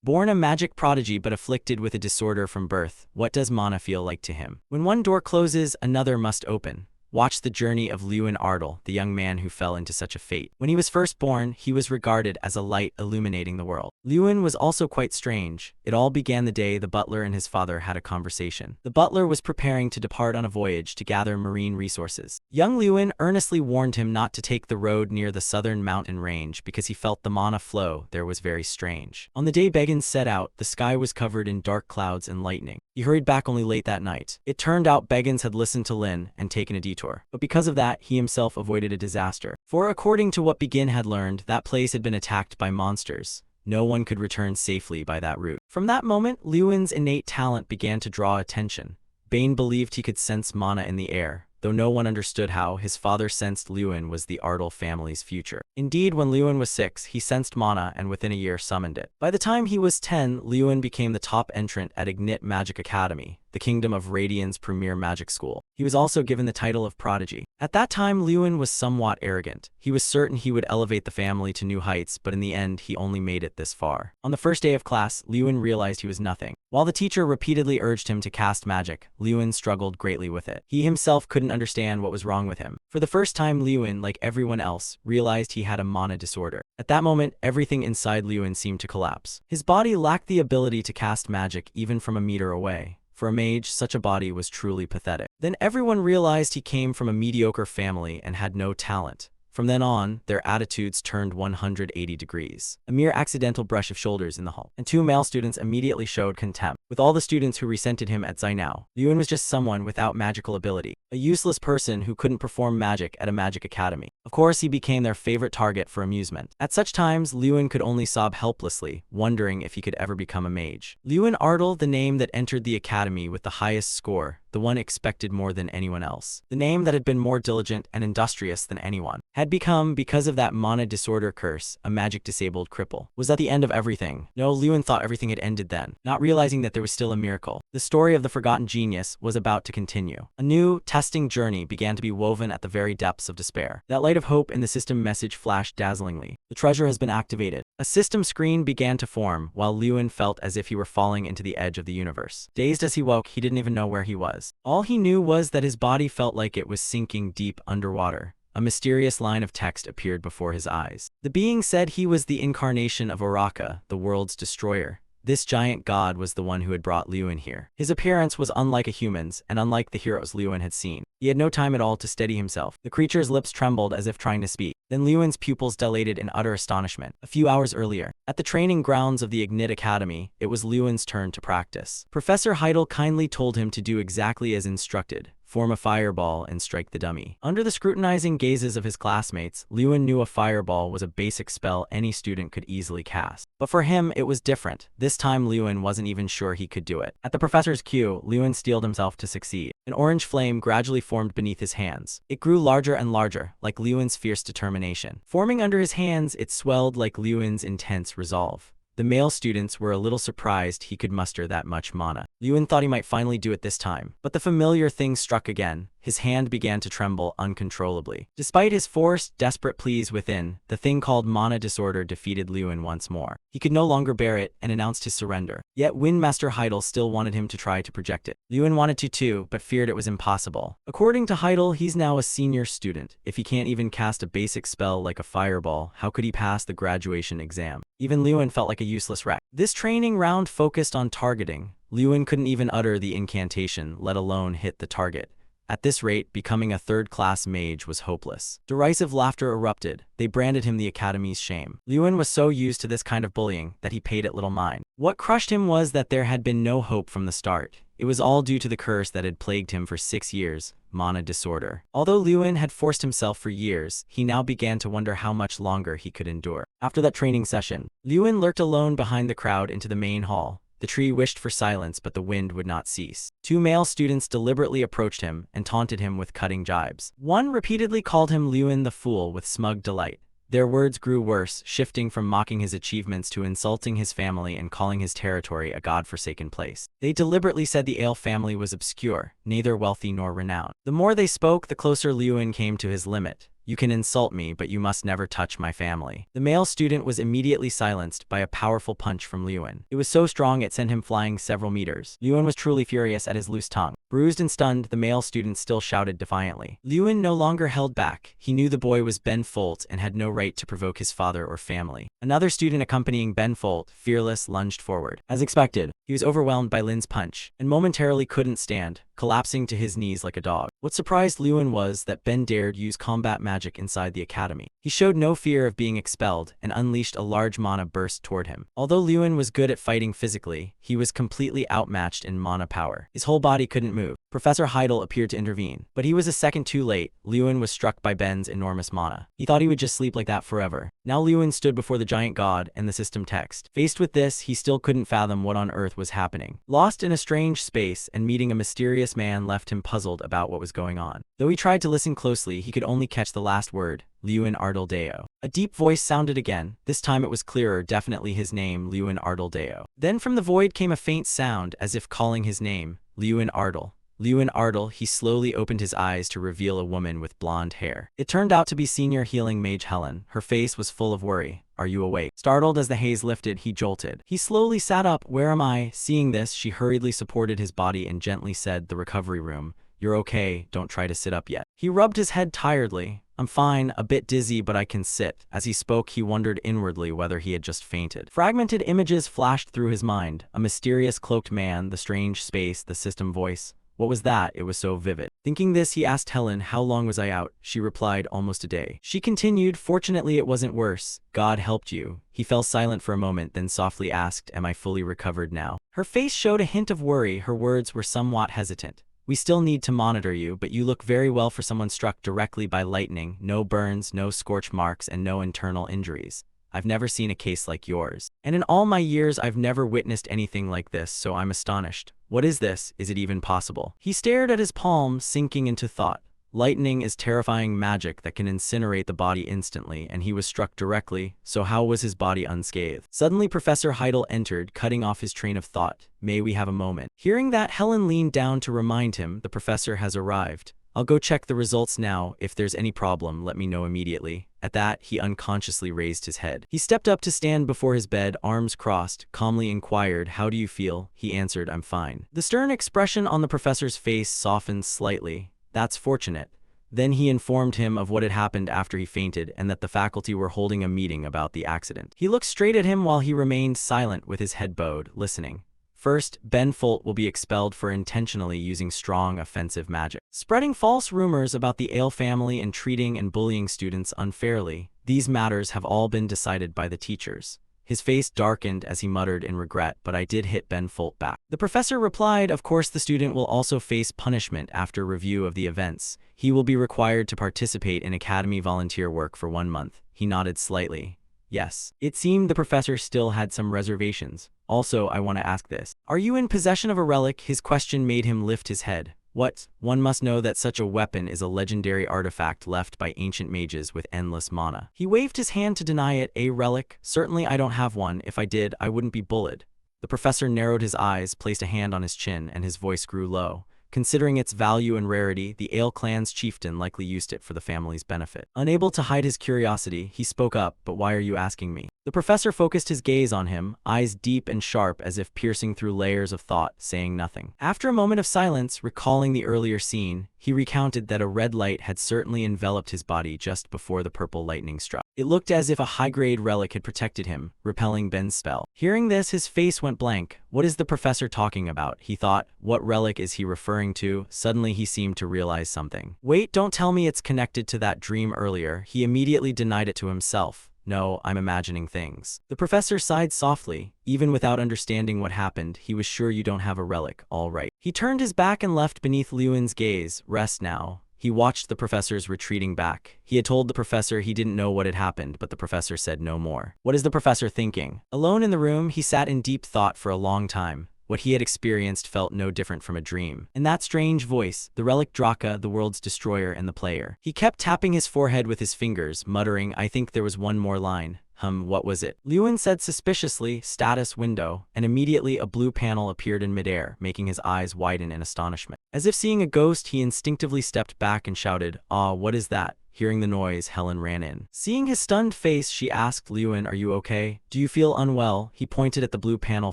Born a magic prodigy but afflicted with a disorder from birth, what does mana feel like to him? When one door closes, another must open. Watch the journey of Lewin Ardle, the young man who fell into such a fate. When he was first born, he was regarded as a light illuminating the world. Lewin was also quite strange. It all began the day the butler and his father had a conversation. The butler was preparing to depart on a voyage to gather marine resources. Young Lewin earnestly warned him not to take the road near the southern mountain range because he felt the mana flow there was very strange. On the day Beggins set out, the sky was covered in dark clouds and lightning. He hurried back only late that night. It turned out Beggins had listened to Lin and taken a detour. But because of that, he himself avoided a disaster. For according to what Begin had learned, that place had been attacked by monsters. No one could return safely by that route. From that moment, Lewin's innate talent began to draw attention. Bane believed he could sense mana in the air. Though no one understood how, his father sensed Lewin was the Ardle family's future. Indeed, when Lewin was 6, he sensed mana and within a year summoned it. By the time he was 10, Lewin became the top entrant at Ignite Magic Academy, the Kingdom of Radiant's premier magic school. He was also given the title of Prodigy. At that time, Lewin was somewhat arrogant. He was certain he would elevate the family to new heights, but in the end, he only made it this far. On the first day of class, Lewin realized he was nothing. While the teacher repeatedly urged him to cast magic, Lewin struggled greatly with it. He himself couldn't understand what was wrong with him. For the first time, Lewin, like everyone else, realized he had a mana disorder. At that moment, everything inside Lewin seemed to collapse. His body lacked the ability to cast magic even from a meter away. For a mage, such a body was truly pathetic. Then everyone realized he came from a mediocre family and had no talent. From then on, their attitudes turned 180 degrees. A mere accidental brush of shoulders in the hall, and 2 male students immediately showed contempt. With all the students who resented him at Zainao, Lewin was just someone without magical ability, a useless person who couldn't perform magic at a magic academy. Of course, he became their favorite target for amusement. At such times, Lewin could only sob helplessly, wondering if he could ever become a mage. Lewin Ardle, the name that entered the academy with the highest score, the one expected more than anyone else, the name that had been more diligent and industrious than anyone, had become, because of that mana disorder curse, a magic-disabled cripple. Was that the end of everything? No, Lewin thought everything had ended then, not realizing that there was still a miracle. The story of the forgotten genius was about to continue. A new, testing journey began to be woven at the very depths of despair. That light of hope in the system message flashed dazzlingly. The treasure has been activated. A system screen began to form, while Lewin felt as if he were falling into the edge of the universe. Dazed as he woke, he didn't even know where he was. All he knew was that his body felt like it was sinking deep underwater. A mysterious line of text appeared before his eyes. The being said he was the incarnation of Uraka, the world's destroyer. This giant god was the one who had brought Lewin here. His appearance was unlike a human's, and unlike the heroes Lewin had seen. He had no time at all to steady himself. The creature's lips trembled as if trying to speak. Then Lewin's pupils dilated in utter astonishment. A few hours earlier, at the training grounds of the Ignite Academy, it was Lewin's turn to practice. Professor Heidel kindly told him to do exactly as instructed. Form a fireball and strike the dummy. Under the scrutinizing gazes of his classmates, Lewin knew a fireball was a basic spell any student could easily cast. But for him, it was different. This time, Lewin wasn't even sure he could do it. At the professor's cue, Lewin steeled himself to succeed. An orange flame gradually formed beneath his hands. It grew larger and larger, like Lewin's fierce determination. Forming under his hands, it swelled like Lewin's intense resolve. The male students were a little surprised he could muster that much mana. Lewin thought he might finally do it this time, but the familiar thing struck again. His hand began to tremble uncontrollably. Despite his forced, desperate pleas within, the thing called mana disorder defeated Lewin once more. He could no longer bear it and announced his surrender. Yet Windmaster Heidel still wanted him to try to project it. Lewin wanted to too, but feared it was impossible. According to Heidel, he's now a senior student. If he can't even cast a basic spell like a fireball, how could he pass the graduation exam? Even Lewin felt like a useless wreck. This training round focused on targeting. Lewin couldn't even utter the incantation, let alone hit the target. At this rate, becoming a third-class mage was hopeless. Derisive laughter erupted. They branded him the Academy's shame. Lewin was so used to this kind of bullying that he paid it little mind. What crushed him was that there had been no hope from the start. It was all due to the curse that had plagued him for 6 years, mana disorder. Although Lewin had forced himself for years, he now began to wonder how much longer he could endure. After that training session, Lewin lurked alone behind the crowd into the main hall. The tree wished for silence, but the wind would not cease. 2 male students deliberately approached him and taunted him with cutting jibes. One repeatedly called him Lewin the Fool with smug delight. Their words grew worse, shifting from mocking his achievements to insulting his family and calling his territory a god-forsaken place. They deliberately said the Ale family was obscure, neither wealthy nor renowned. The more they spoke, the closer Lewin came to his limit. You can insult me, but you must never touch my family. The male student was immediately silenced by a powerful punch from Liyuan. It was so strong it sent him flying several meters. Liyuan was truly furious at his loose tongue. Bruised and stunned, the male student still shouted defiantly. Liyuan no longer held back. He knew the boy was Ben Folt and had no right to provoke his father or family. Another student accompanying Ben Folt, fearless, lunged forward. As expected, he was overwhelmed by Lin's punch and momentarily couldn't stand, collapsing to his knees like a dog. What surprised Liyuan was that Ben dared use combat magic inside the academy. He showed no fear of being expelled and unleashed a large mana burst toward him. Although Liyuan was good at fighting physically, he was completely outmatched in mana power. His whole body couldn't move. Professor Heidel appeared to intervene, but he was a second too late. Liyuan was struck by Ben's enormous mana. He thought he would just sleep like that forever. Now Liyuan stood before the giant god and the system text. Faced with this, he still couldn't fathom what on earth was happening. Lost in a strange space and meeting a mysterious man left him puzzled about what was going on. Though he tried to listen closely, he could only catch the last word, Liyuan Ardal Deo. A deep voice sounded again. This time it was clearer, definitely his name, Liyuan Ardal Deo. Then from the void came a faint sound, as if calling his name, Liyuan Ardal. Liyuan Ardal. He slowly opened his eyes to reveal a woman with blonde hair. It turned out to be senior healing mage Helen. Her face was full of worry. Are you awake? Startled as the haze lifted, he jolted. He slowly sat up. Where am I? Seeing this, she hurriedly supported his body and gently said, the recovery room. You're okay, don't try to sit up yet. He rubbed his head tiredly. I'm fine, a bit dizzy, but I can sit. As he spoke, he wondered inwardly whether he had just fainted. Fragmented images flashed through his mind. A mysterious cloaked man, the strange space, the system voice. What was that? It was so vivid. Thinking this, he asked Helen, how long was I out? She replied, almost a day. She continued, fortunately it wasn't worse. God helped you. He fell silent for a moment, then softly asked, am I fully recovered now? Her face showed a hint of worry. Her words were somewhat hesitant. We still need to monitor you, but you look very well for someone struck directly by lightning. No burns, no scorch marks, and no internal injuries. I've never seen a case like yours. And in all my years, I've never witnessed anything like this, so I'm astonished. What is this? Is it even possible? He stared at his palm, sinking into thought. Lightning is terrifying magic that can incinerate the body instantly, and he was struck directly, so how was his body unscathed? Suddenly, Professor Heidel entered, cutting off his train of thought. May we have a moment? Hearing that, Helen leaned down to remind him, the professor has arrived. I'll go check the results now. If there's any problem, let me know immediately. At that, he unconsciously raised his head. He stepped up to stand before his bed, arms crossed, calmly inquired, how do you feel? He answered, I'm fine. The stern expression on the professor's face softened slightly. That's fortunate. Then he informed him of what had happened after he fainted and that the faculty were holding a meeting about the accident. He looked straight at him while he remained silent with his head bowed, listening. First, Ben Folt will be expelled for intentionally using strong offensive magic, spreading false rumors about the Ale family and treating and bullying students unfairly. These matters have all been decided by the teachers. His face darkened as he muttered in regret, but I did hit Ben Folt back. The professor replied, of course the student will also face punishment after review of the events. He will be required to participate in academy volunteer work for 1 month. He nodded slightly. Yes. It seemed the professor still had some reservations. Also, I want to ask this. Are you in possession of a relic? His question made him lift his head. What? One must know that such a weapon is a legendary artifact left by ancient mages with endless mana. He waved his hand to deny it. A relic? Certainly I don't have one. If I did, I wouldn't be bullied. The professor narrowed his eyes, placed a hand on his chin, and his voice grew low. Considering its value and rarity, the Ale clan's chieftain likely used it for the family's benefit. Unable to hide his curiosity, he spoke up, but why are you asking me? The professor focused his gaze on him, eyes deep and sharp as if piercing through layers of thought, saying nothing. After a moment of silence, recalling the earlier scene, he recounted that a red light had certainly enveloped his body just before the purple lightning struck. It looked as if a high-grade relic had protected him, repelling Ben's spell. Hearing this, his face went blank. What is the professor talking about? He thought. What relic is he referring to? Suddenly he seemed to realize something. Wait, don't tell me it's connected to that dream earlier. He immediately denied it to himself. No, I'm imagining things. The professor sighed softly. Even without understanding what happened, he was sure you don't have a relic. All right. He turned his back and left beneath Liyuan's gaze. Rest now. He watched the professor's retreating back. He had told the professor he didn't know what had happened, but the professor said no more. What is the professor thinking? Alone in the room, he sat in deep thought for a long time. What he had experienced felt no different from a dream. And that strange voice, the relic Draka, the world's destroyer and the player. He kept tapping his forehead with his fingers, muttering, I think there was one more line. What was it? Liyuan said suspiciously, status window, and immediately a blue panel appeared in midair, making his eyes widen in astonishment. As if seeing a ghost, he instinctively stepped back and shouted, Ah, what is that? Hearing the noise, Helen ran in. Seeing his stunned face, she asked Lewin, "Are you okay? Do you feel unwell?" He pointed at the blue panel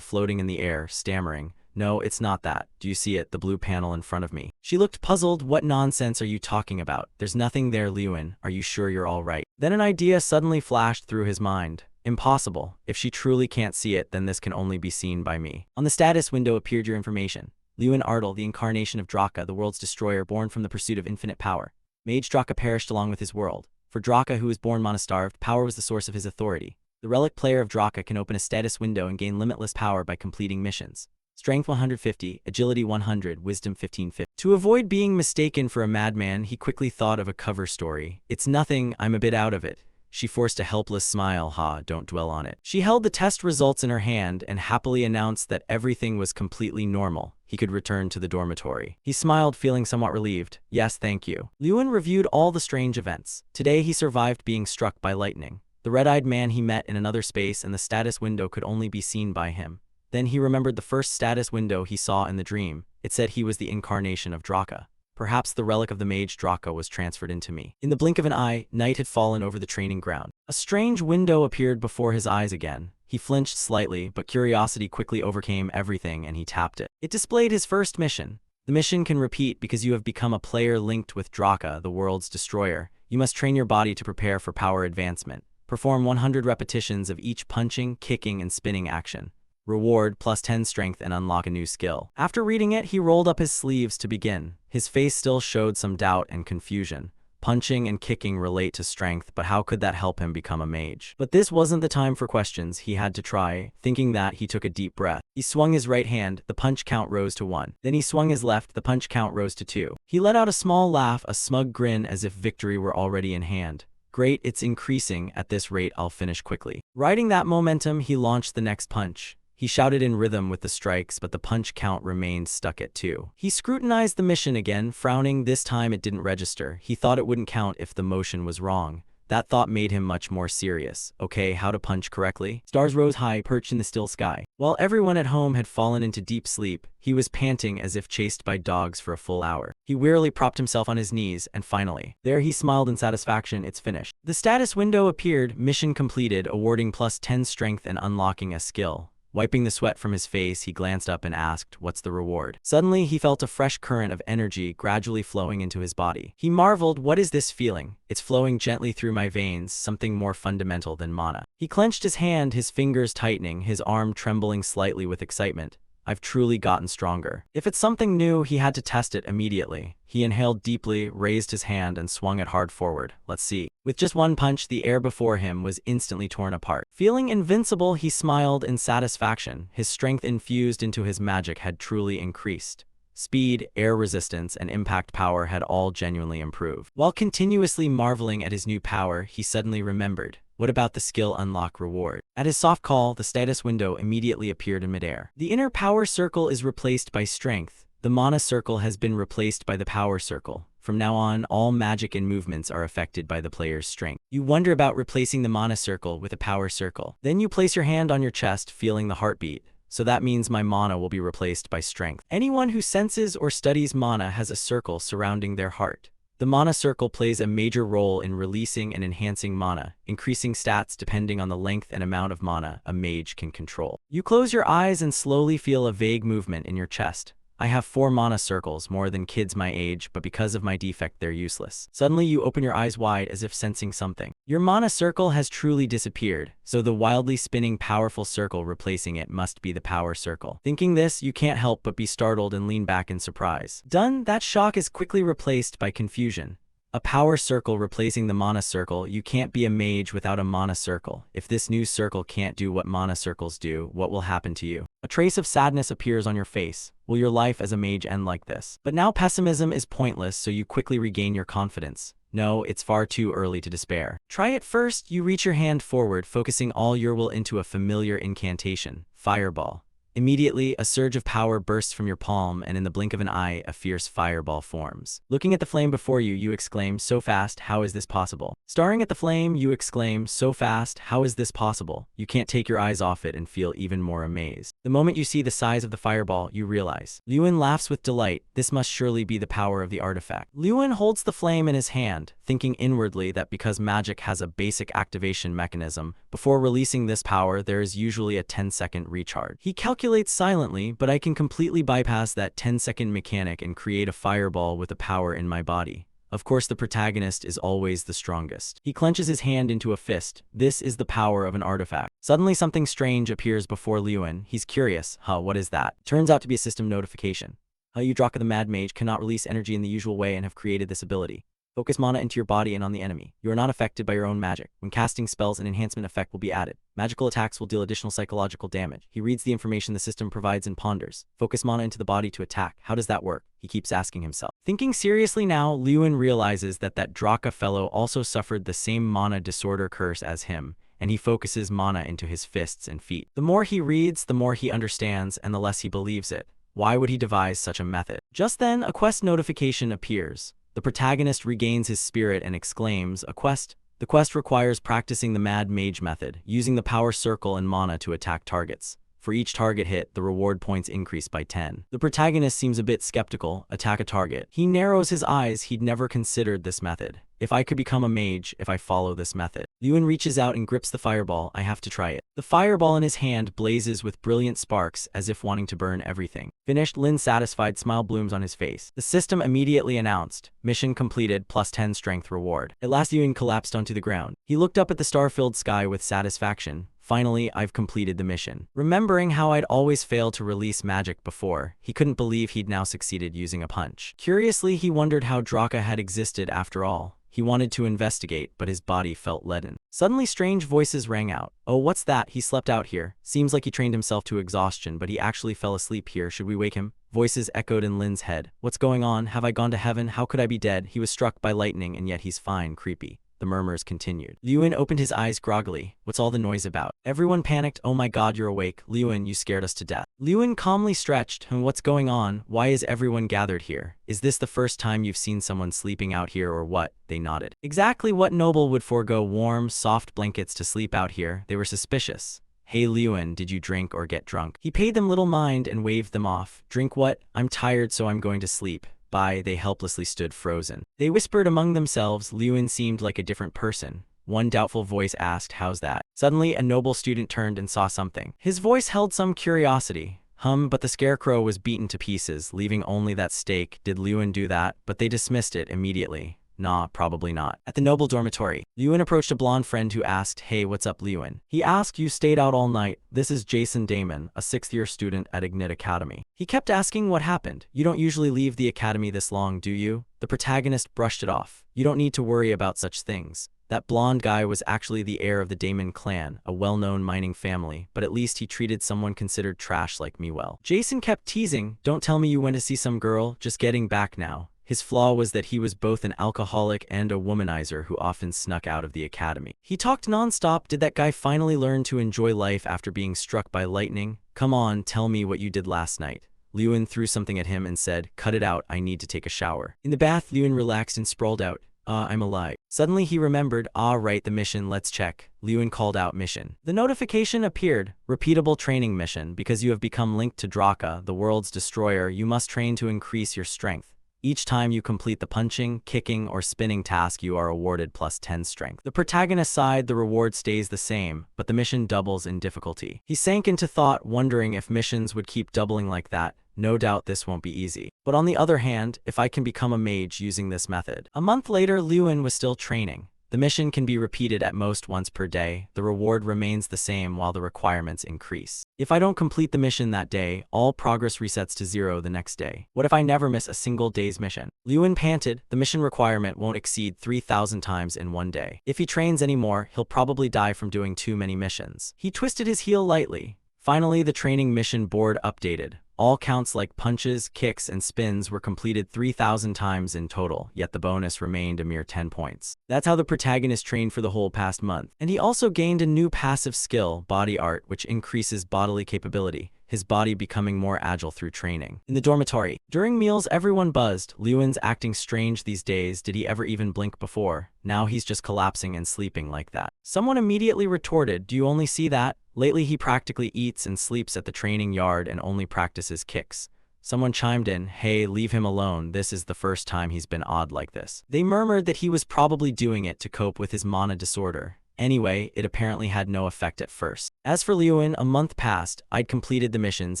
floating in the air, stammering, "No, it's not that. Do you see it, the blue panel in front of me?" She looked puzzled. "What nonsense are you talking about? There's nothing there, Lewin. Are you sure you're all right?" Then an idea suddenly flashed through his mind. Impossible. If she truly can't see it, then this can only be seen by me. On the status window appeared your information. Lewin Ardle, the incarnation of Draka, the world's destroyer, born from the pursuit of infinite power. Mage Draka perished along with his world. For Draka, who was born mana-starved, power was the source of his authority. The relic player of Draka can open a status window and gain limitless power by completing missions. Strength 150, Agility 100, Wisdom 1550. To avoid being mistaken for a madman, he quickly thought of a cover story. "It's nothing, I'm a bit out of it." She forced a helpless smile. Don't dwell on it. She held the test results in her hand and happily announced that everything was completely normal. He could return to the dormitory. He smiled, feeling somewhat relieved. "Yes, thank you." Lewin reviewed all the strange events. Today he survived being struck by lightning. The red-eyed man he met in another space, and the status window could only be seen by him. Then he remembered the first status window he saw in the dream. It said he was the incarnation of Draka. Perhaps the relic of the mage Draka was transferred into me. In the blink of an eye, night had fallen over the training ground. A strange window appeared before his eyes again. He flinched slightly, but curiosity quickly overcame everything and he tapped it. It displayed his first mission. The mission can repeat because you have become a player linked with Draka, the world's destroyer. You must train your body to prepare for power advancement. Perform 100 repetitions of each punching, kicking, and spinning action. Reward +10 strength and unlock a new skill. After reading it, he rolled up his sleeves to begin. His face still showed some doubt and confusion. Punching and kicking relate to strength, but how could that help him become a mage? But this wasn't the time for questions. He had to try. Thinking that, he took a deep breath. He swung his right hand, the punch count rose to 1. Then he swung his left, the punch count rose to 2. He let out a small laugh, a smug grin as if victory were already in hand. Great, it's increasing. At this rate, I'll finish quickly. Riding that momentum, he launched the next punch. He shouted in rhythm with the strikes, but the punch count remained stuck at 2. He scrutinized the mission again, frowning. This time it didn't register. He thought it wouldn't count if the motion was wrong. That thought made him much more serious. Okay, how to punch correctly? Stars rose high, perched in the still sky. While everyone at home had fallen into deep sleep, he was panting as if chased by dogs for a full hour. He wearily propped himself on his knees, and finally, there he smiled in satisfaction. It's finished. The status window appeared. Mission completed, awarding +10 strength and unlocking a skill. Wiping the sweat from his face, he glanced up and asked, "What's the reward?" Suddenly, he felt a fresh current of energy gradually flowing into his body. He marveled, "What is this feeling? It's flowing gently through my veins, something more fundamental than mana." He clenched his hand, his fingers tightening, his arm trembling slightly with excitement. I've truly gotten stronger. If it's something new, he had to test it immediately. He inhaled deeply, raised his hand, and swung it hard forward. Let's see. With just one punch, the air before him was instantly torn apart. Feeling invincible, he smiled in satisfaction. His strength infused into his magic had truly increased. Speed, air resistance, and impact power had all genuinely improved. While continuously marveling at his new power, he suddenly remembered. What about the skill unlock reward? At his soft call, the status window immediately appeared in midair. The inner power circle is replaced by strength. The mana circle has been replaced by the power circle. From now on, all magic and movements are affected by the player's strength. You wonder about replacing the mana circle with a power circle. Then you place your hand on your chest, feeling the heartbeat. So that means my mana will be replaced by strength. Anyone who senses or studies mana has a circle surrounding their heart. The mana circle plays a major role in releasing and enhancing mana, increasing stats depending on the length and amount of mana a mage can control. You close your eyes and slowly feel a vague movement in your chest. I have 4 mana circles, more than kids my age, but because of my defect they're useless. Suddenly you open your eyes wide as if sensing something. Your mana circle has truly disappeared, so the wildly spinning powerful circle replacing it must be the power circle. Thinking this, you can't help but be startled and lean back in surprise. Done, that shock is quickly replaced by confusion. A power circle replacing the mana circle. You can't be a mage without a mana circle. If this new circle can't do what mana circles do, what will happen to you? A trace of sadness appears on your face. Will your life as a mage end like this? But now pessimism is pointless, so you quickly regain your confidence. No, it's far too early to despair. Try it first. You reach your hand forward, focusing all your will into a familiar incantation. Fireball. Immediately, a surge of power bursts from your palm, and in the blink of an eye, a fierce fireball forms. Looking at the flame before you, you exclaim, "So fast, how is this possible?" Staring at the flame, you exclaim, "So fast, how is this possible?" You can't take your eyes off it and feel even more amazed. The moment you see the size of the fireball, you realize. Lewin laughs with delight. This must surely be the power of the artifact. Lewin holds the flame in his hand, thinking inwardly that because magic has a basic activation mechanism, before releasing this power, there is usually a 10-second recharge. He calculates silently, but I can completely bypass that 10-second mechanic and create a fireball with the power in my body. Of course, the protagonist is always the strongest. He clenches his hand into a fist. This is the power of an artifact. Suddenly, something strange appears before Lewin. He's curious. What is that? Turns out to be a system notification. You, Draka the Mad Mage, cannot release energy in the usual way and have created this ability. Focus mana into your body and on the enemy. You are not affected by your own magic. When casting spells, an enhancement effect will be added. Magical attacks will deal additional psychological damage. He reads the information the system provides and ponders. Focus mana into the body to attack. How does that work? He keeps asking himself. Thinking seriously now, Lewin realizes that Draka fellow also suffered the same mana disorder curse as him, and he focuses mana into his fists and feet. The more he reads, the more he understands, and the less he believes it. Why would he devise such a method? Just then, a quest notification appears. The protagonist regains his spirit and exclaims, "A quest?" The quest requires practicing the Mad Mage method, using the power circle and mana to attack targets. For each target hit, the reward points increase by 10. The protagonist seems a bit skeptical. Attack a target. He narrows his eyes. He'd never considered this method. If I could become a mage if I follow this method. Lewin reaches out and grips the fireball. I have to try it. The fireball in his hand blazes with brilliant sparks as if wanting to burn everything. Finished, Lin's satisfied smile blooms on his face. The system immediately announced, "Mission completed, plus 10 strength reward." At last, Lewin collapsed onto the ground. He looked up at the star-filled sky with satisfaction. Finally, I've completed the mission. Remembering how I'd always failed to release magic before, he couldn't believe he'd now succeeded using a punch. Curiously, he wondered how Draka had existed after all. He wanted to investigate, but his body felt leaden. Suddenly, strange voices rang out. "Oh, what's that? He slept out here. Seems like he trained himself to exhaustion, but he actually fell asleep here. Should we wake him?" Voices echoed in Lin's head. "What's going on? Have I gone to heaven? How could I be dead? He was struck by lightning, and yet he's fine. Creepy." The murmurs continued. Lewin opened his eyes groggily. "What's all the noise about?" Everyone panicked. "Oh my god, you're awake. Lewin, you scared us to death." Lewin calmly stretched. "What's going on? Why is everyone gathered here? Is this the first time you've seen someone sleeping out here or what?" They nodded. Exactly what noble would forego warm, soft blankets to sleep out here? They were suspicious. "Hey Lewin, did you drink or get drunk?" He paid them little mind and waved them off. "Drink what? I'm tired, so I'm going to sleep." Bye. They helplessly stood frozen. They whispered among themselves. Lewin seemed like a different person. One doubtful voice asked, "How's that?" Suddenly, a noble student turned and saw something. His voice held some curiosity. But the scarecrow was beaten to pieces, leaving only that stake. Did Lewin do that? But they dismissed it immediately. Nah, probably not. At the noble dormitory, Lewin approached a blonde friend who asked, "Hey, what's up, Lewin?" He asked, "You stayed out all night." "This is Jason Damon, a 6th-year student at Ignite Academy." He kept asking what happened. "You don't usually leave the academy this long, do you?" The protagonist brushed it off. "You don't need to worry about such things." That blonde guy was actually the heir of the Damon clan, a well-known mining family, but at least he treated someone considered trash like me well. Jason kept teasing, "Don't tell me you went to see some girl, just getting back now." His flaw was that he was both an alcoholic and a womanizer who often snuck out of the academy. He talked nonstop. Did that guy finally learn to enjoy life after being struck by lightning? "Come on, tell me what you did last night." Lewin threw something at him and said, "Cut it out, I need to take a shower." In the bath, Lewin relaxed and sprawled out. I'm alive." Suddenly he remembered, right, the mission, let's check. Lewin called out mission. The notification appeared, repeatable training mission. Because you have become linked to Draka, the world's destroyer, you must train to increase your strength. Each time you complete the punching, kicking, or spinning task, you are awarded plus 10 strength. The protagonist sighed. The reward stays the same, but the mission doubles in difficulty. He sank into thought, wondering if missions would keep doubling like that. No doubt this won't be easy. But on the other hand, if I can become a mage using this method. A month later, Lewin was still training. The mission can be repeated at most once per day. The reward remains the same while the requirements increase. If I don't complete the mission that day, all progress resets to 0 the next day. What if I never miss a single day's mission? Lewin panted. The mission requirement won't exceed 3,000 times in one day. If he trains anymore, he'll probably die from doing too many missions. He twisted his heel lightly. Finally, the training mission board updated. All counts like punches, kicks, and spins were completed 3,000 times in total, yet the bonus remained a mere 10 points. That's how the protagonist trained for the whole past month. And he also gained a new passive skill, body art, which increases bodily capability. his body becoming more agile through training. In the dormitory, during meals everyone buzzed. Lewin's acting strange these days. Did he ever even blink before? Now he's just collapsing and sleeping like that. Someone immediately retorted, do you only see that? Lately he practically eats and sleeps at the training yard and only practices kicks. Someone chimed in, hey, leave him alone, this is the first time he's been odd like this. They murmured that he was probably doing it to cope with his mana disorder. Anyway, it apparently had no effect at first. As for Lewin, a month passed. I'd completed the missions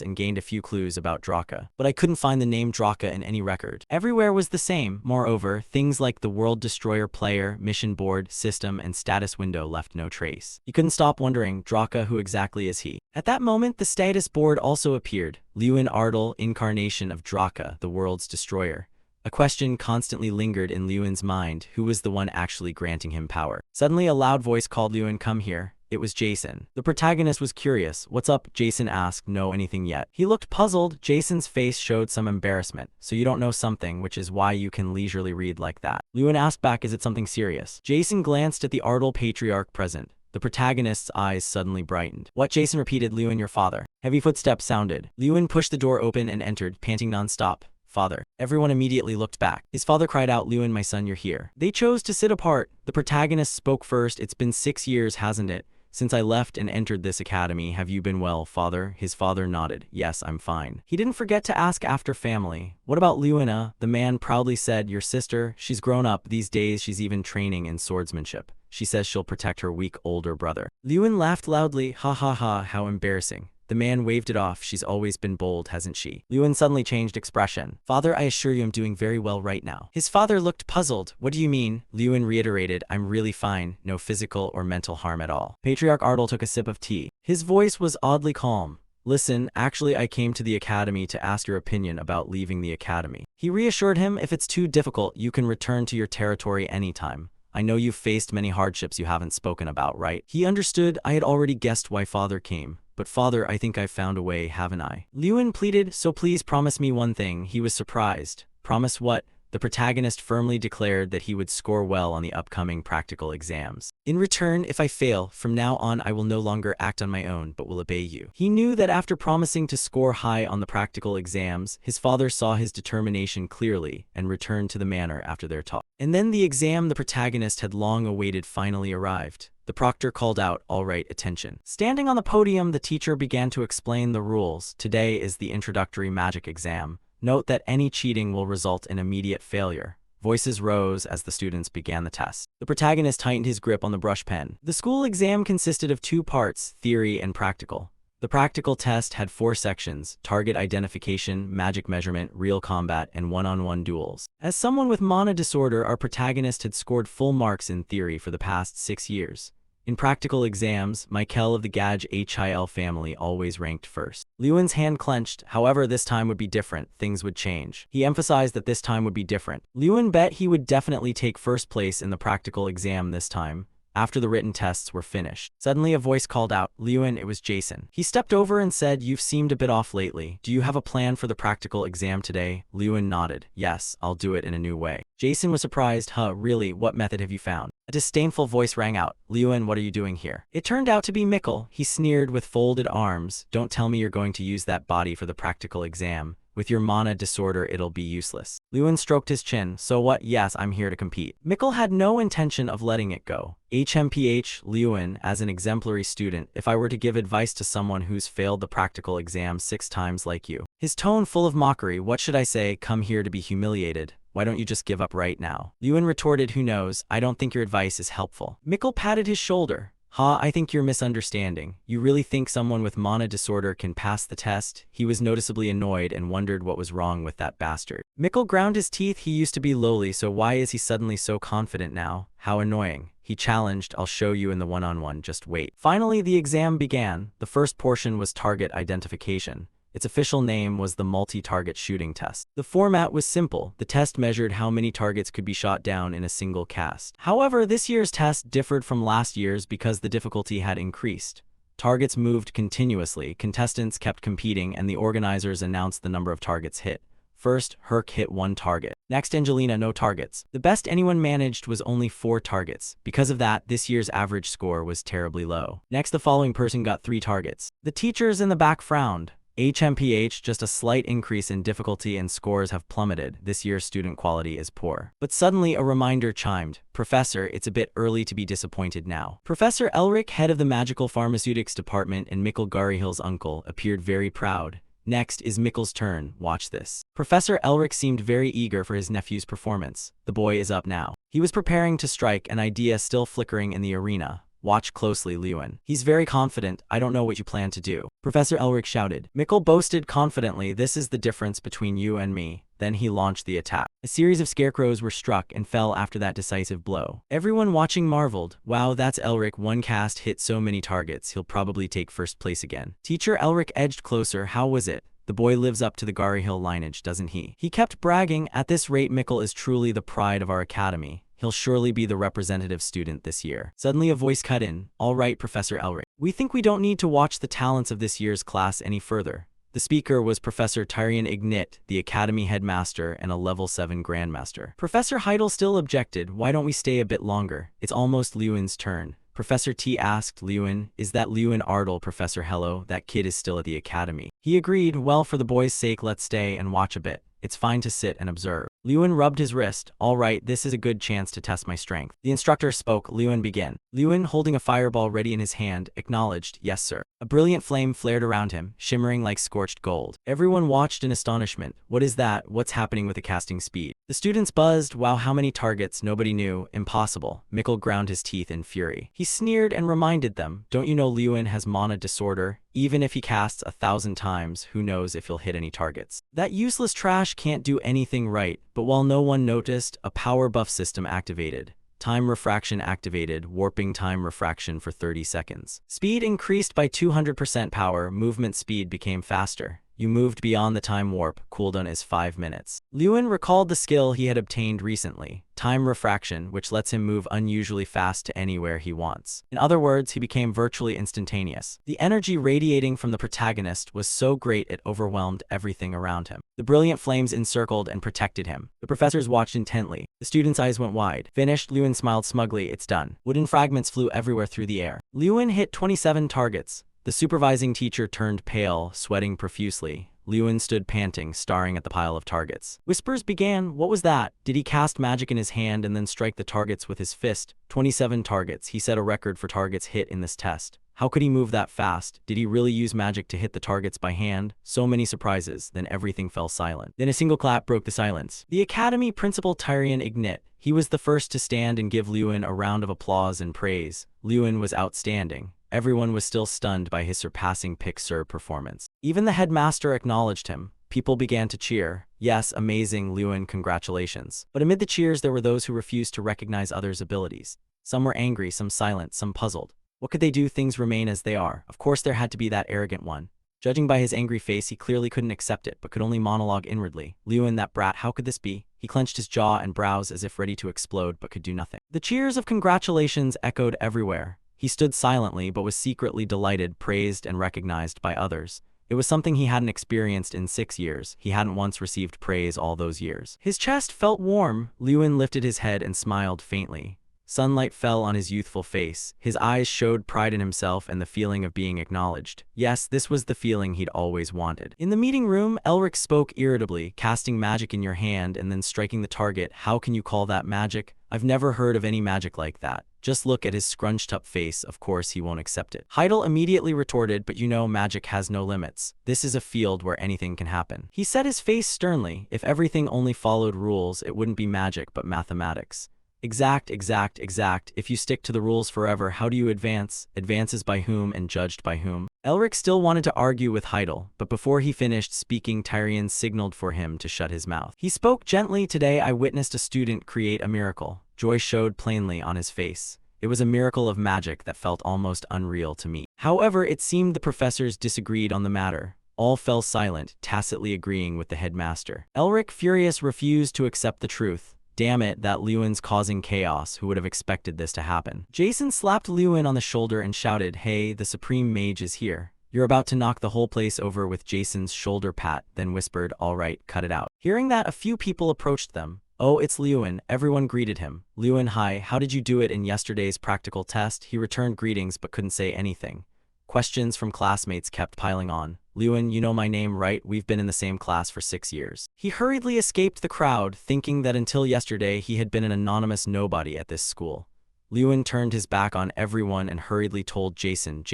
and gained a few clues about Draka, but I couldn't find the name Draka in any record. Everywhere was the same. Moreover, things like the World Destroyer player, mission board, system, and status window left no trace. He couldn't stop wondering, Draka, who exactly is he? At that moment, the status board also appeared. Lewin Ardal, incarnation of Draka, the world's destroyer. A question constantly lingered in Lewin's mind, who was the one actually granting him power. Suddenly a loud voice called Lewin, come here. It was Jason. The protagonist was curious. What's up? Jason asked. No, anything yet. He looked puzzled. Jason's face showed some embarrassment. So you don't know something, which is why you can leisurely read like that. Lewin asked back, is it something serious? Jason glanced at the Ardal patriarch present. The protagonist's eyes suddenly brightened. What? Jason repeated, Lewin, your father. Heavy footsteps sounded. Lewin pushed the door open and entered, panting non-stop. Father. Everyone immediately looked back. His father cried out, Lewin, my son, you're here. They chose to sit apart. The protagonist spoke first. It's been 6 years, hasn't it? Since I left and entered this academy, have you been well, father? His father nodded. Yes, I'm fine. He didn't forget to ask after family. What about Lewina? The man proudly said, your sister? She's grown up. These days she's even training in swordsmanship. She says she'll protect her weak older brother. Lewin laughed loudly. Ha ha ha, how embarrassing. The man waved it off. She's always been bold, hasn't she? Lewin suddenly changed expression. Father, I assure you I'm doing very well right now. His father looked puzzled. What do you mean? Lewin reiterated, I'm really fine. No physical or mental harm at all. Patriarch Ardal took a sip of tea. His voice was oddly calm. Listen, actually I came to the academy to ask your opinion about leaving the academy. He reassured him, if it's too difficult, you can return to your territory anytime. I know you've faced many hardships you haven't spoken about, right? He understood. I had already guessed why father came. But father, I think I've found a way, haven't I? Lewin pleaded, so please promise me one thing. He was surprised. Promise what? The protagonist firmly declared that he would score well on the upcoming practical exams. In return, if I fail, from now on I will no longer act on my own, but will obey you. He knew that after promising to score high on the practical exams, his father saw his determination clearly and returned to the manor after their talk. And then the exam the protagonist had long awaited finally arrived. The proctor called out, all right, attention. Standing on the podium, the teacher began to explain the rules. Today is the introductory magic exam. Note that any cheating will result in immediate failure. Voices rose as the students began the test. The protagonist tightened his grip on the brush pen. The school exam consisted of 2 parts, theory and practical. The practical test had 4 sections: target identification, magic measurement, real combat, and one-on-one duels. As someone with mana disorder, our protagonist had scored full marks in theory for the past 6 years. In practical exams, Michael of the Gage HIL family always ranked first. Lewin's hand clenched. However, this time would be different. Things would change. He emphasized that this time would be different. Lewin bet he would definitely take first place in the practical exam this time, after the written tests were finished. Suddenly a voice called out, Lewin, it was Jason. He stepped over and said, you've seemed a bit off lately. Do you have a plan for the practical exam today? Lewin nodded. Yes, I'll do it in a new way. Jason was surprised. Huh, really? What method have you found? A disdainful voice rang out. Lewin, what are you doing here? It turned out to be Mikkel. He sneered with folded arms. Don't tell me you're going to use that body for the practical exam. With your mana disorder, it'll be useless. Lewin stroked his chin. So what? Yes, I'm here to compete. Mikkel had no intention of letting it go. HMPH, Lewin, as an exemplary student, if I were to give advice to someone who's failed the practical exam 6 times like you. His tone full of mockery. What should I say? Come here to be humiliated? Why don't you just give up right now? Lewin retorted, who knows? I don't think your advice is helpful. Mikkel patted his shoulder. I think you're misunderstanding. You really think someone with mana disorder can pass the test? He was noticeably annoyed and wondered what was wrong with that bastard. Mikkel ground his teeth. He used to be lowly, so why is he suddenly so confident now? How annoying. He challenged, I'll show you in the one-on-one, just wait. Finally, the exam began. The first portion was target identification. Its official name was the multi-target shooting test. The format was simple. The test measured how many targets could be shot down in a single cast. However, this year's test differed from last year's because the difficulty had increased. Targets moved continuously, contestants kept competing, and the organizers announced the number of targets hit. First, Herc hit 1 target. Next, Angelina, no targets. The best anyone managed was only 4 targets. Because of that, this year's average score was terribly low. Next, the following person got 3 targets. The teachers in the back frowned. HMPH, just a slight increase in difficulty and scores have plummeted. This year's student quality is poor. But suddenly a reminder chimed. Professor, it's a bit early to be disappointed now. Professor Elric, head of the Magical Pharmaceutics Department and Mikkel Garihill's uncle, appeared very proud. Next is Mikkel's turn. Watch this. Professor Elric seemed very eager for his nephew's performance. The boy is up now. He was preparing to strike, an idea still flickering in the arena. Watch closely, Lewin. He's very confident. I don't know what you plan to do. Professor Elric shouted. Mikkel boasted confidently, this is the difference between you and me. Then he launched the attack. A series of scarecrows were struck and fell after that decisive blow. Everyone watching marveled. Wow, that's Elric. One cast hit so many targets, he'll probably take first place again. Teacher Elric edged closer. How was it? The boy lives up to the Garihill lineage, doesn't he? He kept bragging. At this rate, Mikkel is truly the pride of our academy. He'll surely be the representative student this year. Suddenly a voice cut in. All right, Professor Elric. We think we don't need to watch the talents of this year's class any further. The speaker was Professor Tyrion Ignit, the Academy Headmaster and a Level 7 Grandmaster. Professor Heidel still objected. Why don't we stay a bit longer? It's almost Lewin's turn. Professor T asked Lewin, is that Lewin Ardell? Professor Hello, that kid is still at the academy. He agreed, well, for the boy's sake, let's stay and watch a bit. It's fine to sit and observe. Lewin rubbed his wrist. All right, this is a good chance to test my strength. The instructor spoke. Lewin began. Lewin, holding a fireball ready in his hand, acknowledged, yes sir. A brilliant flame flared around him, shimmering like scorched gold. Everyone watched in astonishment. What is that? What's happening with the casting speed? The students buzzed. Wow, how many targets? Nobody knew. Impossible. Mikkel ground his teeth in fury. He sneered and reminded them, don't you know Lewin has mana disorder? Even if he casts 1,000 times, who knows if he'll hit any targets. That useless trash can't do anything right. But while no one noticed, a power buff system activated. Time refraction activated, warping time refraction for 30 seconds. Speed increased by 200%. Power, movement speed became faster. You moved beyond the time warp. Cooldown is 5 minutes. Lewin recalled the skill he had obtained recently, time refraction, which lets him move unusually fast to anywhere he wants. In other words, he became virtually instantaneous. The energy radiating from the protagonist was so great it overwhelmed everything around him. The brilliant flames encircled and protected him. The professors watched intently. The students' eyes went wide. Finished, Lewin smiled smugly. It's done. Wooden fragments flew everywhere through the air. Lewin hit 27 targets. The supervising teacher turned pale, sweating profusely. Lewin stood panting, staring at the pile of targets. Whispers began. What was that? Did he cast magic in his hand and then strike the targets with his fist? 27 targets. He set a record for targets hit in this test. How could he move that fast? Did he really use magic to hit the targets by hand? So many surprises. Then everything fell silent. Then a single clap broke the silence. The Academy Principal Tyrion Ignit. He was the first to stand and give Lewin a round of applause and praise. Lewin was outstanding. Everyone was still stunned by his surpassing pick-serve performance. Even the headmaster acknowledged him. People began to cheer. Yes, amazing, Lewin, congratulations. But amid the cheers, there were those who refused to recognize others' abilities. Some were angry, some silent, some puzzled. What could they do? Things remain as they are. Of course, there had to be that arrogant one. Judging by his angry face, he clearly couldn't accept it, but could only monologue inwardly. Lewin, that brat, how could this be? He clenched his jaw and brows as if ready to explode, but could do nothing. The cheers of congratulations echoed everywhere. He stood silently but was secretly delighted, praised and recognized by others. It was something he hadn't experienced in 6 years. He hadn't once received praise all those years. His chest felt warm. Lewin lifted his head and smiled faintly. Sunlight fell on his youthful face. His eyes showed pride in himself and the feeling of being acknowledged. Yes, this was the feeling he'd always wanted. In the meeting room, Elric spoke irritably, casting magic in your hand and then striking the target. How can you call that magic? I've never heard of any magic like that. Just look at his scrunched-up face. Of course he won't accept it. Heidel immediately retorted, but you know magic has no limits. This is a field where anything can happen. He set his face sternly. If everything only followed rules, it wouldn't be magic but mathematics. Exact. If you stick to the rules forever, how do you advance? Advances by whom and judged by whom? Elric still wanted to argue with Heidel, but before he finished speaking, Tyrion signaled for him to shut his mouth. He spoke gently. Today I witnessed a student create a miracle. Joy showed plainly on his face. It was a miracle of magic that felt almost unreal to me. However, it seemed the professors disagreed on the matter. All fell silent, tacitly agreeing with the headmaster. Elric, furious, refused to accept the truth. Damn it, that Lewin's causing chaos. Who would have expected this to happen? Jason slapped Lewin on the shoulder and shouted, hey, the Supreme Mage is here. You're about to knock the whole place over with Jason's shoulder pat, then whispered, all right, cut it out. Hearing that, a few people approached them. Oh, it's Lewin. Everyone greeted him. Lewin, hi, how did you do it in yesterday's practical test? He returned greetings but couldn't say anything. Questions from classmates kept piling on. Lewin, you know my name, right? We've been in the same class for 6 years. He hurriedly escaped the crowd, thinking that until yesterday he had been an anonymous nobody at this school. Lewin turned his back on everyone and hurriedly told Jason,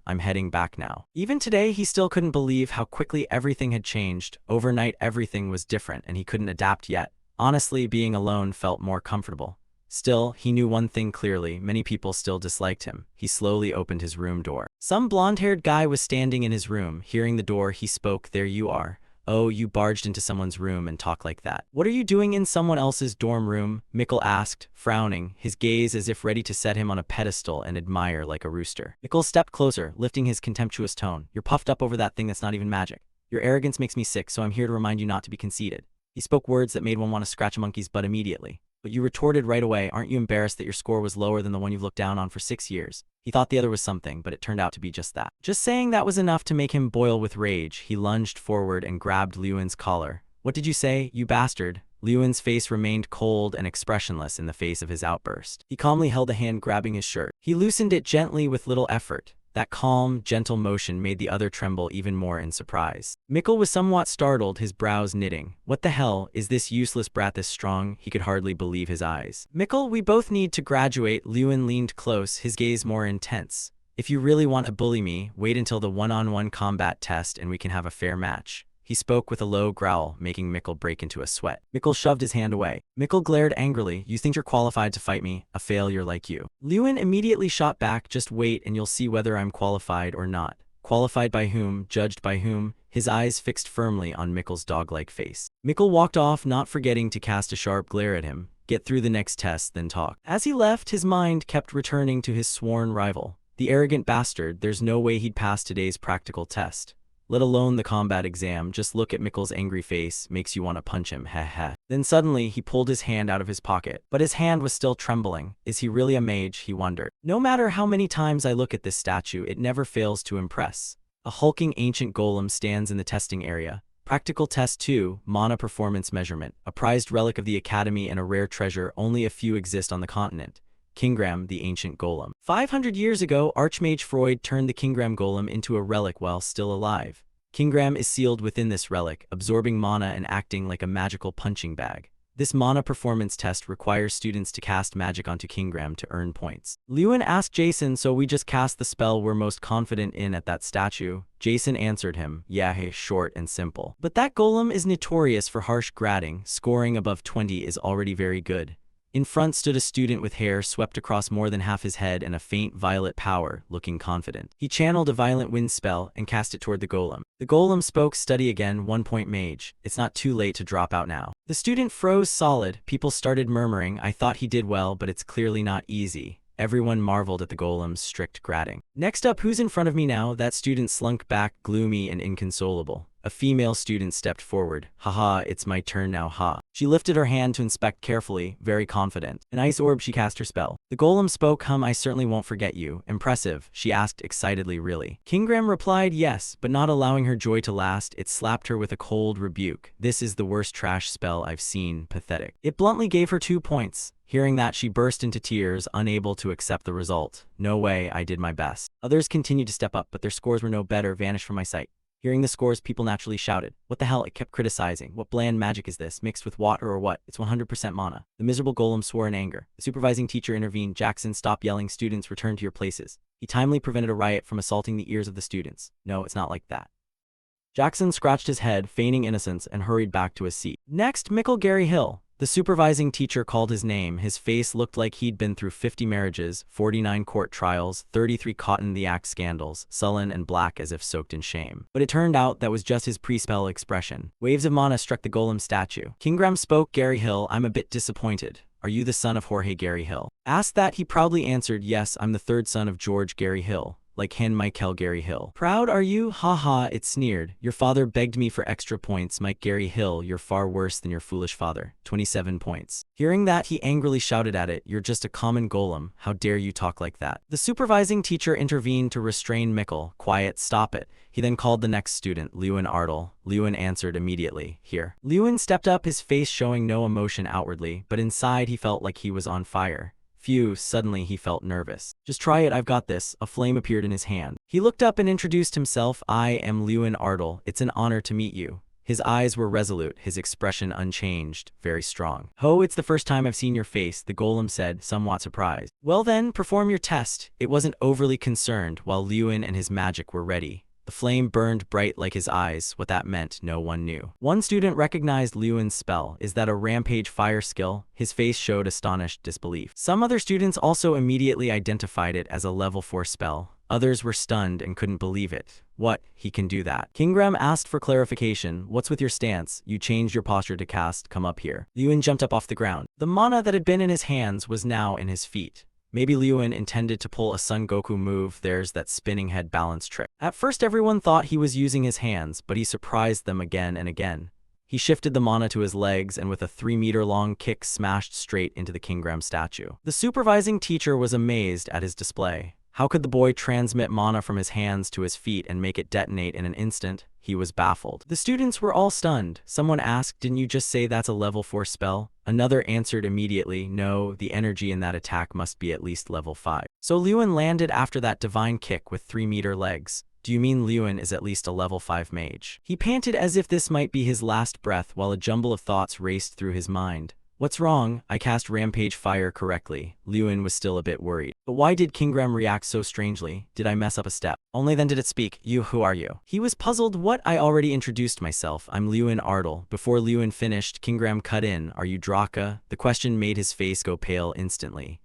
I'm heading back now. Even today, he still couldn't believe how quickly everything had changed. Overnight, everything was different and he couldn't adapt yet. Honestly, being alone felt more comfortable. Still, he knew one thing clearly, many people still disliked him. He slowly opened his room door. Some blonde-haired guy was standing in his room. Hearing the door, he spoke, "There you are. Oh, you barged into someone's room and talk like that. What are you doing in someone else's dorm room?" Mikkel asked, frowning, his gaze as if ready to set him on a pedestal and admire like a rooster. Mikkel stepped closer, lifting his contemptuous tone. "You're puffed up over that thing that's not even magic. Your arrogance makes me sick, so I'm here to remind you not to be conceited." He spoke words that made one want to scratch a monkey's butt immediately. But you retorted right away, "Aren't you embarrassed that your score was lower than the one you've looked down on for 6 years?" He thought the other was something, but it turned out to be just that. Just saying that was enough to make him boil with rage. He lunged forward and grabbed Lewin's collar. "What did you say, you bastard?" Lewin's face remained cold and expressionless in the face of his outburst. He calmly held a hand grabbing his shirt. He loosened it gently with little effort. That calm, gentle motion made the other tremble even more in surprise. Mikkel was somewhat startled, his brows knitting. "What the hell, is this useless brat this strong?" He could hardly believe his eyes. "Mikkel, we both need to graduate." Lewin leaned close, his gaze more intense. "If you really want to bully me, wait until the one-on-one combat test and we can have a fair match." He spoke with a low growl, making Mikkel break into a sweat. Mikkel shoved his hand away. Mikkel glared angrily. "You think you're qualified to fight me? A failure like you." Lewin immediately shot back, "Just wait and you'll see whether I'm qualified or not." Qualified by whom? Judged by whom? His eyes fixed firmly on Mikkel's dog-like face. Mikkel walked off, not forgetting to cast a sharp glare at him. Get through the next test, then talk. As he left, his mind kept returning to his sworn rival. The arrogant bastard, there's no way he'd pass today's practical test. Let alone the combat exam. Just look at Mikkel's angry face, makes you want to punch him, heh heh. Then suddenly, he pulled his hand out of his pocket, but his hand was still trembling. Is he really a mage, he wondered. No matter how many times I look at this statue, it never fails to impress. A hulking ancient golem stands in the testing area. Practical Test 2, Mana Performance Measurement, a prized relic of the Academy and a rare treasure, only a few exist on the continent. Kingram, the ancient golem. 500 years ago, Archmage Freud turned the Kingram golem into a relic while still alive. Kingram is sealed within this relic, absorbing mana and acting like a magical punching bag. This mana performance test requires students to cast magic onto Kingram to earn points. Lewin asked Jason, "So we just cast the spell we're most confident in at that statue?" Jason answered him, "Yeah, hey, short and simple. But that golem is notorious for harsh grading. Scoring above 20 is already very good." In front stood a student with hair swept across more than half his head and a faint violet power, looking confident. He channeled a violent wind spell and cast it toward the golem. The golem spoke, "Study again, 1-point mage. It's not too late to drop out now." The student froze solid. People started murmuring, "I thought he did well, but it's clearly not easy." Everyone marveled at the golem's strict grading. "Next up, who's in front of me now?" That student slunk back, gloomy and inconsolable. A female student stepped forward. "Haha, it's my turn now, ha." She lifted her hand to inspect carefully, very confident. An ice orb, she cast her spell. The golem spoke, I certainly won't forget you." "Impressive," she asked excitedly. "Really?" Kingram replied yes, but not allowing her joy to last, it slapped her with a cold rebuke. "This is the worst trash spell I've seen, pathetic." It bluntly gave her 2 points. Hearing that, she burst into tears, unable to accept the result. "No way, I did my best." Others continued to step up, but their scores were no better, vanished from my sight. Hearing the scores, people naturally shouted. "What the hell?" It kept criticizing. "What bland magic is this, mixed with water or what? It's 100% mana." The miserable golem swore in anger. The supervising teacher intervened. "Jackson, stop yelling. Students, return to your places." He timely prevented a riot from assaulting the ears of the students. "No, it's not like that." Jackson scratched his head, feigning innocence, and hurried back to his seat. Next, Mikkel Gary Hill. The supervising teacher called his name. His face looked like he'd been through 50 marriages, 49 court trials, 33 caught in the act scandals, sullen and black as if soaked in shame. But it turned out that was just his pre-spell expression. Waves of mana struck the golem statue. Kingram spoke, "Gary Hill, I'm a bit disappointed. Are you the son of Jorge Gary Hill?" Asked that, he proudly answered, "Yes, I'm the third son of George Gary Hill. Like Hen Michael Gary Hill." "Proud are you?" "Ha ha," it sneered. "Your father begged me for extra points. Mike Gary Hill, you're far worse than your foolish father." 27 points. Hearing that, he angrily shouted at it, "You're just a common golem. How dare you talk like that?" The supervising teacher intervened to restrain Mikkel. "Quiet, stop it." He then called the next student, Lewin Ardle. Lewin answered immediately, "Here." Lewin stepped up, his face showing no emotion outwardly, but inside he felt like he was on fire. Phew, suddenly he felt nervous. Just try it, I've got this. A flame appeared in his hand. He looked up and introduced himself. I am Lewin Ardle. It's an honor to meet you. His eyes were resolute, his expression unchanged, very strong. Oh, it's the first time I've seen your face, the golem said, somewhat surprised. Well then, perform your test. It wasn't overly concerned while Lewin and his magic were ready. The flame burned bright like his eyes. What that meant, no one knew. One student recognized Lewin's spell. Is that a rampage fire skill? His face showed astonished disbelief. Some other students also immediately identified it as a level 4 spell. Others were stunned and couldn't believe it. What? He can do that. Kingram asked for clarification. What's with your stance? You changed your posture to cast. Come up here. Lewin jumped up off the ground. The mana that had been in his hands was now in his feet. Maybe Lewin intended to pull a Son Goku move. There's that spinning head balance trick. At first everyone thought he was using his hands, but he surprised them again and again. He shifted the mana to his legs and with a 3-meter-long kick smashed straight into the Kingram statue. The supervising teacher was amazed at his display. How could the boy transmit mana from his hands to his feet and make it detonate in an instant? He was baffled. The students were all stunned. Someone asked, didn't you just say that's a level 4 spell? Another answered immediately, no, the energy in that attack must be at least level 5. So Lewin landed after that divine kick with 3-meter legs. Do you mean Lewin is at least a level 5 mage? He panted as if this might be his last breath while a jumble of thoughts raced through his mind. What's wrong? I cast Rampage Fire correctly. Lewin was still a bit worried. But why did Kingram react so strangely? Did I mess up a step? Only then did it speak. Who are you? He was puzzled. What? I already introduced myself. I'm Lewin Ardle. Before Lewin finished, Kingram cut in. Are you Draka? The question made his face go pale instantly.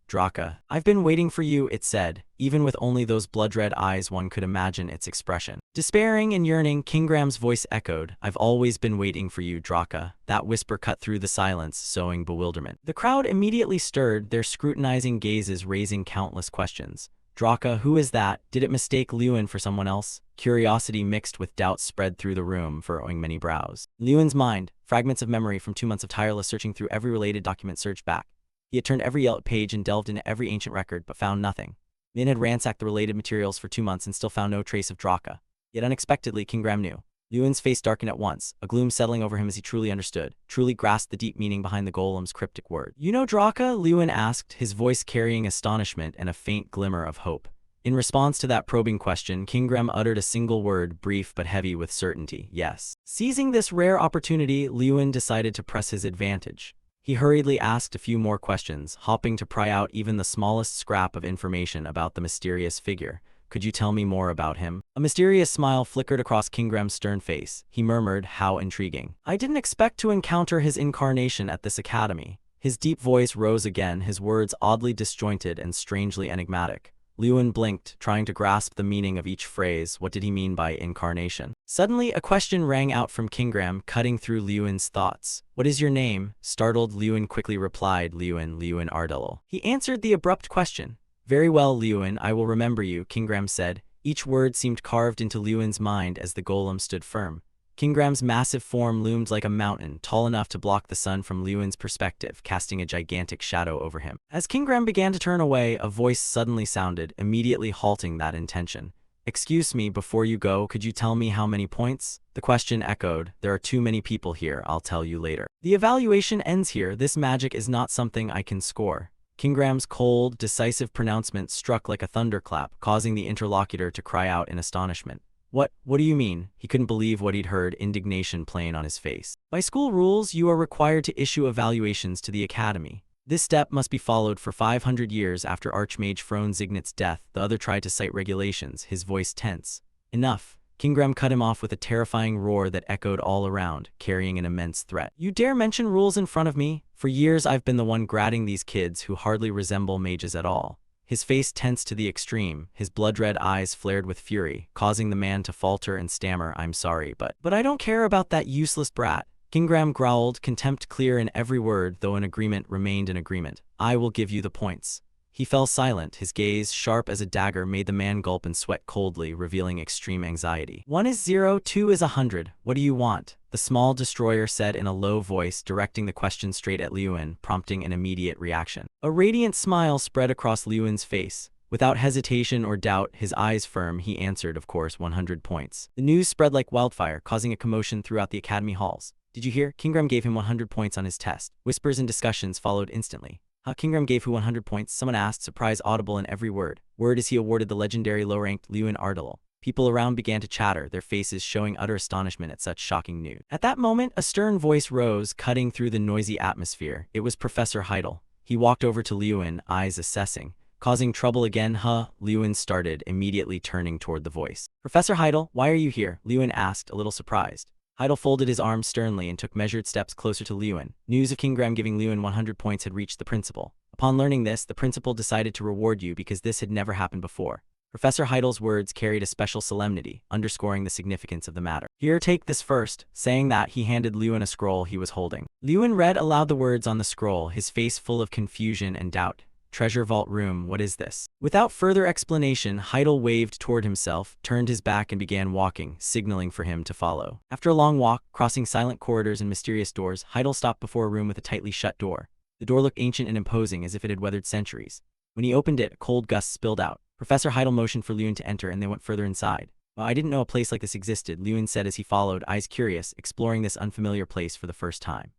Draka. I've been waiting for you, it said. Even with only those blood-red eyes, one could imagine its expression. Despairing and yearning, Kingram's voice echoed. I've always been waiting for you, Draka. That whisper cut through the silence, sowing bewilderment. The crowd immediately stirred, their scrutinizing gazes raising countless questions. Draka, who is that? Did it mistake Lewin for someone else? Curiosity mixed with doubt spread through the room, furrowing many brows. Lewin's mind, fragments of memory from 2 months of tireless searching through every related document surged back. He had turned every yellow page and delved into every ancient record, but found nothing. Min had ransacked the related materials for 2 months and still found no trace of Draka. Yet unexpectedly, Kingram knew. Lewin's face darkened at once, a gloom settling over him as he truly understood, truly grasped the deep meaning behind the golem's cryptic word. You know Draka? Lewin asked, his voice carrying astonishment and a faint glimmer of hope. In response to that probing question, Kingram uttered a single word, brief but heavy with certainty, yes. Seizing this rare opportunity, Lewin decided to press his advantage. He hurriedly asked a few more questions, hoping to pry out even the smallest scrap of information about the mysterious figure. Could you tell me more about him? A mysterious smile flickered across Kingram's stern face. He murmured, how intriguing. I didn't expect to encounter his incarnation at this academy. His deep voice rose again, his words oddly disjointed and strangely enigmatic. Lewin blinked, trying to grasp the meaning of each phrase. What did he mean by incarnation? Suddenly, a question rang out from Kingram, cutting through Lewin's thoughts. What is your name? Startled, Lewin quickly replied, Lewin Ardle. He answered the abrupt question. Very well, Lewin, I will remember you, Kingram said. Each word seemed carved into Lewin's mind as the golem stood firm. Kingram's massive form loomed like a mountain, tall enough to block the sun from Lewin's perspective, casting a gigantic shadow over him. As Kingram began to turn away, a voice suddenly sounded, immediately halting that intention. Excuse me, before you go, could you tell me how many points? The question echoed. There are too many people here, I'll tell you later. The evaluation ends here. This magic is not something I can score. Kingram's cold, decisive pronouncement struck like a thunderclap, causing the interlocutor to cry out in astonishment. What do you mean? He couldn't believe what he'd heard, indignation playing on his face. By school rules, you are required to issue evaluations to the academy. This step must be followed for 500 years after Archmage Frone Zignit's death. The other tried to cite regulations, his voice tense. Enough. Kingram cut him off with a terrifying roar that echoed all around, carrying an immense threat. You dare mention rules in front of me? For years I've been the one grading these kids who hardly resemble mages at all. His face tensed to the extreme, his blood-red eyes flared with fury, causing the man to falter and stammer, I'm sorry, but I don't care about that useless brat. Kingram growled, contempt clear in every word, though an agreement remained an agreement. I will give you the points. He fell silent, his gaze, sharp as a dagger, made the man gulp and sweat coldly, revealing extreme anxiety. 1 is 0, 2 is 100. What do you want? The small destroyer said in a low voice, directing the question straight at Lewin, prompting an immediate reaction. A radiant smile spread across Lewin's face. Without hesitation or doubt, his eyes firm, he answered, of course, 100 points. The news spread like wildfire, causing a commotion throughout the academy halls. Did you hear? Kingram gave him 100 points on his test. Whispers and discussions followed instantly. King Graham gave who 100 points? Someone asked, surprise audible in every word. Word as he awarded the legendary low-ranked Lewin Ardal. People around began to chatter, their faces showing utter astonishment at such shocking news. At that moment, a stern voice rose, cutting through the noisy atmosphere. It was Professor Heidel. He walked over to Lewin, eyes assessing. Causing trouble again, huh? Lewin started, immediately turning toward the voice. Professor Heidel, why are you here? Lewin asked, a little surprised. Heidel folded his arms sternly and took measured steps closer to Lewin. News of King Graham giving Lewin 100 points had reached the principal. Upon learning this, the principal decided to reward you because this had never happened before. Professor Heidel's words carried a special solemnity, underscoring the significance of the matter. Here, take this first. Saying that, he handed Lewin a scroll he was holding. Lewin read aloud the words on the scroll, his face full of confusion and doubt. Treasure Vault Room, what is this? Without further explanation, Heidel waved toward himself, turned his back and began walking, signaling for him to follow. After a long walk, crossing silent corridors and mysterious doors, Heidel stopped before a room with a tightly shut door. The door looked ancient and imposing, as if it had weathered centuries. When he opened it, a cold gust spilled out. Professor Heidel motioned for Lewin to enter, and they went further inside. Well, I didn't know a place like this existed, Lewin said as he followed, eyes curious, exploring this unfamiliar place for the first time.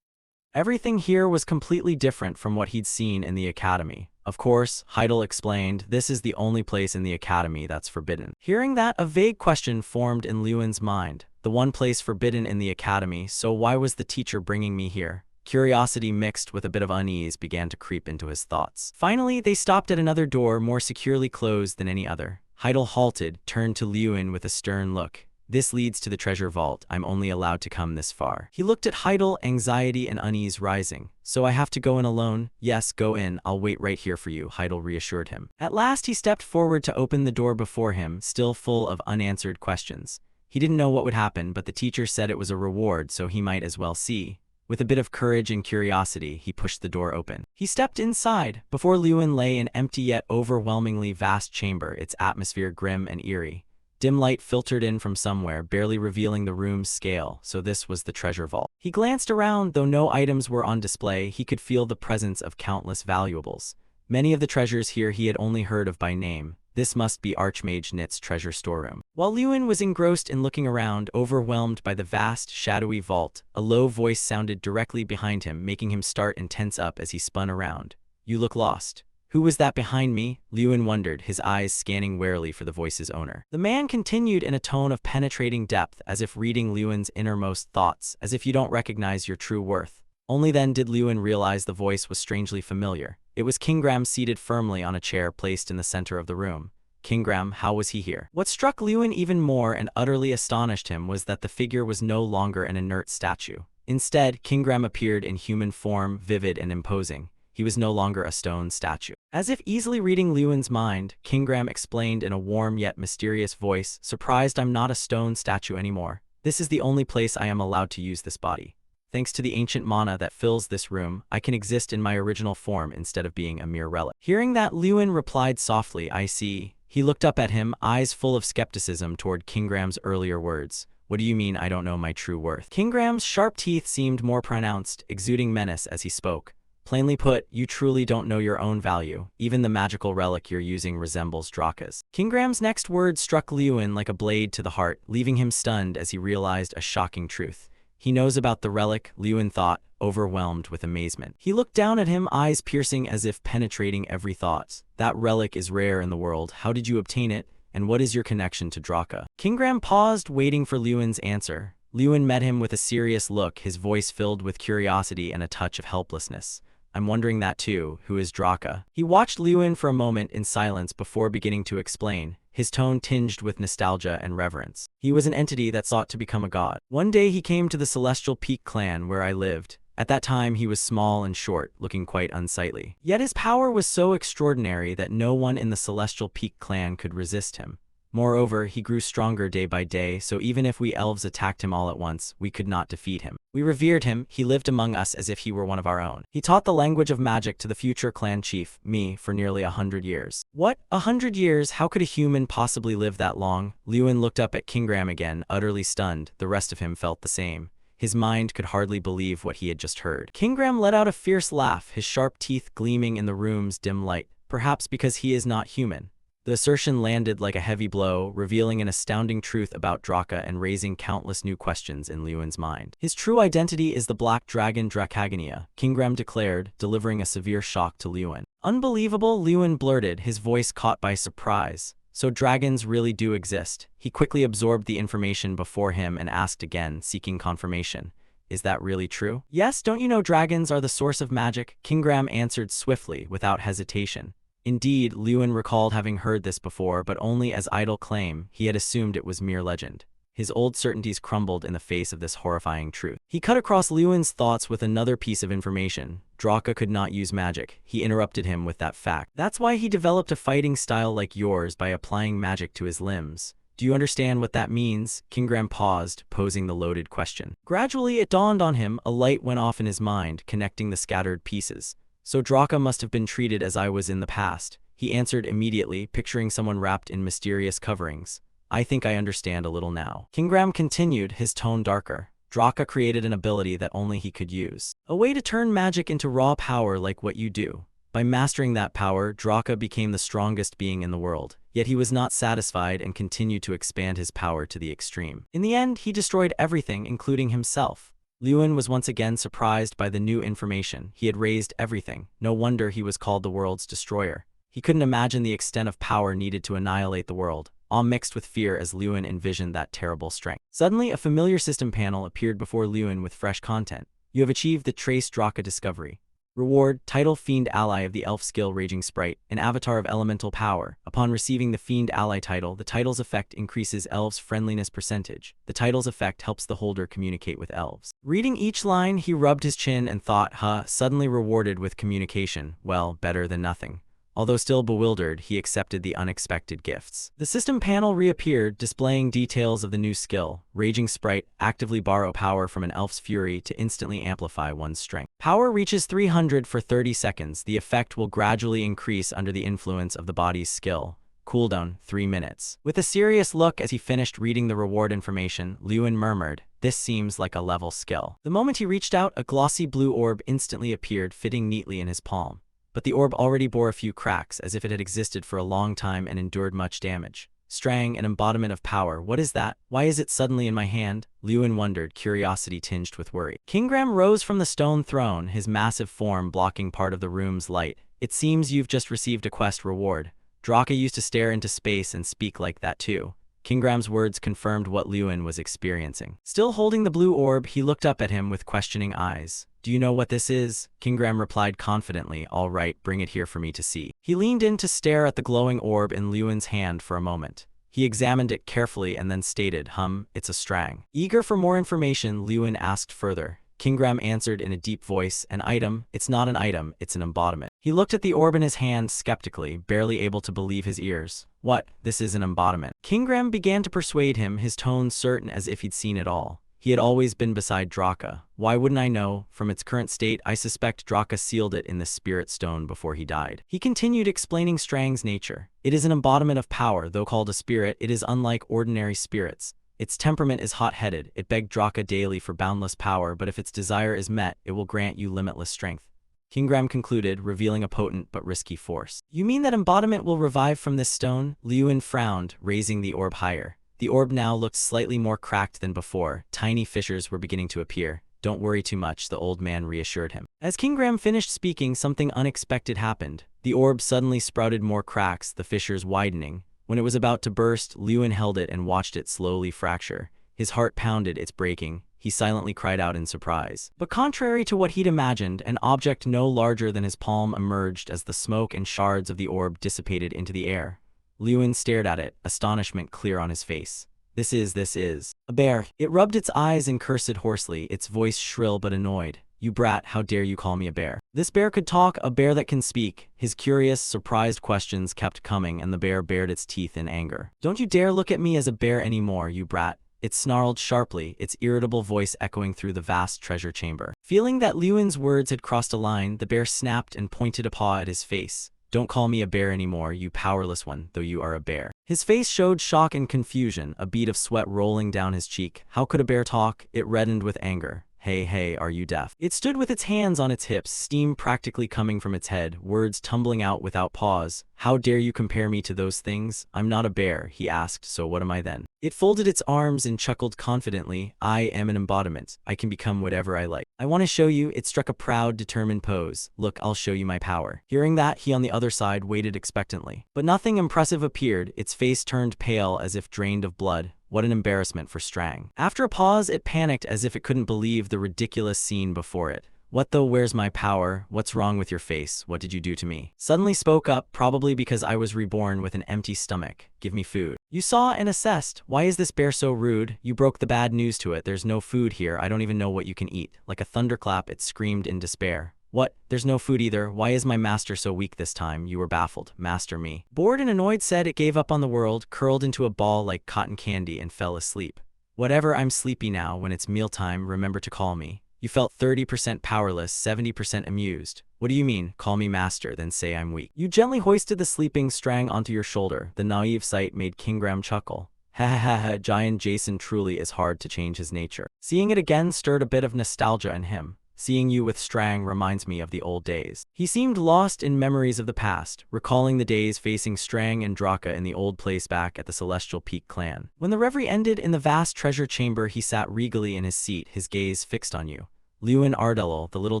Everything here was completely different from what he'd seen in the academy. Of course, Heidel explained, this is the only place in the academy that's forbidden. Hearing that, a vague question formed in Lewin's mind. The one place forbidden in the academy, so why was the teacher bringing me here? Curiosity mixed with a bit of unease began to creep into his thoughts. Finally, they stopped at another door more securely closed than any other. Heidel halted, turned to Lewin with a stern look. This leads to the treasure vault. I'm only allowed to come this far. He looked at Heidel, anxiety and unease rising. So I have to go in alone? Yes, go in. I'll wait right here for you, Heidel reassured him. At last, he stepped forward to open the door before him, still full of unanswered questions. He didn't know what would happen, but the teacher said it was a reward, so he might as well see. With a bit of courage and curiosity, he pushed the door open. He stepped inside. Before Lewin lay an empty yet overwhelmingly vast chamber, its atmosphere grim and eerie. Dim light filtered in from somewhere, barely revealing the room's scale, so this was the treasure vault. He glanced around, though no items were on display, he could feel the presence of countless valuables. Many of the treasures here he had only heard of by name. This must be Archmage Knit's treasure storeroom. While Lewin was engrossed in looking around, overwhelmed by the vast, shadowy vault, a low voice sounded directly behind him, making him start and tense up as he spun around. You look lost. Who was that behind me? Lewin wondered, his eyes scanning warily for the voice's owner. The man continued in a tone of penetrating depth, as if reading Lewin's innermost thoughts, as if you don't recognize your true worth. Only then did Lewin realize the voice was strangely familiar. It was King Graham seated firmly on a chair placed in the center of the room. King Graham, how was he here? What struck Lewin even more and utterly astonished him was that the figure was no longer an inert statue. Instead, King Graham appeared in human form, vivid and imposing. He was no longer a stone statue. As if easily reading Lewin's mind, King Graham explained in a warm yet mysterious voice, surprised I'm not a stone statue anymore. This is the only place I am allowed to use this body. Thanks to the ancient mana that fills this room, I can exist in my original form instead of being a mere relic. Hearing that, Lewin replied softly, I see. He looked up at him, eyes full of skepticism toward King Graham's earlier words. What do you mean I don't know my true worth? King Graham's sharp teeth seemed more pronounced, exuding menace as he spoke. Plainly put, you truly don't know your own value. Even the magical relic you're using resembles Draka's. King Graham's next words struck Lewin like a blade to the heart, leaving him stunned as he realized a shocking truth. He knows about the relic, Lewin thought, overwhelmed with amazement. He looked down at him, eyes piercing as if penetrating every thought. That relic is rare in the world. How did you obtain it? And what is your connection to Draka? King Graham paused, waiting for Lewin's answer. Lewin met him with a serious look, his voice filled with curiosity and a touch of helplessness. I'm wondering that too. Who is Draka? He watched Lewin for a moment in silence before beginning to explain, his tone tinged with nostalgia and reverence. He was an entity that sought to become a god. One day he came to the Celestial Peak clan where I lived. At that time he was small and short, looking quite unsightly. Yet his power was so extraordinary that no one in the Celestial Peak clan could resist him. Moreover, he grew stronger day by day, so even if we elves attacked him all at once, we could not defeat him. We revered him, he lived among us as if he were one of our own. He taught the language of magic to the future clan chief, me, for nearly 100 years. What? 100 years? How could a human possibly live that long? Lewin looked up at King Graham again, utterly stunned. The rest of him felt the same. His mind could hardly believe what he had just heard. King Graham let out a fierce laugh, his sharp teeth gleaming in the room's dim light. Perhaps because he is not human. The assertion landed like a heavy blow, revealing an astounding truth about Draka and raising countless new questions in Lewin's mind. His true identity is the Black Dragon Dracagania, Kingram declared, delivering a severe shock to Lewin. Unbelievable, Lewin blurted, his voice caught by surprise. So dragons really do exist. He quickly absorbed the information before him and asked again, seeking confirmation. Is that really true? Yes, don't you know dragons are the source of magic? Kingram answered swiftly, without hesitation. Indeed, Lewin recalled having heard this before, but only as idle claim. He had assumed it was mere legend. His old certainties crumbled in the face of this horrifying truth. He cut across Lewin's thoughts with another piece of information. Draka could not use magic. He interrupted him with that fact. That's why he developed a fighting style like yours by applying magic to his limbs. Do you understand what that means? Kingram paused, posing the loaded question. Gradually, it dawned on him. A light went off in his mind, connecting the scattered pieces. So Draka must have been treated as I was in the past. He answered immediately, picturing someone wrapped in mysterious coverings. I think I understand a little now. Kingram continued, his tone darker. Draka created an ability that only he could use. A way to turn magic into raw power like what you do. By mastering that power, Draka became the strongest being in the world. Yet he was not satisfied and continued to expand his power to the extreme. In the end, he destroyed everything, including himself. Lewin was once again surprised by the new information. He had raised everything. No wonder he was called the world's destroyer. He couldn't imagine the extent of power needed to annihilate the world, all mixed with fear as Lewin envisioned that terrible strength. Suddenly, a familiar system panel appeared before Lewin with fresh content. You have achieved the Trace Draka discovery. Reward, title Fiend Ally of the Elf Skill Raging Sprite, an avatar of elemental power. Upon receiving the Fiend Ally title, the title's effect increases elves' friendliness percentage. The title's effect helps the holder communicate with elves. Reading each line, he rubbed his chin and thought, suddenly rewarded with communication. Well, better than nothing. Although still bewildered, he accepted the unexpected gifts. The system panel reappeared, displaying details of the new skill. Raging Sprite, actively borrow power from an elf's fury to instantly amplify one's strength. Power reaches 300 for 30 seconds. The effect will gradually increase under the influence of the body's skill. Cooldown, 3 minutes. With a serious look as he finished reading the reward information, Lewin murmured, this seems like a level skill. The moment he reached out, a glossy blue orb instantly appeared, fitting neatly in his palm. But the orb already bore a few cracks, as if it had existed for a long time and endured much damage. Strang, an embodiment of power. What is that? Why is it suddenly in my hand? Lewin wondered, curiosity tinged with worry. Kingram rose from the stone throne, his massive form blocking part of the room's light. It seems you've just received a quest reward. Draka used to stare into space and speak like that too. Kingram's words confirmed what Lewin was experiencing. Still holding the blue orb, he looked up at him with questioning eyes. Do you know what this is? Kingram replied confidently, all right, bring it here for me to see. He leaned in to stare at the glowing orb in Lewin's hand for a moment. He examined it carefully and then stated, it's a strang. Eager for more information, Lewin asked further. Kingram answered in a deep voice, an item? It's not an item, it's an embodiment. He looked at the orb in his hand skeptically, barely able to believe his ears. What? This is an embodiment. Kingram began to persuade him, his tone certain as if he'd seen it all. He had always been beside Draka. Why wouldn't I know? From its current state, I suspect Draka sealed it in the spirit stone before he died. He continued explaining Strang's nature. It is an embodiment of power, though called a spirit, it is unlike ordinary spirits. Its temperament is hot-headed. It begged Draka daily for boundless power, but if its desire is met, it will grant you limitless strength. Kingram concluded, revealing a potent but risky force. You mean that embodiment will revive from this stone? Lewin frowned, raising the orb higher. The orb now looked slightly more cracked than before. Tiny fissures were beginning to appear. Don't worry too much, the old man reassured him. As Kingram finished speaking, something unexpected happened. The orb suddenly sprouted more cracks, the fissures widening. When it was about to burst, Lewin held it and watched it slowly fracture. His heart pounded, it's breaking. He silently cried out in surprise. But contrary to what he'd imagined, an object no larger than his palm emerged as the smoke and shards of the orb dissipated into the air. Lewin stared at it, astonishment clear on his face. This is a bear. It rubbed its eyes and cursed hoarsely, its voice shrill but annoyed. You brat, how dare you call me a bear? This bear could talk, a bear that can speak. His curious, surprised questions kept coming, and the bear bared its teeth in anger. Don't you dare look at me as a bear anymore, you brat. It snarled sharply, its irritable voice echoing through the vast treasure chamber. Feeling that Lewin's words had crossed a line, the bear snapped and pointed a paw at his face. Don't call me a bear anymore, you powerless one, though you are a bear. His face showed shock and confusion, a bead of sweat rolling down his cheek. How could a bear talk? It reddened with anger. Hey, are you deaf? It stood with its hands on its hips, steam practically coming from its head, words tumbling out without pause. How dare you compare me to those things? I'm not a bear, he asked, so what am I then? It folded its arms and chuckled confidently. I am an embodiment. I can become whatever I like. I want to show you. It struck a proud, determined pose. Look, I'll show you my power. Hearing that, he on the other side waited expectantly. But nothing impressive appeared. Its face turned pale as if drained of blood. What an embarrassment for Strang. After a pause, it panicked as if it couldn't believe the ridiculous scene before it. What though? Where's my power? What's wrong with your face? What did you do to me? Suddenly spoke up, probably because I was reborn with an empty stomach. Give me food. You saw and assessed. Why is this bear so rude? You broke the bad news to it. There's no food here. I don't even know what you can eat. Like a thunderclap, it screamed in despair. What? There's no food either. Why is my master so weak this time? You were baffled. Master me. Bored and annoyed said it gave up on the world, curled into a ball like cotton candy and fell asleep. Whatever, I'm sleepy now. When it's mealtime, remember to call me. You felt 30% powerless, 70% amused. What do you mean? Call me master, then say I'm weak. You gently hoisted the sleeping Strang onto your shoulder. The naive sight made Kingram chuckle. Ha, giant Jason truly is hard to change his nature. Seeing it again stirred a bit of nostalgia in him. Seeing you with Strang reminds me of the old days. He seemed lost in memories of the past, recalling the days facing Strang and Draka in the old place back at the Celestial Peak clan. When the reverie ended in the vast treasure chamber, he sat regally in his seat, his gaze fixed on you. Lewin Ardalul, the little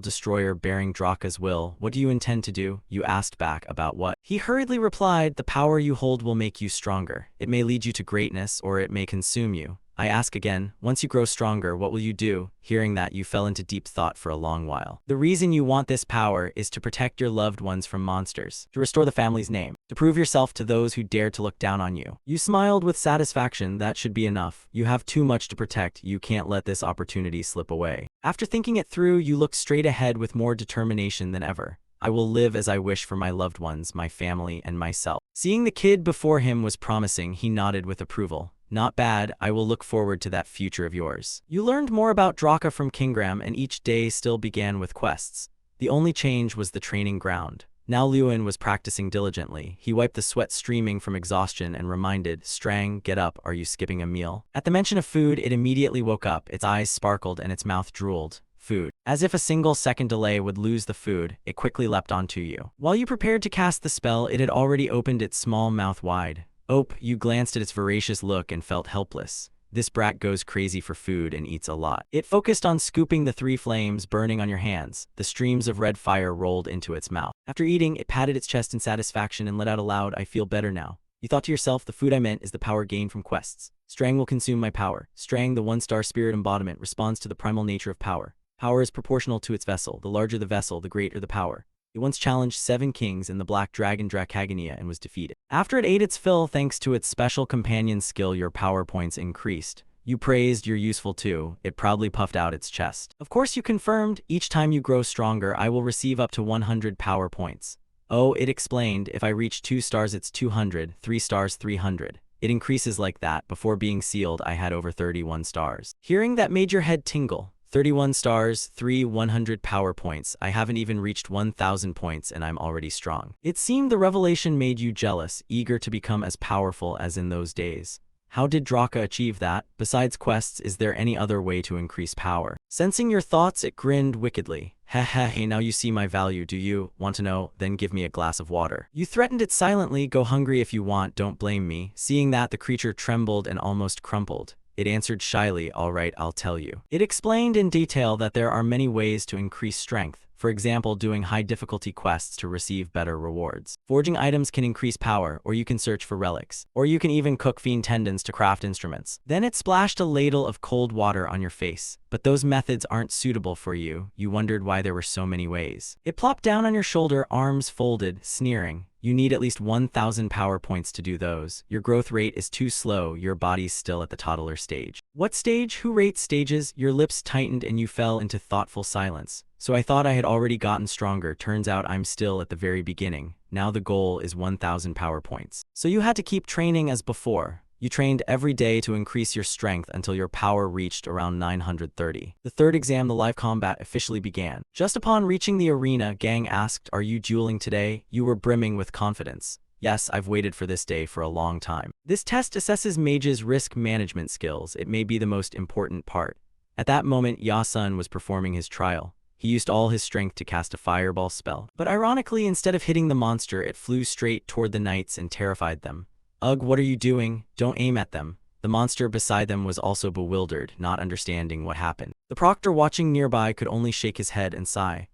destroyer bearing Draka's will. What do you intend to do? You asked back. About what? He hurriedly replied, the power you hold will make you stronger. It may lead you to greatness, or it may consume you. I ask again, once you grow stronger, what will you do? Hearing that, you fell into deep thought for a long while. The reason you want this power is to protect your loved ones from monsters, to restore the family's name, to prove yourself to those who dare to look down on you. You smiled with satisfaction. That should be enough. You have too much to protect. You can't let this opportunity slip away. After thinking it through, you looked straight ahead with more determination than ever. I will live as I wish for my loved ones, my family, and myself. Seeing the kid before him was promising, he nodded with approval. Not bad. I will look forward to that future of yours. You learned more about Draka from Kingram, and each day still began with quests. The only change was the training ground. Now Lewin was practicing diligently. He wiped the sweat streaming from exhaustion and reminded, Strang, get up, are you skipping a meal? At the mention of food, it immediately woke up. Its eyes sparkled and its mouth drooled. Food. As if a single second delay would lose the food, it quickly leapt onto you. While you prepared to cast the spell, it had already opened its small mouth wide. Ope, you glanced at its voracious look and felt helpless. This brat goes crazy for food and eats a lot. It focused on scooping the 3 flames burning on your hands. The streams of red fire rolled into its mouth. After eating, it patted its chest in satisfaction and let out a loud, I feel better now. You thought to yourself, the food I meant is the power gained from quests. Strang will consume my power. Strang, the 1-star spirit embodiment, responds to the primal nature of power. Power is proportional to its vessel. The larger the vessel, the greater the power. It once challenged 7 kings in the Black Dragon Dracagania and was defeated. After it ate its fill, thanks to its special companion skill, your power points increased. You praised you're useful too. It proudly puffed out its chest. Of course, you confirmed, each time you grow stronger, I will receive up to 100 power points. Oh, it explained, if I reach 2 stars it's 200, 3 stars 300. It increases like that. Before being sealed, I had over 31 stars. Hearing that made your head tingle. 31 stars, 100 power points. I haven't even reached 1,000 points and I'm already strong. It seemed the revelation made you jealous, eager to become as powerful as in those days. How did Draka achieve that? Besides quests, is there any other way to increase power? Sensing your thoughts, it grinned wickedly. Hey, now you see my value, do you? Want to know? Then give me a glass of water. You threatened it silently, go hungry if you want, don't blame me. Seeing that, the creature trembled and almost crumpled. It answered shyly, all right, I'll tell you. It explained in detail that there are many ways to increase strength. For example, doing high difficulty quests to receive better rewards. Forging items can increase power, or you can search for relics. Or you can even cook fiend tendons to craft instruments. Then it splashed a ladle of cold water on your face. But those methods aren't suitable for you. You wondered why there were so many ways. It plopped down on your shoulder, arms folded, sneering. You need at least 1,000 power points to do those. Your growth rate is too slow, your body's still at the toddler stage. What stage? Who rates stages? Your lips tightened and you fell into thoughtful silence. So I thought I had already gotten stronger, turns out I'm still at the very beginning. Now the goal is 1,000 power points. So you had to keep training as before. You trained every day to increase your strength until your power reached around 930. The third exam, the live combat, officially began. Just upon reaching the arena, Gang asked, are you dueling today? You were brimming with confidence. Yes, I've waited for this day for a long time. This test assesses Mage's risk management skills. It may be the most important part. At that moment, Ya-sun was performing his trial. He used all his strength to cast a fireball spell. But ironically, instead of hitting the monster, it flew straight toward the knights and terrified them. Ugh, what are you doing? Don't aim at them. The monster beside them was also bewildered, not understanding what happened. The proctor watching nearby could only shake his head and sigh.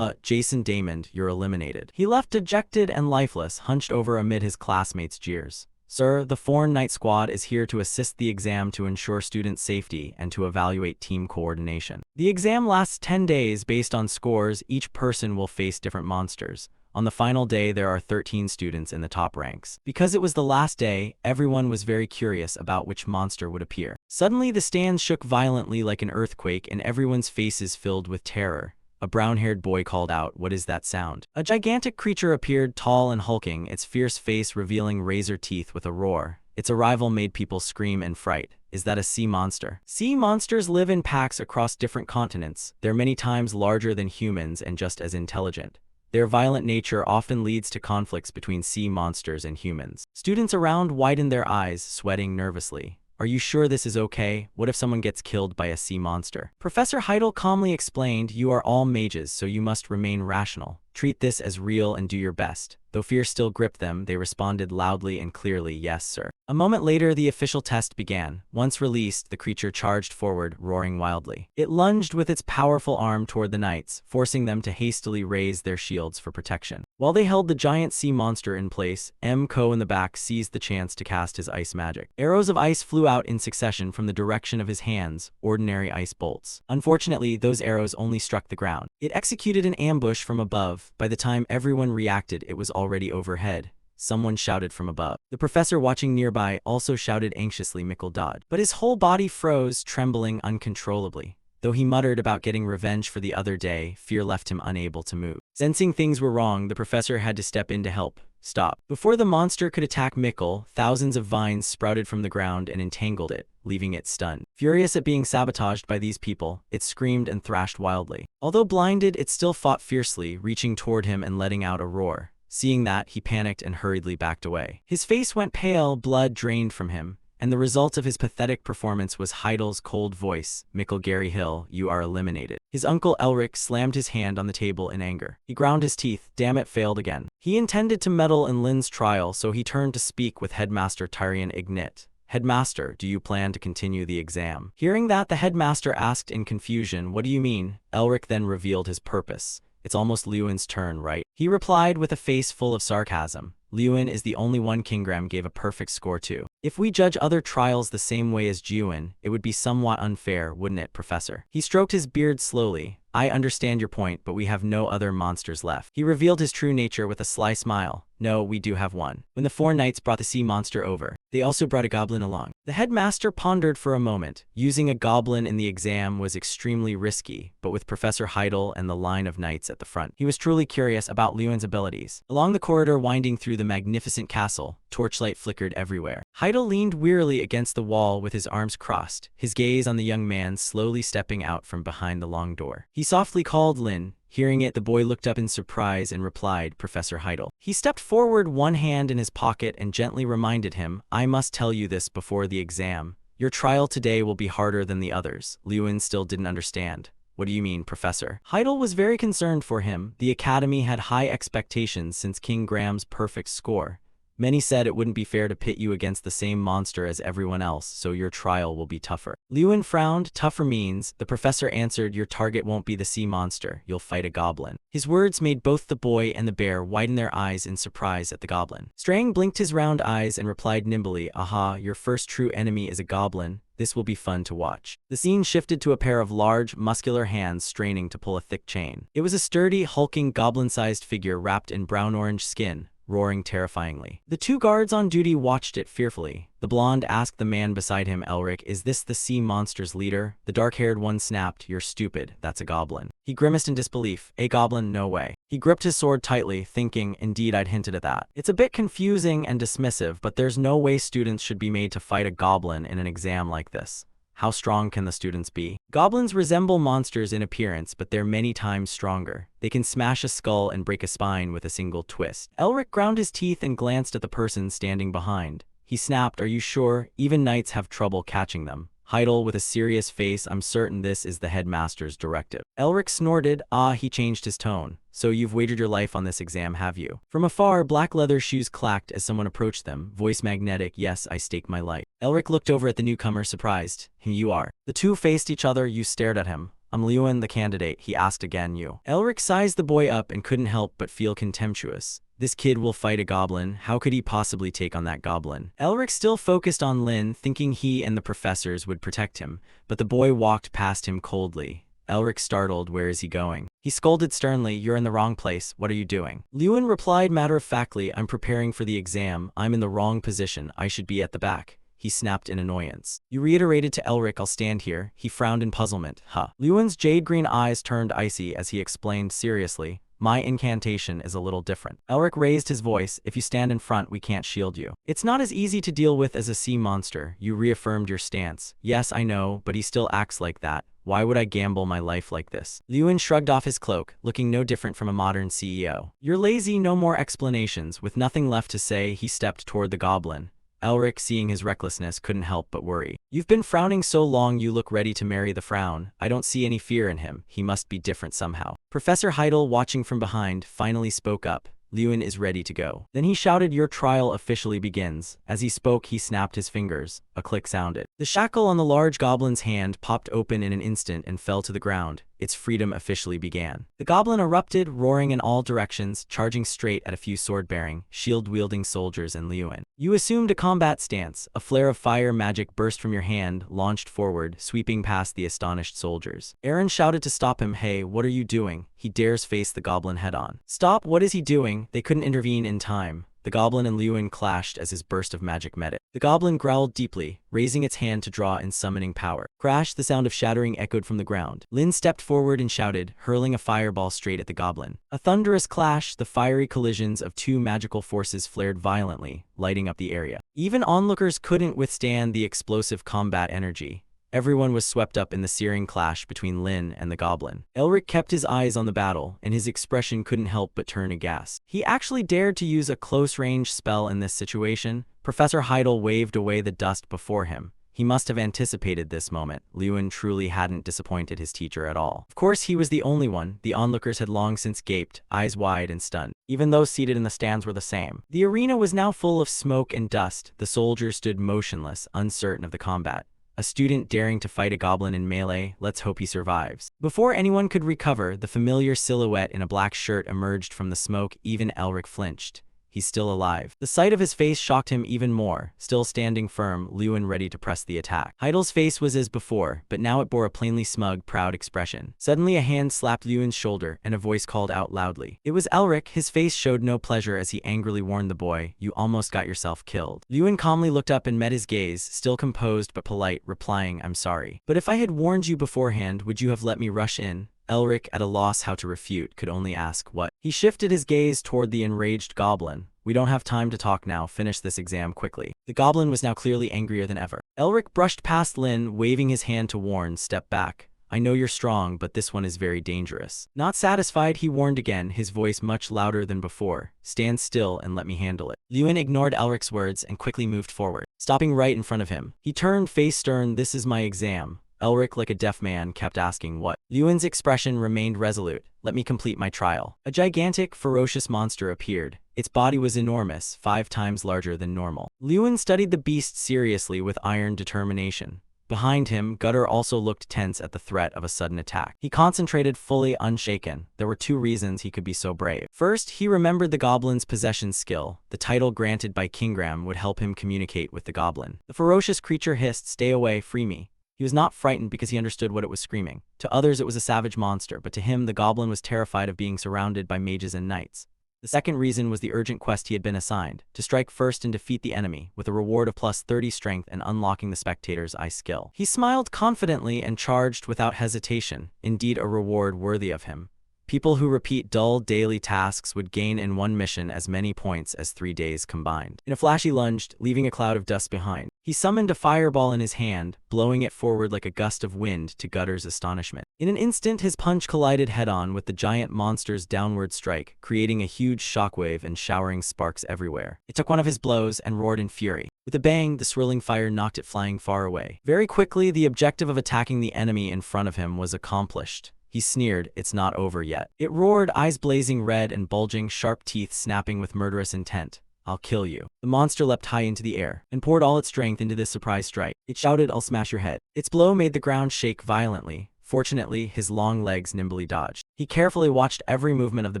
Jason Damon, you're eliminated. He left dejected and lifeless, hunched over amid his classmates' jeers. Sir, the Foreign Knight Squad is here to assist the exam to ensure student safety and to evaluate team coordination. The exam lasts 10 days based on scores. Each person will face different monsters. On the final day, there are 13 students in the top ranks. Because it was the last day, everyone was very curious about which monster would appear. Suddenly, the stands shook violently like an earthquake and everyone's faces filled with terror. A brown-haired boy called out, "What is that sound?" A gigantic creature appeared, tall and hulking, its fierce face revealing razor teeth with a roar. Its arrival made people scream in fright. Is that a sea monster? Sea monsters live in packs across different continents. They're many times larger than humans and just as intelligent. Their violent nature often leads to conflicts between sea monsters and humans. Students around widened their eyes, sweating nervously. Are you sure this is okay? What if someone gets killed by a sea monster? Professor Heidel calmly explained, you are all mages, so you must remain rational. Treat this as real and do your best. Though fear still gripped them, they responded loudly and clearly, yes, sir. A moment later, the official test began. Once released, the creature charged forward, roaring wildly. It lunged with its powerful arm toward the knights, forcing them to hastily raise their shields for protection. While they held the giant sea monster in place, Ko in the back seized the chance to cast his ice magic. Arrows of ice flew out in succession from the direction of his hands, ordinary ice bolts. Unfortunately, those arrows only struck the ground. It executed an ambush from above. By the time everyone reacted, it was already overhead. Someone shouted from above. The professor watching nearby also shouted anxiously, Mickle Dodd. But his whole body froze, trembling uncontrollably. Though he muttered about getting revenge for the other day, fear left him unable to move. Sensing things were wrong, the professor had to step in to help. Stop. Before the monster could attack Mickle, thousands of vines sprouted from the ground and entangled it, leaving it stunned. Furious at being sabotaged by these people, it screamed and thrashed wildly. Although blinded, it still fought fiercely, reaching toward him and letting out a roar. Seeing that, he panicked and hurriedly backed away. His face went pale, blood drained from him, and the result of his pathetic performance was Heidel's cold voice, Mickle Gary Hill, you are eliminated. His uncle Elric slammed his hand on the table in anger. He ground his teeth, damn it, failed again. He intended to meddle in Lin's trial, so he turned to speak with Headmaster Tyrion Ignit. Headmaster, do you plan to continue the exam? Hearing that, the headmaster asked in confusion, what do you mean? Elric then revealed his purpose. It's almost Lewin's turn, right? He replied with a face full of sarcasm. Lewin is the only one Kingram gave a perfect score to. If we judge other trials the same way as Jiwin, it would be somewhat unfair, wouldn't it, Professor? He stroked his beard slowly. I understand your point, but we have no other monsters left. He revealed his true nature with a sly smile. No, we do have one. When the four knights brought the sea monster over, they also brought a goblin along. The headmaster pondered for a moment. Using a goblin in the exam was extremely risky, but with Professor Heidel and the line of knights at the front, he was truly curious about Lewin's abilities. Along the corridor winding through the magnificent castle, torchlight flickered everywhere. Heidel leaned wearily against the wall with his arms crossed, his gaze on the young man slowly stepping out from behind the long door. He softly called Lin. Hearing it, the boy looked up in surprise and replied, Professor Heidel. He stepped forward, one hand in his pocket, and gently reminded him, I must tell you this before the exam. Your trial today will be harder than the others. Lewin still didn't understand. What do you mean, Professor? Heidel was very concerned for him. The academy had high expectations since King Graham's perfect score. Many said it wouldn't be fair to pit you against the same monster as everyone else, so your trial will be tougher. Lewin frowned. Tougher means, the professor answered, your target won't be the sea monster, you'll fight a goblin. His words made both the boy and the bear widen their eyes in surprise at the goblin. Strang blinked his round eyes and replied nimbly, aha, your first true enemy is a goblin. This will be fun to watch. The scene shifted to a pair of large, muscular hands straining to pull a thick chain. It was a sturdy, hulking, goblin-sized figure wrapped in brown-orange skin, roaring terrifyingly. The two guards on duty watched it fearfully. The blonde asked the man beside him, Elric, is this the sea monster's leader? The dark-haired one snapped, you're stupid, that's a goblin. He grimaced in disbelief. A goblin? No way. He gripped his sword tightly, thinking, indeed I'd hinted at that. It's a bit confusing and dismissive, but there's no way students should be made to fight a goblin in an exam like this. How strong can the students be? Goblins resemble monsters in appearance, but they're many times stronger. They can smash a skull and break a spine with a single twist. Elric ground his teeth and glanced at the person standing behind. He snapped, are you sure? Even knights have trouble catching them. Heidel with a serious face, I'm certain this is the headmaster's directive. Elric snorted. He changed his tone. So you've wagered your life on this exam, have you? From afar, black leather shoes clacked as someone approached them, voice magnetic. Yes, I staked my life. Elric looked over at the newcomer, surprised. You are. The two faced each other. You stared at him. I'm Lewin, the candidate, he asked again. You. Elric sized the boy up and couldn't help but feel contemptuous. This kid will fight a goblin. How could he possibly take on that goblin? Elric still focused on Lin, thinking he and the professors would protect him, but the boy walked past him coldly. Elric startled. Where is he going? He scolded sternly. You're in the wrong place. What are you doing? Lewin replied matter-of-factly. I'm preparing for the exam. I'm in the wrong position. I should be at the back. He snapped in annoyance. You reiterated to Elric, I'll stand here. He frowned in puzzlement. Lewin's jade-green eyes turned icy as he explained seriously. My incantation is a little different. Elric raised his voice. If you stand in front, we can't shield you. It's not as easy to deal with as a sea monster. You reaffirmed your stance. Yes, I know, but he still acts like that. Why would I gamble my life like this? Lewin shrugged off his cloak, looking no different from a modern CEO. You're lazy, no more explanations. With nothing left to say, he stepped toward the goblin. Elric, seeing his recklessness, couldn't help but worry. You've been frowning so long you look ready to marry the frown. I don't see any fear in him. He must be different somehow. Professor Heidel, watching from behind, finally spoke up. Lewin is ready to go. Then he shouted, your trial officially begins. As he spoke, he snapped his fingers. A click sounded. The shackle on the large goblin's hand popped open in an instant and fell to the ground. Its freedom officially began. The goblin erupted, roaring in all directions, charging straight at a few sword-bearing, shield-wielding soldiers and Lewin. You assumed a combat stance. A flare of fire magic burst from your hand, launched forward, sweeping past the astonished soldiers. Aaron shouted to stop him. Hey, what are you doing? He dares face the goblin head-on. Stop, what is he doing? They couldn't intervene in time. The goblin and Lewin clashed as his burst of magic met it. The goblin growled deeply, raising its hand to draw in summoning power. Crash, the sound of shattering echoed from the ground. Lin stepped forward and shouted, hurling a fireball straight at the goblin. A thunderous clash, the fiery collisions of two magical forces flared violently, lighting up the area. Even onlookers couldn't withstand the explosive combat energy. Everyone was swept up in the searing clash between Lin and the goblin. Elric kept his eyes on the battle, and his expression couldn't help but turn aghast. He actually dared to use a close-range spell in this situation. Professor Heidel waved away the dust before him. He must have anticipated this moment. Lewin truly hadn't disappointed his teacher at all. Of course, he was the only one. The onlookers had long since gaped, eyes wide and stunned. Even those seated in the stands were the same. The arena was now full of smoke and dust. The soldiers stood motionless, uncertain of the combat. A student daring to fight a goblin in melee, let's hope he survives. Before anyone could recover, the familiar silhouette in a black shirt emerged from the smoke. Even Elric flinched. He's still alive. The sight of his face shocked him even more. Still standing firm, Lewin ready to press the attack. Heidel's face was as before, but now it bore a plainly smug, proud expression. Suddenly a hand slapped Lewin's shoulder, and a voice called out loudly. It was Elric. His face showed no pleasure as he angrily warned the boy, you almost got yourself killed. Lewin calmly looked up and met his gaze, still composed but polite, replying, I'm sorry. But if I had warned you beforehand, would you have let me rush in? Elric, at a loss how to refute, could only ask, what? He shifted his gaze toward the enraged goblin. We don't have time to talk now, finish this exam quickly. The goblin was now clearly angrier than ever. Elric brushed past Lin, waving his hand to warn, step back. I know you're strong, but this one is very dangerous. Not satisfied, he warned again, his voice much louder than before. Stand still and let me handle it. Lewin ignored Elric's words and quickly moved forward, stopping right in front of him. He turned, face stern, this is my exam. Elric, like a deaf man, kept asking what. Lewin's expression remained resolute. Let me complete my trial. A gigantic, ferocious monster appeared. Its body was enormous, 5 times larger than normal. Lewin studied the beast seriously with iron determination. Behind him, Gutter also looked tense at the threat of a sudden attack. He concentrated, fully unshaken. There were 2 reasons he could be so brave. First, he remembered the goblin's possession skill. The title granted by Kingram would help him communicate with the goblin. The ferocious creature hissed, stay away, free me. He was not frightened because he understood what it was screaming. To others it was a savage monster, but to him the goblin was terrified of being surrounded by mages and knights. The second reason was the urgent quest he had been assigned, to strike first and defeat the enemy, with a reward of plus 30 strength and unlocking the spectator's ice skill. He smiled confidently and charged without hesitation, indeed a reward worthy of him. People who repeat dull daily tasks would gain in one mission as many points as 3 days combined. In a flash he lunged, leaving a cloud of dust behind. He summoned a fireball in his hand, blowing it forward like a gust of wind to Gutter's astonishment. In an instant his punch collided head-on with the giant monster's downward strike, creating a huge shockwave and showering sparks everywhere. It took one of his blows and roared in fury. With a bang, the swirling fire knocked it flying far away. Very quickly, the objective of attacking the enemy in front of him was accomplished. He sneered, "It's not over yet." It roared, eyes blazing red and bulging, sharp teeth snapping with murderous intent. "I'll kill you." The monster leapt high into the air and poured all its strength into this surprise strike. It shouted, "I'll smash your head." Its blow made the ground shake violently. Fortunately, his long legs nimbly dodged. He carefully watched every movement of the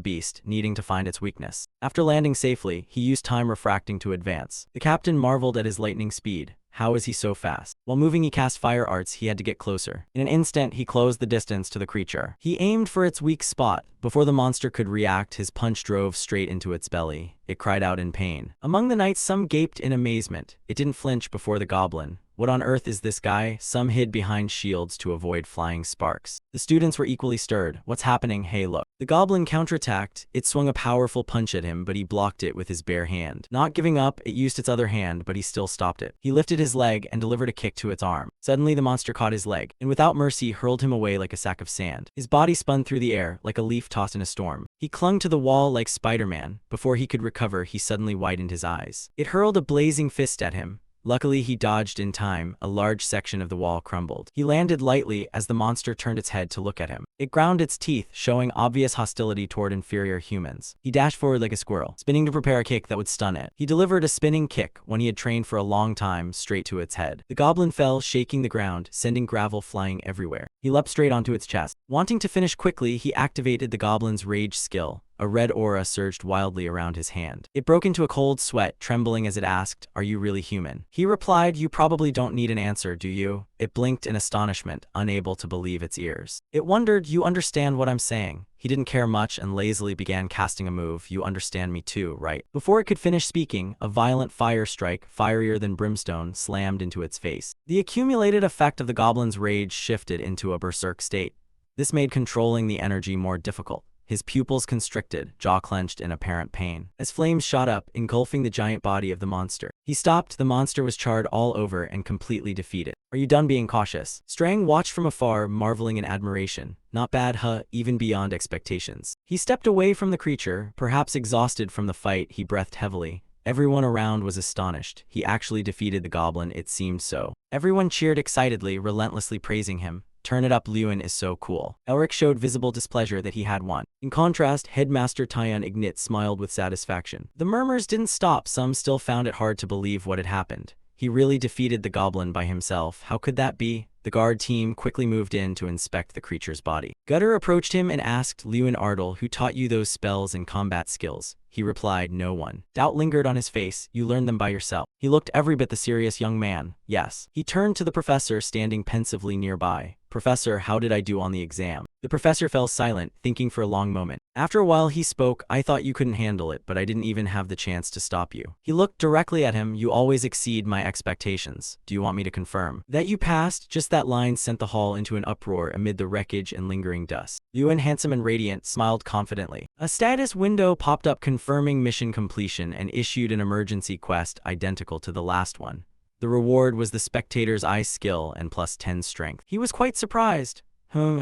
beast, needing to find its weakness. After landing safely, he used time refracting to advance. The captain marveled at his lightning speed. How is he so fast? While moving he cast fire arts, he had to get closer. In an instant, he closed the distance to the creature. He aimed for its weak spot. Before the monster could react, his punch drove straight into its belly. It cried out in pain. Among the knights, some gaped in amazement. It didn't flinch before the goblin. What on earth is this guy? Some hid behind shields to avoid flying sparks. The students were equally stirred. What's happening? Hey, look. The goblin counterattacked. It swung a powerful punch at him, but he blocked it with his bare hand. Not giving up, it used its other hand, but he still stopped it. He lifted his leg and delivered a kick to its arm. Suddenly, the monster caught his leg, and without mercy hurled him away like a sack of sand. His body spun through the air, like a leaf tossed in a storm. He clung to the wall like Spider-Man. Before he could recover, he suddenly widened his eyes. It hurled a blazing fist at him. Luckily, he dodged in time. A large section of the wall crumbled. He landed lightly as the monster turned its head to look at him. It ground its teeth, showing obvious hostility toward inferior humans. He dashed forward like a squirrel, spinning to prepare a kick that would stun it. He delivered a spinning kick, one he had trained for a long time, straight to its head. The goblin fell, shaking the ground, sending gravel flying everywhere. He leapt straight onto its chest. Wanting to finish quickly, he activated the goblin's rage skill. A red aura surged wildly around his hand. It broke into a cold sweat, trembling as it asked, "Are you really human?" He replied, "You probably don't need an answer, do you?" It blinked in astonishment, unable to believe its ears. It wondered, "You understand what I'm saying?" He didn't care much and lazily began casting a move. "You understand me too, right?" Before it could finish speaking, a violent fire strike, fierier than brimstone, slammed into its face. The accumulated effect of the goblin's rage shifted into a berserk state. This made controlling the energy more difficult. His pupils constricted, jaw clenched in apparent pain, as flames shot up, engulfing the giant body of the monster. He stopped. The monster was charred all over and completely defeated. "Are you done being cautious?" Strang watched from afar, marveling in admiration. "Not bad, huh? Even beyond expectations." He stepped away from the creature, perhaps exhausted from the fight. He breathed heavily. Everyone around was astonished. He actually defeated the goblin, it seemed so. Everyone cheered excitedly, relentlessly praising him. "Turn it up, Lewin is so cool." Elric showed visible displeasure that he had won. In contrast, Headmaster Tyon Ignit smiled with satisfaction. The murmurs didn't stop. Some still found it hard to believe what had happened. He really defeated the goblin by himself. How could that be? The guard team quickly moved in to inspect the creature's body. Gutter approached him and asked, "Lewin Ardle, who taught you those spells and combat skills?" He replied, "No one." Doubt lingered on his face. "You learned them by yourself." He looked every bit the serious young man. "Yes." He turned to the professor standing pensively nearby. "Professor, how did I do on the exam?" The professor fell silent, thinking for a long moment. After a while he spoke, "I thought you couldn't handle it, but I didn't even have the chance to stop you." He looked directly at him. "You always exceed my expectations. Do you want me to confirm that you passed?" Just that line sent the hall into an uproar amid the wreckage and lingering dust. Lewin, handsome and radiant, smiled confidently. A status window popped up confirming mission completion and issued an emergency quest identical to the last one. The reward was the Spectator's Eye skill and plus 10 strength. He was quite surprised.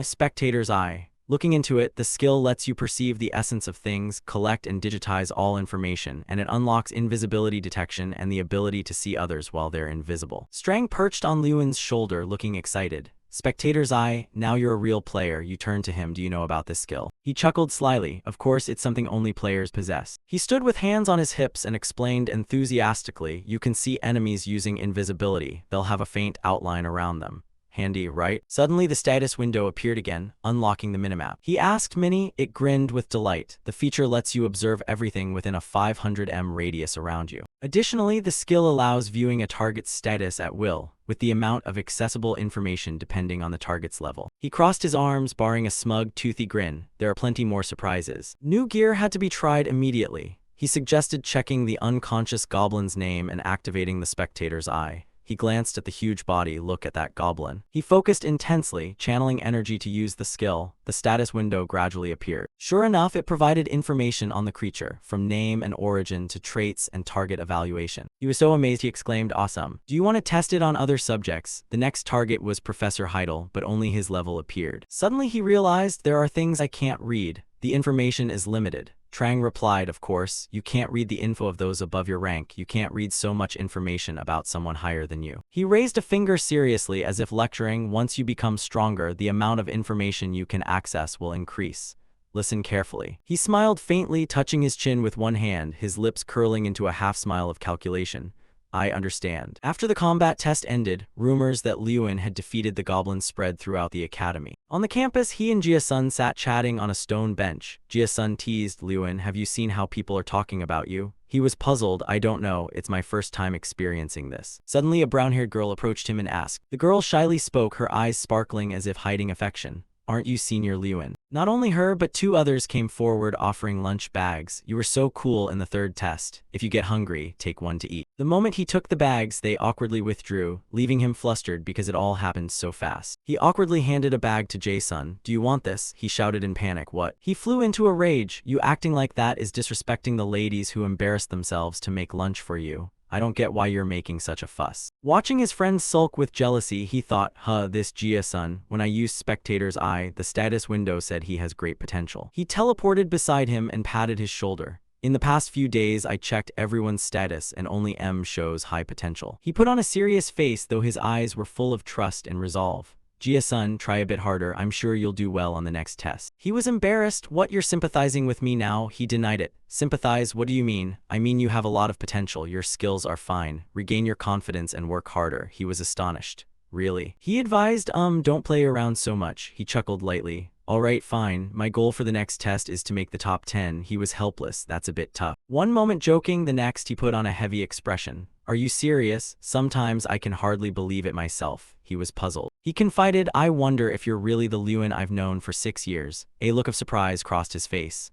Spectator's Eye. Looking into it, the skill lets you perceive the essence of things, collect and digitize all information, and it unlocks invisibility detection and the ability to see others while they're invisible. Strang perched on Lewin's shoulder, looking excited. "Spectator's Eye, now you're a real player." You turned to him. "Do you know about this skill?" He chuckled slyly. "Of course, it's something only players possess." He stood with hands on his hips and explained enthusiastically, "You can see enemies using invisibility. They'll have a faint outline around them. Handy, right?" Suddenly, the status window appeared again, unlocking the minimap. He asked Minnie. It grinned with delight. The feature lets you observe everything within a 500 m radius around you. Additionally, the skill allows viewing a target's status at will, with the amount of accessible information depending on the target's level. He crossed his arms, barring a smug, toothy grin. There are plenty more surprises. New gear had to be tried immediately. He suggested checking the unconscious goblin's name and activating the Spectator's Eye. He glanced at the huge body. Look at that goblin. He focused intensely, channeling energy to use the skill. The status window gradually appeared. Sure enough, it provided information on the creature, from name and origin to traits and target evaluation. He was so amazed he exclaimed, "Awesome. Do you want to test it on other subjects?" The next target was Professor Heidel, but only his level appeared. Suddenly he realized, there are things I can't read. The information is limited. Trang replied, "Of course, you can't read the info of those above your rank. You can't read so much information about someone higher than you." He raised a finger seriously, as if lecturing, "Once you become stronger, the amount of information you can access will increase. Listen carefully." He smiled faintly, touching his chin with one hand, his lips curling into a half-smile of calculation. "I understand." After the combat test ended, rumors that Liuan had defeated the goblins spread throughout the academy. On the campus, he and Jia-sun sat chatting on a stone bench. Jia-sun teased Liuan, "Have you seen how people are talking about you?" He was puzzled. "I don't know, it's my first time experiencing this." Suddenly, a brown-haired girl approached him and asked. The girl shyly spoke, her eyes sparkling as if hiding affection. "Aren't you Senior Liuan?" Not only her, but two others came forward offering lunch bags. "You were so cool in the third test. If you get hungry, take one to eat." The moment he took the bags, they awkwardly withdrew, leaving him flustered because it all happened so fast. He awkwardly handed a bag to Jae-sun. "Do you want this?" he shouted in panic. "What?" He flew into a rage. "You acting like that is disrespecting the ladies who embarrassed themselves to make lunch for you. I don't get why you're making such a fuss." Watching his friend sulk with jealousy, he thought, this Jia-sun. When I used Spectator's Eye, the status window said he has great potential. He teleported beside him and patted his shoulder. "In the past few days, I checked everyone's status and only M shows high potential." He put on a serious face, though his eyes were full of trust and resolve. "Jia-sun, try a bit harder. I'm sure you'll do well on the next test." He was embarrassed. "What, you're sympathizing with me now?" He denied it. "Sympathize? What do you mean?" "I mean you have a lot of potential. Your skills are fine. Regain your confidence and work harder." He was astonished. "Really?" He advised, don't play around so much." He chuckled lightly. "Alright, fine. My goal for the next test is to make the top 10. He was helpless. "That's a bit tough." One moment joking, the next he put on a heavy expression. "Are you serious? Sometimes I can hardly believe it myself." He was puzzled. He confided, "I wonder if you're really the Liuan I've known for 6 years. A look of surprise crossed his face.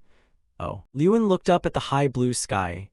"Oh." Liuan looked up at the high blue sky.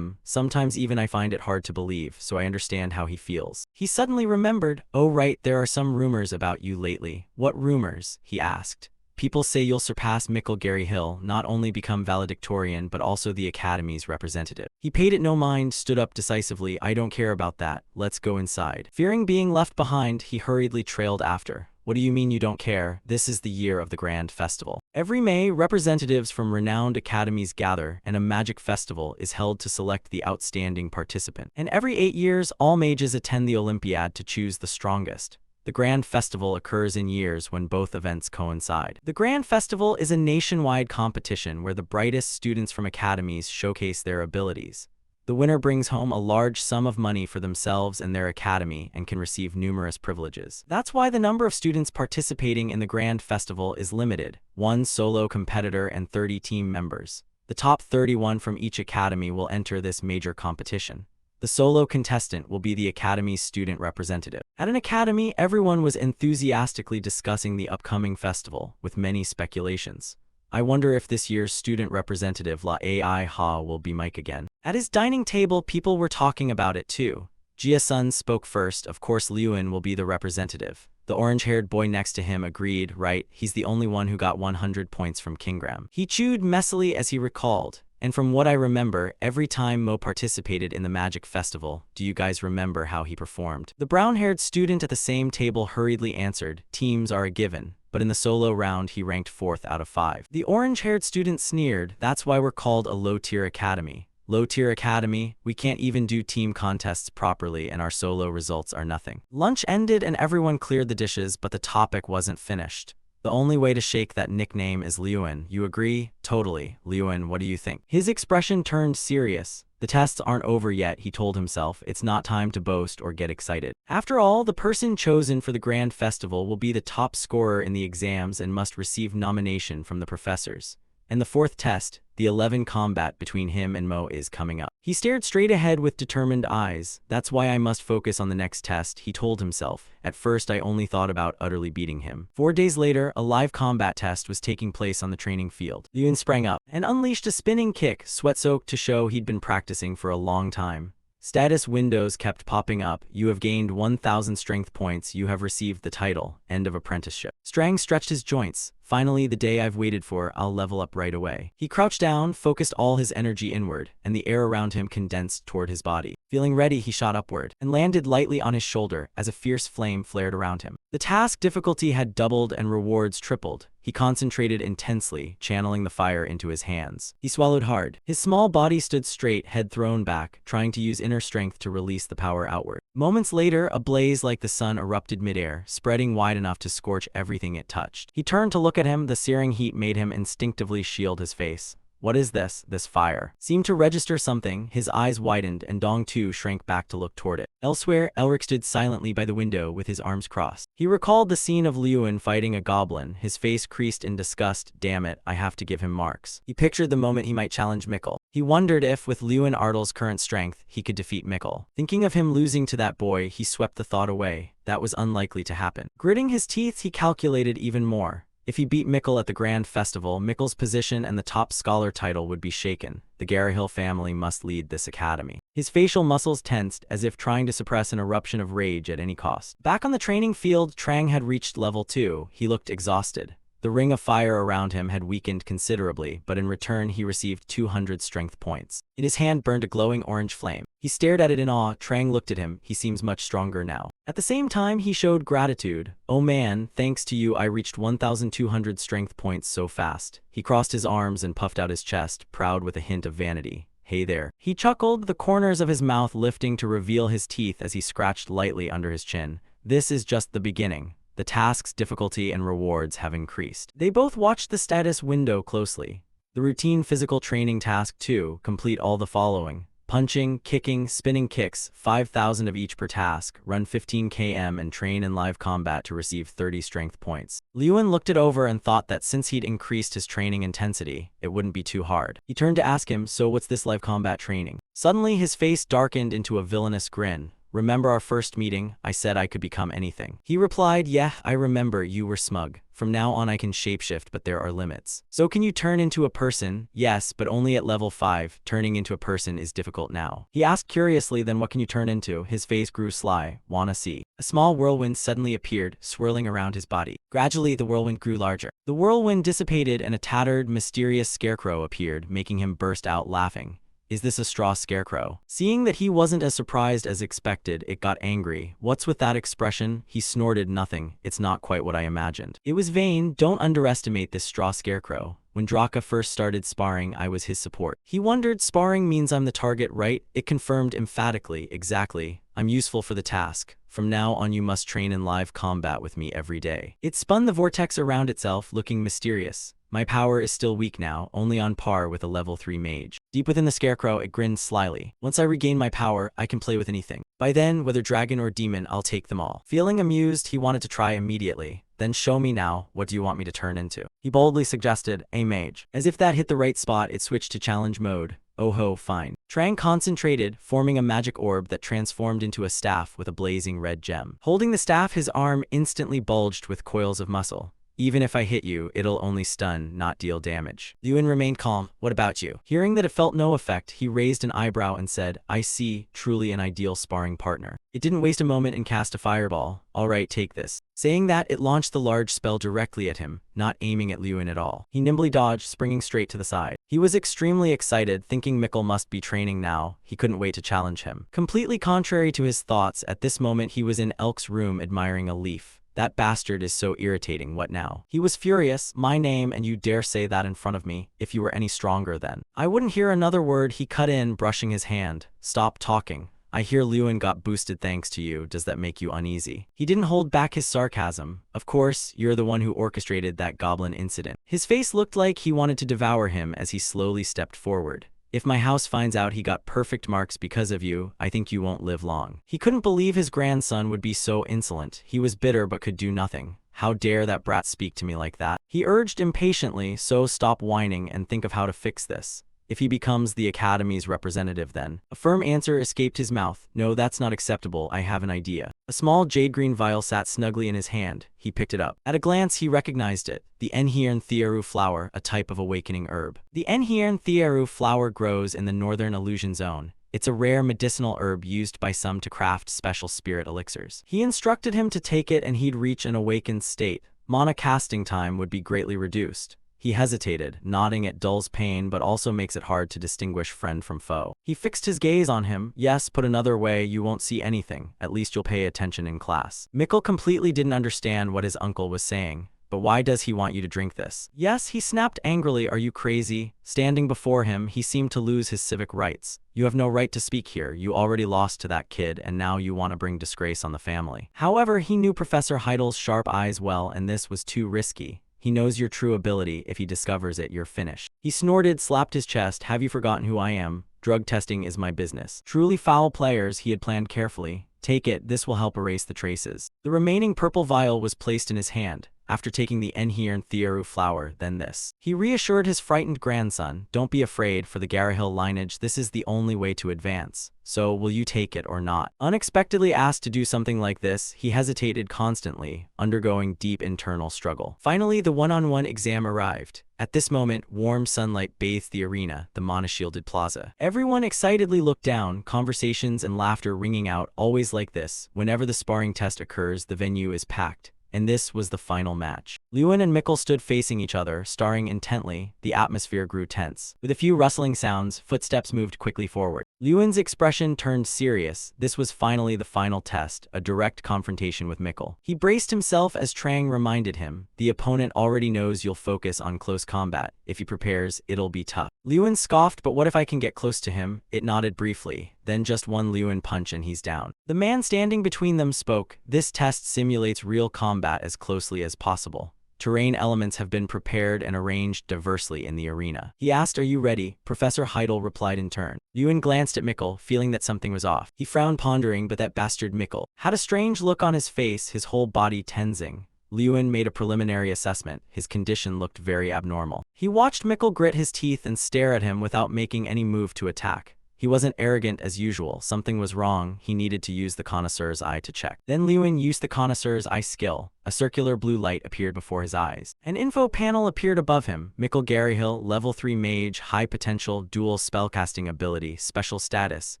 Sometimes even I find it hard to believe, so I understand how he feels." He suddenly remembered. "Oh right, there are some rumors about you lately." "What rumors?" he asked. "People say you'll surpass Mikkel Gary Hill, not only become valedictorian but also the Academy's representative." He paid it no mind, stood up decisively. "I don't care about that. Let's go inside." Fearing being left behind, he hurriedly trailed after. "What do you mean you don't care? This is the year of the Grand Festival. Every May, representatives from renowned academies gather, and a magic festival is held to select the outstanding participant. And every 8 years, all mages attend the Olympiad to choose the strongest. The Grand Festival occurs in years when both events coincide. The Grand Festival is a nationwide competition where the brightest students from academies showcase their abilities. The winner brings home a large sum of money for themselves and their academy and can receive numerous privileges. That's why the number of students participating in the Grand Festival is limited: 1 solo competitor and 30 team members. The top 31 from each academy will enter this major competition. The solo contestant will be the Academy's student representative. At an academy, everyone was enthusiastically discussing the upcoming festival, with many speculations. "I wonder if this year's student representative La Ai Ha will be Mike again." At his dining table, people were talking about it too. Jia-sun spoke first. "Of course Liuan will be the representative." The orange-haired boy next to him agreed. "Right, he's the only one who got 100 points from Kingram." He chewed messily as he recalled. "And from what I remember, every time Mo participated in the Magic Festival, do you guys remember how he performed?" The brown-haired student at the same table hurriedly answered. "Teams are a given, but in the solo round he ranked 4th out of 5. The orange-haired student sneered. "That's why we're called a low-tier academy." "Low-tier academy? We can't even do team contests properly and our solo results are nothing." Lunch ended and everyone cleared the dishes, but the topic wasn't finished. "The only way to shake that nickname is Liuan. You agree?" "Totally. Liuan, what do you think?" His expression turned serious. "The tests aren't over yet," he told himself. "It's not time to boast or get excited. After all, the person chosen for the Grand Festival will be the top scorer in the exams and must receive nomination from the professors. And the 4th test, the 11 combat between him and Mo, is coming up." He stared straight ahead with determined eyes. "That's why I must focus on the next test," he told himself. "At first I only thought about utterly beating him." 4 days later, a live combat test was taking place on the training field. Liuan sprang up and unleashed a spinning kick, sweat-soaked to show he'd been practicing for a long time. Status windows kept popping up. You have gained 1,000 strength points. You have received the title. End of apprenticeship. Strang stretched his joints. Finally, the day I've waited for, I'll level up right away. He crouched down, focused all his energy inward, and the air around him condensed toward his body. Feeling ready, he shot upward and landed lightly on his shoulder as a fierce flame flared around him. The task difficulty had doubled and rewards tripled. He concentrated intensely, channeling the fire into his hands. He swallowed hard. His small body stood straight, head thrown back, trying to use inner strength to release the power outward. Moments later, a blaze like the sun erupted midair, spreading wide enough to scorch everything it touched. He turned to look at him. The searing heat made him instinctively shield his face. What is this? This fire seemed to register something. His eyes widened, and Dong too shrank back to look toward it. Elsewhere, Elric stood silently by the window with his arms crossed. He recalled the scene of Lewin fighting a goblin, his face creased in disgust. Damn it, I have to give him marks. He pictured the moment he might challenge Mikkel. He wondered if, with Lewin Ardle's current strength, he could defeat Mikkel. Thinking of him losing to that boy, he swept the thought away. That was unlikely to happen. Gritting his teeth, he calculated even more. If he beat Mikkel at the Grand Festival, Mikkel's position and the top scholar title would be shaken. The Garrahill family must lead this academy. His facial muscles tensed, as if trying to suppress an eruption of rage at any cost. Back on the training field, Trang had reached level 2. He looked exhausted. The ring of fire around him had weakened considerably, but in return he received 200 strength points. In his hand burned a glowing orange flame. He stared at it in awe. Trang looked at him. He seems much stronger now. At the same time, he showed gratitude. Oh man, thanks to you I reached 1,200 strength points so fast. He crossed his arms and puffed out his chest, proud with a hint of vanity. Hey there. He chuckled, the corners of his mouth lifting to reveal his teeth as he scratched lightly under his chin. This is just the beginning. The task's difficulty and rewards have increased. They both watched the status window closely. The routine physical training task 2, complete all the following. Punching, kicking, spinning kicks, 5,000 of each per task, run 15 km and train in live combat to receive 30 strength points. Lewin looked it over and thought that since he'd increased his training intensity, it wouldn't be too hard. He turned to ask him, so what's this live combat training? Suddenly his face darkened into a villainous grin. Remember our first meeting? I said I could become anything. He replied, yeah, I remember, you were smug. From now on I can shapeshift, but there are limits. So can you turn into a person? Yes, but only at level 5. Turning into a person is difficult now. He asked curiously, then what can you turn into? His face grew sly. Wanna see? A small whirlwind suddenly appeared, swirling around his body. Gradually the whirlwind grew larger. The whirlwind dissipated and a tattered, mysterious scarecrow appeared, making him burst out laughing. Is this a straw scarecrow? Seeing that he wasn't as surprised as expected, it got angry. What's with that expression? He snorted. Nothing. It's not quite what I imagined. It was vain. Don't underestimate this straw scarecrow. When Draka first started sparring, I was his support. He wondered, sparring means I'm the target, right? It confirmed emphatically, exactly. I'm useful for the task. From now on you must train in live combat with me every day. It spun the vortex around itself, looking mysterious. My power is still weak now, only on par with a level 3 mage. Deep within the scarecrow, it grinned slyly. Once I regain my power, I can play with anything. By then, whether dragon or demon, I'll take them all. Feeling amused, he wanted to try immediately. Then show me now, what do you want me to turn into? He boldly suggested, a mage. As if that hit the right spot, it switched to challenge mode. Oh ho, fine. Trang concentrated, forming a magic orb that transformed into a staff with a blazing red gem. Holding the staff, his arm instantly bulged with coils of muscle. Even if I hit you, it'll only stun, not deal damage. Lewin remained calm. What about you? Hearing that it felt no effect, he raised an eyebrow and said, I see, truly an ideal sparring partner. It didn't waste a moment and cast a fireball. Alright, take this. Saying that, it launched the large spell directly at him, not aiming at Lewin at all. He nimbly dodged, springing straight to the side. He was extremely excited, thinking Mikkel must be training now. He couldn't wait to challenge him. Completely contrary to his thoughts, at this moment he was in Elk's room admiring a leaf. That bastard is so irritating, what now? He was furious. My name, and you dare say that in front of me? If you were any stronger then. I wouldn't hear another word. He cut in, brushing his hand. Stop talking. I hear Lewin got boosted thanks to you. Does that make you uneasy? He didn't hold back his sarcasm. Of course, you're the one who orchestrated that goblin incident. His face looked like he wanted to devour him as he slowly stepped forward. If my house finds out he got perfect marks because of you, I think you won't live long. He couldn't believe his grandson would be so insolent. He was bitter but could do nothing. How dare that brat speak to me like that? He urged impatiently, so stop whining and think of how to fix this. If he becomes the Academy's representative then. A firm answer escaped his mouth. No, that's not acceptable. I have an idea. A small jade-green vial sat snugly in his hand. He picked it up. At a glance, he recognized it. The Enhirn flower, a type of awakening herb. The Enhirn flower grows in the northern illusion zone. It's a rare medicinal herb used by some to craft special spirit elixirs. He instructed him to take it and he'd reach an awakened state. Mana casting time would be greatly reduced. He hesitated, nodding at dulls pain but also makes it hard to distinguish friend from foe. He fixed his gaze on him. Yes, put another way, you won't see anything. At least you'll pay attention in class. Mikkel completely didn't understand what his uncle was saying. But why does he want you to drink this? Yes, he snapped angrily. Are you crazy? Standing before him, he seemed to lose his civic rights. You have no right to speak here. You already lost to that kid, and now you want to bring disgrace on the family. However, he knew Professor Heidel's sharp eyes well, and this was too risky. He knows your true ability. If he discovers it, you're finished. He snorted, slapped his chest. Have you forgotten who I am? Drug testing is my business. Truly foul players, he had planned carefully. Take it, this will help erase the traces. The remaining purple vial was placed in his hand. After taking the Incantations flower, then this. He reassured his frightened grandson, don't be afraid, for the Garahil lineage this is the only way to advance. So, will you take it or not? Unexpectedly asked to do something like this, he hesitated constantly, undergoing deep internal struggle. Finally, the one-on-one exam arrived. At this moment, warm sunlight bathed the arena, the mana-shielded plaza. Everyone excitedly looked down, conversations and laughter ringing out, always like this. Whenever the sparring test occurs, the venue is packed. And this was the final match. Lewin and Mikkel stood facing each other, staring intently. The atmosphere grew tense. With a few rustling sounds, footsteps moved quickly forward. Lewin's expression turned serious. This was finally the final test, a direct confrontation with Mikkel. He braced himself as Trang reminded him, the opponent already knows you'll focus on close combat. If he prepares, it'll be tough. Lewin scoffed, but what if I can get close to him? It nodded briefly. Then just one Lewin punch and he's down. The man standing between them spoke. This test simulates real combat as closely as possible. Terrain elements have been prepared and arranged diversely in the arena. He asked, are you ready? Professor Heidel replied in turn. Lewin glanced at Mikkel, feeling that something was off. He frowned, pondering, but that bastard Mikkel had a strange look on his face, his whole body tensing. Lewin made a preliminary assessment. His condition looked very abnormal. He watched Mikkel grit his teeth and stare at him without making any move to attack. He wasn't arrogant as usual. Something was wrong. He needed to use the connoisseur's eye to check. Then Lewin used the connoisseur's eye skill. A circular blue light appeared before his eyes. An info panel appeared above him. Mikkel Garahil, level 3 mage, high potential, dual spellcasting ability, special status,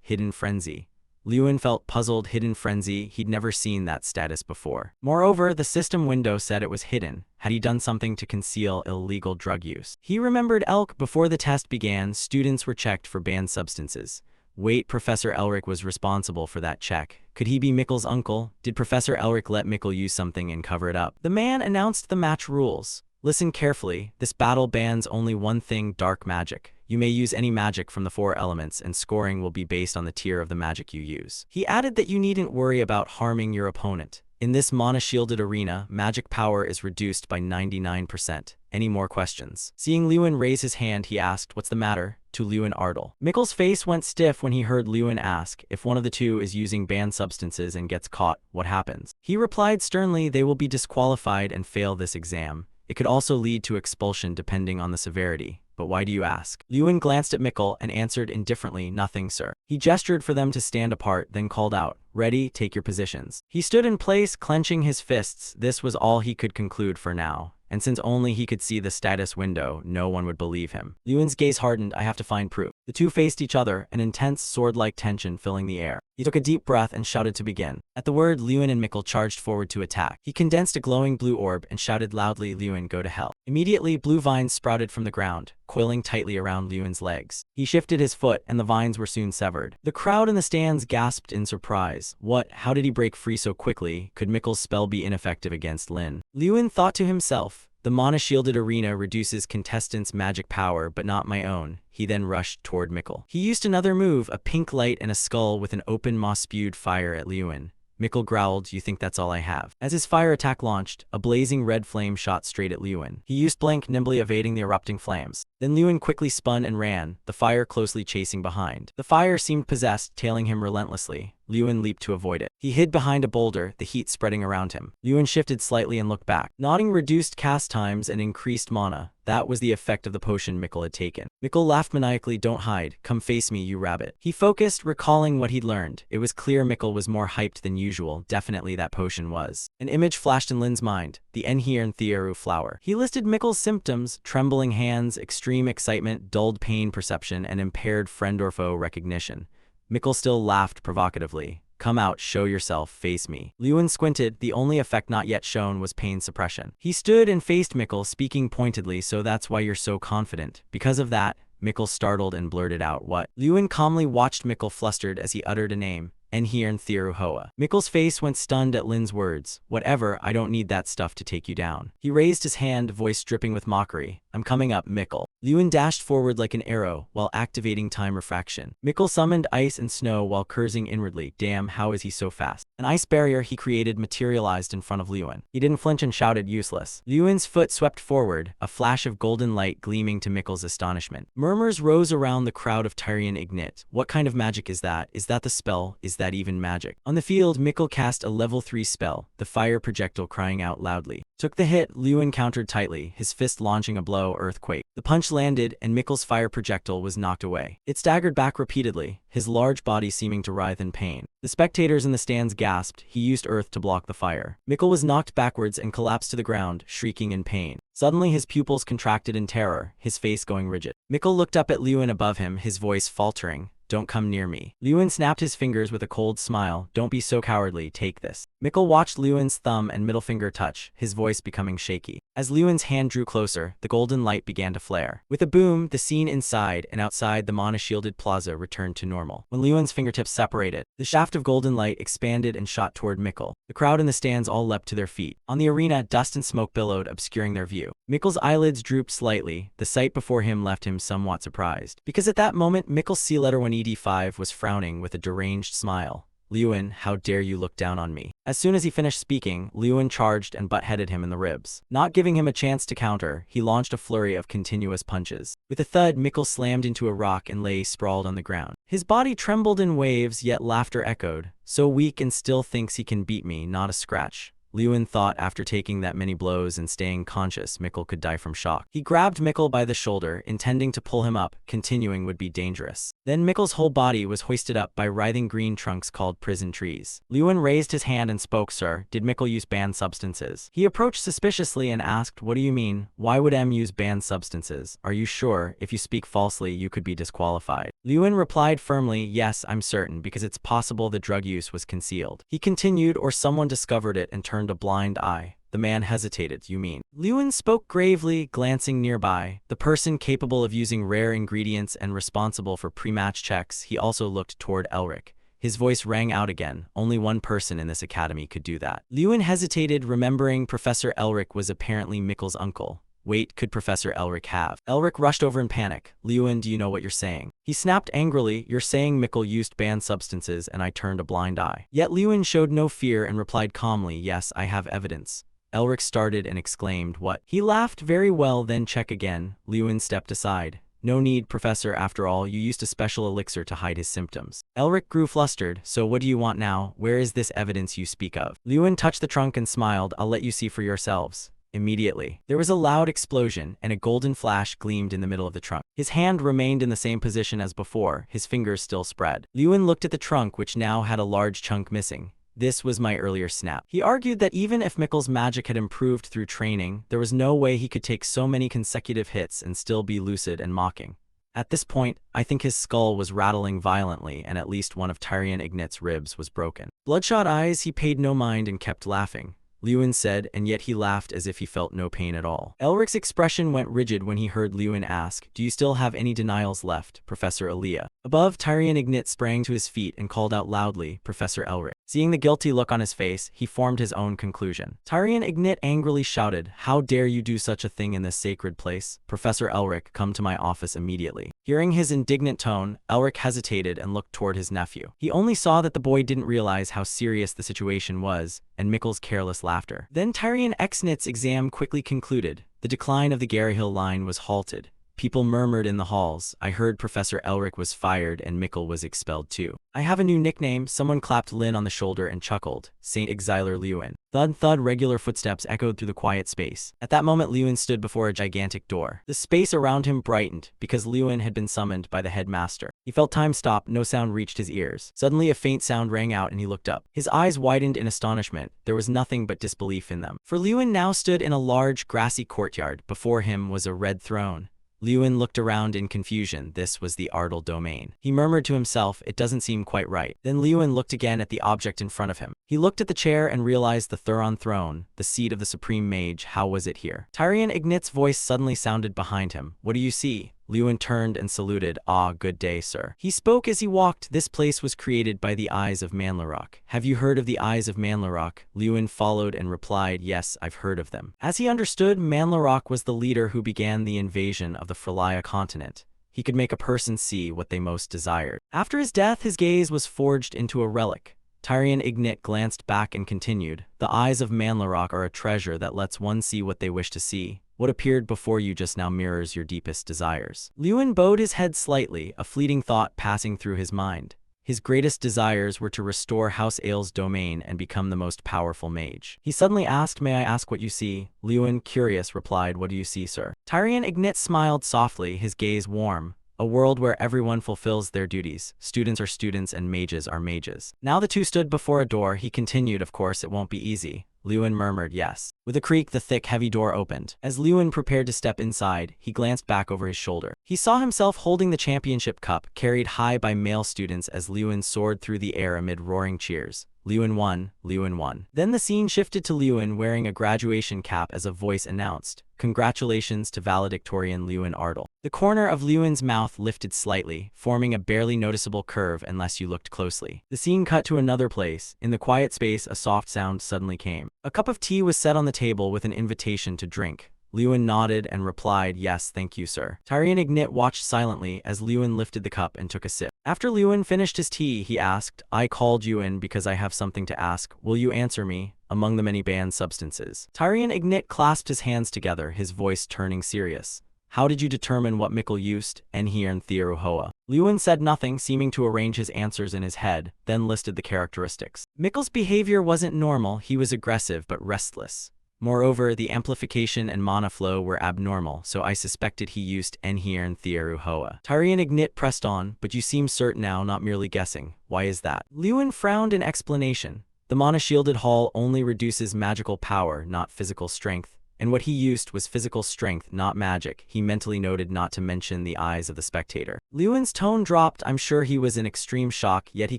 hidden frenzy. Lewin felt puzzled. Hidden frenzy, he'd never seen that status before. Moreover, the system window said it was hidden. Had he done something to conceal illegal drug use? He remembered Elk. Before the test began, students were checked for banned substances. Wait, Professor Elric was responsible for that check. Could he be Mikkel's uncle? Did Professor Elric let Mikkel use something and cover it up? The man announced the match rules. Listen carefully. This battle bans only one thing, dark magic. You may use any magic from the 4 elements, and scoring will be based on the tier of the magic you use. He added that you needn't worry about harming your opponent. In this mana-shielded arena, magic power is reduced by 99%. Any more questions? Seeing Lewin raise his hand, he asked, what's the matter? To Lewin Ardle. Mikkel's face went stiff when he heard Lewin ask, if one of the two is using banned substances and gets caught, what happens? He replied sternly, they will be disqualified and fail this exam. It could also lead to expulsion depending on the severity. But why do you ask? Lewin glanced at Mikkel and answered indifferently, nothing, sir. He gestured for them to stand apart, then called out, ready, take your positions. He stood in place, clenching his fists. This was all he could conclude for now. And since only he could see the status window, no one would believe him. Lewin's gaze hardened. I have to find proof. The two faced each other, an intense sword-like tension filling the air. He took a deep breath and shouted to begin. At the word, Lewin and Mikkel charged forward to attack. He condensed a glowing blue orb and shouted loudly, Lewin, go to hell. Immediately, blue vines sprouted from the ground, coiling tightly around Lewin's legs. He shifted his foot, and the vines were soon severed. The crowd in the stands gasped in surprise. What? How did he break free so quickly? Could Mikkel's spell be ineffective against Lin? Lewin thought to himself. The mana-shielded arena reduces contestants' magic power, but not my own. He then rushed toward Mikkel. He used another move, a pink light and a skull with an open maw spewed fire at Lewin. Mikkel growled, you think that's all I have? As his fire attack launched, a blazing red flame shot straight at Lewin. He used blank, nimbly evading the erupting flames. Then Lewin quickly spun and ran, the fire closely chasing behind. The fire seemed possessed, tailing him relentlessly. Lewin leaped to avoid it. He hid behind a boulder, the heat spreading around him. Lewin shifted slightly and looked back. Nodding reduced cast times and increased mana. That was the effect of the potion Mikkel had taken. Mikkel laughed maniacally, don't hide. Come face me, you rabbit. He focused, recalling what he'd learned. It was clear Mikkel was more hyped than usual. Definitely that potion was. An image flashed in Lin's mind. The Incantations flower. He listed Mikkel's symptoms, trembling hands, extreme excitement, dulled pain perception, and impaired friend or foe recognition. Mikkel still laughed provocatively. Come out, show yourself, face me. Lewin squinted, the only effect not yet shown was pain suppression. He stood and faced Mikkel, speaking pointedly, so that's why you're so confident. Because of that, Mikkel startled and blurted out, what? Lewin calmly watched Mikkel flustered as he uttered a name. Enhirn Thiru Hoa. Mikkel's face went stunned at Lin's words. Whatever, I don't need that stuff to take you down. He raised his hand, voice dripping with mockery. I'm coming up, Mikkel. Lewin dashed forward like an arrow, while activating time refraction. Mikkel summoned ice and snow while cursing inwardly. Damn, how is he so fast? An ice barrier he created materialized in front of Lewin. He didn't flinch and shouted, useless. Lewin's foot swept forward, a flash of golden light gleaming to Mikkel's astonishment. Murmurs rose around the crowd of Tyrian Ignite. What kind of magic is that? Is that the spell? Is that even magic? On the field, Mikkel cast a level 3 spell, the fire projectile crying out loudly. Took the hit, Lewin countered tightly, his fist launching a blow earthquake. The punch landed, and Mikkel's fire projectile was knocked away. It staggered back repeatedly, his large body seeming to writhe in pain. The spectators in the stands gasped. He used earth to block the fire. Mikkel was knocked backwards and collapsed to the ground, shrieking in pain. Suddenly his pupils contracted in terror, his face going rigid. Mikkel looked up at Lewin above him, his voice faltering. Don't come near me. Lewin snapped his fingers with a cold smile. Don't be so cowardly, take this. Mikkel watched Lewin's thumb and middle finger touch, his voice becoming shaky. As Lewin's hand drew closer, the golden light began to flare. With a boom, the scene inside and outside the mana-shielded plaza returned to normal. When Lewin's fingertips separated, the shaft of golden light expanded and shot toward Mikkel. The crowd in the stands all leapt to their feet. On the arena, dust and smoke billowed, obscuring their view. Mikkel's eyelids drooped slightly. The sight before him left him somewhat surprised. Because at that moment, Mikkel's C-letter 1ED5 was frowning with a deranged smile. Lewin, how dare you look down on me? As soon as he finished speaking, Lewin charged and butt-headed him in the ribs. Not giving him a chance to counter, he launched a flurry of continuous punches. With a thud, Mikkel slammed into a rock and lay sprawled on the ground. His body trembled in waves, yet laughter echoed. So weak and still thinks he can beat me, not a scratch. Lewin thought after taking that many blows and staying conscious, Mikkel could die from shock. He grabbed Mikkel by the shoulder, intending to pull him up. Continuing would be dangerous. Then Mikkel's whole body was hoisted up by writhing green trunks called prison trees. Lewin raised his hand and spoke, Sir, did Mikkel use banned substances? He approached suspiciously and asked, What do you mean? Why would M use banned substances? Are you sure? If you speak falsely, you could be disqualified. Lewin replied firmly, Yes, I'm certain, because it's possible the drug use was concealed. He continued, or someone discovered it and turned a blind eye. The man hesitated. You mean? Lewin spoke gravely, glancing nearby. The person capable of using rare ingredients and responsible for pre-match checks. He also looked toward Elric. His voice rang out again. Only one person in this academy could do that. Lewin hesitated, remembering Professor Elric was apparently Mikkel's uncle. Wait, could Professor Elric have? Elric rushed over in panic. Lewin, do you know what you're saying? He snapped angrily, You're saying Mikkel used banned substances and I turned a blind eye. Yet Lewin showed no fear and replied calmly, Yes, I have evidence. Elric started and exclaimed, What? He laughed. Very well, then check again. Lewin stepped aside. No need, Professor, after all, you used a special elixir to hide his symptoms. Elric grew flustered. So what do you want now? Where is this evidence you speak of? Lewin touched the trunk and smiled. I'll let you see for yourselves. Immediately, there was a loud explosion, and a golden flash gleamed in the middle of the trunk. His hand remained in the same position as before, his fingers still spread. Lewin looked at the trunk, which now had a large chunk missing. This was my earlier snap. He argued that even if Mikkel's magic had improved through training, there was no way he could take so many consecutive hits and still be lucid and mocking. At this point, I think his skull was rattling violently and at least one of Tyrian Ignite's ribs was broken. Bloodshot eyes, he paid no mind and kept laughing. Lewin said, and yet he laughed as if he felt no pain at all. Elric's expression went rigid when he heard Lewin ask, Do you still have any denials left, Professor Elia? Above, Tyrian Ignite sprang to his feet and called out loudly, Professor Elric. Seeing the guilty look on his face, he formed his own conclusion. Tyrian Ignite angrily shouted, How dare you do such a thing in this sacred place? Professor Elric, come to my office immediately. Hearing his indignant tone, Elric hesitated and looked toward his nephew. He only saw that the boy didn't realize how serious the situation was, and Mikkel's careless laughter. Then Tyrian Ignite's exam quickly concluded. The decline of the Garryhill line was halted. People murmured in the halls. I heard Professor Elric was fired and Mikkel was expelled too. I have a new nickname. Someone clapped Lin on the shoulder and chuckled. Saint Exiler Lewin. Thud thud, regular footsteps echoed through the quiet space. At that moment Lewin stood before a gigantic door. The space around him brightened, because Lewin had been summoned by the headmaster. He felt time stop, no sound reached his ears. Suddenly a faint sound rang out and he looked up. His eyes widened in astonishment. There was nothing but disbelief in them. For Lewin now stood in a large, grassy courtyard. Before him was a red throne. Lewin looked around in confusion. This was the Ardal domain. He murmured to himself, it doesn't seem quite right. Then Lewin looked again at the object in front of him. He looked at the chair and realized the Thuron throne, the seat of the Supreme Mage. How was it here? Tyrion Ignit's voice suddenly sounded behind him. What do you see? Lewin turned and saluted. Ah, good day, sir. He spoke as he walked. This place was created by the Eyes of Manlarok. Have you heard of the Eyes of Manlarok? Lewin followed and replied, yes, I've heard of them. As he understood, Manlarok was the leader who began the invasion of the Frelia continent. He could make a person see what they most desired. After his death, his gaze was forged into a relic. Tyrion Ignit glanced back and continued, the Eyes of Manlarok are a treasure that lets one see what they wish to see. What appeared before you just now mirrors your deepest desires. Lewin bowed his head slightly, a fleeting thought passing through his mind. His greatest desires were to restore House Ael's domain and become the most powerful mage. He suddenly asked, may I ask what you see? Lewin, curious, replied, what do you see, sir? Tyrion Ignit smiled softly, his gaze warm. A world where everyone fulfills their duties. Students are students and mages are mages. Now the two stood before a door. He continued, of course it won't be easy. Lewin murmured, yes. With a creak, the thick, heavy door opened. As Lewin prepared to step inside, he glanced back over his shoulder. He saw himself holding the championship cup, carried high by male students as Lewin soared through the air amid roaring cheers. Lewin won, Lewin won. Then the scene shifted to Lewin wearing a graduation cap as a voice announced, congratulations to valedictorian Lewin Ardal. The corner of Lewin's mouth lifted slightly, forming a barely noticeable curve unless you looked closely. The scene cut to another place. In the quiet space, a soft sound suddenly came. A cup of tea was set on the table with an invitation to drink. Lewin nodded and replied, yes, thank you, sir. Tyrion Ignit watched silently as Lewin lifted the cup and took a sip. After Lewin finished his tea, he asked, I called you in because I have something to ask. Will you answer me? Among the many banned substances. Tyrion Ignit clasped his hands together, his voice turning serious. How did you determine what Mikkel used, Enhir and Thearuhoa? Lewin said nothing, seeming to arrange his answers in his head, then listed the characteristics. Mikkel's behavior wasn't normal, he was aggressive but restless. Moreover, the amplification and mana flow were abnormal, so I suspected he used Enhir and Thearuhoa. Tyrion Ignit pressed on, but you seem certain now, not merely guessing. Why is that? Lewin frowned in explanation. The mana-shielded hull only reduces magical power, not physical strength. And what he used was physical strength, not magic. He mentally noted not to mention the eyes of the spectator. Lewin's tone dropped. I'm sure he was in extreme shock, yet he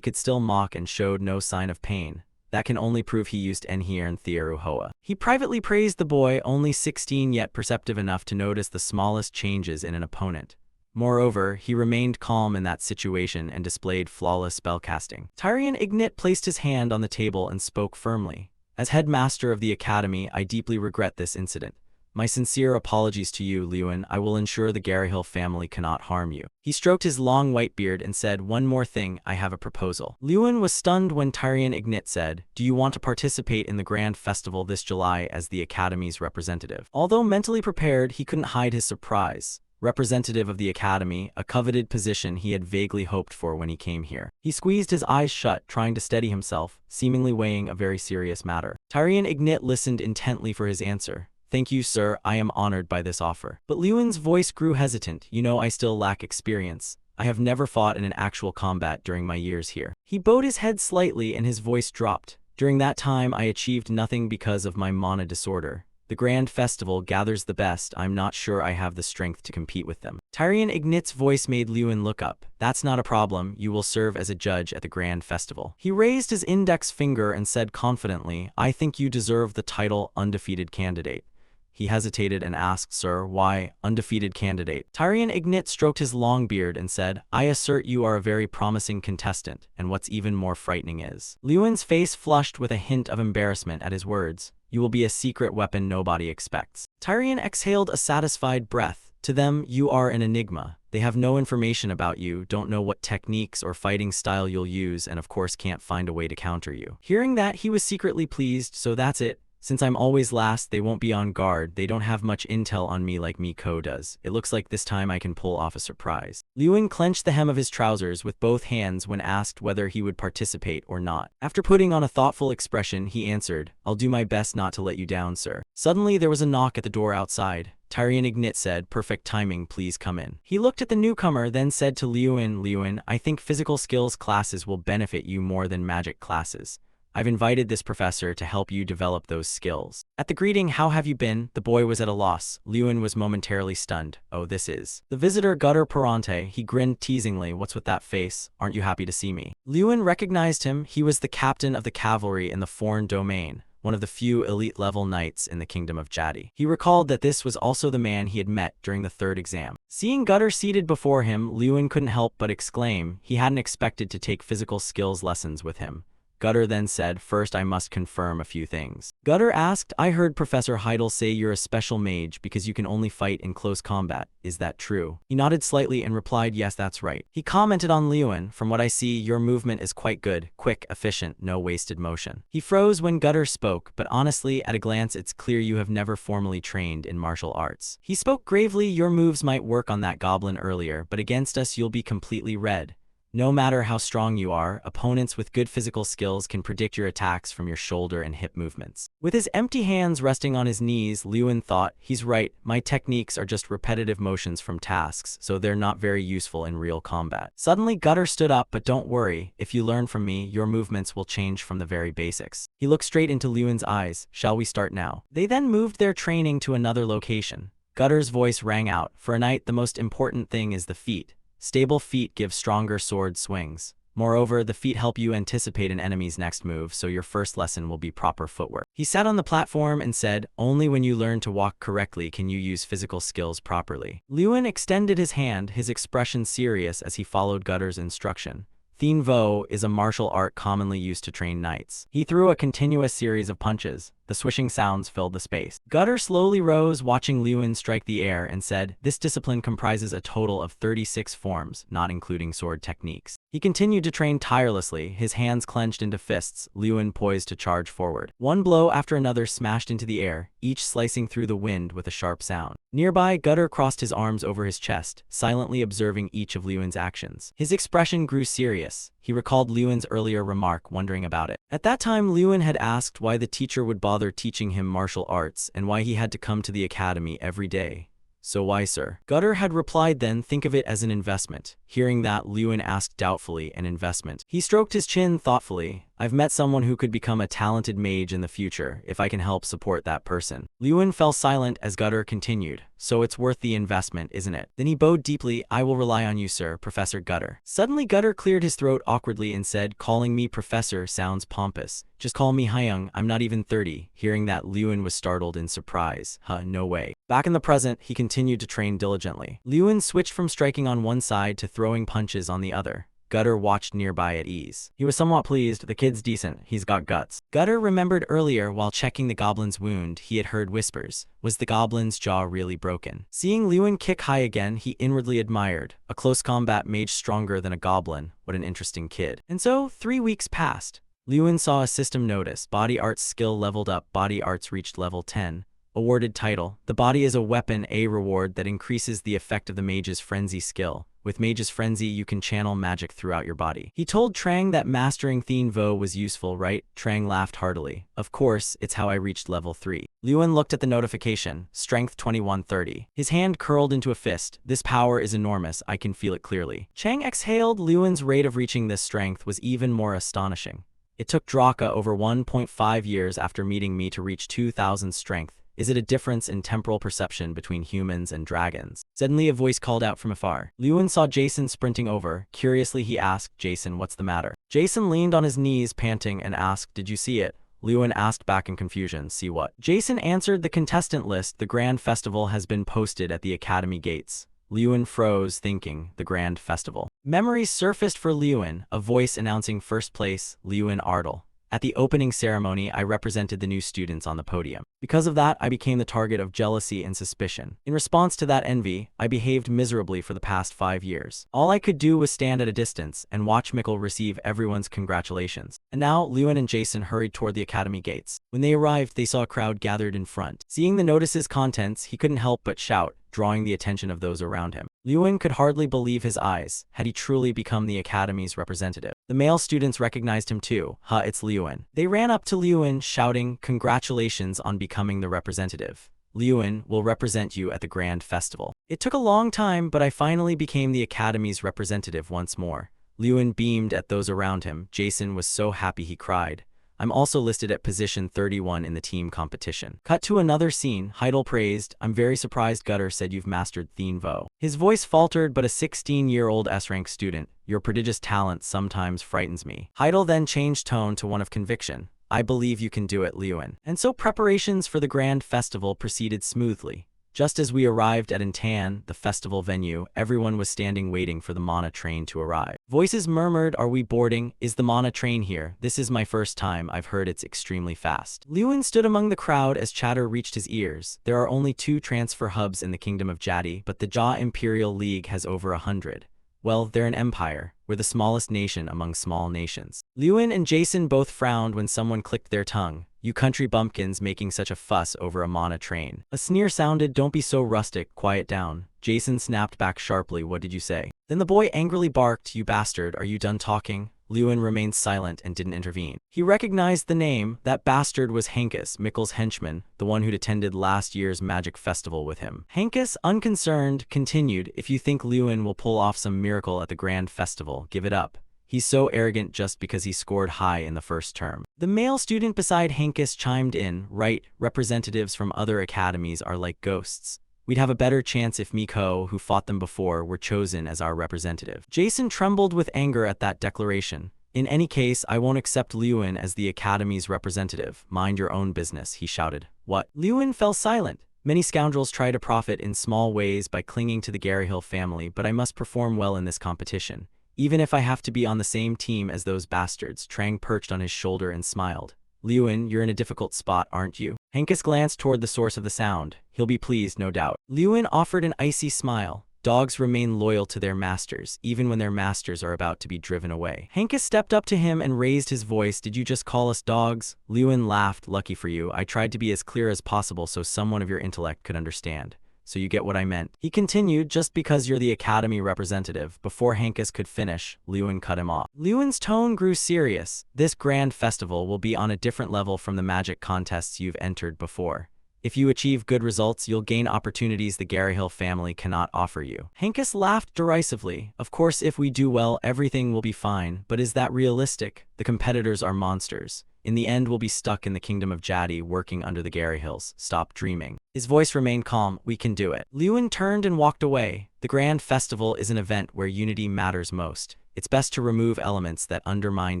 could still mock and showed no sign of pain. That can only prove he used Enhir and Thearuhoa. He privately praised the boy, only 16 yet perceptive enough to notice the smallest changes in an opponent. Moreover, he remained calm in that situation and displayed flawless spellcasting. Tyrion Ignit placed his hand on the table and spoke firmly. As headmaster of the academy, I deeply regret this incident. My sincere apologies to you, Lewin. I will ensure the Garhill family cannot harm you. He stroked his long white beard and said, one more thing, I have a proposal. Lewin was stunned when Tyrion Ignit said, do you want to participate in the grand festival this July as the academy's representative? Although mentally prepared, he couldn't hide his surprise. Representative of the academy, a coveted position he had vaguely hoped for when he came here. He squeezed his eyes shut, trying to steady himself, seemingly weighing a very serious matter. Tyrion Ignit listened intently for his answer. Thank you, sir, I am honored by this offer. But Lewin's voice grew hesitant. You know, I still lack experience. I have never fought in an actual combat during my years here. He bowed his head slightly and his voice dropped. During that time, I achieved nothing because of my mana disorder. The grand festival gathers the best. I'm not sure I have the strength to compete with them. Tyrion Ignit's voice made Lewin look up. That's not a problem. You will serve as a judge at the grand festival. He raised his index finger and said confidently, I think you deserve the title undefeated candidate. He hesitated and asked, sir, why undefeated candidate? Tyrion Ignit stroked his long beard and said, I assert you are a very promising contestant, and what's even more frightening is. Lewin's face flushed with a hint of embarrassment at his words. You will be a secret weapon nobody expects. Tyrion exhaled a satisfied breath. To them, you are an enigma. They have no information about you, don't know what techniques or fighting style you'll use, and of course can't find a way to counter you. Hearing that, he was secretly pleased, so that's it. Since I'm always last, they won't be on guard. They don't have much intel on me like Miko does. It looks like this time I can pull off a surprise. Lewin clenched the hem of his trousers with both hands when asked whether he would participate or not. After putting on a thoughtful expression, he answered, I'll do my best not to let you down, sir. Suddenly, there was a knock at the door outside. Tyrion Ignit said, perfect timing, please come in. He looked at the newcomer, then said to Lewin, I think physical skills classes will benefit you more than magic classes. I've invited this professor to help you develop those skills. At the greeting, "How have you been?" the boy was at a loss. Lewin was momentarily stunned. Oh, this is the visitor Gutter Parante. He grinned teasingly. What's with that face? Aren't you happy to see me? Lewin recognized him. He was the captain of the cavalry in the foreign domain, one of the few elite-level knights in the kingdom of Jadi. He recalled that this was also the man he had met during the third exam. Seeing Gutter seated before him, Lewin couldn't help but exclaim. He hadn't expected to take physical skills lessons with him. Gutter then said, "First, I must confirm a few things." Gutter asked, "I heard Professor Heidel say you're a special mage because you can only fight in close combat. Is that true?" He nodded slightly and replied, "Yes, that's right." He commented on Lewin, "From what I see, your movement is quite good, quick, efficient, no wasted motion." He froze when Gutter spoke, but honestly, at a glance, it's clear you have never formally trained in martial arts. He spoke gravely, "Your moves might work on that goblin earlier, but against us you'll be completely red. No matter how strong you are, opponents with good physical skills can predict your attacks from your shoulder and hip movements." With his empty hands resting on his knees, Lewin thought, "He's right, my techniques are just repetitive motions from tasks, so they're not very useful in real combat." Suddenly, Gutter stood up, "But don't worry, if you learn from me, your movements will change from the very basics." He looked straight into Lewin's eyes. "Shall we start now?" They then moved their training to another location. Gutter's voice rang out, "For a knight, the most important thing is the feet. Stable feet give stronger sword swings. Moreover, the feet help you anticipate an enemy's next move, so your first lesson will be proper footwork." He sat on the platform and said, "Only when you learn to walk correctly can you use physical skills properly." Lewin extended his hand, his expression serious as he followed Gutter's instruction. Thien Vo is a martial art commonly used to train knights. He threw a continuous series of punches. The swishing sounds filled the space. Gutter slowly rose, watching Lewin strike the air, and said, "This discipline comprises a total of 36 forms, not including sword techniques." He continued to train tirelessly, his hands clenched into fists, Lewin poised to charge forward. One blow after another smashed into the air, each slicing through the wind with a sharp sound. Nearby, Gutter crossed his arms over his chest, silently observing each of Lewin's actions. His expression grew serious. He recalled Lewin's earlier remark, wondering about it. At that time, Lewin had asked why the teacher would bother teaching him martial arts and why he had to come to the academy every day. "So why, sir?" Gutter had replied then, "Think of it as an investment." Hearing that, Lewin asked doubtfully, "An investment?" He stroked his chin thoughtfully. "I've met someone who could become a talented mage in the future, if I can help support that person." Lewin fell silent as Gutter continued, "So it's worth the investment, isn't it?" Then he bowed deeply. "I will rely on you, sir, Professor Gutter." Suddenly, Gutter cleared his throat awkwardly and said, "Calling me professor sounds pompous. Just call me Hyung, I'm not even 30. Hearing that, Lewin was startled in surprise. No way. Back in the present, he continued to train diligently. Lewin switched from striking on one side to throwing punches on the other. Gutter watched nearby at ease. He was somewhat pleased. "The kid's decent, he's got guts." Gutter remembered earlier while checking the goblin's wound, he had heard whispers. Was the goblin's jaw really broken? Seeing Lewin kick high again, he inwardly admired. A close combat mage stronger than a goblin. What an interesting kid. And so, 3 weeks passed. Lewin saw a system notice. Body arts skill leveled up. Body arts reached level 10. Awarded title. The body is a weapon, a reward that increases the effect of the mage's frenzy skill. With Mage's Frenzy, you can channel magic throughout your body. He told Trang that mastering Thien Vo was useful, right? Trang laughed heartily. "Of course, it's how I reached level 3. Lewin looked at the notification. Strength 2130. His hand curled into a fist. "This power is enormous, I can feel it clearly." Chang exhaled. Lewin's rate of reaching this strength was even more astonishing. "It took Draka over 1.5 years after meeting me to reach 2000 strength. Is it a difference in temporal perception between humans and dragons?" Suddenly a voice called out from afar. Lewin saw Jason sprinting over. Curiously he asked, "Jason, what's the matter?" Jason leaned on his knees panting and asked, "Did you see it?" Lewin asked back in confusion, "See what?" Jason answered, "The contestant list. The grand festival has been posted at the academy gates." Lewin froze, thinking, the grand festival. Memories surfaced for Lewin, a voice announcing first place, Lewin Ardle. At the opening ceremony, I represented the new students on the podium. Because of that, I became the target of jealousy and suspicion. In response to that envy, I behaved miserably for the past 5 years. All I could do was stand at a distance and watch Mikkel receive everyone's congratulations. And now, Lewin and Jason hurried toward the academy gates. When they arrived, they saw a crowd gathered in front. Seeing the notice's contents, he couldn't help but shout, drawing the attention of those around him. Lewin could hardly believe his eyes. Had he truly become the academy's representative? The male students recognized him too. It's Lewin. They ran up to Lewin, shouting, "Congratulations on becoming the representative. Lewin will represent you at the grand festival." "It took a long time, but I finally became the academy's representative once more." Lewin beamed at those around him. Jason was so happy he cried. I'm also listed at position 31 in the team competition. Cut to another scene. Heidel praised, I'm very surprised Gutter said you've mastered Thien Vo. His voice faltered, but a 16-year-old S-rank student, your prodigious talent sometimes frightens me. Heidel then changed tone to one of conviction. I believe you can do it, Lewin. And so preparations for the grand festival proceeded smoothly. Just as we arrived at Intan, the festival venue, everyone was standing waiting for the Mana train to arrive. Voices murmured, are we boarding? Is the Mana train here? This is my first time. I've heard it's extremely fast. Lewin stood among the crowd as chatter reached his ears. There are only 2 transfer hubs in the Kingdom of Jadi, but the Ja Imperial League has over 100. Well, they're an empire. We're the smallest nation among small nations. Lewin and Jason both frowned when someone clicked their tongue. You country bumpkins making such a fuss over a Mana train. A sneer sounded, don't be so rustic, quiet down. Jason snapped back sharply, what did you say? Then the boy angrily barked, you bastard, are you done talking? Lewin remained silent and didn't intervene. He recognized the name. That bastard was Hankus, Mikkel's henchman, the one who'd attended last year's magic festival with him. Hankus, unconcerned, continued, if you think Lewin will pull off some miracle at the grand festival, give it up. He's so arrogant just because he scored high in the first term. The male student beside Hankus chimed in, right, representatives from other academies are like ghosts. We'd have a better chance if Miko, who fought them before, were chosen as our representative. Jason trembled with anger at that declaration. In any case, I won't accept Lewin as the Academy's representative. Mind your own business, he shouted. What? Lewin fell silent. Many scoundrels try to profit in small ways by clinging to the Garyhill family, but I must perform well in this competition. Even if I have to be on the same team as those bastards. Trang perched on his shoulder and smiled. Lewin, you're in a difficult spot, aren't you? Hankus glanced toward the source of the sound. He'll be pleased, no doubt. Lewin offered an icy smile. Dogs remain loyal to their masters, even when their masters are about to be driven away. Hankus stepped up to him and raised his voice. Did you just call us dogs? Lewin laughed. Lucky for you. I tried to be as clear as possible so someone of your intellect could understand. So you get what I meant. He continued, just because you're the Academy representative. Before Hankus could finish, Lewin cut him off. Lewin's tone grew serious. This grand festival will be on a different level from the magic contests you've entered before. If you achieve good results, you'll gain opportunities the Garyhill family cannot offer you. Hankus laughed derisively. Of course, if we do well, everything will be fine. But is that realistic? The competitors are monsters. In the end, we'll be stuck in the Kingdom of Jadi working under the Garyhills. Stop dreaming. His voice remained calm. We can do it. Lewin turned and walked away. The Grand Festival is an event where unity matters most. It's best to remove elements that undermine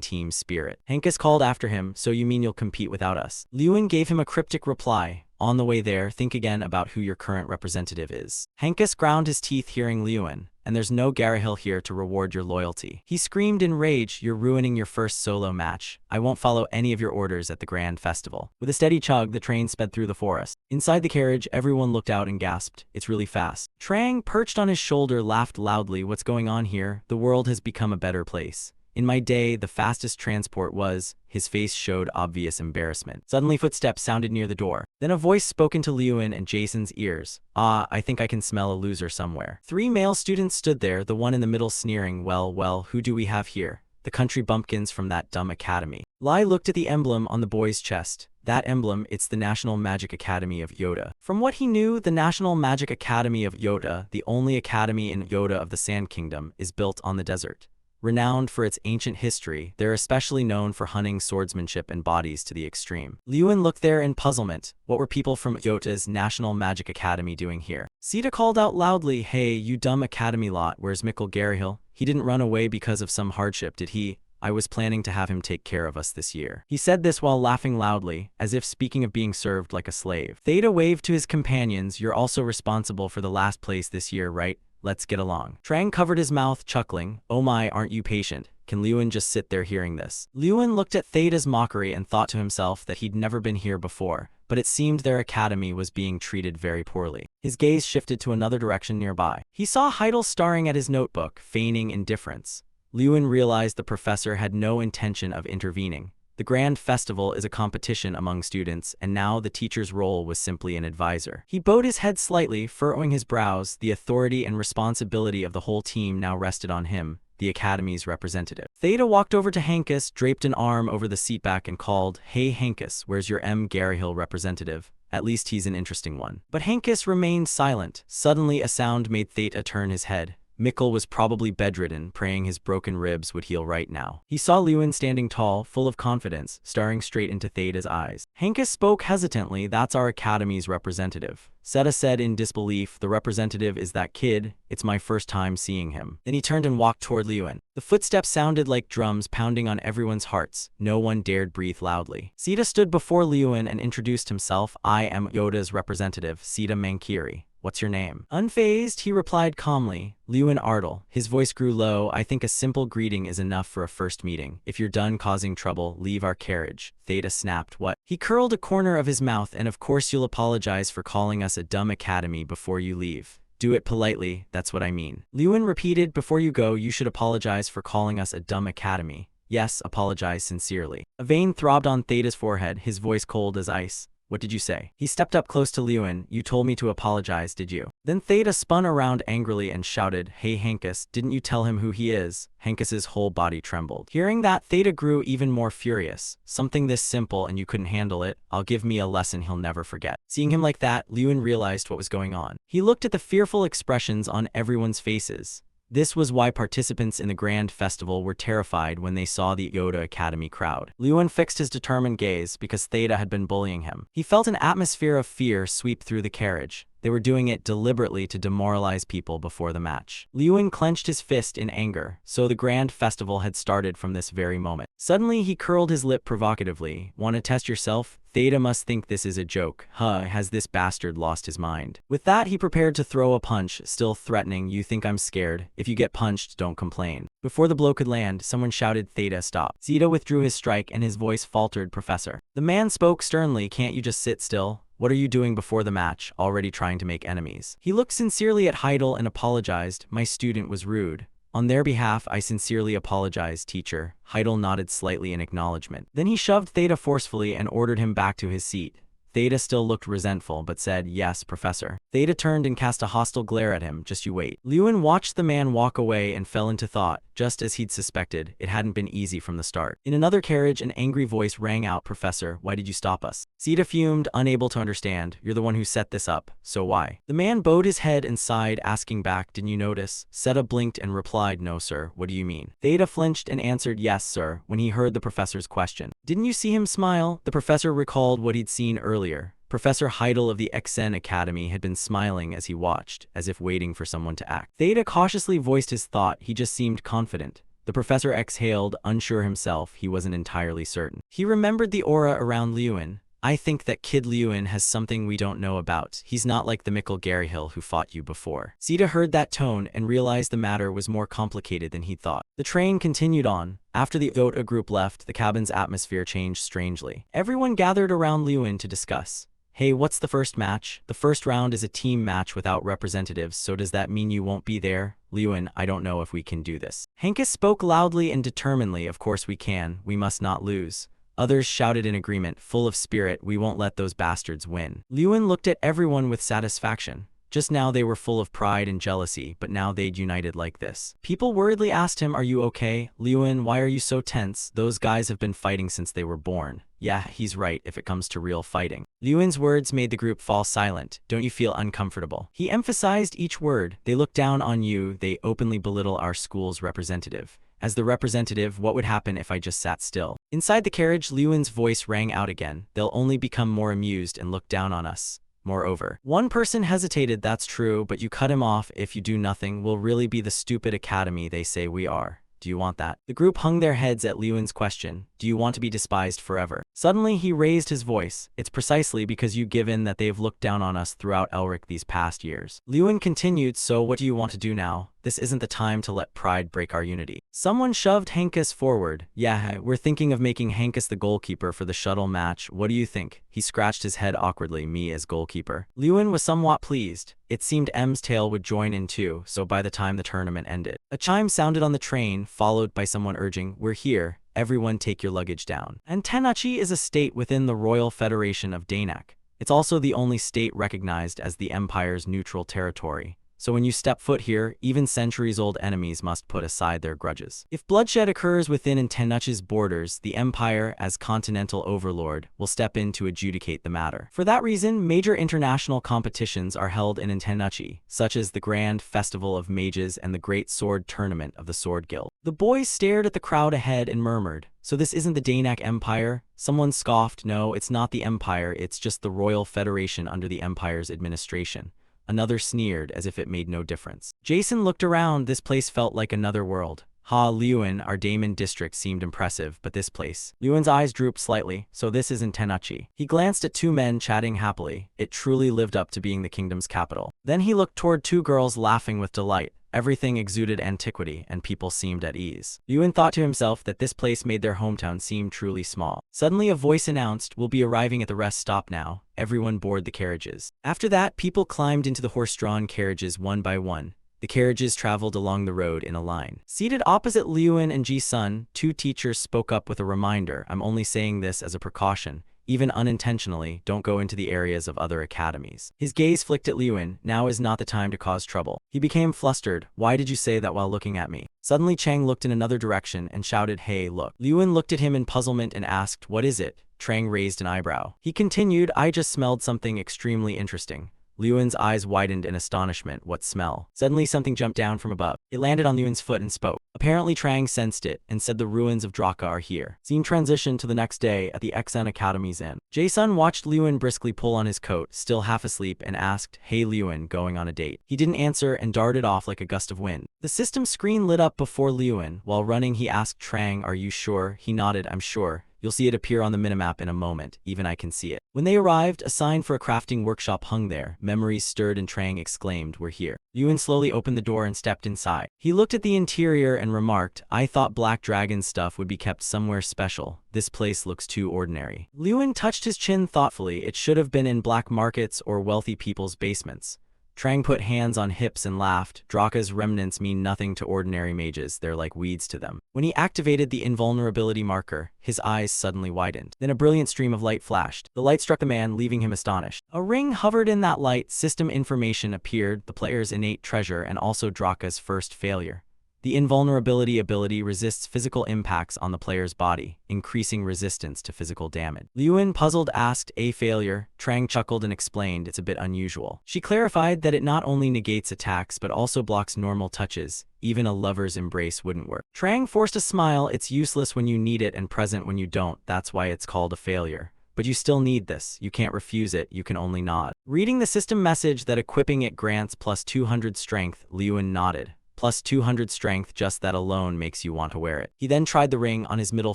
team spirit. Hankus called after him, so you mean you'll compete without us? Lewin gave him a cryptic reply. On the way there, think again about who your current representative is. Hankus ground his teeth hearing Lewin. And there's no Garyhill here to reward your loyalty. He screamed in rage, you're ruining your first solo match. I won't follow any of your orders at the Grand Festival. With a steady chug, the train sped through the forest. Inside the carriage, everyone looked out and gasped, it's really fast. Trang, perched on his shoulder, laughed loudly. What's going on here? The world has become a better place. In my day, the fastest transport was. His face showed obvious embarrassment. Suddenly footsteps sounded near the door. Then a voice spoke into Lewin and Jason's ears. Ah, I think I can smell a loser somewhere. 3 male students stood there, the one in the middle sneering, well, who do we have here? The country bumpkins from that dumb academy. Lai looked at the emblem on the boy's chest. That emblem, it's the National Magic Academy of Yoda. From what he knew, the National Magic Academy of Yoda, the only academy in Yoda of the Sand Kingdom, is built on the desert. Renowned for its ancient history, they're especially known for hunting swordsmanship and bodies to the extreme. Lewin looked there in puzzlement. What were people from Yota's National Magic Academy doing here? Sita called out loudly, hey, you dumb academy lot, where's Mikkel Garyhill? He didn't run away because of some hardship, did he? I was planning to have him take care of us this year. He said this while laughing loudly, as if speaking of being served like a slave. Theta waved to his companions, you're also responsible for the last place this year, right? Let's get along. Trang covered his mouth, chuckling. Oh my, aren't you patient? Can Lewin just sit there hearing this? Lewin looked at Theta's mockery and thought to himself that he'd never been here before, but it seemed their academy was being treated very poorly. His gaze shifted to another direction nearby. He saw Heidel staring at his notebook, feigning indifference. Lewin realized the professor had no intention of intervening. The Grand Festival is a competition among students, and now the teacher's role was simply an advisor. He bowed his head slightly, furrowing his brows. The authority and responsibility of the whole team now rested on him, the Academy's representative. Theta walked over to Hankus, draped an arm over the seatback and called, Hey Hankus, where's your Garyhill representative? At least he's an interesting one. But Hankus remained silent. Suddenly a sound made Theta turn his head. Mikkel was probably bedridden, praying his broken ribs would heal right now. He saw Lewin standing tall, full of confidence, staring straight into Theda's eyes. Henkes spoke hesitantly. That's our academy's representative. Seta said in disbelief, the representative is that kid. It's my first time seeing him. Then he turned and walked toward Lewin. The footsteps sounded like drums pounding on everyone's hearts. No one dared breathe loudly. Seta stood before Lewin and introduced himself. I am Yoda's representative, Seta Mankiri. What's your name? Unfazed, he replied calmly. Lewin Ardle. His voice grew low. I think a simple greeting is enough for a first meeting. If you're done causing trouble, leave our carriage. Theta snapped. What? He curled a corner of his mouth. And of course you'll apologize for calling us a dumb academy before you leave. Do it politely, that's what I mean. Lewin repeated, before you go, you should apologize for calling us a dumb academy. Yes, apologize sincerely. A vein throbbed on Theda's forehead, his voice cold as ice. What did you say? He stepped up close to Lewin. You told me to apologize, did you? Then Theda spun around angrily and shouted, Hey Henkes, didn't you tell him who he is? Henkes's whole body trembled. Hearing that, Theda grew even more furious. Something this simple and you couldn't handle it? I'll give me a lesson he'll never forget. Seeing him like that, Lewin realized what was going on. He looked at the fearful expressions on everyone's faces. This was why participants in the grand festival were terrified when they saw the Yoda Academy crowd. Lewin fixed his determined gaze because Theda had been bullying him. He felt an atmosphere of fear sweep through the carriage. They were doing it deliberately to demoralize people before the match. Lewin clenched his fist in anger, so the grand festival had started from this very moment. Suddenly he curled his lip provocatively. Want to test yourself? Theda must think this is a joke. Has this bastard lost his mind? With that, he prepared to throw a punch, still threatening. You think I'm scared? If you get punched, don't complain. Before the blow could land, someone shouted, Theda, stop. Zeta withdrew his strike and his voice faltered, Professor. The man spoke sternly, can't you just sit still? What are you doing before the match, already trying to make enemies? He looked sincerely at Heidel and apologized. My student was rude. On their behalf, I sincerely apologize, teacher. Heidel nodded slightly in acknowledgement. Then he shoved Theda forcefully and ordered him back to his seat. Theda still looked resentful, but said, yes, Professor. Theda turned and cast a hostile glare at him. Just you wait. Lewin watched the man walk away and fell into thought. Just as he'd suspected, it hadn't been easy from the start. In another carriage, an angry voice rang out, Professor, why did you stop us? Zeta fumed, unable to understand. You're the one who set this up, so why? The man bowed his head and sighed, asking back, didn't you notice? Zeta blinked and replied, no, sir. What do you mean? Theta flinched and answered, yes, sir, when he heard the professor's question. Didn't you see him smile? The professor recalled what he'd seen earlier. Professor Heidel of the XN Academy had been smiling as he watched, as if waiting for someone to act. Theta cautiously voiced his thought. He just seemed confident. The professor exhaled, unsure himself. He wasn't entirely certain. He remembered the aura around Lewin. I think that kid Lewin has something we don't know about. He's not like the Mikkel Garyhill who fought you before. Zeta heard that tone and realized the matter was more complicated than he thought. The train continued on. After the Yoda group left, the cabin's atmosphere changed strangely. Everyone gathered around Lewin to discuss. Hey, what's the first match? The first round is a team match without representatives, so does that mean you won't be there? Lewin, I don't know if we can do this. Henkes spoke loudly and determinedly. Of course we can. We must not lose. Others shouted in agreement, full of spirit. We won't let those bastards win. Lewin looked at everyone with satisfaction. Just now they were full of pride and jealousy, but now they'd united like this. People worriedly asked him, are you okay? Lewin, why are you so tense? Those guys have been fighting since they were born. Yeah, he's right if it comes to real fighting. Lewin's words made the group fall silent. Don't you feel uncomfortable? He emphasized each word. They look down on you. They openly belittle our school's representative. As the representative, what would happen if I just sat still? Inside the carriage, Lewin's voice rang out again. They'll only become more amused and look down on us. Moreover, one person hesitated. That's true, but you cut him off. If you do nothing, we'll really be the stupid academy they say we are. Do you want that? The group hung their heads at Lewin's question. Do you want to be despised forever? Suddenly, he raised his voice. It's precisely because you give in that they have looked down on us throughout Elric these past years. Lewin continued, so what do you want to do now? This isn't the time to let pride break our unity. Someone shoved Henkes forward. Yeah, we're thinking of making Henkes the goalkeeper for the shuttle match. What do you think? He scratched his head awkwardly. Me as goalkeeper. Lewin was somewhat pleased. It seemed M's tail would join in too, so by the time the tournament ended. A chime sounded on the train, followed by someone urging, we're here. Everyone take your luggage down. Antenachi is a state within the Royal Federation of Danak. It's also the only state recognized as the Empire's neutral territory. so when you step foot here, even centuries-old enemies must put aside their grudges. If bloodshed occurs within Incantations' borders, the Empire, as continental overlord, will step in to adjudicate the matter. For that reason, major international competitions are held in Incantations, such as the Grand Festival of Mages and the Great Sword Tournament of the Sword Guild. The boys stared at the crowd ahead and murmured, "So this isn't the Danak Empire?" Someone scoffed, "No, it's not the Empire, it's just the Royal Federation under the Empire's administration." Another sneered, as if it made no difference. Jason looked around. This place felt like another world. Ha, Liyuan, our Damon district seemed impressive, but this place. Liyuan's eyes drooped slightly. So this isn't Tenachi. He glanced at two men chatting happily. It truly lived up to being the kingdom's capital. Then he looked toward two girls laughing with delight. Everything exuded antiquity, and people seemed at ease. Liyuan thought to himself that this place made their hometown seem truly small. Suddenly a voice announced, "We'll be arriving at the rest stop now." Everyone boarded the carriages. After that, people climbed into the horse-drawn carriages one by one. The carriages traveled along the road in a line. Seated opposite Liyuan and Ji-sun, two teachers spoke up with a reminder. "I'm only saying this as a precaution. Even unintentionally, don't go into the areas of other academies." His gaze flicked at Liyuan. "Now is not the time to cause trouble." He became flustered. "Why did you say that while looking at me?" Suddenly Chang looked in another direction and shouted, "Hey, look." Liyuan looked at him in puzzlement and asked, "What is it?" Trang raised an eyebrow. He continued, "I just smelled something extremely interesting." Liyuan's eyes widened in astonishment. "What smell?" Suddenly something jumped down from above. It landed on Liyuan's foot and spoke. Apparently Trang sensed it and said, "The ruins of Draka are here." Scene transitioned to the next day at the XN Academy's inn. Jae-sun watched Liyuan briskly pull on his coat, still half asleep, and asked, "Hey Liyuan, going on a date?" He didn't answer and darted off like a gust of wind. The system screen lit up before Liyuan. While running, he asked Trang, "Are you sure?" He nodded, "I'm sure. You'll see it appear on the minimap in a moment. Even I can see it." When they arrived, a sign for a crafting workshop hung there. Memories stirred and Trang exclaimed, "We're here." Liyuan slowly opened the door and stepped inside. He looked at the interior and remarked, "I thought Black Dragon stuff would be kept somewhere special. This place looks too ordinary." Liyuan touched his chin thoughtfully. It should have been in black markets or wealthy people's basements. Trang put hands on hips and laughed. Draka's remnants mean nothing to ordinary mages, they're like weeds to them. When he activated the invulnerability marker, his eyes suddenly widened. Then a brilliant stream of light flashed. The light struck the man, leaving him astonished. A ring hovered in that light. System information appeared, the player's innate treasure and also Draka's first failure. The invulnerability ability resists physical impacts on the player's body, increasing resistance to physical damage. Liyuan, puzzled, asked, "A failure?" Trang chuckled and explained, "It's a bit unusual." She clarified that it not only negates attacks but also blocks normal touches. Even a lover's embrace wouldn't work. Trang forced a smile. "It's useless when you need it and present when you don't. That's why it's called a failure. But you still need this. You can't refuse it, you can only nod." Reading the system message that equipping it grants plus 200 strength, Liyuan nodded. Plus 200 strength, just that alone makes you want to wear it. He then tried the ring on his middle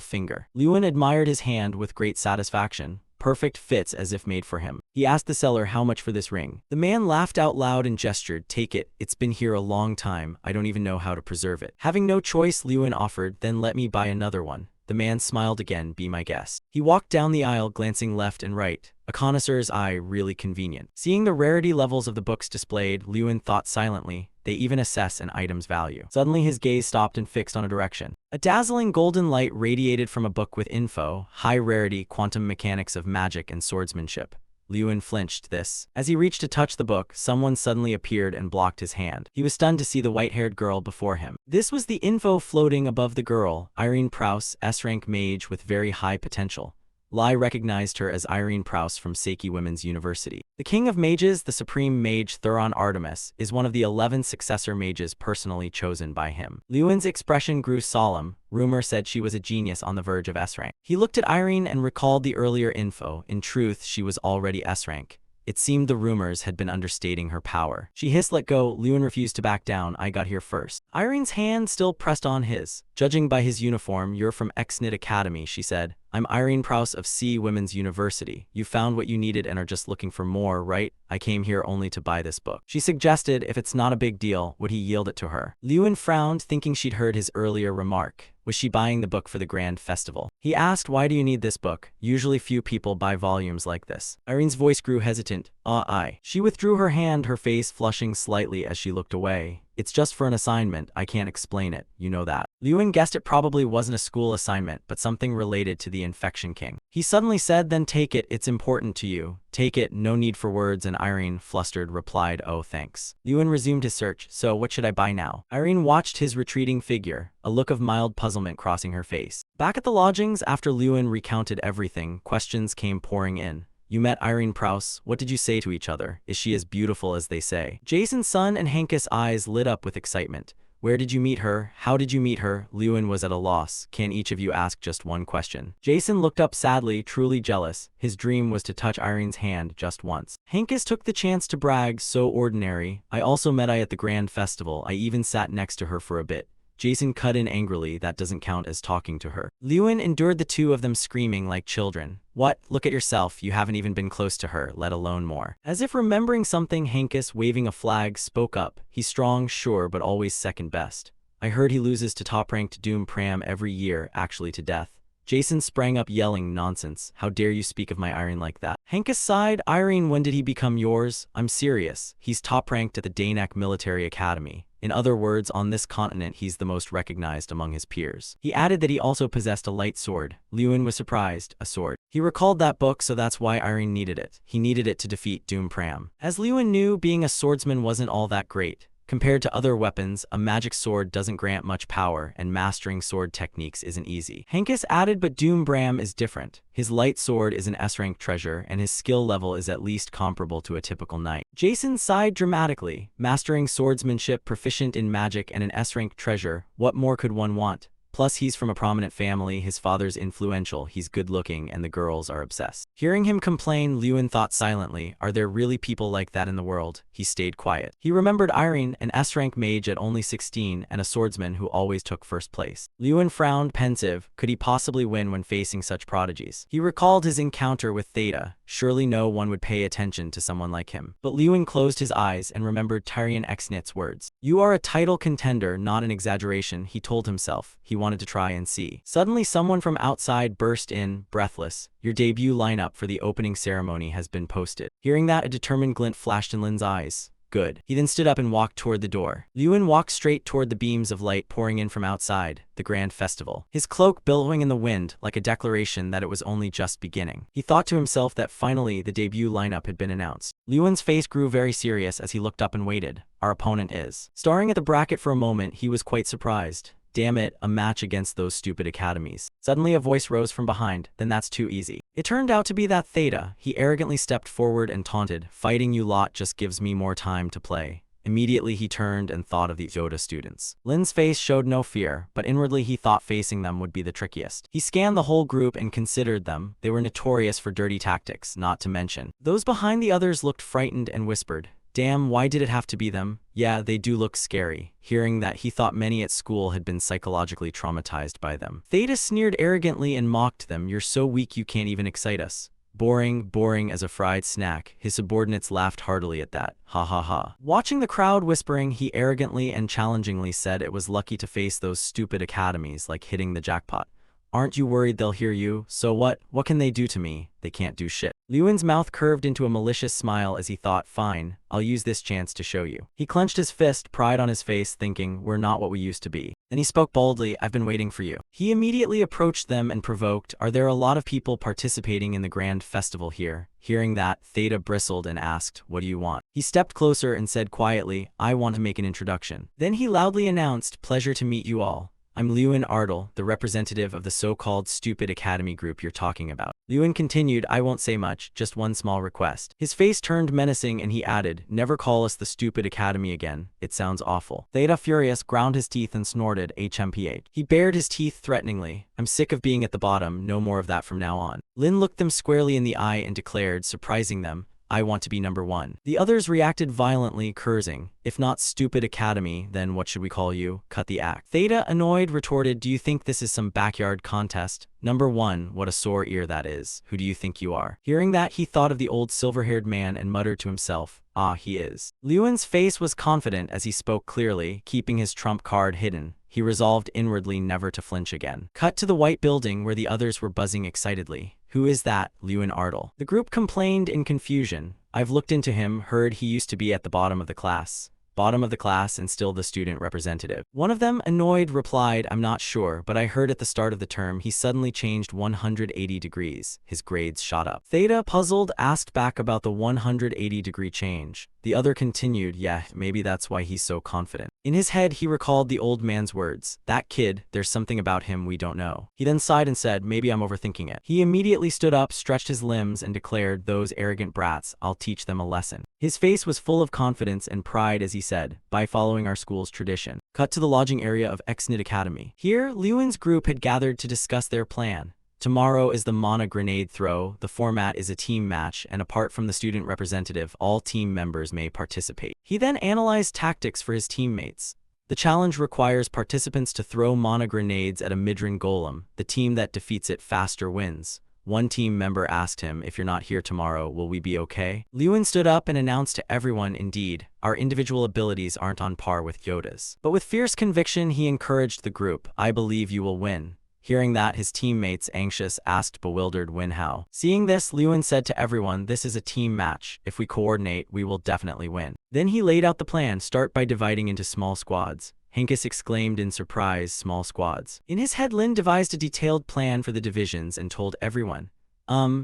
finger. Liyuan admired his hand with great satisfaction. Perfect fits as if made for him. He asked the seller how much for this ring. The man laughed out loud and gestured, "Take it. It's been here a long time. I don't even know how to preserve it." Having no choice, Liyuan offered, "Then let me buy another one." The man smiled again, "Be my guest." He walked down the aisle, glancing left and right. A connoisseur's eye, really convenient. Seeing the rarity levels of the books displayed, Liyuan thought silently. They even assess an item's value. Suddenly his gaze stopped and fixed on a direction. A dazzling golden light radiated from a book with info, high rarity, quantum mechanics of magic and swordsmanship. Liyuan flinched. This. As he reached to touch the book, someone suddenly appeared and blocked his hand. He was stunned to see the white-haired girl before him. This was the info floating above the girl, Irene Prouse, S-rank mage with very high potential. Lai recognized her as Irene Prouse from Seiki Women's University. The king of mages, the supreme mage Thuron Artemis, is one of the 11 successor mages personally chosen by him. Liyuan's expression grew solemn. Rumor said she was a genius on the verge of S-rank. He looked at Irene and recalled the earlier info. In truth, she was already S-rank. It seemed the rumors had been understating her power. She hissed, "Let go." Liyuan refused to back down. "I got here first." Irene's hand still pressed on his. "Judging by his uniform, you're from Xnit Academy," she said. "I'm Irene Prouse of C Women's University. You found what you needed and are just looking for more, right? I came here only to buy this book." She suggested if it's not a big deal, would he yield it to her? Liyuan frowned, thinking she'd heard his earlier remark. Was she buying the book for the grand festival? He asked, "Why do you need this book? Usually few people buy volumes like this." Irene's voice grew hesitant. I. She withdrew her hand, her face flushing slightly as she looked away. It's just for an assignment, I can't explain it, you know that. Lewin guessed it probably wasn't a school assignment, but something related to the Infection King. He suddenly said, then take it, it's important to you. Take it, no need for words, and Irene, flustered, replied, oh thanks. Lewin resumed his search, so what should I buy now? Irene watched his retreating figure, a look of mild puzzlement crossing her face. Back at the lodgings, after Lewin recounted everything, questions came pouring in. You met Irene Prouse, what did you say to each other? Is she as beautiful as they say? Jason's son and Henkes' eyes lit up with excitement. Where did you meet her? How did you meet her? Lewin was at a loss. Can each of you ask just one question? Jason looked up sadly, truly jealous. His dream was to touch Irene's hand just once. Henkes took the chance to brag, so ordinary. I also met I at the Grand Festival. I even sat next to her for a bit. Jason cut in angrily, that doesn't count as talking to her. Lewin endured the two of them screaming like children. What? Look at yourself, you haven't even been close to her, let alone more. As if remembering something, Henkes, waving a flag, spoke up. He's strong, sure, but always second best. I heard he loses to top-ranked Doom Pram every year, actually to death. Jason sprang up yelling, nonsense, how dare you speak of my Irene like that? Henkes sighed, Irene, when did he become yours? I'm serious, he's top-ranked at the Danak Military Academy. In other words, on this continent he's the most recognized among his peers. He added that he also possessed a light sword. Lewin was surprised, a sword. He recalled that book, so that's why Irene needed it. He needed it to defeat Doom Pram. As Lewin knew, being a swordsman wasn't all that great. Compared to other weapons, a magic sword doesn't grant much power, and mastering sword techniques isn't easy. Henkes added, but Doom Pram is different. His light sword is an S-rank treasure, and his skill level is at least comparable to a typical knight. Jason sighed dramatically. Mastering swordsmanship, proficient in magic, and an S-rank treasure, what more could one want? Plus, he's from a prominent family, his father's influential, he's good-looking, and the girls are obsessed. Hearing him complain, Lewin thought silently, are there really people like that in the world? He stayed quiet. He remembered Irene, an S-rank mage at only 16, and a swordsman who always took first place. Lewin frowned, pensive. Could he possibly win when facing such prodigies? He recalled his encounter with Theta. Surely no one would pay attention to someone like him. But Lewin closed his eyes and remembered Tyrion Exnit's words. You are a title contender, not an exaggeration, he told himself. He wanted to try and see. Suddenly someone from outside burst in, breathless. Your debut lineup for the opening ceremony has been posted. Hearing that, a determined glint flashed in Lin's eyes. Good. He then stood up and walked toward the door. Lewin walked straight toward the beams of light pouring in from outside, the Grand Festival. His cloak billowing in the wind, like a declaration that it was only just beginning. He thought to himself that finally the debut lineup had been announced. Lewin's face grew very serious as he looked up and waited. Our opponent is. Staring at the bracket for a moment, he was quite surprised. Damn it, a match against those stupid academies. Suddenly a voice rose from behind, then that's too easy. It turned out to be that Theta. He arrogantly stepped forward and taunted, fighting you lot just gives me more time to play. Immediately he turned and thought of the Yoda students. Lin's face showed no fear, but inwardly he thought facing them would be the trickiest. He scanned the whole group and considered them. They were notorious for dirty tactics, not to mention. Those behind the others looked frightened and whispered, damn, why did it have to be them? Yeah, they do look scary. Hearing that, he thought many at school had been psychologically traumatized by them. Theta sneered arrogantly and mocked them. You're so weak you can't even excite us. Boring, boring as a fried snack. His subordinates laughed heartily at that. Ha ha ha. Watching the crowd whispering, he arrogantly and challengingly said it was lucky to face those stupid academies, like hitting the jackpot. Aren't you worried they'll hear you? So what? What can they do to me? They can't do shit. Lewin's mouth curved into a malicious smile as he thought, fine, I'll use this chance to show you. He clenched his fist, pride on his face, thinking, we're not what we used to be. Then he spoke boldly, I've been waiting for you. He immediately approached them and provoked, are there a lot of people participating in the Grand Festival here? Hearing that, Theta bristled and asked, what do you want? He stepped closer and said quietly, I want to make an introduction. Then he loudly announced, pleasure to meet you all. I'm Lewin Ardle, the representative of the so-called stupid academy group you're talking about. Lewin continued, I won't say much, just one small request. His face turned menacing and he added, never call us the stupid academy again. It sounds awful. Theta, furious, ground his teeth and snorted, HMPH. He bared his teeth threateningly. I'm sick of being at the bottom, no more of that from now on. Lin looked them squarely in the eye and declared, surprising them, I want to be number one. The others reacted violently, cursing. If not stupid academy, then what should we call you? Cut the act. Theta, annoyed, retorted, do you think this is some backyard contest? Number one, what a sore ear that is. Who do you think you are? Hearing that, he thought of the old silver-haired man and muttered to himself, ah, he is. Lewin's face was confident as he spoke clearly, keeping his trump card hidden. He resolved inwardly never to flinch again. Cut to the white building where the others were buzzing excitedly. Who is that? Lewin Ardle. The group complained in confusion. I've looked into him, heard he used to be at the bottom of the class. bottom of the class and still the student representative. One of them, annoyed, replied, I'm not sure, but I heard at the start of the term he suddenly changed 180 degrees. His grades shot up. Theta, puzzled, asked back about the 180-degree change. The other continued, yeah, maybe that's why he's so confident. In his head, he recalled the old man's words. That kid, there's something about him we don't know. He then sighed and said, maybe I'm overthinking it. He immediately stood up, stretched his limbs, and declared, those arrogant brats, I'll teach them a lesson. His face was full of confidence and pride as he said, by following our school's tradition. Cut to the lodging area of Exnit Academy. Here, Lewin's group had gathered to discuss their plan. Tomorrow is the Mana grenade throw. The format is a team match, and apart from the student representative, all team members may participate. He then analyzed tactics for his teammates. The challenge requires participants to throw Mana grenades at a Midran golem. The team that defeats it faster wins. One team member asked him, if you're not here tomorrow, will we be okay? Lewin stood up and announced to everyone, indeed, our individual abilities aren't on par with Yoda's. But with fierce conviction, he encouraged the group, I believe you will win. Hearing that, his teammates, anxious, asked bewildered Win how. Seeing this, Lewin said to everyone, this is a team match. If we coordinate, we will definitely win. Then he laid out the plan, start by dividing into small squads. Henkis exclaimed in surprise, small squads. In his head, Lin devised a detailed plan for the divisions and told everyone,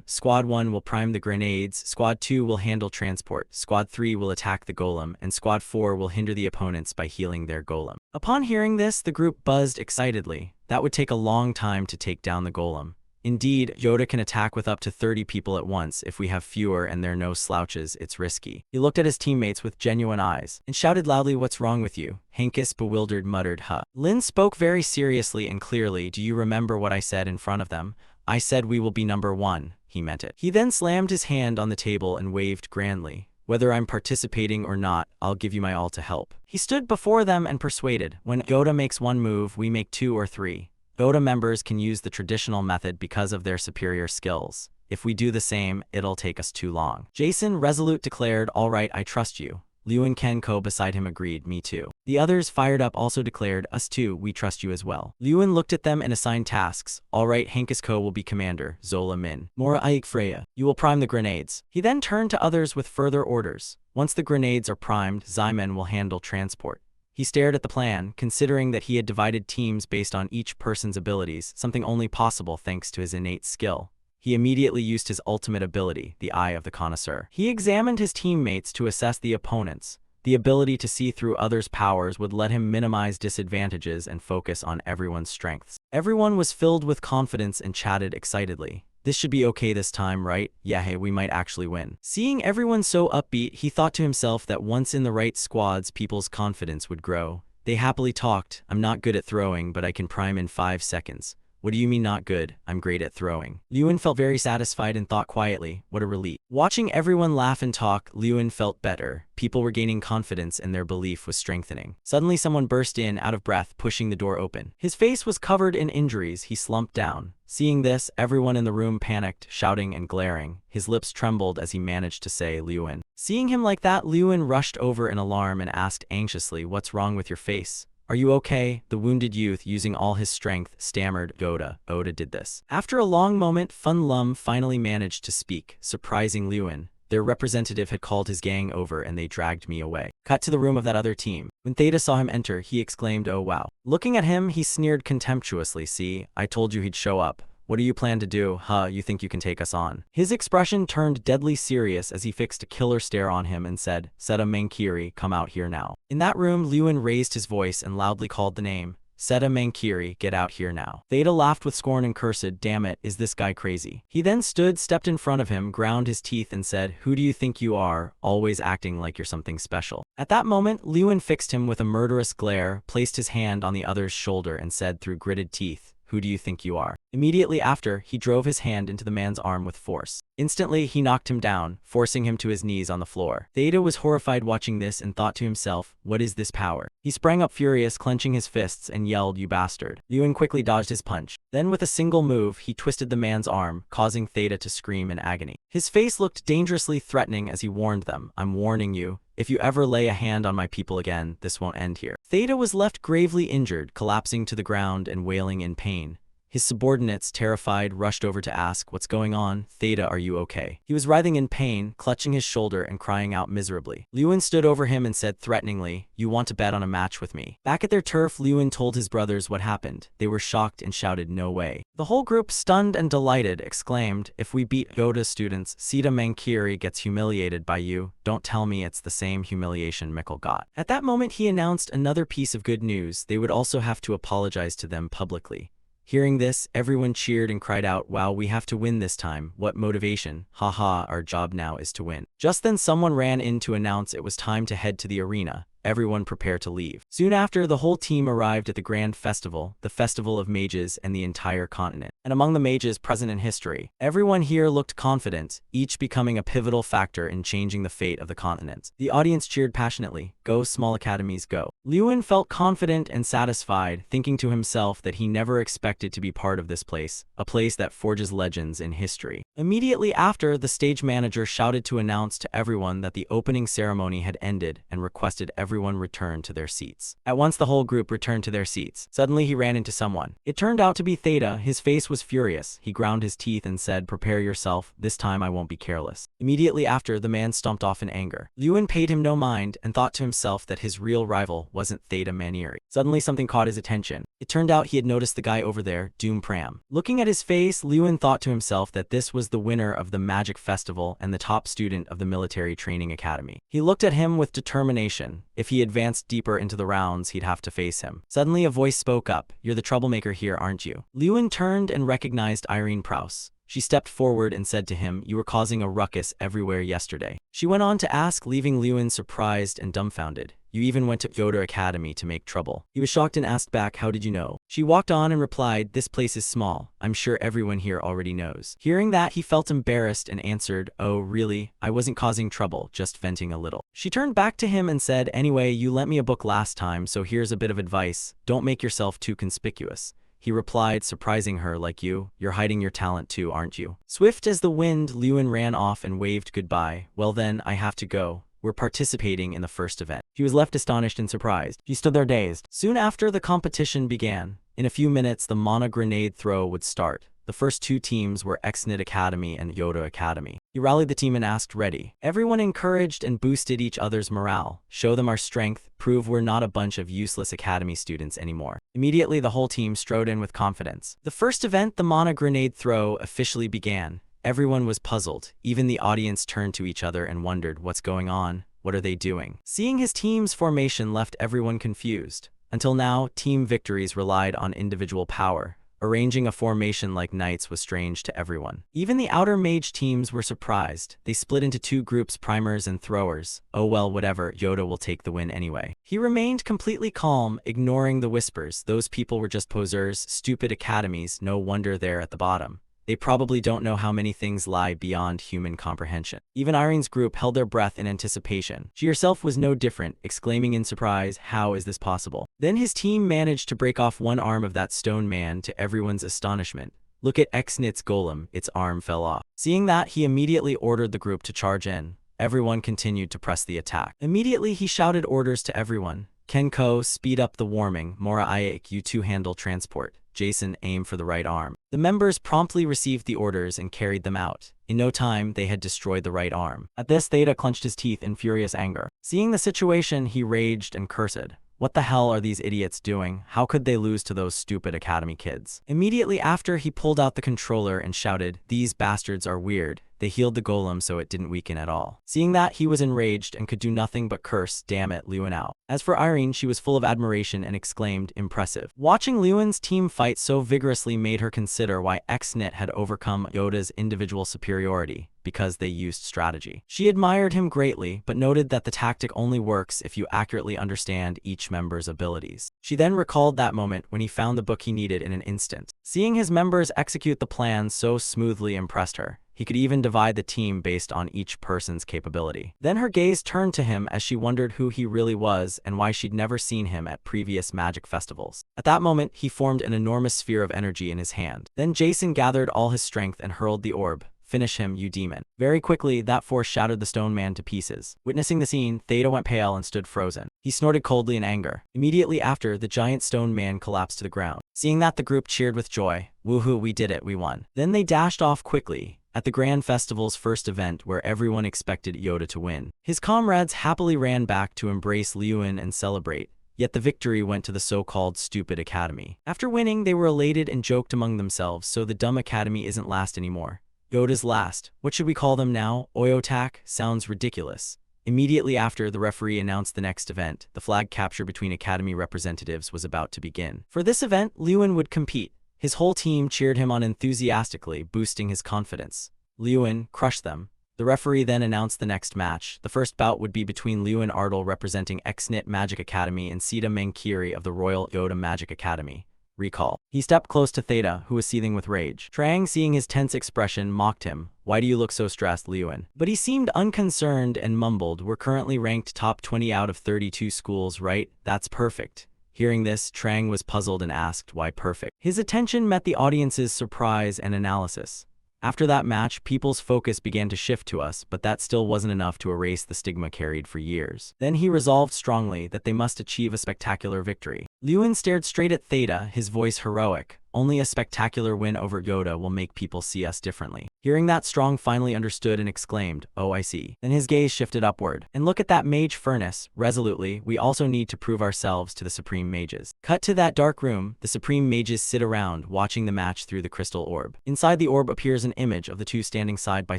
Squad 1 will prime the grenades, Squad 2 will handle transport, Squad 3 will attack the golem, and Squad 4 will hinder the opponents by healing their golem. Upon hearing this, the group buzzed excitedly. That would take a long time to take down the golem. Indeed, Yoda can attack with up to 30 people at once. If we have fewer and they're no slouches, it's risky. He looked at his teammates with genuine eyes and shouted loudly, what's wrong with you? Henkis, bewildered, muttered, huh. Lin spoke very seriously and clearly, do you remember what I said in front of them? I said we will be number 1. He meant it. He then slammed his hand on the table and waved grandly. Whether I'm participating or not, I'll give you my all to help. He stood before them and persuaded, when Yoda makes one move, we make 2 or 3. Yoda members can use the traditional method because of their superior skills. If we do the same, it'll take us too long. Jason, resolute, declared, all right, I trust you. Lewin Kenko beside him agreed, me too. The others, fired up, also declared, us too, we trust you as well. Lewin looked at them and assigned tasks. All right, Henkis Ko will be commander, Zola Min. Mora Ike Freya, you will prime the grenades. He then turned to others with further orders. Once the grenades are primed, Zyman will handle transport. He stared at the plan, considering that he had divided teams based on each person's abilities, something only possible thanks to his innate skill. He immediately used his ultimate ability, the Eye of the Connoisseur. He examined his teammates to assess the opponents. The ability to see through others' powers would let him minimize disadvantages and focus on everyone's strengths. Everyone was filled with confidence and chatted excitedly. This should be okay this time, right? Yeah, hey, we might actually win. Seeing everyone so upbeat, he thought to himself that once in the right squads, people's confidence would grow. They happily talked, I'm not good at throwing, but I can prime in 5 seconds. What do you mean not good? I'm great at throwing. Lewin felt very satisfied and thought quietly, what a relief. Watching everyone laugh and talk, Lewin felt better. People were gaining confidence and their belief was strengthening. Suddenly someone burst in, out of breath, pushing the door open. His face was covered in injuries. He slumped down. Seeing this, everyone in the room panicked, shouting and glaring. His lips trembled as he managed to say, Lewin. Seeing him like that, Lewin rushed over in alarm and asked anxiously, what's wrong with your face? Are you okay? The wounded youth, using all his strength, stammered, Oda did this. After a long moment, Fun Lum finally managed to speak, surprising Lewin. Their representative had called his gang over and they dragged me away. Cut to the room of that other team. When Theta saw him enter, he exclaimed, oh wow. Looking at him, he sneered contemptuously, see, I told you he'd show up. What do you plan to do? Huh, you think you can take us on? His expression turned deadly serious as he fixed a killer stare on him and said, Seta Mankiri, come out here now. In that room, Lewin raised his voice and loudly called the name. Seta Mankiri, get out here now. Theta laughed with scorn and cursed, damn it, is this guy crazy? He then stood, stepped in front of him, ground his teeth and said, who do you think you are, always acting like you're something special? At that moment, Lewin fixed him with a murderous glare, placed his hand on the other's shoulder and said through gritted teeth, who do you think you are? Immediately after, he drove his hand into the man's arm with force. Instantly, he knocked him down, forcing him to his knees on the floor. Theta was horrified watching this and thought to himself, what is this power? He sprang up furious, clenching his fists, and yelled, you bastard. Lewin quickly dodged his punch. Then with a single move, he twisted the man's arm, causing Theta to scream in agony. His face looked dangerously threatening as he warned them, I'm warning you. If you ever lay a hand on my people again, this won't end here. Theta was left gravely injured, collapsing to the ground and wailing in pain. His subordinates, terrified, rushed over to ask, "What's going on? Theta, are you okay?" He was writhing in pain, clutching his shoulder and crying out miserably. Lewin stood over him and said threateningly, "You want to bet on a match with me?" Back at their turf, Lewin told his brothers what happened. They were shocked and shouted, "No way." The whole group, stunned and delighted, exclaimed, "If we beat Yoda's students, Sita Mankiri gets humiliated by you. Don't tell me it's the same humiliation Mikkel got." At that moment, he announced another piece of good news. They would also have to apologize to them publicly. Hearing this, everyone cheered and cried out, "Wow, we have to win this time. What motivation. Haha, our job now is to win." Just then someone ran in to announce it was time to head to the arena. Everyone prepared to leave. Soon after, the whole team arrived at the grand festival, the Festival of Mages and the entire continent. And among the mages present in history, everyone here looked confident, each becoming a pivotal factor in changing the fate of the continent. The audience cheered passionately, "Go small academies, go." Lewin felt confident and satisfied, thinking to himself that he never expected to be part of this place, a place that forges legends in history. Immediately after, the stage manager shouted to announce to everyone that the opening ceremony had ended and requested everyone return to their seats. At once the whole group returned to their seats. Suddenly he ran into someone. It turned out to be Theta. His face was furious. He ground his teeth and said, "Prepare yourself. This time I won't be careless." Immediately after, the man stomped off in anger. Lewin paid him no mind and thought to himself that his real rival wasn't Theta Manieri. Suddenly something caught his attention. It turned out he had noticed the guy over there, Doom Pram. Looking at his face, Lewin thought to himself that this was the winner of the Magic Festival and the top student of the Military Training Academy. He looked at him with determination. If he advanced deeper into the rounds, he'd have to face him. Suddenly a voice spoke up, "You're the troublemaker here, aren't you?" Lewin turned and recognized Irene Prouse. She stepped forward and said to him, "You were causing a ruckus everywhere yesterday." She went on to ask, leaving Lewin surprised and dumbfounded, "You even went to Yoda Academy to make trouble." He was shocked and asked back, "How did you know?" She walked on and replied, "This place is small. I'm sure everyone here already knows." Hearing that, he felt embarrassed and answered, "Oh, really? I wasn't causing trouble, just venting a little." She turned back to him and said, "Anyway, you lent me a book last time, so here's a bit of advice. Don't make yourself too conspicuous." He replied, surprising her, "Like you're hiding your talent too, aren't you?" Swift as the wind, Lewin ran off and waved goodbye. "Well then, I have to go. We're participating in the first event." He was left astonished and surprised. He stood there dazed. Soon after, the competition began. In a few minutes, the mana grenade throw would start. The first two teams were Exnit Academy and Yoda Academy. He rallied the team and asked, "Ready?" Everyone encouraged and boosted each other's morale. "Show them our strength, prove we're not a bunch of useless academy students anymore." Immediately, the whole team strode in with confidence. The first event, the mana grenade throw, officially began. Everyone was puzzled. Even the audience turned to each other and wondered, what's going on? What are they doing? Seeing his team's formation left everyone confused. Until now, team victories relied on individual power. Arranging a formation like knights was strange to everyone. Even the outer mage teams were surprised. They split into two groups, primers and throwers. "Oh well, whatever, Yoda will take the win anyway." He remained completely calm, ignoring the whispers. Those people were just posers, stupid academies, no wonder they're at the bottom. They probably don't know how many things lie beyond human comprehension. Even Irene's group held their breath in anticipation. She herself was no different, exclaiming in surprise, "How is this possible?" Then his team managed to break off one arm of that stone man, to everyone's astonishment. Look at Exnit's golem, its arm fell off. Seeing that, he immediately ordered the group to charge in. Everyone continued to press the attack. Immediately, he shouted orders to everyone. "Kenko, speed up the warming. Mora Aik, you two handle transport. Jason, aim for the right arm." The members promptly received the orders and carried them out. In no time, they had destroyed the right arm. At this, Theta clenched his teeth in furious anger. Seeing the situation, he raged and cursed. What the hell are these idiots doing? How could they lose to those stupid academy kids? Immediately after, he pulled out the controller and shouted, "These bastards are weird. They healed the golem so it didn't weaken at all." Seeing that, he was enraged and could do nothing but curse, "Damn it, Lewin out." As for Irene, she was full of admiration and exclaimed, "Impressive." Watching Lewin's team fight so vigorously made her consider why Exnit had overcome Yoda's individual superiority, because they used strategy. She admired him greatly, but noted that the tactic only works if you accurately understand each member's abilities. She then recalled that moment when he found the book he needed in an instant. Seeing his members execute the plan so smoothly impressed her. He could even divide the team based on each person's capability. Then her gaze turned to him as she wondered who he really was and why she'd never seen him at previous magic festivals. At that moment, he formed an enormous sphere of energy in his hand. Then Jason gathered all his strength and hurled the orb. "Finish him, you demon." Very quickly, that force shattered the stone man to pieces. Witnessing the scene, Theta went pale and stood frozen. He snorted coldly in anger. Immediately after, the giant stone man collapsed to the ground. Seeing that, the group cheered with joy. Woohoo, we did it, we won. Then they dashed off quickly. At the Grand Festival's first event where everyone expected Yoda to win, his comrades happily ran back to embrace Liyuan and celebrate. Yet the victory went to the so-called stupid academy. After winning, they were elated and joked among themselves, so the dumb academy isn't last anymore. Yoda's last. What should we call them now? Oyotak? Sounds ridiculous. Immediately after, the referee announced the next event. The flag capture between academy representatives was about to begin. For this event, Liyuan would compete. His whole team cheered him on enthusiastically, boosting his confidence. Liyuan crushed them. The referee then announced the next match. The first bout would be between Liyuan Ardal representing Xnit Magic Academy and Sita Mankiri of the Royal Yoda Magic Academy. Recall. He stepped close to Theta, who was seething with rage. Trang, seeing his tense expression, mocked him. Why do you look so stressed, Liyuan? But he seemed unconcerned and mumbled, we're currently ranked top 20 out of 32 schools, right? That's perfect. Hearing this, Trang was puzzled and asked, why perfect? His attention met the audience's surprise and analysis. After that match, people's focus began to shift to us, but that still wasn't enough to erase the stigma carried for years. Then he resolved strongly that they must achieve a spectacular victory. Liyuan stared straight at Theta, his voice heroic. Only a spectacular win over Yoda will make people see us differently. Hearing that, Strong finally understood and exclaimed, oh, I see. Then his gaze shifted upward. And look at that mage furnace. Resolutely, we also need to prove ourselves to the Supreme Mages. Cut to that dark room. The Supreme Mages sit around, watching the match through the crystal orb. Inside the orb appears an image of the two standing side by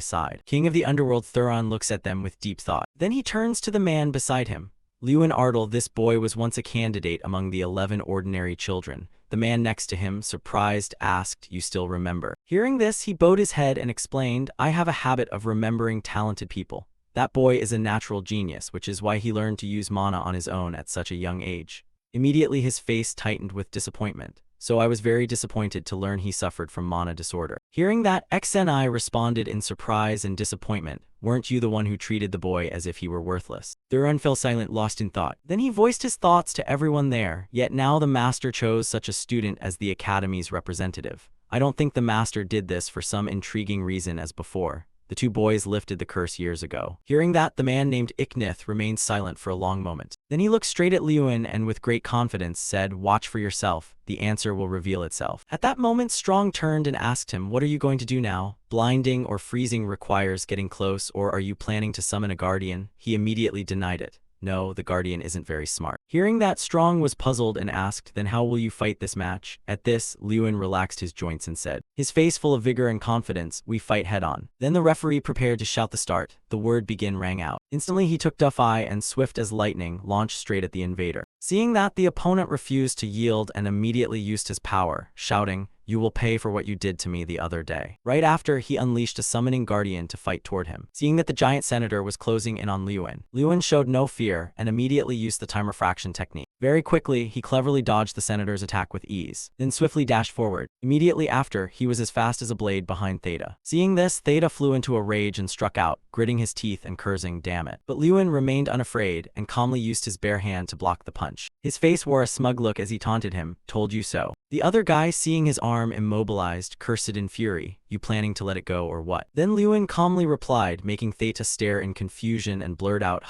side. King of the Underworld Thuron looks at them with deep thought. Then he turns to the man beside him. Liyuan Ardal, this boy was once a candidate among the 11 ordinary children. The man next to him, surprised, asked, you still remember? Hearing this, he bowed his head and explained, I have a habit of remembering talented people. That boy is a natural genius, which is why he learned to use mana on his own at such a young age. Immediately his face tightened with disappointment. So I was very disappointed to learn he suffered from mana disorder. Hearing that, XNI responded in surprise and disappointment. Weren't you the one who treated the boy as if he were worthless? Thuron fell silent, lost in thought. Then he voiced his thoughts to everyone there. Yet now the master chose such a student as the academy's representative. I don't think the master did this for some intriguing reason as before. The two boys lifted the curse years ago. Hearing that, the man named Iknith remained silent for a long moment. Then he looked straight at Liyuan and with great confidence said, watch for yourself. The answer will reveal itself. At that moment, Strong turned and asked him, what are you going to do now? Blinding or freezing requires getting close, or are you planning to summon a guardian? He immediately denied it. No, the guardian isn't very smart. Hearing that, Strong was puzzled and asked, then how will you fight this match? At this, Liyuan relaxed his joints and said, his face full of vigor and confidence, we fight head-on. Then the referee prepared to shout the start. The word begin rang out. Instantly he took Duff Eye and swift as lightning, launched straight at the invader. Seeing that, the opponent refused to yield and immediately used his power, shouting, you will pay for what you did to me the other day. Right after, he unleashed a summoning guardian to fight toward him. Seeing that the giant senator was closing in on Liyuan, Liyuan showed no fear and immediately used the time refraction technique. Very quickly, he cleverly dodged the senator's attack with ease, then swiftly dashed forward. Immediately after, he was as fast as a blade behind Theta. Seeing this, Theta flew into a rage and struck out, gritting his teeth and cursing, damn it. But Liyuan remained unafraid and calmly used his bare hand to block the punch. His face wore a smug look as he taunted him, told you so. The other guy, seeing his arm immobilized, cursed in fury, you planning to let it go or what? Then Liyuan calmly replied, making Theta stare in confusion and blurt out,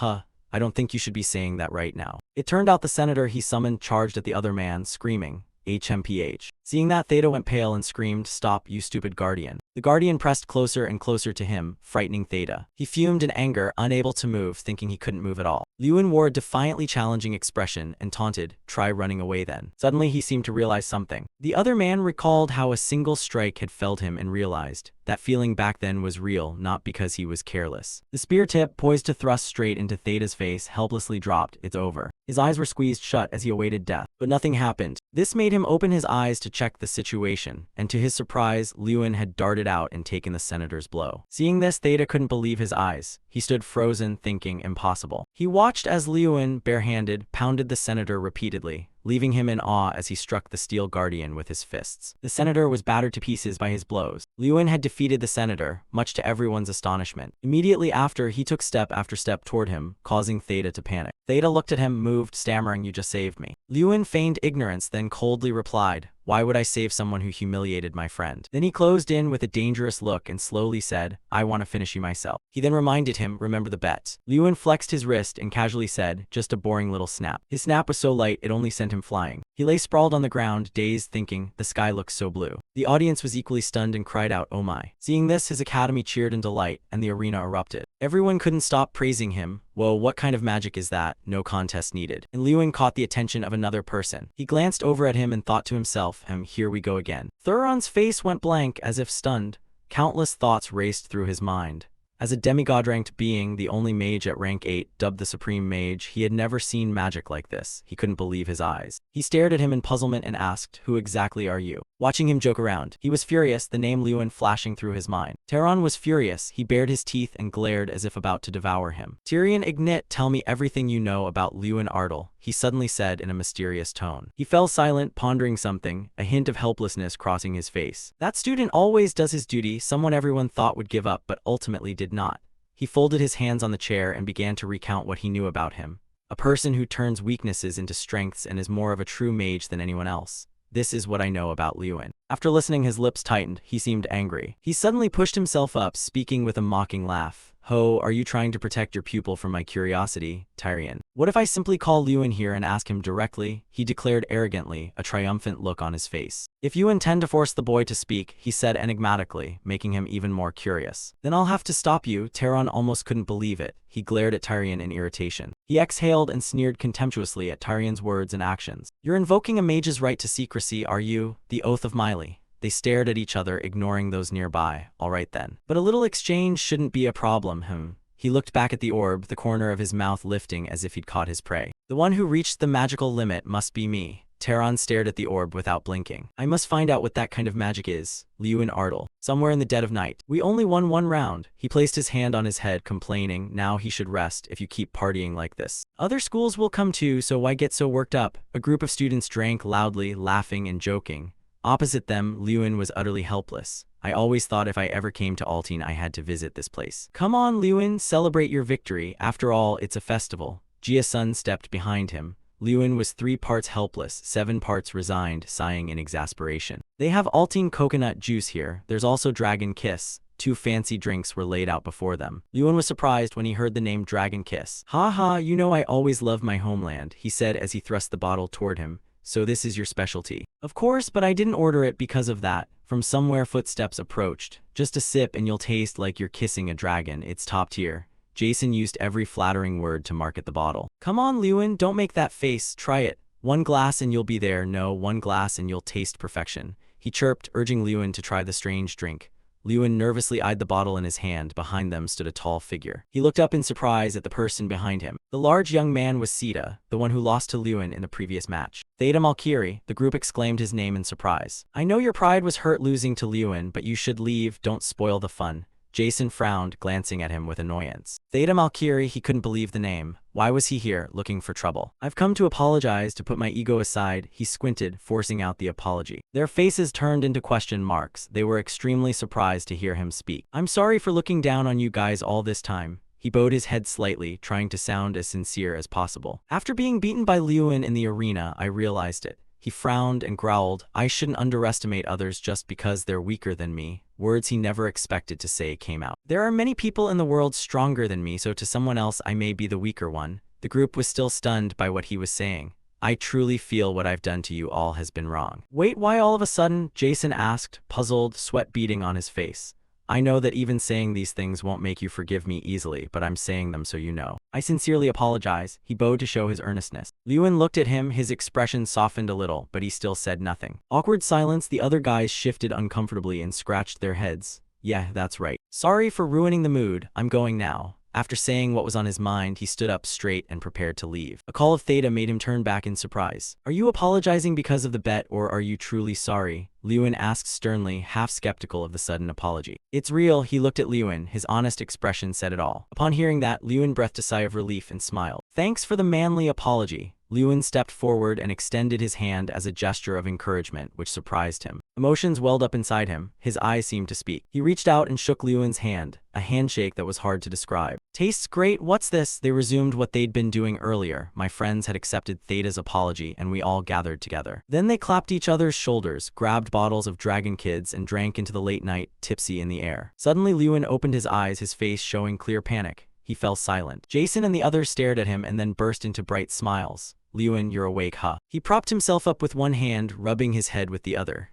I don't think you should be saying that right now. It turned out the senator he summoned charged at the other man, screaming, HMPH. Seeing that, Theta went pale and screamed, stop, you stupid guardian. The guardian pressed closer and closer to him, frightening Theta. He fumed in anger, unable to move, thinking he couldn't move at all. Liyuan wore a defiantly challenging expression and taunted, try running away then. Suddenly he seemed to realize something. The other man recalled how a single strike had felled him and realized that feeling back then was real, not because he was careless. The spear tip, poised to thrust straight into Theta's face, helplessly dropped. It's over. His eyes were squeezed shut as he awaited death, but nothing happened. This made him open his eyes to check the situation, and to his surprise, Liyuan had darted out and taken the senator's blow. Seeing this, Theta couldn't believe his eyes. He stood frozen, thinking impossible. He watched as Liyuan, barehanded, pounded the senator repeatedly, leaving him in awe as he struck the steel guardian with his fists. The senator was battered to pieces by his blows. Liyuan had defeated the senator, much to everyone's astonishment. Immediately after, he took step after step toward him, causing Theta to panic. Theta looked at him, moved, stammering, you just saved me. Liyuan feigned ignorance, then coldly replied, Why would I save someone who humiliated my friend? Then he closed in with a dangerous look and slowly said, I want to finish you myself. He then reminded him, remember the bet. Lewin flexed his wrist and casually said, just a boring little snap. His snap was so light it only sent him flying. He lay sprawled on the ground, dazed, thinking, the sky looks so blue. The audience was equally stunned and cried out, oh my. Seeing this, his academy cheered in delight, and the arena erupted. Everyone couldn't stop praising him. Whoa, what kind of magic is that? No contest needed. And Lewin caught the attention of another person. He glanced over at him and thought to himself, here we go again. Thuron's face went blank as if stunned. Countless thoughts raced through his mind. As a demigod-ranked being, the only mage at rank 8, dubbed the Supreme Mage, he had never seen magic like this. He couldn't believe his eyes. He stared at him in puzzlement and asked, who exactly are you? Watching him joke around, he was furious, the name Lewin flashing through his mind. Theron was furious. He bared his teeth and glared as if about to devour him. Tyrion Ignit, tell me everything you know about Lewin Ardle, he suddenly said in a mysterious tone. He fell silent, pondering something, a hint of helplessness crossing his face. That student always does his duty, someone everyone thought would give up but ultimately did not. He folded his hands on the chair and began to recount what he knew about him. A person who turns weaknesses into strengths and is more of a true mage than anyone else. This is what I know about Lewin. After listening, his lips tightened. He seemed angry. He suddenly pushed himself up, speaking with a mocking laugh. Ho, are you trying to protect your pupil from my curiosity, Tyrion? What if I simply call Lewin here and ask him directly? He declared arrogantly, a triumphant look on his face. If you intend to force the boy to speak, he said enigmatically, making him even more curious. Then I'll have to stop you. Theron almost couldn't believe it. He glared at Tyrion in irritation. He exhaled and sneered contemptuously at Tyrion's words and actions. You're invoking a mage's right to secrecy, are you? The oath of Miley. They stared at each other, ignoring those nearby. All right then. But a little exchange shouldn't be a problem, He looked back at the orb, the corner of his mouth lifting as if he'd caught his prey. The one who reached the magical limit must be me. Theron stared at the orb without blinking. I must find out what that kind of magic is. Lewin Ardle. Somewhere in the dead of night. We only won one round. He placed his hand on his head, complaining, now he should rest if you keep partying like this. Other schools will come too, so why get so worked up? A group of students drank loudly, laughing and joking. Opposite them, Lewin was utterly helpless. I always thought if I ever came to Altine I had to visit this place. Come on, Lewin, celebrate your victory. After all, it's a festival. Jia-sun stepped behind him. Lewin was 3 parts helpless, 7 parts resigned, sighing in exasperation. They have Altine coconut juice here. There's also Dragon Kiss. 2 fancy drinks were laid out before them. Lewin was surprised when he heard the name Dragon Kiss. Ha ha, you know I always love my homeland, he said as he thrust the bottle toward him. So this is your specialty. Of course, but I didn't order it because of that. From somewhere footsteps approached. Just a sip and you'll taste like you're kissing a dragon. It's top tier. Jason used every flattering word to market the bottle. Come on, Lewin, don't make that face. Try it. 1 glass and you'll be there. No, 1 glass and you'll taste perfection. He chirped, urging Lewin to try the strange drink. Lewin nervously eyed the bottle in his hand. Behind them stood a tall figure. He looked up in surprise at the person behind him. The large young man was Sita, the one who lost to Lewin in the previous match. Theta Malkiri, the group exclaimed his name in surprise. I know your pride was hurt losing to Lewin, but you should leave, don't spoil the fun. Jason frowned, glancing at him with annoyance. Theta Malkiri, he couldn't believe the name. Why was he here, looking for trouble? I've come to apologize, to put my ego aside. He squinted, forcing out the apology. Their faces turned into question marks. They were extremely surprised to hear him speak. I'm sorry for looking down on you guys all this time. He bowed his head slightly, trying to sound as sincere as possible. After being beaten by Lewin in the arena, I realized it. He frowned and growled, I shouldn't underestimate others just because they're weaker than me. Words he never expected to say came out. There are many people in the world stronger than me, so to someone else I may be the weaker one. The group was still stunned by what he was saying. I truly feel what I've done to you all has been wrong. Wait, why all of a sudden? Jason asked, puzzled, sweat beading on his face. I know that even saying these things won't make you forgive me easily, but I'm saying them so you know. I sincerely apologize. He bowed to show his earnestness. Lewin looked at him, his expression softened a little, but he still said nothing. Awkward silence, the other guys shifted uncomfortably and scratched their heads. Yeah, that's right. Sorry for ruining the mood, I'm going now. After saying what was on his mind, he stood up straight and prepared to leave. A call of Theta made him turn back in surprise. Are you apologizing because of the bet, or are you truly sorry? Lewin asked sternly, half skeptical of the sudden apology. It's real, he looked at Lewin, his honest expression said it all. Upon hearing that, Lewin breathed a sigh of relief and smiled. Thanks for the manly apology. Lewin stepped forward and extended his hand as a gesture of encouragement, which surprised him. Emotions welled up inside him, his eyes seemed to speak. He reached out and shook Lewin's hand, a handshake that was hard to describe. "Tastes great, what's this?" They resumed what they'd been doing earlier. My friends had accepted Theta's apology, and we all gathered together. Then they clapped each other's shoulders, grabbed bottles of Dragon Kids, and drank into the late night, tipsy in the air. Suddenly Lewin opened his eyes, his face showing clear panic. He fell silent. Jason and the others stared at him and then burst into bright smiles. "Lewin, you're awake, huh?" He propped himself up with one hand, rubbing his head with the other.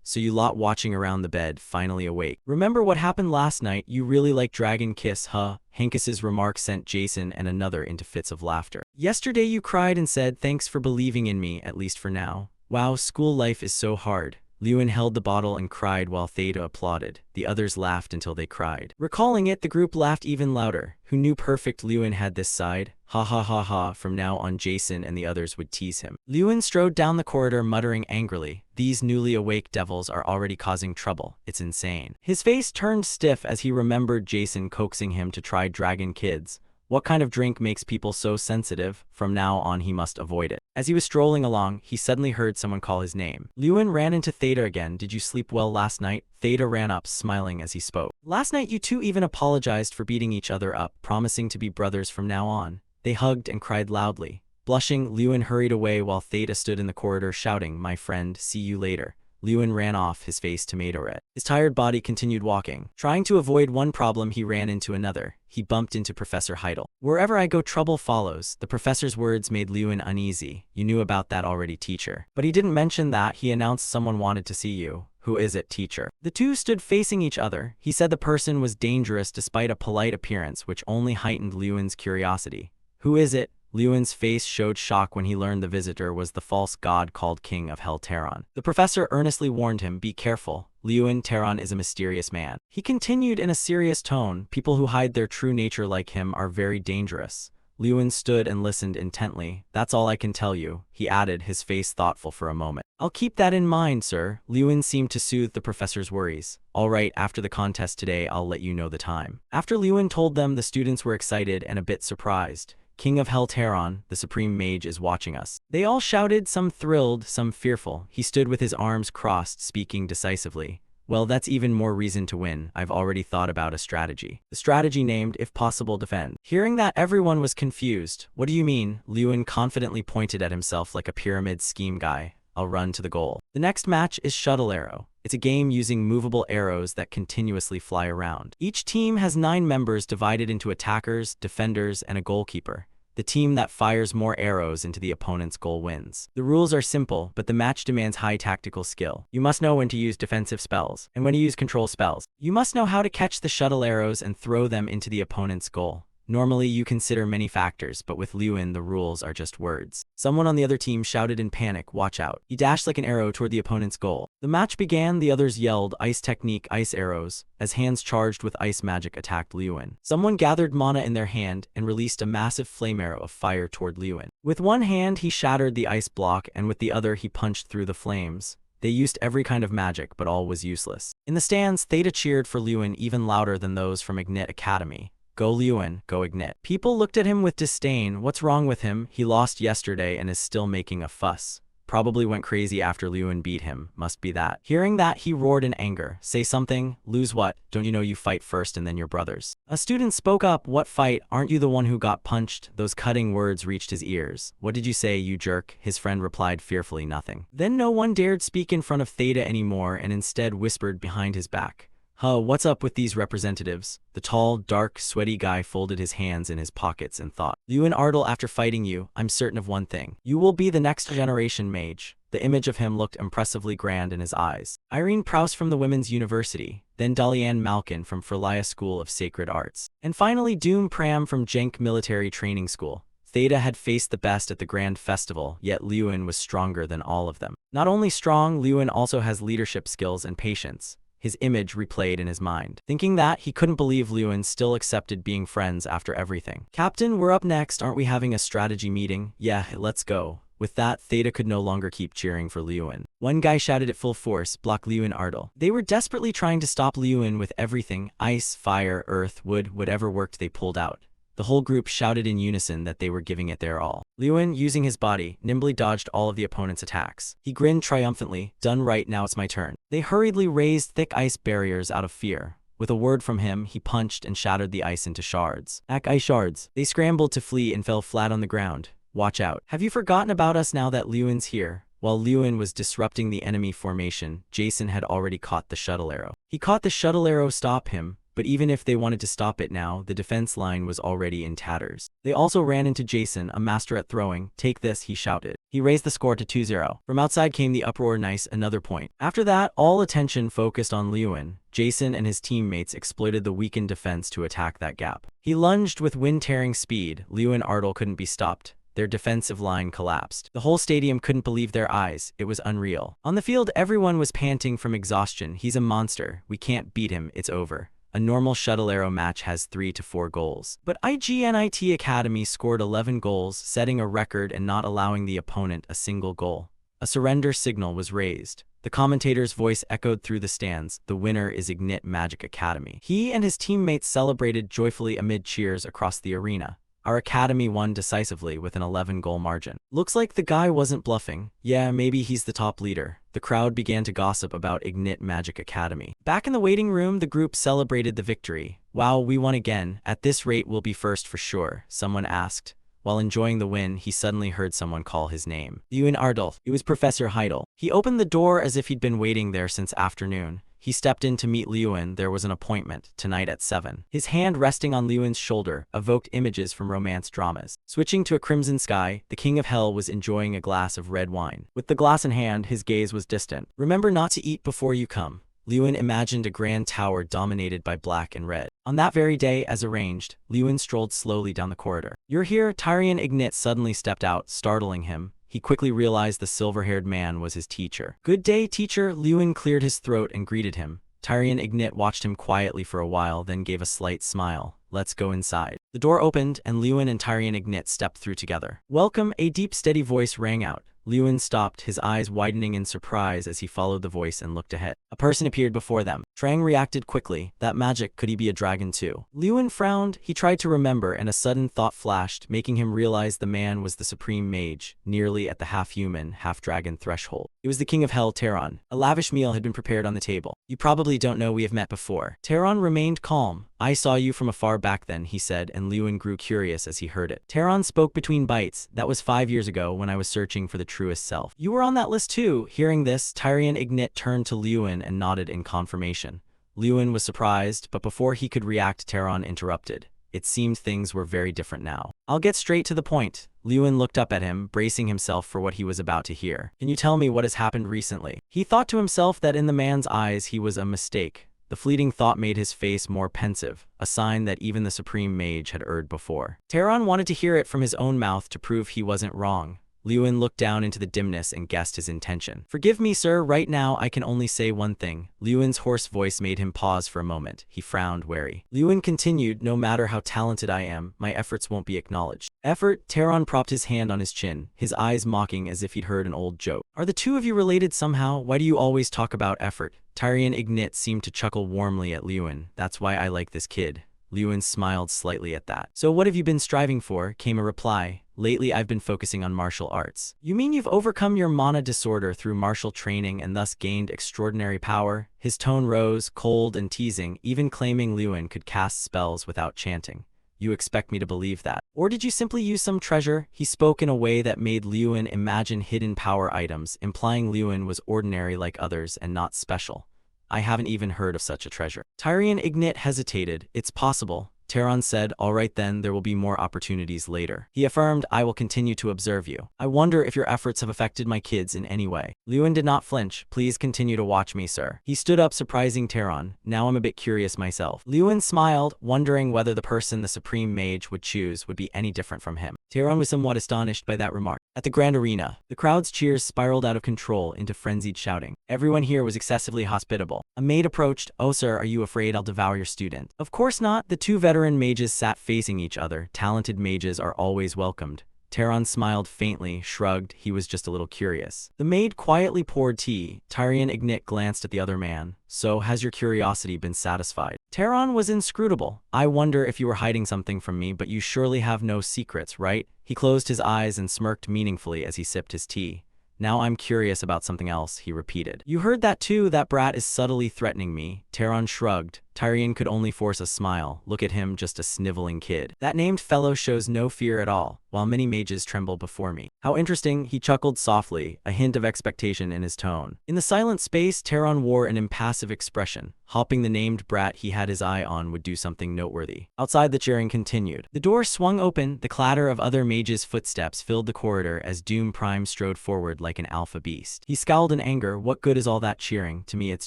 So you lot watching around the bed, finally awake. Remember what happened last night? You really like Dragon Kiss, huh? Hankus's remark sent Jason and another into fits of laughter. "Yesterday you cried and said thanks for believing in me, at least for now. Wow, school life is so hard." Lewin held the bottle and cried while Theta applauded. The others laughed until they cried. Recalling it, the group laughed even louder. Who knew perfect Lewin had this side? Ha ha ha ha. From now on Jason and the others would tease him. Lewin strode down the corridor muttering angrily, "These newly awake devils are already causing trouble. It's insane." His face turned stiff as he remembered Jason coaxing him to try Dragon Kids. What kind of drink makes people so sensitive? From now on he must avoid it. As he was strolling along, he suddenly heard someone call his name. Lewin ran into Theta again. "Did you sleep well last night?" Theta ran up, smiling as he spoke. "Last night you two even apologized for beating each other up, promising to be brothers from now on." They hugged and cried loudly. Blushing, Lewin hurried away while Theta stood in the corridor shouting, "My friend, see you later." Lewin ran off, his face tomato red. His tired body continued walking. Trying to avoid one problem, he ran into another. He bumped into Professor Heidel. "Wherever I go, trouble follows." The professor's words made Lewin uneasy. "You knew about that already, teacher." But he didn't mention that. He announced someone wanted to see you. "Who is it, teacher?" The two stood facing each other. He said the person was dangerous despite a polite appearance, which only heightened Lewin's curiosity. "Who is it?" Lewin's face showed shock when he learned the visitor was the false god called King of Hell Terran. The professor earnestly warned him, "Be careful. Lewin, Terran is a mysterious man." He continued in a serious tone, "People who hide their true nature like him are very dangerous." Lewin stood and listened intently. "That's all I can tell you," he added, his face thoughtful for a moment. "I'll keep that in mind, sir." Lewin seemed to soothe the professor's worries. "All right, after the contest today, I'll let you know the time." After Lewin told them, the students were excited and a bit surprised. "King of Hell Terran, the supreme mage, is watching us." They all shouted, some thrilled, some fearful. He stood with his arms crossed, speaking decisively. "Well, that's even more reason to win. I've already thought about a strategy." The strategy named, "If possible, defend." Hearing that, everyone was confused. "What do you mean?" Lewin confidently pointed at himself like a pyramid scheme guy. "I'll run to the goal." The next match is Shuttle Arrow. It's a game using movable arrows that continuously fly around. Each team has 9 members divided into attackers, defenders, and a goalkeeper. The team that fires more arrows into the opponent's goal wins. The rules are simple, but the match demands high tactical skill. You must know when to use defensive spells, and when to use control spells. You must know how to catch the shuttle arrows and throw them into the opponent's goal. Normally you consider many factors, but with Lewin the rules are just words. Someone on the other team shouted in panic, "Watch out." He dashed like an arrow toward the opponent's goal. The match began, the others yelled, "Ice technique, ice arrows," as hands charged with ice magic attacked Lewin. Someone gathered mana in their hand and released a massive flame arrow of fire toward Lewin. With one hand he shattered the ice block and with the other he punched through the flames. They used every kind of magic, but all was useless. In the stands, Theta cheered for Lewin even louder than those from Ignit Academy. "Go Lewin, go Ignit." People looked at him with disdain. What's wrong with him? He lost yesterday and is still making a fuss. Probably went crazy after Lewin beat him. Must be that. Hearing that, he roared in anger. "Say something. Lose what? Don't you know you fight first and then your brothers?" A student spoke up. "What fight? Aren't you the one who got punched?" Those cutting words reached his ears. "What did you say, you jerk?" His friend replied fearfully, "Nothing." Then no one dared speak in front of Theta anymore and instead whispered behind his back. What's up with these representatives?" The tall, dark, sweaty guy folded his hands in his pockets and thought. "Lewin Ardle, after fighting you, I'm certain of one thing. You will be the next generation mage." The image of him looked impressively grand in his eyes. Irene Prouse from the Women's University, then Dalian Malkin from Ferlia School of Sacred Arts, and finally Doom Pram from Jenk Military Training School. Theta had faced the best at the Grand Festival, yet Lewin was stronger than all of them. Not only strong, Lewin also has leadership skills and patience. His image replayed in his mind. Thinking that, he couldn't believe Lewin still accepted being friends after everything. "Captain, we're up next. Aren't we having a strategy meeting?" "Yeah, let's go." With that, Theta could no longer keep cheering for Lewin. One guy shouted at full force, "Block Lewin Ardle." They were desperately trying to stop Lewin with everything: ice, fire, earth, wood, whatever worked they pulled out. The whole group shouted in unison that they were giving it their all. Lewin, using his body, nimbly dodged all of the opponent's attacks. He grinned triumphantly. Done right, now it's my turn. They hurriedly raised thick ice barriers out of fear. With a word from him, he punched and shattered the ice into shards. Ice shards. They scrambled to flee and fell flat on the ground. Watch out. Have you forgotten about us now that Lewin's here? While Lewin was disrupting the enemy formation, Jason had already caught the shuttle arrow. He caught the shuttle arrow stop him, but even if they wanted to stop it now, the defense line was already in tatters. They also ran into Jason, a master at throwing. Take this, he shouted. He raised the score to 2-0. From outside came the uproar. Nice, another point. After that, all attention focused on Lewin. Jason and his teammates exploited the weakened defense to attack that gap. He lunged with wind-tearing speed. Lewin Ardle couldn't be stopped. Their defensive line collapsed. The whole stadium couldn't believe their eyes. It was unreal. On the field, everyone was panting from exhaustion. He's a monster. We can't beat him. It's over. A normal shuttle arrow match has 3 to 4 goals. But IGNIT Academy scored 11 goals, setting a record and not allowing the opponent a single goal. A surrender signal was raised. The commentator's voice echoed through the stands. The winner is Ignite Magic Academy. He and his teammates celebrated joyfully amid cheers across the arena. Our academy won decisively with an 11-goal margin. Looks like the guy wasn't bluffing. Yeah, maybe he's the top leader. The crowd began to gossip about Ignite Magic Academy. Back in the waiting room, the group celebrated the victory. Wow, we won again. At this rate, we'll be first for sure, someone asked. While enjoying the win, he suddenly heard someone call his name. Lewin Ardle. It was Professor Heidel. He opened the door as if he'd been waiting there since afternoon. He stepped in to meet Lewin. There was an appointment, tonight at 7. His hand resting on Lewin's shoulder evoked images from romance dramas. Switching to a crimson sky, the king of hell was enjoying a glass of red wine. With the glass in hand, his gaze was distant. Remember not to eat before you come. Lewin imagined a grand tower dominated by black and red. On that very day, as arranged, Lewin strolled slowly down the corridor. You're here? Tyrion Ignite suddenly stepped out, startling him. He quickly realized the silver-haired man was his teacher. Good day, teacher. Lewin cleared his throat and greeted him. Tyrion Ignite watched him quietly for a while, then gave a slight smile. Let's go inside. The door opened, and Lewin and Tyrion Ignite stepped through together. Welcome, a deep, steady voice rang out. Lewin stopped, his eyes widening in surprise as he followed the voice and looked ahead. A person appeared before them. Trang reacted quickly. That magic, could he be a dragon too? Lewin frowned. He tried to remember, and a sudden thought flashed, making him realize the man was the supreme mage, nearly at the half-human, half-dragon threshold. It was the king of hell, Teron. A lavish meal had been prepared on the table. You probably don't know we have met before. Teron remained calm. I saw you from afar back then, he said, and Lewin grew curious as he heard it. Teron spoke between bites. That was 5 years ago when I was searching for the truest self. You were on that list too. Hearing this, Tyrion Ignite turned to Lewin and nodded in confirmation. Lewin was surprised, but before he could react, Teron interrupted. It seemed things were very different now. I'll get straight to the point. Lewin looked up at him, bracing himself for what he was about to hear. Can you tell me what has happened recently? He thought to himself that in the man's eyes he was a mistake. The fleeting thought made his face more pensive, a sign that even the supreme mage had erred before. Teron wanted to hear it from his own mouth to prove he wasn't wrong. Lewin looked down into the dimness and guessed his intention. Forgive me, sir, right now I can only say one thing. Lewin's hoarse voice made him pause for a moment. He frowned, wary. Lewin continued, no matter how talented I am, my efforts won't be acknowledged. Effort? Teron propped his hand on his chin, his eyes mocking as if he'd heard an old joke. Are the two of you related somehow? Why do you always talk about effort? Tyrion Ignite seemed to chuckle warmly at Lewin. That's why I like this kid. Lewin smiled slightly at that. So what have you been striving for? Came a reply. Lately I've been focusing on martial arts. You mean you've overcome your mana disorder through martial training and thus gained extraordinary power? His tone rose, cold and teasing, even claiming Lewin could cast spells without chanting. You expect me to believe that? Or did you simply use some treasure? He spoke in a way that made Lewin imagine hidden power items, implying Lewin was ordinary like others and not special. I haven't even heard of such a treasure. Tyrion Ignite hesitated. It's possible. Teron said, all right then, there will be more opportunities later. He affirmed, I will continue to observe you. I wonder if your efforts have affected my kids in any way. Lewin did not flinch. Please continue to watch me, sir. He stood up, surprising Teron. Now I'm a bit curious myself. Lewin smiled, wondering whether the person the supreme mage would choose would be any different from him. Teron was somewhat astonished by that remark. At the grand arena, the crowd's cheers spiraled out of control into frenzied shouting. Everyone here was excessively hospitable. A maid approached. Oh sir, are you afraid I'll devour your student? Of course not. The two veteran mages sat facing each other. Talented mages are always welcomed. Taron smiled faintly, shrugged, he was just a little curious. The maid quietly poured tea. Tyrion Ignit glanced at the other man. So, has your curiosity been satisfied? Taron was inscrutable. I wonder if you were hiding something from me, but you surely have no secrets, right? He closed his eyes and smirked meaningfully as he sipped his tea. Now I'm curious about something else, he repeated. You heard that too, that brat is subtly threatening me. Taron shrugged. Tyrion could only force a smile. Look at him, just a sniveling kid. That named fellow shows no fear at all, while many mages tremble before me. How interesting, he chuckled softly, a hint of expectation in his tone. In the silent space, Taron wore an impassive expression. Hopping the named brat he had his eye on would do something noteworthy. Outside, the cheering continued. The door swung open, the clatter of other mages' footsteps filled the corridor as Doom Prime strode forward like an alpha beast. He scowled in anger. What good is all that cheering? To me it's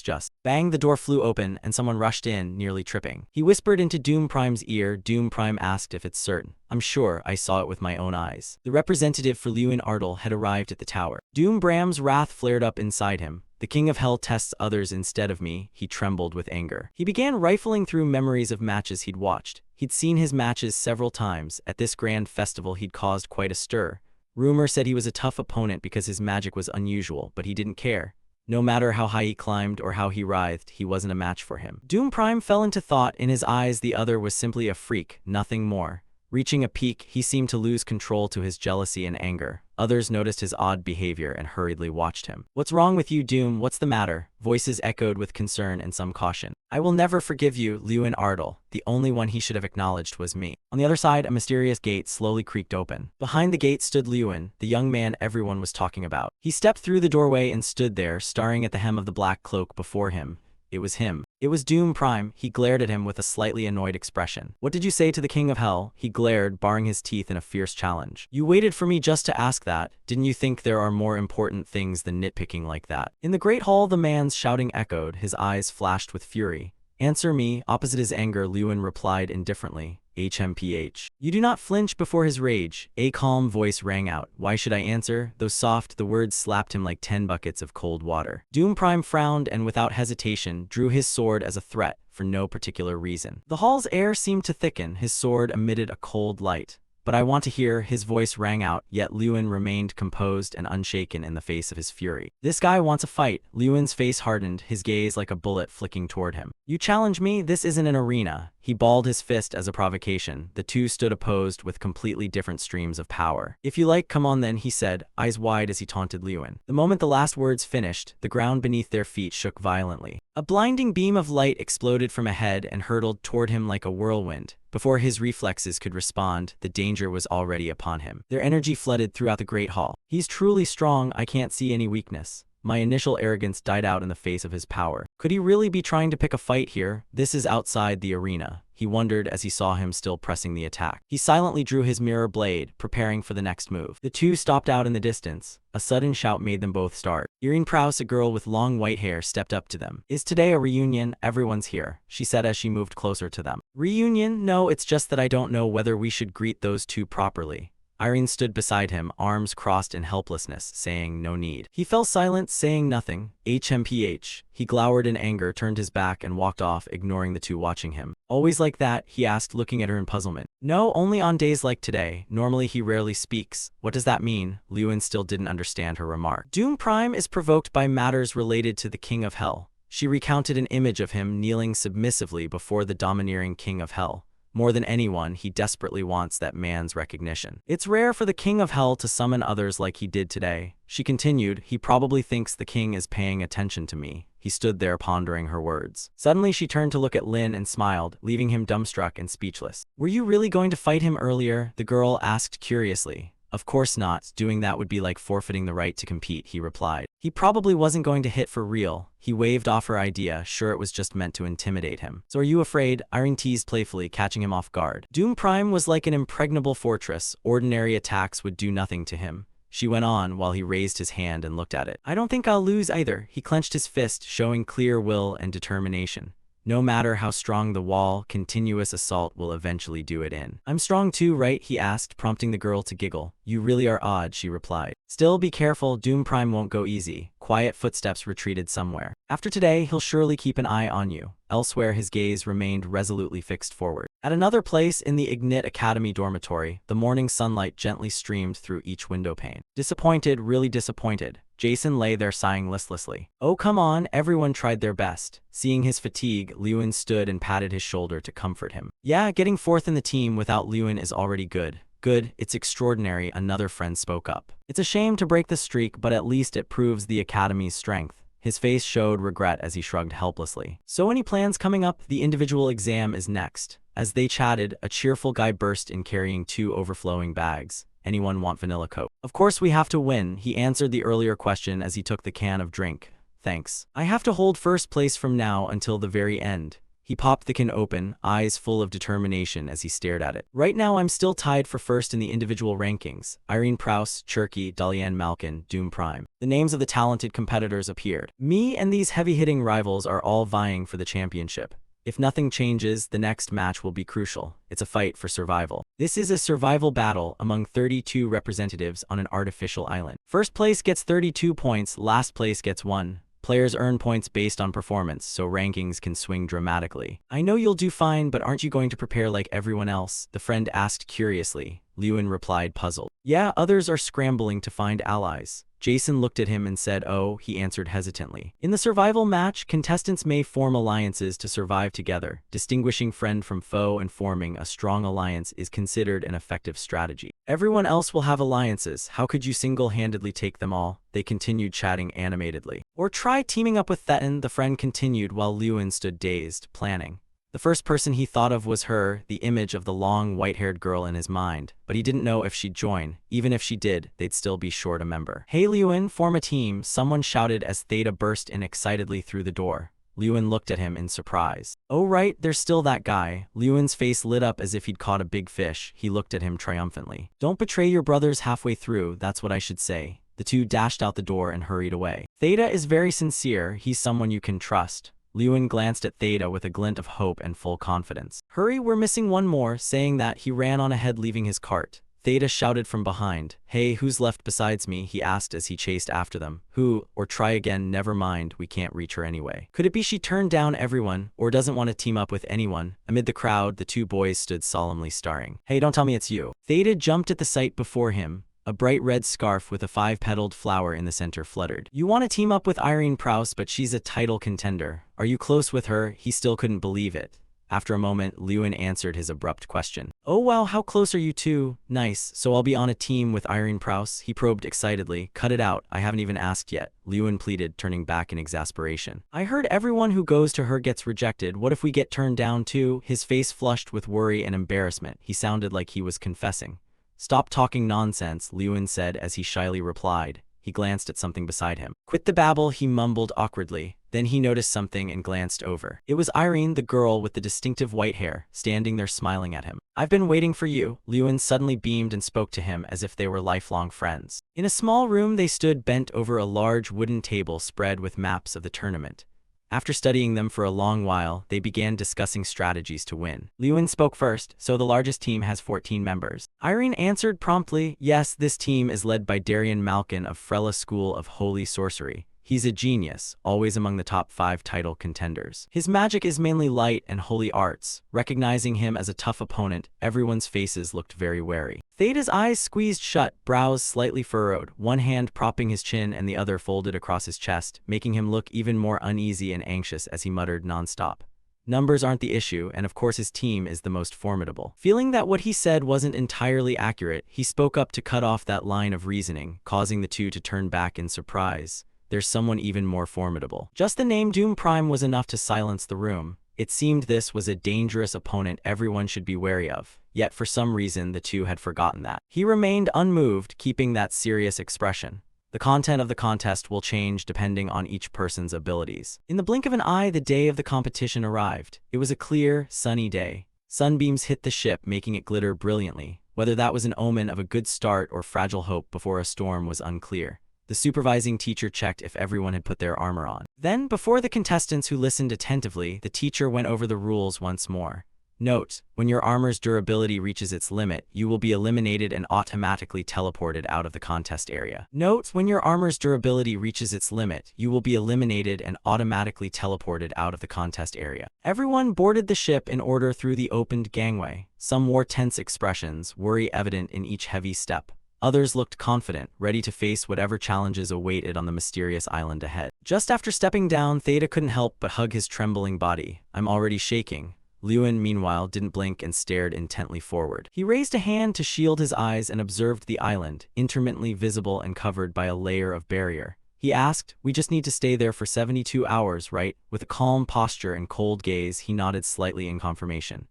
just... Bang, the door flew open and someone rushed in, nearly tripping. He whispered into Doom Prime's ear. Doom Prime asked if it's certain. I'm sure, I saw it with my own eyes. The representative for Lewin Ardle had arrived at the tower. Doom Bram's wrath flared up inside him. The King of Hell tests others instead of me, he trembled with anger. He began rifling through memories of matches he'd watched. He'd seen his matches several times. At this grand festival he'd caused quite a stir. Rumor said he was a tough opponent because his magic was unusual, but he didn't care. No matter how high he climbed or how he writhed, he wasn't a match for him. Doom Prime fell into thought. In his eyes, the other was simply a freak, nothing more. Reaching a peak, he seemed to lose control to his jealousy and anger. Others noticed his odd behavior and hurriedly watched him. What's wrong with you, Doom? What's the matter? Voices echoed with concern and some caution. I will never forgive you, Lewin Ardle. The only one he should have acknowledged was me. On the other side, a mysterious gate slowly creaked open. Behind the gate stood Lewin, the young man everyone was talking about. He stepped through the doorway and stood there, staring at the hem of the black cloak before him. It was him. It was Doom Prime. He glared at him with a slightly annoyed expression. What did you say to the King of Hell? He glared, baring his teeth in a fierce challenge. You waited for me just to ask that. Didn't you think there are more important things than nitpicking like that? In the great hall, the man's shouting echoed. His eyes flashed with fury. Answer me. Opposite his anger, Lewin replied indifferently. HMPH. You do not flinch before his rage. A calm voice rang out. Why should I answer? Though soft, the words slapped him like 10 buckets of cold water. Doom Prime frowned and without hesitation drew his sword as a threat for no particular reason. The hall's air seemed to thicken. His sword emitted a cold light. But I want to hear, his voice rang out, yet Lewin remained composed and unshaken in the face of his fury. This guy wants a fight. Lewin's face hardened, his gaze like a bullet flicking toward him. You challenge me? This isn't an arena. He balled his fist as a provocation. The two stood opposed with completely different streams of power. If you like, come on then, he said, eyes wide as he taunted Lewin. The moment the last words finished, the ground beneath their feet shook violently. A blinding beam of light exploded from ahead and hurtled toward him like a whirlwind. Before his reflexes could respond, the danger was already upon him. Their energy flooded throughout the great hall. He's truly strong, I can't see any weakness. My initial arrogance died out in the face of his power. Could he really be trying to pick a fight here? This is outside the arena. He wondered as he saw him still pressing the attack. He silently drew his mirror blade, preparing for the next move. The two stopped out in the distance. A sudden shout made them both start. Irene Prouse, a girl with long white hair, stepped up to them. Is today a reunion? Everyone's here, she said as she moved closer to them. Reunion? No, it's just that I don't know whether we should greet those two properly. Irene stood beside him, arms crossed in helplessness, saying no need. He fell silent, saying nothing. HMPH. He glowered in anger, turned his back, and walked off, ignoring the two watching him. Always like that? He asked, looking at her in puzzlement. No, only on days like today. Normally he rarely speaks. What does that mean? Lewin still didn't understand her remark. Doom Prime is provoked by matters related to the King of Hell. She recounted an image of him kneeling submissively before the domineering King of Hell. More than anyone, he desperately wants that man's recognition. It's rare for the King of Hell to summon others like he did today. She continued, he probably thinks the king is paying attention to me. He stood there pondering her words. Suddenly she turned to look at Lin and smiled, leaving him dumbstruck and speechless. Were you really going to fight him earlier? The girl asked curiously. Of course not. Doing that would be like forfeiting the right to compete, he replied. He probably wasn't going to hit for real. He waved off her idea, sure it was just meant to intimidate him. So are you afraid? Irene teased playfully, catching him off guard. Doom Prime was like an impregnable fortress. Ordinary attacks would do nothing to him. She went on while he raised his hand and looked at it. I don't think I'll lose either. He clenched his fist, showing clear will and determination. No matter how strong the wall, continuous assault will eventually do it in. I'm strong too, right? He asked, prompting the girl to giggle. You really are odd, she replied. Still be careful, Doom Prime won't go easy. quiet footsteps retreated somewhere. After today, he'll surely keep an eye on you. Elsewhere, his gaze remained resolutely fixed forward. At another place in the Ignite Academy dormitory, the morning sunlight gently streamed through each window pane. Disappointed, really disappointed, Jason lay there sighing listlessly. Oh come on, everyone tried their best. Seeing his fatigue, Lewin stood and patted his shoulder to comfort him. Yeah, getting fourth in the team without Lewin is already good. Good, it's extraordinary, another friend spoke up. It's a shame to break the streak, but at least it proves the Academy's strength. His face showed regret as he shrugged helplessly. So any plans coming up? The individual exam is next. As they chatted, a cheerful guy burst in carrying 2 overflowing bags. Anyone want vanilla Coke? Of course we have to win, he answered the earlier question as he took the can of drink. Thanks. I have to hold first place from now until the very end. He popped the can open, eyes full of determination as he stared at it. Right now I'm still tied for first in the individual rankings. Irene Prouse, Cherky, Dalian Malkin, Doom Prime. The names of the talented competitors appeared. Me and these heavy-hitting rivals are all vying for the championship. If nothing changes, the next match will be crucial. It's a fight for survival. This is a survival battle among 32 representatives on an artificial island. First place gets 32 points, last place gets 1. Players earn points based on performance, so rankings can swing dramatically. I know you'll do fine, but aren't you going to prepare like everyone else? The friend asked curiously. Lewin replied puzzled. Yeah, others are scrambling to find allies. Jason looked at him and said, oh, he answered hesitantly. In the survival match, contestants may form alliances to survive together. Distinguishing friend from foe and forming a strong alliance is considered an effective strategy. Everyone else will have alliances. How could you single-handedly take them all? They continued chatting animatedly. Or try teaming up with Thetan, the friend continued while Lewin stood dazed, planning. The first person he thought of was her, the image of the long, white-haired girl in his mind, but he didn't know if she'd join. Even if she did, they'd still be short a member. Hey Lewin, form a team, someone shouted as Theta burst in excitedly through the door. Lewin looked at him in surprise. Oh right, there's still that guy. Lewin's face lit up as if he'd caught a big fish. He looked at him triumphantly. Don't betray your brothers halfway through, that's what I should say. The two dashed out the door and hurried away. Theta is very sincere, he's someone you can trust. Lewin glanced at Theta with a glint of hope and full confidence. Hurry, we're missing one more. Saying that, he ran on ahead leaving his cart. Theta shouted from behind. Hey, who's left besides me? He asked as he chased after them. Who? Or try again, never mind, we can't reach her anyway. Could it be she turned down everyone, or doesn't want to team up with anyone? Amid the crowd, the two boys stood solemnly staring. Hey, don't tell me it's you. Theta jumped at the sight before him. A bright red scarf with a 5-petaled flower in the center fluttered. You want to team up with Irene Prouse, but she's a title contender. Are you close with her? He still couldn't believe it. After a moment, Lewin answered his abrupt question. Oh wow, how close are you two? Nice, so I'll be on a team with Irene Prouse? He probed excitedly. Cut it out, I haven't even asked yet. Lewin pleaded, turning back in exasperation. I heard everyone who goes to her gets rejected. What if we get turned down too? His face flushed with worry and embarrassment. He sounded like he was confessing. Stop talking nonsense, Lewin said as he shyly replied. He glanced at something beside him. Quit the babble, he mumbled awkwardly. Then he noticed something and glanced over. It was Irene, the girl with the distinctive white hair, standing there smiling at him. I've been waiting for you. Lewin suddenly beamed and spoke to him as if they were lifelong friends. In a small room they stood bent over a large wooden table spread with maps of the tournament. After studying them for a long while, they began discussing strategies to win. Lewin spoke first, so the largest team has 14 members. Irene answered promptly, yes, this team is led by Darian Malkin of Frella School of Holy Sorcery. He's a genius, always among the top 5 title contenders. His magic is mainly light and holy arts. Recognizing him as a tough opponent, everyone's faces looked very wary. Theta's eyes squeezed shut, brows slightly furrowed, one hand propping his chin and the other folded across his chest, making him look even more uneasy and anxious as he muttered nonstop. Numbers aren't the issue, and of course his team is the most formidable. Feeling that what he said wasn't entirely accurate, he spoke up to cut off that line of reasoning, causing the two to turn back in surprise. There's someone even more formidable. Just the name Doom Prime was enough to silence the room. It seemed this was a dangerous opponent everyone should be wary of. Yet for some reason the two had forgotten that. He remained unmoved, keeping that serious expression. The content of the contest will change depending on each person's abilities. In the blink of an eye, the day of the competition arrived. It was a clear, sunny day. Sunbeams hit the ship, making it glitter brilliantly. Whether that was an omen of a good start or fragile hope before a storm was unclear. The supervising teacher checked if everyone had put their armor on. Then, before the contestants who listened attentively, the teacher went over the rules once more. Note: when your armor's durability reaches its limit, you will be eliminated and automatically teleported out of the contest area. Note: when your armor's durability reaches its limit, you will be eliminated and automatically teleported out of the contest area. Everyone boarded the ship in order through the opened gangway. Some wore tense expressions, worry evident in each heavy step. Others looked confident, ready to face whatever challenges awaited on the mysterious island ahead. Just after stepping down, Theta couldn't help but hug his trembling body. "I'm already shaking." Lewin, meanwhile, didn't blink and stared intently forward. He raised a hand to shield his eyes and observed the island, intermittently visible and covered by a layer of barrier. He asked, "We just need to stay there for 72 hours, right?" With a calm posture and cold gaze, he nodded slightly in confirmation.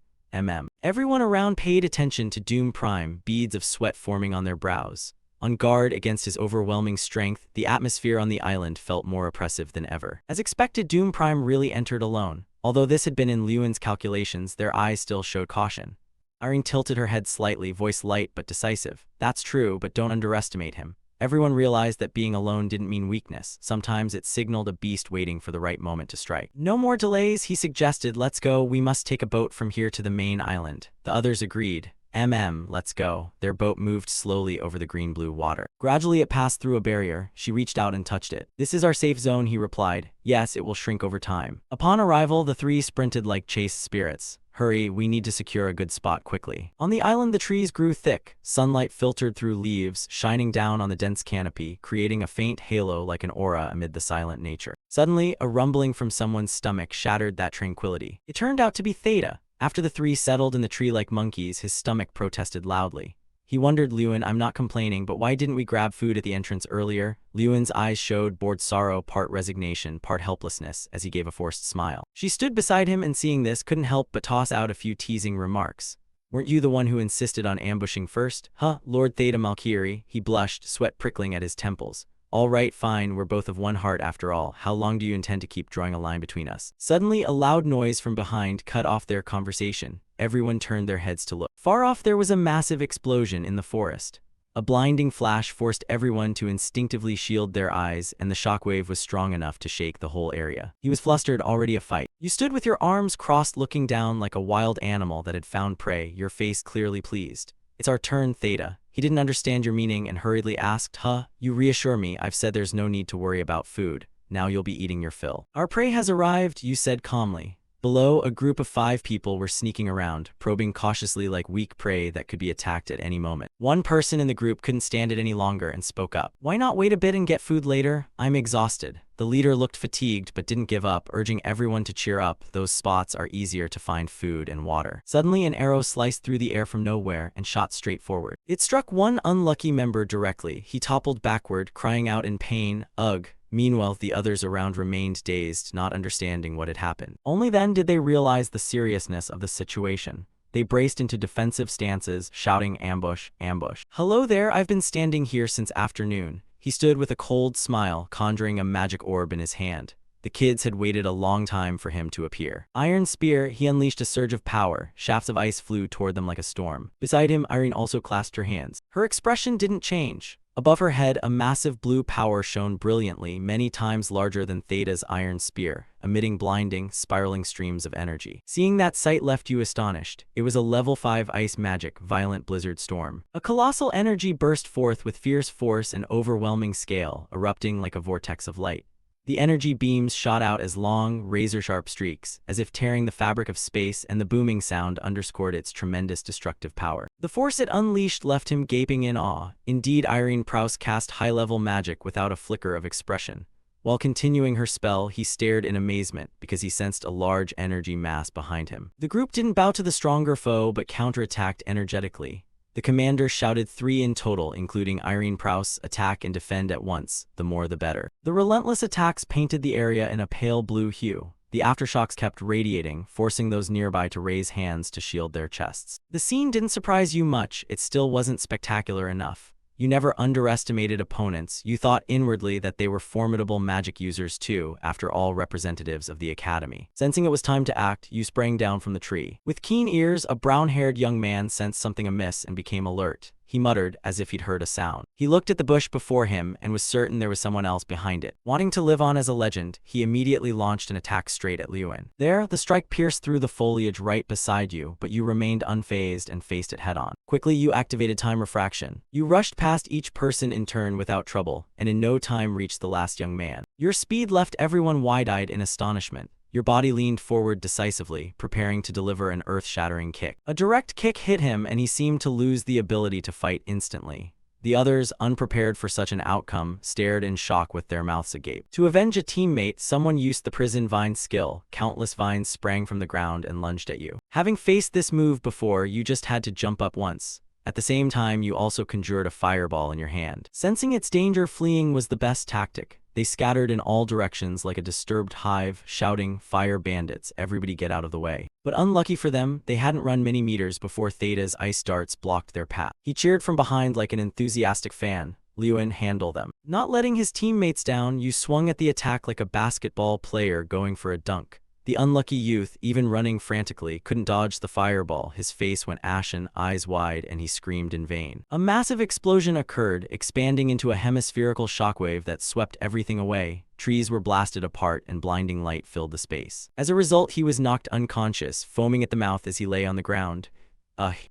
Everyone around paid attention to Doom Prime, beads of sweat forming on their brows. On guard against his overwhelming strength, the atmosphere on the island felt more oppressive than ever. As expected, Doom Prime really entered alone. Although this had been in Lewin's calculations, their eyes still showed caution. Irene tilted her head slightly, voice light but decisive. "That's true, but don't underestimate him." Everyone realized that being alone didn't mean weakness. Sometimes it signaled a beast waiting for the right moment to strike. "No more delays," he suggested. "Let's go. We must take a boat from here to the main island." The others agreed. Let's go." Their boat moved slowly over the green-blue water. Gradually it passed through a barrier. She reached out and touched it. "This is our safe zone," he replied. "Yes, it will shrink over time." Upon arrival, the three sprinted like chased spirits. "Hurry, we need to secure a good spot quickly." On the island, the trees grew thick. Sunlight filtered through leaves, shining down on the dense canopy, creating a faint halo like an aura amid the silent nature. Suddenly, a rumbling from someone's stomach shattered that tranquility. It turned out to be Theta. After the three settled in the tree like monkeys, his stomach protested loudly. He wondered, "Lewin, I'm not complaining, but why didn't we grab food at the entrance earlier?" Lewin's eyes showed bored sorrow, part resignation, part helplessness, as he gave a forced smile. She stood beside him and, seeing this, couldn't help but toss out a few teasing remarks. "Weren't you the one who insisted on ambushing first?" "Huh, Lord Theta Malkiri." He blushed, sweat prickling at his temples. "All right, fine, we're both of one heart after all. How long do you intend to keep drawing a line between us?" Suddenly, a loud noise from behind cut off their conversation. Everyone turned their heads to look. Far off, there was a massive explosion in the forest. A blinding flash forced everyone to instinctively shield their eyes, and the shockwave was strong enough to shake the whole area. He was flustered. "Already a fight." You stood with your arms crossed, looking down like a wild animal that had found prey, your face clearly pleased. "It's our turn, Theta." He didn't understand your meaning and hurriedly asked, "Huh? You reassure me. I've said there's no need to worry about food. Now you'll be eating your fill." "Our prey has arrived," you said calmly. Below, a group of 5 people were sneaking around, probing cautiously like weak prey that could be attacked at any moment. One person in the group couldn't stand it any longer and spoke up. "Why not wait a bit and get food later? I'm exhausted." The leader looked fatigued but didn't give up, urging everyone to cheer up. "Those spots are easier to find food and water." Suddenly, an arrow sliced through the air from nowhere and shot straight forward. It struck one unlucky member directly. He toppled backward, crying out in pain, "Ugh." Meanwhile, the others around remained dazed, not understanding what had happened. Only then did they realize the seriousness of the situation. They braced into defensive stances, shouting, "Ambush, ambush." "Hello there, I've been standing here since afternoon." He stood with a cold smile, conjuring a magic orb in his hand. The kids had waited a long time for him to appear. Iron Spear, he unleashed a surge of power. Shafts of ice flew toward them like a storm. Beside him, Irene also clasped her hands. Her expression didn't change. Above her head, a massive blue power shone brilliantly, many times larger than Theta's iron spear, emitting blinding, spiraling streams of energy. Seeing that sight left you astonished. It was a level 5 ice magic, violent blizzard storm. A colossal energy burst forth with fierce force and overwhelming scale, erupting like a vortex of light. The energy beams shot out as long, razor-sharp streaks, as if tearing the fabric of space, and the booming sound underscored its tremendous destructive power. The force it unleashed left him gaping in awe. Indeed, Irene Prouse cast high-level magic without a flicker of expression. While continuing her spell, he stared in amazement because he sensed a large energy mass behind him. The group didn't bow to the stronger foe, but counterattacked energetically. The commander shouted 3 in total, including Irene Prouse, "Attack and defend at once, the more the better." The relentless attacks painted the area in a pale blue hue. The aftershocks kept radiating, forcing those nearby to raise hands to shield their chests. The scene didn't surprise you much. It still wasn't spectacular enough. You never underestimated opponents. You thought inwardly that they were formidable magic users too, after all, representatives of the academy. Sensing it was time to act, you sprang down from the tree. With keen ears, a brown-haired young man sensed something amiss and became alert. he muttered as if he'd heard a sound. He looked at the bush before him and was certain there was someone else behind it. Wanting to live on as a legend, he immediately launched an attack straight at Lewin. There, the strike pierced through the foliage right beside you, but you remained unfazed and faced it head-on. Quickly, you activated time refraction. You rushed past each person in turn without trouble, and in no time reached the last young man. Your speed left everyone wide-eyed in astonishment. Your body leaned forward decisively, preparing to deliver an earth-shattering kick. A direct kick hit him, and he seemed to lose the ability to fight instantly. The others, unprepared for such an outcome, stared in shock with their mouths agape. To avenge a teammate, someone used the prison vine skill. Countless vines sprang from the ground and lunged at you. Having faced this move before, you just had to jump up once. At the same time, you also conjured a fireball in your hand. Sensing its danger, fleeing was the best tactic. They scattered in all directions like a disturbed hive, shouting, "Fire bandits, everybody get out of the way." But unlucky for them, they hadn't run many meters before Theta's ice darts blocked their path. He cheered from behind like an enthusiastic fan. Lewin, handle them. Not letting his teammates down, you swung at the attack like a basketball player going for a dunk. The unlucky youth, even running frantically, couldn't dodge the fireball. His face went ashen, eyes wide, and he screamed in vain. A massive explosion occurred, expanding into a hemispherical shockwave that swept everything away. Trees were blasted apart and blinding light filled the space. As a result, he was knocked unconscious, foaming at the mouth as he lay on the ground.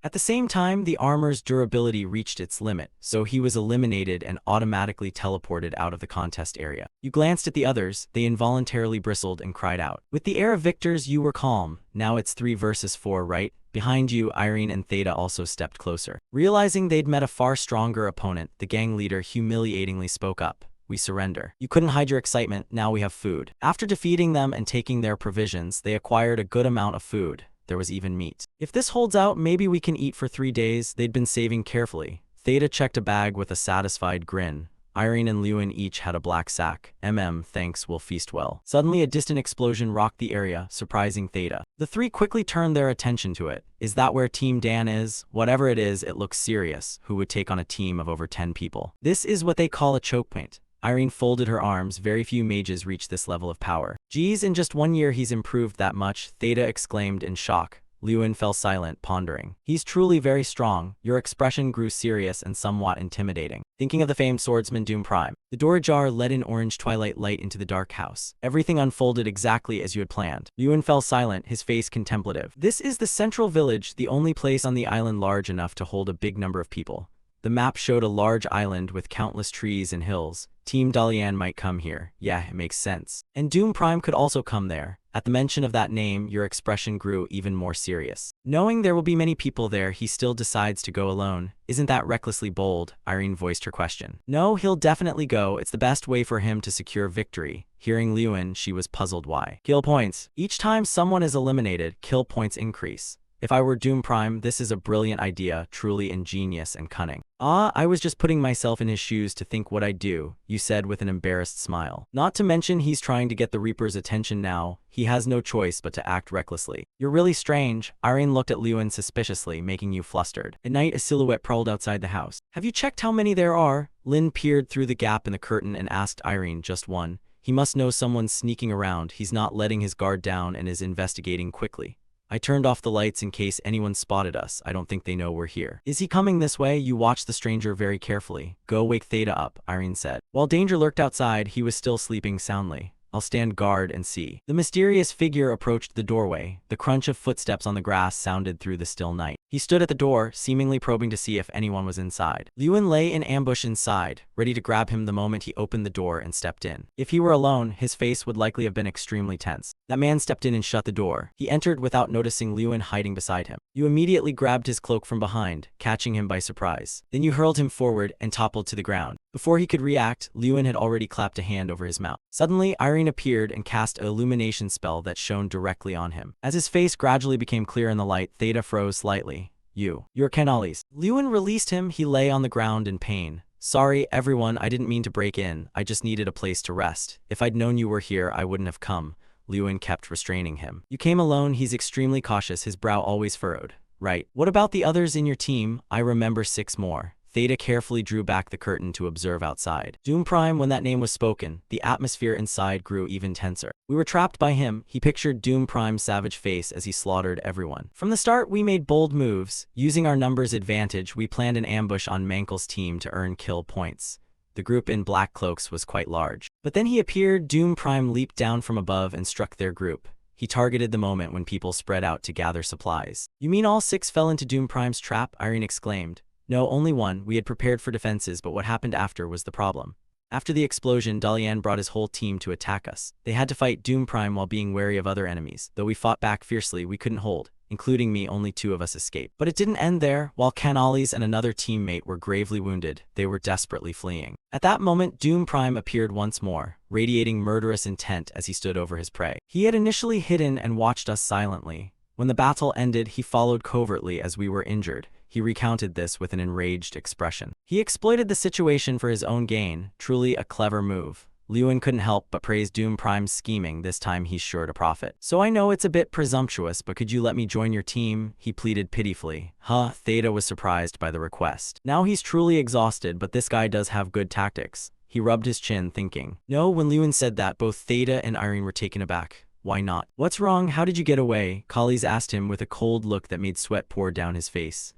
At the same time, the armor's durability reached its limit, so he was eliminated and automatically teleported out of the contest area. You glanced at the others, they involuntarily bristled and cried out. With the air of victors, you were calm. Now it's 3 versus 4, right? Behind you, Irene and Theta also stepped closer. Realizing they'd met a far stronger opponent, the gang leader humiliatingly spoke up. "We surrender." You couldn't hide your excitement, now we have food. After defeating them and taking their provisions, they acquired a good amount of food. There was even meat. "If this holds out, maybe we can eat for 3 days. They'd been saving carefully. Theta checked a bag with a satisfied grin. Irene and Lewin each had a black sack. Thanks, we'll feast well." Suddenly, a distant explosion rocked the area, surprising Theta. The 3 quickly turned their attention to it. "Is that where Team Dan is?" "Whatever it is, it looks serious. Who would take on a team of over 10 people? This is what they call a choke point." Irene folded her arms. "Very few mages reach this level of power." "Geez, in just 1 year he's improved that much," Theta exclaimed in shock. Lewin fell silent, pondering. "He's truly very strong." Your expression grew serious and somewhat intimidating. Thinking of the famed swordsman Doom Prime. The door ajar let in orange twilight light into the dark house. Everything unfolded exactly as you had planned. Lewin fell silent, his face contemplative. "This is the central village, the only place on the island large enough to hold a big number of people." The map showed a large island with countless trees and hills. Team Dalian might come here. Yeah, it makes sense. And Doom Prime could also come there. At the mention of that name, your expression grew even more serious. Knowing there will be many people there, he still decides to go alone. "Isn't that recklessly bold?" Irene voiced her question. "No, he'll definitely go. It's the best way for him to secure victory." Hearing Lewin, she was puzzled why. "Kill points. Each time someone is eliminated, kill points increase." "If I were Doom Prime, this is a brilliant idea, truly ingenious and cunning." I was just putting myself in his shoes to think what I'd do," you said with an embarrassed smile. "Not to mention he's trying to get the Reaper's attention now. He has no choice but to act recklessly." "You're really strange." Irene looked at Lewin suspiciously, making you flustered. At night, a silhouette prowled outside the house. "Have you checked how many there are?" Lynn peered through the gap in the curtain and asked Irene. "Just one. He must know someone's sneaking around. He's not letting his guard down and is investigating quickly. I turned off the lights in case anyone spotted us. I don't think they know we're here." "Is he coming this way?" You watched the stranger very carefully. "Go wake Theta up," Irene said. While danger lurked outside, he was still sleeping soundly. "I'll stand guard and see." The mysterious figure approached the doorway. The crunch of footsteps on the grass sounded through the still night. He stood at the door, seemingly probing to see if anyone was inside. Lewin lay in ambush inside, ready to grab him the moment he opened the door and stepped in. If he were alone, his face would likely have been extremely tense. That man stepped in and shut the door. He entered without noticing Lewin hiding beside him. You immediately grabbed his cloak from behind, catching him by surprise. Then you hurled him forward and toppled to the ground. Before he could react, Lewin had already clapped a hand over his mouth. Suddenly, Irene appeared and cast an illumination spell that shone directly on him. As his face gradually became clear in the light, Theta froze slightly. You're Canalis." Lewin released him. He lay on the ground in pain. "Sorry, everyone, I didn't mean to break in. I just needed a place to rest. If I'd known you were here, I wouldn't have come." Lewin kept restraining him. "You came alone." He's extremely cautious, his brow always furrowed. "Right. What about the others in your team?" "I remember 6 more." Theta carefully drew back the curtain to observe outside. Doom Prime, when that name was spoken, the atmosphere inside grew even tenser. We were trapped by him. He pictured Doom Prime's savage face as he slaughtered everyone. From the start, we made bold moves. Using our numbers advantage, we planned an ambush on Mankel's team to earn kill points. The group in black cloaks was quite large. But then he appeared. Doom Prime leaped down from above and struck their group. He targeted the moment when people spread out to gather supplies. You mean all 6 fell into Doom Prime's trap? Irene exclaimed. No, only one. We had prepared for defenses, but what happened after was the problem. After the explosion, Dalian brought his whole team to attack us. They had to fight Doom Prime while being wary of other enemies. Though we fought back fiercely, we couldn't hold. Including me, only 2 of us escaped. But it didn't end there. While Canalis and another teammate were gravely wounded, they were desperately fleeing. At that moment, Doom Prime appeared once more, radiating murderous intent as he stood over his prey. He had initially hidden and watched us silently. When the battle ended, he followed covertly as we were injured. He recounted this with an enraged expression. He exploited the situation for his own gain, truly a clever move. Lewin couldn't help but praise Doom Prime's scheming. This time he's sure to profit. So I know it's a bit presumptuous, but could you let me join your team? He pleaded pitifully. Theta was surprised by the request. Now he's truly exhausted, but this guy does have good tactics. He rubbed his chin, thinking. No, when Lewin said that, both Theta and Irene were taken aback. Why not? What's wrong? How did you get away? Collies asked him with a cold look that made sweat pour down his face.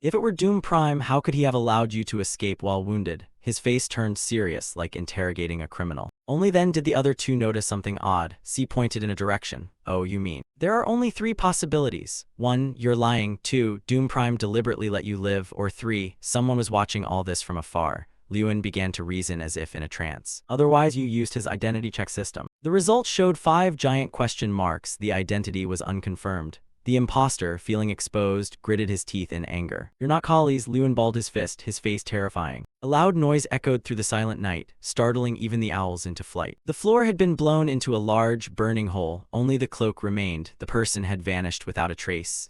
If it were Doom Prime, how could he have allowed you to escape while wounded? His face turned serious, like interrogating a criminal. Only then did the other 2 notice something odd. C pointed in a direction. Oh, you mean. There are only 3 possibilities. 1, you're lying. 2, Doom Prime deliberately let you live. Or 3, someone was watching all this from afar. Lewin began to reason as if in a trance. Otherwise, you used his identity check system. The results showed 5 giant question marks. The identity was unconfirmed. The imposter, feeling exposed, gritted his teeth in anger. You're not Collies. Lewin balled his fist, his face terrifying. A loud noise echoed through the silent night, startling even the owls into flight. The floor had been blown into a large, burning hole. Only the cloak remained. The person had vanished without a trace.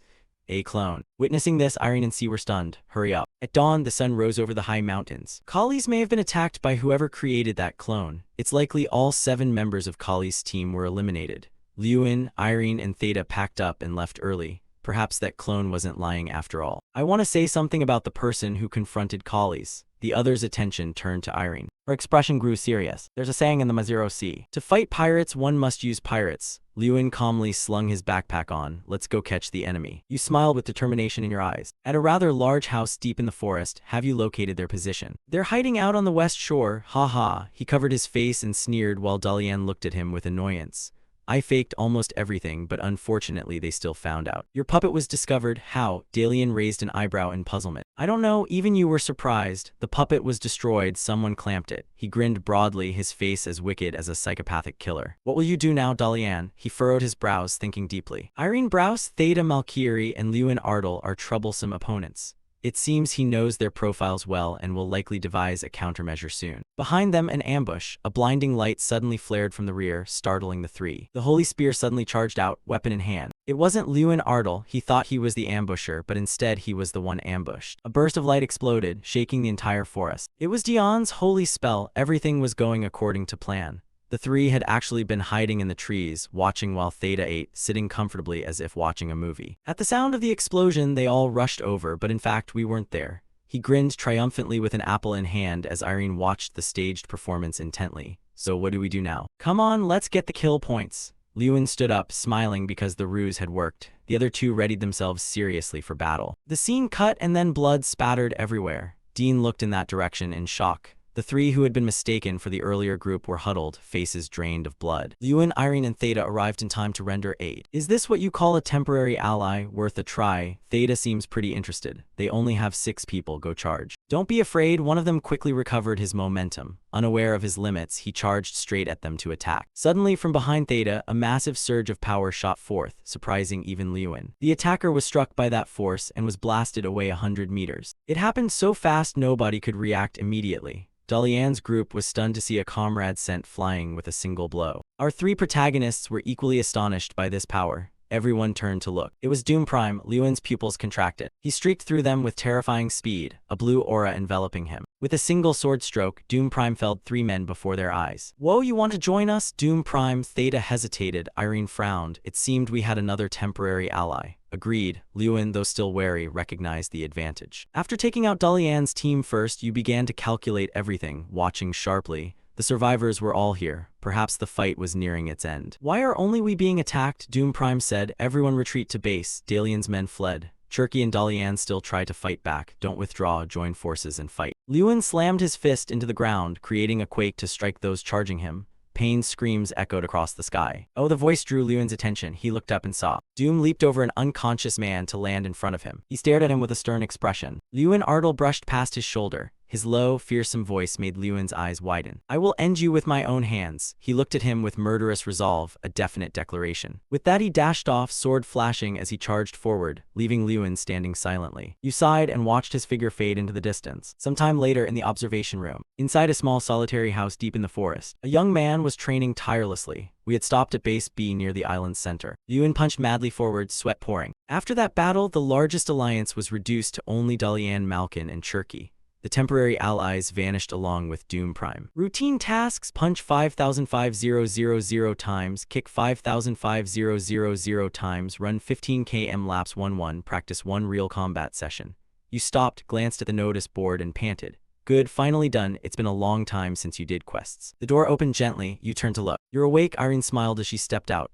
A clone. Witnessing this, Irene and C were stunned. Hurry up. At dawn, the sun rose over the high mountains. Collies may have been attacked by whoever created that clone. It's likely all 7 members of Collies' team were eliminated. Lewin, Irene, and Theta packed up and left early. Perhaps that clone wasn't lying after all. I want to say something about the person who confronted Collies. The other's attention turned to Irene. Her expression grew serious. There's a saying in the Mazero Sea. To fight pirates, one must use pirates. Lewin calmly slung his backpack on. Let's go catch the enemy. You smiled with determination in your eyes. At a rather large house deep in the forest, have you located their position? They're hiding out on the west shore. Ha ha. He covered his face and sneered while Dalian looked at him with annoyance. I faked almost everything, but unfortunately they still found out. Your puppet was discovered. How? Dalian raised an eyebrow in puzzlement. I don't know, even you were surprised. The puppet was destroyed. Someone clamped it. He grinned broadly, his face as wicked as a psychopathic killer. What will you do now, Dalian? He furrowed his brows, thinking deeply. Irene Browse, Theta Malkiri, and Lewin Ardle are troublesome opponents. It seems he knows their profiles well and will likely devise a countermeasure soon. Behind them, an ambush. A blinding light suddenly flared from the rear, startling the 3. The holy spear suddenly charged out, weapon in hand. It wasn't Lewin Ardle. He thought he was the ambusher, but instead he was the one ambushed. A burst of light exploded, shaking the entire forest. It was Dion's holy spell. Everything was going according to plan. The 3 had actually been hiding in the trees, watching while Theta ate, sitting comfortably as if watching a movie. At the sound of the explosion, they all rushed over, but in fact, we weren't there. He grinned triumphantly with an apple in hand as Irene watched the staged performance intently. So what do we do now? Come on, let's get the kill points. Lewin stood up, smiling because the ruse had worked. The other 2 readied themselves seriously for battle. The scene cut and then blood spattered everywhere. Dean looked in that direction in shock. The 3 who had been mistaken for the earlier group were huddled, faces drained of blood. Lewin, Irene, and Theta arrived in time to render aid. Is this what you call a temporary ally? Worth a try. Theta seems pretty interested. They only have 6 people. Go charge. Don't be afraid. One of them quickly recovered his momentum. Unaware of his limits, he charged straight at them to attack. Suddenly, from behind Theta, a massive surge of power shot forth, surprising even Lewin. The attacker was struck by that force and was blasted away 100 meters. It happened so fast nobody could react immediately. Dalian's group was stunned to see a comrade sent flying with a single blow. Our 3 protagonists were equally astonished by this power. Everyone turned to look. It was Doom Prime. Lewin's pupils contracted. He streaked through them with terrifying speed, a blue aura enveloping him. With a single sword stroke, Doom Prime felled 3 men before their eyes. Whoa, you want to join us? Doom Prime. Theta hesitated. Irene frowned. It seemed we had another temporary ally. Agreed. Lewin, though still wary, recognized the advantage. After taking out Dalian's team first, you began to calculate everything, watching sharply. The survivors were all here. Perhaps the fight was nearing its end. Why are only we being attacked? Doom Prime said. Everyone retreat to base. Dalian's men fled. Cherky and Dalian still try to fight back. Don't withdraw, join forces and fight. Lewin slammed his fist into the ground, creating a quake to strike those charging him. Pain's screams echoed across the sky. Oh, the voice drew Lewin's attention. He looked up and saw. Doom leaped over an unconscious man to land in front of him. He stared at him with a stern expression. Lewin Ardle brushed past his shoulder. His low, fearsome voice made Lewin's eyes widen. I will end you with my own hands. He looked at him with murderous resolve, a definite declaration. With that he dashed off, sword flashing as he charged forward, leaving Lewin standing silently. You sighed and watched his figure fade into the distance. Sometime later in the observation room, inside a small solitary house deep in the forest, a young man was training tirelessly. We had stopped at base B near the island's center. Lewin punched madly forward, sweat pouring. After that battle, the largest alliance was reduced to only Dalian, Malkin, and Cherky. The temporary allies vanished along with Doom Prime. Routine tasks: punch 5,500 times, kick 5,500 times, run 15 km laps 1-1, practice 1 real combat session. You stopped, glanced at the notice board and panted. Good, finally done. It's been a long time since you did quests. The door opened gently. You turned to look. You're awake, Irene smiled as she stepped out.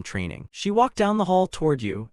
Training. She walked down the hall toward you.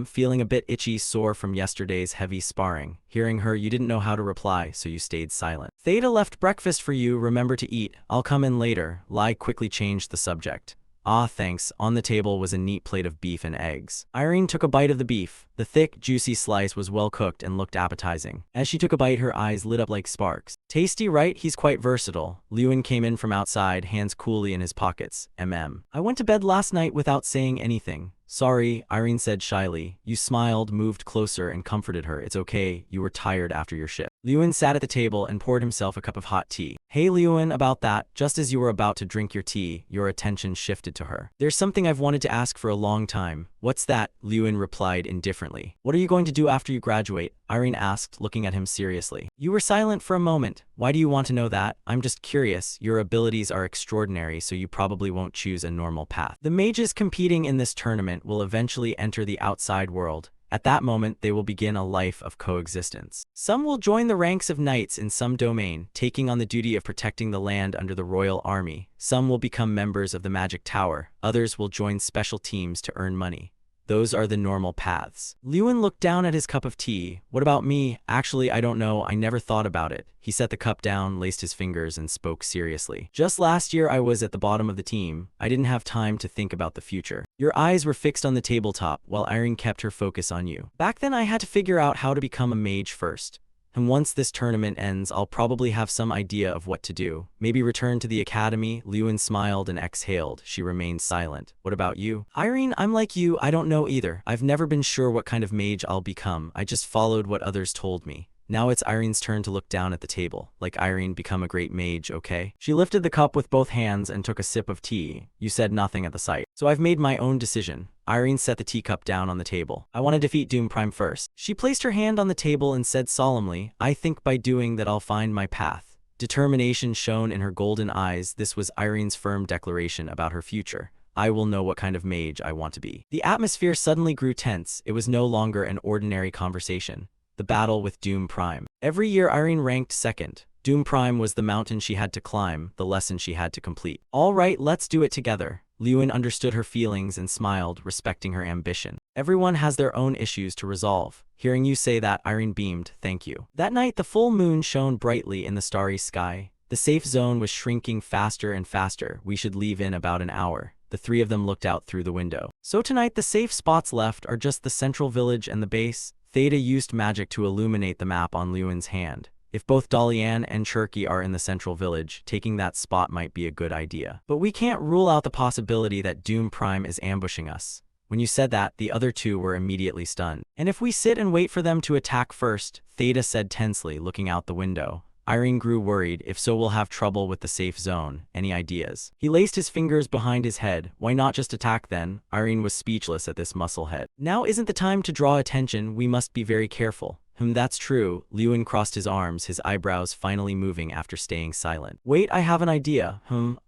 Feeling a bit itchy, sore from yesterday's heavy sparring. Hearing her, you didn't know how to reply, so you stayed silent. Theta left breakfast for you. Remember to eat. I'll come in later. Lai quickly changed the subject. Ah, thanks. On the table was a neat plate of beef and eggs. Irene took a bite of the beef. The thick, juicy slice was well cooked and looked appetizing. As she took a bite, her eyes lit up like sparks. Tasty, right? He's quite versatile. Lewin came in from outside, hands coolly in his pockets. I went to bed last night without saying anything. Sorry, Irene said shyly. You smiled, moved closer, and comforted her. It's okay, you were tired after your shift. Lewin sat at the table and poured himself a cup of hot tea. Hey Lewin, about that. Just as you were about to drink your tea, your attention shifted to her. There's something I've wanted to ask for a long time. What's that? Lewin replied indifferently. What are you going to do after you graduate? Irene asked, looking at him seriously. You were silent for a moment. Why do you want to know that? I'm just curious. Your abilities are extraordinary, so you probably won't choose a normal path. The mages competing in this tournament will eventually enter the outside world. At that moment, they will begin a life of coexistence. Some will join the ranks of knights in some domain, taking on the duty of protecting the land under the royal army. Some will become members of the magic tower. Others will join special teams to earn money. Those are the normal paths. Lewin looked down at his cup of tea. What about me? Actually, I don't know. I never thought about it. He set the cup down, laced his fingers, and spoke seriously. Just last year, I was at the bottom of the team. I didn't have time to think about the future. Your eyes were fixed on the tabletop, while Irene kept her focus on you. Back then, I had to figure out how to become a mage first. And once this tournament ends, I'll probably have some idea of what to do. Maybe return to the academy. Lewin smiled and exhaled. She remained silent. What about you? Irene, I'm like you. I don't know either. I've never been sure what kind of mage I'll become. I just followed what others told me. Now it's Irene's turn to look down at the table. Like Irene, become a great mage, okay? She lifted the cup with both hands and took a sip of tea. You said nothing at the sight. So I've made my own decision. Irene set the teacup down on the table. I want to defeat Doom Prime first. She placed her hand on the table and said solemnly, I think by doing that I'll find my path. Determination shone in her golden eyes. This was Irene's firm declaration about her future. I will know what kind of mage I want to be. The atmosphere suddenly grew tense. It was no longer an ordinary conversation. The battle with Doom Prime. Every year Irene ranked second. Doom Prime was the mountain she had to climb, the lesson she had to complete. All right, let's do it together. Lewin understood her feelings and smiled, respecting her ambition. Everyone has their own issues to resolve. Hearing you say that, Irene beamed, thank you. That night, the full moon shone brightly in the starry sky. The safe zone was shrinking faster and faster. We should leave in about an hour. The three of them looked out through the window. So tonight, the safe spots left are just the central village and the base. Theta used magic to illuminate the map on Lewin's hand. If both Dalian and Cherky are in the central village, taking that spot might be a good idea. But we can't rule out the possibility that Doom Prime is ambushing us. When you said that, the other two were immediately stunned. And if we sit and wait for them to attack first, Theta said tensely, looking out the window. Irene grew worried. If so, we'll have trouble with the safe zone. Any ideas? He laced his fingers behind his head. Why not just attack then? Irene was speechless at this muscle head. Now isn't the time to draw attention. We must be very careful. That's true. Lewin crossed his arms, his eyebrows finally moving after staying silent. Wait, I have an idea.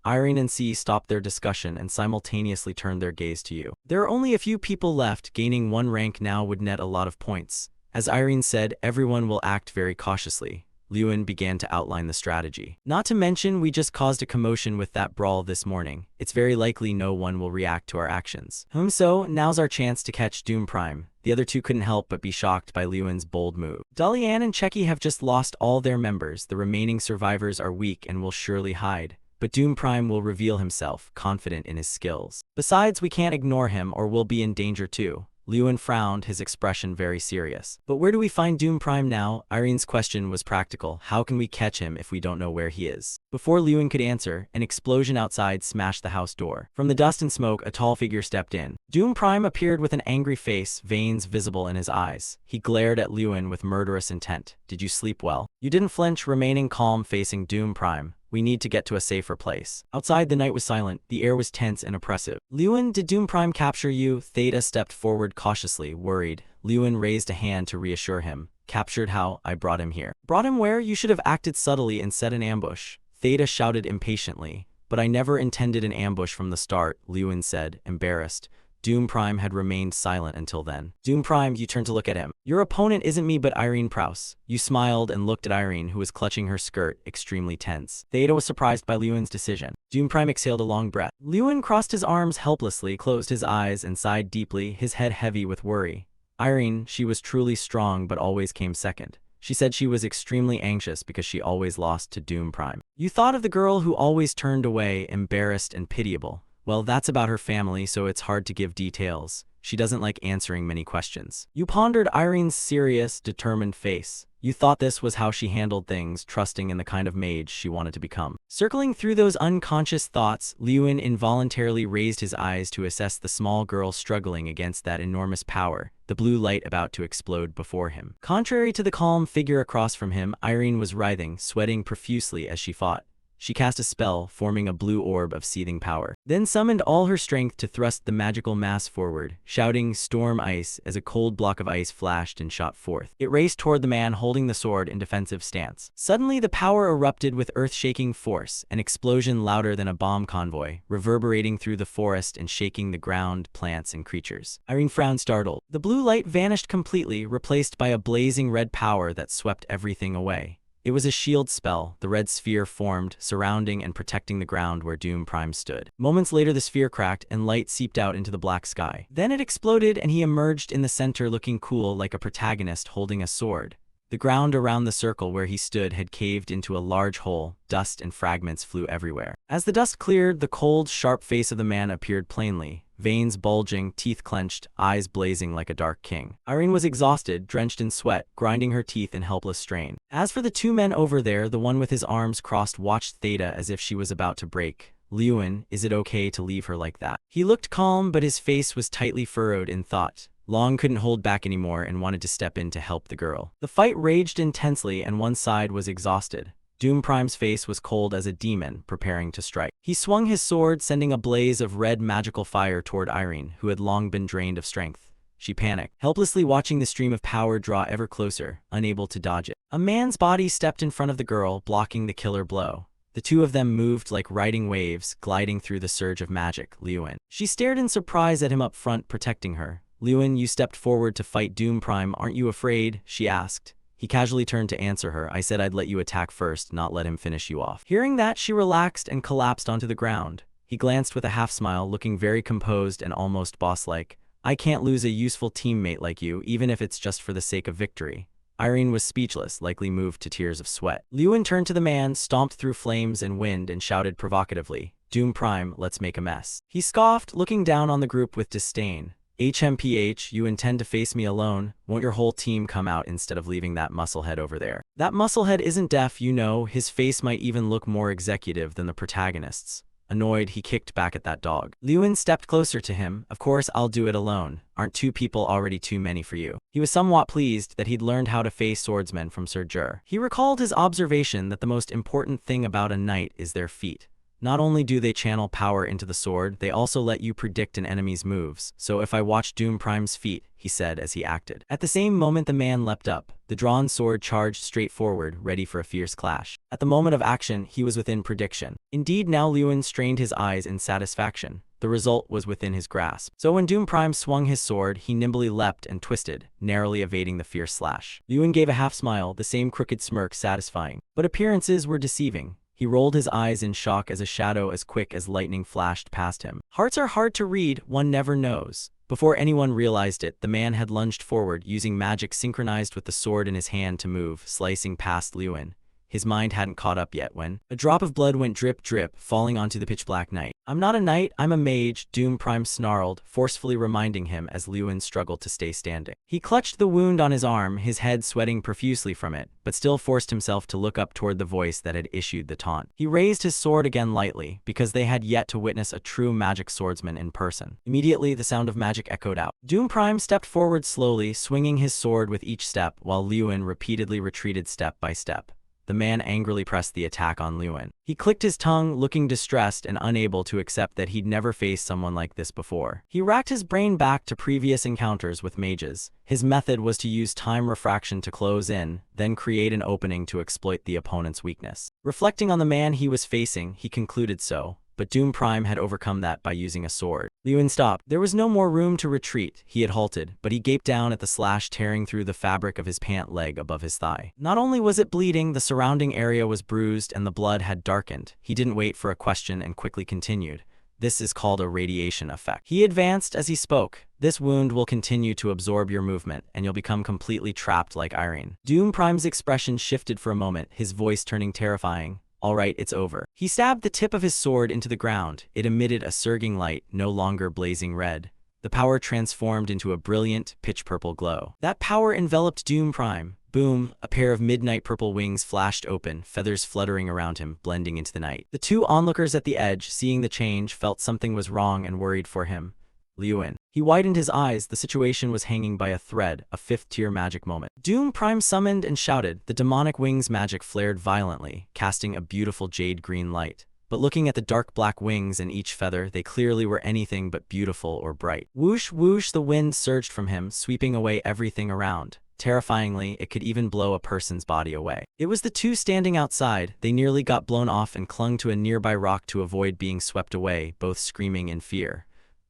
Irene and C stopped their discussion and simultaneously turned their gaze to you. There are only a few people left. Gaining 1 rank now would net a lot of points. As Irene said, everyone will act very cautiously. Lewin began to outline the strategy. Not to mention, we just caused a commotion with that brawl this morning. It's very likely no one will react to our actions. So, now's our chance to catch Doom Prime. The other two couldn't help but be shocked by Lewin's bold move. Dalian and Checky have just lost all their members. The remaining survivors are weak and will surely hide. But Doom Prime will reveal himself, confident in his skills. Besides, we can't ignore him or we'll be in danger too. Lewin frowned, his expression very serious. But where do we find Doom Prime now? Irene's question was practical. How can we catch him if we don't know where he is? Before Lewin could answer, an explosion outside smashed the house door. From the dust and smoke, a tall figure stepped in. Doom Prime appeared with an angry face, veins visible in his eyes. He glared at Lewin with murderous intent. Did you sleep well? You didn't flinch, remaining calm facing Doom Prime. We need to get to a safer place. Outside, the night was silent. The air was tense and oppressive. Lewin, did Doom Prime capture you? Theta stepped forward cautiously, worried. Lewin raised a hand to reassure him. Captured how? I brought him here. Brought him where? You should have acted subtly and set an ambush. Theta shouted impatiently. But I never intended an ambush from the start, Lewin said, embarrassed. Doom Prime had remained silent until then. Doom Prime, you turned to look at him. Your opponent isn't me but Irene Prouse. You smiled and looked at Irene, who was clutching her skirt, extremely tense. Theta was surprised by Lewin's decision. Doom Prime exhaled a long breath. Lewin crossed his arms helplessly, closed his eyes, and sighed deeply, his head heavy with worry. Irene, she was truly strong but always came second. She said she was extremely anxious because she always lost to Doom Prime. You thought of the girl who always turned away, embarrassed and pitiable. Well, that's about her family, so it's hard to give details. She doesn't like answering many questions. You pondered Irene's serious, determined face. You thought this was how she handled things, trusting in the kind of mage she wanted to become. Circling through those unconscious thoughts, Lewin involuntarily raised his eyes to assess the small girl struggling against that enormous power, the blue light about to explode before him. Contrary to the calm figure across from him, Irene was writhing, sweating profusely as she fought. She cast a spell, forming a blue orb of seething power, then summoned all her strength to thrust the magical mass forward, shouting "Storm Ice" as a cold block of ice flashed and shot forth. It raced toward the man holding the sword in defensive stance. Suddenly, the power erupted with earth-shaking force, an explosion louder than a bomb convoy, reverberating through the forest and shaking the ground, plants, and creatures. Irene frowned, startled. The blue light vanished completely, replaced by a blazing red power that swept everything away. It was a shield spell. The red sphere formed, surrounding and protecting the ground where Doom Prime stood. Moments later, the sphere cracked and light seeped out into the black sky. Then it exploded and he emerged in the center looking cool like a protagonist holding a sword. The ground around the circle where he stood had caved into a large hole. Dust and fragments flew everywhere. As the dust cleared, the cold, sharp face of the man appeared plainly. Veins bulging, teeth clenched, eyes blazing like a dark king. Irene was exhausted, drenched in sweat, grinding her teeth in helpless strain. As for the two men over there, the one with his arms crossed watched Theta as if she was about to break. Lewin, is it okay to leave her like that? He looked calm, but his face was tightly furrowed in thought. Long couldn't hold back anymore and wanted to step in to help the girl. The fight raged intensely and one side was exhausted. Doom Prime's face was cold as a demon, preparing to strike. He swung his sword, sending a blaze of red magical fire toward Irene, who had long been drained of strength. She panicked, helplessly watching the stream of power draw ever closer, unable to dodge it. A man's body stepped in front of the girl, blocking the killer blow. The two of them moved like riding waves, gliding through the surge of magic. Lewin. She stared in surprise at him up front, protecting her. Lewin, you stepped forward to fight Doom Prime. Aren't you afraid? She asked. He casually turned to answer her. I said I'd let you attack first, not let him finish you off. Hearing that, she relaxed and collapsed onto the ground. He glanced with a half-smile, looking very composed and almost boss-like. I can't lose a useful teammate like you, even if it's just for the sake of victory. Irene was speechless, likely moved to tears of sweat. Lewin turned to the man, stomped through flames and wind, and shouted provocatively, Doom Prime, let's make a mess. He scoffed, looking down on the group with disdain. HMPH, you intend to face me alone? Won't your whole team come out instead of leaving that musclehead over there? That musclehead isn't deaf, you know. His face might even look more executive than the protagonists. Annoyed, he kicked back at that dog. Lewin stepped closer to him. Of course, I'll do it alone. Aren't two people already too many for you? He was somewhat pleased that he'd learned how to face swordsmen from Sir Jur. He recalled his observation that the most important thing about a knight is their feet. Not only do they channel power into the sword, they also let you predict an enemy's moves. So if I watch Doom Prime's feet, he said as he acted. At the same moment the man leapt up. The drawn sword charged straight forward, ready for a fierce clash. At the moment of action, he was within prediction. Indeed, now Lewin strained his eyes in satisfaction. The result was within his grasp. So when Doom Prime swung his sword, he nimbly leapt and twisted, narrowly evading the fierce slash. Lewin gave a half smile, the same crooked smirk satisfying. But appearances were deceiving. He rolled his eyes in shock as a shadow as quick as lightning flashed past him. Hearts are hard to read, one never knows. Before anyone realized it, the man had lunged forward, using magic synchronized with the sword in his hand to move, slicing past Lewin. His mind hadn't caught up yet when a drop of blood went drip drip, falling onto the pitch-black night. "I'm not a knight, I'm a mage," Doom Prime snarled, forcefully reminding him as Lewin struggled to stay standing. He clutched the wound on his arm, his head sweating profusely from it, but still forced himself to look up toward the voice that had issued the taunt. He raised his sword again lightly, because they had yet to witness a true magic swordsman in person. Immediately, the sound of magic echoed out. Doom Prime stepped forward slowly, swinging his sword with each step, while Lewin repeatedly retreated step by step. The man angrily pressed the attack on Lewin. He clicked his tongue, looking distressed and unable to accept that he'd never faced someone like this before. He racked his brain back to previous encounters with mages. His method was to use time refraction to close in, then create an opening to exploit the opponent's weakness. Reflecting on the man he was facing, he concluded so. But Doom Prime had overcome that by using a sword. Lewin stopped. There was no more room to retreat. He had halted, but he gaped down at the slash tearing through the fabric of his pant leg above his thigh. Not only was it bleeding, the surrounding area was bruised and the blood had darkened. He didn't wait for a question and quickly continued. "This is called a radiation effect." He advanced as he spoke. "This wound will continue to absorb your movement, and you'll become completely trapped like iron." Doom Prime's expression shifted for a moment, his voice turning terrifying. "All right, it's over." He stabbed the tip of his sword into the ground. It emitted a surging light, no longer blazing red. The power transformed into a brilliant, pitch-purple glow. That power enveloped Doom Prime. Boom, a pair of midnight purple wings flashed open, feathers fluttering around him, blending into the night. The two onlookers at the edge, seeing the change, felt something was wrong and worried for him. Lewin. He widened his eyes. The situation was hanging by a thread, a fifth-tier magic moment. Doom Prime summoned and shouted. The demonic wings magic flared violently, casting a beautiful jade-green light. But looking at the dark black wings and each feather, they clearly were anything but beautiful or bright. Whoosh, whoosh, the wind surged from him, sweeping away everything around. Terrifyingly, it could even blow a person's body away. It was the two standing outside. They nearly got blown off and clung to a nearby rock to avoid being swept away, both screaming in fear.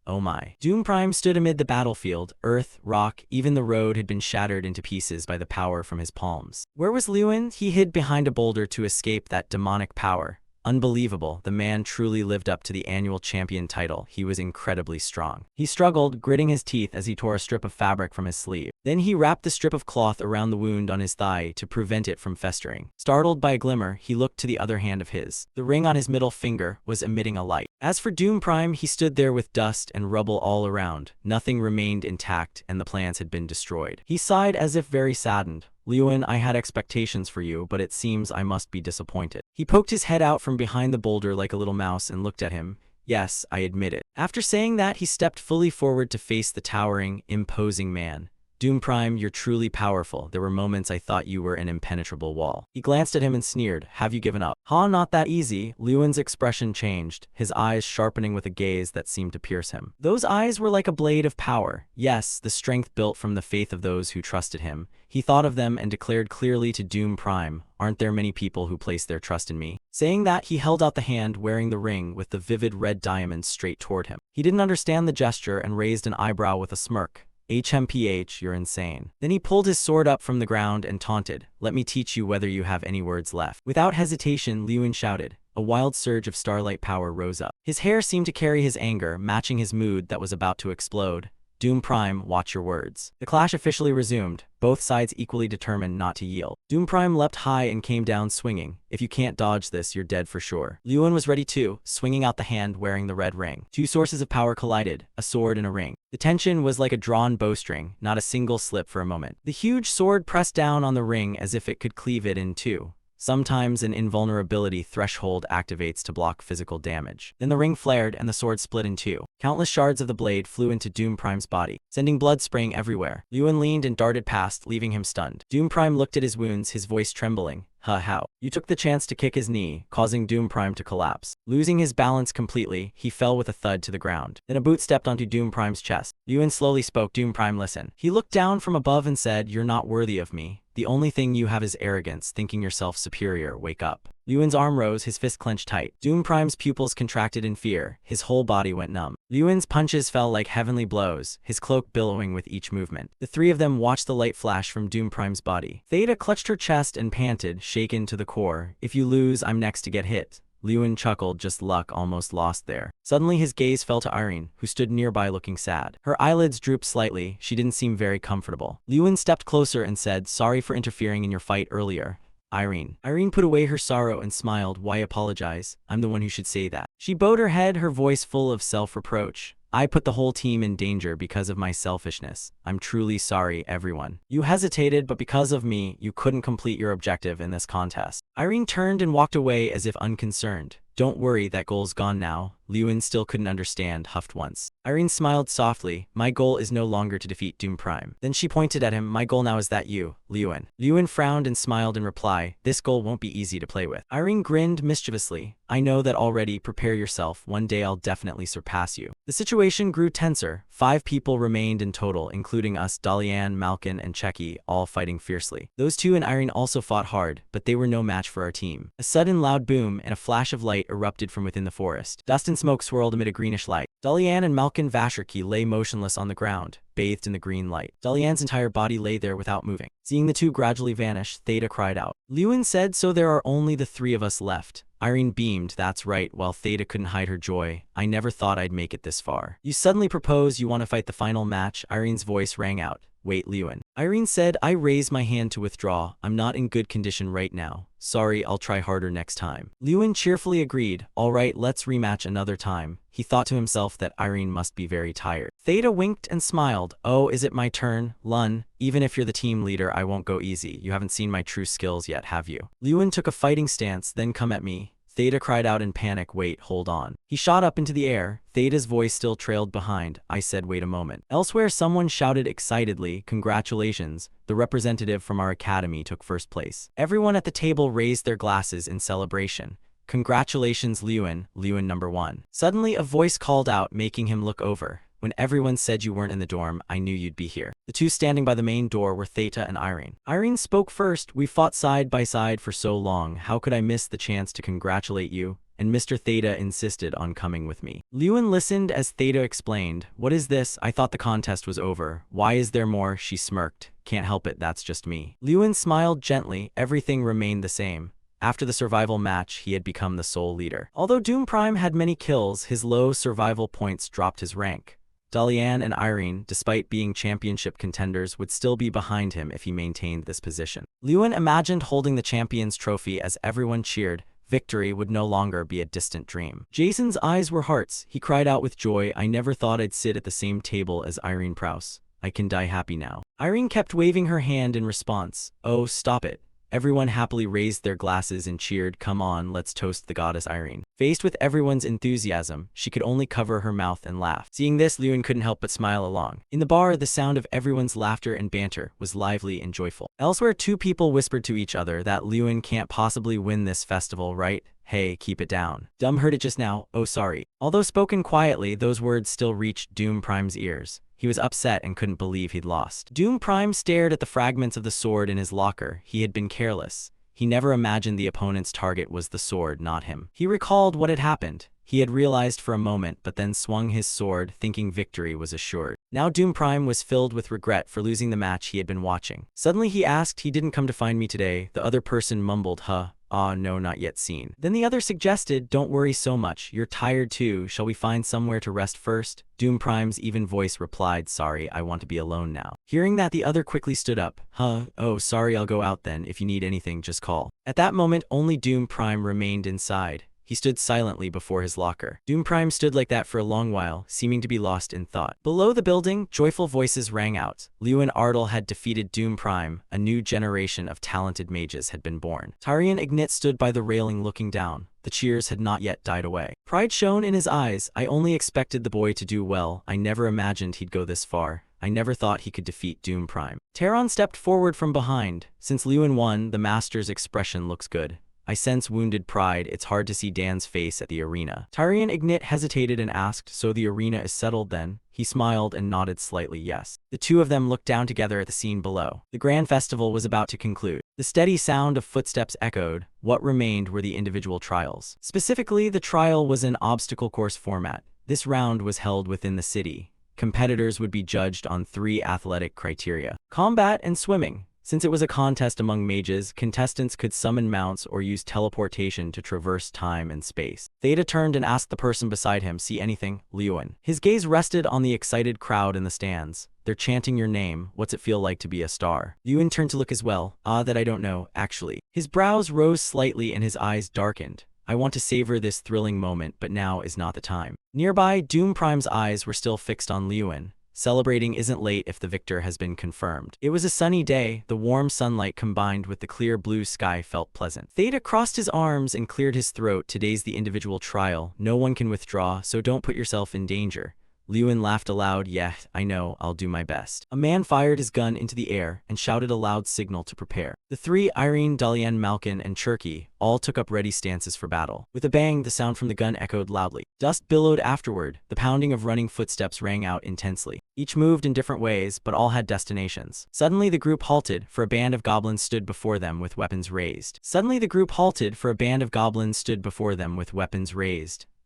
Oh my. Doom Prime stood amid the battlefield. Earth, rock, even the road had been shattered into pieces by the power from his palms. Where was Lewin? He hid behind a boulder to escape that demonic power. Unbelievable, the man truly lived up to the annual champion title. He was incredibly strong. He struggled, gritting his teeth as he tore a strip of fabric from his sleeve. Then he wrapped the strip of cloth around the wound on his thigh to prevent it from festering. Startled by a glimmer, he looked to the other hand of his. The ring on his middle finger was emitting a light. As for Doom Prime, he stood there with dust and rubble all around. Nothing remained intact, and the plans had been destroyed. He sighed as if very saddened. Lewin, I had expectations for you, but it seems I must be disappointed. He poked his head out from behind the boulder like a little mouse and looked at him. Yes, I admit it. After saying that, he stepped fully forward to face the towering, imposing man. Doom Prime, you're truly powerful. There were moments I thought you were an impenetrable wall. He glanced at him and sneered. Have you given up? Huh, not that easy. Lewin's expression changed, his eyes sharpening with a gaze that seemed to pierce him. Those eyes were like a blade of power. Yes, the strength built from the faith of those who trusted him. He thought of them and declared clearly to Doom Prime, aren't there many people who place their trust in me? Saying that, he held out the hand wearing the ring with the vivid red diamonds straight toward him. He didn't understand the gesture and raised an eyebrow with a smirk. HMPH, you're insane. Then he pulled his sword up from the ground and taunted, let me teach you whether you have any words left. Without hesitation, Lewin shouted. A wild surge of starlight power rose up. His hair seemed to carry his anger, matching his mood that was about to explode. Doom Prime, watch your words. The clash officially resumed, both sides equally determined not to yield. Doom Prime leapt high and came down swinging. If you can't dodge this, you're dead for sure. Lewin was ready too, swinging out the hand wearing the red ring. Two sources of power collided, a sword and a ring. The tension was like a drawn bowstring, not a single slip for a moment. The huge sword pressed down on the ring as if it could cleave it in two. Sometimes an invulnerability threshold activates to block physical damage. Then the ring flared and the sword split in two. Countless shards of the blade flew into Doom Prime's body, sending blood spraying everywhere. Lewin leaned and darted past, leaving him stunned. Doom Prime looked at his wounds, his voice trembling. How? You took the chance to kick his knee, causing Doom Prime to collapse. Losing his balance completely, he fell with a thud to the ground. Then a boot stepped onto Doom Prime's chest. Liyuan slowly spoke, Doom Prime, listen. He looked down from above and said, you're not worthy of me. The only thing you have is arrogance, thinking yourself superior. Wake up. Liyuan's arm rose, his fist clenched tight. Doom Prime's pupils contracted in fear. His whole body went numb. Liyuan's punches fell like heavenly blows, his cloak billowing with each movement. The three of them watched the light flash from Doom Prime's body. Theta clutched her chest and panted, shaken to the core. If you lose, I'm next to get hit. Liyuan chuckled, just luck, almost lost there. Suddenly his gaze fell to Irene, who stood nearby looking sad. Her eyelids drooped slightly, she didn't seem very comfortable. Liyuan stepped closer and said, sorry for interfering in your fight earlier. Irene put away her sorrow and smiled, why apologize? I'm the one who should say that. She bowed her head, her voice full of self-reproach. I put the whole team in danger because of my selfishness. I'm truly sorry, everyone. You hesitated, but because of me, you couldn't complete your objective in this contest. Irene turned and walked away as if unconcerned. Don't worry, that goal's gone now. Liyuan still couldn't understand, huffed once. Irene smiled softly. My goal is no longer to defeat Doom Prime. Then she pointed at him. My goal now is that you, Liyuan. Liyuan frowned and smiled in reply. This goal won't be easy to play with. Irene grinned mischievously. I know that already. Prepare yourself. One day I'll definitely surpass you. The situation grew tenser. 5 people remained in total, including us, Dalian, Malkin, and Checky, all fighting fiercely. Those two and Irene also fought hard, but they were no match for our team. A sudden loud boom and a flash of light erupted from within the forest. Dust and smoke swirled amid a greenish light. Dalian and Malkin Vasherki lay motionless on the ground, bathed in the green light. Dalian's entire body lay there without moving. Seeing the two gradually vanish, Theta cried out. Liyuan said, so there are only the 3 of us left. Irene beamed, that's right, while Theta couldn't hide her joy. I never thought I'd make it this far. You suddenly propose you want to fight the final match? Irene's voice rang out. Wait, Liyuan. Irene said, I raised my hand to withdraw. I'm not in good condition right now. Sorry, I'll try harder next time. Liyuan cheerfully agreed. All right, let's rematch another time. He thought to himself that Irene must be very tired. Theta winked and smiled. Oh, is it my turn? Lun, even if you're the team leader, I won't go easy. You haven't seen my true skills yet, have you? Liyuan took a fighting stance, then come at me. Theta cried out in panic, wait, hold on. He shot up into the air. Theta's voice still trailed behind. I said, wait a moment. Elsewhere, someone shouted excitedly, congratulations. The representative from our academy took first place. Everyone at the table raised their glasses in celebration. Congratulations, Liyuan, Liyuan number 1. Suddenly, a voice called out, making him look over. When everyone said you weren't in the dorm, I knew you'd be here. The two standing by the main door were Theta and Irene. Irene spoke first. We fought side by side for so long. How could I miss the chance to congratulate you? And Mr. Theta insisted on coming with me. Liyuan listened as Theta explained. What is this? I thought the contest was over. Why is there more? She smirked. Can't help it, that's just me. Liyuan smiled gently. Everything remained the same. After the survival match, he had become the sole leader. Although Doom Prime had many kills, his low survival points dropped his rank. Dalian and Irene, despite being championship contenders, would still be behind him if he maintained this position. Liyuan imagined holding the champion's trophy as everyone cheered. Victory would no longer be a distant dream. Jason's eyes were hearts. He cried out with joy, I never thought I'd sit at the same table as Irene Prouse. I can die happy now. Irene kept waving her hand in response. Oh, stop it. Everyone happily raised their glasses and cheered, come on, let's toast the goddess Irene. Faced with everyone's enthusiasm, she could only cover her mouth and laugh. Seeing this, Liyuan couldn't help but smile along. In the bar, the sound of everyone's laughter and banter was lively and joyful. Elsewhere, 2 people whispered to each other that Liyuan can't possibly win this festival, right? Hey, keep it down. Dumb heard it just now, oh sorry. Although spoken quietly, those words still reached Doom Prime's ears. He was upset and couldn't believe he'd lost. Doom Prime stared at the fragments of the sword in his locker. He had been careless. He never imagined the opponent's target was the sword, not him. He recalled what had happened. He had realized for a moment, but then swung his sword, thinking victory was assured. Now Doom Prime was filled with regret for losing the match he had been watching. Suddenly he asked, he didn't come to find me today. The other person mumbled, huh? Ah, no, not yet seen. Then the other suggested, don't worry so much. You're tired too. Shall we find somewhere to rest first? Doom Prime's even voice replied, sorry, I want to be alone now. Hearing that, the other quickly stood up. Huh? Oh, sorry, I'll go out then. If you need anything, just call. At that moment, only Doom Prime remained inside. He stood silently before his locker. Doom Prime stood like that for a long while, seeming to be lost in thought. Below the building, joyful voices rang out. Liyuan Ardal had defeated Doom Prime. A new generation of talented mages had been born. Tyrion Ignit stood by the railing looking down. The cheers had not yet died away. Pride shone in his eyes. I only expected the boy to do well. I never imagined he'd go this far. I never thought he could defeat Doom Prime. Taron stepped forward from behind. Since Lewin won, the master's expression looks good. I sense wounded pride. It's hard to see Dan's face at the arena. Tyrion Ignit hesitated and asked, so the arena is settled then? He smiled and nodded slightly yes. The two of them looked down together at the scene below. The grand festival was about to conclude. The steady sound of footsteps echoed. What remained were the individual trials. Specifically, the trial was an obstacle course format. This round was held within the city. Competitors would be judged on 3 athletic criteria: combat and swimming. Since it was a contest among mages, contestants could summon mounts or use teleportation to traverse time and space. Theta turned and asked the person beside him, see anything, Lewin? His gaze rested on the excited crowd in the stands. They're chanting your name. What's it feel like to be a star? Lewin turned to look as well. That I don't know, actually. His brows rose slightly and his eyes darkened. I want to savor this thrilling moment, but now is not the time. Nearby, Doom Prime's eyes were still fixed on Lewin. Celebrating isn't late if the victor has been confirmed. It was a sunny day. The warm sunlight combined with the clear blue sky felt pleasant. Theta crossed his arms and cleared his throat. Today's the individual trial. No one can withdraw, so don't put yourself in danger. Lewin laughed aloud. Yeah, I know, I'll do my best. A man fired his gun into the air and shouted a loud signal to prepare. The 3, Irene, Dalian, Malkin, and Cherky, all took up ready stances for battle. With a bang, the sound from the gun echoed loudly. Dust billowed afterward. The pounding of running footsteps rang out intensely. Each moved in different ways, but all had destinations. Suddenly the group halted, for a band of goblins stood before them with weapons raised.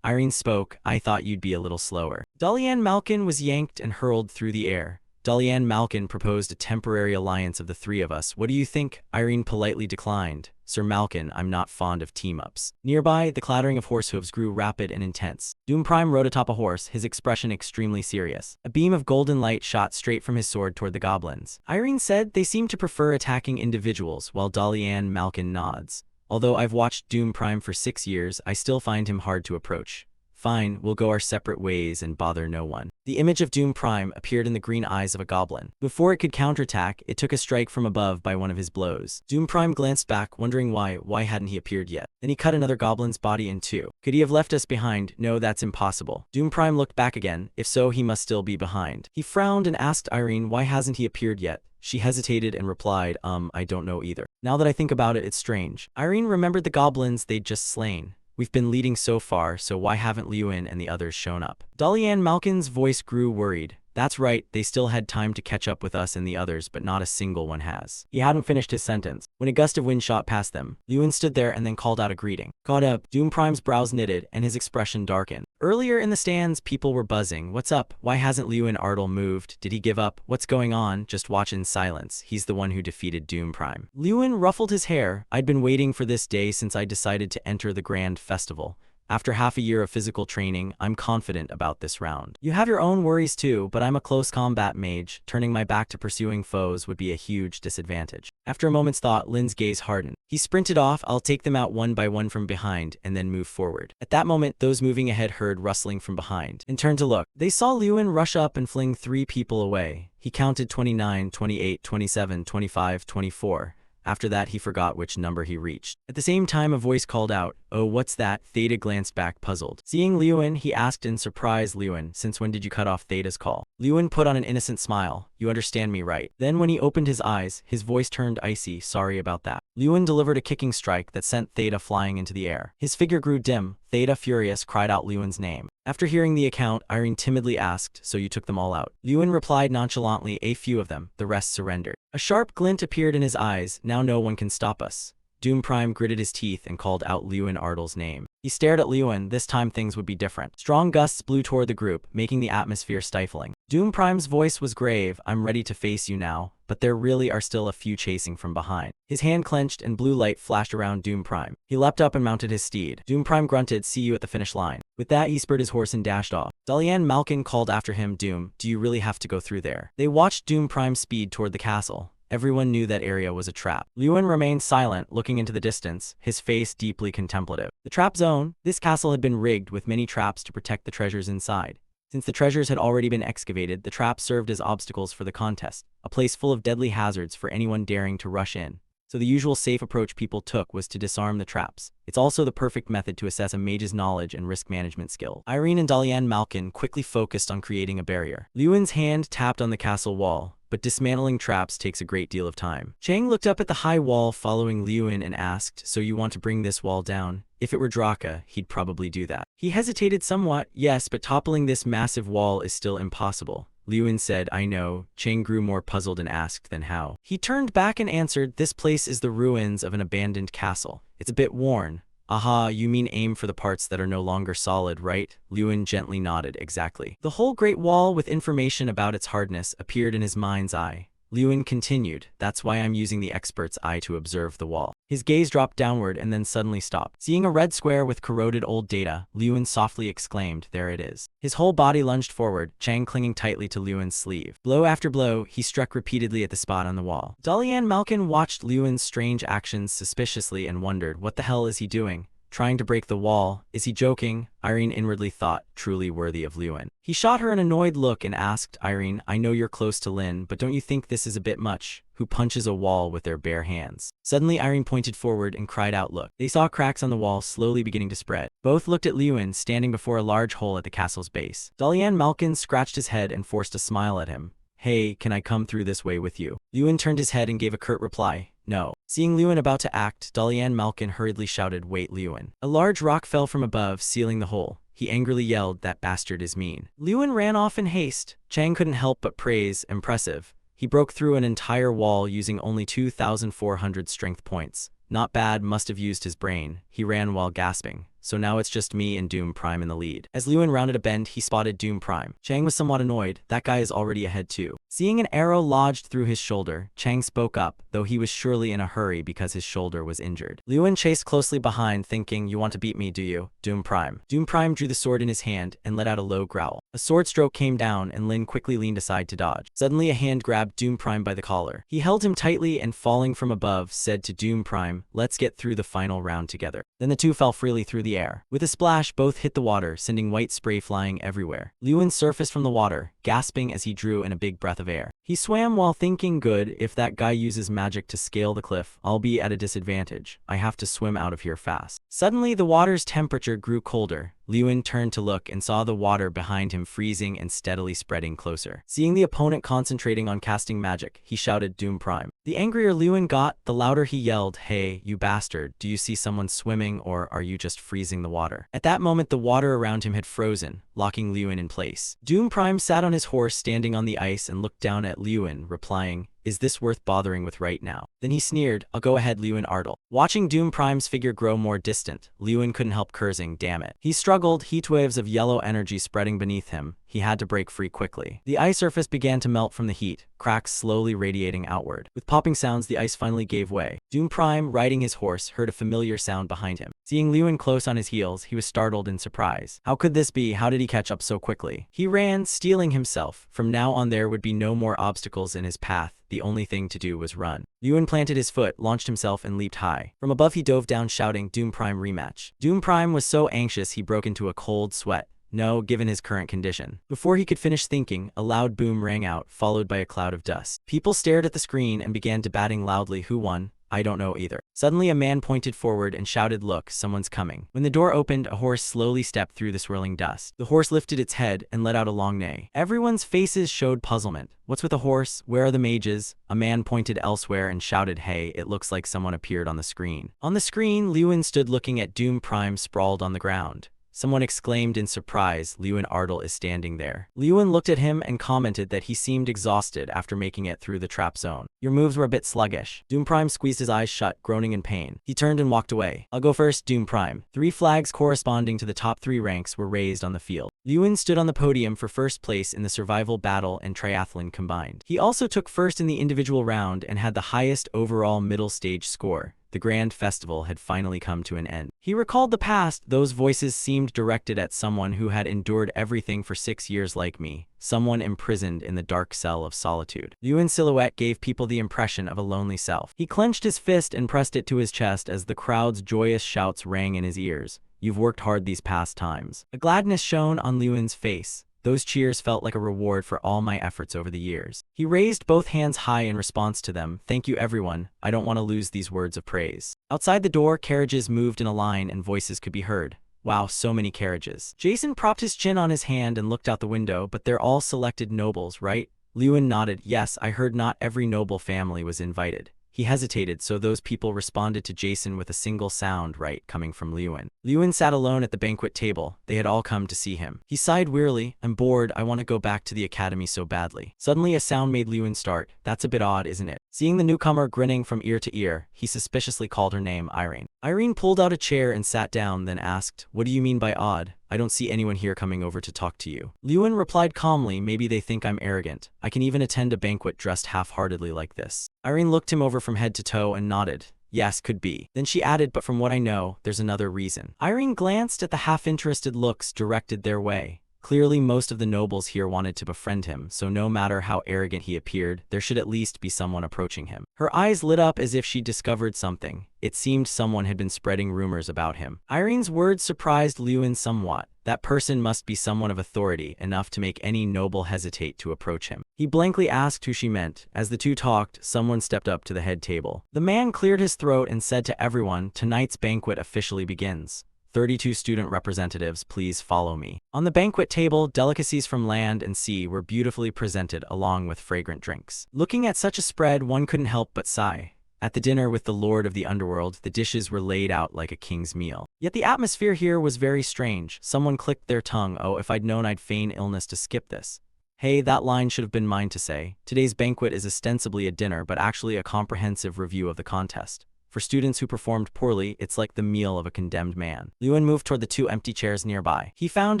Irene spoke. I thought you'd be a little slower. Dalian Malkin was yanked and hurled through the air. Dalian Malkin proposed a temporary alliance of the 3 of us. What do you think? Irene politely declined. Sir Malkin, I'm not fond of team-ups. Nearby, the clattering of horse hooves grew rapid and intense. Doom Prime rode atop a horse, his expression extremely serious. A beam of golden light shot straight from his sword toward the goblins. Irene said they seem to prefer attacking individuals, while Dalian Malkin nods. Although I've watched Doom Prime for 6 years, I still find him hard to approach. Fine, we'll go our separate ways and bother no one. The image of Doom Prime appeared in the green eyes of a goblin. Before it could counterattack, it took a strike from above by one of his blows. Doom Prime glanced back, wondering why hadn't he appeared yet? Then he cut another goblin's body in 2. Could he have left us behind? No, that's impossible. Doom Prime looked back again. If so, he must still be behind. He frowned and asked Irene, why hasn't he appeared yet? She hesitated and replied, I don't know either. Now that I think about it, it's strange. Irene remembered the goblins they'd just slain. We've been leading so far, so why haven't Lewin and the others shown up? Dalian Malkin's voice grew worried. That's right, they still had time to catch up with us and the others, but not a single one has. He hadn't finished his sentence when a gust of wind shot past them. Lewin stood there and then called out a greeting. Caught up. Doom Prime's brows knitted and his expression darkened. Earlier in the stands, people were buzzing. What's up? Why hasn't Lewin Ardle moved? Did he give up? What's going on? Just watch in silence. He's the one who defeated Doom Prime. Lewin ruffled his hair. I'd been waiting for this day since I decided to enter the grand festival. After half a year of physical training, I'm confident about this round. You have your own worries too, but I'm a close combat mage. Turning my back to pursuing foes would be a huge disadvantage. After a moment's thought, Lin's gaze hardened. He sprinted off. I'll take them out one by one from behind and then move forward. At that moment, those moving ahead heard rustling from behind and turned to look. They saw Lewin rush up and fling 3 people away. He counted 29, 28, 27, 25, 24. After that, he forgot which number he reached. At the same time, a voice called out, "Oh, what's that?" Theta glanced back, puzzled. Seeing Lewin, he asked in surprise, "Lewin, since when did you cut off Theta's call?" Lewin put on an innocent smile. "You understand me, right?" Then when he opened his eyes, his voice turned icy. "Sorry about that." Lewin delivered a kicking strike that sent Theta flying into the air. His figure grew dim. Theta, furious, cried out Lewin's name. After hearing the account, Irene timidly asked, "So you took them all out?" Lewin replied nonchalantly, "A few of them, the rest surrendered." A sharp glint appeared in his eyes. "Now no one can stop us." Doom Prime gritted his teeth and called out Lewin Ardle's name. He stared at Lewin. This time things would be different. Strong gusts blew toward the group, making the atmosphere stifling. Doom Prime's voice was grave. "I'm ready to face you now, but there really are still a few chasing from behind." His hand clenched and blue light flashed around Doom Prime. He leapt up and mounted his steed. Doom Prime grunted, "See you at the finish line." With that, he spurred his horse and dashed off. Dalian Malkin called after him, "Doom, do you really have to go through there?" They watched Doom Prime speed toward the castle. Everyone knew that area was a trap. Lewin remained silent, looking into the distance, his face deeply contemplative. The trap zone. This castle had been rigged with many traps to protect the treasures inside. Since the treasures had already been excavated, the traps served as obstacles for the contest, a place full of deadly hazards for anyone daring to rush in. so the usual safe approach people took was to disarm the traps. It's also the perfect method to assess a mage's knowledge and risk management skill. Irene and Dalian Malkin quickly focused on creating a barrier. Liyuan's hand tapped on the castle wall, but dismantling traps takes a great deal of time. Chang looked up at the high wall following Liyuan and asked, "So you want to bring this wall down?" If it were Draka, he'd probably do that. He hesitated somewhat. "Yes, but toppling this massive wall is still impossible." Liyuan said, "I know." Chang grew more puzzled and asked, "Then how?" He turned back and answered, "This place is the ruins of an abandoned castle. It's a bit worn." "Aha, you mean aim for the parts that are no longer solid, right?" Liyuan gently nodded. "Exactly." The whole Great Wall with information about its hardness appeared in his mind's eye. Liyuan continued, "That's why I'm using the expert's eye to observe the wall." His gaze dropped downward and then suddenly stopped. Seeing a red square with corroded old data, Liyuan softly exclaimed, "There it is." His whole body lunged forward, Chang clinging tightly to Liyuan's sleeve. Blow after blow, he struck repeatedly at the spot on the wall. Dalian Malkin watched Liyuan's strange actions suspiciously and wondered, what the hell is he doing? Trying to break the wall? Is he joking? Irene inwardly thought, truly worthy of Liyuan. He shot her an annoyed look and asked, "Irene, I know you're close to Lin, but don't you think this is a bit much? Who punches a wall with their bare hands?" Suddenly Irene pointed forward and cried out, "Look." They saw cracks on the wall slowly beginning to spread. Both looked at Liyuan standing before a large hole at the castle's base. Dalian Malkin scratched his head and forced a smile at him. "Hey, can I come through this way with you?" Liyuan turned his head and gave a curt reply, "No." Seeing Liyuan about to act, Dalian Malkin hurriedly shouted, "Wait, Liyuan." A large rock fell from above, sealing the hole. He angrily yelled, "That bastard is mean." Liyuan ran off in haste. Chang couldn't help but praise, "Impressive." He broke through an entire wall using only 2,400 strength points. Not bad, must have used his brain. He ran while gasping. So now it's just me and Doom Prime in the lead. As Liyuan rounded a bend, he spotted Doom Prime. Chang was somewhat annoyed. That guy is already ahead too. Seeing an arrow lodged through his shoulder, Chang spoke up, though he was surely in a hurry because his shoulder was injured. Liyuan chased closely behind, thinking, "You want to beat me, do you, Doom Prime?" Doom Prime drew the sword in his hand and let out a low growl. A sword stroke came down and Lin quickly leaned aside to dodge. Suddenly a hand grabbed Doom Prime by the collar. He held him tightly and falling from above, said to Doom Prime, "Let's get through the final round together." Then the two fell freely through the air. With a splash, both hit the water, sending white spray flying everywhere. Liyuan surfaced from the water, gasping as he drew in a big breath of air. He swam while thinking, "Good, if that guy uses magic to scale the cliff, I'll be at a disadvantage. I have to swim out of here fast." Suddenly, the water's temperature grew colder. Liyuan turned to look and saw the water behind him freezing and steadily spreading closer. Seeing the opponent concentrating on casting magic, he shouted, "Doom Prime." The angrier Liyuan got, the louder he yelled, "Hey, you bastard, do you see someone swimming or are you just freezing the water?" At that moment, the water around him had frozen, locking Liyuan in place. Doom Prime sat on his horse standing on the ice and looked down at Liyuan, replying, "Is this worth bothering with right now?" Then he sneered, "I'll go ahead, Liyuan Ardle." Watching Doom Prime's figure grow more distant, Liyuan couldn't help cursing, "Damn it." He struggled, heat waves of yellow energy spreading beneath him. He had to break free quickly. The ice surface began to melt from the heat, cracks slowly radiating outward. With popping sounds, the ice finally gave way. Doom Prime, riding his horse, heard a familiar sound behind him. Seeing Liyuan close on his heels, he was startled in surprise. How could this be? How did he catch up so quickly? He ran, steeling himself. From now on there would be no more obstacles in his path. The only thing to do was run. Liyuan planted his foot, launched himself, and leaped high. From above he dove down shouting, "Doom Prime rematch." Doom Prime was so anxious he broke into a cold sweat. No, given his current condition. Before he could finish thinking, a loud boom rang out, followed by a cloud of dust. People stared at the screen and began debating loudly who won. "I don't know either." Suddenly a man pointed forward and shouted, "Look, someone's coming." When the door opened, a horse slowly stepped through the swirling dust. The horse lifted its head and let out a long neigh. Everyone's faces showed puzzlement. "What's with a horse? Where are the mages?" A man pointed elsewhere and shouted, "Hey, it looks like someone appeared on the screen." On the screen, Liyuan stood looking at Doom Prime sprawled on the ground. Someone exclaimed in surprise, "Liyuan Ardle is standing there." Liyuan looked at him and commented that he seemed exhausted after making it through the trap zone. "Your moves were a bit sluggish." Doom Prime squeezed his eyes shut, groaning in pain. He turned and walked away. "I'll go first, Doom Prime." 3 flags corresponding to the top 3 ranks were raised on the field. Liyuan stood on the podium for first place in the survival battle and triathlon combined. He also took first in the individual round and had the highest overall middle stage score. The grand festival had finally come to an end. He recalled the past. Those voices seemed directed at someone who had endured everything for 6 years like me, someone imprisoned in the dark cell of solitude. Liyuan's silhouette gave people the impression of a lonely self. He clenched his fist and pressed it to his chest as the crowd's joyous shouts rang in his ears. "You've worked hard these past times." A gladness shone on Liyuan's face. Those cheers felt like a reward for all my efforts over the years. He raised both hands high in response to them. Thank you everyone, I don't want to lose these words of praise. Outside the door, carriages moved in a line and voices could be heard. Wow, so many carriages. Jason propped his chin on his hand and looked out the window. But they're all selected nobles, right? Lewin nodded. Yes, I heard not every noble family was invited. He hesitated, so those people responded to Jason with a single sound, right, coming from Lewin. Lewin sat alone at the banquet table. They had all come to see him. He sighed wearily. I'm bored, I want to go back to the academy so badly. Suddenly a sound made Lewin start. That's a bit odd, isn't it? Seeing the newcomer grinning from ear to ear, he suspiciously called her name Irene. Irene pulled out a chair and sat down, then asked, what do you mean by odd? I don't see anyone here coming over to talk to you. Lewin replied calmly, maybe they think I'm arrogant. I can even attend a banquet dressed half-heartedly like this. Irene looked him over from head to toe and nodded. Yes, could be. Then she added, but from what I know, there's another reason. Irene glanced at the half-interested looks directed their way. Clearly, most of the nobles here wanted to befriend him, so no matter how arrogant he appeared, there should at least be someone approaching him. Her eyes lit up as if she discovered something. It seemed someone had been spreading rumors about him. Irene's words surprised Lewin somewhat. That person must be someone of authority, enough to make any noble hesitate to approach him. He blankly asked who she meant. As the two talked, someone stepped up to the head table. The man cleared his throat and said to everyone, tonight's banquet officially begins. 32 student representatives, please follow me. On the banquet table, delicacies from land and sea were beautifully presented along with fragrant drinks. Looking at such a spread, one couldn't help but sigh. At the dinner with the Lord of the Underworld, the dishes were laid out like a king's meal. Yet the atmosphere here was very strange. Someone clicked their tongue. Oh, if I'd known I'd feign illness to skip this. Hey, that line should have been mine to say. Today's banquet is ostensibly a dinner, but actually a comprehensive review of the contest. For students who performed poorly, it's like the meal of a condemned man. Lewin moved toward the two empty chairs nearby. He found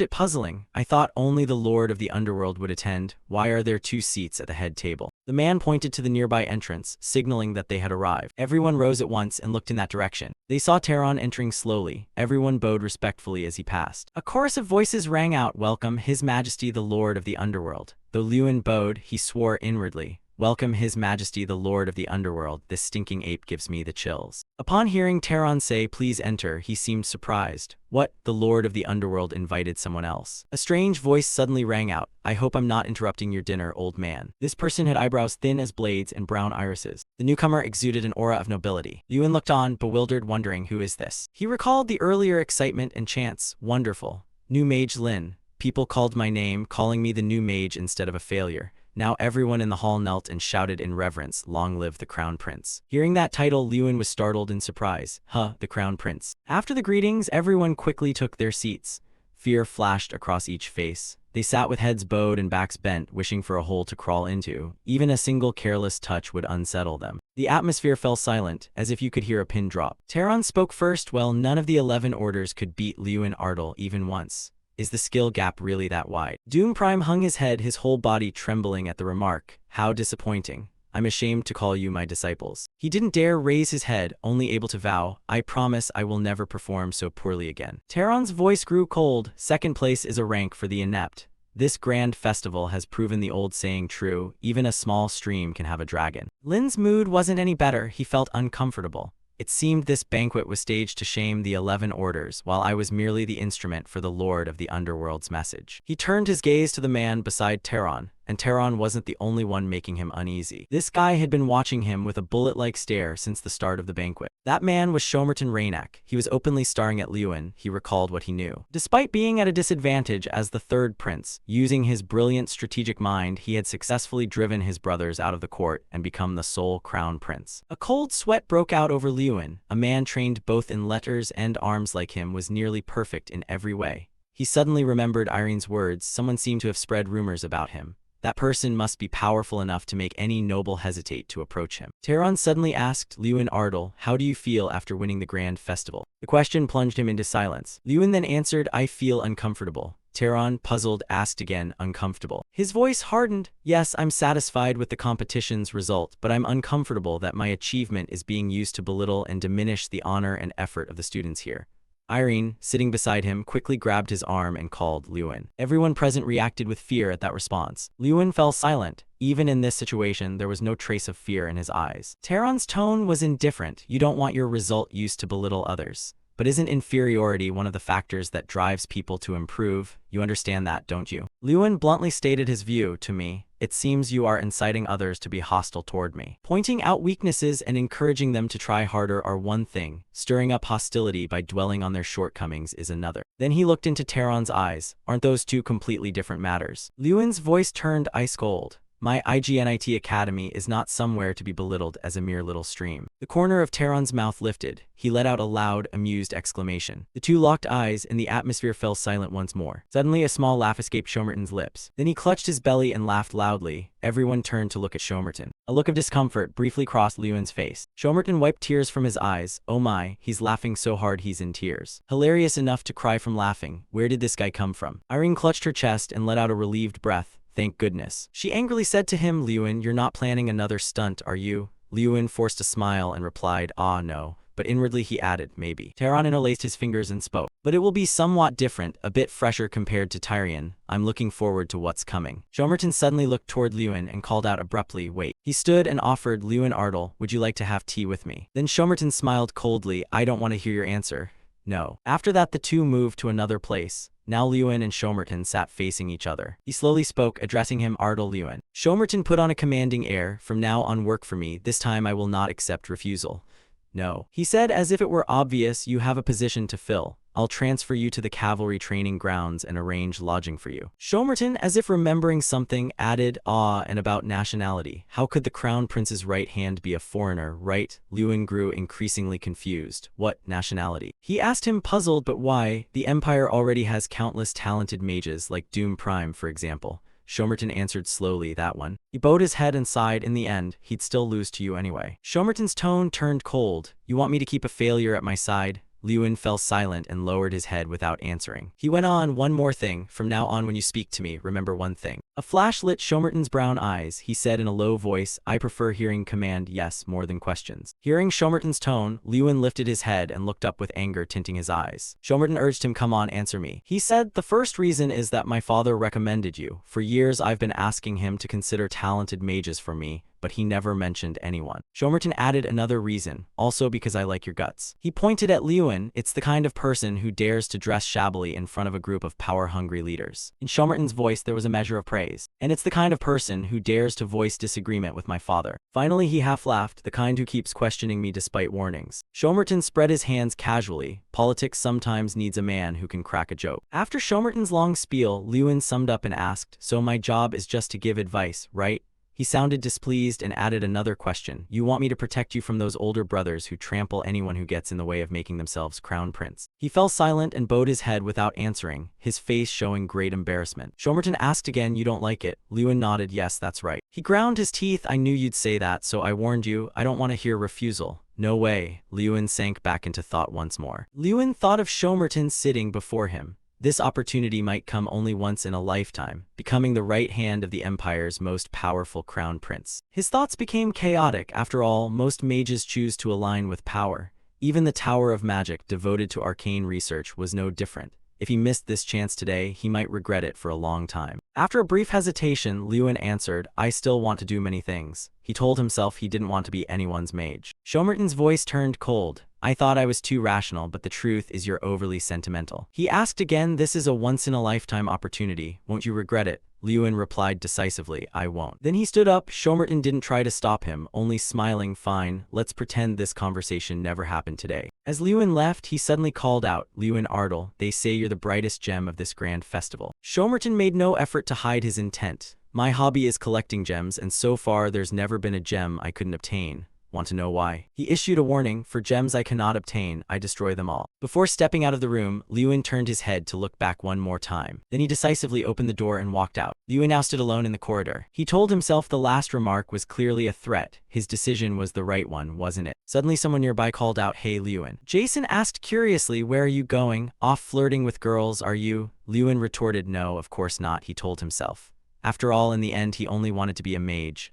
it puzzling. I thought only the Lord of the Underworld would attend. Why are there 2 seats at the head table? The man pointed to the nearby entrance, signaling that they had arrived. Everyone rose at once and looked in that direction. They saw Taron entering slowly. Everyone bowed respectfully as he passed. A chorus of voices rang out, welcome, His Majesty the Lord of the Underworld. Though Lewin bowed, he swore inwardly. Welcome His Majesty the Lord of the Underworld, this stinking ape gives me the chills. Upon hearing Taron say, please enter, he seemed surprised. What? The Lord of the Underworld invited someone else. A strange voice suddenly rang out. I hope I'm not interrupting your dinner, old man. This person had eyebrows thin as blades and brown irises. The newcomer exuded an aura of nobility. Lewin looked on, bewildered, wondering, who is this? He recalled the earlier excitement and chants. Wonderful. New Mage Lin. People called my name, calling me the new mage instead of a failure. Now everyone in the hall knelt and shouted in reverence, long live the Crown Prince. Hearing that title, Lewin was startled in surprise. The Crown Prince. After the greetings, everyone quickly took their seats. Fear flashed across each face. They sat with heads bowed and backs bent, wishing for a hole to crawl into. Even a single careless touch would unsettle them. The atmosphere fell silent, as if you could hear a pin drop. Taron spoke first. Well, none of the 11 orders could beat Lewin Ardle even once. Is the skill gap really that wide? Doom Prime hung his head, his whole body trembling at the remark. How disappointing. I'm ashamed to call you my disciples. He didn't dare raise his head, only able to vow, I promise I will never perform so poorly again. Taron's voice grew cold. Second place is a rank for the inept. This grand festival has proven the old saying true, even a small stream can have a dragon. Lin's mood wasn't any better, he felt uncomfortable. It seemed this banquet was staged to shame the 11 orders, while I was merely the instrument for the Lord of the Underworld's message. He turned his gaze to the man beside Taron, and Taron wasn't the only one making him uneasy. This guy had been watching him with a bullet-like stare since the start of the banquet. That man was Shomerton Raynak. He was openly staring at Lewin. He recalled what he knew. Despite being at a disadvantage as the third prince, using his brilliant strategic mind, he had successfully driven his brothers out of the court and become the sole crown prince. A cold sweat broke out over Lewin. A man trained both in letters and arms like him was nearly perfect in every way. He suddenly remembered Irene's words. Someone seemed to have spread rumors about him. That person must be powerful enough to make any noble hesitate to approach him. Taron suddenly asked Lewin Ardle, how do you feel after winning the grand festival? The question plunged him into silence. Lewin then answered, I feel uncomfortable. Taron, puzzled, asked again, uncomfortable. His voice hardened. Yes, I'm satisfied with the competition's result, but I'm uncomfortable that my achievement is being used to belittle and diminish the honor and effort of the students here. Irene, sitting beside him, quickly grabbed his arm and called Lewin. Everyone present reacted with fear at that response. Lewin fell silent. Even in this situation, there was no trace of fear in his eyes. Taron's tone was indifferent. You don't want your result used to belittle others. But isn't inferiority one of the factors that drives people to improve? You understand that, don't you? Lewin bluntly stated his view to me. It seems you are inciting others to be hostile toward me. Pointing out weaknesses and encouraging them to try harder are one thing. Stirring up hostility by dwelling on their shortcomings is another. Then he looked into Tehran's eyes. Aren't those two completely different matters? Lewin's voice turned ice cold. My IGNIT Academy is not somewhere to be belittled as a mere little stream. The corner of Tehran's mouth lifted. He let out a loud, amused exclamation. The two locked eyes, and the atmosphere fell silent once more. Suddenly, a small laugh escaped Shomerton's lips. Then he clutched his belly and laughed loudly. Everyone turned to look at Shomerton. A look of discomfort briefly crossed Lewin's face. Shomerton wiped tears from his eyes. Oh my, he's laughing so hard he's in tears. Hilarious enough to cry from laughing. Where did this guy come from? Irene clutched her chest and let out a relieved breath. Thank goodness. She angrily said to him, Lewin, you're not planning another stunt, are you? Lewin forced a smile and replied, ah, no. But inwardly he added, maybe. Tehran interlaced his fingers and spoke. But it will be somewhat different, a bit fresher compared to Tyrion. I'm looking forward to what's coming. Shomerton suddenly looked toward Lewin and called out abruptly, wait. He stood and offered, Lewin Ardle, would you like to have tea with me? Then Shomerton smiled coldly, I don't want to hear your answer. No. After that the two moved to another place. Now Lewin and Shomerton sat facing each other. He slowly spoke, addressing him, Ardle Lewin. Shomerton put on a commanding air, from now on work for me, this time I will not accept refusal. No. He said as if it were obvious, you have a position to fill. I'll transfer you to the cavalry training grounds and arrange lodging for you. Shomerton, as if remembering something, added, and about nationality. How could the crown prince's right hand be a foreigner, right? Lewin grew increasingly confused. What nationality? He asked him, puzzled, but why? The empire already has countless talented mages, like Doom Prime, for example. Shomerton answered slowly, that one. He bowed his head and sighed, in the end, he'd still lose to you anyway. Shomerton's tone turned cold. You want me to keep a failure at my side? Lewin fell silent and lowered his head without answering. He went on, one more thing, from now on when you speak to me, remember one thing. A flash lit Shomerton's brown eyes. He said in a low voice, I prefer hearing command yes more than questions. Hearing Shomerton's tone, Lewin lifted his head and looked up with anger tinting his eyes. Shomerton urged him, come on, answer me. He said, the first reason is that my father recommended you. For years I've been asking him to consider talented mages for me, but he never mentioned anyone. Shomerton added another reason, also because I like your guts. He pointed at Lewin. It's the kind of person who dares to dress shabbily in front of a group of power-hungry leaders. In Shomerton's voice there was a measure of praise. And it's the kind of person who dares to voice disagreement with my father. Finally he half laughed, the kind who keeps questioning me despite warnings. Shomerton spread his hands casually. Politics sometimes needs a man who can crack a joke. After Shomerton's long spiel, Lewin summed up and asked, so my job is just to give advice, right? He sounded displeased and added another question. You want me to protect you from those older brothers who trample anyone who gets in the way of making themselves crown prince. He fell silent and bowed his head without answering, his face showing great embarrassment. Shomerton asked again, you don't like it? Lewin nodded, yes, that's right. He ground his teeth, I knew you'd say that, so I warned you, I don't want to hear refusal. No way. Lewin sank back into thought once more. Lewin thought of Shomerton sitting before him. This opportunity might come only once in a lifetime, becoming the right hand of the empire's most powerful crown prince. His thoughts became chaotic. After all, most mages choose to align with power. Even the Tower of Magic, devoted to arcane research, was no different. If he missed this chance today, he might regret it for a long time. After a brief hesitation, Lewin answered, I still want to do many things. He told himself he didn't want to be anyone's mage. Shomerton's voice turned cold. I thought I was too rational, but the truth is you're overly sentimental. He asked again, this is a once-in-a-lifetime opportunity. Won't you regret it? Lewin replied decisively, I won't. Then he stood up. Shomerton didn't try to stop him, only smiling, fine, let's pretend this conversation never happened today. As Lewin left, he suddenly called out, Lewin Ardle, they say you're the brightest gem of this grand festival. Shomerton made no effort to hide his intent. My hobby is collecting gems, and so far there's never been a gem I couldn't obtain. Want to know why? He issued a warning, for gems I cannot obtain, I destroy them all. Before stepping out of the room, Lewin turned his head to look back one more time. Then he decisively opened the door and walked out. Lewin now stood alone in the corridor. He told himself the last remark was clearly a threat. His decision was the right one, wasn't it? Suddenly someone nearby called out, hey Lewin. Jason asked curiously, where are you going? Off flirting with girls, are you? Lewin retorted, no, of course not, he told himself. After all, in the end, he only wanted to be a mage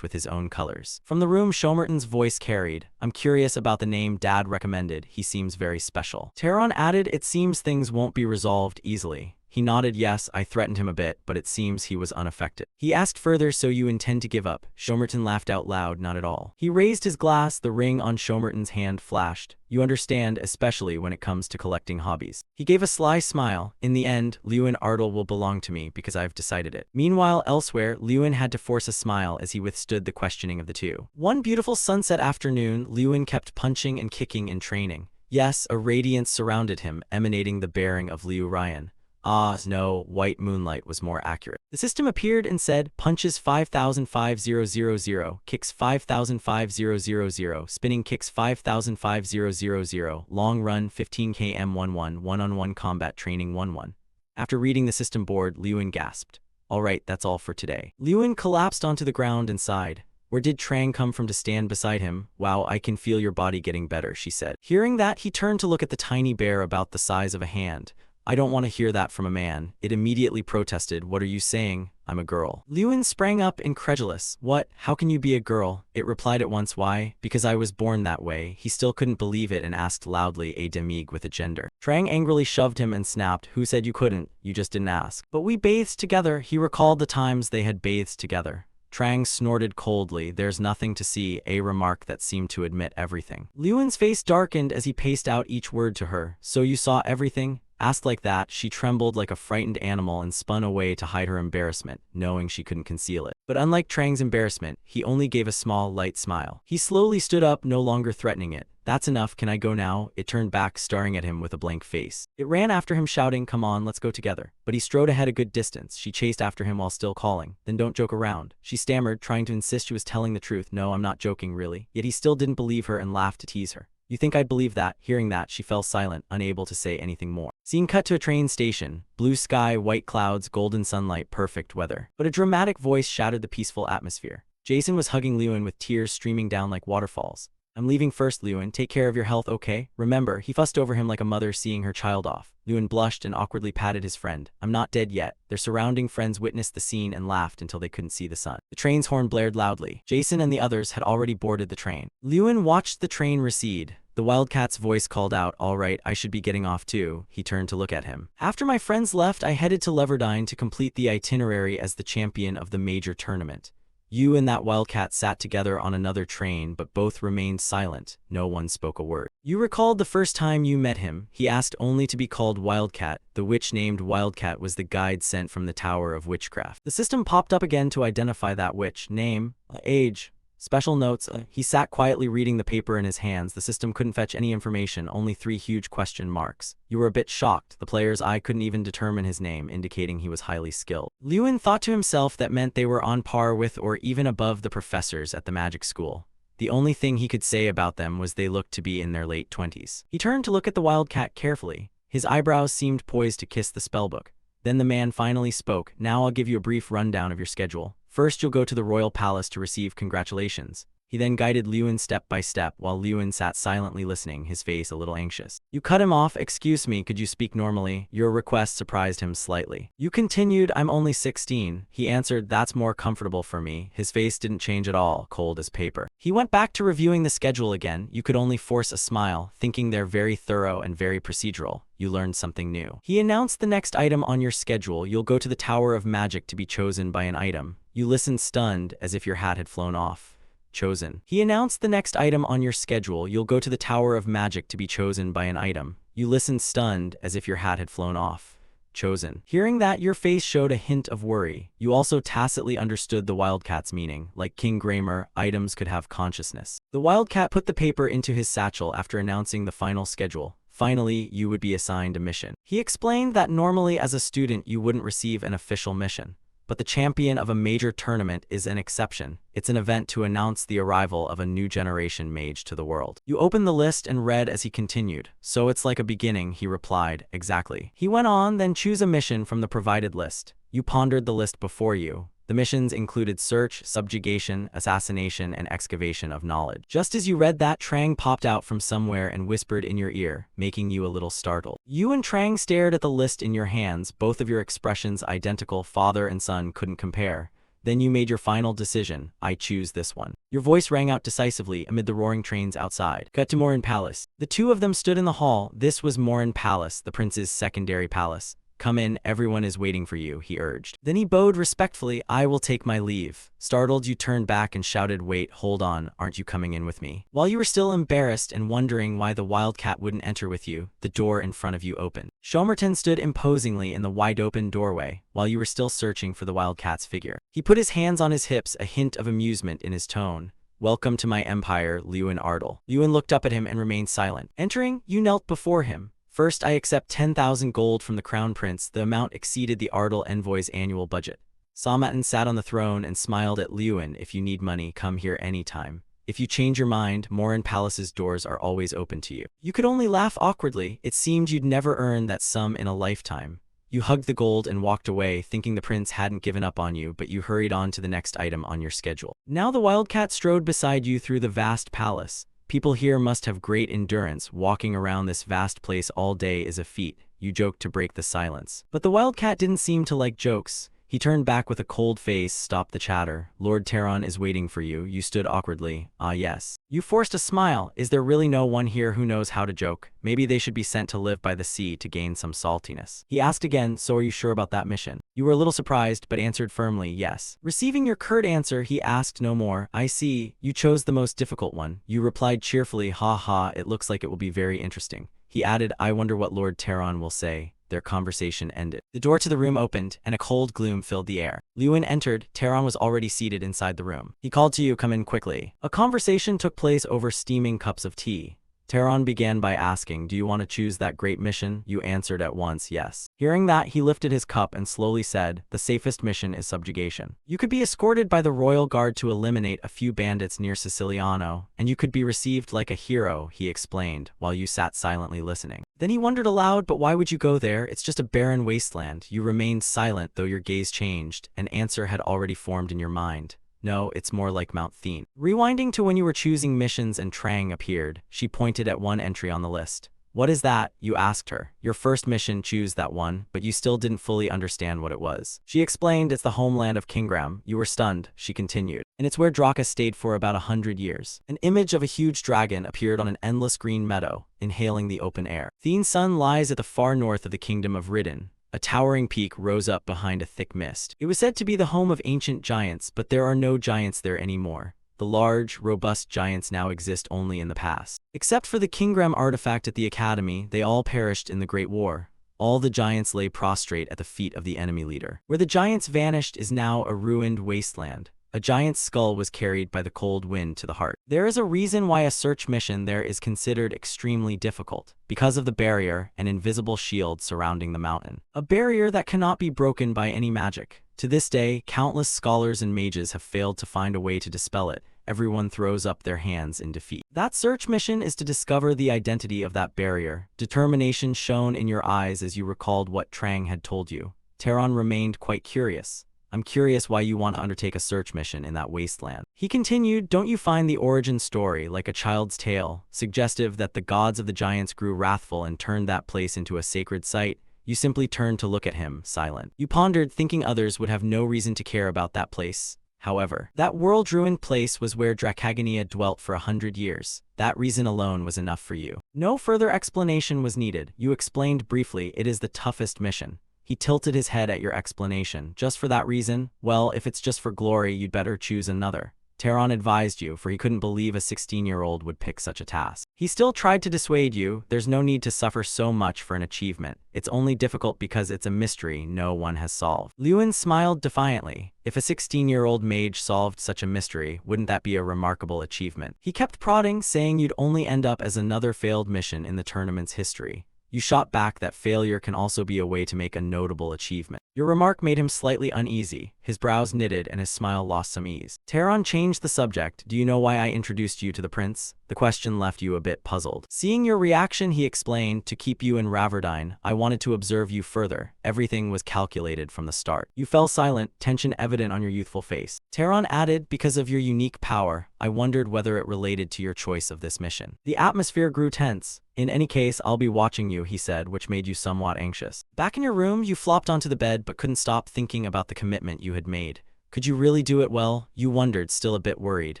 with his own colors. From the room, Shomerton's voice carried, I'm curious about the name Dad recommended. He seems very special. Tehran added, it seems things won't be resolved easily. He nodded yes. I threatened him a bit, but it seems he was unaffected. He asked further, so you intend to give up? Shomerton laughed out loud. Not at all. He raised his glass. The ring on Shomerton's hand flashed. You understand, especially when it comes to collecting hobbies. He gave a sly smile. In the end, Lewin Ardell will belong to me because I've decided it. Meanwhile, elsewhere, Lewin had to force a smile as he withstood the questioning of the two. One beautiful sunset afternoon, Lewin kept punching and kicking in training. Yes, a radiance surrounded him, emanating the bearing of Liu Ryan. Ah, no, white moonlight was more accurate. The system appeared and said, punches 5,500, kicks 5,500, spinning kicks 5,500, long run 15 km 11, one-on-one combat training 11. After reading the system board, Lewin gasped. All right, that's all for today. Lewin collapsed onto the ground and sighed. Where did Trang come from to stand beside him? Wow, I can feel your body getting better, she said. Hearing that, he turned to look at the tiny bear about the size of a hand. I don't want to hear that from a man. It immediately protested. What are you saying? I'm a girl. Lewin sprang up, incredulous. What? How can you be a girl? It replied at once. Why? Because I was born that way. He still couldn't believe it and asked loudly, a demig with a gender. Trang angrily shoved him and snapped. Who said you couldn't? You just didn't ask. But we bathed together. He recalled the times they had bathed together. Trang snorted coldly. There's nothing to see, a remark that seemed to admit everything. Lewin's face darkened as he paced out each word to her. So you saw everything? Asked like that, she trembled like a frightened animal and spun away to hide her embarrassment, knowing she couldn't conceal it. But unlike Trang's embarrassment, he only gave a small, light smile. He slowly stood up, no longer threatening it. That's enough, can I go now? It turned back, staring at him with a blank face. It ran after him, shouting, come on, let's go together. But he strode ahead a good distance. She chased after him while still calling. Then don't joke around. She stammered, trying to insist she was telling the truth. No, I'm not joking, really. Yet he still didn't believe her and laughed to tease her. You think I'd believe that? Hearing that, she fell silent, unable to say anything more. Scene cut to a train station. Blue sky, white clouds, golden sunlight, perfect weather. But a dramatic voice shattered the peaceful atmosphere. Jason was hugging Lewin with tears streaming down like waterfalls. I'm leaving first, Lewin. Take care of your health, okay? Remember, he fussed over him like a mother seeing her child off. Lewin blushed and awkwardly patted his friend. I'm not dead yet. Their surrounding friends witnessed the scene and laughed until they couldn't see the sun. The train's horn blared loudly. Jason and the others had already boarded the train. Lewin watched the train recede. The Wildcat's voice called out, all right, I should be getting off too. He turned to look at him. After my friends left, I headed to Leverdine to complete the itinerary as the champion of the major tournament. You and that Wildcat sat together on another train, but both remained silent. No one spoke a word. You recalled the first time you met him. He asked only to be called Wildcat. The witch named Wildcat was the guide sent from the Tower of Witchcraft. The system popped up again to identify that witch. Name, age. Special notes. He sat quietly reading the paper in his hands. The system couldn't fetch any information, only 3 huge question marks. You were a bit shocked. The player's eye couldn't even determine his name, indicating he was highly skilled. Lewin thought to himself that meant they were on par with or even above the professors at the magic school. The only thing he could say about them was they looked to be in their late 20s. He turned to look at the Wildcat carefully. His eyebrows seemed poised to kiss the spellbook. Then the man finally spoke. Now I'll give you a brief rundown of your schedule. First, you'll go to the royal palace to receive congratulations. He then guided Lewin step by step while Lewin sat silently listening, his face a little anxious. You cut him off. Excuse me, could you speak normally? Your request surprised him slightly. You continued, I'm only 16. He answered, that's more comfortable for me. His face didn't change at all, cold as paper. He went back to reviewing the schedule again. You could only force a smile, thinking they're very thorough and very procedural. You learned something new. He announced the next item on your schedule. You'll go to the Tower of Magic to be chosen by an item. You listened stunned, as if your hat had flown off. Chosen. He announced the next item on your schedule. You'll go to the Tower of Magic to be chosen by an item. You listened stunned, as if your hat had flown off. Chosen. Hearing that, your face showed a hint of worry. You also tacitly understood the Wildcat's meaning. Like King Grammar, items could have consciousness. The Wildcat put the paper into his satchel after announcing the final schedule. Finally, you would be assigned a mission. He explained that normally as a student you wouldn't receive an official mission. But the champion of a major tournament is an exception. It's an event to announce the arrival of a new generation mage to the world. You opened the list and read as he continued. So it's like a beginning, he replied. Exactly. He went on, then choose a mission from the provided list. You pondered the list before you. The missions included search, subjugation, assassination, and excavation of knowledge. Just as you read that, Trang popped out from somewhere and whispered in your ear, making you a little startled. You and Trang stared at the list in your hands, both of your expressions identical. Father and son couldn't compare. Then you made your final decision. I choose this one. Your voice rang out decisively amid the roaring trains outside. Cut to Morin Palace. The two of them stood in the hall. This was Morin Palace, the prince's secondary palace. Come in, everyone is waiting for you, he urged. Then he bowed respectfully. I will take my leave. Startled, you turned back and shouted, wait, hold on, aren't you coming in with me? While you were still embarrassed and wondering why the wildcat wouldn't enter with you, the door in front of you opened. Shomerton stood imposingly in the wide-open doorway, while you were still searching for the wildcat's figure. He put his hands on his hips, a hint of amusement in his tone. Welcome to my empire, Lewin Ardle. Lewin looked up at him and remained silent. Entering, you knelt before him. First, I accept 10,000 gold from the crown prince. The amount exceeded the Ardle envoy's annual budget. Samatin sat on the throne and smiled at Lewin. If you need money, come here anytime. If you change your mind, Morin Palace's doors are always open to you. You could only laugh awkwardly. It seemed you'd never earn that sum in a lifetime. You hugged the gold and walked away, thinking the prince hadn't given up on you, but you hurried on to the next item on your schedule. Now the wildcat strode beside you through the vast palace. People here must have great endurance. Walking around this vast place all day is a feat, you joked to break the silence. But the wildcat didn't seem to like jokes. He turned back with a cold face. Stop the chatter. Lord Terran is waiting for you. You stood awkwardly. Ah yes. You forced a smile. Is there really no one here who knows how to joke? Maybe they should be sent to live by the sea to gain some saltiness. He asked again, so are you sure about that mission? You were a little surprised, but answered firmly, yes. Receiving your curt answer, he asked no more. I see. You chose the most difficult one. You replied cheerfully, ha ha, it looks like it will be very interesting. He added, I wonder what Lord Terran will say. Their conversation ended. The door to the room opened, and a cold gloom filled the air. Lewin entered. Terran was already seated inside the room. He called to you, come in quickly. A conversation took place over steaming cups of tea. Terran began by asking, do you want to choose that great mission? You answered at once, yes. Hearing that, he lifted his cup and slowly said, the safest mission is subjugation. You could be escorted by the royal guard to eliminate a few bandits near Siciliano, and you could be received like a hero, he explained, while you sat silently listening. Then he wondered aloud, but why would you go there? It's just a barren wasteland. You remained silent, though your gaze changed. An answer had already formed in your mind. No, it's more like Mount Thene. Rewinding to when you were choosing missions and Trang appeared, she pointed at one entry on the list. What is that? You asked her. Your first mission, choose that one, but you still didn't fully understand what it was. She explained, it's the homeland of Kingram. You were stunned, she continued. And it's where Draka stayed for about 100 years. An image of a huge dragon appeared on an endless green meadow, inhaling the open air. Thene's sun lies at the far north of the kingdom of Ridden. A towering peak rose up behind a thick mist. It was said to be the home of ancient giants, but there are no giants there anymore. The large, robust giants now exist only in the past. Except for the Kingram artifact at the academy, they all perished in the Great War. All the giants lay prostrate at the feet of the enemy leader. Where the giants vanished is now a ruined wasteland. A giant's skull was carried by the cold wind to the heart. There is a reason why a search mission there is considered extremely difficult, because of the barrier, an invisible shield surrounding the mountain. A barrier that cannot be broken by any magic. To this day, countless scholars and mages have failed to find a way to dispel it. Everyone throws up their hands in defeat. That search mission is to discover the identity of that barrier. Determination shone in your eyes as you recalled what Trang had told you. Terran remained quite curious. I'm curious why you want to undertake a search mission in that wasteland. He continued, don't you find the origin story like a child's tale, suggestive that the gods of the giants grew wrathful and turned that place into a sacred site? You simply turned to look at him, silent. You pondered, thinking others would have no reason to care about that place. However, that world-ruined place was where Drakagania dwelt for 100 years. That reason alone was enough for you. No further explanation was needed. You explained briefly, it is the toughest mission. He tilted his head at your explanation. Just for that reason? Well, if it's just for glory, you'd better choose another. Terran advised you, for he couldn't believe a 16-year-old would pick such a task. He still tried to dissuade you. There's no need to suffer so much for an achievement. It's only difficult because it's a mystery no one has solved. Lewin smiled defiantly. If a 16-year-old mage solved such a mystery, wouldn't that be a remarkable achievement? He kept prodding, saying you'd only end up as another failed mission in the tournament's history. You shot back that failure can also be a way to make a notable achievement. Your remark made him slightly uneasy. His brows knitted and his smile lost some ease. Terran changed the subject. Do you know why I introduced you to the prince? The question left you a bit puzzled. Seeing your reaction, he explained, to keep you in Ravardine. I wanted to observe you further. Everything was calculated from the start. You fell silent, tension evident on your youthful face. Terran added, because of your unique power, I wondered whether it related to your choice of this mission. The atmosphere grew tense. In any case, I'll be watching you, he said, which made you somewhat anxious. Back in your room, you flopped onto the bed but couldn't stop thinking about the commitment you had made. Could you really do it well? You wondered, still a bit worried.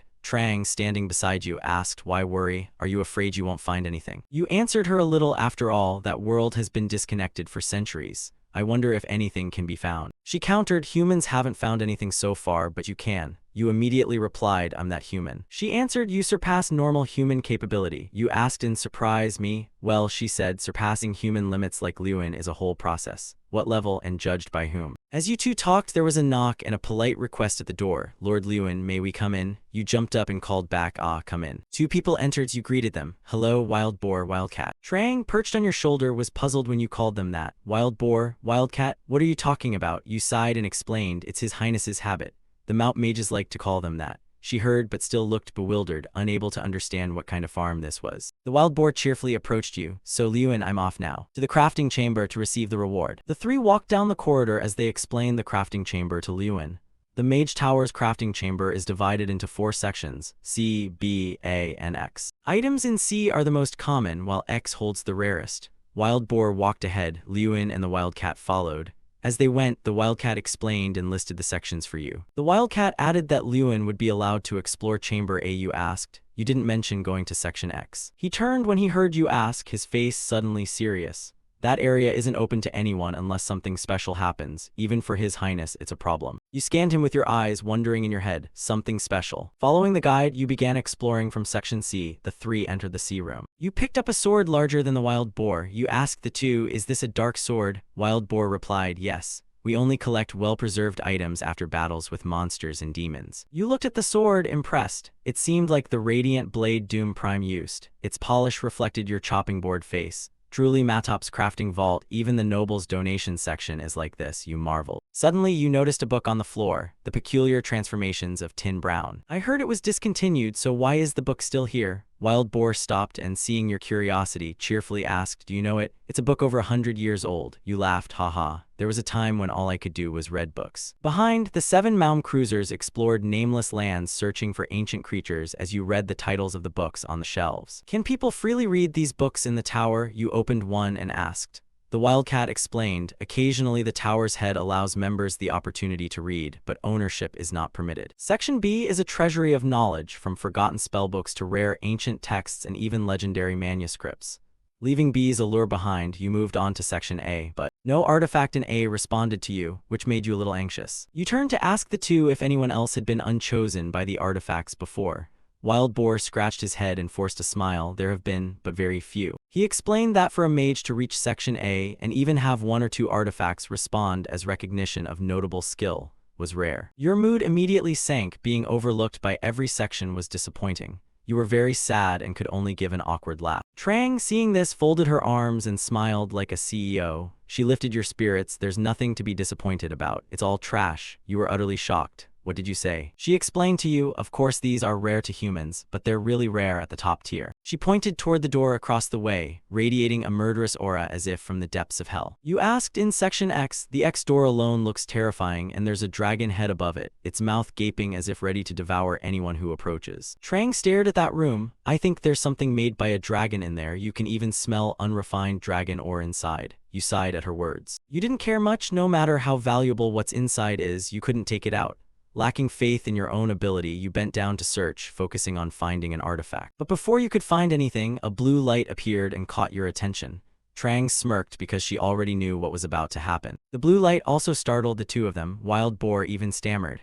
Trang, standing beside you, asked, why worry? Are you afraid you won't find anything? You answered her, a little. After all, that world has been disconnected for centuries. I wonder if anything can be found. She countered, humans haven't found anything so far, but you can. You immediately replied, I'm that human. She answered, you surpass normal human capability. You asked in surprise, me? Well, she said, surpassing human limits like Lewin is a whole process. What level and judged by whom? As you two talked, there was a knock and a polite request at the door. Lord Lewin, may we come in? You jumped up and called back, ah, come in. Two people entered, you greeted them. Hello, wild boar, wildcat. Trang, perched on your shoulder, was puzzled when you called them that. Wild boar, wildcat? What are you talking about? You sighed and explained, it's His Highness's habit. The Mount Mages like to call them that. She heard but still looked bewildered, unable to understand what kind of farm this was. The wild boar cheerfully approached you. So Lewin, I'm off now. To the crafting chamber to receive the reward. The three walked down the corridor as they explained the crafting chamber to Lewin. The Mage Tower's crafting chamber is divided into 4 sections, C, B, A, and X. Items in C are the most common, while X holds the rarest. Wild boar walked ahead, Lewin and the wildcat followed. As they went, the wildcat explained and listed the sections for you. The wildcat added that Lewin would be allowed to explore Chamber A. You asked. You didn't mention going to Section X. He turned when he heard you ask, his face suddenly serious. That area isn't open to anyone unless something special happens. Even for His Highness, it's a problem. You scanned him with your eyes, wondering in your head, something special. Following the guide, you began exploring from Section C. The three entered the C room. You picked up a sword larger than the wild boar. You asked the two, is this a dark sword? Wild boar replied, yes. We only collect well-preserved items after battles with monsters and demons. You looked at the sword, impressed. It seemed like the radiant blade Doom Prime used. Its polish reflected your chopping board face. Truly Matop's crafting vault, even the noble's donation section is like this, you marveled. Suddenly you noticed a book on the floor, The Peculiar Transformations of Tin Brown. I heard it was discontinued, so why is the book still here? Wild boar stopped and, seeing your curiosity, cheerfully asked, do you know it? It's a book over 100 years old. You laughed, haha. There was a time when all I could do was read books. Behind, the 7 Malm cruisers explored nameless lands searching for ancient creatures as you read the titles of the books on the shelves. Can people freely read these books in the tower? You opened one and asked. The wildcat explained, occasionally the tower's head allows members the opportunity to read, but ownership is not permitted. Section B is a treasury of knowledge, from forgotten spellbooks to rare ancient texts and even legendary manuscripts. Leaving B's allure behind, you moved on to Section A, but no artifact in A responded to you, which made you a little anxious. You turned to ask the two if anyone else had been unchosen by the artifacts before. Wild boar scratched his head and forced a smile. There have been, but very few. He explained that for a mage to reach Section A and even have 1 or 2 artifacts respond as recognition of notable skill was rare. Your mood immediately sank. Being overlooked by every section was disappointing. You were very sad and could only give an awkward laugh. Trang, seeing this, folded her arms and smiled like a CEO. She lifted your spirits. There's nothing to be disappointed about. It's all trash. You were utterly shocked. What did you say? She explained to you, of course these are rare to humans, but they're really rare at the top tier. She pointed toward the door across the way, radiating a murderous aura as if from the depths of hell. You asked in Section X. The X door alone looks terrifying, and there's a dragon head above it, its mouth gaping as if ready to devour anyone who approaches. Trang stared at that room. I think there's something made by a dragon in there. You can even smell unrefined dragon ore inside. You sighed at her words. You didn't care much. No matter how valuable what's inside is, you couldn't take it out. Lacking faith in your own ability, you bent down to search, focusing on finding an artifact. But before you could find anything, a blue light appeared and caught your attention. Trang smirked because she already knew what was about to happen. The blue light also startled the two of them. Wild boar even stammered.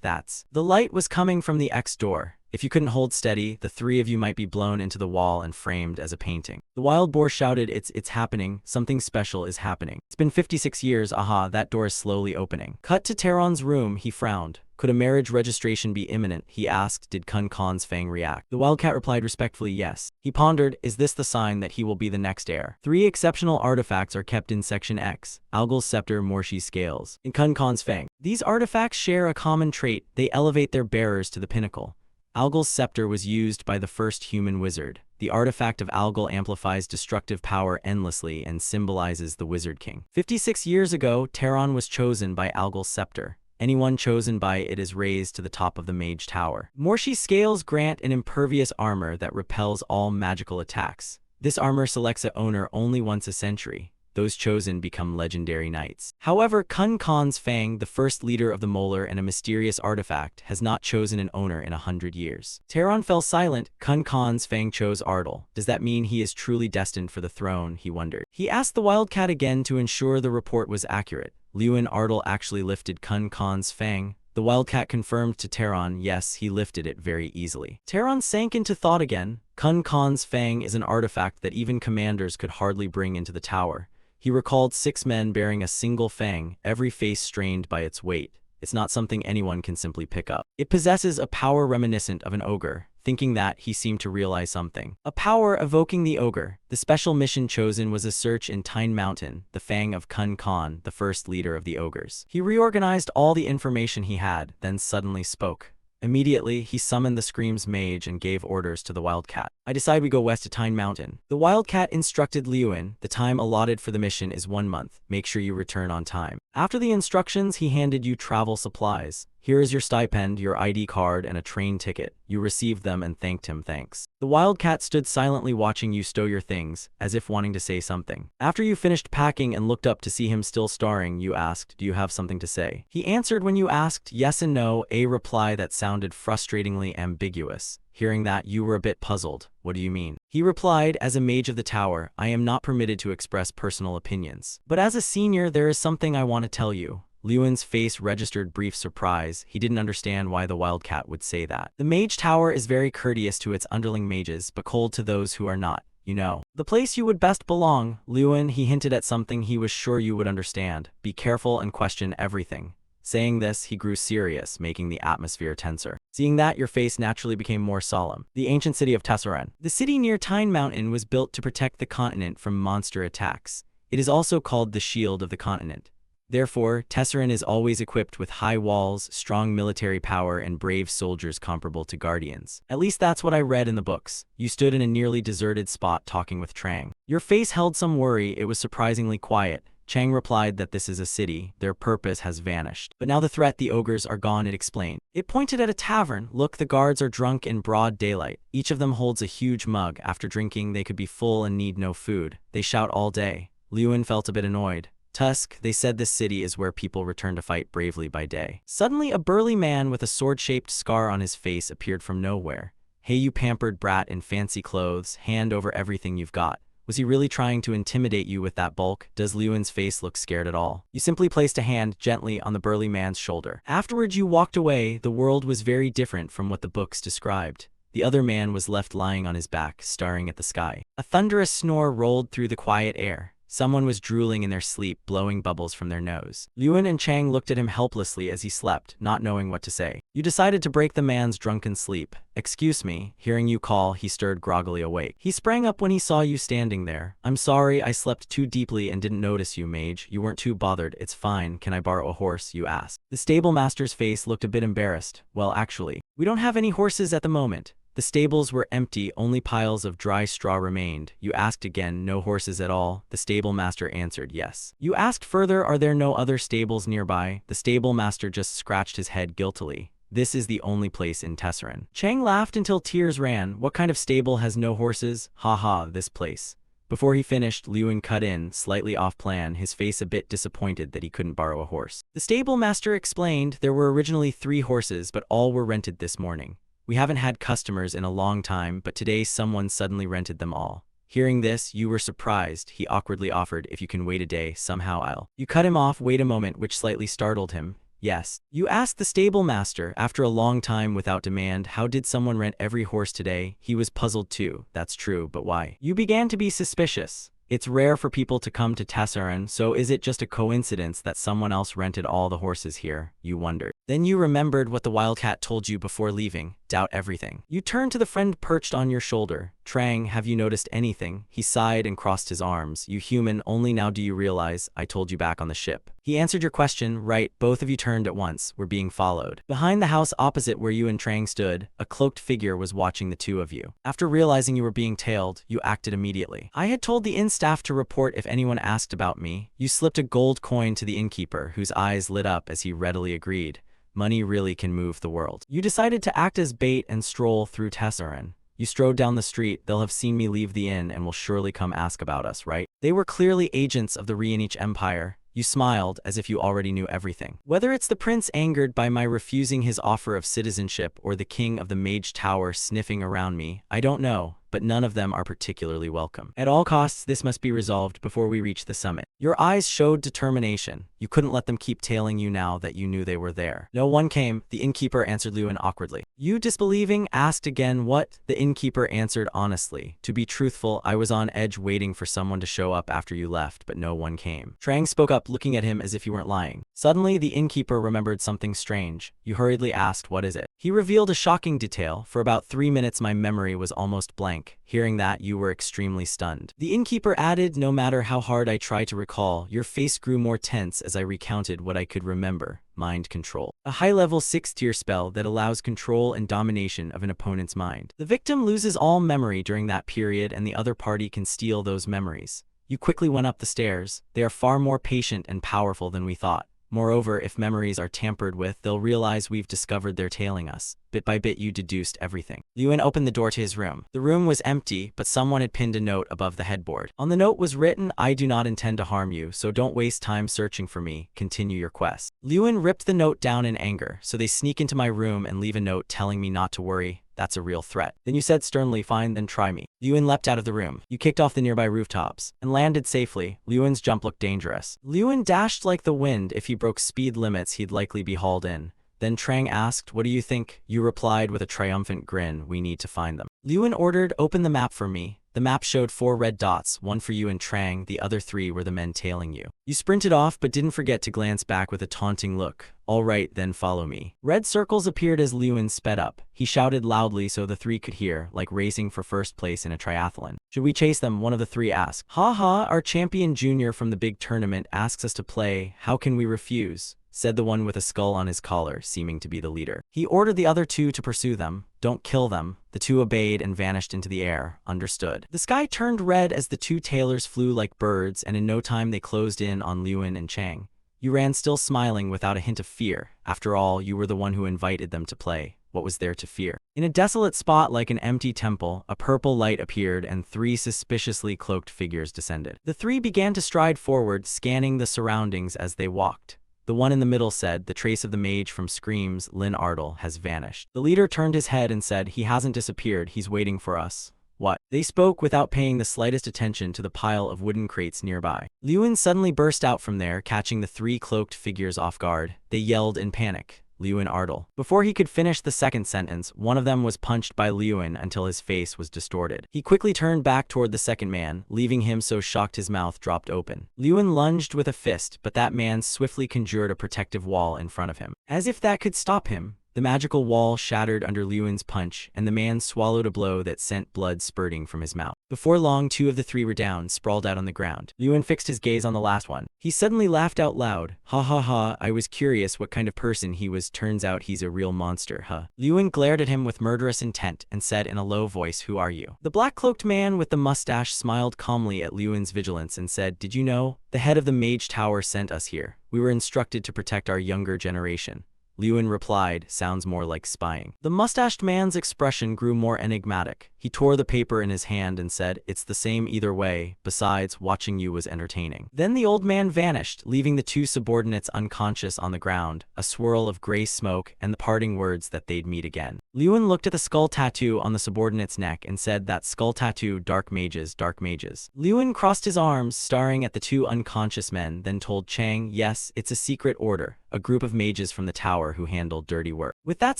That's. The light was coming from the X door. If you couldn't hold steady, the 3 of you might be blown into the wall and framed as a painting. The wild boar shouted, it's happening. Something special is happening. It's been 56 years, aha, that door is slowly opening. Cut to Taron's room, he frowned. Could a marriage registration be imminent? He asked. Did Kun Khan's fang react? The wildcat replied respectfully, yes. He pondered, is this the sign that he will be the next heir? 3 exceptional artifacts are kept in Section X. Algol's scepter, Morshi's scales, and Kun Khan's fang. These artifacts share a common trait. They elevate their bearers to the pinnacle. Algol's scepter was used by the first human wizard. The artifact of Algol amplifies destructive power endlessly and symbolizes the Wizard King. 56 years ago, Taron was chosen by Algol's scepter. Anyone chosen by it is raised to the top of the Mage Tower. Morshi's scales grant an impervious armor that repels all magical attacks. This armor selects an owner only once a century. those chosen become legendary knights. However, Kun Khan's Fang, the first leader of the Molar and a mysterious artifact, has not chosen an owner in 100 years. Taron fell silent. Kun Khan's Fang chose Ardal. Does that mean he is truly destined for the throne, he wondered. He asked the wildcat again to ensure the report was accurate. Lewin Ardal actually lifted Kun Khan's Fang. The wildcat confirmed to Taron, yes, he lifted it very easily. Taron sank into thought again. Kun Khan's Fang is an artifact that even commanders could hardly bring into the tower. He recalled 6 men bearing a single fang, every face strained by its weight. It's not something anyone can simply pick up. It possesses a power reminiscent of an ogre. Thinking that, he seemed to realize something. A power evoking the ogre. The special mission chosen was a search in Tyne Mountain, the fang of Kun Khan, the first leader of the ogres. He reorganized all the information he had, then suddenly spoke. Immediately, he summoned the Scream's mage and gave orders to the wildcat. I decide we go west to Tyne Mountain. The wildcat instructed Lewin, the time allotted for the mission is 1 month. Make sure you return on time. After the instructions, he handed you travel supplies. Here is your stipend, your ID card, and a train ticket. You received them and thanked him. Thanks. The wildcat stood silently watching you stow your things, as if wanting to say something. After you finished packing and looked up to see him still staring, you asked, do you have something to say? He answered when you asked, yes and no, a reply that sounded frustratingly ambiguous. Hearing that, you were a bit puzzled. What do you mean? He replied, as a mage of the tower, I am not permitted to express personal opinions. But as a senior, there is something I want to tell you. Lewin's face registered brief surprise. He didn't understand why the wildcat would say that. The mage tower is very courteous to its underling mages, but cold to those who are not. You know, the place you would best belong. Lewin, he hinted at something he was sure you would understand. Be careful and question everything. Saying this, he grew serious, making the atmosphere tenser. Seeing that, your face naturally became more solemn. The ancient city of Tesseran. The city near Tyne Mountain was built to protect the continent from monster attacks. It is also called the Shield of the Continent. Therefore, Tesseran is always equipped with high walls, strong military power, and brave soldiers comparable to guardians. At least that's what I read in the books. You stood in a nearly deserted spot talking with Trang. Your face held some worry. It was surprisingly quiet. Chang replied that this is a city, their purpose has vanished. But now the threat, the ogres are gone, it explained. It pointed at a tavern. Look, the guards are drunk in broad daylight. Each of them holds a huge mug. After drinking, they could be full and need no food. They shout all day. Lewin felt a bit annoyed. Tusk, they said this city is where people return to fight bravely by day. Suddenly, a burly man with a sword-shaped scar on his face appeared from nowhere. Hey, you pampered brat in fancy clothes, hand over everything you've got. Was he really trying to intimidate you with that bulk? Does Lewin's face look scared at all? You simply placed a hand gently on the burly man's shoulder. Afterwards, you walked away. The world was very different from what the books described. The other man was left lying on his back, staring at the sky. A thunderous snore rolled through the quiet air. Someone was drooling in their sleep, blowing bubbles from their nose. Lewin and Chang looked at him helplessly as he slept, not knowing what to say. You decided to break the man's drunken sleep. Excuse me. Hearing you call, he stirred groggily awake. He sprang up when he saw you standing there. I'm sorry, I slept too deeply and didn't notice you, Mage. You weren't too bothered. It's fine. Can I borrow a horse? You asked. The stable master's face looked a bit embarrassed. Well, actually, we don't have any horses at the moment. The stables were empty, only piles of dry straw remained. You asked again, no horses at all? The stable master answered yes. You asked further, are there no other stables nearby? The stable master just scratched his head guiltily. This is the only place in Tesseran. Chang laughed until tears ran. What kind of stable has no horses? Ha ha, this place. Before he finished, Lewin cut in, slightly off plan, his face a bit disappointed that he couldn't borrow a horse. The stable master explained there were originally 3 horses, but all were rented this morning. We haven't had customers in a long time, but today someone suddenly rented them all. Hearing this, you were surprised. He awkwardly offered, if you can wait a day, somehow I'll. You cut him off, wait a moment, which slightly startled him. Yes. You asked the stable master, after a long time without demand, how did someone rent every horse today? He was puzzled too. That's true, but why? You began to be suspicious. It's rare for people to come to Tesseran, so is it just a coincidence that someone else rented all the horses here? You wondered. Then you remembered what the wildcat told you before leaving. Doubt everything. You turned to the friend perched on your shoulder. Trang, have you noticed anything? He sighed and crossed his arms. You human, only now do you realize I told you back on the ship. He answered your question, right, both of you turned at once. We're being followed. Behind the house opposite where you and Trang stood, a cloaked figure was watching the two of you. After realizing you were being tailed, you acted immediately. I had told the inn staff to report if anyone asked about me. You slipped a gold coin to the innkeeper, whose eyes lit up as he readily agreed. Money really can move the world. You decided to act as bait and stroll through Tesseran. You strode down the street, they'll have seen me leave the inn and will surely come ask about us, right? They were clearly agents of the Reinich Empire. You smiled, as if you already knew everything. Whether it's the prince angered by my refusing his offer of citizenship or the king of the Mage Tower sniffing around me, I don't know, but none of them are particularly welcome. At all costs, this must be resolved before we reach the summit. Your eyes showed determination. You couldn't let them keep tailing you now that you knew they were there. No one came, the innkeeper answered Lewin awkwardly. You disbelieving asked again what? The innkeeper answered honestly. To be truthful, I was on edge waiting for someone to show up after you left, but no one came. Trang spoke up, looking at him as if you weren't lying. Suddenly, the innkeeper remembered something strange. You hurriedly asked, what is it? He revealed a shocking detail. For about 3 minutes my memory was almost blank. Hearing that, you were extremely stunned. The innkeeper added, no matter how hard I tried to recall, your face grew more tense as I recounted what I could remember. Mind control. A high-level 6-tier spell that allows control and domination of an opponent's mind. The victim loses all memory during that period and the other party can steal those memories. You quickly went up the stairs. They are far more patient and powerful than we thought. Moreover, if memories are tampered with, they'll realize we've discovered they're tailing us. Bit by bit you deduced everything. Lewin opened the door to his room. The room was empty, but someone had pinned a note above the headboard. On the note was written, I do not intend to harm you, so don't waste time searching for me. Continue your quest. Lewin ripped the note down in anger. So they sneak into my room and leave a note telling me not to worry. That's a real threat. Then you said sternly, fine, then try me. Lewin leapt out of the room. You kicked off the nearby rooftops and landed safely. Lewin's jump looked dangerous. Lewin dashed like the wind. If he broke speed limits, he'd likely be hauled in. Then Trang asked, what do you think? You replied with a triumphant grin, we need to find them. Lewin ordered, open the map for me. The map showed 4 red dots, one for you and Trang, the other 3 were the men tailing you. You sprinted off but didn't forget to glance back with a taunting look. All right, then follow me. Red circles appeared as Lewin sped up. He shouted loudly so the 3 could hear, like racing for first place in a triathlon. Should we chase them? One of the 3 asked. Ha ha, our champion junior from the big tournament asks us to play. How can we refuse? Said the one with a skull on his collar, seeming to be the leader. He ordered the other 2 to pursue them. Don't kill them. The 2 obeyed and vanished into the air. Understood. The sky turned red as the 2 tailors flew like birds, and in no time they closed in on Lewin and Chang. You ran still smiling without a hint of fear. After all, you were the one who invited them to play. What was there to fear? In a desolate spot like an empty temple, a purple light appeared and 3 suspiciously cloaked figures descended. The 3 began to stride forward, scanning the surroundings as they walked. The one in the middle said, the trace of the mage from Scream's, Lin Ardle, has vanished. The leader turned his head and said, he hasn't disappeared, he's waiting for us. What? They spoke without paying the slightest attention to the pile of wooden crates nearby. Lewin suddenly burst out from there, catching the 3 cloaked figures off guard. They yelled in panic. Lewin Ardle. Before he could finish the second sentence, one of them was punched by Lewin until his face was distorted. He quickly turned back toward the second man, leaving him so shocked his mouth dropped open. Lewin lunged with a fist, but that man swiftly conjured a protective wall in front of him. As if that could stop him, the magical wall shattered under Lewin's punch, and the man swallowed a blow that sent blood spurting from his mouth. Before long, 2 of the 3 were down, sprawled out on the ground. Lewin fixed his gaze on the last one. He suddenly laughed out loud. Ha ha ha, I was curious what kind of person he was. Turns out he's a real monster, huh? Lewin glared at him with murderous intent and said in a low voice, who are you? The black-cloaked man with the mustache smiled calmly at Lewin's vigilance and said, did you know? The head of the Mage Tower sent us here. We were instructed to protect our younger generation. Lewin replied, sounds more like spying. The mustached man's expression grew more enigmatic. He tore the paper in his hand and said, it's the same either way. Besides, watching you was entertaining. Then the old man vanished, leaving the 2 subordinates unconscious on the ground, a swirl of gray smoke, and the parting words that they'd meet again. Lewin looked at the skull tattoo on the subordinate's neck and said, that skull tattoo, dark mages, dark mages. Lewin crossed his arms, staring at the 2 unconscious men, then told Chang, yes, it's a secret order, a group of mages from the tower who handled dirty work. With that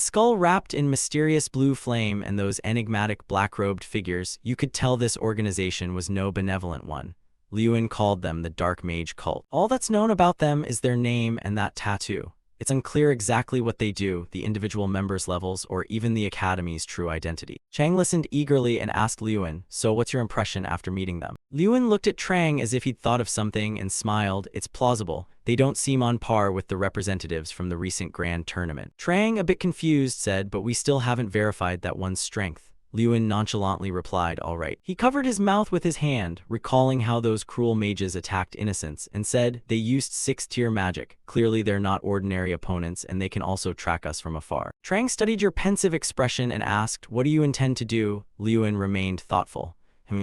skull wrapped in mysterious blue flame and those enigmatic black-robed figures, you could tell this organization was no benevolent one. Lewin called them the Dark Mage Cult. All that's known about them is their name and that tattoo. It's unclear exactly what they do, the individual members' levels, or even the academy's true identity. Chang listened eagerly and asked Lewin, so what's your impression after meeting them? Lewin looked at Trang as if he'd thought of something and smiled. It's plausible. They don't seem on par with the representatives from the recent grand tournament. Trang, a bit confused, said, but we still haven't verified that one's strength. Liyuan nonchalantly replied, all right. He covered his mouth with his hand, recalling how those cruel mages attacked innocents, and said, they used 6th-tier magic. Clearly they're not ordinary opponents, and they can also track us from afar. Trang studied your pensive expression and asked, what do you intend to do? Liyuan remained thoughtful.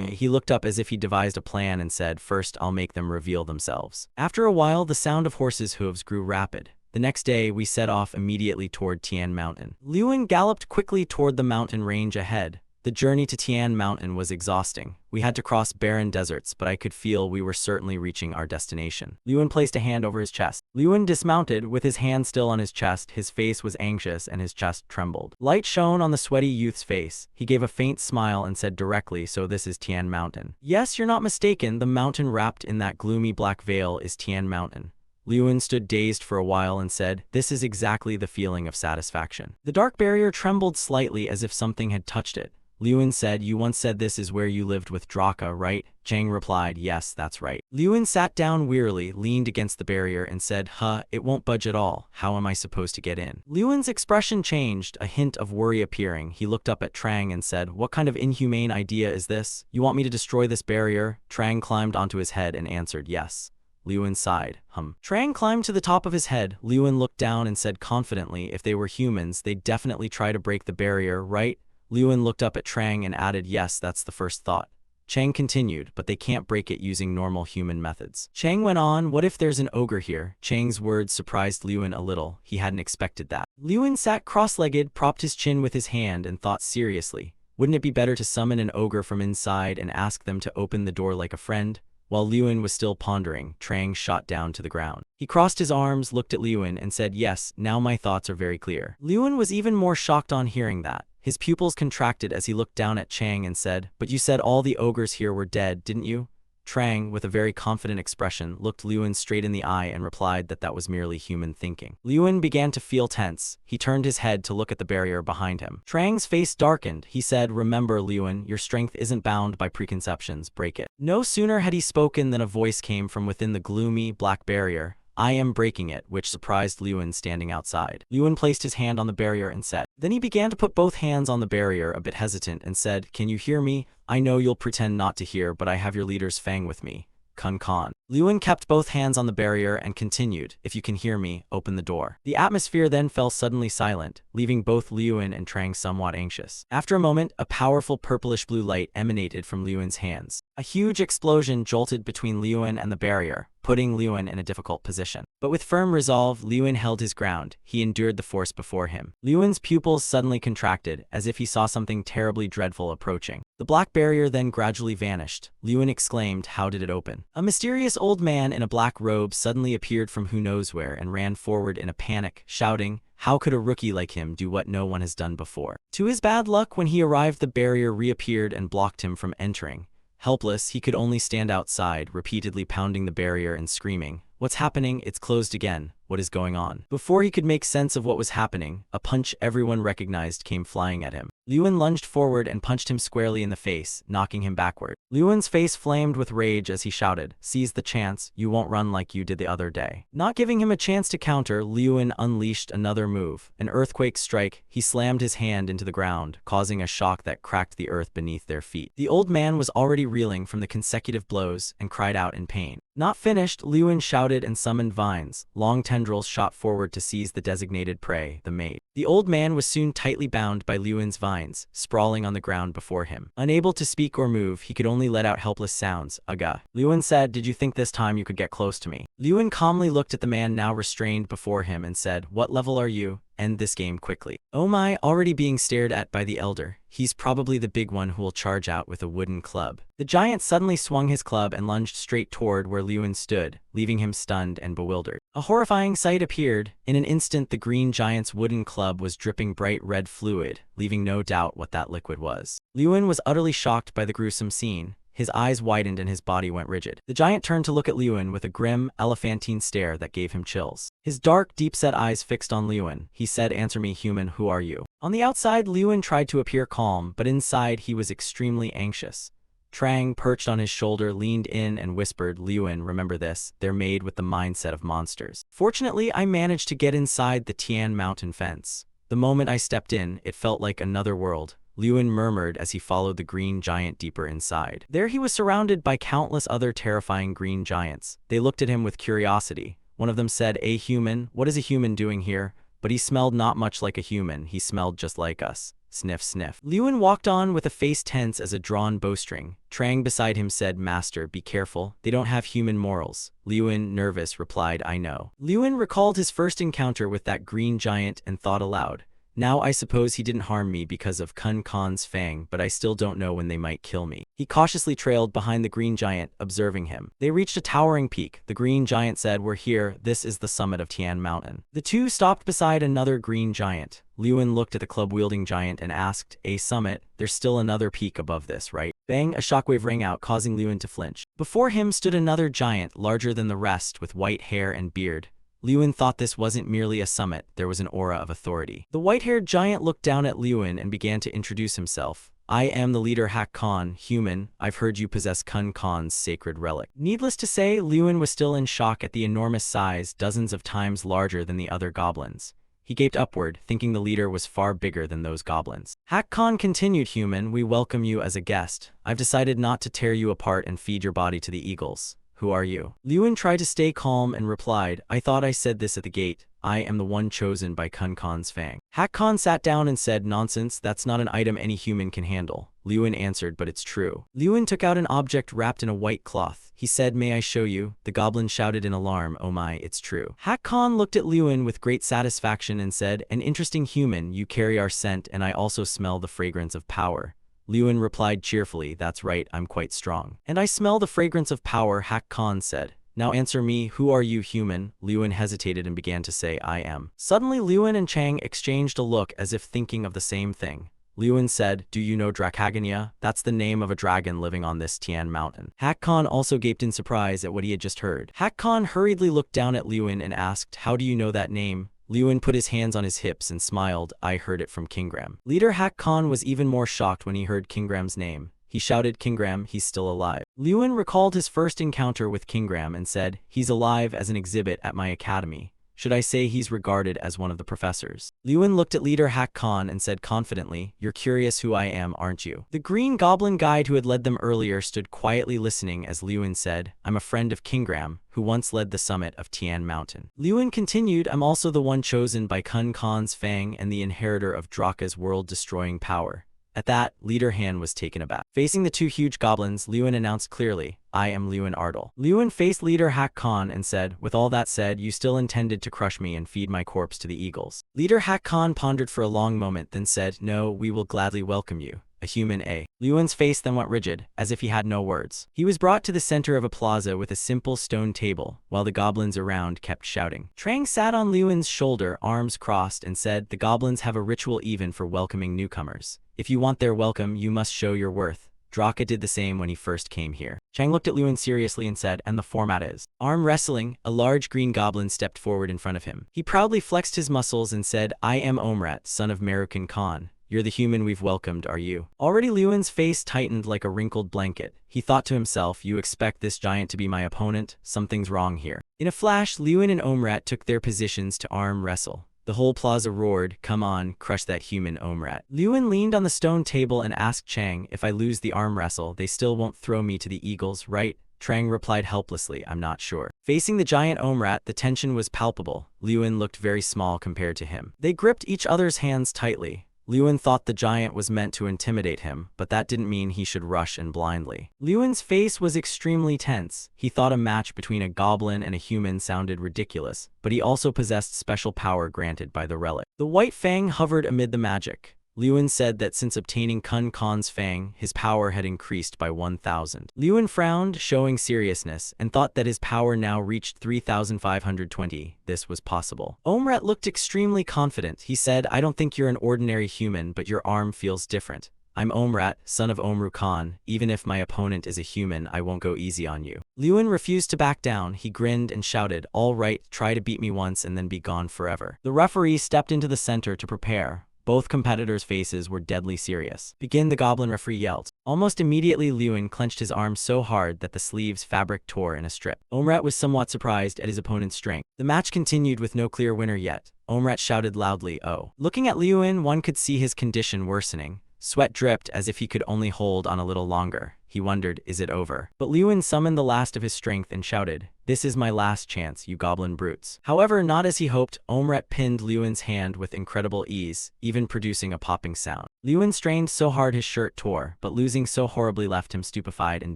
He looked up as if he devised a plan and said, first I'll make them reveal themselves. After a while, the sound of horses' hooves grew rapid. The next day, we set off immediately toward Tian Mountain. Liyuan galloped quickly toward the mountain range ahead. The journey to Tian Mountain was exhausting. We had to cross barren deserts, but I could feel we were certainly reaching our destination. Liyuan placed a hand over his chest. Liyuan dismounted, with his hand still on his chest. His face was anxious and his chest trembled. Light shone on the sweaty youth's face. He gave a faint smile and said directly, so this is Tian Mountain. Yes, you're not mistaken. The mountain wrapped in that gloomy black veil is Tian Mountain. Liyuan stood dazed for a while and said, this is exactly the feeling of satisfaction. The dark barrier trembled slightly as if something had touched it. Liyuan said, you once said this is where you lived with Draka, right? Chang replied, yes, that's right. Liyuan sat down wearily, leaned against the barrier and said, it won't budge at all. How am I supposed to get in? Liyuan's expression changed, a hint of worry appearing. He looked up at Trang and said, what kind of inhumane idea is this? You want me to destroy this barrier? Trang climbed onto his head and answered, yes. Liyuan sighed. Trang climbed to the top of his head. Liyuan looked down and said confidently, if they were humans, they'd definitely try to break the barrier, right? Liyuan looked up at Trang and added, yes, that's the first thought. Chang continued, but they can't break it using normal human methods. Chang went on, what if there's an ogre here? Chang's words surprised Liyuan a little. He hadn't expected that. Liyuan sat cross-legged, propped his chin with his hand and thought seriously. Wouldn't it be better to summon an ogre from inside and ask them to open the door like a friend? While Liyuan was still pondering, Trang shot down to the ground. He crossed his arms, looked at Liyuan and said, yes, now my thoughts are very clear. Liyuan was even more shocked on hearing that. His pupils contracted as he looked down at Chang and said, but you said all the ogres here were dead, didn't you? Trang, with a very confident expression, looked Liyuan straight in the eye and replied that that was merely human thinking. Liyuan began to feel tense. He turned his head to look at the barrier behind him. Trang's face darkened. He said, remember, Liyuan, your strength isn't bound by preconceptions. Break it. No sooner had he spoken than a voice came from within the gloomy, black barrier. I am breaking it, which surprised Liyuan standing outside. Liyuan placed his hand on the barrier and said. Then he began to put both hands on the barrier, a bit hesitant, and said, can you hear me? I know you'll pretend not to hear, but I have your leader's fang with me. Kun Khan. Liyuan kept both hands on the barrier and continued, if you can hear me, open the door. The atmosphere then fell suddenly silent, leaving both Liyuan and Trang somewhat anxious. After a moment, a powerful purplish-blue light emanated from Liyuan's hands. A huge explosion jolted between Liyuan and the barrier, putting Liyuan in a difficult position. But with firm resolve, Liyuan held his ground. He endured the force before him. Liyuan's pupils suddenly contracted, as if he saw something terribly dreadful approaching. The black barrier then gradually vanished. Liyuan exclaimed, how did it open? A mysterious old man in a black robe suddenly appeared from who knows where and ran forward in a panic, shouting, how could a rookie like him do what no one has done before? To his bad luck, when he arrived, the barrier reappeared and blocked him from entering. Helpless, he could only stand outside, repeatedly pounding the barrier and screaming, what's happening? It's closed again. What is going on? Before he could make sense of what was happening, a punch everyone recognized came flying at him. Liyuan lunged forward and punched him squarely in the face, knocking him backward. Liyuan's face flamed with rage as he shouted, seize the chance, you won't run like you did the other day. Not giving him a chance to counter, Liyuan unleashed another move. An earthquake strike, he slammed his hand into the ground, causing a shock that cracked the earth beneath their feet. The old man was already reeling from the consecutive blows and cried out in pain. Not finished, Liyuan shouted and summoned vines. Long tendrils shot forward to seize the designated prey, the mage. The old man was soon tightly bound by Liyuan's vines, sprawling on the ground before him. Unable to speak or move, he could only let out helpless sounds. Aga. Liyuan said, did you think this time you could get close to me? Liyuan calmly looked at the man now restrained before him and said, what level are you? End this game quickly. Oh my, already being stared at by the elder. He's probably the big one who will charge out with a wooden club. The giant suddenly swung his club and lunged straight toward where Liyuan stood, leaving him stunned and bewildered. A horrifying sight appeared. In an instant, the green giant's wooden club was dripping bright red fluid, leaving no doubt what that liquid was. Liyuan was utterly shocked by the gruesome scene. His eyes widened and his body went rigid. The giant turned to look at Liyuan with a grim, elephantine stare that gave him chills. His dark, deep-set eyes fixed on Liyuan. He said, answer me, human, who are you? On the outside, Liyuan tried to appear calm, but inside he was extremely anxious. Trang, perched on his shoulder, leaned in and whispered, Liyuan, remember this, they're made with the mindset of monsters. Fortunately, I managed to get inside the Tian Mountain fence. The moment I stepped in, it felt like another world. Lewin murmured as he followed the green giant deeper inside. There he was surrounded by countless other terrifying green giants. They looked at him with curiosity. One of them said, "A human? What is a human doing here?" But he smelled not much like a human. He smelled just like us. Sniff, sniff. Lewin walked on with a face tense as a drawn bowstring. Trang beside him said, "Master, be careful. They don't have human morals." Lewin, nervous, replied, "I know." Lewin recalled his first encounter with that green giant and thought aloud. Now I suppose he didn't harm me because of Kun Khan's fang, but I still don't know when they might kill me. He cautiously trailed behind the green giant, observing him. They reached a towering peak. The green giant said, "We're here. This is the summit of Tian Mountain." The two stopped beside another green giant. Lewin looked at the club-wielding giant and asked, "A summit? There's still another peak above this, right?" Bang, a shockwave rang out, causing Lewin to flinch. Before him stood another giant, larger than the rest, with white hair and beard. Lewin thought this wasn't merely a summit, there was an aura of authority. The white-haired giant looked down at Lewin and began to introduce himself. "I am the leader Hak Khan, human. I've heard you possess Kun Khan's sacred relic." Needless to say, Lewin was still in shock at the enormous size, dozens of times larger than the other goblins. He gaped upward, thinking the leader was far bigger than those goblins. Hak Khan continued, "Human, we welcome you as a guest. I've decided not to tear you apart and feed your body to the eagles. Who are you?" Lewin tried to stay calm and replied, "I thought I said this at the gate. I am the one chosen by Kun Khan's fang." Hak Khan sat down and said, "Nonsense, that's not an item any human can handle." Lewin answered, "But it's true." Lewin took out an object wrapped in a white cloth. He said, "May I show you?" The goblin shouted in alarm, "Oh my, it's true." Hak Khan looked at Lewin with great satisfaction and said, "An interesting human, you carry our scent and I also smell the fragrance of power." Lewin replied cheerfully, "That's right, I'm quite strong." "And I smell the fragrance of power," Hak Khan said. "Now answer me, who are you, human?" Lewin hesitated and began to say, "I am." Suddenly Lewin and Chang exchanged a look as if thinking of the same thing. Lewin said, "Do you know Drakaganya? That's the name of a dragon living on this Tian Mountain." Hak Khan also gaped in surprise at what he had just heard. Hak Khan hurriedly looked down at Lewin and asked, "How do you know that name?" Lewin put his hands on his hips and smiled, "I heard it from Kingram." Leader Hak Khan was even more shocked when he heard Kingram's name. He shouted, "Kingram, he's still alive." Lewin recalled his first encounter with Kingram and said, "He's alive as an exhibit at my academy. Should I say he's regarded as one of the professors?" Lewin looked at Leader Hak Khan and said confidently, "You're curious who I am, aren't you?" The green goblin guide who had led them earlier stood quietly listening as Lewin said, "I'm a friend of Kingram, who once led the summit of Tian Mountain." Lewin continued, "I'm also the one chosen by Kun Khan's fang and the inheritor of Draka's world-destroying power." At that, Leader Han was taken aback. Facing the two huge goblins, Lewin announced clearly, "I am Lewin Ardal." Lewin faced Leader Hak Khan and said, "With all that said, you still intended to crush me and feed my corpse to the eagles." Leader Hak Khan pondered for a long moment, then said, "No, we will gladly welcome you. A human, eh?" Lewin's face then went rigid, as if he had no words. He was brought to the center of a plaza with a simple stone table, while the goblins around kept shouting. Trang sat on Lewin's shoulder, arms crossed, and said, "The goblins have a ritual even for welcoming newcomers. If you want their welcome, you must show your worth. Draka did the same when he first came here." Chang looked at Lewin seriously and said, "And the format is?" Arm wrestling. A large green goblin stepped forward in front of him. He proudly flexed his muscles and said, "I am Omrat, son of Merukan Khan. You're the human we've welcomed, are you?" Already Lewin's face tightened like a wrinkled blanket. He thought to himself, "You expect this giant to be my opponent? Something's wrong here." In a flash, Lewin and Omrat took their positions to arm wrestle. The whole plaza roared, "Come on, crush that human, Omrat." Lewin leaned on the stone table and asked Chang, "If I lose the arm wrestle, they still won't throw me to the eagles, right?" Trang replied helplessly, "I'm not sure." Facing the giant Omrat, the tension was palpable. Lewin looked very small compared to him. They gripped each other's hands tightly. Lewin thought the giant was meant to intimidate him, but that didn't mean he should rush in blindly. Lewin's face was extremely tense. He thought a match between a goblin and a human sounded ridiculous, but he also possessed special power granted by the relic. The white fang hovered amid the magic. Lewin said that since obtaining Kun Khan's fang, his power had increased by 1,000. Lewin frowned, showing seriousness, and thought that his power now reached 3,520. This was possible. Omrat looked extremely confident. He said, "I don't think you're an ordinary human, but your arm feels different. I'm Omrat, son of Omru Khan. Even if my opponent is a human, I won't go easy on you." Lewin refused to back down. He grinned and shouted, "All right, try to beat me once and then be gone forever." The referee stepped into the center to prepare. Both competitors' faces were deadly serious. "Begin," the goblin referee yelled. Almost immediately, Lewin clenched his arm so hard that the sleeve's fabric tore in a strip. Omrat was somewhat surprised at his opponent's strength. The match continued with no clear winner yet. Omrat shouted loudly, "Oh." Looking at Lewin, one could see his condition worsening. Sweat dripped as if he could only hold on a little longer. He wondered, is it over? But Lewin summoned the last of his strength and shouted, "This is my last chance, you goblin brutes." However, not as he hoped, Omrat pinned Lewin's hand with incredible ease, even producing a popping sound. Lewin strained so hard his shirt tore, but losing so horribly left him stupefied and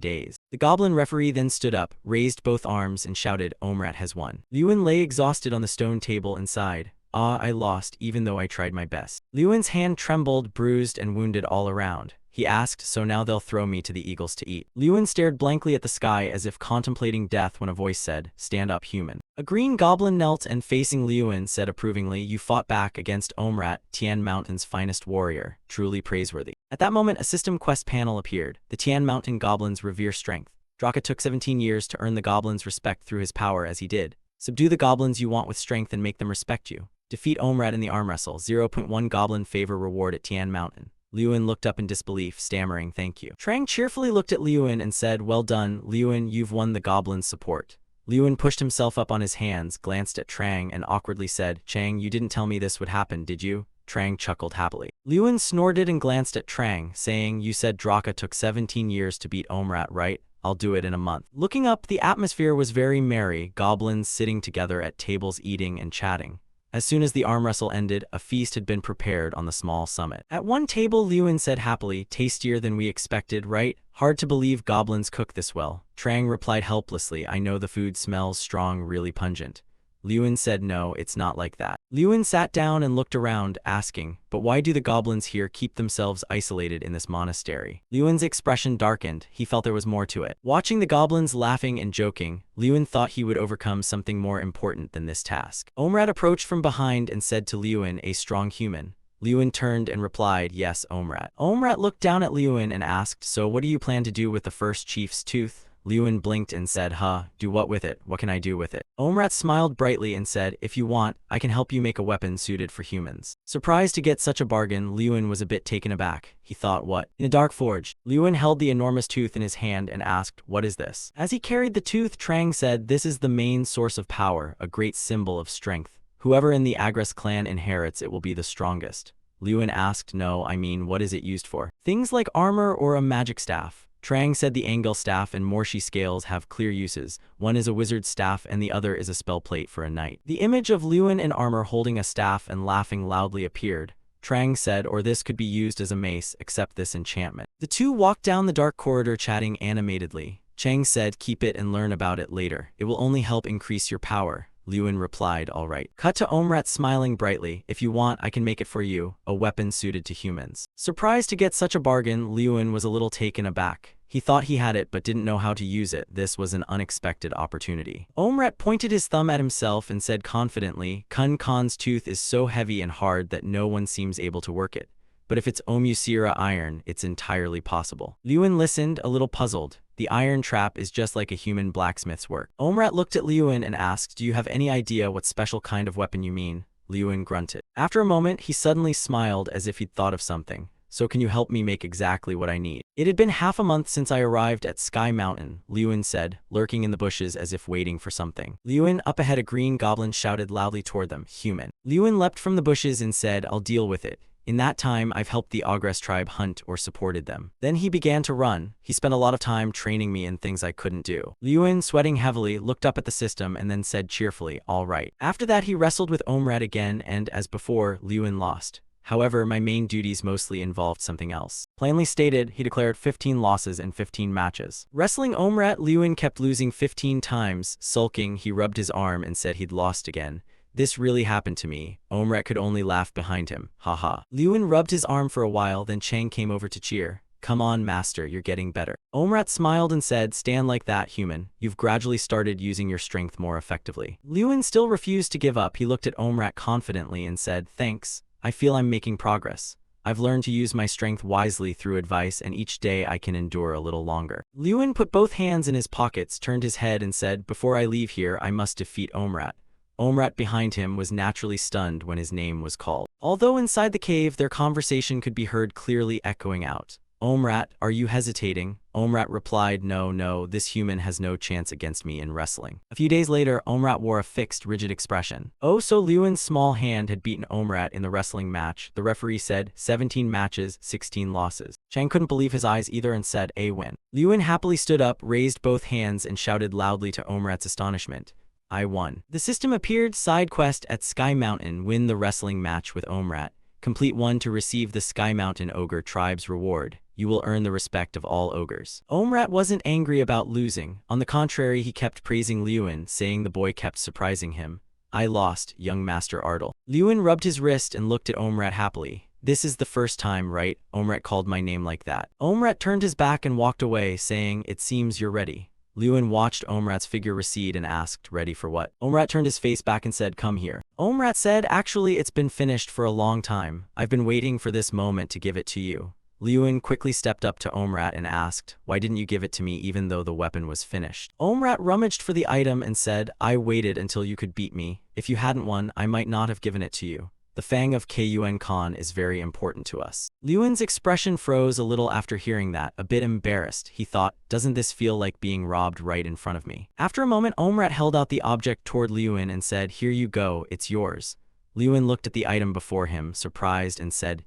dazed. The goblin referee then stood up, raised both arms and shouted, "Omrat has won." Lewin lay exhausted on the stone table and sighed, "Ah, I lost, even though I tried my best." Lewin's hand trembled, bruised and wounded all around. He asked, "So now they'll throw me to the eagles to eat?" Lewin stared blankly at the sky as if contemplating death when a voice said, "Stand up, human." A green goblin knelt and facing Lewin said approvingly, "You fought back against Omrat, Tian Mountain's finest warrior. Truly praiseworthy." At that moment, a system quest panel appeared. The Tian Mountain goblins revere strength. Draka took 17 years to earn the goblins' respect through his power as he did. Subdue the goblins you want with strength and make them respect you. Defeat Omrat in the arm wrestle. 0.1 goblin favor reward at Tian Mountain. Lewin looked up in disbelief, stammering, "Thank you." Trang cheerfully looked at Lewin and said, "Well done, Lewin, you've won the goblin's support." Lewin pushed himself up on his hands, glanced at Trang and awkwardly said, "Chang, you didn't tell me this would happen, did you?" Trang chuckled happily. Lewin snorted and glanced at Trang, saying, "You said Draka took 17 years to beat Omrat, right? I'll do it in a month." Looking up, the atmosphere was very merry, goblins sitting together at tables eating and chatting. As soon as the arm wrestle ended, a feast had been prepared on the small summit. At one table, Lewin said happily, "Tastier than we expected, right? Hard to believe goblins cook this well." Trang replied helplessly, "I know the food smells strong, really pungent." Lewin said, "No, it's not like that." Lewin sat down and looked around, asking, "But why do the goblins here keep themselves isolated in this monastery?" Lewin's expression darkened. He felt there was more to it. Watching the goblins laughing and joking, Lewin thought he would overcome something more important than this task. Omrat approached from behind and said to Lewin, "A strong human." Lewin turned and replied, "Yes, Omrat." Omrat looked down at Lewin and asked, "So what do you plan to do with the first chief's tooth?" Lewin blinked and said, Do what with it? What can I do with it?" Omrat smiled brightly and said, "If you want, I can help you make a weapon suited for humans." Surprised to get such a bargain, Lewin was a bit taken aback. He thought, what? In a dark forge. Lewin held the enormous tooth in his hand and asked, "What is this?" As he carried the tooth, Trang said, "This is the main source of power, a great symbol of strength. Whoever in the Agres clan inherits it will be the strongest." Lewin asked, "No, I mean, what is it used for?" "Things like armor or a magic staff." Trang said the Angel staff and Morshi scales have clear uses. One is a wizard's staff and the other is a spell plate for a knight. The image of Lewin in armor holding a staff and laughing loudly appeared. Trang said, "Or this could be used as a mace, except this enchantment." The two walked down the dark corridor chatting animatedly. Chang said, "Keep it and learn about it later. It will only help increase your power." Lewin replied, "All right." Cut to Omrat smiling brightly, "If you want, I can make it for you, a weapon suited to humans." Surprised to get such a bargain, Lewin was a little taken aback. He thought he had it but didn't know how to use it. This was an unexpected opportunity. Omrat pointed his thumb at himself and said confidently, "Kun Khan's tooth is so heavy and hard that no one seems able to work it. But if it's Omusira iron, it's entirely possible." Lewin listened, a little puzzled. The iron trap is just like a human blacksmith's work. Omrat looked at Lewin and asked, "Do you have any idea what special kind of weapon you mean?" Lewin grunted. After a moment, he suddenly smiled as if he'd thought of something. "So can you help me make exactly what I need?" It had been half a month since I arrived at Sky Mountain, Lewin said, lurking in the bushes as if waiting for something. Lewin, up ahead a green goblin shouted loudly toward them, "Human." Lewin leapt from the bushes and said, "I'll deal with it. In that time, I've helped the Agres tribe hunt or supported them." Then he began to run. He spent a lot of time training me in things I couldn't do. Lewin, sweating heavily, looked up at the system and then said cheerfully, "All right." After that, he wrestled with Omrat again and, as before, Lewin lost. However, my main duties mostly involved something else. Plainly stated, he declared 15 losses in 15 matches. Wrestling Omrat, Lewin kept losing 15 times. Sulking, he rubbed his arm and said he'd lost again. "This really happened to me." Omrat could only laugh behind him. Haha. Lewin rubbed his arm for a while, then Chang came over to cheer. "Come on, master, you're getting better." Omrat smiled and said, "Stand like that, human. You've gradually started using your strength more effectively." Lewin still refused to give up. He looked at Omrat confidently and said, "Thanks. I feel I'm making progress. I've learned to use my strength wisely through advice, and each day I can endure a little longer." Lewin put both hands in his pockets, turned his head and said, "Before I leave here, I must defeat Omrat." Omrat behind him was naturally stunned when his name was called. Although inside the cave, their conversation could be heard clearly echoing out. Omrat, are you hesitating? Omrat replied, no, this human has no chance against me in wrestling. A few days later, Omrat wore a fixed, rigid expression. Oh, so Lewin's small hand had beaten Omrat in the wrestling match. The referee said, 17 matches, 16 losses. Chang couldn't believe his eyes either and said, a win. Lewin happily stood up, raised both hands, and shouted loudly to Omrat's astonishment, I won. The system appeared. Side quest at Sky Mountain. Win the wrestling match with Omrat. Complete one to receive the Sky Mountain Ogre Tribe's reward. You will earn the respect of all ogres. Omrat wasn't angry about losing. On the contrary, he kept praising Lewin, saying the boy kept surprising him. I lost, young Master Ardle. Lewin rubbed his wrist and looked at Omrat happily. This is the first time, right? Omrat called my name like that. Omrat turned his back and walked away, saying, it seems you're ready. Lewin watched Omrat's figure recede and asked, ready for what? Omrat turned his face back and said, come here. Omrat said, actually, it's been finished for a long time. I've been waiting for this moment to give it to you. Lewin quickly stepped up to Omrat and asked, why didn't you give it to me even though the weapon was finished? Omrat rummaged for the item and said, I waited until you could beat me. If you hadn't won, I might not have given it to you. The fang of Kun Khan is very important to us. Lewin's expression froze a little after hearing that, a bit embarrassed. He thought, doesn't this feel like being robbed right in front of me? After a moment, Omrat held out the object toward Lewin and said, here you go, it's yours. Lewin looked at the item before him, surprised, and said,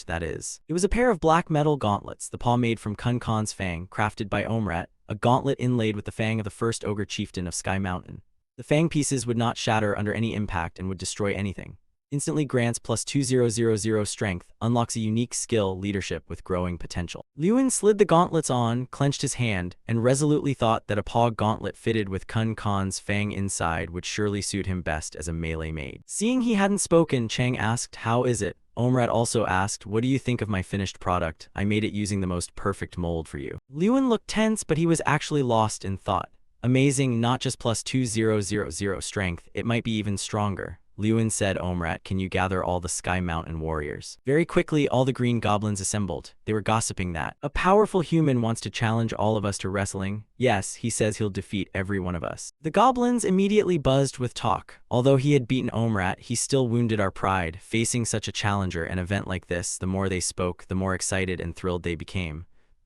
that is. It was a pair of black metal gauntlets, the paw made from Kun Khan's fang, crafted by Omrat, a gauntlet inlaid with the fang of the first ogre chieftain of Sky Mountain. The fang pieces would not shatter under any impact and would destroy anything. Instantly grants plus 2000 strength, unlocks a unique skill, leadership with growing potential. Lewin slid the gauntlets on, clenched his hand, and resolutely thought that a paw gauntlet fitted with Kun Khan's fang inside would surely suit him best as a melee mage. Seeing he hadn't spoken, Chang asked, how is it? Omrat also asked, what do you think of my finished product? I made it using the most perfect mold for you. Lewin looked tense, but he was actually lost in thought. Amazing, not just plus 2000 strength, it might be even stronger. Lewin said, Omrat, can you gather all the Sky Mountain warriors? Very quickly, all the green goblins assembled. They were gossiping that a powerful human wants to challenge all of us to wrestling. Yes, he says he'll defeat every one of us. The goblins immediately buzzed with talk. Although he had beaten Omrat, he still wounded our pride. Facing such a challenger, an event like this, the more they spoke, the more excited and thrilled they became.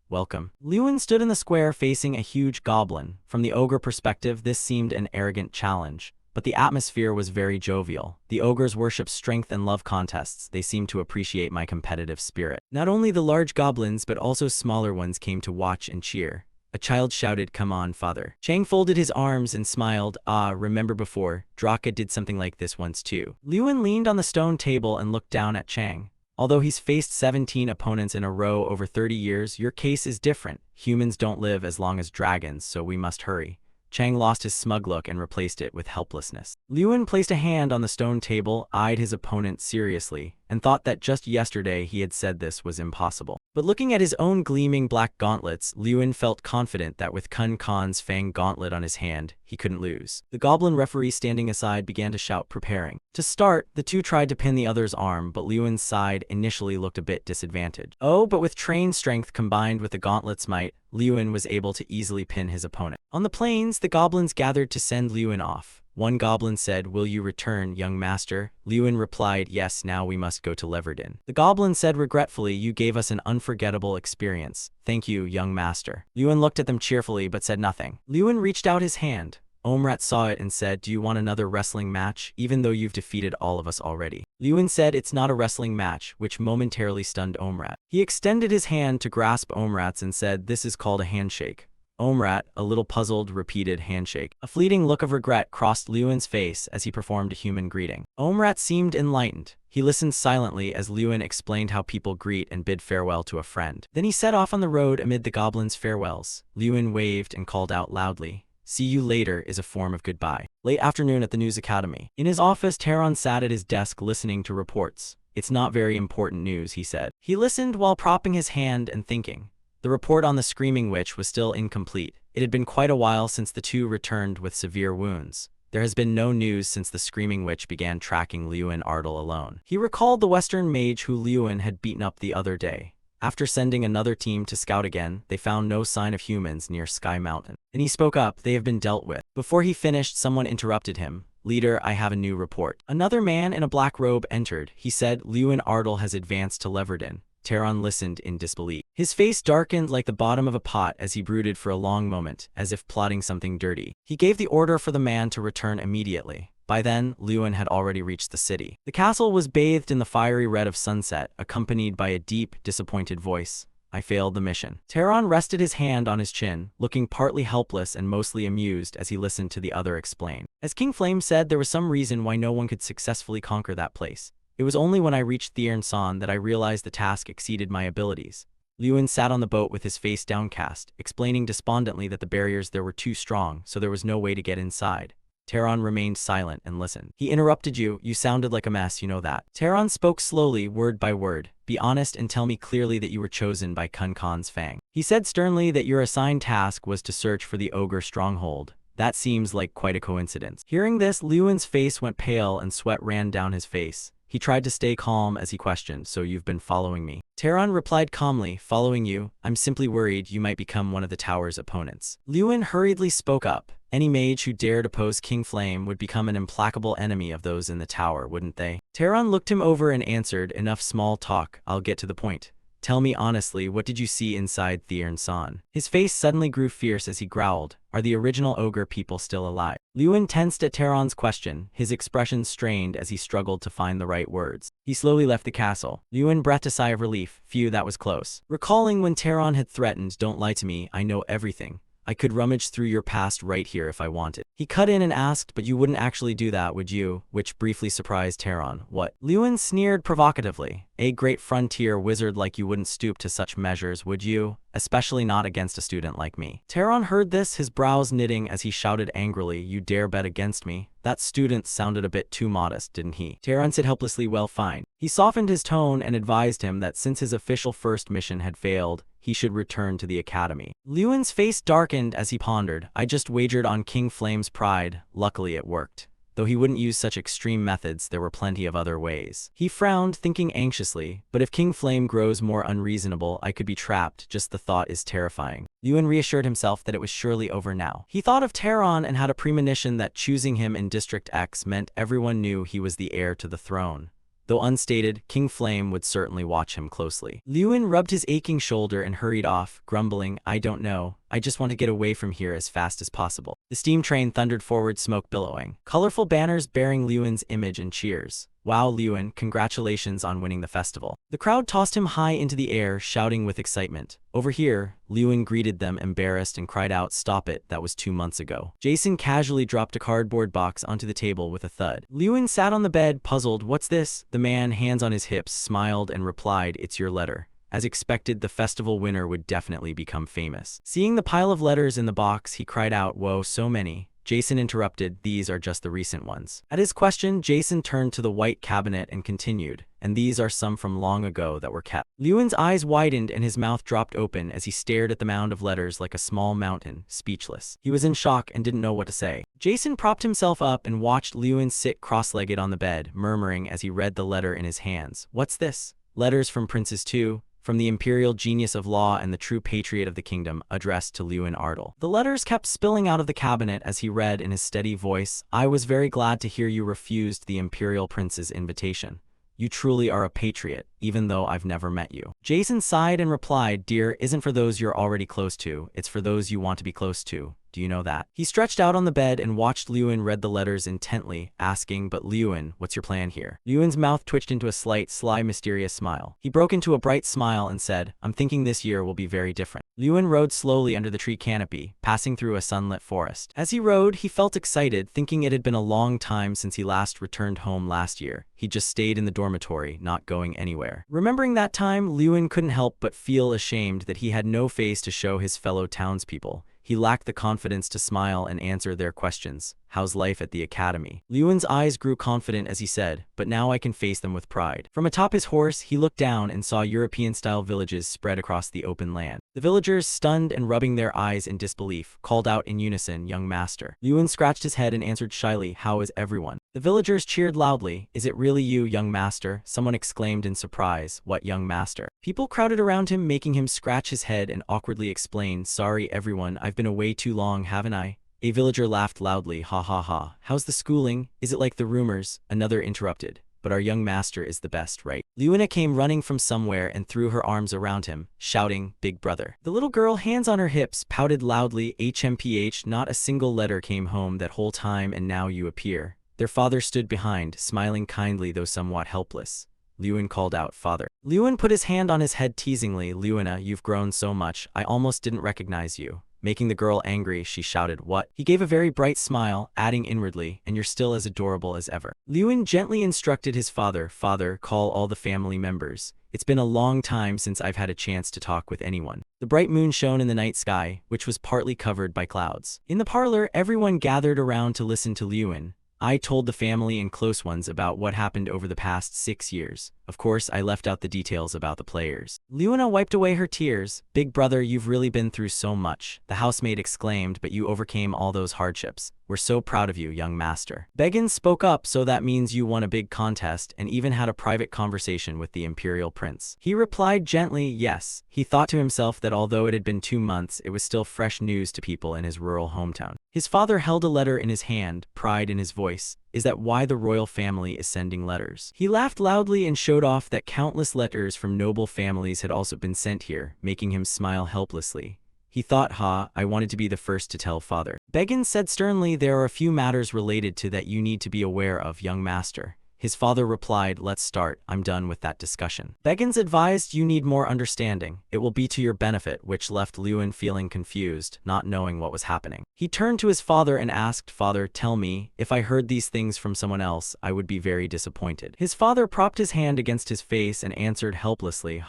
Welcome. Lewin stood in the square facing a huge goblin. From the ogre perspective, this seemed an arrogant challenge. But the atmosphere was very jovial. The ogres worship strength and love contests. They seemed to appreciate my competitive spirit. Not only the large goblins, but also smaller ones came to watch and cheer. A child shouted, come on, father. Chang folded his arms and smiled. Ah, remember before, Draka did something like this once too. Lewin leaned on the stone table and looked down at Chang. Although he's faced 17 opponents in a row over 30 years, your case is different. Humans don't live as long as dragons, so we must hurry. Chang lost his smug look and replaced it with helplessness. Lewin placed a hand on the stone table, eyed his opponent seriously, and thought that just yesterday he had said this was impossible. But looking at his own gleaming black gauntlets, Lewin felt confident that with Kun Khan's fang gauntlet on his hand, he couldn't lose. The goblin referee standing aside began to shout, preparing. To start, the two tried to pin the other's arm, but Lewin's side initially looked a bit disadvantaged. Oh, but with trained strength combined with the gauntlet's might, Lewin was able to easily pin his opponent. On the plains, the goblins gathered to send Lewin off. One goblin said, will you return, young master? Lewin replied, yes, now we must go to Leverdin. The goblin said regretfully, you gave us an unforgettable experience. Thank you, young master. Lewin looked at them cheerfully but said nothing. Lewin reached out his hand. Omrat saw it and said, do you want another wrestling match, even though you've defeated all of us already? Lewin said it's not a wrestling match, which momentarily stunned Omrat. He extended his hand to grasp Omrat's and said, this is called a handshake. Omrat, a little puzzled, repeated handshake. A fleeting look of regret crossed Lewin's face as he performed a human greeting. Omrat seemed enlightened. He listened silently as Lewin explained how people greet and bid farewell to a friend. Then he set off on the road amid the goblins' farewells. Lewin waved and called out loudly, see you later is a form of goodbye. Late afternoon at the News Academy. In his office, Taron sat at his desk listening to reports. It's not very important news, he said. He listened while propping his hand and thinking. The report on the Screaming Witch was still incomplete. It had been quite a while since the two returned with severe wounds. There has been no news since the Screaming Witch began tracking Lewin Ardle alone. He recalled the Western mage who Lewin had beaten up the other day. After sending another team to scout again, they found no sign of humans near Sky Mountain. And he spoke up, they have been dealt with. Before he finished, someone interrupted him. Leader, I have a new report. Another man in a black robe entered. He said, Lewin Ardle has advanced to Leverdin. Taron listened in disbelief. His face darkened like the bottom of a pot as he brooded for a long moment, as if plotting something dirty. He gave the order for the man to return immediately. By then, Lewin had already reached the city. The castle was bathed in the fiery red of sunset, accompanied by a deep, disappointed voice. I failed the mission. Taron rested his hand on his chin, looking partly helpless and mostly amused as he listened to the other explain. As King Flame said, there was some reason why no one could successfully conquer that place. It was only when I reached Thiernsan that I realized the task exceeded my abilities. Lewin sat on the boat with his face downcast, explaining despondently that the barriers there were too strong, so there was no way to get inside. Taron remained silent and listened. He interrupted you. You sounded like a mess, you know that. Taron spoke slowly, word by word. Be honest and tell me clearly that you were chosen by Kun Khan's Fang. He said sternly that your assigned task was to search for the ogre stronghold. That seems like quite a coincidence. Hearing this, Lewin's face went pale and sweat ran down his face. He tried to stay calm as he questioned, so you've been following me? Taron replied calmly, following you. I'm simply worried you might become one of the tower's opponents. Lewin hurriedly spoke up. Any mage who dared oppose King Flame would become an implacable enemy of those in the tower, wouldn't they? Taron looked him over and answered, enough small talk, I'll get to the point. Tell me honestly, what did you see inside Thiernsan? His face suddenly grew fierce as he growled. Are the original ogre people still alive? Lewin tensed at Taron's question, his expression strained as he struggled to find the right words. He slowly left the castle. Lewin breathed a sigh of relief. Phew, that was close. Recalling when Taron had threatened, don't lie to me, I know everything. I could rummage through your past right here if I wanted. He cut in and asked, but you wouldn't actually do that, would you? Which briefly surprised Taron. What? Lewin sneered provocatively. A great frontier wizard like you wouldn't stoop to such measures, would you? Especially not against a student like me. Taron heard this, his brows knitting as he shouted angrily, you dare bet against me? That student sounded a bit too modest, didn't he? Taron said helplessly, well, fine. He softened his tone and advised him that since his official first mission had failed, he should return to the academy. Lewin's face darkened as he pondered. I just wagered on King Flame's pride. Luckily it worked. Though he wouldn't use such extreme methods, there were plenty of other ways. He frowned, thinking anxiously, but if King Flame grows more unreasonable, I could be trapped. Just the thought is terrifying. Lewin reassured himself that it was surely over now. He thought of Taron and had a premonition that choosing him in District X meant everyone knew he was the heir to the throne. Though unstated, King Flame would certainly watch him closely. Lewin rubbed his aching shoulder and hurried off, grumbling, I don't know. I just want to get away from here as fast as possible. The steam train thundered forward, smoke billowing. Colorful banners bearing Lewin's image and cheers. Wow, Lewin, congratulations on winning the festival. The crowd tossed him high into the air, shouting with excitement. Over here, Lewin greeted them embarrassed and cried out, stop it, that was 2 months ago. Jason casually dropped a cardboard box onto the table with a thud. Lewin sat on the bed, puzzled. What's this? The man, hands on his hips, smiled and replied, it's your letter. As expected, the festival winner would definitely become famous. Seeing the pile of letters in the box, he cried out, whoa, so many. Jason interrupted, these are just the recent ones. At his question, Jason turned to the white cabinet and continued, and these are some from long ago that were kept. Lewin's eyes widened and his mouth dropped open as he stared at the mound of letters like a small mountain, speechless. He was in shock and didn't know what to say. Jason propped himself up and watched Lewin sit cross-legged on the bed, murmuring as he read the letter in his hands. What's this? Letters from Princes 2. From the imperial genius of law and the true patriot of the kingdom, addressed to Lewin Ardle. The letters kept spilling out of the cabinet as he read in his steady voice, I was very glad to hear you refused the imperial prince's invitation. You truly are a patriot, even though I've never met you. Jason sighed and replied, dear, isn't for those you're already close to, it's for those you want to be close to. Do you know that? He stretched out on the bed and watched Lewin read the letters intently, asking, but Lewin, what's your plan here? Lewin's mouth twitched into a slight, sly, mysterious smile. He broke into a bright smile and said, I'm thinking this year will be very different. Lewin rode slowly under the tree canopy, passing through a sunlit forest. As he rode, he felt excited, thinking it had been a long time since he last returned home last year. He just stayed in the dormitory, not going anywhere. Remembering that time, Lewin couldn't help but feel ashamed that he had no face to show his fellow townspeople. He lacked the confidence to smile and answer their questions. How's life at the academy? Lewin's eyes grew confident as he said, but now I can face them with pride. From atop his horse, he looked down and saw European-style villages spread across the open land. The villagers, stunned and rubbing their eyes in disbelief, called out in unison, young master. Lewin scratched his head and answered shyly, how is everyone? The villagers cheered loudly. Is it really you, young master? Someone exclaimed in surprise. What young master? People crowded around him, making him scratch his head and awkwardly explain, sorry everyone, I've been away too long, haven't I? A villager laughed loudly, ha ha ha. How's the schooling? Is it like the rumors? Another interrupted. but our young master is the best, right? Luina came running from somewhere and threw her arms around him, shouting, "Big brother." The little girl, hands on her hips, pouted loudly, "HMPH, not a single letter came home that whole time and now you appear." Their father stood behind, smiling kindly though somewhat helpless. Lewin called out, "Father." Lewin put his hand on his head teasingly. "Luina, you've grown so much, I almost didn't recognize you." Making the girl angry, she shouted, "What?" He gave a very bright smile, adding inwardly, "And you're still as adorable as ever." Lewin gently instructed his father, "Father, call all the family members. It's been a long time since I've had a chance to talk with anyone." The bright moon shone in the night sky, which was partly covered by clouds. In the parlor, everyone gathered around to listen to Lewin. "I told the family and close ones about what happened over the past 6 years. Of course, I left out the details about the players." Luina wiped away her tears. "Big brother, you've really been through so much," the housemaid exclaimed, "but you overcame all those hardships. We're so proud of you, young master." Beggins spoke up, "So that means you won a big contest and even had a private conversation with the imperial prince." He replied gently, "Yes." He thought to himself that although it had been 2 months, it was still fresh news to people in his rural hometown. His father held a letter in his hand, pride in his voice. "Is that why the royal family is sending letters?" He laughed loudly and showed off that countless letters from noble families had also been sent here, making him smile helplessly. He thought, I wanted to be the first to tell father." Beggins said sternly, "There are a few matters related to that you need to be aware of, young master." His father replied, "Let's start, I'm done with that discussion." Beggins advised, "You need more understanding. It will be to your benefit," which left Lewin feeling confused, not knowing what was happening. He turned to his father and asked, "Father, tell me, if I heard these things from someone else, I would be very disappointed." His father propped his hand against his face and answered helplessly,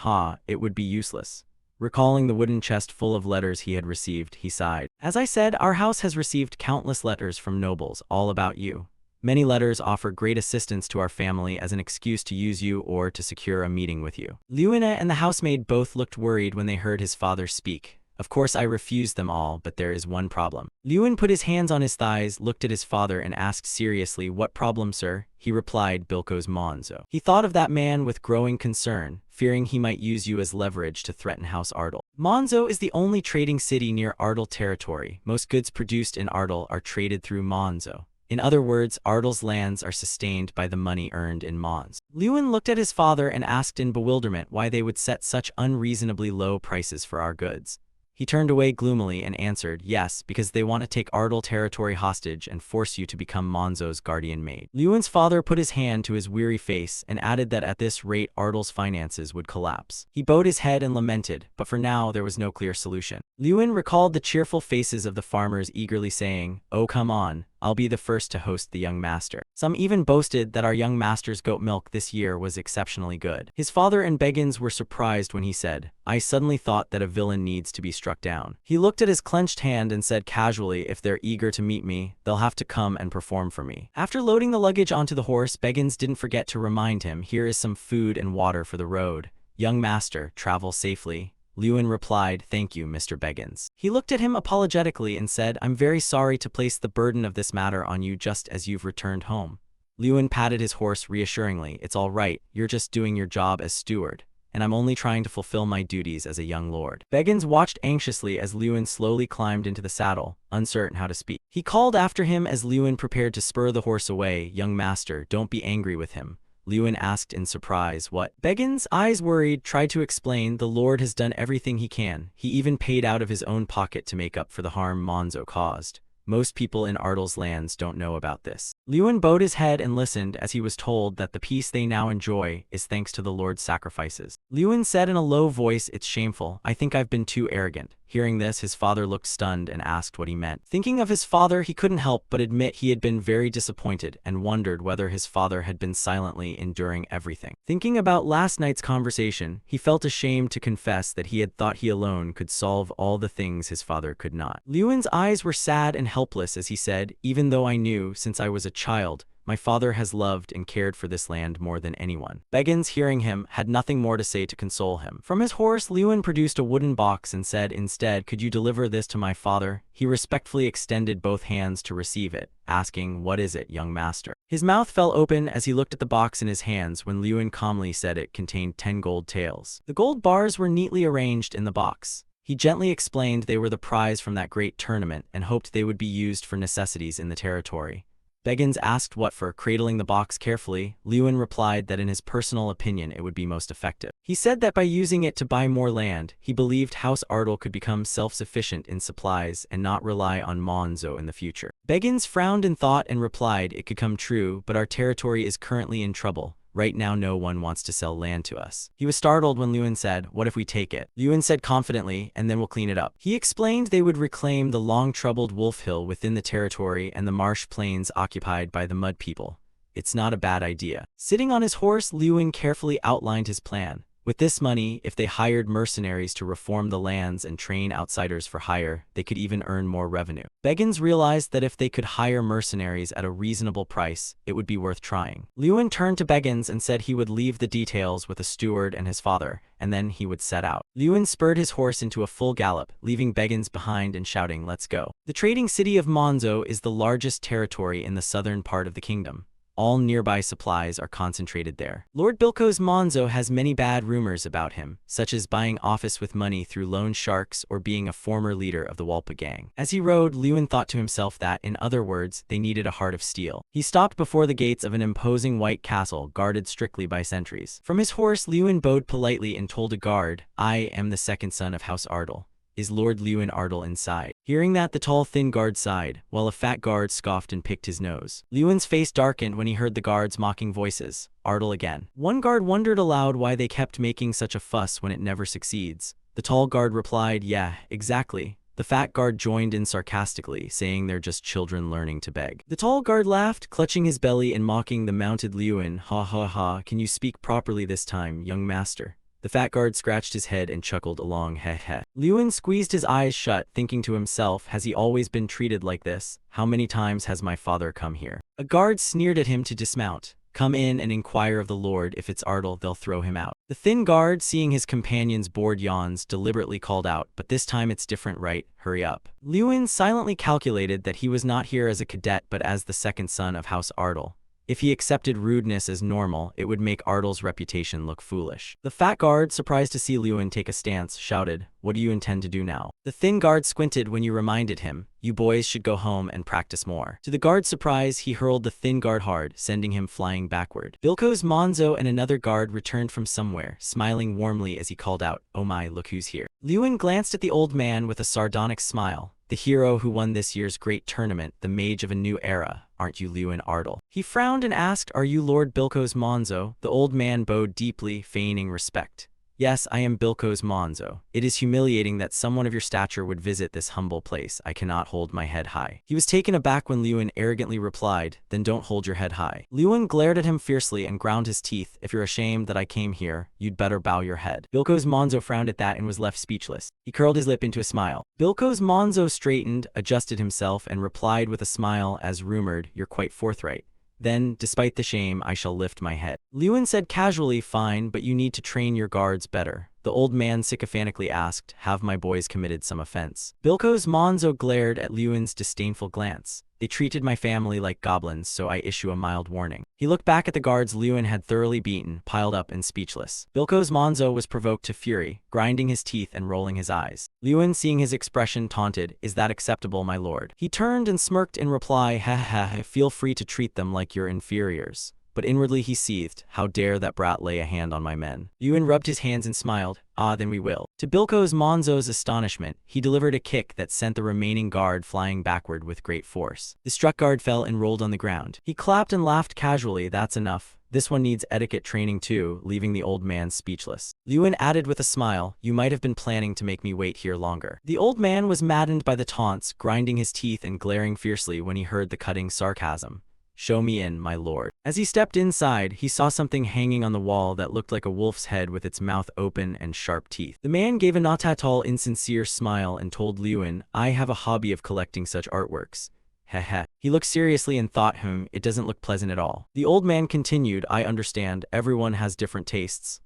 "It would be useless." Recalling the wooden chest full of letters he had received, he sighed. "As I said, our house has received countless letters from nobles, all about you. Many letters offer great assistance to our family as an excuse to use you or to secure a meeting with you." Luina and the housemaid both looked worried when they heard his father speak. "Of course I refused them all, but there is one problem." Lewin put his hands on his thighs, looked at his father and asked seriously, "What problem, sir?" He replied, "Bilko's Monzo." He thought of that man with growing concern, fearing he might use you as leverage to threaten House Ardal. Monzo is the only trading city near Ardal territory. Most goods produced in Ardal are traded through Monzo. In other words, Ardal's lands are sustained by the money earned in Mons. Lewin looked at his father and asked in bewilderment why they would set such unreasonably low prices for our goods. He turned away gloomily and answered, "Yes, because they want to take Ardal territory hostage and force you to become Monzo's guardian maid." Lewin's father put his hand to his weary face and added that at this rate Ardal's finances would collapse. He bowed his head and lamented, but for now there was no clear solution. Lewin recalled the cheerful faces of the farmers eagerly saying, "Oh, come on, I'll be the first to host the young master." Some even boasted that our young master's goat milk this year was exceptionally good. His father and Beggins were surprised when he said, "I suddenly thought that a villain needs to be struck down." He looked at his clenched hand and said casually, "If they're eager to meet me, they'll have to come and perform for me." After loading the luggage onto the horse, Beggins didn't forget to remind him, "Here is some food and water for the road. Young master, travel safely." Lewin replied, "Thank you, Mr. Beggins." He looked at him apologetically and said, "I'm very sorry to place the burden of this matter on you just as you've returned home." Lewin patted his horse reassuringly. "It's all right, you're just doing your job as steward, and I'm only trying to fulfill my duties as a young lord." Beggins watched anxiously as Lewin slowly climbed into the saddle, uncertain how to speak. He called after him as Lewin prepared to spur the horse away, "Young master, don't be angry with him." Lewin asked in surprise, "What?" Beggins, eyes worried, tried to explain, "The Lord has done everything he can. He even paid out of his own pocket to make up for the harm Monzo caused. Most people in Ardal's lands don't know about this." Lewin bowed his head and listened as he was told that the peace they now enjoy is thanks to the Lord's sacrifices. Lewin said in a low voice, "It's shameful. I think I've been too arrogant." Hearing this, his father looked stunned and asked what he meant. Thinking of his father, he couldn't help but admit he had been very disappointed and wondered whether his father had been silently enduring everything. Thinking about last night's conversation, he felt ashamed to confess that he had thought he alone could solve all the things his father could not. Lewin's eyes were sad and helpless as he said, "Even though I knew, since I was a child, my father has loved and cared for this land more than anyone." Beggins, hearing him, had nothing more to say to console him. From his horse, Lewin produced a wooden box and said, "Instead, could you deliver this to my father?" He respectfully extended both hands to receive it, asking, "What is it, young master?" His mouth fell open as he looked at the box in his hands when Lewin calmly said it contained 10 gold taels. The gold bars were neatly arranged in the box. He gently explained they were the prize from that great tournament and hoped they would be used for necessities in the territory. Beggins asked what for, cradling the box carefully. Lewin replied that in his personal opinion it would be most effective. He said that by using it to buy more land, he believed House Ardle could become self-sufficient in supplies and not rely on Monzo in the future. Beggins frowned in thought and replied, it could come true, but our territory is currently in trouble. Right now no one wants to sell land to us. He was startled when Lewin said, what if we take it? Lewin said confidently, and then we'll clean it up. He explained they would reclaim the long-troubled Wolf Hill within the territory and the marsh plains occupied by the Mud People. It's not a bad idea. Sitting on his horse, Lewin carefully outlined his plan. With this money, if they hired mercenaries to reform the lands and train outsiders for hire, they could even earn more revenue. Beggins realized that if they could hire mercenaries at a reasonable price, it would be worth trying. Lewin turned to Beggins and said he would leave the details with a steward and his father, and then he would set out. Lewin spurred his horse into a full gallop, leaving Beggins behind and shouting, let's go. The trading city of Monzo is the largest territory in the southern part of the kingdom. All nearby supplies are concentrated there. Lord Bilko's Monzo has many bad rumors about him, such as buying office with money through loan sharks or being a former leader of the Walpa gang. As he rode, Lewin thought to himself that, in other words, they needed a heart of steel. He stopped before the gates of an imposing white castle guarded strictly by sentries. From his horse, Lewin bowed politely and told a guard, I am the second son of House Ardle. Is Lord Lewin Ardle inside? Hearing that, the tall, thin guard sighed, while a fat guard scoffed and picked his nose. Lewin's face darkened when he heard the guard's mocking voices. Ardle again. One guard wondered aloud why they kept making such a fuss when it never succeeds. The tall guard replied, yeah, exactly. The fat guard joined in sarcastically, saying they're just children learning to beg. The tall guard laughed, clutching his belly and mocking the mounted Lewin. Ha ha ha, can you speak properly this time, young master? The fat guard scratched his head and chuckled along, heh heh. Lewin squeezed his eyes shut, thinking to himself, has he always been treated like this? How many times has my father come here? A guard sneered at him to dismount. Come in and inquire of the Lord. If it's Ardle, they'll throw him out. The thin guard, seeing his companion's bored yawns, deliberately called out, but this time it's different, right? Hurry up. Lewin silently calculated that he was not here as a cadet but as the second son of House Ardle. If he accepted rudeness as normal, it would make Ardle's reputation look foolish. The fat guard, surprised to see Lewin take a stance, shouted, what do you intend to do now? The thin guard squinted when you reminded him, you boys should go home and practice more. To the guard's surprise, he hurled the thin guard hard, sending him flying backward. Bilko's Monzo and another guard returned from somewhere, smiling warmly as he called out, oh my, look who's here. Lewin glanced at the old man with a sardonic smile. The hero who won this year's great tournament, the Mage of a new era. Aren't you Lewin Ardle? He frowned and asked, are you Lord Bilko's Monzo? The old man bowed deeply, feigning respect. Yes, I am Bilko's Monzo. It is humiliating that someone of your stature would visit this humble place. I cannot hold my head high. He was taken aback when Lewin arrogantly replied, then don't hold your head high. Lewin glared at him fiercely and ground his teeth. If you're ashamed that I came here, you'd better bow your head. Bilko's Monzo frowned at that and was left speechless. He curled his lip into a smile. Bilko's Monzo straightened, adjusted himself, and replied with a smile as rumored, you're quite forthright. Then, despite the shame, I shall lift my head. Lewin said casually, fine, but you need to train your guards better. The old man sycophantically asked, have my boys committed some offense? Bilko's Monzo glared at Lewin's disdainful glance. They treated my family like goblins, so I issue a mild warning. He looked back at the guards Lewin had thoroughly beaten, piled up and speechless. Bilko's Monzo was provoked to fury, grinding his teeth and rolling his eyes. Lewin, seeing his expression, taunted, is that acceptable, my lord? He turned and smirked in reply, ha ha ha, feel free to treat them like your inferiors. But inwardly he seethed, how dare that brat lay a hand on my men? Lewin rubbed his hands and smiled, ah, then we will. To Bilko's Monzo's astonishment, he delivered a kick that sent the remaining guard flying backward with great force. The struck guard fell and rolled on the ground. He clapped and laughed casually, that's enough. This one needs etiquette training too, leaving the old man speechless. Lewin added with a smile, you might have been planning to make me wait here longer. The old man was maddened by the taunts, grinding his teeth and glaring fiercely when he heard the cutting sarcasm. Show me in, my lord. As he stepped inside, he saw something hanging on the wall that looked like a wolf's head with its mouth open and sharp teeth. The man gave a not at all insincere smile and told Lewin, I have a hobby of collecting such artworks. Heh. He looked seriously and thought, it doesn't look pleasant at all. The old man continued, I understand, everyone has different tastes.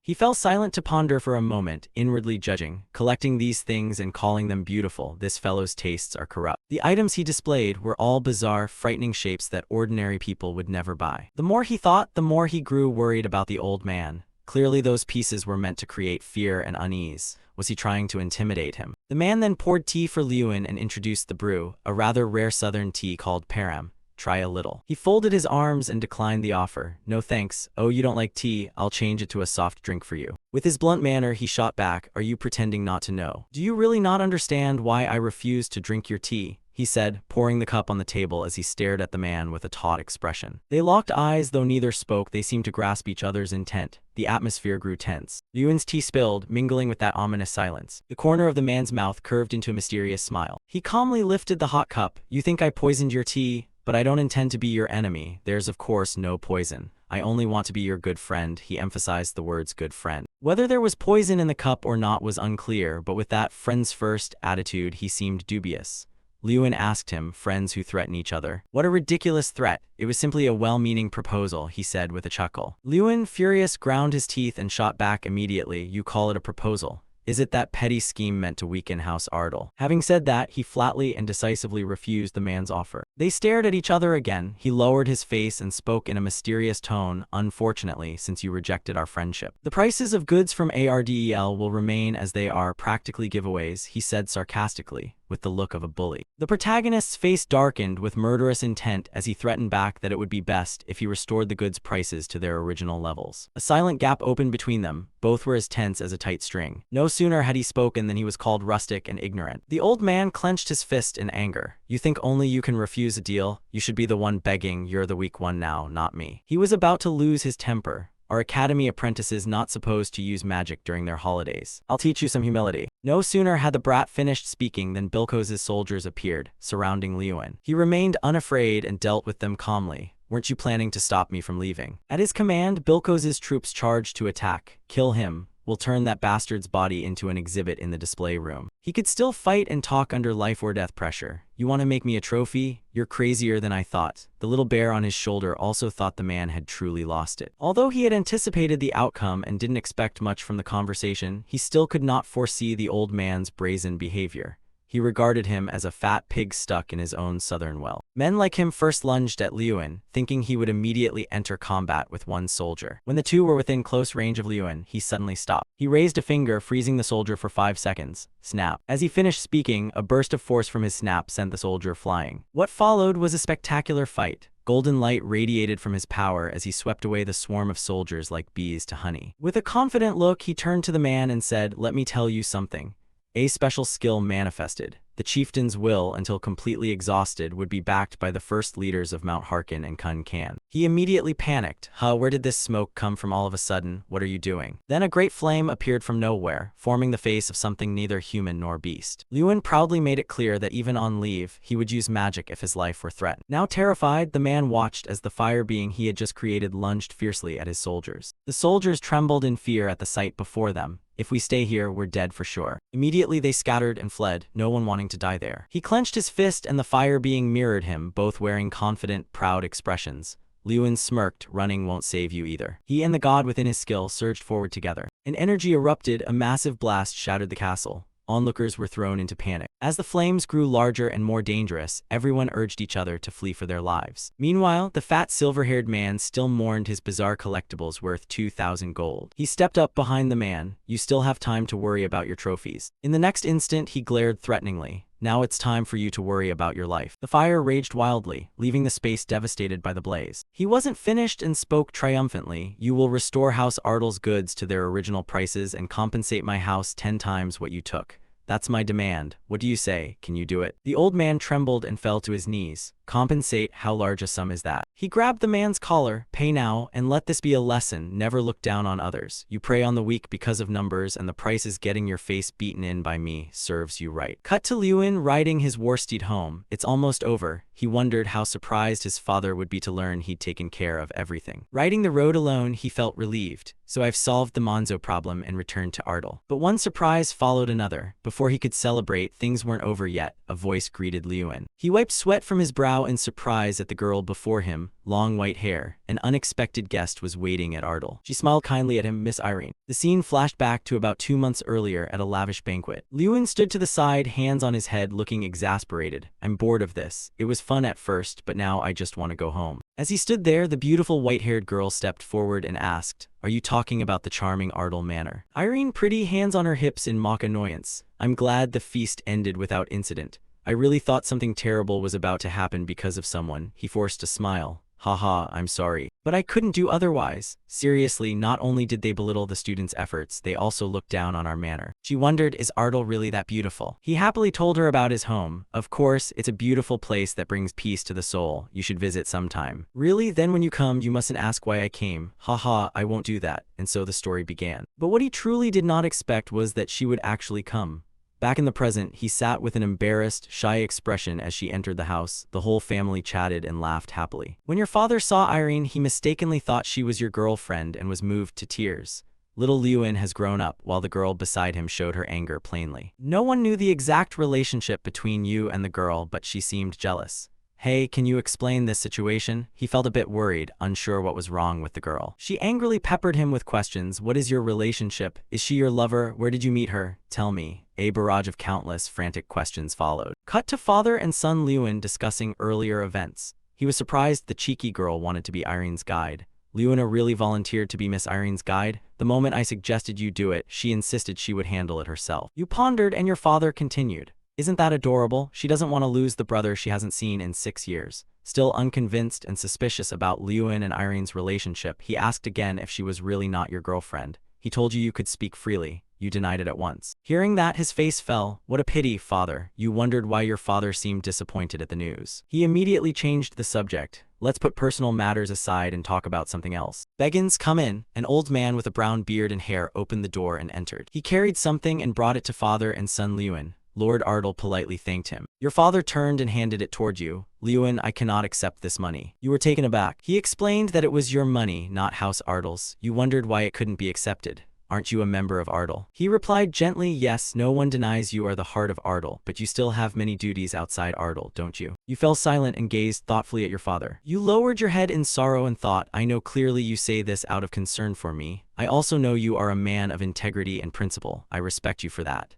He fell silent to ponder for a moment, inwardly judging, collecting these things and calling them beautiful. This fellow's tastes are corrupt. The items he displayed were all bizarre, frightening shapes that ordinary people would never buy. The more he thought, the more he grew worried about the old man. Clearly those pieces were meant to create fear and unease. Was he trying to intimidate him? The man then poured tea for Lewin and introduced the brew, a rather rare southern tea called param. try a little. He folded his arms and declined the offer. No thanks. Oh, you don't like tea? I'll change it to a soft drink for you. With his blunt manner, he shot back, are you pretending not to know? Do you really not understand why I refuse to drink your tea? He said, pouring the cup on the table as he stared at the man with a taut expression. They locked eyes, though neither spoke. They seemed to grasp each other's intent. The atmosphere grew tense. Yuan's tea spilled, mingling with that ominous silence. The corner of the man's mouth curved into a mysterious smile. He calmly lifted the hot cup. You think I poisoned your tea? But I don't intend to be your enemy. There's of course no poison. I only want to be your good friend. He emphasized the words good friend. Whether there was poison in the cup or not was unclear, but with that friends first attitude he seemed dubious. Yuan asked him, friends who threaten each other. What a ridiculous threat. It was simply a well-meaning proposal, he said with a chuckle. Yuan, furious, ground his teeth and shot back immediately. You call it a proposal? Is it that petty scheme meant to weaken House Ardell? Having said that, he flatly and decisively refused the man's offer. They stared at each other again. He lowered his face and spoke in a mysterious tone, unfortunately, since you rejected our friendship. The prices of goods from Ardell will remain as they are, practically giveaways, he said sarcastically, with the look of a bully. The protagonist's face darkened with murderous intent as he threatened back that it would be best if he restored the goods' prices to their original levels. A silent gap opened between them. Both were as tense as a tight string. No sooner had he spoken than he was called rustic and ignorant. The old man clenched his fist in anger. You think only you can refuse a deal? You should be the one begging. You're the weak one now, not me. He was about to lose his temper. Are academy apprentices not supposed to use magic during their holidays? I'll teach you some humility. No sooner had the brat finished speaking than Bilkoz's soldiers appeared, surrounding Yuan. He remained unafraid and dealt with them calmly. Weren't you planning to stop me from leaving? At his command, Bilkoz's troops charged to attack. Kill him. We'll turn that bastard's body into an exhibit in the display room. He could still fight and talk under life or death pressure. You want to make me a trophy? You're crazier than I thought. The little bear on his shoulder also thought the man had truly lost it. Although he had anticipated the outcome and didn't expect much from the conversation, he still could not foresee the old man's brazen behavior. He regarded him as a fat pig stuck in his own southern well. Men like him first lunged at Yuan, thinking he would immediately enter combat with one soldier. When the two were within close range of Yuan, he suddenly stopped. He raised a finger, freezing the soldier for 5 seconds. Snap. As he finished speaking, a burst of force from his snap sent the soldier flying. What followed was a spectacular fight. Golden light radiated from his power as he swept away the swarm of soldiers like bees to honey. With a confident look, he turned to the man and said, "Let me tell you something." A special skill manifested. The chieftain's will, until completely exhausted, would be backed by the first leaders of Mount Harkin and Kun Kan. He immediately panicked. Where did this smoke come from all of a sudden? What are you doing? Then a great flame appeared from nowhere, forming the face of something neither human nor beast. Yuan proudly made it clear that even on leave, he would use magic if his life were threatened. Now terrified, the man watched as the fire being he had just created lunged fiercely at his soldiers. The soldiers trembled in fear at the sight before them. If we stay here, we're dead for sure. Immediately they scattered and fled, no one wanting to die there. He clenched his fist and the fire being mirrored him, both wearing confident, proud expressions. Yuan smirked, running won't save you either. He and the god within his skill surged forward together. An energy erupted, a massive blast shattered the castle. Onlookers were thrown into panic. As the flames grew larger and more dangerous, everyone urged each other to flee for their lives. Meanwhile, the fat silver-haired man still mourned his bizarre collectibles worth 2,000 gold. He stepped up behind the man. You still have time to worry about your trophies. In the next instant, he glared threateningly. Now it's time for you to worry about your life. The fire raged wildly, leaving the space devastated by the blaze. He wasn't finished and spoke triumphantly. You will restore House Ardell's goods to their original prices and compensate my house 10 times what you took. That's my demand. What do you say? Can you do it? The old man trembled and fell to his knees. Compensate? How large a sum is that? He grabbed the man's collar. Pay now, and let this be a lesson. Never look down on others. You prey on the weak because of numbers, and the price is getting your face beaten in by me serves you right. Cut to Yuan riding his warsteed home. It's almost over. He wondered how surprised his father would be to learn he'd taken care of everything. Riding the road alone, he felt relieved. So I've solved the Monzo problem and returned to Ardell. But one surprise followed another. Before he could celebrate, things weren't over yet. A voice greeted Yuan. He wiped sweat from his brow in surprise at the girl before him, long white hair. An unexpected guest was waiting at Ardell. She smiled kindly at him, Miss Irene. The scene flashed back to about 2 months earlier at a lavish banquet. Yuan stood to the side, hands on his head, looking exasperated. I'm bored of this. It was fun at first, but now I just want to go home. As he stood there, the beautiful white-haired girl stepped forward and asked, Are you talking about the charming Ardell Manor? Irene, pretty hands on her hips in mock annoyance. I'm glad the feast ended without incident. I really thought something terrible was about to happen because of someone. He forced a smile. Haha, I'm sorry. But I couldn't do otherwise. Seriously, not only did they belittle the students' efforts, they also looked down on our manor. She wondered, is Ardal really that beautiful? He happily told her about his home. Of course, it's a beautiful place that brings peace to the soul. You should visit sometime. Really? Then when you come, you mustn't ask why I came. Haha, I won't do that. And so the story began. But what he truly did not expect was that she would actually come. Back in the present, he sat with an embarrassed, shy expression as she entered the house. The whole family chatted and laughed happily. When your father saw Irene, he mistakenly thought she was your girlfriend and was moved to tears. Little Lewin has grown up, while the girl beside him showed her anger plainly. No one knew the exact relationship between you and the girl, but she seemed jealous. Hey, can you explain this situation? He felt a bit worried, unsure what was wrong with the girl. She angrily peppered him with questions. What is your relationship? Is she your lover? Where did you meet her? Tell me. A barrage of countless, frantic questions followed. Cut to father and son Lewin discussing earlier events. He was surprised the cheeky girl wanted to be Irene's guide. Lewina really volunteered to be Miss Irene's guide? The moment I suggested you do it, she insisted she would handle it herself. You pondered and your father continued. Isn't that adorable? She doesn't want to lose the brother she hasn't seen in 6 years. Still unconvinced and suspicious about Lewin and Irene's relationship, he asked again if she was really not your girlfriend. He told you could speak freely. You denied it at once. Hearing that, his face fell. What a pity, father. You wondered why your father seemed disappointed at the news. He immediately changed the subject. Let's put personal matters aside and talk about something else. Beggins, come in. An old man with a brown beard and hair opened the door and entered. He carried something and brought it to father and son Lewin. Lord Ardal politely thanked him. Your father turned and handed it toward you. Lewin, I cannot accept this money. You were taken aback. He explained that it was your money, not House Ardal's. You wondered why it couldn't be accepted. Aren't you a member of Ardal? He replied gently, yes, no one denies you are the heart of Ardal, but you still have many duties outside Ardal, don't you? You fell silent and gazed thoughtfully at your father. You lowered your head in sorrow and thought, I know clearly you say this out of concern for me. I also know you are a man of integrity and principle. I respect you for that.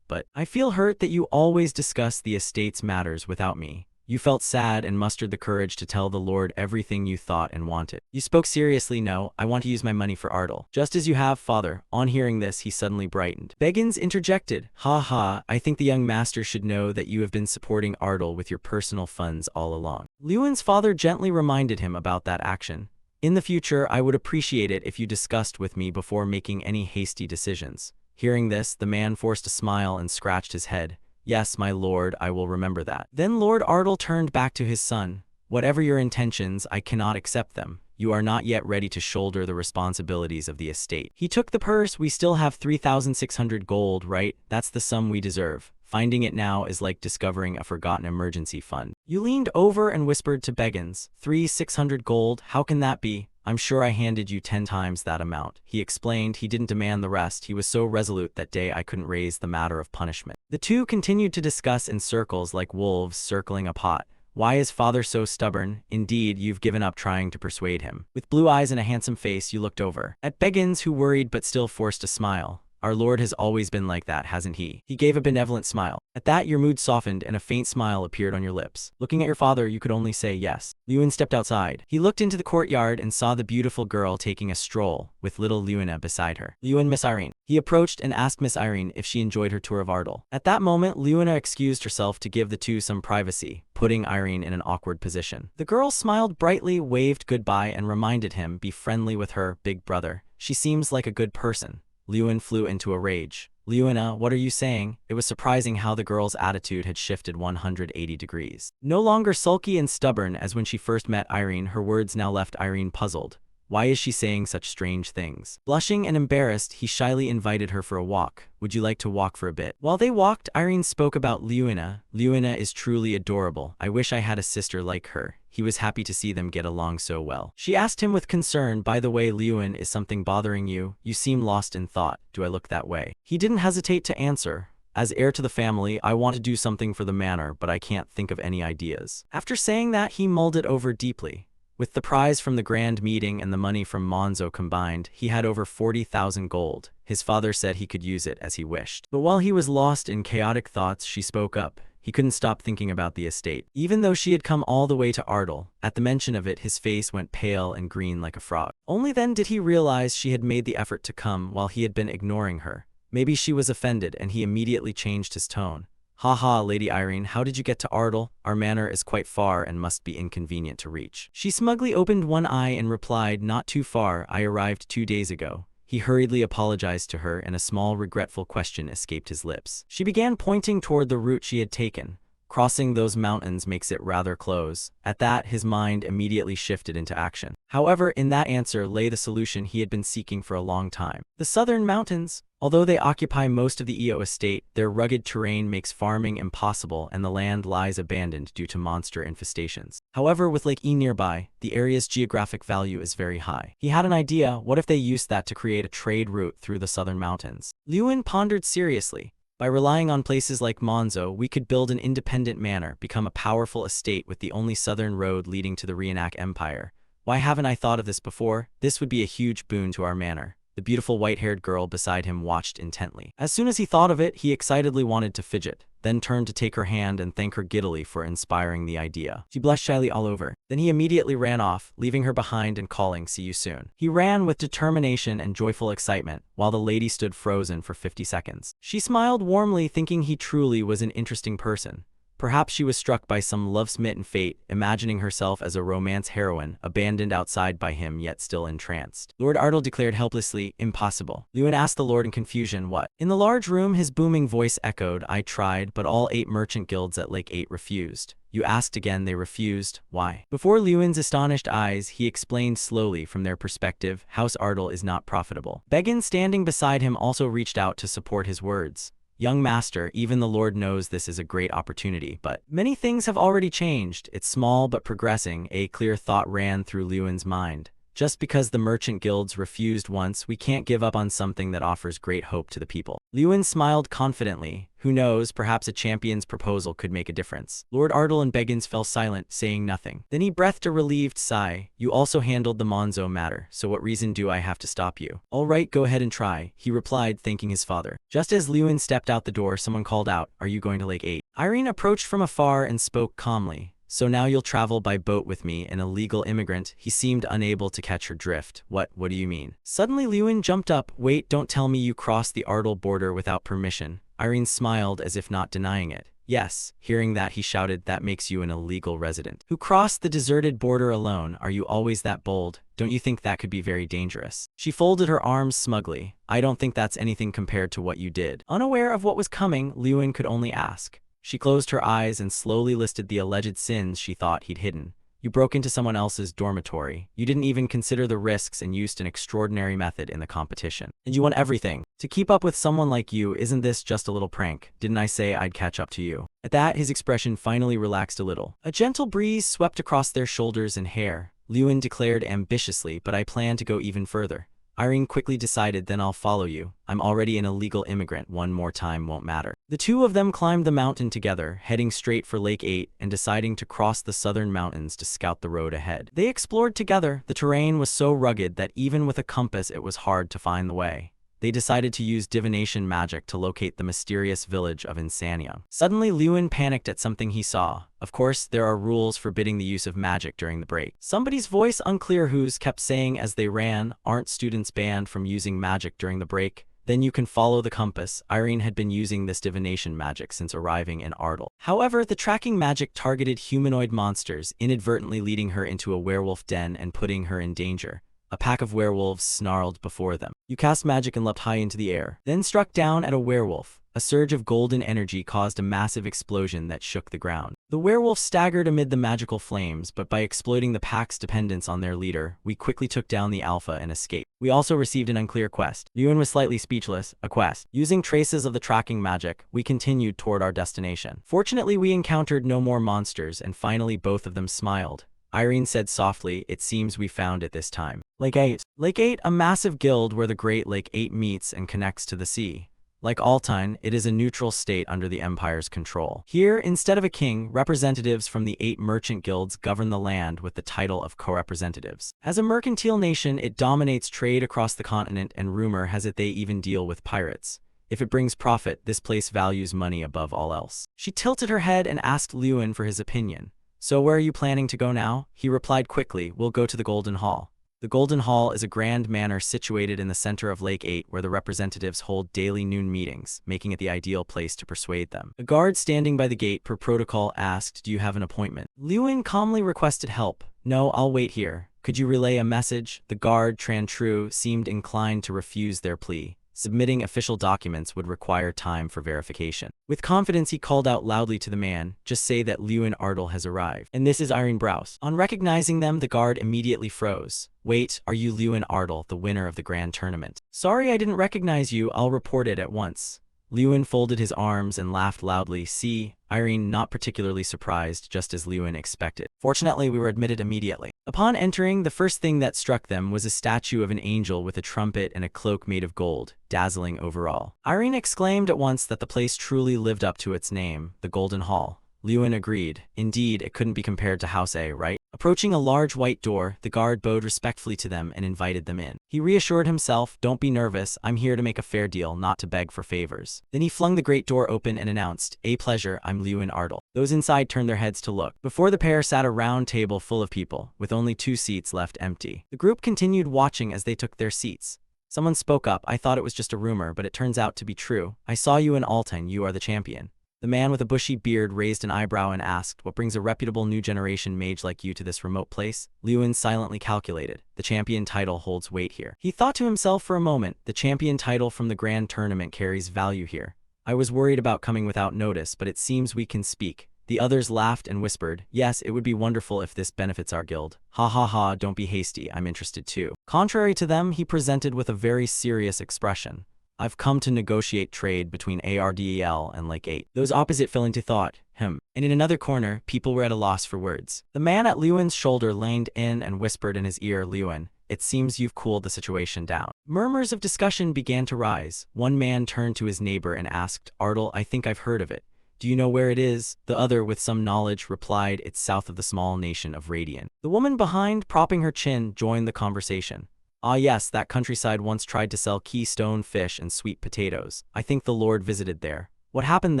But I feel hurt that you always discuss the estate's matters without me. You felt sad and mustered the courage to tell the Lord everything you thought and wanted. You spoke seriously. No, I want to use my money for Ardal. Just as you have, father. On hearing this, he suddenly brightened. Beggins interjected. Ha ha, I think the young master should know that you have been supporting Ardal with your personal funds all along. Lewin's father gently reminded him about that action. In the future, I would appreciate it if you discussed with me before making any hasty decisions. Hearing this, the man forced a smile and scratched his head. Yes, my lord, I will remember that. Then Lord Ardal turned back to his son. Whatever your intentions, I cannot accept them. You are not yet ready to shoulder the responsibilities of the estate. He took the purse. We still have 3,600 gold, right? That's the sum we deserve. Finding it now is like discovering a forgotten emergency fund. You leaned over and whispered to Beggins, 3,600 gold, how can that be? I'm sure I handed you 10 times that amount. He explained he didn't demand the rest. He was so resolute that day I couldn't raise the matter of punishment. The two continued to discuss in circles like wolves circling a pot. Why is father so stubborn? Indeed, you've given up trying to persuade him. With blue eyes and a handsome face, you looked over at Beggins, who worried but still forced a smile. Our lord has always been like that, hasn't he? He gave a benevolent smile. At that, your mood softened and a faint smile appeared on your lips. Looking at your father, you could only say yes. Lewin stepped outside. He looked into the courtyard and saw the beautiful girl taking a stroll, with little Lewina beside her. Lewin, Miss Irene. He approached and asked Miss Irene if she enjoyed her tour of Ardal. At that moment, Lewina excused herself to give the two some privacy, putting Irene in an awkward position. The girl smiled brightly, waved goodbye, and reminded him, be friendly with her, big brother. She seems like a good person. Lewin flew into a rage. Lewina, what are you saying? It was surprising how the girl's attitude had shifted 180 degrees. No longer sulky and stubborn as when she first met Irene, her words now left Irene puzzled. Why is she saying such strange things? Blushing and embarrassed, he shyly invited her for a walk. Would you like to walk for a bit? While they walked, Irene spoke about Lewina. Lewina is truly adorable. I wish I had a sister like her. He was happy to see them get along so well. She asked him with concern, by the way, Lewin, is something bothering you? You seem lost in thought. Do I look that way? He didn't hesitate to answer. As heir to the family, I want to do something for the manor, but I can't think of any ideas. After saying that, he mulled it over deeply. With the prize from the grand meeting and the money from Monzo combined, he had over 40,000 gold. His father said he could use it as he wished. But while he was lost in chaotic thoughts, she spoke up. He couldn't stop thinking about the estate. Even though she had come all the way to Ardal, at the mention of it, his face went pale and green like a frog. Only then did he realize she had made the effort to come while he had been ignoring her. Maybe she was offended, and he immediately changed his tone. Haha, Lady Irene, how did you get to Ardle? Our manor is quite far and must be inconvenient to reach. She smugly opened one eye and replied, not too far, I arrived 2 days ago. He hurriedly apologized to her, and a small regretful question escaped his lips. She began pointing toward the route she had taken. Crossing those mountains makes it rather close. At that, his mind immediately shifted into action. However, in that answer lay the solution he had been seeking for a long time. The southern mountains. Although they occupy most of the Io estate, their rugged terrain makes farming impossible and the land lies abandoned due to monster infestations. However, with Lake E nearby, the area's geographic value is very high. He had an idea. What if they used that to create a trade route through the southern mountains? Lewin pondered seriously. By relying on places like Monzo, we could build an independent manor, become a powerful estate with the only southern road leading to the Reenac Empire. Why haven't I thought of this before? This would be a huge boon to our manor. The beautiful white-haired girl beside him watched intently. As soon as he thought of it, he excitedly wanted to fidget, then turned to take her hand and thank her giddily for inspiring the idea. She blushed shyly all over. Then he immediately ran off, leaving her behind and calling, "See you soon." He ran with determination and joyful excitement, while the lady stood frozen for 50 seconds. She smiled warmly, thinking he truly was an interesting person. Perhaps she was struck by some love-smitten fate, imagining herself as a romance heroine, abandoned outside by him yet still entranced. Lord Ardle declared helplessly, "Impossible." Lewin asked the lord in confusion, "What?" In the large room his booming voice echoed, "I tried, but all 8 merchant guilds at Lake 8 refused." You asked again, they refused. Why? Before Lewin's astonished eyes, he explained slowly from their perspective, House Ardle is not profitable. Begin, standing beside him, also reached out to support his words. Young master, even the Lord knows this is a great opportunity, but many things have already changed. It's small but progressing. A clear thought ran through Lewin's mind. Just because the merchant guilds refused once, we can't give up on something that offers great hope to the people. Lewin smiled confidently. Who knows, perhaps a champion's proposal could make a difference. Lord Ardle and Beggins fell silent, saying nothing. Then he breathed a relieved sigh. You also handled the Monzo matter, so what reason do I have to stop you? All right, go ahead and try, he replied, thanking his father. Just as Lewin stepped out the door, someone called out, Are you going to Lake 8? Irene approached from afar and spoke calmly. So now you'll travel by boat with me, an illegal immigrant. He seemed unable to catch her drift. What do you mean? Suddenly Lewin jumped up. Wait, don't tell me you crossed the Ardle border without permission. Irene smiled as if not denying it. Yes. Hearing that, he shouted, that makes you an illegal resident. Who crossed the deserted border alone? Are you always that bold? Don't you think that could be very dangerous? She folded her arms smugly. I don't think that's anything compared to what you did. Unaware of what was coming, Lewin could only ask. She closed her eyes and slowly listed the alleged sins she thought he'd hidden. You broke into someone else's dormitory. You didn't even consider the risks and used an extraordinary method in the competition. And you won everything. To keep up with someone like you, isn't this just a little prank? Didn't I say I'd catch up to you? At that, his expression finally relaxed a little. A gentle breeze swept across their shoulders and hair. Lewin declared ambitiously, but I plan to go even further. Irene quickly decided, then I'll follow you. I'm already an illegal immigrant, one more time won't matter. The two of them climbed the mountain together, heading straight for Lake 8 and deciding to cross the southern mountains to scout the road ahead. They explored together. The terrain was so rugged that even with a compass it was hard to find the way. They decided to use divination magic to locate the mysterious village of Insania. Suddenly, Lewin panicked at something he saw. Of course, there are rules forbidding the use of magic during the break. Somebody's voice, unclear whose, kept saying as they ran, aren't students banned from using magic during the break? Then you can follow the compass. Irene had been using this divination magic since arriving in Ardle. However, the tracking magic targeted humanoid monsters, inadvertently leading her into a werewolf den and putting her in danger. A pack of werewolves snarled before them. You cast magic and leapt high into the air, then struck down at a werewolf. A surge of golden energy caused a massive explosion that shook the ground. The werewolf staggered amid the magical flames, but by exploiting the pack's dependence on their leader, we quickly took down the alpha and escaped. We also received an unclear quest. Lewin was slightly speechless. A quest. Using traces of the tracking magic, we continued toward our destination. Fortunately, we encountered no more monsters, and finally both of them smiled. Irene said softly, it seems we found it this time. Lake 8. Lake 8, a massive guild where the Great Lake 8 meets and connects to the sea. Like Altine, it is a neutral state under the Empire's control. Here, instead of a king, representatives from the 8 merchant guilds govern the land with the title of co-representatives. As a mercantile nation, it dominates trade across the continent, and rumor has it they even deal with pirates. If it brings profit, this place values money above all else. She tilted her head and asked Lewin for his opinion. So where are you planning to go now? He replied quickly, we'll go to the Golden Hall. The Golden Hall is a grand manor situated in the center of Lake 8 where the representatives hold daily noon meetings, making it the ideal place to persuade them. A guard standing by the gate per protocol asked, "Do you have an appointment?" Lewin calmly requested help. "No, I'll wait here. Could you relay a message?" The guard, Tran Tru, seemed inclined to refuse their plea. Submitting official documents would require time for verification. With confidence, he called out loudly to the man, "Just say that Lewin Ardle has arrived. And this is Irene Browse." On recognizing them, the guard immediately froze. "Wait, are you Lewin Ardle, the winner of the grand tournament?" "Sorry, I didn't recognize you. I'll report it at once." Lewin folded his arms and laughed loudly. "See?" Irene, not particularly surprised, just as Lewin expected. "Fortunately, we were admitted immediately." Upon entering, the first thing that struck them was a statue of an angel with a trumpet and a cloak made of gold, dazzling overall. Irene exclaimed at once that the place truly lived up to its name, the Golden Hall. Lewin agreed. Indeed, it couldn't be compared to House A, right? Approaching a large white door, the guard bowed respectfully to them and invited them in. He reassured himself, "Don't be nervous, I'm here to make a fair deal, not to beg for favors." Then he flung the great door open and announced, "A pleasure, I'm Lewin Ardle." Those inside turned their heads to look. Before the pair sat a round table full of people, with only 2 seats left empty. The group continued watching as they took their seats. Someone spoke up. "I thought it was just a rumor, but it turns out to be true. I saw you in Alton, you are the champion." The man with a bushy beard raised an eyebrow and asked, "What brings a reputable new generation mage like you to this remote place?" Lewin silently calculated. "The champion title holds weight here." He thought to himself for a moment, "The champion title from the grand tournament carries value here. I was worried about coming without notice, but it seems we can speak." The others laughed and whispered, "Yes, it would be wonderful if this benefits our guild." "Ha ha ha, don't be hasty, I'm interested too." Contrary to them, he presented with a very serious expression. "I've come to negotiate trade between ARDEL and Lake 8. Those opposite fell into thought. And in another corner, people were at a loss for words. The man at Lewin's shoulder leaned in and whispered in his ear, "Lewin, it seems you've cooled the situation down." Murmurs of discussion began to rise. One man turned to his neighbor and asked, "Ardle, I think I've heard of it. Do you know where it is?" The other, with some knowledge, replied, "It's south of the small nation of Radiant." The woman behind, propping her chin, joined the conversation. "Ah yes, that countryside once tried to sell keystone fish and sweet potatoes. I think the Lord visited there." "What happened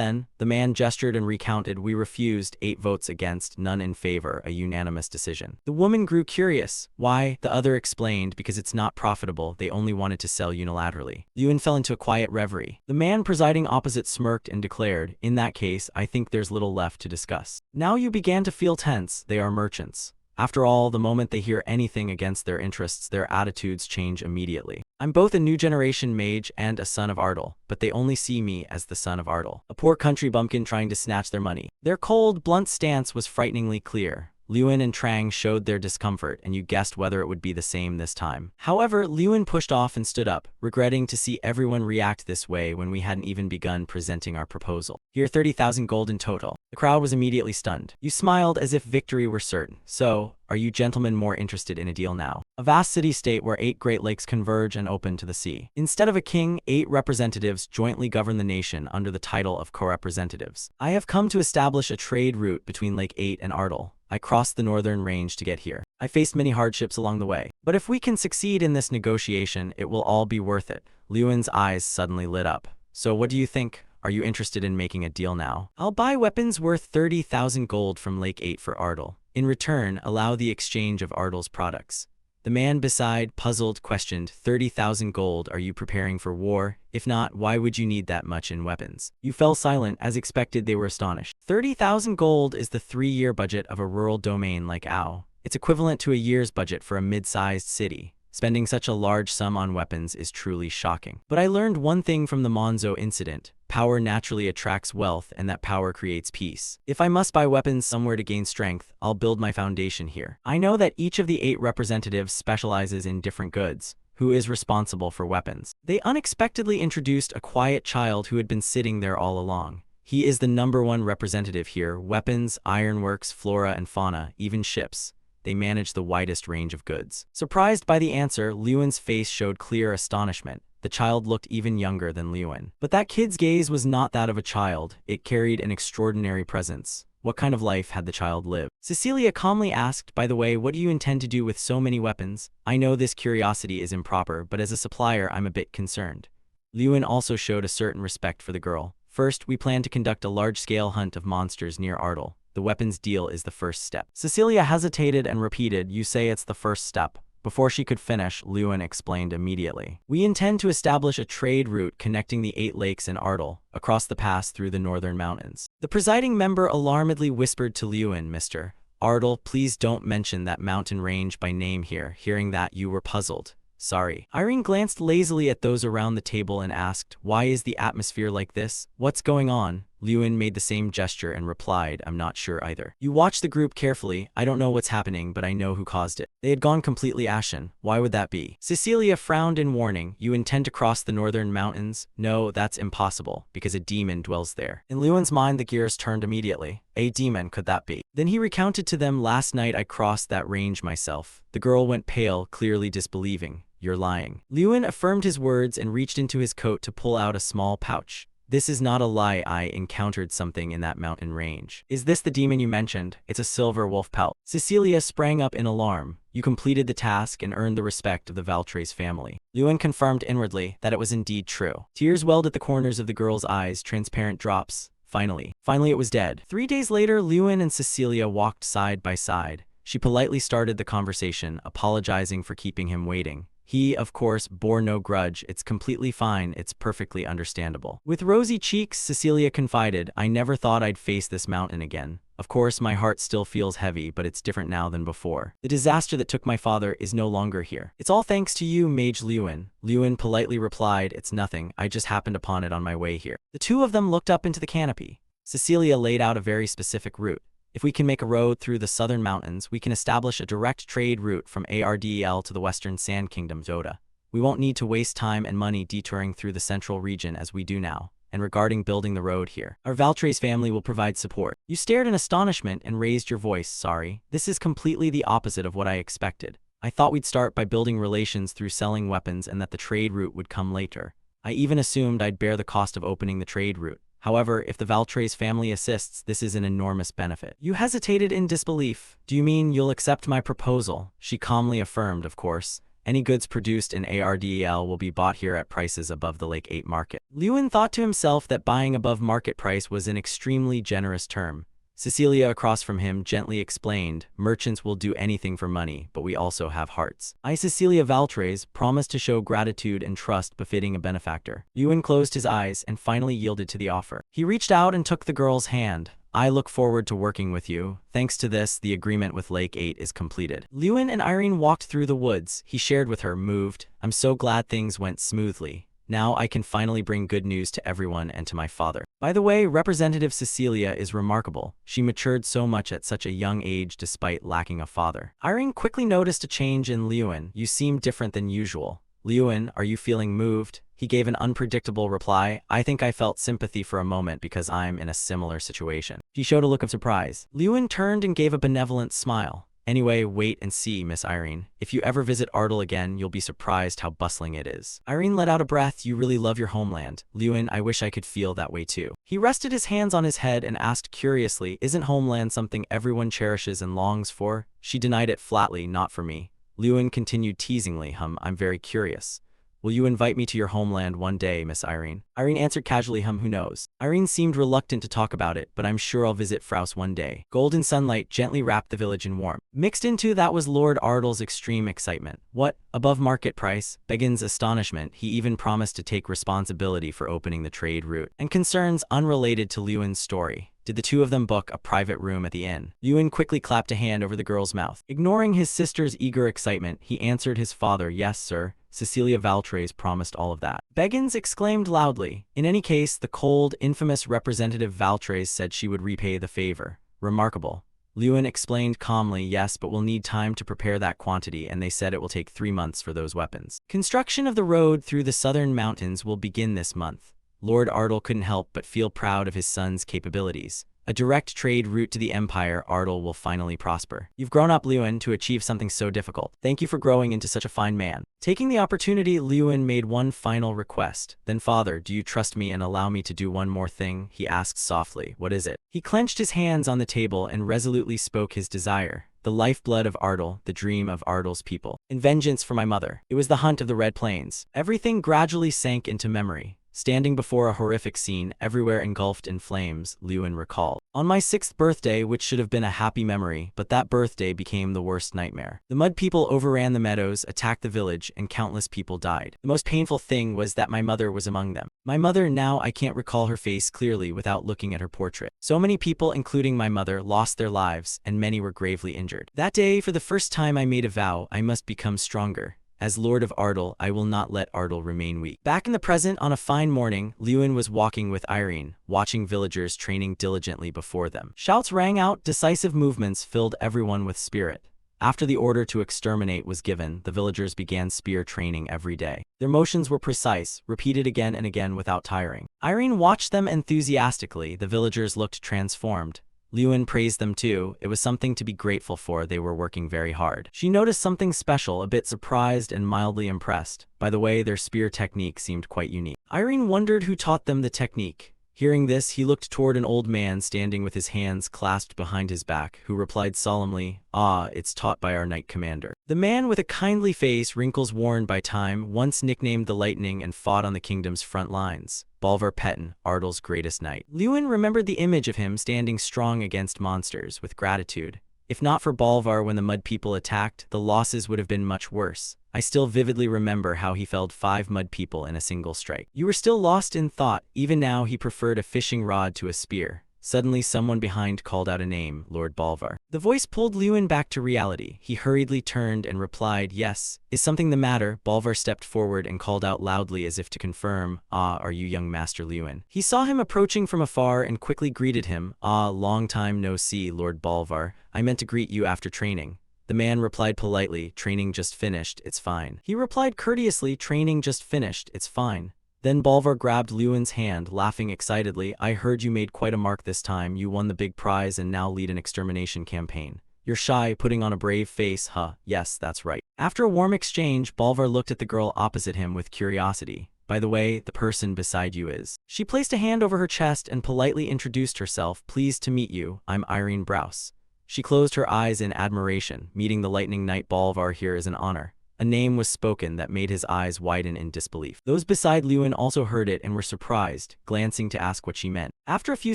then?" The man gestured and recounted. "We refused, 8 votes against, none in favor, a unanimous decision." The woman grew curious. "Why?" The other explained, "Because it's not profitable, they only wanted to sell unilaterally." Lewin fell into a quiet reverie. The man presiding opposite smirked and declared, "In that case, I think there's little left to discuss." Now you began to feel tense. They are merchants. After all, the moment they hear anything against their interests, their attitudes change immediately. "I'm both a new generation mage and a son of Ardle, but they only see me as the son of Ardle, a poor country bumpkin trying to snatch their money." Their cold, blunt stance was frighteningly clear. Lewin and Trang showed their discomfort, and you guessed whether it would be the same this time. However, Lewin pushed off and stood up, regretting to see everyone react this way when we hadn't even begun presenting our proposal. "Here, 30,000 gold in total." The crowd was immediately stunned. You smiled as if victory were certain. "So, are you gentlemen more interested in a deal now?" A vast city-state where 8 Great Lakes converge and open to the sea. Instead of a king, 8 representatives jointly govern the nation under the title of co-representatives. "I have come to establish a trade route between Lake 8 and Ardle. I crossed the northern range to get here. I faced many hardships along the way. But if we can succeed in this negotiation, it will all be worth it." Lewin's eyes suddenly lit up. "So what do you think? Are you interested in making a deal now?" "I'll buy weapons worth 30,000 gold from Lake 8 for Ardle. In return, allow the exchange of Ardle's products." The man beside, puzzled, questioned, 30,000 gold, are you preparing for war? If not, why would you need that much in weapons? You fell silent. As expected, they were astonished. 30,000 gold is the 3-year budget of a rural domain like Ao. It's equivalent to a year's budget for a mid-sized city. Spending such a large sum on weapons is truly shocking. But I learned one thing from the Monzo incident. Power naturally attracts wealth, and that power creates peace. If I must buy weapons somewhere to gain strength, I'll build my foundation here. I know that each of the 8 representatives specializes in different goods. Who is responsible for weapons? They unexpectedly introduced a quiet child who had been sitting there all along. He is the #1 representative here. Weapons, ironworks, flora and fauna, even ships. They manage the widest range of goods. Surprised by the answer, Lewin's face showed clear astonishment. The child looked even younger than Lewin. But that kid's gaze was not that of a child. It carried an extraordinary presence. What kind of life had the child lived? Cecilia calmly asked, "By the way, what do you intend to do with so many weapons? I know this curiosity is improper, but as a supplier, I'm a bit concerned." Lewin also showed a certain respect for the girl. "First, we plan to conduct a large-scale hunt of monsters near Ardle. The weapons deal is the first step." Cecilia hesitated and repeated, "You say it's the first step. Before she could finish, Lewin explained immediately. We intend to establish a trade route connecting the 8 lakes in Ardal, across the pass through the northern mountains. The presiding member alarmedly whispered to Lewin, Mr. Ardal, please don't mention that mountain range by name here. Hearing that, you were puzzled. Sorry. Irene glanced lazily at those around the table and asked, why is the atmosphere like this? What's going on? Lewin made the same gesture and replied, I'm not sure either. You watch the group carefully. I don't know what's happening, but I know who caused it. They had gone completely ashen. Why would that be? Cecilia frowned in warning. You intend to cross the northern mountains? No, that's impossible, because a demon dwells there. In Lewin's mind, the gears turned immediately. A demon, could that be? Then he recounted to them, last night I crossed that range myself. The girl went pale, clearly disbelieving. You're lying. Lewin affirmed his words and reached into his coat to pull out a small pouch. This is not a lie. I encountered something in that mountain range. Is this the demon you mentioned? It's a silver wolf pelt. Cecilia sprang up in alarm. You completed the task and earned the respect of the Valtres family. Lewin confirmed inwardly that it was indeed true. Tears welled at the corners of the girl's eyes, transparent drops. Finally it was dead. 3 days later, Lewin and Cecilia walked side by side. She politely started the conversation, apologizing for keeping him waiting. He, of course, bore no grudge. It's completely fine. It's perfectly understandable. With rosy cheeks, Cecilia confided, I never thought I'd face this mountain again. Of course, my heart still feels heavy, but it's different now than before. The disaster that took my father is no longer here. It's all thanks to you, Mage Lewin. Lewin politely replied, it's nothing. I just happened upon it on my way here. The two of them looked up into the canopy. Cecilia laid out a very specific route. If we can make a road through the southern mountains, we can establish a direct trade route from Ardel to the western Sand Kingdom, Zoda. We won't need to waste time and money detouring through the central region as we do now. And regarding building the road here, our Valtres family will provide support. You stared in astonishment and raised your voice. Sorry, this is completely the opposite of what I expected. I thought we'd start by building relations through selling weapons and that the trade route would come later. I even assumed I'd bear the cost of opening the trade route. However, if the Valtres family assists, this is an enormous benefit. You hesitated in disbelief. Do you mean you'll accept my proposal? She calmly affirmed, of course. Any goods produced in Ardel will be bought here at prices above the Lake 8 market. Lewin thought to himself that buying above market price was an extremely generous term. Cecilia across from him gently explained, merchants will do anything for money, but we also have hearts. I, Cecilia Valtres, promised to show gratitude and trust befitting a benefactor. Lewin closed his eyes and finally yielded to the offer. He reached out and took the girl's hand. I look forward to working with you. Thanks to this, the agreement with Lake 8 is completed. Lewin and Irene walked through the woods. He shared with her, moved. I'm so glad things went smoothly. Now I can finally bring good news to everyone and to my father. By the way, Representative Cecilia is remarkable. She matured so much at such a young age despite lacking a father. Irene quickly noticed a change in Lewin. You seem different than usual. Lewin, are you feeling moved? He gave an unpredictable reply. I think I felt sympathy for a moment because I'm in a similar situation. She showed a look of surprise. Lewin turned and gave a benevolent smile. Anyway, wait and see, Miss Irene. If you ever visit Ardel again, you'll be surprised how bustling it is. Irene let out a breath. You really love your homeland. Lewin, I wish I could feel that way too. He rested his hands on his head and asked curiously, isn't homeland something everyone cherishes and longs for? She denied it flatly, not for me. Lewin continued teasingly, I'm very curious. Will you invite me to your homeland one day, Miss Irene? Irene answered casually, who knows? Irene seemed reluctant to talk about it, but I'm sure I'll visit Fraus one day. Golden sunlight gently wrapped the village in warmth. Mixed into that was Lord Ardel's extreme excitement. What? Above market price? Begin's astonishment. He even promised to take responsibility for opening the trade route. And concerns unrelated to Lewin's story. Did the two of them book a private room at the inn? Lewin quickly clapped a hand over the girl's mouth. Ignoring his sister's eager excitement, he answered his father, yes, sir. Cecilia Valtres promised all of that. Beggins exclaimed loudly. In any case, the cold, infamous Representative Valtres said she would repay the favor. Remarkable. Lewin explained calmly, yes, but we'll need time to prepare that quantity, and they said it will take 3 months for those weapons. Construction of the road through the southern mountains will begin this month. Lord Ardel couldn't help but feel proud of his son's capabilities. A direct trade route to the Empire, Ardel will finally prosper. You've grown up, Lewin, to achieve something so difficult. Thank you for growing into such a fine man. Taking the opportunity, Lewin made one final request. Then, father, do you trust me and allow me to do one more thing? He asked softly. What is it? He clenched his hands on the table and resolutely spoke his desire. The lifeblood of Ardel, the dream of Ardel's people. In vengeance for my mother. It was the hunt of the Red Plains. Everything gradually sank into memory. standing before a horrific scene, everywhere engulfed in flames, Lewin recalled. On my 6th birthday, which should have been a happy memory, but that birthday became the worst nightmare. The mud people overran the meadows, attacked the village, and countless people died. The most painful thing was that my mother was among them. My mother, now I can't recall her face clearly without looking at her portrait. So many people, including my mother, lost their lives, and many were gravely injured. That day, for the first time, I made a vow: I must become stronger. As Lord of Ardell, I will not let Ardell remain weak. Back in the present, on a fine morning, Lewin was walking with Irene, watching villagers training diligently before them. Shouts rang out, decisive movements filled everyone with spirit. After the order to exterminate was given, the villagers began spear training every day. Their motions were precise, repeated again and again without tiring. Irene watched them enthusiastically. The villagers looked transformed. Lewin praised them too. It was something to be grateful for. They were working very hard. She noticed something special, a bit surprised and mildly impressed. By the way, their spear technique seemed quite unique. Irene wondered who taught them the technique. Hearing this, he looked toward an old man standing with his hands clasped behind his back, who replied solemnly, "Ah, it's taught by our knight commander." The man with a kindly face, wrinkles worn by time, once nicknamed the Lightning and fought on the kingdom's front lines. Bolvar Petten, Ardell's greatest knight. Lewin remembered the image of him standing strong against monsters, with gratitude. If not for Bolvar when the mud people attacked, the losses would have been much worse. I still vividly remember how he felled 5 mud people in a single strike. You were still lost in thought. Even now he preferred a fishing rod to a spear. Suddenly someone behind called out a name, Lord Bolvar. The voice pulled Lewin back to reality. He hurriedly turned and replied, "Yes. Is something the matter?" Bolvar stepped forward and called out loudly as if to confirm, "Ah, are you young Master Lewin?" He saw him approaching from afar and quickly greeted him. "Ah, long time no see, Lord Bolvar. I meant to greet you after training." The man replied politely, "Training just finished, it's fine." He replied courteously, "Training just finished, it's fine." Then Bolvar grabbed Lewin's hand, laughing excitedly. "I heard you made quite a mark this time. You won the big prize and now lead an extermination campaign. You're shy, putting on a brave face, huh? Yes, that's right." After a warm exchange, Bolvar looked at the girl opposite him with curiosity. "By the way, the person beside you is." She placed a hand over her chest and politely introduced herself. "Pleased to meet you. I'm Irene Browse." She closed her eyes in admiration. Meeting the Lightning Knight Bolvar here is an honor. A name was spoken that made his eyes widen in disbelief. Those beside Lewin also heard it and were surprised, glancing to ask what she meant. After a few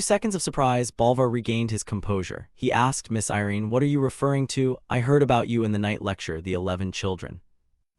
seconds of surprise, Bolvar regained his composure. He asked, "Miss Irene, what are you referring to? I heard about you in the night lecture, the 11 children."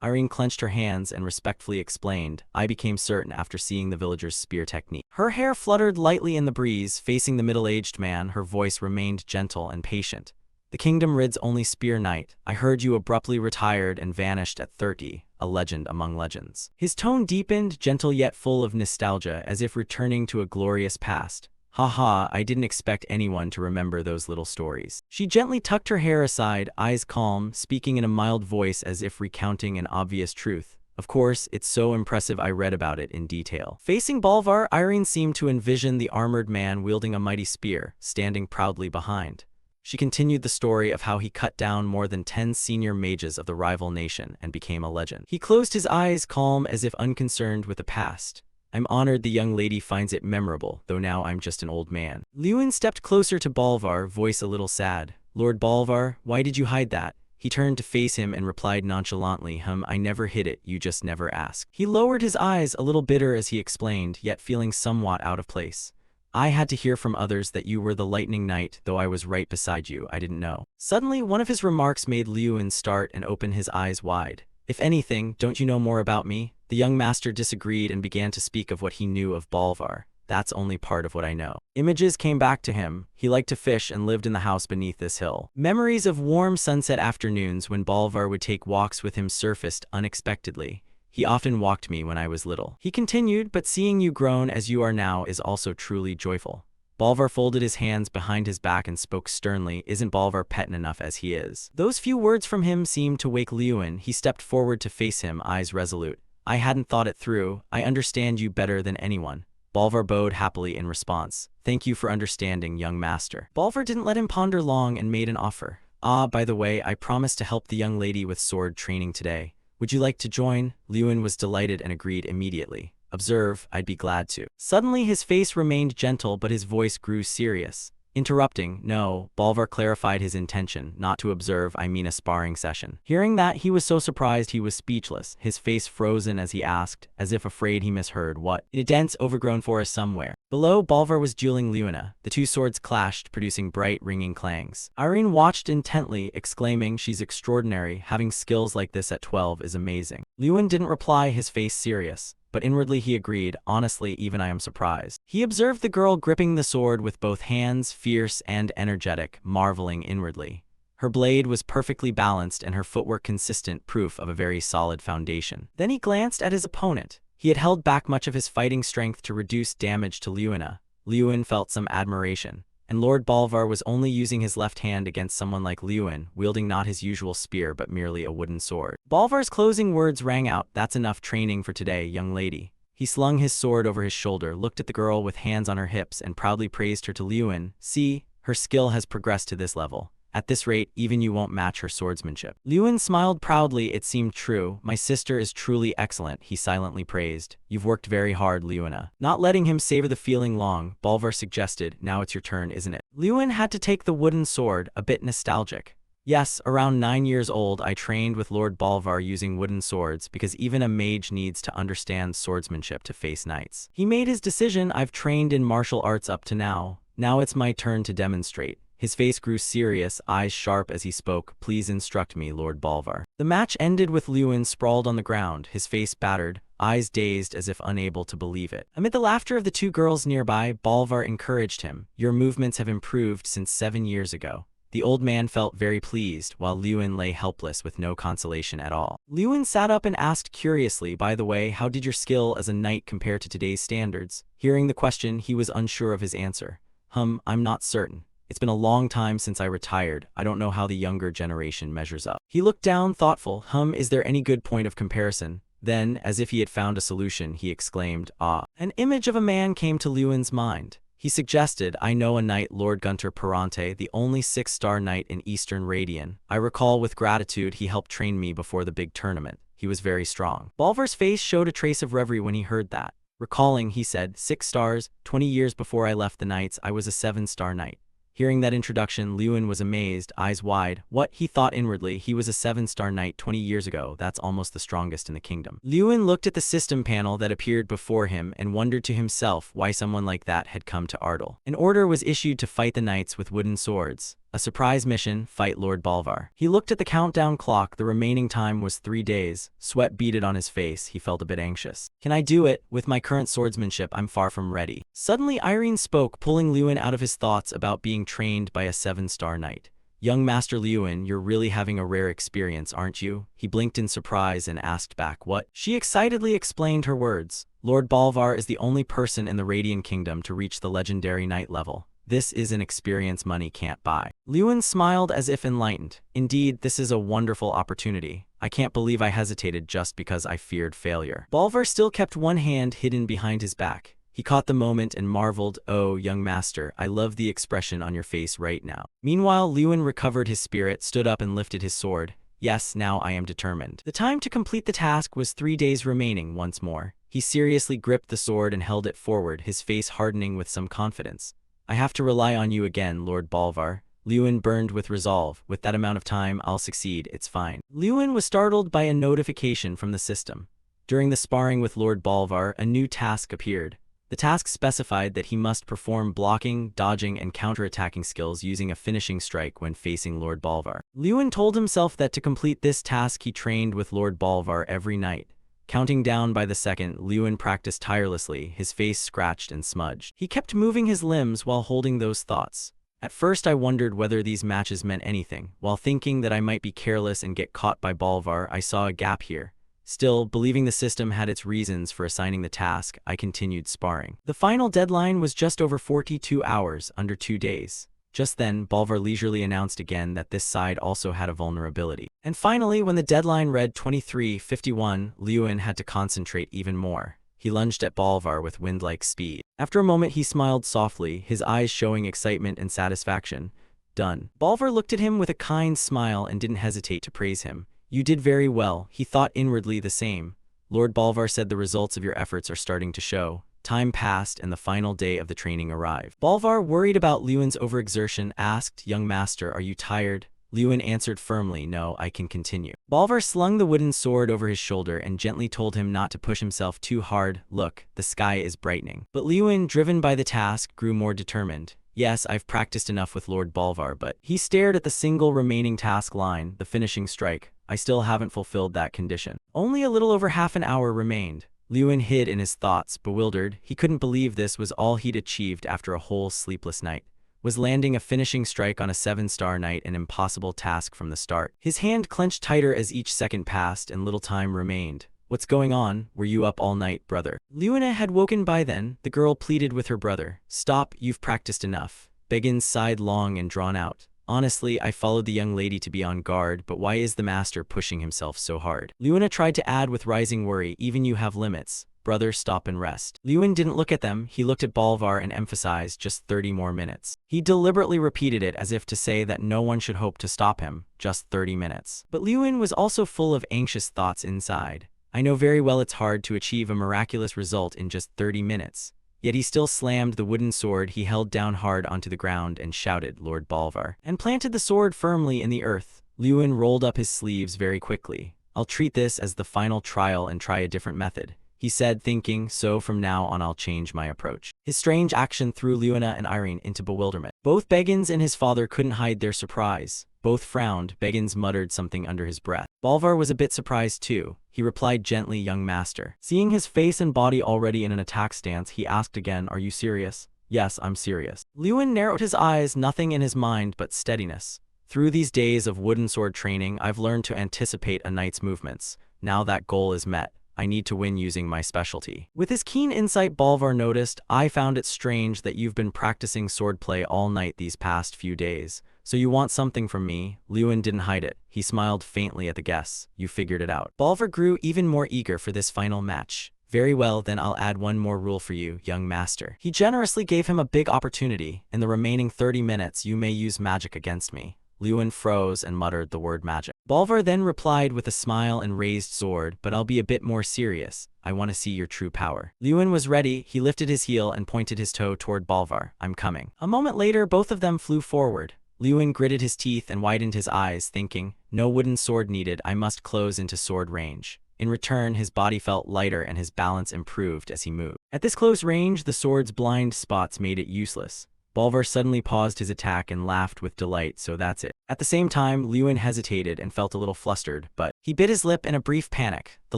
Irene clenched her hands and respectfully explained, "I became certain after seeing the villagers' spear technique." Her hair fluttered lightly in the breeze. Facing the middle-aged man, her voice remained gentle and patient. "The kingdom rids only spear knight. I heard you abruptly retired and vanished at 30, a legend among legends." His tone deepened, gentle yet full of nostalgia, as if returning to a glorious past. "Ha, I didn't expect anyone to remember those little stories." She gently tucked her hair aside, eyes calm, speaking in a mild voice as if recounting an obvious truth. "Of course, it's so impressive I read about it in detail." Facing Bolvar, Irene seemed to envision the armored man wielding a mighty spear, standing proudly behind. She continued the story of how he cut down more than 10 senior mages of the rival nation and became a legend. He closed his eyes, calm as if unconcerned with the past. "I'm honored the young lady finds it memorable, though now I'm just an old man." Lewin stepped closer to Bolvar, voice a little sad. "Lord Bolvar, why did you hide that?" He turned to face him and replied nonchalantly, I never hid it, you just never asked." He lowered his eyes, a little bitter as he explained, yet feeling somewhat out of place. "I had to hear from others that you were the Lightning Knight, though I was right beside you, I didn't know." Suddenly, one of his remarks made Lewin start and open his eyes wide. "If anything, don't you know more about me?" The young master disagreed and began to speak of what he knew of Bolvar. "That's only part of what I know." Images came back to him. He liked to fish and lived in the house beneath this hill. Memories of warm sunset afternoons when Bolvar would take walks with him surfaced unexpectedly. "He often walked me when I was little." He continued, "But seeing you grown as you are now is also truly joyful." Bolvar folded his hands behind his back and spoke sternly, "Isn't Bolvar Petten enough as he is?" Those few words from him seemed to wake Lewin. He stepped forward to face him, eyes resolute. "I hadn't thought it through. I understand you better than anyone." Bolvar bowed happily in response. "Thank you for understanding, young master." Bolvar didn't let him ponder long and made an offer. "Ah, by the way, I promised to help the young lady with sword training today. Would you like to join?" Lewin was delighted and agreed immediately. "Observe, I'd be glad to." Suddenly his face remained gentle but his voice grew serious. Interrupting, no, Bolvar clarified his intention, not to observe, I mean a sparring session. Hearing that, he was so surprised he was speechless, his face frozen as he asked, as if afraid he misheard, what? In a dense, overgrown forest somewhere. Below, Bolvar was dueling Luna. The two swords clashed, producing bright, ringing clangs. Irene watched intently, exclaiming, she's extraordinary, having skills like this at 12 is amazing. Lewin didn't reply, his face serious. But inwardly he agreed, honestly, even I am surprised. He observed the girl gripping the sword with both hands, fierce and energetic, marveling inwardly. Her blade was perfectly balanced and her footwork consistent, proof of a very solid foundation. Then he glanced at his opponent. He had held back much of his fighting strength to reduce damage to Luna. Lewin felt some admiration. And Lord Bolvar was only using his left hand against someone like Lewin, wielding not his usual spear but merely a wooden sword. Bolvar's closing words rang out, that's enough training for today, young lady. He slung his sword over his shoulder, looked at the girl with hands on her hips, and proudly praised her to Lewin. See, her skill has progressed to this level. At this rate, even you won't match her swordsmanship. Lewin smiled proudly, it seemed true. My sister is truly excellent, he silently praised. You've worked very hard, Lewina. Not letting him savor the feeling long, Bolvar suggested, now it's your turn, isn't it? Lewin had to take the wooden sword, a bit nostalgic. Yes, around 9 years old, I trained with Lord Bolvar using wooden swords because even a mage needs to understand swordsmanship to face knights. He made his decision, I've trained in martial arts up to now. Now it's my turn to demonstrate. His face grew serious, eyes sharp as he spoke. Please instruct me, Lord Bolvar. The match ended with Lewin sprawled on the ground, his face battered, eyes dazed as if unable to believe it. Amid the laughter of the two girls nearby, Bolvar encouraged him. Your movements have improved since 7 years ago. The old man felt very pleased, while Lewin lay helpless with no consolation at all. Lewin sat up and asked curiously, by the way, how did your skill as a knight compare to today's standards? Hearing the question, he was unsure of his answer. I'm not certain. It's been a long time since I retired. I don't know how the younger generation measures up. He looked down, thoughtful. Is there any good point of comparison? Then, as if he had found a solution, he exclaimed, ah. An image of a man came to Lewin's mind. He suggested, I know a knight, Lord Gunter Perante, the only 6-star knight in Eastern Radian. I recall with gratitude he helped train me before the big tournament. He was very strong. Bolvar's face showed a trace of reverie when he heard that. Recalling, he said, 6 stars, 20 years before I left the Knights, I was a 7-star knight. Hearing that introduction, Lewin was amazed, eyes wide. What, he thought inwardly, he was a 7-star knight 20 years ago, that's almost the strongest in the kingdom. Lewin looked at the system panel that appeared before him and wondered to himself why someone like that had come to Ardal. An order was issued to fight the knights with wooden swords. A surprise mission, fight Lord Bolvar. He looked at the countdown clock, the remaining time was 3 days. Sweat beaded on his face, he felt a bit anxious. Can I do it? With my current swordsmanship, I'm far from ready. Suddenly Irene spoke, pulling Lewin out of his thoughts about being trained by a 7-star knight. Young Master Lewin, you're really having a rare experience, aren't you? He blinked in surprise and asked back, what? She excitedly explained her words. Lord Bolvar is the only person in the Radiant Kingdom to reach the legendary knight level. This is an experience money can't buy. Lewin smiled as if enlightened. Indeed, this is a wonderful opportunity. I can't believe I hesitated just because I feared failure. Bolvar still kept one hand hidden behind his back. He caught the moment and marveled, oh, young master, I love the expression on your face right now. Meanwhile, Lewin recovered his spirit, stood up and lifted his sword. Yes, now I am determined. The time to complete the task was 3 days remaining once more. He seriously gripped the sword and held it forward, his face hardening with some confidence. I have to rely on you again, Lord Bolvar. Lewin burned with resolve. With that amount of time, I'll succeed, it's fine. Lewin was startled by a notification from the system. During the sparring with Lord Bolvar, a new task appeared. The task specified that he must perform blocking, dodging, and counterattacking skills using a finishing strike when facing Lord Bolvar. Lewin told himself that to complete this task he trained with Lord Bolvar every night. Counting down by the second, Lewin practiced tirelessly, his face scratched and smudged. He kept moving his limbs while holding those thoughts. At first I wondered whether these matches meant anything. While thinking that I might be careless and get caught by Bolvar, I saw a gap here. Still, believing the system had its reasons for assigning the task, I continued sparring. The final deadline was just over 42 hours, under 2 days. Just then, Bolvar leisurely announced again that this side also had a vulnerability. And finally, when the deadline read 23:51, Lewin had to concentrate even more. He lunged at Bolvar with wind-like speed. After a moment, he smiled softly, his eyes showing excitement and satisfaction. Done. Bolvar looked at him with a kind smile and didn't hesitate to praise him. You did very well, he thought inwardly the same. Lord Bolvar said the results of your efforts are starting to show. Time passed and the final day of the training arrived. Bolvar, worried about Lewin's overexertion, asked, "Young master, are you tired?" Lewin answered firmly, "No, I can continue." Bolvar slung the wooden sword over his shoulder and gently told him not to push himself too hard. "Look, the sky is brightening." But Lewin, driven by the task, grew more determined. "Yes, I've practiced enough with Lord Bolvar, but—" He stared at the single remaining task line, the finishing strike. "I still haven't fulfilled that condition." Only a little over half an hour remained. Lewin hid in his thoughts, bewildered. He couldn't believe this was all he'd achieved after a whole sleepless night. Was landing a finishing strike on a 7-star knight an impossible task from the start? His hand clenched tighter as each second passed and little time remained. "What's going on? Were you up all night, brother?" Lewina had woken by then. The girl pleaded with her brother. "Stop, you've practiced enough." Beggins sighed long and drawn out. "Honestly, I followed the young lady to be on guard, but why is the master pushing himself so hard?" Lewina tried to add with rising worry, "Even you have limits. Brother, stop and rest." Lewin didn't look at them. He looked at Bolvar and emphasized, "Just 30 more minutes." He deliberately repeated it as if to say that no one should hope to stop him. Just 30 minutes. But Lewin was also full of anxious thoughts inside. "I know very well it's hard to achieve a miraculous result in just 30 minutes. Yet he still slammed the wooden sword he held down hard onto the ground and shouted, "Lord Bolvar," and planted the sword firmly in the earth. Lewin rolled up his sleeves very quickly. "I'll treat this as the final trial and try a different method," he said, thinking, "So from now on I'll change my approach." His strange action threw Lewina and Irene into bewilderment. Both Beggins and his father couldn't hide their surprise. Both frowned. Beggins muttered something under his breath. Bolvar was a bit surprised too. He replied gently, "Young master." Seeing his face and body already in an attack stance, he asked again, "Are you serious?" "Yes, I'm serious." Lewin narrowed his eyes, nothing in his mind but steadiness. "Through these days of wooden sword training, I've learned to anticipate a knight's movements. Now that goal is met. I need to win using my specialty." With his keen insight, Bolvar noticed, "I found it strange that you've been practicing swordplay all night these past few days. So you want something from me?" Lewin didn't hide it. He smiled faintly at the guess. "You figured it out." Bolvar grew even more eager for this final match. "Very well, then I'll add one more rule for you, young master." He generously gave him a big opportunity. "In the remaining 30 minutes, you may use magic against me." Lewin froze and muttered the word magic. Bolvar then replied with a smile and raised sword, "But I'll be a bit more serious. I want to see your true power." Lewin was ready. He lifted his heel and pointed his toe toward Bolvar. "I'm coming." A moment later, both of them flew forward. Lewin gritted his teeth and widened his eyes, thinking, "No wooden sword needed. I must close into sword range." In return, his body felt lighter and his balance improved as he moved. At this close range, the sword's blind spots made it useless. Bolvar suddenly paused his attack and laughed with delight. "So that's it." At the same time, Lewin hesitated and felt a little flustered, but he bit his lip in a brief panic. The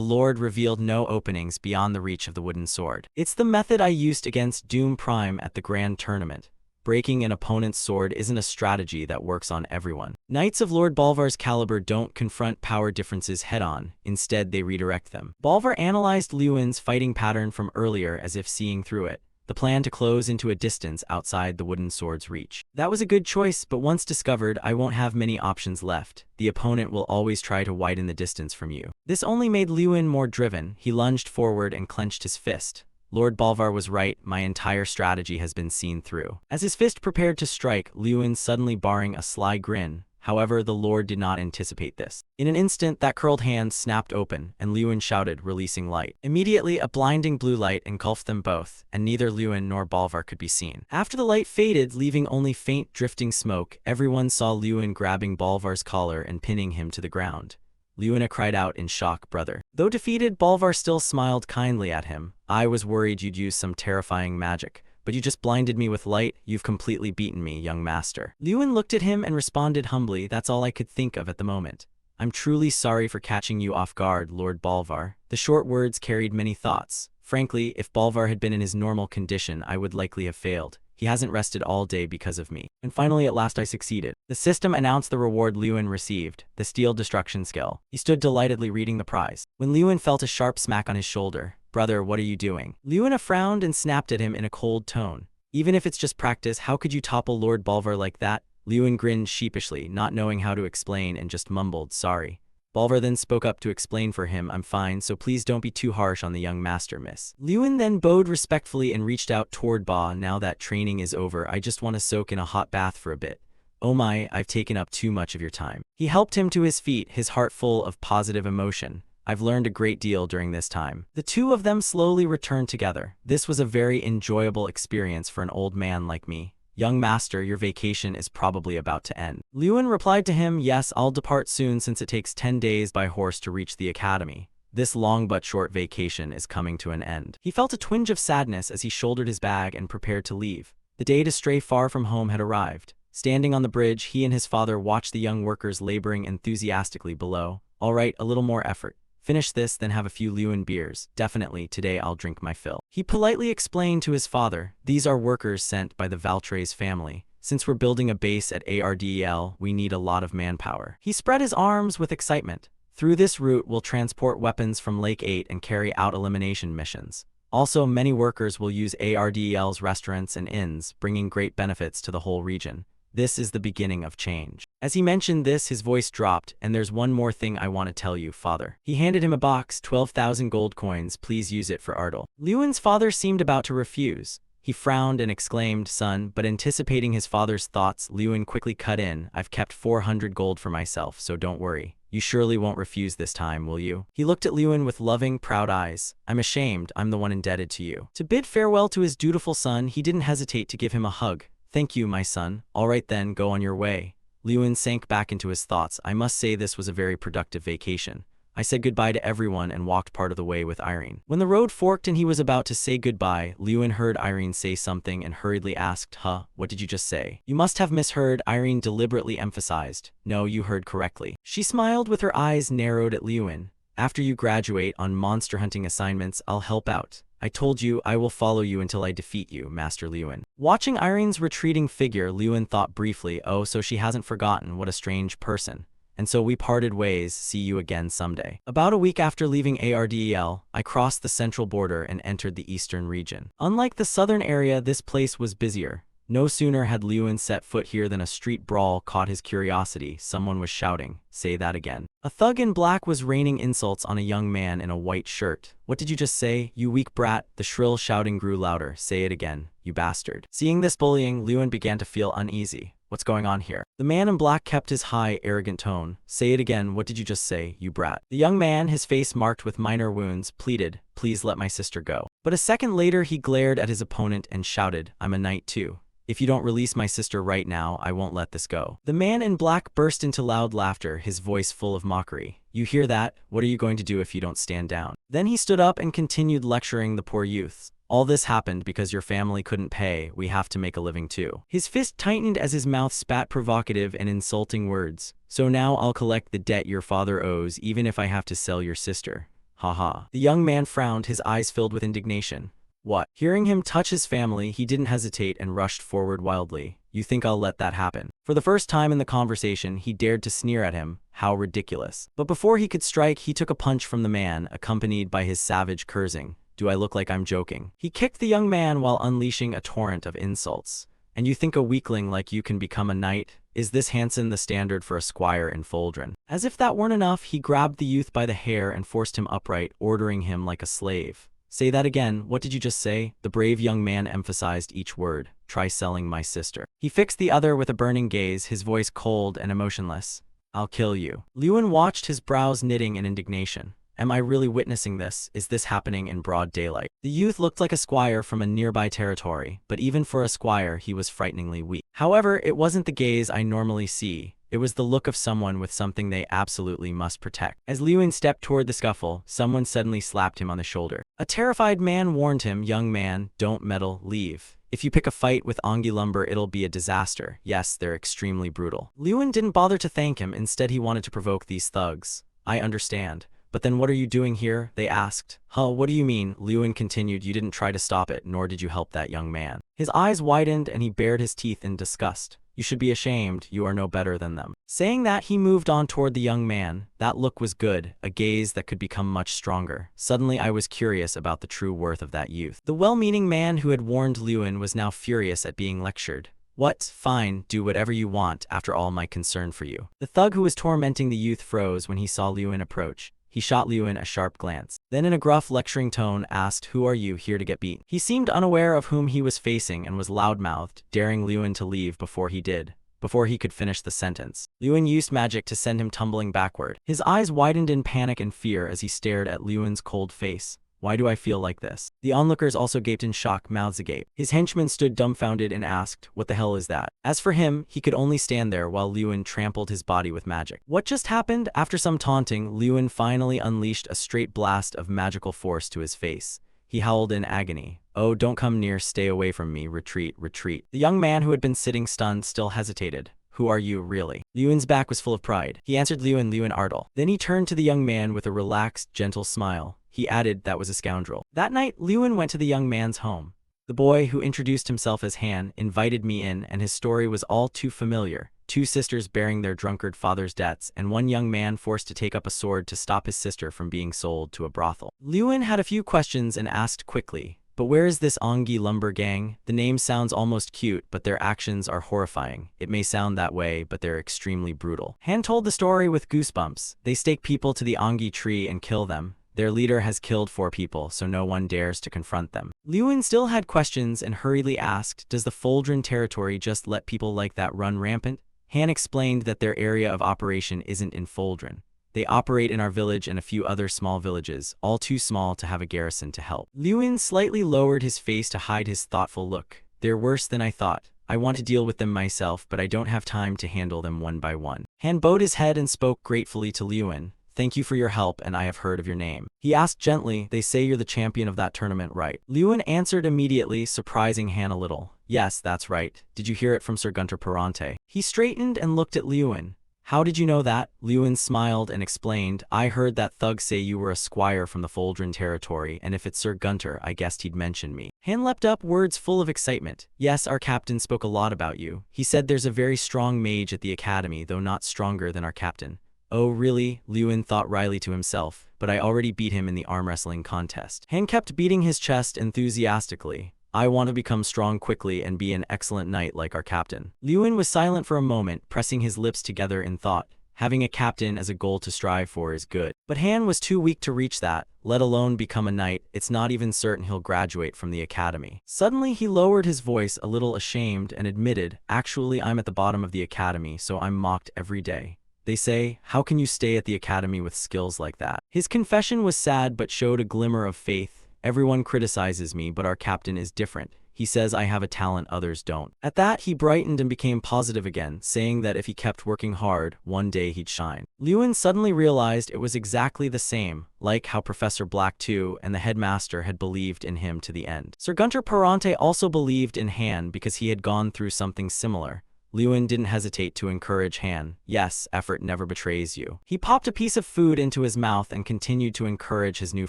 Lord revealed no openings beyond the reach of the wooden sword. "It's the method I used against Doom Prime at the Grand Tournament. Breaking an opponent's sword isn't a strategy that works on everyone. Knights of Lord Bolvar's caliber don't confront power differences head-on. Instead, they redirect them." Bolvar analyzed Lewin's fighting pattern from earlier as if seeing through it. The plan to close into a distance outside the wooden sword's reach. "That was a good choice, but once discovered, I won't have many options left. The opponent will always try to widen the distance from you." This only made Lewin more driven. He lunged forward and clenched his fist. Lord Bolvar was right. My entire strategy has been seen through. As his fist prepared to strike, Lewin suddenly barring a sly grin. However, the Lord did not anticipate this. In an instant, that curled hand snapped open, and Lewin shouted, releasing light. Immediately, a blinding blue light engulfed them both, and neither Lewin nor Bolvar could be seen. After the light faded, leaving only faint drifting smoke, everyone saw Lewin grabbing Bolvar's collar and pinning him to the ground. Lewina cried out in shock, "Brother." Though defeated, Bolvar still smiled kindly at him. "I was worried you'd use some terrifying magic. But you just blinded me with light. You've completely beaten me, young master." Lewin looked at him and responded humbly, "That's all I could think of at the moment. I'm truly sorry for catching you off guard, Lord Bolvar." The short words carried many thoughts. Frankly, if Bolvar had been in his normal condition, I would likely have failed. He hasn't rested all day because of me. And finally, at last I succeeded. The system announced the reward Lewin received, the Steel Destruction skill. He stood delightedly reading the prize, when Lewin felt a sharp smack on his shoulder. "Brother, what are you doing?" Lewina frowned and snapped at him in a cold tone. "Even if it's just practice, how could you topple Lord Bolvar like that?" Lewin grinned sheepishly, not knowing how to explain, and just mumbled, "Sorry." Bolvar then spoke up to explain for him, "I'm fine, so please don't be too harsh on the young master, miss." Lewin then bowed respectfully and reached out toward Ba. "Now that training is over, I just want to soak in a hot bath for a bit. Oh my, I've taken up too much of your time." He helped him to his feet, his heart full of positive emotion. I've learned a great deal during this time. The two of them slowly returned together. This was a very enjoyable experience for an old man like me. Young master, your vacation is probably about to end. Lewin replied to him, yes, I'll depart soon since it takes 10 days by horse to reach the academy. This long but short vacation is coming to an end. He felt a twinge of sadness as he shouldered his bag and prepared to leave. The day to stray far from home had arrived. Standing on the bridge, he and his father watched the young workers laboring enthusiastically below. All right, a little more effort. Finish this, then have a few Lewin beers. Definitely, today I'll drink my fill. He politely explained to his father, these are workers sent by the Valtres family. Since we're building a base at ARDEL, we need a lot of manpower. He spread his arms with excitement. Through this route, we'll transport weapons from Lake 8 and carry out elimination missions. Also, many workers will use ARDEL's restaurants and inns, bringing great benefits to the whole region. This is the beginning of change. As he mentioned this, his voice dropped, and there's one more thing I want to tell you, father. He handed him a box, 12,000 gold coins, please use it for Ardel. Lewin's father seemed about to refuse. He frowned and exclaimed, son, but anticipating his father's thoughts, Lewin quickly cut in, I've kept 400 gold for myself, so don't worry. You surely won't refuse this time, will you? He looked at Lewin with loving, proud eyes. I'm ashamed, I'm the one indebted to you. To bid farewell to his dutiful son, he didn't hesitate to give him a hug. Thank you, my son. All right then, go on your way. Lewin sank back into his thoughts. I must say this was a very productive vacation. I said goodbye to everyone and walked part of the way with Irene. When the road forked and he was about to say goodbye, Lewin heard Irene say something and hurriedly asked, what did you just say? You must have misheard, Irene deliberately emphasized. No, you heard correctly. She smiled with her eyes narrowed at Lewin. After you graduate on monster hunting assignments, I'll help out. I told you I will follow you until I defeat you, Master Lewin. Watching Irene's retreating figure, Lewin thought briefly, oh, so she hasn't forgotten, what a strange person. And so we parted ways, see you again someday. About a week after leaving ARDEL, I crossed the central border and entered the eastern region. Unlike the southern area, this place was busier. No sooner had Lewin set foot here than a street brawl caught his curiosity. Someone was shouting, say that again. A thug in black was raining insults on a young man in a white shirt. What did you just say, you weak brat? The shrill shouting grew louder. Say it again, you bastard. Seeing this bullying, Lewin began to feel uneasy. What's going on here? The man in black kept his high, arrogant tone. Say it again, what did you just say, you brat? The young man, his face marked with minor wounds, pleaded, please let my sister go. But a second later he glared at his opponent and shouted, I'm a knight too. If you don't release my sister right now, I won't let this go. The man in black burst into loud laughter, his voice full of mockery. You hear that? What are you going to do if you don't stand down? Then he stood up and continued lecturing the poor youths. All this happened because your family couldn't pay, we have to make a living too. His fist tightened as his mouth spat provocative and insulting words. So now I'll collect the debt your father owes even if I have to sell your sister. Haha. The young man frowned, his eyes filled with indignation. What? Hearing him touch his family, he didn't hesitate and rushed forward wildly. You think I'll let that happen? For the first time in the conversation, he dared to sneer at him. How ridiculous. But before he could strike, he took a punch from the man, accompanied by his savage cursing. Do I look like I'm joking? He kicked the young man while unleashing a torrent of insults. And you think a weakling like you can become a knight? Is this Hansen the standard for a squire in Foldren? As if that weren't enough, he grabbed the youth by the hair and forced him upright, ordering him like a slave. Say that again, what did you just say? The brave young man emphasized each word. Try selling my sister. He fixed the other with a burning gaze, his voice cold and emotionless. I'll kill you. Lewin watched, his brows knitting in indignation. Am I really witnessing this? Is this happening in broad daylight? The youth looked like a squire from a nearby territory, but even for a squire, he was frighteningly weak. However, it wasn't the gaze I normally see. It was the look of someone with something they absolutely must protect. As Lewin stepped toward the scuffle, someone suddenly slapped him on the shoulder. A terrified man warned him, young man, don't meddle, leave. If you pick a fight with Ongi Lumber, it'll be a disaster. Yes, they're extremely brutal. Lewin didn't bother to thank him, instead he wanted to provoke these thugs. I understand. But then what are you doing here? They asked. What do you mean? Lewin continued, you didn't try to stop it, nor did you help that young man. His eyes widened and he bared his teeth in disgust. You should be ashamed, you are no better than them. Saying that, he moved on toward the young man. That look was good, a gaze that could become much stronger. Suddenly I was curious about the true worth of that youth. The well-meaning man who had warned Lewin was now furious at being lectured. What? Fine, do whatever you want, after all my concern for you. The thug who was tormenting the youth froze when he saw Lewin approach. He shot Lewin a sharp glance. Then in a gruff, lecturing tone asked, who are you here to get beat? He seemed unaware of whom he was facing and was loudmouthed, daring Lewin to leave before he did. before he could finish the sentence. Lewin used magic to send him tumbling backward. His eyes widened in panic and fear as he stared at Lewin's cold face. Why do I feel like this? The onlookers also gaped in shock, mouths agape. His henchmen stood dumbfounded and asked, what the hell is that? As for him, he could only stand there while Lewin trampled his body with magic. What just happened? After some taunting, Lewin finally unleashed a straight blast of magical force to his face. He howled in agony. Oh, don't come near, stay away from me, retreat, retreat. The young man who had been sitting stunned still hesitated. Who are you, really? Lewin's back was full of pride. He answered Lewin Ardle. Then he turned to the young man with a relaxed, gentle smile. He added that was a scoundrel. That night, Lewin went to the young man's home. The boy, who introduced himself as Han, invited me in, and his story was all too familiar. 2 sisters bearing their drunkard father's debts, and 1 young man forced to take up a sword to stop his sister from being sold to a brothel. Lewin had a few questions and asked quickly, but where is this Ongi lumber gang? The name sounds almost cute, but their actions are horrifying. It may sound that way, but they're extremely brutal. Han told the story with goosebumps. They stake people to the Ongi tree and kill them. Their leader has killed 4 people, so no one dares to confront them. Lewin still had questions and hurriedly asked, does the Foldren territory just let people like that run rampant? Han explained that their area of operation isn't in Foldren. They operate in our village and a few other small villages, all too small to have a garrison to help. Lewin slightly lowered his face to hide his thoughtful look. They're worse than I thought. I want to deal with them myself, but I don't have time to handle them one by one. Han bowed his head and spoke gratefully to Lewin. Thank you for your help, and I have heard of your name. He asked gently, they say you're the champion of that tournament, right? Lewin answered immediately, surprising Han a little. Yes, that's right. Did you hear it from Sir Gunter Perante? He straightened and looked at Lewin. How did you know that? Lewin smiled and explained, I heard that thug say you were a squire from the Foldren territory, and if it's Sir Gunter, I guessed he'd mention me. Han leapt up, words full of excitement. Yes, our captain spoke a lot about you. He said there's a very strong mage at the academy, though not stronger than our captain. Oh, really? Lewin thought wryly to himself, but I already beat him in the arm wrestling contest. Han kept beating his chest enthusiastically. I want to become strong quickly and be an excellent knight like our captain. Lewin was silent for a moment, pressing his lips together in thought. Having a captain as a goal to strive for is good. But Han was too weak to reach that, let alone become a knight. It's not even certain he'll graduate from the academy. Suddenly he lowered his voice a little ashamed and admitted, actually I'm at the bottom of the academy, so I'm mocked every day. They say, how can you stay at the academy with skills like that? His confession was sad but showed a glimmer of faith. Everyone criticizes me, but our captain is different. He says I have a talent others don't. At that, he brightened and became positive again, saying that if he kept working hard, one day he'd shine. Lewin suddenly realized it was exactly the same, like how Professor Black too and the headmaster had believed in him to the end. Sir Gunter Perante also believed in Han because he had gone through something similar. Lewin didn't hesitate to encourage Han. Yes, effort never betrays you. He popped a piece of food into his mouth and continued to encourage his new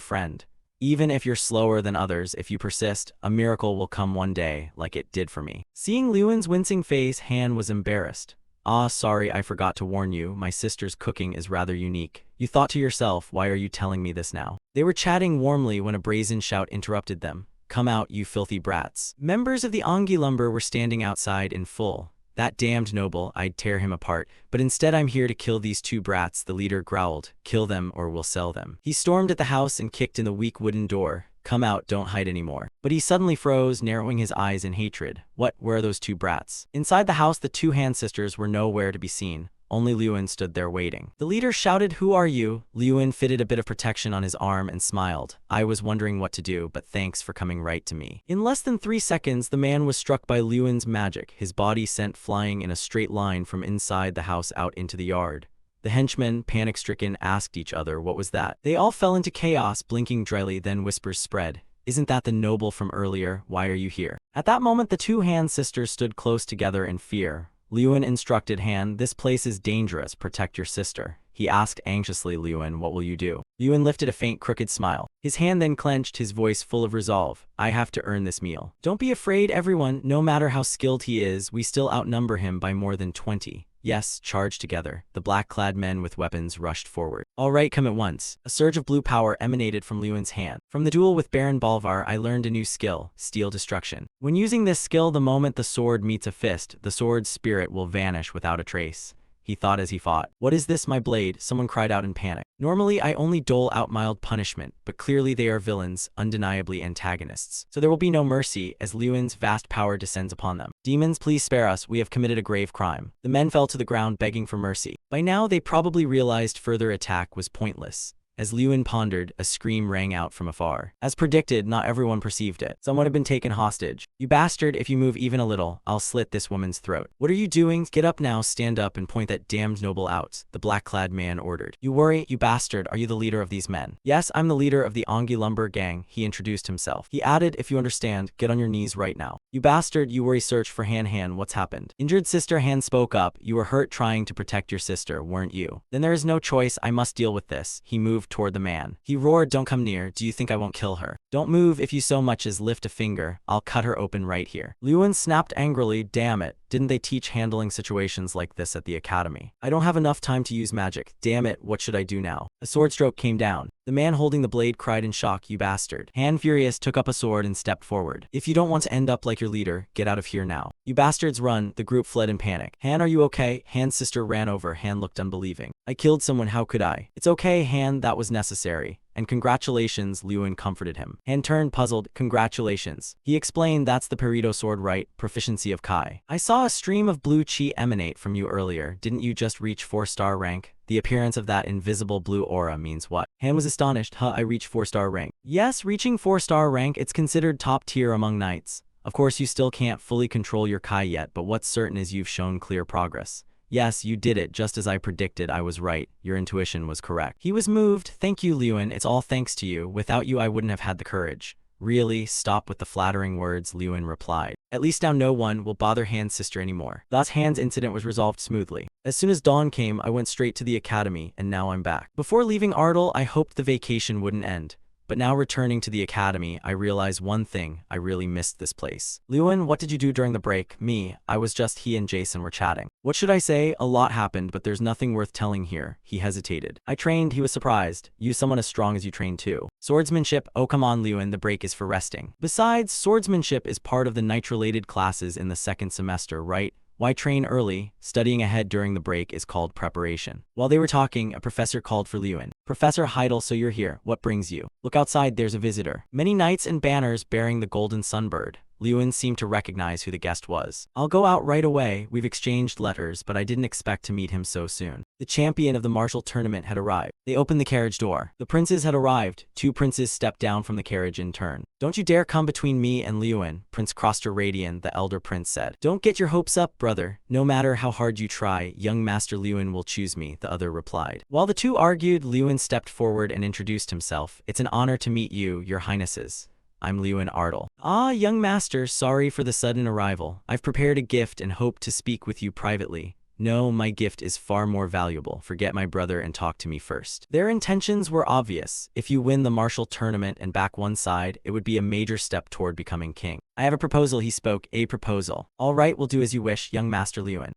friend. Even if you're slower than others, if you persist, a miracle will come one day, like it did for me. Seeing Lewin's wincing face, Han was embarrassed. Ah, sorry, I forgot to warn you, my sister's cooking is rather unique. You thought to yourself, why are you telling me this now? They were chatting warmly when a brazen shout interrupted them. Come out, you filthy brats. Members of the Ongi Lumber were standing outside in full. That damned noble, I'd tear him apart, but instead I'm here to kill these 2 brats, the leader growled. Kill them or we'll sell them. He stormed at the house and kicked in the weak wooden door. Come out, don't hide anymore. But he suddenly froze, narrowing his eyes in hatred. What, where are those 2 brats? Inside the house, the 2 Han sisters were nowhere to be seen. Only Lewin stood there waiting. The leader shouted, who are you? Lewin fitted a bit of protection on his arm and smiled. I was wondering what to do, but thanks for coming right to me. In less than 3 seconds, the man was struck by Lewin's magic, his body sent flying in a straight line from inside the house out into the yard. The henchmen, panic-stricken, asked each other what was that. They all fell into chaos, blinking dryly, then whispers spread. Isn't that the noble from earlier? Why are you here? At that moment, the 2 Han sisters stood close together in fear. Lewin instructed Han, this place is dangerous, protect your sister. He asked anxiously, Lewin, what will you do? Lewin lifted a faint crooked smile. His hand then clenched, his voice full of resolve. I have to earn this meal. Don't be afraid, everyone, no matter how skilled he is, we still outnumber him by more than 20. Yes, charge together. The black-clad men with weapons rushed forward. All right, come at once. A surge of blue power emanated from Lewin's hand. From the duel with Baron Bolvar, I learned a new skill, Steel Destruction. When using this skill, the moment the sword meets a fist, the sword's spirit will vanish without a trace. he thought as he fought. What is this, my blade? Someone cried out in panic. Normally, I only dole out mild punishment, but clearly they are villains, undeniably antagonists. So there will be no mercy as Liyuan's vast power descends upon them. Demons, please spare us, we have committed a grave crime. The men fell to the ground begging for mercy. By now, they probably realized further attack was pointless. As Liyuan pondered, a scream rang out from afar. As predicted, not everyone perceived it. Someone had been taken hostage. You bastard, if you move even a little, I'll slit this woman's throat. What are you doing? Get up now, stand up and point that damned noble out, the black-clad man ordered. You worry, you bastard, are you the leader of these men? Yes, I'm the leader of the Ongi Lumber Gang, he introduced himself. He added, if you understand, get on your knees right now. You bastard, you worry, search for Han, what's happened? Injured sister Han spoke up, you were hurt trying to protect your sister, weren't you? Then there is no choice, I must deal with this. He moved toward the man. He roared, don't come near, do you think I won't kill her? Don't move, if you so much as lift a finger, I'll cut her open right here. Liyuan snapped angrily, damn it, didn't they teach handling situations like this at the academy? I don't have enough time to use magic, damn it, what should I do now? A sword stroke came down. The man holding the blade cried in shock, you bastard. Han, furious, took up a sword and stepped forward. If you don't want to end up like your leader, get out of here now. You bastards, run. The group fled in panic. Han, are you okay? Han's sister ran over. Han looked unbelieving. I killed someone, how could I? It's okay, Han, that was necessary. And congratulations, Liyuan comforted him. Han turned puzzled, congratulations. He explained, that's the Perito sword, right? Proficiency of Kai. I saw a stream of blue chi emanate from you earlier. Didn't you just reach 4-star rank? The appearance of that invisible blue aura means what? Han was astonished. I reached 4-star rank. Yes, reaching 4-star rank, it's considered top tier among knights. Of course, you still can't fully control your Kai yet, but what's certain is you've shown clear progress. Yes, you did it, just as I predicted. I was right. Your intuition was correct. He was moved. Thank you, Liyuan. It's all thanks to you. Without you, I wouldn't have had the courage. Really, stop with the flattering words, Liyuan replied. At least now no one will bother Han's sister anymore. Thus, Han's incident was resolved smoothly. As soon as dawn came, I went straight to the academy, and now I'm back. Before leaving Ardal, I hoped the vacation wouldn't end. But now returning to the academy, I realize one thing, I really missed this place. Liyuan, what did you do during the break? Me, I was just he and Jason were chatting. What should I say? A lot happened, but there's nothing worth telling here. He hesitated. I trained, he was surprised. You someone as strong as you trained too. Swordsmanship, oh come on Liyuan, the break is for resting. Besides, swordsmanship is part of the knight-related classes in the second semester, right? Why train early? Studying ahead during the break is called preparation. While they were talking, a professor called for Liyuan. Professor Heidel, so you're here. What brings you? Look outside, there's a visitor. Many knights and banners bearing the golden sunbird. Liyuan seemed to recognize who the guest was. I'll go out right away. We've exchanged letters, but I didn't expect to meet him so soon. The champion of the martial tournament had arrived. They opened the carriage door. The princes had arrived. 2 princes stepped down from the carriage in turn. Don't you dare come between me and Liyuan, Prince Kroster Radian, the elder prince said. Don't get your hopes up, brother. No matter how hard you try, young Master Liyuan will choose me, the other replied. While the two argued, Liyuan stepped forward and introduced himself. It's an honor to meet you, your highnesses. I'm Liyuan Ardal. Ah, young master, sorry for the sudden arrival. I've prepared a gift and hope to speak with you privately. No, my gift is far more valuable. Forget my brother and talk to me first. Their intentions were obvious. If you win the martial tournament and back one side, it would be a major step toward becoming king. I have a proposal, he spoke. A proposal. All right, we'll do as you wish, young Master Liyuan.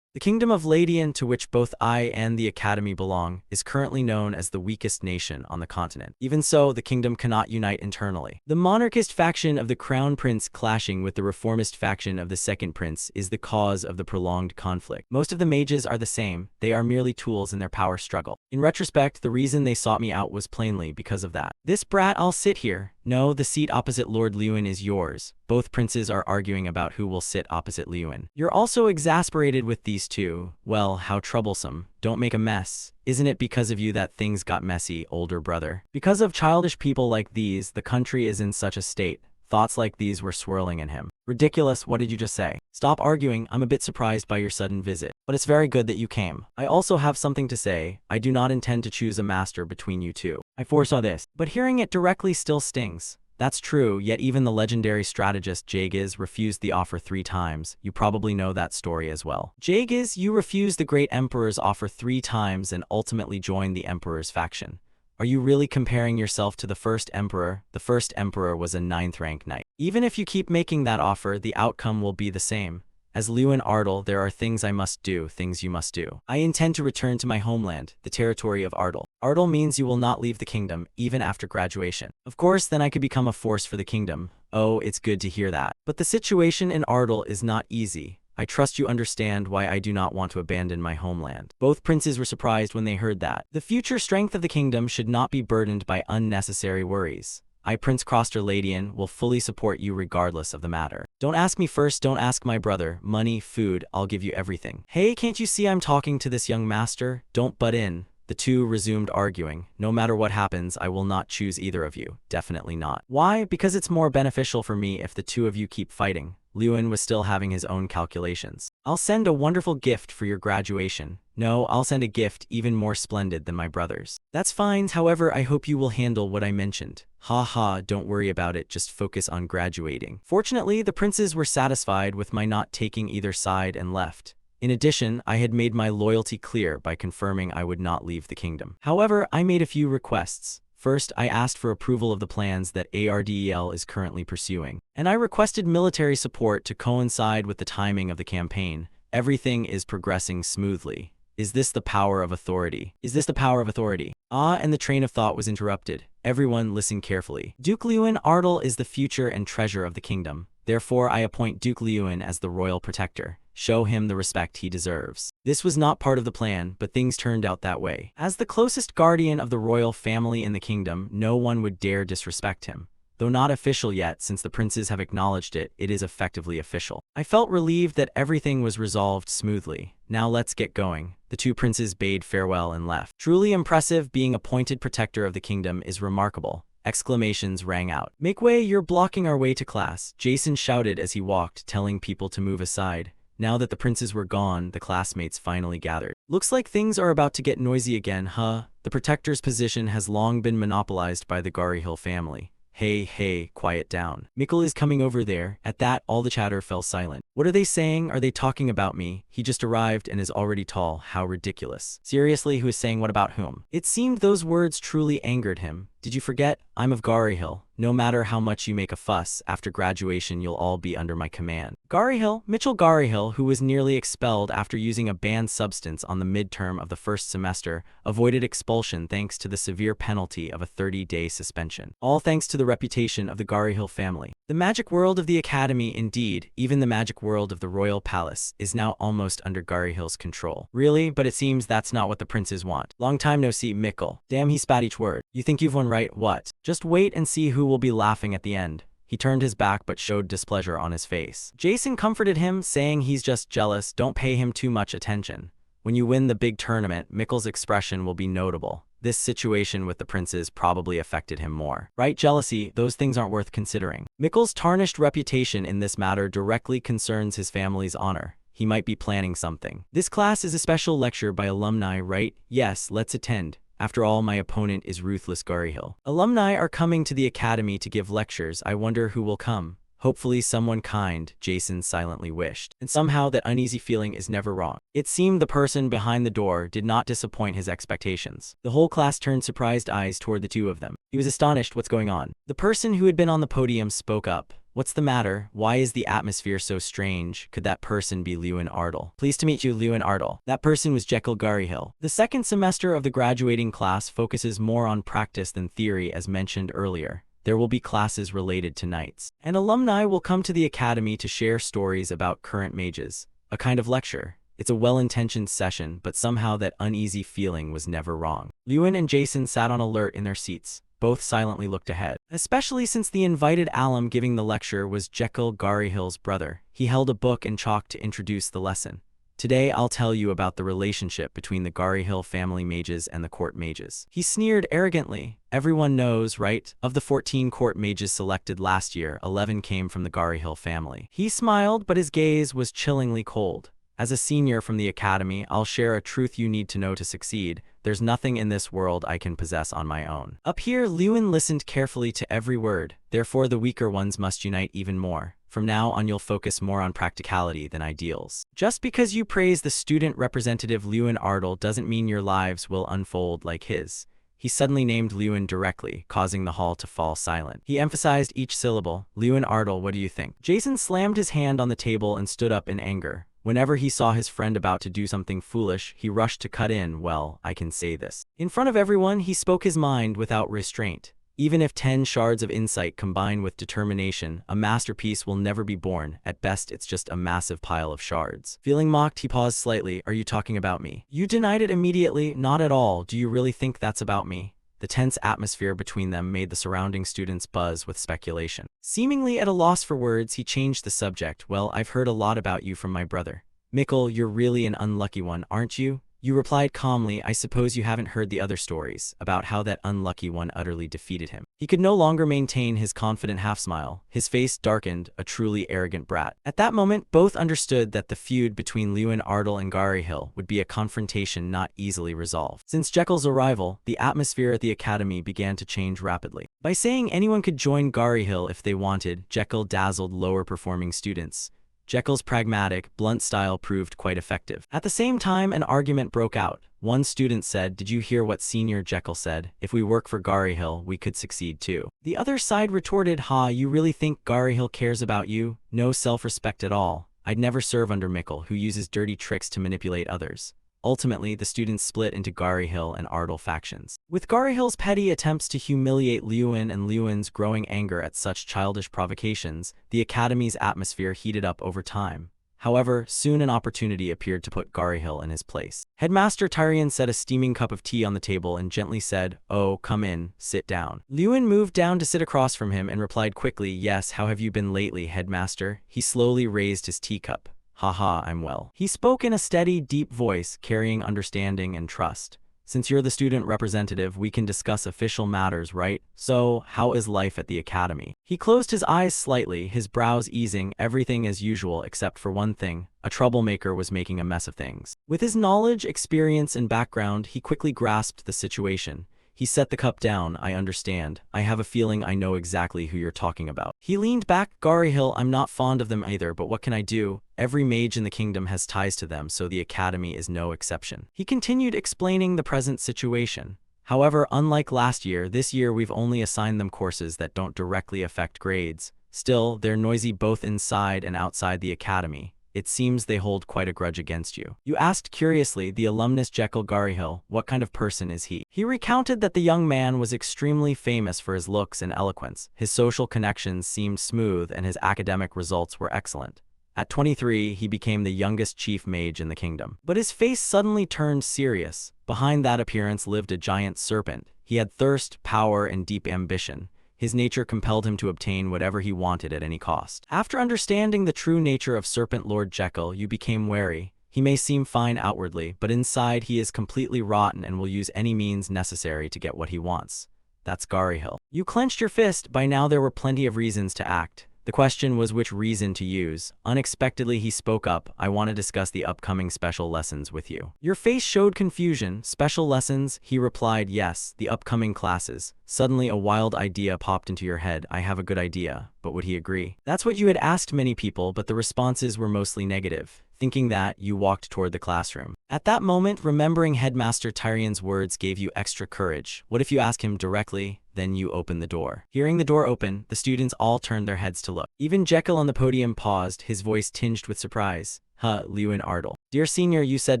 The kingdom of Ladian, to which both I and the academy belong, is currently known as the weakest nation on the continent. Even so, the kingdom cannot unite internally. The monarchist faction of the crown prince clashing with the reformist faction of the second prince is the cause of the prolonged conflict. Most of the mages are the same, they are merely tools in their power struggle. In retrospect, the reason they sought me out was plainly because of that. This brat, I'll sit here. No, the seat opposite Lord Liyuan is yours. Both princes are arguing about who will sit opposite Liyuan. You're also exasperated with these two. Well, how troublesome. Don't make a mess. Isn't it because of you that things got messy, older brother? Because of childish people like these, the country is in such a state. Thoughts like these were swirling in him. Ridiculous, what did you just say? Stop arguing, I'm a bit surprised by your sudden visit. But it's very good that you came. I also have something to say. I do not intend to choose a master between you two. I foresaw this. But hearing it directly still stings. That's true, yet even the legendary strategist Jagiz refused the offer 3 times. You probably know that story as well. Jagiz, you refused the great emperor's offer 3 times and ultimately joined the emperor's faction. Are you really comparing yourself to the first emperor? The first emperor was a 9th rank knight. Even if you keep making that offer, the outcome will be the same. As Lewin Ardal, there are things I must do, things you must do. I intend to return to my homeland, the territory of Ardal. Ardal means you will not leave the kingdom, even after graduation. Of course, then I could become a force for the kingdom. Oh, it's good to hear that. But the situation in Ardal is not easy. I trust you understand why I do not want to abandon my homeland. Both princes were surprised when they heard that. The future strength of the kingdom should not be burdened by unnecessary worries. I, Prince Croster Ladian, will fully support you regardless of the matter. Don't ask me first, don't ask my brother. Money, food, I'll give you everything. Hey, can't you see I'm talking to this young master? Don't butt in. The two resumed arguing. No matter what happens, I will not choose either of you. Definitely not. Why? Because it's more beneficial for me if the two of you keep fighting. Lewin was still having his own calculations. I'll send a wonderful gift for your graduation. No, I'll send a gift even more splendid than my brother's. That's fine, however, I hope you will handle what I mentioned. Ha ha, don't worry about it, just focus on graduating. Fortunately, the princes were satisfied with my not taking either side and left. In addition, I had made my loyalty clear by confirming I would not leave the kingdom. However, I made a few requests. First, I asked for approval of the plans that ARDEL is currently pursuing, and I requested military support to coincide with the timing of the campaign. Everything is progressing smoothly. Is this the power of authority? Is this the power of authority? And the train of thought was interrupted. Everyone listen carefully. Duke Lewin Ardal is the future and treasure of the kingdom. Therefore, I appoint Duke Lewin as the royal protector. Show him the respect he deserves. This was not part of the plan, but things turned out that way. As the closest guardian of the royal family in the kingdom, no one would dare disrespect him. Though not official yet, since the princes have acknowledged it, it is effectively official. I felt relieved that everything was resolved smoothly. Now let's get going. The two princes bade farewell and left. Truly impressive, being appointed protector of the kingdom is remarkable. Exclamations rang out. Make way, you're blocking our way to class, Jason shouted as he walked, telling people to move aside. Now that the princes were gone, the classmates finally gathered. Looks like things are about to get noisy again, huh? The protector's position has long been monopolized by the Garihill family. Hey, quiet down. Mikkel is coming over there. At that, all the chatter fell silent. What are they saying? Are they talking about me? He just arrived and is already tall. How ridiculous. Seriously, who is saying what about whom? It seemed those words truly angered him. Did you forget? I'm of Garihill. No matter how much you make a fuss, after graduation you'll all be under my command. Garihill, Mitchell Garihill, who was nearly expelled after using a banned substance on the midterm of the first semester, avoided expulsion thanks to the severe penalty of a 30-day suspension. All thanks to the reputation of the Garihill family. The magic world of the academy, indeed, even the magic world of the royal palace, is now almost under Garihill's control. Really? But it seems that's not what the princes want. Long time no see, Mikkel. Damn, he spat each word. You think you've won, right? What? Just wait and see who will be laughing at the end. He turned his back but showed displeasure on his face. Jason comforted him, saying he's just jealous, don't pay him too much attention. When you win the big tournament, Mikkel's expression will be notable. This situation with the princes probably affected him more. Right, jealousy, those things aren't worth considering. Mikkel's tarnished reputation in this matter directly concerns his family's honor. He might be planning something. This class is a special lecture by alumni, right? Yes, let's attend. After all, my opponent is ruthless Garihill. Alumni are coming to the academy to give lectures. I wonder who will come. Hopefully someone kind, Jason silently wished. And somehow that uneasy feeling is never wrong. It seemed the person behind the door did not disappoint his expectations. The whole class turned surprised eyes toward the two of them. He was astonished. What's going on? The person who had been on the podium spoke up. What's the matter? Why is the atmosphere so strange? Could that person be Lewin Ardal? Pleased to meet you, Lewin Ardal. That person was Jekyll Garihill. The second semester of the graduating class focuses more on practice than theory, as mentioned earlier. There will be classes related to knights. And alumni will come to the academy to share stories about current mages. A kind of lecture. It's a well-intentioned session, but somehow that uneasy feeling was never wrong. Lewin and Jason sat on alert in their seats. Both silently looked ahead, especially since the invited alum giving the lecture was Jekyll Garihill's brother. He held a book and chalk to introduce the lesson. Today I'll tell you about the relationship between the Garihill family mages and the court mages. He sneered arrogantly. Everyone knows, right? Of the 14 court mages selected last year, 11 came from the Garihill family. He smiled, but his gaze was chillingly cold. As a senior from the academy, I'll share a truth you need to know to succeed. There's nothing in this world I can possess on my own. Up here, Lewin listened carefully to every word. Therefore, the weaker ones must unite even more. From now on, you'll focus more on practicality than ideals. Just because you praise the student representative Lewin Ardal doesn't mean your lives will unfold like his. he suddenly named Lewin directly, causing the hall to fall silent. He emphasized each syllable. Lewin Ardle, what do you think? Jason slammed his hand on the table and stood up in anger. Whenever he saw his friend about to do something foolish, he rushed to cut in. Well, I can say this. In front of everyone, he spoke his mind without restraint. Even if 10 shards of insight combine with determination, a masterpiece will never be born. At best, it's just a massive pile of shards. Feeling mocked, he paused slightly. Are you talking about me? You denied it immediately. Not at all. Do you really think that's about me? The tense atmosphere between them made the surrounding students buzz with speculation. Seemingly at a loss for words, he changed the subject. Well, I've heard a lot about you from my brother. Mikkel, you're really an unlucky one, aren't you? You replied calmly, I suppose you haven't heard the other stories, about how that unlucky one utterly defeated him. He could no longer maintain his confident half-smile. His face darkened, a truly arrogant brat. At that moment, both understood that the feud between Lewin Ardle and Garihill would be a confrontation not easily resolved. Since Jekyll's arrival, the atmosphere at the academy began to change rapidly. By saying anyone could join Garihill if they wanted, Jekyll dazzled lower-performing students. Jekyll's pragmatic, blunt style proved quite effective. At the same time, an argument broke out. One student said, did you hear what Senior Jekyll said? If we work for Garihill, we could succeed too. The other side retorted, you really think Garihill cares about you? No self-respect at all. I'd never serve under Mikkel, who uses dirty tricks to manipulate others. Ultimately, the students split into Garihill and Ardle factions. With Garihill's petty attempts to humiliate Lewin and Lewin's growing anger at such childish provocations, the academy's atmosphere heated up over time. However, soon an opportunity appeared to put Garihill in his place. Headmaster Tyrion set a steaming cup of tea on the table and gently said, oh, come in, sit down. Lewin moved down to sit across from him and replied quickly, yes, how have you been lately, Headmaster? He slowly raised his teacup. Haha, I'm well. He spoke in a steady, deep voice, carrying understanding and trust. Since you're the student representative, we can discuss official matters, right? So, how is life at the academy? He closed his eyes slightly, his brows easing, everything as usual except for one thing. A troublemaker was making a mess of things. With his knowledge, experience, and background, he quickly grasped the situation. He set the cup down. I understand. I have a feeling I know exactly who you're talking about. He leaned back. Garihill, I'm not fond of them either, but what can I do? Every mage in the kingdom has ties to them, so the academy is no exception. He continued explaining the present situation. However, unlike last year, this year we've only assigned them courses that don't directly affect grades. Still, they're noisy both inside and outside the academy. It seems they hold quite a grudge against you. You asked curiously, the alumnus Jekyll Garihill, what kind of person is he? He recounted that the young man was extremely famous for his looks and eloquence. His social connections seemed smooth and his academic results were excellent. At 23, he became the youngest chief mage in the kingdom. But his face suddenly turned serious. Behind that appearance lived a giant serpent. He had thirst, power, and deep ambition. His nature compelled him to obtain whatever he wanted at any cost. After understanding the true nature of Serpent Lord Jekyll, you became wary. He may seem fine outwardly, but inside he is completely rotten and will use any means necessary to get what he wants. That's Garihill. You clenched your fist. By now there were plenty of reasons to act. The question was which reason to use. Unexpectedly, he spoke up. I want to discuss the upcoming special lessons with you. Your face showed confusion. Special lessons? He replied, yes, the upcoming classes. Suddenly, a wild idea popped into your head. I have a good idea, but would he agree? That's what you had asked many people, but the responses were mostly negative. Thinking that, you walked toward the classroom. At that moment, remembering Headmaster Tyrion's words gave you extra courage. What if you ask him directly? Then you open the door. Hearing the door open, the students all turned their heads to look. Even Jekyll on the podium paused, his voice tinged with surprise. Lewin Ardle. Dear Senior, you said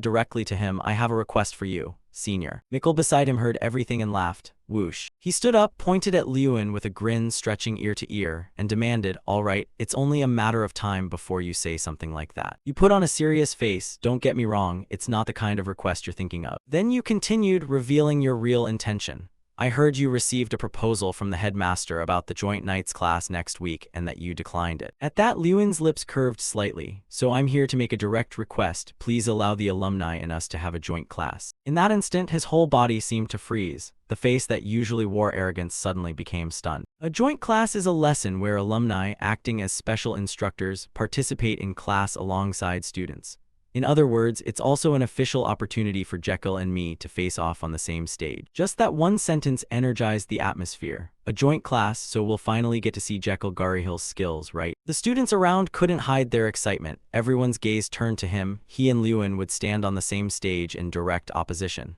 directly to him, I have a request for you. Senior. Mikkel beside him heard everything and laughed. Whoosh. He stood up, pointed at Lewin with a grin stretching ear to ear, and demanded, all right, it's only a matter of time before you say something like that. You put on a serious face. Don't get me wrong, it's not the kind of request you're thinking of. Then you continued, revealing your real intention. I heard you received a proposal from the headmaster about the joint nights class next week and that you declined it. At that, Lewin's lips curved slightly. So I'm here to make a direct request. Please allow the alumni and us to have a joint class. In that instant, his whole body seemed to freeze. The face that usually wore arrogance suddenly became stunned. A joint class is a lesson where alumni, acting as special instructors, participate in class alongside students. In other words, it's also an official opportunity for Jekyll and me to face off on the same stage. Just that one sentence energized the atmosphere. A joint class, so we'll finally get to see Jekyll Garihill's skills, right? The students around couldn't hide their excitement. Everyone's gaze turned to him. He and Lewin would stand on the same stage in direct opposition.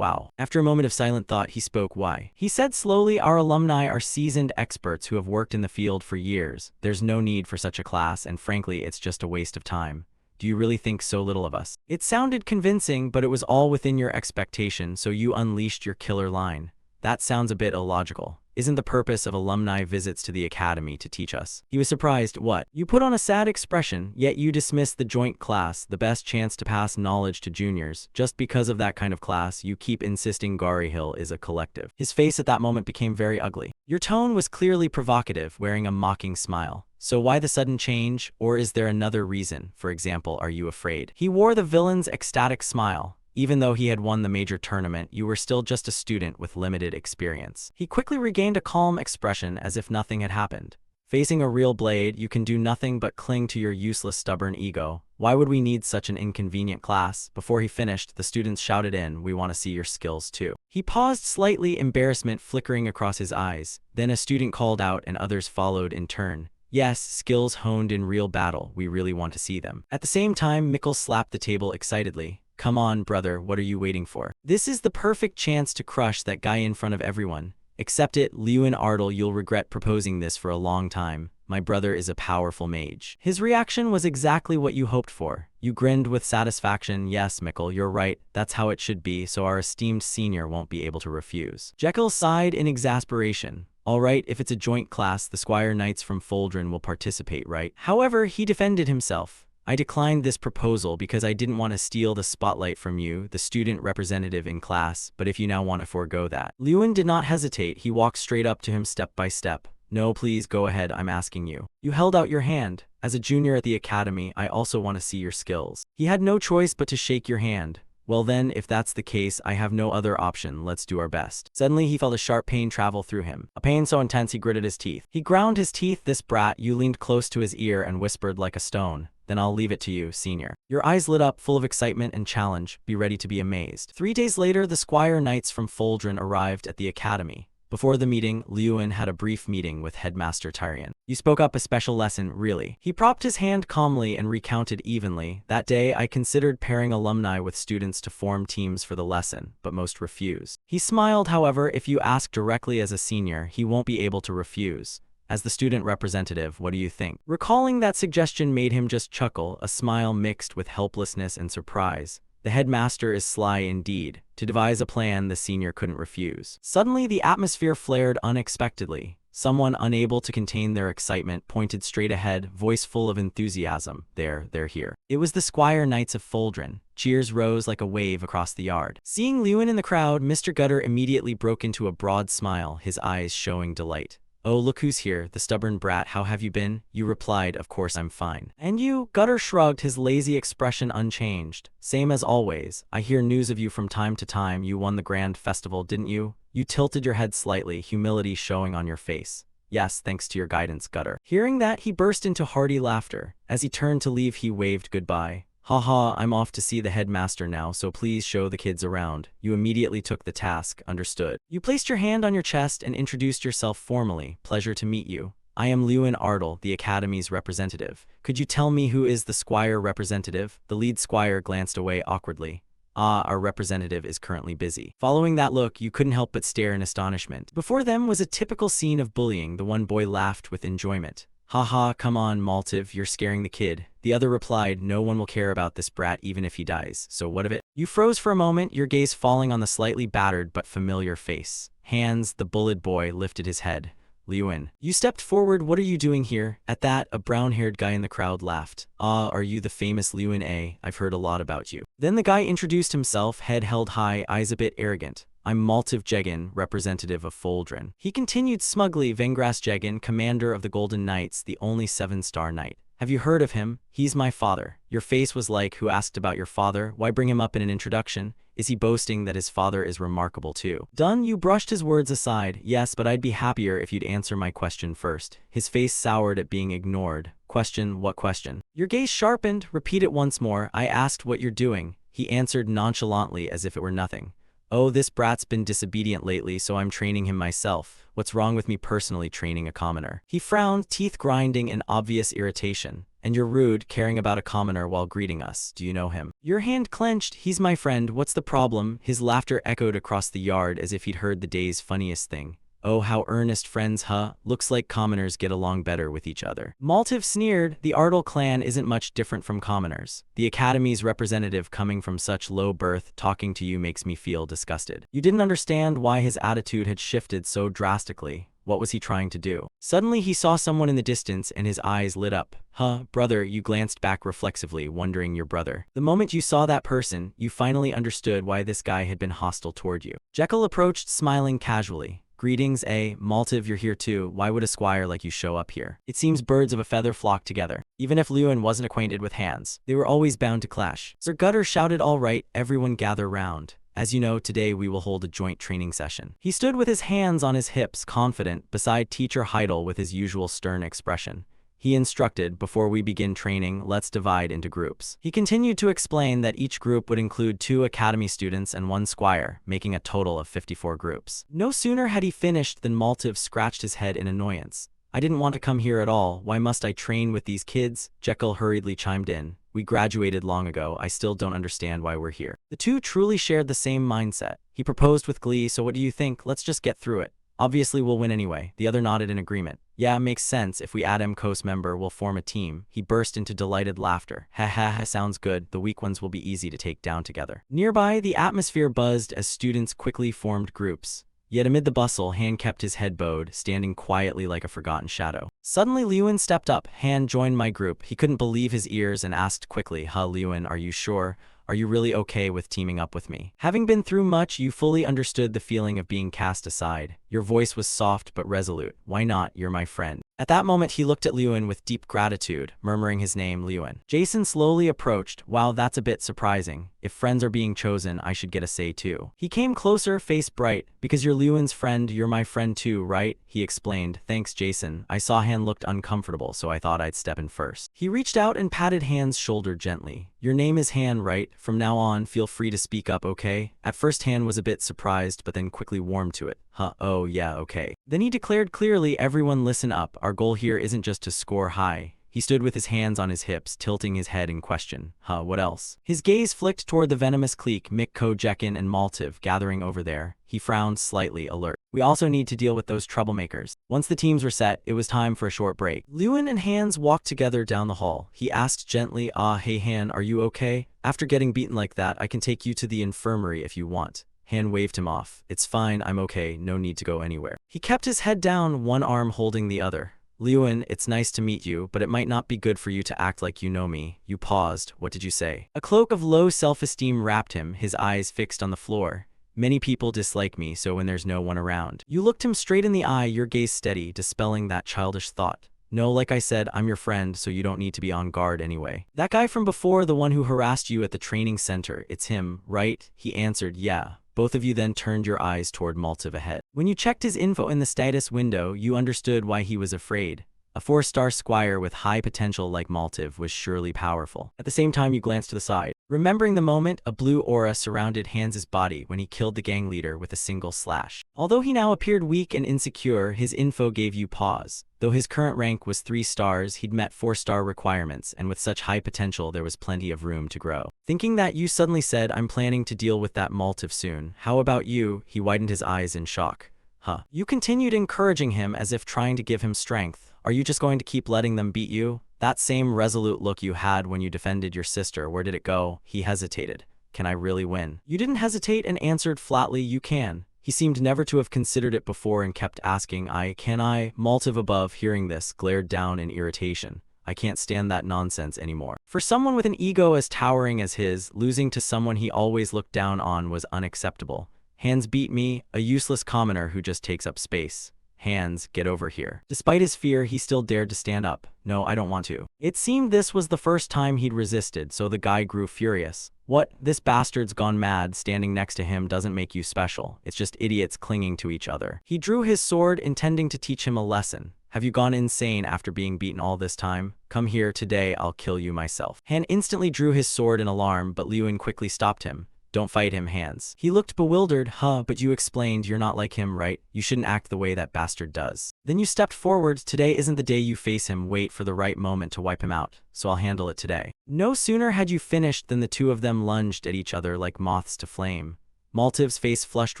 Wow. After a moment of silent thought, he spoke. Why? He said slowly, our alumni are seasoned experts who have worked in the field for years. There's no need for such a class, and frankly, it's just a waste of time. Do you really think so little of us? It sounded convincing, but it was all within your expectation, so you unleashed your killer line. That sounds a bit illogical. Isn't the purpose of alumni visits to the academy to teach us? He was surprised. What? You put on a sad expression, yet you dismissed the joint class, the best chance to pass knowledge to juniors. Just because of that kind of class, you keep insisting Gari Hill is a collective. His face at that moment became very ugly. Your tone was clearly provocative, wearing a mocking smile. So why the sudden change? Or is there another reason? For example, are you afraid? He wore the villain's ecstatic smile. Even though he had won the major tournament, you were still just a student with limited experience. He quickly regained a calm expression as if nothing had happened. Facing a real blade, you can do nothing but cling to your useless stubborn ego. Why would we need such an inconvenient class? Before he finished, the students shouted in, we want to see your skills too. He paused slightly, embarrassment flickering across his eyes. Then a student called out and others followed in turn. Yes, skills honed in real battle, we really want to see them. At the same time, Mikkel slapped the table excitedly. Come on, brother, what are you waiting for? This is the perfect chance to crush that guy in front of everyone. Accept it, Lewin Ardle, you'll regret proposing this for a long time. My brother is a powerful mage. His reaction was exactly what you hoped for. You grinned with satisfaction. Yes, Mikkel, you're right. That's how it should be, so our esteemed senior won't be able to refuse. Jekyll sighed in exasperation. All right, if it's a joint class, the Squire Knights from Foldren will participate, right? However, he defended himself. I declined this proposal because I didn't want to steal the spotlight from you, the student representative in class, but if you now want to forego that. Lewin did not hesitate. He walked straight up to him step by step. No, please go ahead, I'm asking you. You held out your hand. As a junior at the academy, I also want to see your skills. He had no choice but to shake your hand. Well then, if that's the case, I have no other option. Let's do our best. Suddenly, he felt a sharp pain travel through him. A pain so intense he gritted his teeth. He ground his teeth. This brat, you leaned close to his ear and whispered like a stone. Then I'll leave it to you, senior. Your eyes lit up, full of excitement and challenge. Be ready to be amazed. 3 days later, the Squire Knights from Foldren arrived at the academy. Before the meeting, Lewin had a brief meeting with Headmaster Tyrion. You spoke up a special lesson, really. He propped his hand calmly and recounted evenly. That day, I considered pairing alumni with students to form teams for the lesson, but most refused. He smiled, however, if you ask directly as a senior, he won't be able to refuse. As the student representative, what do you think? Recalling that suggestion made him just chuckle, a smile mixed with helplessness and surprise. The headmaster is sly indeed. To devise a plan the senior couldn't refuse. Suddenly, the atmosphere flared unexpectedly. Someone, unable to contain their excitement, pointed straight ahead, voice full of enthusiasm. They're here. It was the Squire Knights of Foldren. Cheers rose like a wave across the yard. Seeing Lewin in the crowd, Mr. Gutter immediately broke into a broad smile, his eyes showing delight. Oh, look who's here, the stubborn brat, how have you been? You replied, of course I'm fine. And you? Gutter shrugged, his lazy expression unchanged. Same as always. I hear news of you from time to time. You won the grand festival, didn't you? You tilted your head slightly, humility showing on your face. Yes, thanks to your guidance, Gutter. Hearing that, he burst into hearty laughter. As he turned to leave, he waved goodbye. Haha, I'm off to see the headmaster now, so please show the kids around. You immediately took the task, understood. You placed your hand on your chest and introduced yourself formally. Pleasure to meet you. I am Lewin Ardle, the Academy's representative. Could you tell me who is the Squire representative? The lead Squire glanced away awkwardly. Ah, our representative is currently busy. Following that look, you couldn't help but stare in astonishment. Before them was a typical scene of bullying. The one boy laughed with enjoyment. Haha, come on, Maltiv, you're scaring the kid. The other replied, no one will care about this brat even if he dies, so what of it? You froze for a moment, your gaze falling on the slightly battered but familiar face. Hans, the bullied boy, lifted his head. Lewin. You stepped forward, what are you doing here? At that, a brown-haired guy in the crowd laughed. Ah, are you the famous Lewin A? I've heard a lot about you. Then the guy introduced himself, head held high, eyes a bit arrogant. I'm Maltiv Jegan, representative of Foldren. He continued smugly, Vengras Jegan, commander of the Golden Knights, the only 7-star knight. Have you heard of him? He's my father. Your face was like, who asked about your father? Why bring him up in an introduction? Is he boasting that his father is remarkable too? Done, you brushed his words aside. Yes, but I'd be happier if you'd answer my question first. His face soured at being ignored. Question, what question? Your gaze sharpened. Repeat it once more. I asked what you're doing. He answered nonchalantly as if it were nothing. Oh, this brat's been disobedient lately, so I'm training him myself. What's wrong with me personally training a commoner? He frowned, teeth grinding in obvious irritation. And you're rude, caring about a commoner while greeting us. Do you know him? Your hand clenched. He's my friend. What's the problem? His laughter echoed across the yard as if he'd heard the day's funniest thing. Oh, how earnest friends, huh? Looks like commoners get along better with each other. Maltiv sneered. The Ardal clan isn't much different from commoners. The Academy's representative coming from such low birth talking to you makes me feel disgusted. You didn't understand why his attitude had shifted so drastically. What was he trying to do? Suddenly he saw someone in the distance and his eyes lit up. Huh, brother, you glanced back reflexively, wondering your brother. The moment you saw that person, you finally understood why this guy had been hostile toward you. Jekyll approached, smiling casually. Greetings, Maltiv, you're here too. Why would a squire like you show up here? It seems birds of a feather flock together. Even if Lewin wasn't acquainted with hands, they were always bound to clash. Sir Gutter shouted, all right, everyone gather round. As you know, today we will hold a joint training session. He stood with his hands on his hips, confident, beside teacher Heidel with his usual stern expression. He instructed, before we begin training, let's divide into groups. He continued to explain that each group would include 2 academy students and 1 squire, making a total of 54 groups. No sooner had he finished than Maltiv scratched his head in annoyance. I didn't want to come here at all. Why must I train with these kids? Jekyll hurriedly chimed in. We graduated long ago. I still don't understand why we're here. The two truly shared the same mindset. He proposed with glee, so what do you think? Let's just get through it. Obviously we'll win anyway. The other nodded in agreement. Yeah, makes sense. If we add MCOS member, we'll form a team. He burst into delighted laughter. Ha ha ha, sounds good. The weak ones will be easy to take down together. Nearby, the atmosphere buzzed as students quickly formed groups. Yet amid the bustle, Han kept his head bowed, standing quietly like a forgotten shadow. Suddenly, Lewin stepped up. Han joined my group. He couldn't believe his ears and asked quickly, Huh, Lewin, are you sure? Are you really okay with teaming up with me? Having been through much, you fully understood the feeling of being cast aside. Your voice was soft but resolute. Why not? You're my friend. At that moment, he looked at Lewin with deep gratitude, murmuring his name, Lewin. Jason slowly approached. Wow, that's a bit surprising. If friends are being chosen, I should get a say too. He came closer, face bright. Because you're Lewin's friend, you're my friend too, right? He explained. Thanks, Jason. I saw Han looked uncomfortable, so I thought I'd step in first. He reached out and patted Han's shoulder gently. Your name is Han, right? From now on, feel free to speak up, okay? At first, Han was a bit surprised, but then quickly warmed to it. Huh, oh yeah, okay. Then he declared clearly, everyone listen up. Our goal here isn't just to score high. He stood with his hands on his hips, tilting his head in question. Huh, what else? His gaze flicked toward the venomous clique, Mikko, Jekin, and Maltiv, gathering over there. He frowned slightly, alert. We also need to deal with those troublemakers. Once the teams were set, it was time for a short break. Lewin and Hans walked together down the hall. He asked gently, hey Han, are you okay? After getting beaten like that, I can take you to the infirmary if you want. Han waved him off. It's fine, I'm okay, no need to go anywhere. He kept his head down, one arm holding the other. Lewin, it's nice to meet you, but it might not be good for you to act like you know me. You paused. What did you say? A cloak of low self-esteem wrapped him, his eyes fixed on the floor. Many people dislike me, so when there's no one around. You looked him straight in the eye, your gaze steady, dispelling that childish thought. No, like I said, I'm your friend, so you don't need to be on guard anyway. That guy from before, the one who harassed you at the training center, it's him, right? He answered, yeah. Both of you then turned your eyes toward Maltiv ahead. When you checked his info in the status window, you understood why he was afraid. A 4-star squire with high potential like Maltiv was surely powerful. At the same time, you glanced to the side. Remembering the moment, a blue aura surrounded Hans's body when he killed the gang leader with a single slash. Although he now appeared weak and insecure, his info gave you pause. Though his current rank was 3 stars, he'd met 4-star requirements, and with such high potential, there was plenty of room to grow. Thinking that, you suddenly said, I'm planning to deal with that Maltiv soon. How about you? He widened his eyes in shock. Huh. You continued encouraging him as if trying to give him strength. Are you just going to keep letting them beat you? That same resolute look you had when you defended your sister, where did it go? He hesitated. Can I really win? You didn't hesitate and answered flatly, you can. He seemed never to have considered it before and kept asking, can I? Maltiv above, hearing this, glared down in irritation. I can't stand that nonsense anymore. For someone with an ego as towering as his, losing to someone he always looked down on was unacceptable. Hans beat me, a useless commoner who just takes up space. Hans, get over here. Despite his fear, he still dared to stand up. No, I don't want to. It seemed this was the first time he'd resisted, so the guy grew furious. What? This bastard's gone mad. Standing next to him doesn't make you special. It's just idiots clinging to each other. He drew his sword, intending to teach him a lesson. Have you gone insane after being beaten all this time? Come here, today I'll kill you myself. Han instantly drew his sword in alarm, but Lewin quickly stopped him. Don't fight him, hands. He looked bewildered. Huh, but you explained you're not like him, right? You shouldn't act the way that bastard does. Then you stepped forward. Today isn't the day you face him. Wait for the right moment to wipe him out, so I'll handle it today. No sooner had you finished than the two of them lunged at each other like moths to flame. Maltiv's face flushed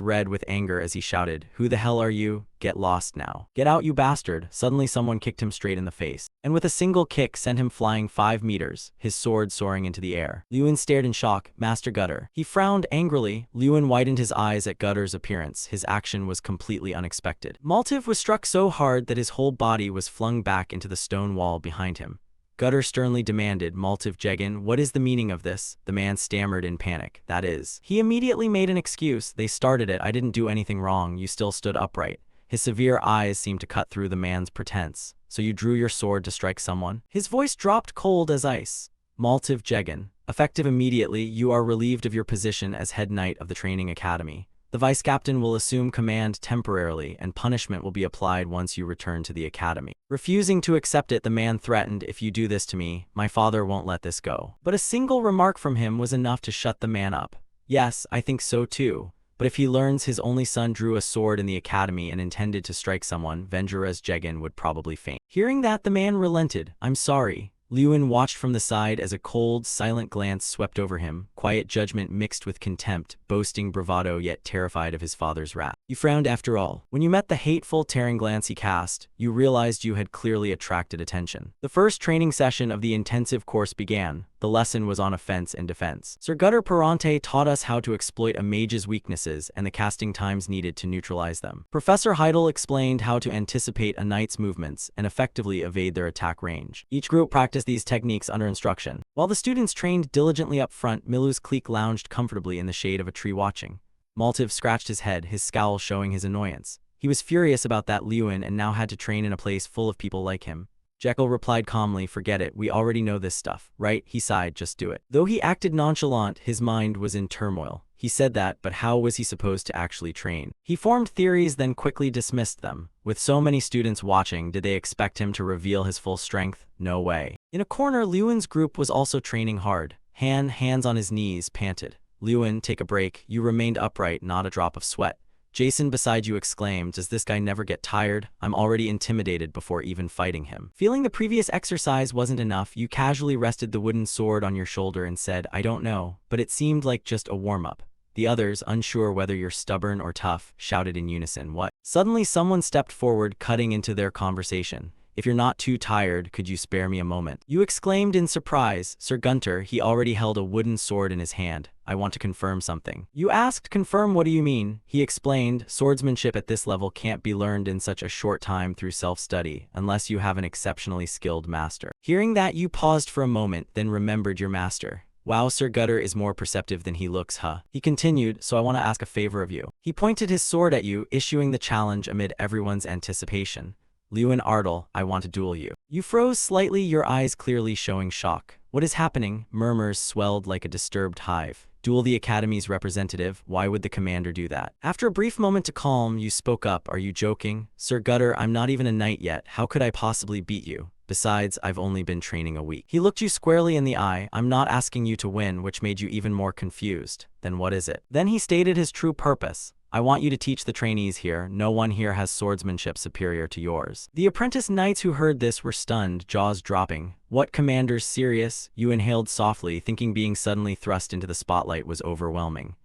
red with anger as he shouted, "Who the hell are you? Get lost now. Get out, you bastard." Suddenly someone kicked him straight in the face, and with a single kick sent him flying 5 meters, his sword soaring into the air. Lewin stared in shock. Master Gutter. He frowned angrily. Lewin widened his eyes at Gutter's appearance. His action was completely unexpected. Maltiv was struck so hard that his whole body was flung back into the stone wall behind him. Gutter sternly demanded, "Maltiv Jegan, what is the meaning of this?" The man stammered in panic. "That is." He immediately made an excuse. "They started it. I didn't do anything wrong. You still stood upright." His severe eyes seemed to cut through the man's pretense. "So you drew your sword to strike someone?" His voice dropped cold as ice. "Maltiv Jegan, effective immediately, you are relieved of your position as head knight of the training academy. The vice captain will assume command temporarily, and punishment will be applied once you return to the academy." Refusing to accept it, the man threatened, "If you do this to me, my father won't let this go." But a single remark from him was enough to shut the man up. "Yes, I think so too. But if he learns his only son drew a sword in the academy and intended to strike someone, Venjuras Jegan would probably faint." Hearing that, the man relented. "I'm sorry." Lewin watched from the side as a cold, silent glance swept over him, quiet judgment mixed with contempt, boasting bravado yet terrified of his father's wrath. You frowned after all. When you met the hateful, tearing glance he cast, you realized you had clearly attracted attention. The first training session of the intensive course began. The lesson was on offense and defense. Sir Gutter Perante taught us how to exploit a mage's weaknesses and the casting times needed to neutralize them. Professor Heidel explained how to anticipate a knight's movements and effectively evade their attack range. Each group practiced these techniques under instruction. While the students trained diligently up front, Milu's clique lounged comfortably in the shade of a tree watching. Maltiv scratched his head, his scowl showing his annoyance. He was furious about that Lewin and now had to train in a place full of people like him. Jekyll replied calmly, "Forget it, we already know this stuff, right?" He sighed, "Just do it." Though he acted nonchalant, his mind was in turmoil. He said that, but how was he supposed to actually train? He formed theories, then quickly dismissed them. With so many students watching, did they expect him to reveal his full strength? No way. In a corner, Lewin's group was also training hard. Hands on his knees, panted. "Lewin, take a break." You remained upright, not a drop of sweat. Jason beside you exclaimed, "Does this guy never get tired? I'm already intimidated before even fighting him." Feeling the previous exercise wasn't enough, you casually rested the wooden sword on your shoulder and said, "I don't know, but it seemed like just a warm-up." The others, unsure whether you're stubborn or tough, shouted in unison, "What?" Suddenly someone stepped forward, cutting into their conversation. "If you're not too tired, could you spare me a moment?" You exclaimed in surprise. Sir Gunter, he already held a wooden sword in his hand. "I want to confirm something." You asked, "Confirm, what do you mean?" He explained, "Swordsmanship at this level can't be learned in such a short time through self-study, unless you have an exceptionally skilled master." Hearing that, you paused for a moment, then remembered your master. "Wow, Sir Gutter is more perceptive than he looks, huh?" He continued, "So I want to ask a favor of you." He pointed his sword at you, issuing the challenge amid everyone's anticipation. "Lewin Ardle, I want to duel you." You froze slightly, your eyes clearly showing shock. "What is happening?" Murmurs swelled like a disturbed hive. "Duel the Academy's representative? Why would the commander do that?" After a brief moment to calm, you spoke up. "Are you joking? Sir Gutter, I'm not even a knight yet. How could I possibly beat you? Besides, I've only been training a week." He looked you squarely in the eye. "I'm not asking you to win," which made you even more confused. "Then what is it?" Then he stated his true purpose. "I want you to teach the trainees here. No one here has swordsmanship superior to yours." The apprentice knights who heard this were stunned, jaws dropping. "What, commander's serious?" You inhaled softly, thinking being suddenly thrust into the spotlight was overwhelming.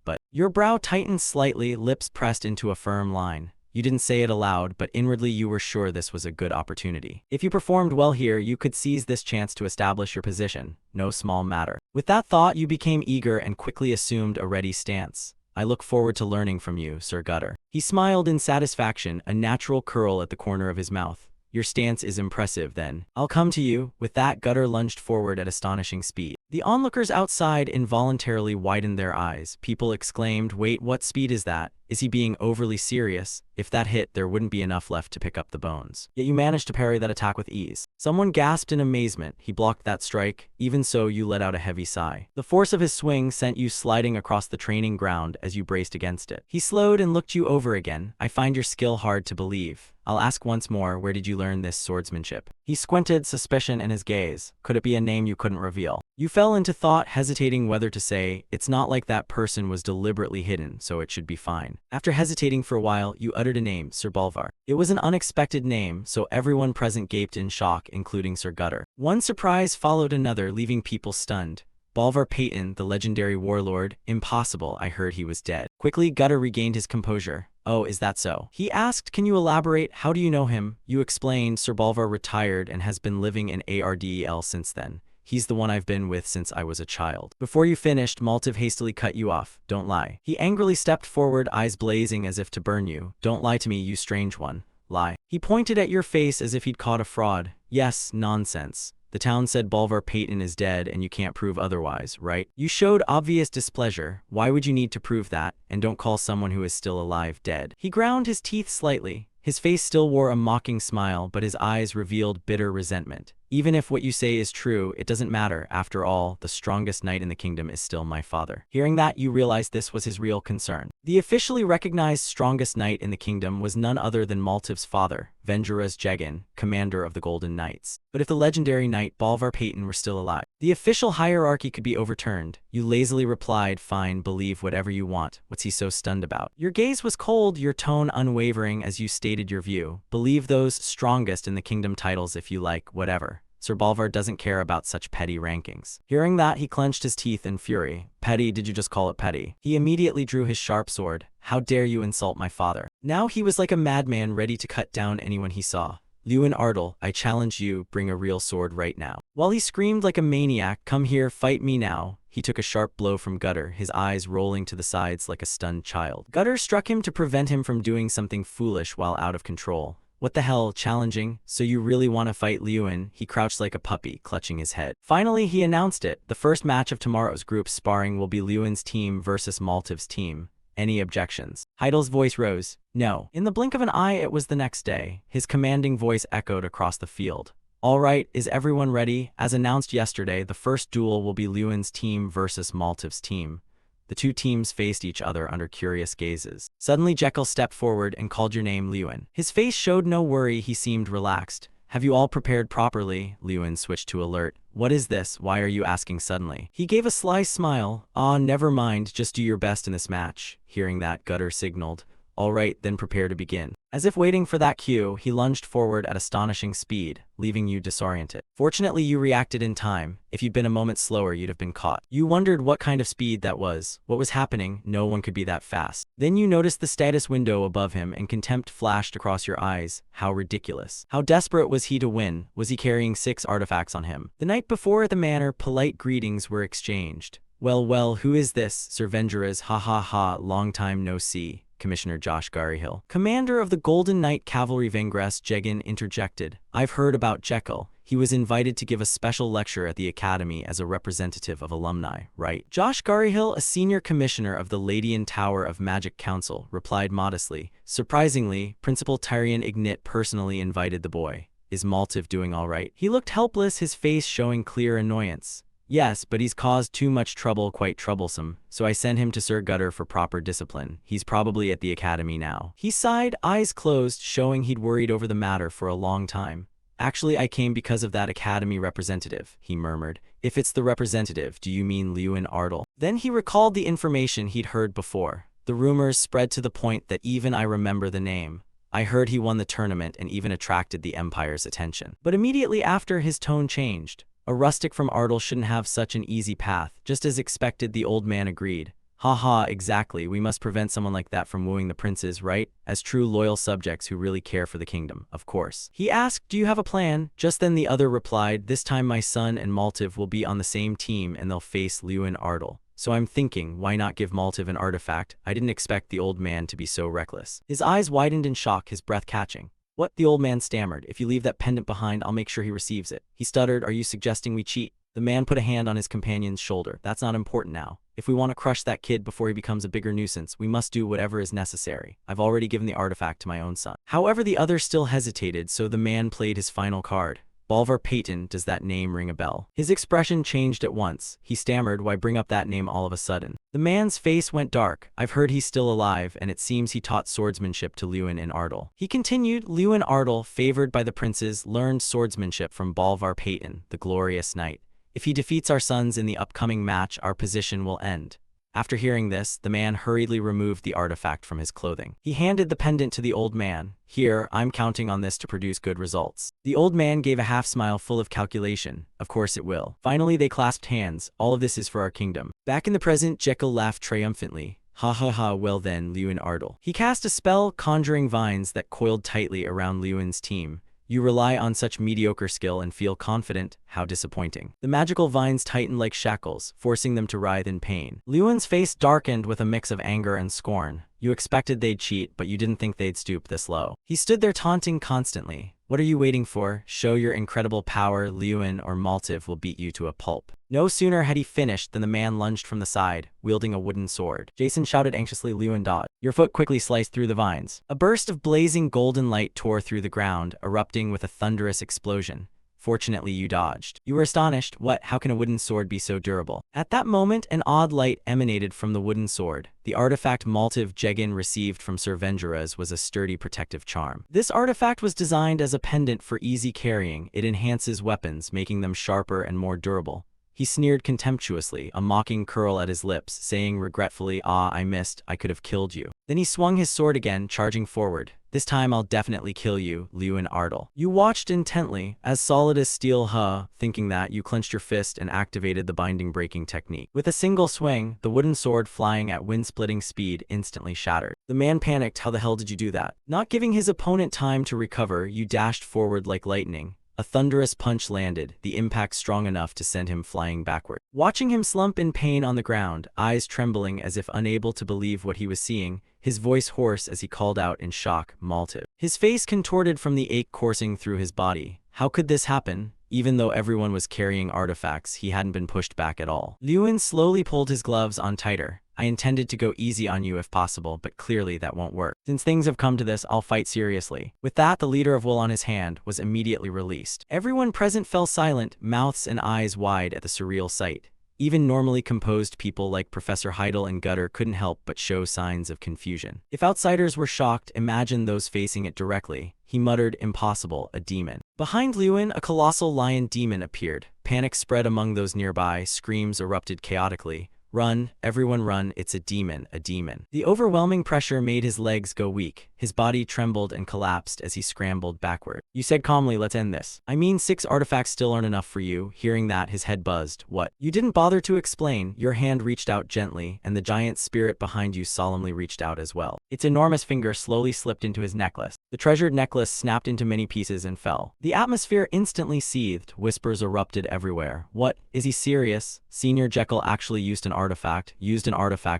But your brow tightened slightly, lips pressed into a firm line. You didn't say it aloud, but inwardly you were sure this was a good opportunity. If you performed well here, you could seize this chance to establish your position. No small matter. With that thought, you became eager and quickly assumed a ready stance. "I look forward to learning from you, Sir Gutter." He smiled in satisfaction, a natural curl at the corner of his mouth. "Your stance is impressive, then. I'll come to you." With that, Gutter lunged forward at astonishing speed. The onlookers outside involuntarily widened their eyes. People exclaimed, "Wait, what speed is that?" Is he being overly serious? If that hit, there wouldn't be enough left to pick up the bones. Yet you managed to parry that attack with ease. Someone gasped in amazement. He blocked that strike. Even so, you let out a heavy sigh. The force of his swing sent you sliding across the training ground as you braced against it. He slowed and looked you over again. I find your skill hard to believe. I'll ask once more, where did you learn this swordsmanship? He squinted, suspicion in his gaze. Could it be a name you couldn't reveal? You fell into thought, hesitating whether to say, it's not like that person was deliberately hidden, so it should be fine. After hesitating for a while, you uttered a name, Sir Bolvar. It was an unexpected name, so everyone present gaped in shock, including Sir Gutter. One surprise followed another, leaving people stunned. Bolvar Payton, the legendary warlord. Impossible, I heard he was dead. Quickly, Gutter regained his composure. Oh, is that so? He asked, can you elaborate? How do you know him? You explained. Sir Bolvar retired and has been living in Ardel since then. He's the one I've been with since I was a child. Before you finished, Maltiv hastily cut you off. Don't lie. He angrily stepped forward, eyes blazing as if to burn you. Don't lie to me, you strange one. Lie. He pointed at your face as if he'd caught a fraud. Yes, nonsense. The town said Bolvar Payton is dead and you can't prove otherwise, right? You showed obvious displeasure. Why would you need to prove that? And don't call someone who is still alive dead. He ground his teeth slightly. His face still wore a mocking smile, but his eyes revealed bitter resentment. Even if what you say is true, it doesn't matter. After all, the strongest knight in the kingdom is still my father. Hearing that, you realized this was his real concern. The officially recognized strongest knight in the kingdom was none other than Maltiv's father, Venjuras Jegan, commander of the Golden Knights. But if the legendary knight Bolvar Payton were still alive, the official hierarchy could be overturned. You lazily replied, fine, believe whatever you want. What's he so stunned about? Your gaze was cold, your tone unwavering as you stated your view. Believe those strongest in the kingdom titles if you like, whatever. Sir Bolvar doesn't care about such petty rankings. Hearing that, he clenched his teeth in fury. Petty? Did you just call it petty? He immediately drew his sharp sword. How dare you insult my father? Now he was like a madman ready to cut down anyone he saw. Lewin Ardel, I challenge you, bring a real sword right now. While he screamed like a maniac, come here, fight me now, he took a sharp blow from Gutter, his eyes rolling to the sides like a stunned child. Gutter struck him to prevent him from doing something foolish while out of control. What the hell, challenging? So you really want to fight Lewin? He crouched like a puppy, clutching his head. Finally, he announced it. The first match of tomorrow's group sparring will be Lewin's team versus Maltiv's team. Any objections? Heidel's voice rose. No. In the blink of an eye, it was the next day. His commanding voice echoed across the field. All right, is everyone ready? As announced yesterday, the first duel will be Lewin's team versus Maltiv's team. The two teams faced each other under curious gazes. Suddenly Jekyll stepped forward and called your name, Lewin. His face showed no worry, he seemed relaxed. Have you all prepared properly? Lewin switched to alert. What is this? Why are you asking suddenly? He gave a sly smile. Ah, never mind, just do your best in this match. Hearing that, Gutter signaled. All right, then prepare to begin. As if waiting for that cue, he lunged forward at astonishing speed, leaving you disoriented. Fortunately, you reacted in time. If you'd been a moment slower, you'd have been caught. You wondered what kind of speed that was. What was happening? No one could be that fast. Then you noticed the status window above him and contempt flashed across your eyes. How ridiculous. How desperate was he to win? Was he carrying 6 artifacts on him? The night before at the manor, polite greetings were exchanged. Well, who is this? Sir Venjuras, ha ha ha, long time no see. Commissioner Josh Garryhill, commander of the Golden Knight Cavalry. Venjuras Jegan interjected. I've heard about Jekyll. He was invited to give a special lecture at the academy as a representative of alumni, right? Josh Garryhill, a senior commissioner of the Ladian Tower of Magic Council, replied modestly. Surprisingly, Principal Tyrion Ignit personally invited the boy. Is Maltiv doing all right? He looked helpless, his face showing clear annoyance. Yes, but he's caused too much trouble, quite troublesome, so I sent him to Sir Gutter for proper discipline. He's probably at the academy now. He sighed, eyes closed, showing he'd worried over the matter for a long time. Actually, I came because of that academy representative, he murmured. If it's the representative, do you mean Lewin Ardel? Then he recalled the information he'd heard before. The rumors spread to the point that even I remember the name. I heard he won the tournament and even attracted the Empire's attention. But immediately after, his tone changed. A rustic from Ardel shouldn't have such an easy path. Just as expected, the old man agreed. Ha ha, exactly. We must prevent someone like that from wooing the princes, right? As true loyal subjects who really care for the kingdom, of course. He asked, do you have a plan? Just then the other replied, this time my son and Maltiv will be on the same team and they'll face Lewin Ardel. So I'm thinking, why not give Maltiv an artifact? I didn't expect the old man to be so reckless. His eyes widened in shock, his breath catching. What? The old man stammered. If you leave that pendant behind, I'll make sure he receives it. He stuttered, are you suggesting we cheat? The man put a hand on his companion's shoulder. That's not important now. If we want to crush that kid before he becomes a bigger nuisance, we must do whatever is necessary. I've already given the artifact to my own son." However, the other still hesitated, so the man played his final card. "Bolvar Payton, does that name ring a bell?" His expression changed at once. He stammered, "Why bring up that name all of a sudden?" The man's face went dark. "I've heard he's still alive, and it seems he taught swordsmanship to Lewin and Ardal." He continued, "Lewin Ardal, favored by the princes, learned swordsmanship from Bolvar Payton, the glorious knight. If he defeats our sons in the upcoming match, our position will end." After hearing this, the man hurriedly removed the artifact from his clothing. He handed the pendant to the old man. "Here, I'm counting on this to produce good results." The old man gave a half-smile full of calculation. "Of course it will." Finally, they clasped hands. "All of this is for our kingdom." Back in the present, Jekyll laughed triumphantly. "Ha ha ha, well then, Lewin Ardal." He cast a spell, conjuring vines that coiled tightly around Lewin's team. "You rely on such mediocre skill and feel confident? How disappointing." The magical vines tightened like shackles, forcing them to writhe in pain. Lewin's face darkened with a mix of anger and scorn. "You expected they'd cheat, but you didn't think they'd stoop this low." He stood there taunting constantly. "What are you waiting for? Show your incredible power, Lewin, or Maltiv will beat you to a pulp." No sooner had he finished than the man lunged from the side, wielding a wooden sword. Jason shouted anxiously, "Lewin, dodge." Your foot quickly sliced through the vines. A burst of blazing golden light tore through the ground, erupting with a thunderous explosion. "Fortunately, you dodged." You were astonished. "What? How can a wooden sword be so durable?" At that moment, an odd light emanated from the wooden sword. The artifact Maltiv Jegin received from Sir Vengerez was a sturdy protective charm. This artifact was designed as a pendant for easy carrying. It enhances weapons, making them sharper and more durable. He sneered contemptuously, a mocking curl at his lips, saying regretfully, "Ah, I missed. I could have killed you." Then he swung his sword again, charging forward. "This time I'll definitely kill you, Lewin Ardal." You watched intently, as solid as steel, thinking that. You clenched your fist and activated the binding breaking technique. With a single swing, the wooden sword flying at wind-splitting speed instantly shattered. The man panicked. "How the hell did you do that?" Not giving his opponent time to recover, you dashed forward like lightning. A thunderous punch landed, the impact strong enough to send him flying backward. Watching him slump in pain on the ground, eyes trembling as if unable to believe what he was seeing, his voice hoarse as he called out in shock, "Maltiv." His face contorted from the ache coursing through his body. How could this happen? Even though everyone was carrying artifacts, he hadn't been pushed back at all. Lewin slowly pulled his gloves on tighter. "I intended to go easy on you if possible, but clearly that won't work. Since things have come to this, I'll fight seriously." With that, the leader of Wool on his hand was immediately released. Everyone present fell silent, mouths and eyes wide at the surreal sight. Even normally composed people like Professor Heidel and Gutter couldn't help but show signs of confusion. If outsiders were shocked, imagine those facing it directly. He muttered, "Impossible, a demon." Behind Lewin, a colossal lion demon appeared. Panic spread among those nearby, screams erupted chaotically. "Run, everyone run, it's a demon, a demon." The overwhelming pressure made his legs go weak. His body trembled and collapsed as he scrambled backward. You said calmly, "Let's end this." "I mean, 6 artifacts still aren't enough for you." Hearing that, his head buzzed. "What?" You didn't bother to explain. Your hand reached out gently, and the giant spirit behind you solemnly reached out as well. Its enormous finger slowly slipped into his necklace. The treasured necklace snapped into many pieces and fell. The atmosphere instantly seethed. Whispers erupted everywhere. "What? Is he serious?" Senior Jekyll actually used an artifact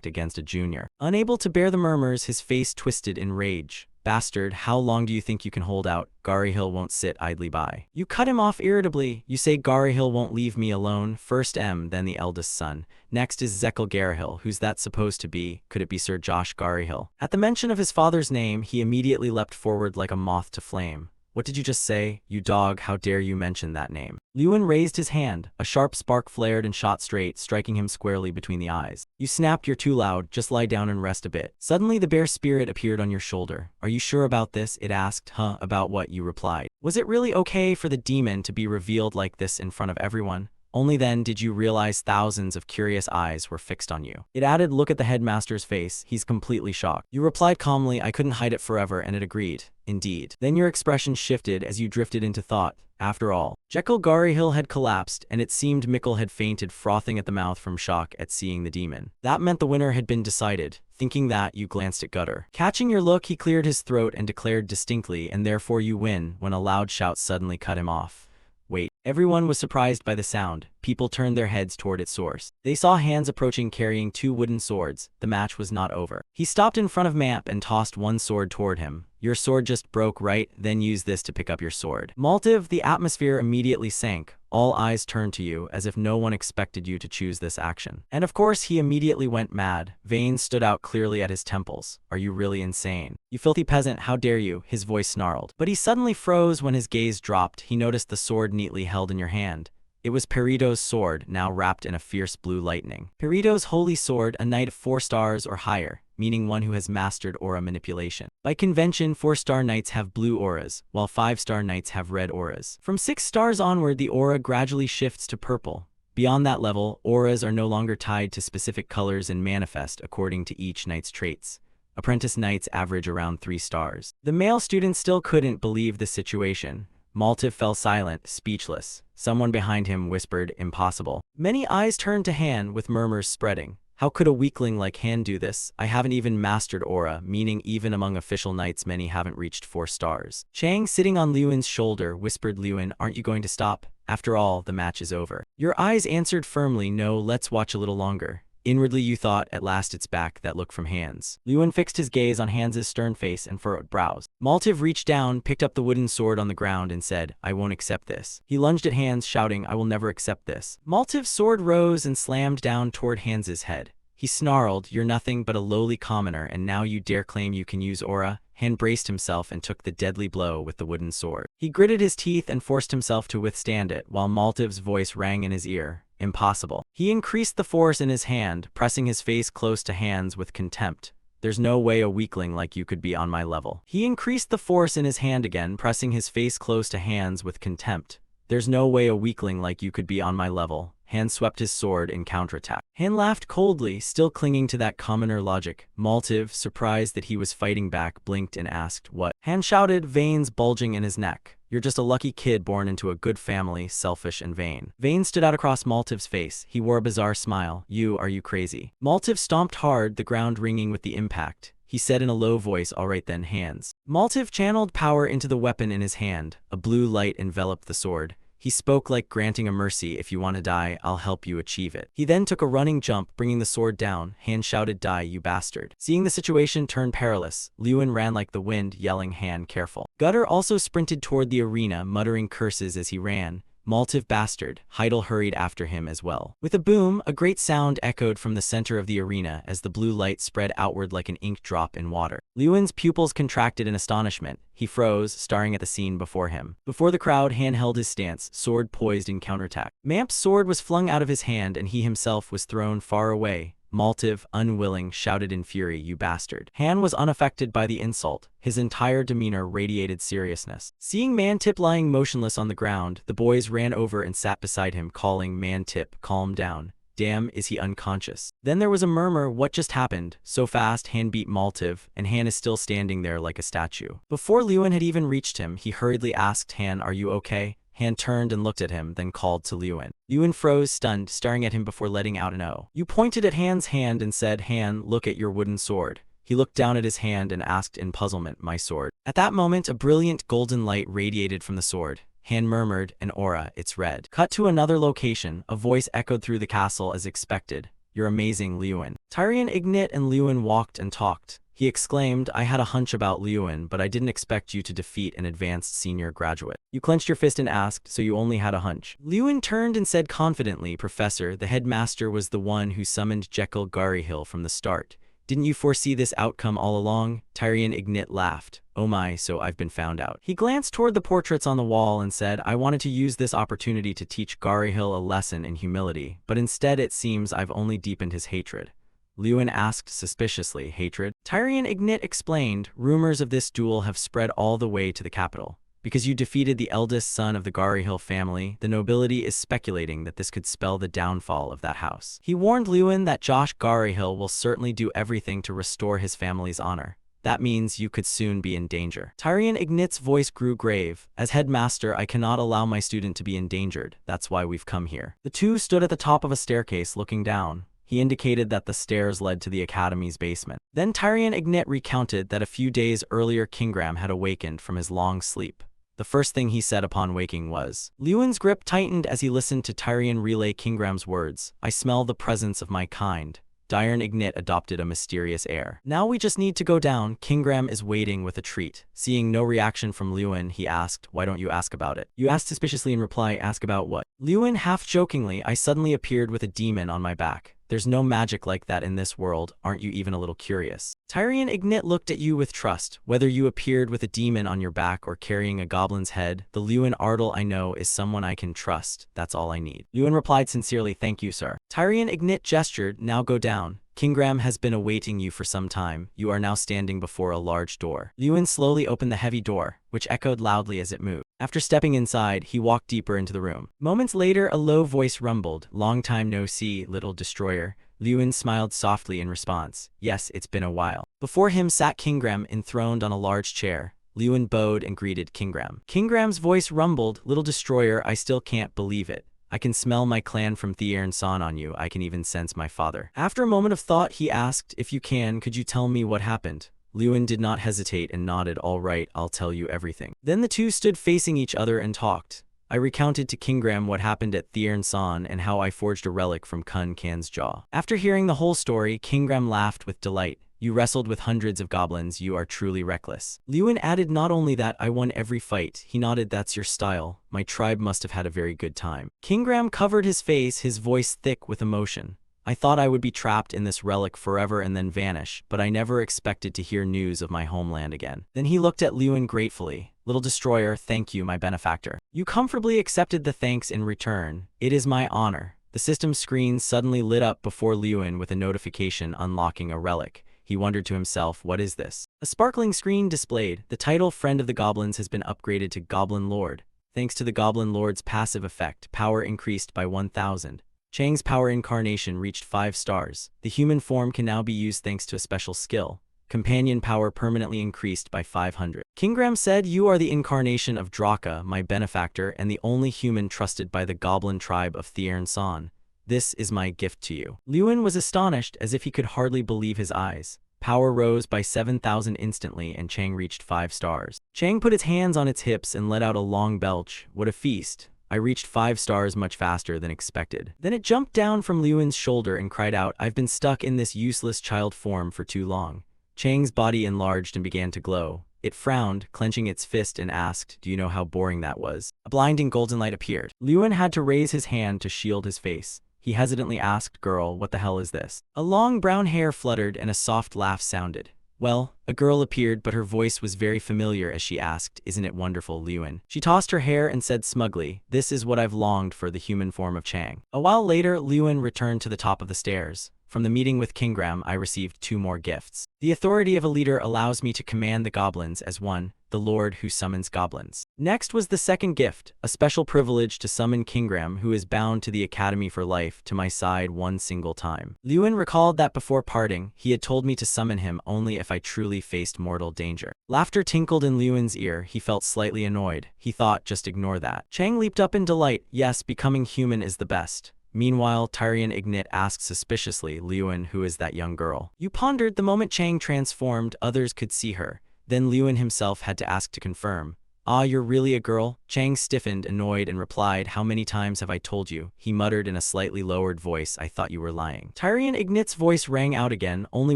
against a junior. Unable to bear the murmurs, his face twisted in rage. "Bastard, how long do you think you can hold out? Garyhill won't sit idly by." You cut him off irritably. "You say Garyhill won't leave me alone? First then the eldest son. Next is Zekel Garyhill. Who's that supposed to be? Could it be Sir Josh Garyhill?" At the mention of his father's name, he immediately leapt forward like a moth to flame. "What did you just say? You dog, how dare you mention that name?" Lewin raised his hand. A sharp spark flared and shot straight, striking him squarely between the eyes. "You snapped, you're too loud. Just lie down and rest a bit." Suddenly the bear spirit appeared on your shoulder. "Are you sure about this?" it asked. About what?" you replied. "Was it really okay for the demon to be revealed like this in front of everyone? Only then did you realize thousands of curious eyes were fixed on you." It added, "Look at the headmaster's face. He's completely shocked." You replied calmly, "I couldn't hide it forever," and it agreed. "Indeed." Then your expression shifted as you drifted into thought. After all, Jekyll Garyhill had collapsed, and it seemed Mickle had fainted, frothing at the mouth from shock at seeing the demon. That meant the winner had been decided. Thinking that, you glanced at Gutter. Catching your look, he cleared his throat and declared distinctly, "And therefore you win," when a loud shout suddenly cut him off. Wait. Everyone was surprised by the sound. People turned their heads toward its source. They saw hands approaching carrying 2 wooden swords. The match was not over. He stopped in front of Mamp and tossed one sword toward him. Your sword just broke, right? Then use this to pick up your sword. Maltiv, the atmosphere immediately sank. All eyes turned to you, as if no one expected you to choose this action. And of course, he immediately went mad. Veins stood out clearly at his temples. Are you really insane? You filthy peasant, how dare you? His voice snarled. But he suddenly froze when his gaze dropped. He noticed the sword neatly held in your hand. It was Peridot's sword, now wrapped in a fierce blue lightning. Peridot's holy sword, a knight of 4 stars or higher, meaning one who has mastered aura manipulation. By convention, 4-star knights have blue auras, while 5-star knights have red auras. From 6 stars onward, the aura gradually shifts to purple. Beyond that level, auras are no longer tied to specific colors and manifest according to each knight's traits. Apprentice knights average around 3 stars. The male student still couldn't believe the situation. Maltiv fell silent, speechless. Someone behind him whispered, impossible. Many eyes turned to Han, with murmurs spreading. How could a weakling like Han do this? I haven't even mastered aura, meaning even among official knights many haven't reached 4 stars. Chang, sitting on Liyuan's shoulder, whispered, Liyuan, aren't you going to stop? After all, the match is over. Your eyes answered firmly, no, let's watch a little longer. Inwardly you thought, at last it's back, that look from Hans. Liyuan fixed his gaze on Hans's stern face and furrowed brows. Maltiv reached down, picked up the wooden sword on the ground and said, I won't accept this. He lunged at Hans, shouting, I will never accept this. Maltiv's sword rose and slammed down toward Hans's head. He snarled, you're nothing but a lowly commoner, and now you dare claim you can use aura? Han braced himself and took the deadly blow with the wooden sword. He gritted his teeth and forced himself to withstand it, while Maltiv's voice rang in his ear. Impossible. He increased the force in his hand, pressing his face close to Han's with contempt. There's no way a weakling like you could be on my level. He increased the force in his hand again, pressing his face close to Han's with contempt. There's no way a weakling like you could be on my level. Han swept his sword in counterattack. Han laughed coldly, still clinging to that commoner logic. Maltiv, surprised that he was fighting back, blinked and asked, what? Han shouted, veins bulging in his neck. You're just a lucky kid born into a good family, selfish and vain. Veins stood out across Maltiv's face. He wore a bizarre smile. Are you crazy? Maltiv stomped hard, the ground ringing with the impact. He said in a low voice, all right then, hands. Maltiv channeled power into the weapon in his hand. A blue light enveloped the sword. He spoke like granting a mercy, if you want to die, I'll help you achieve it. He then took a running jump, bringing the sword down. Han shouted, die, you bastard. Seeing the situation turn perilous, Liyuan ran like the wind, yelling, Han, careful. Gutter also sprinted toward the arena, muttering curses as he ran. Maltiv bastard. Heidel hurried after him as well. With a boom, a great sound echoed from the center of the arena as the blue light spread outward like an ink drop in water. Liyuan's pupils contracted in astonishment. He froze, staring at the scene before him. Before the crowd, Han held his stance, sword poised in counterattack. Mamp's sword was flung out of his hand and he himself was thrown far away. Maltiv, unwilling, shouted in fury, you bastard. Han was unaffected by the insult. His entire demeanor radiated seriousness. Seeing Mantip lying motionless on the ground, the boys ran over and sat beside him, calling, Mantip, calm down. Damn, is he unconscious? Then there was a murmur, what just happened? So fast, Han beat Maltiv, and Han is still standing there like a statue. Before Liyuan had even reached him, he hurriedly asked Han, are you okay? Han turned and looked at him, then called to Liyuan. Liyuan froze, stunned, staring at him before letting out an "Oh." You pointed at Han's hand and said, Han, look at your wooden sword. He looked down at his hand and asked in puzzlement, my sword. At that moment, a brilliant golden light radiated from the sword. Han murmured, an aura, it's red. Cut to another location, a voice echoed through the castle as expected. You're amazing, Liyuan. Tyrion, Ignit, and Liyuan walked and talked. He exclaimed, I had a hunch about Liyuan, but I didn't expect you to defeat an advanced senior graduate. You clenched your fist and asked, so you only had a hunch. Liyuan turned and said confidently, Professor, the headmaster was the one who summoned Jekyll Garyhill from the start. Didn't you foresee this outcome all along? Tyrion Ignit laughed. Oh my, so I've been found out. He glanced toward the portraits on the wall and said, I wanted to use this opportunity to teach Garyhill a lesson in humility, but instead it seems I've only deepened his hatred. Liyuan asked suspiciously, hatred? Tyrion Ignit explained, rumors of this duel have spread all the way to the capital. Because you defeated the eldest son of the Garyhill family, the nobility is speculating that this could spell the downfall of that house. He warned Liyuan that Josh Garyhill will certainly do everything to restore his family's honor. That means you could soon be in danger. Tyrion Ignit's voice grew grave. As headmaster, I cannot allow my student to be endangered. That's why we've come here. The two stood at the top of a staircase looking down. He indicated that the stairs led to the academy's basement. Then Tyrion Ignit recounted that a few days earlier Kingram had awakened from his long sleep. The first thing he said upon waking was, Liyuan's grip tightened as he listened to Tyrion relay Kingram's words. I smell the presence of my kind. Diurn Ignit adopted a mysterious air. Now we just need to go down. Kingram is waiting with a treat. Seeing no reaction from Lewin, he asked, why don't you ask about it? You asked suspiciously in reply, ask about what? Lewin half-jokingly, I suddenly appeared with a demon on my back. There's no magic like that in this world, aren't you even a little curious? Tyrion Ignit looked at you with trust. Whether you appeared with a demon on your back or carrying a goblin's head, the Lewin Ardle I know is someone I can trust. That's all I need. Lewin replied sincerely, thank you, sir. Tyrion Ignit gestured, now go down. Kingram has been awaiting you for some time. You are now standing before a large door. Lewin slowly opened the heavy door, which echoed loudly as it moved. After stepping inside, he walked deeper into the room. Moments later, a low voice rumbled, long time no see, little destroyer. Lewin smiled softly in response. Yes, it's been a while. Before him sat Kingram enthroned on a large chair. Lewin bowed and greeted Kingram. Kingram's voice rumbled, little destroyer, I still can't believe it. I can smell my clan from Thearn-san on you. I can even sense my father. After a moment of thought, he asked, if you can, could you tell me what happened? Lewin did not hesitate and nodded, all right, I'll tell you everything. Then the two stood facing each other and talked. I recounted to Kingram what happened at Thearn-san and how I forged a relic from Kun Kan's jaw. After hearing the whole story, Kingram laughed with delight. You wrestled with hundreds of goblins, you are truly reckless. Lewin added, not only that, I won every fight. He nodded, that's your style. My tribe must have had a very good time. Kingram covered his face, his voice thick with emotion. I thought I would be trapped in this relic forever and then vanish, but I never expected to hear news of my homeland again. Then he looked at Lewin gratefully. Little destroyer, thank you, my benefactor. You comfortably accepted the thanks in return. It is my honor. The system screen suddenly lit up before Lewin with a notification unlocking a relic. He wondered to himself, what is this? A sparkling screen displayed. The title Friend of the Goblins has been upgraded to Goblin Lord. Thanks to the Goblin Lord's passive effect, power increased by 1,000. Chang's power incarnation reached 5 stars. The human form can now be used thanks to a special skill. Companion power permanently increased by 500. Kingram said, you are the incarnation of Draka, my benefactor, and the only human trusted by the goblin tribe of Thearn-san. This is my gift to you. Lewin was astonished as if he could hardly believe his eyes. Power rose by 7,000 instantly and Chang reached 5 stars. Chang put its hands on its hips and let out a long belch. What a feast. I reached 5 stars much faster than expected. Then it jumped down from Lewin's shoulder and cried out, I've been stuck in this useless child form for too long. Chang's body enlarged and began to glow. It frowned, clenching its fist, and asked, do you know how boring that was? A blinding golden light appeared. Lewin had to raise his hand to shield his face. He hesitantly asked, girl, what the hell is this? A long brown hair fluttered and a soft laugh sounded. Well, a girl appeared, but her voice was very familiar as she asked, isn't it wonderful, Lewin? She tossed her hair and said smugly, this is what I've longed for, the human form of Chang. A while later, Lewin returned to the top of the stairs. From the meeting with Kingram, I received 2 more gifts. The authority of a leader allows me to command the goblins as one, the lord who summons goblins. Next was the second gift, a special privilege to summon Kingram, who is bound to the academy for life, to my side one single time. Lewin recalled that before parting, he had told me to summon him only if I truly faced mortal danger. Laughter tinkled in Lewin's ear. He felt slightly annoyed. He thought, just ignore that. Chang leaped up in delight. Yes, becoming human is the best. Meanwhile, Tyrion Ignit asked suspiciously, Lewin, who is that young girl? You pondered. The moment Chang transformed, others could see her. Then Lewin himself had to ask to confirm. Ah, you're really a girl? Chang stiffened, annoyed, and replied, how many times have I told you? He muttered in a slightly lowered voice, I thought you were lying. Tyrion Ignit's voice rang out again. Only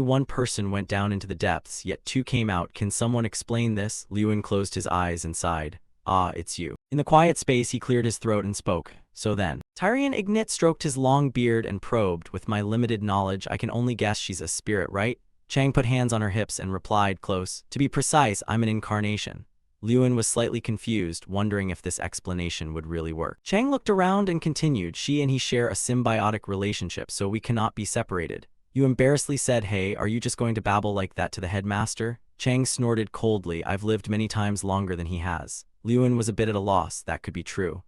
one person went down into the depths, yet 2 came out. Can someone explain this? Lewin closed his eyes and sighed. Ah, it's you. In the quiet space, he cleared his throat and spoke. So then. Tyrion Ignit stroked his long beard and probed, with my limited knowledge, I can only guess she's a spirit, right? Chang put hands on her hips and replied, close. To be precise, I'm an incarnation. Lewin was slightly confused, wondering if this explanation would really work. Chang looked around and continued, she and he share a symbiotic relationship, so we cannot be separated. You embarrassedly said, hey, are you just going to babble like that to the headmaster? Chang snorted coldly, I've lived many times longer than he has. Lewin was a bit at a loss, that could be true.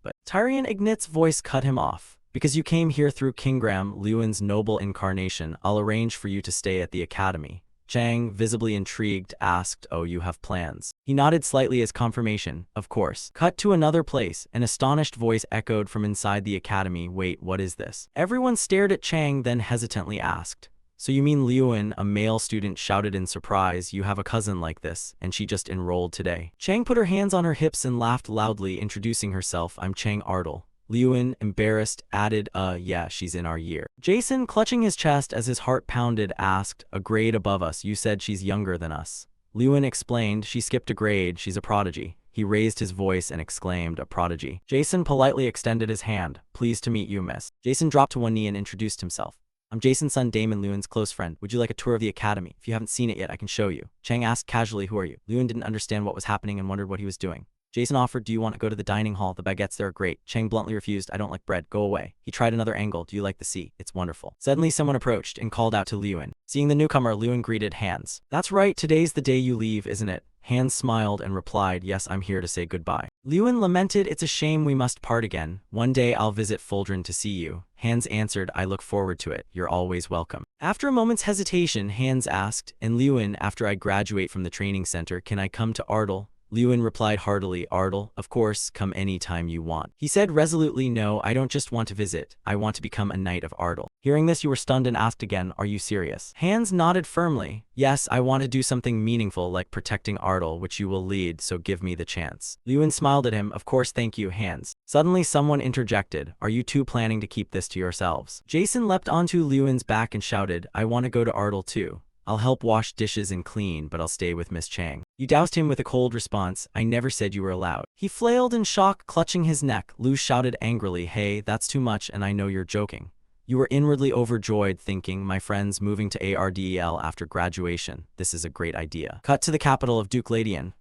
But Tyrion Ignit's voice cut him off. Because you came here through Kingram, Lewin's noble incarnation, I'll arrange for you to stay at the academy. Chang, visibly intrigued, asked, oh, you have plans. He nodded slightly as confirmation, of course. Cut to another place, an astonished voice echoed from inside the academy, wait, what is this? Everyone stared at Chang, then hesitantly asked. So you mean Lewin, a male student shouted in surprise, you have a cousin like this, and she just enrolled today. Chang put her hands on her hips and laughed loudly, introducing herself, I'm Chang Ardle. Lewin, embarrassed, added, yeah, she's in our year. Jason, clutching his chest as his heart pounded, asked, a grade above us, you said she's younger than us. Lewin explained, she skipped a grade, she's a prodigy. He raised his voice and exclaimed, a prodigy. Jason politely extended his hand. Pleased to meet you, miss. Jason dropped to one knee and introduced himself. I'm Jason's son Damon, Lewin's close friend. Would you like a tour of the academy? If you haven't seen it yet, I can show you. Chang asked casually, who are you? Lewin didn't understand what was happening and wondered what he was doing. Jason offered, do you want to go to the dining hall? The baguettes there are great. Chang bluntly refused, I don't like bread, go away. He tried another angle, do you like the sea? It's wonderful. Suddenly someone approached and called out to Lewin. Seeing the newcomer, Lewin greeted Hans. That's right, today's the day you leave, isn't it? Hans smiled and replied, yes, I'm here to say goodbye. Lewin lamented, it's a shame we must part again. One day I'll visit Fuldren to see you. Hans answered, I look forward to it. You're always welcome. After a moment's hesitation, Hans asked, and Lewin, after I graduate from the training center, can I come to Ardal? Lewin replied heartily, Ardal, of course, come any time you want. He said resolutely, no, I don't just want to visit, I want to become a knight of Ardal. Hearing this, you were stunned and asked again, are you serious? Hans nodded firmly. Yes, I want to do something meaningful like protecting Ardal, which you will lead, so give me the chance. Lewin smiled at him, of course, thank you, Hans. Suddenly someone interjected, are you two planning to keep this to yourselves? Jason leapt onto Lewin's back and shouted, I want to go to Ardal too. I'll help wash dishes and clean, but I'll stay with Miss Chang. You doused him with a cold response, I never said you were allowed. He flailed in shock, clutching his neck. Lu shouted angrily, hey, that's too much and I know you're joking. You were inwardly overjoyed, thinking, my friend's moving to Ardel after graduation. This is a great idea. Cut to the capital of Duke Radian.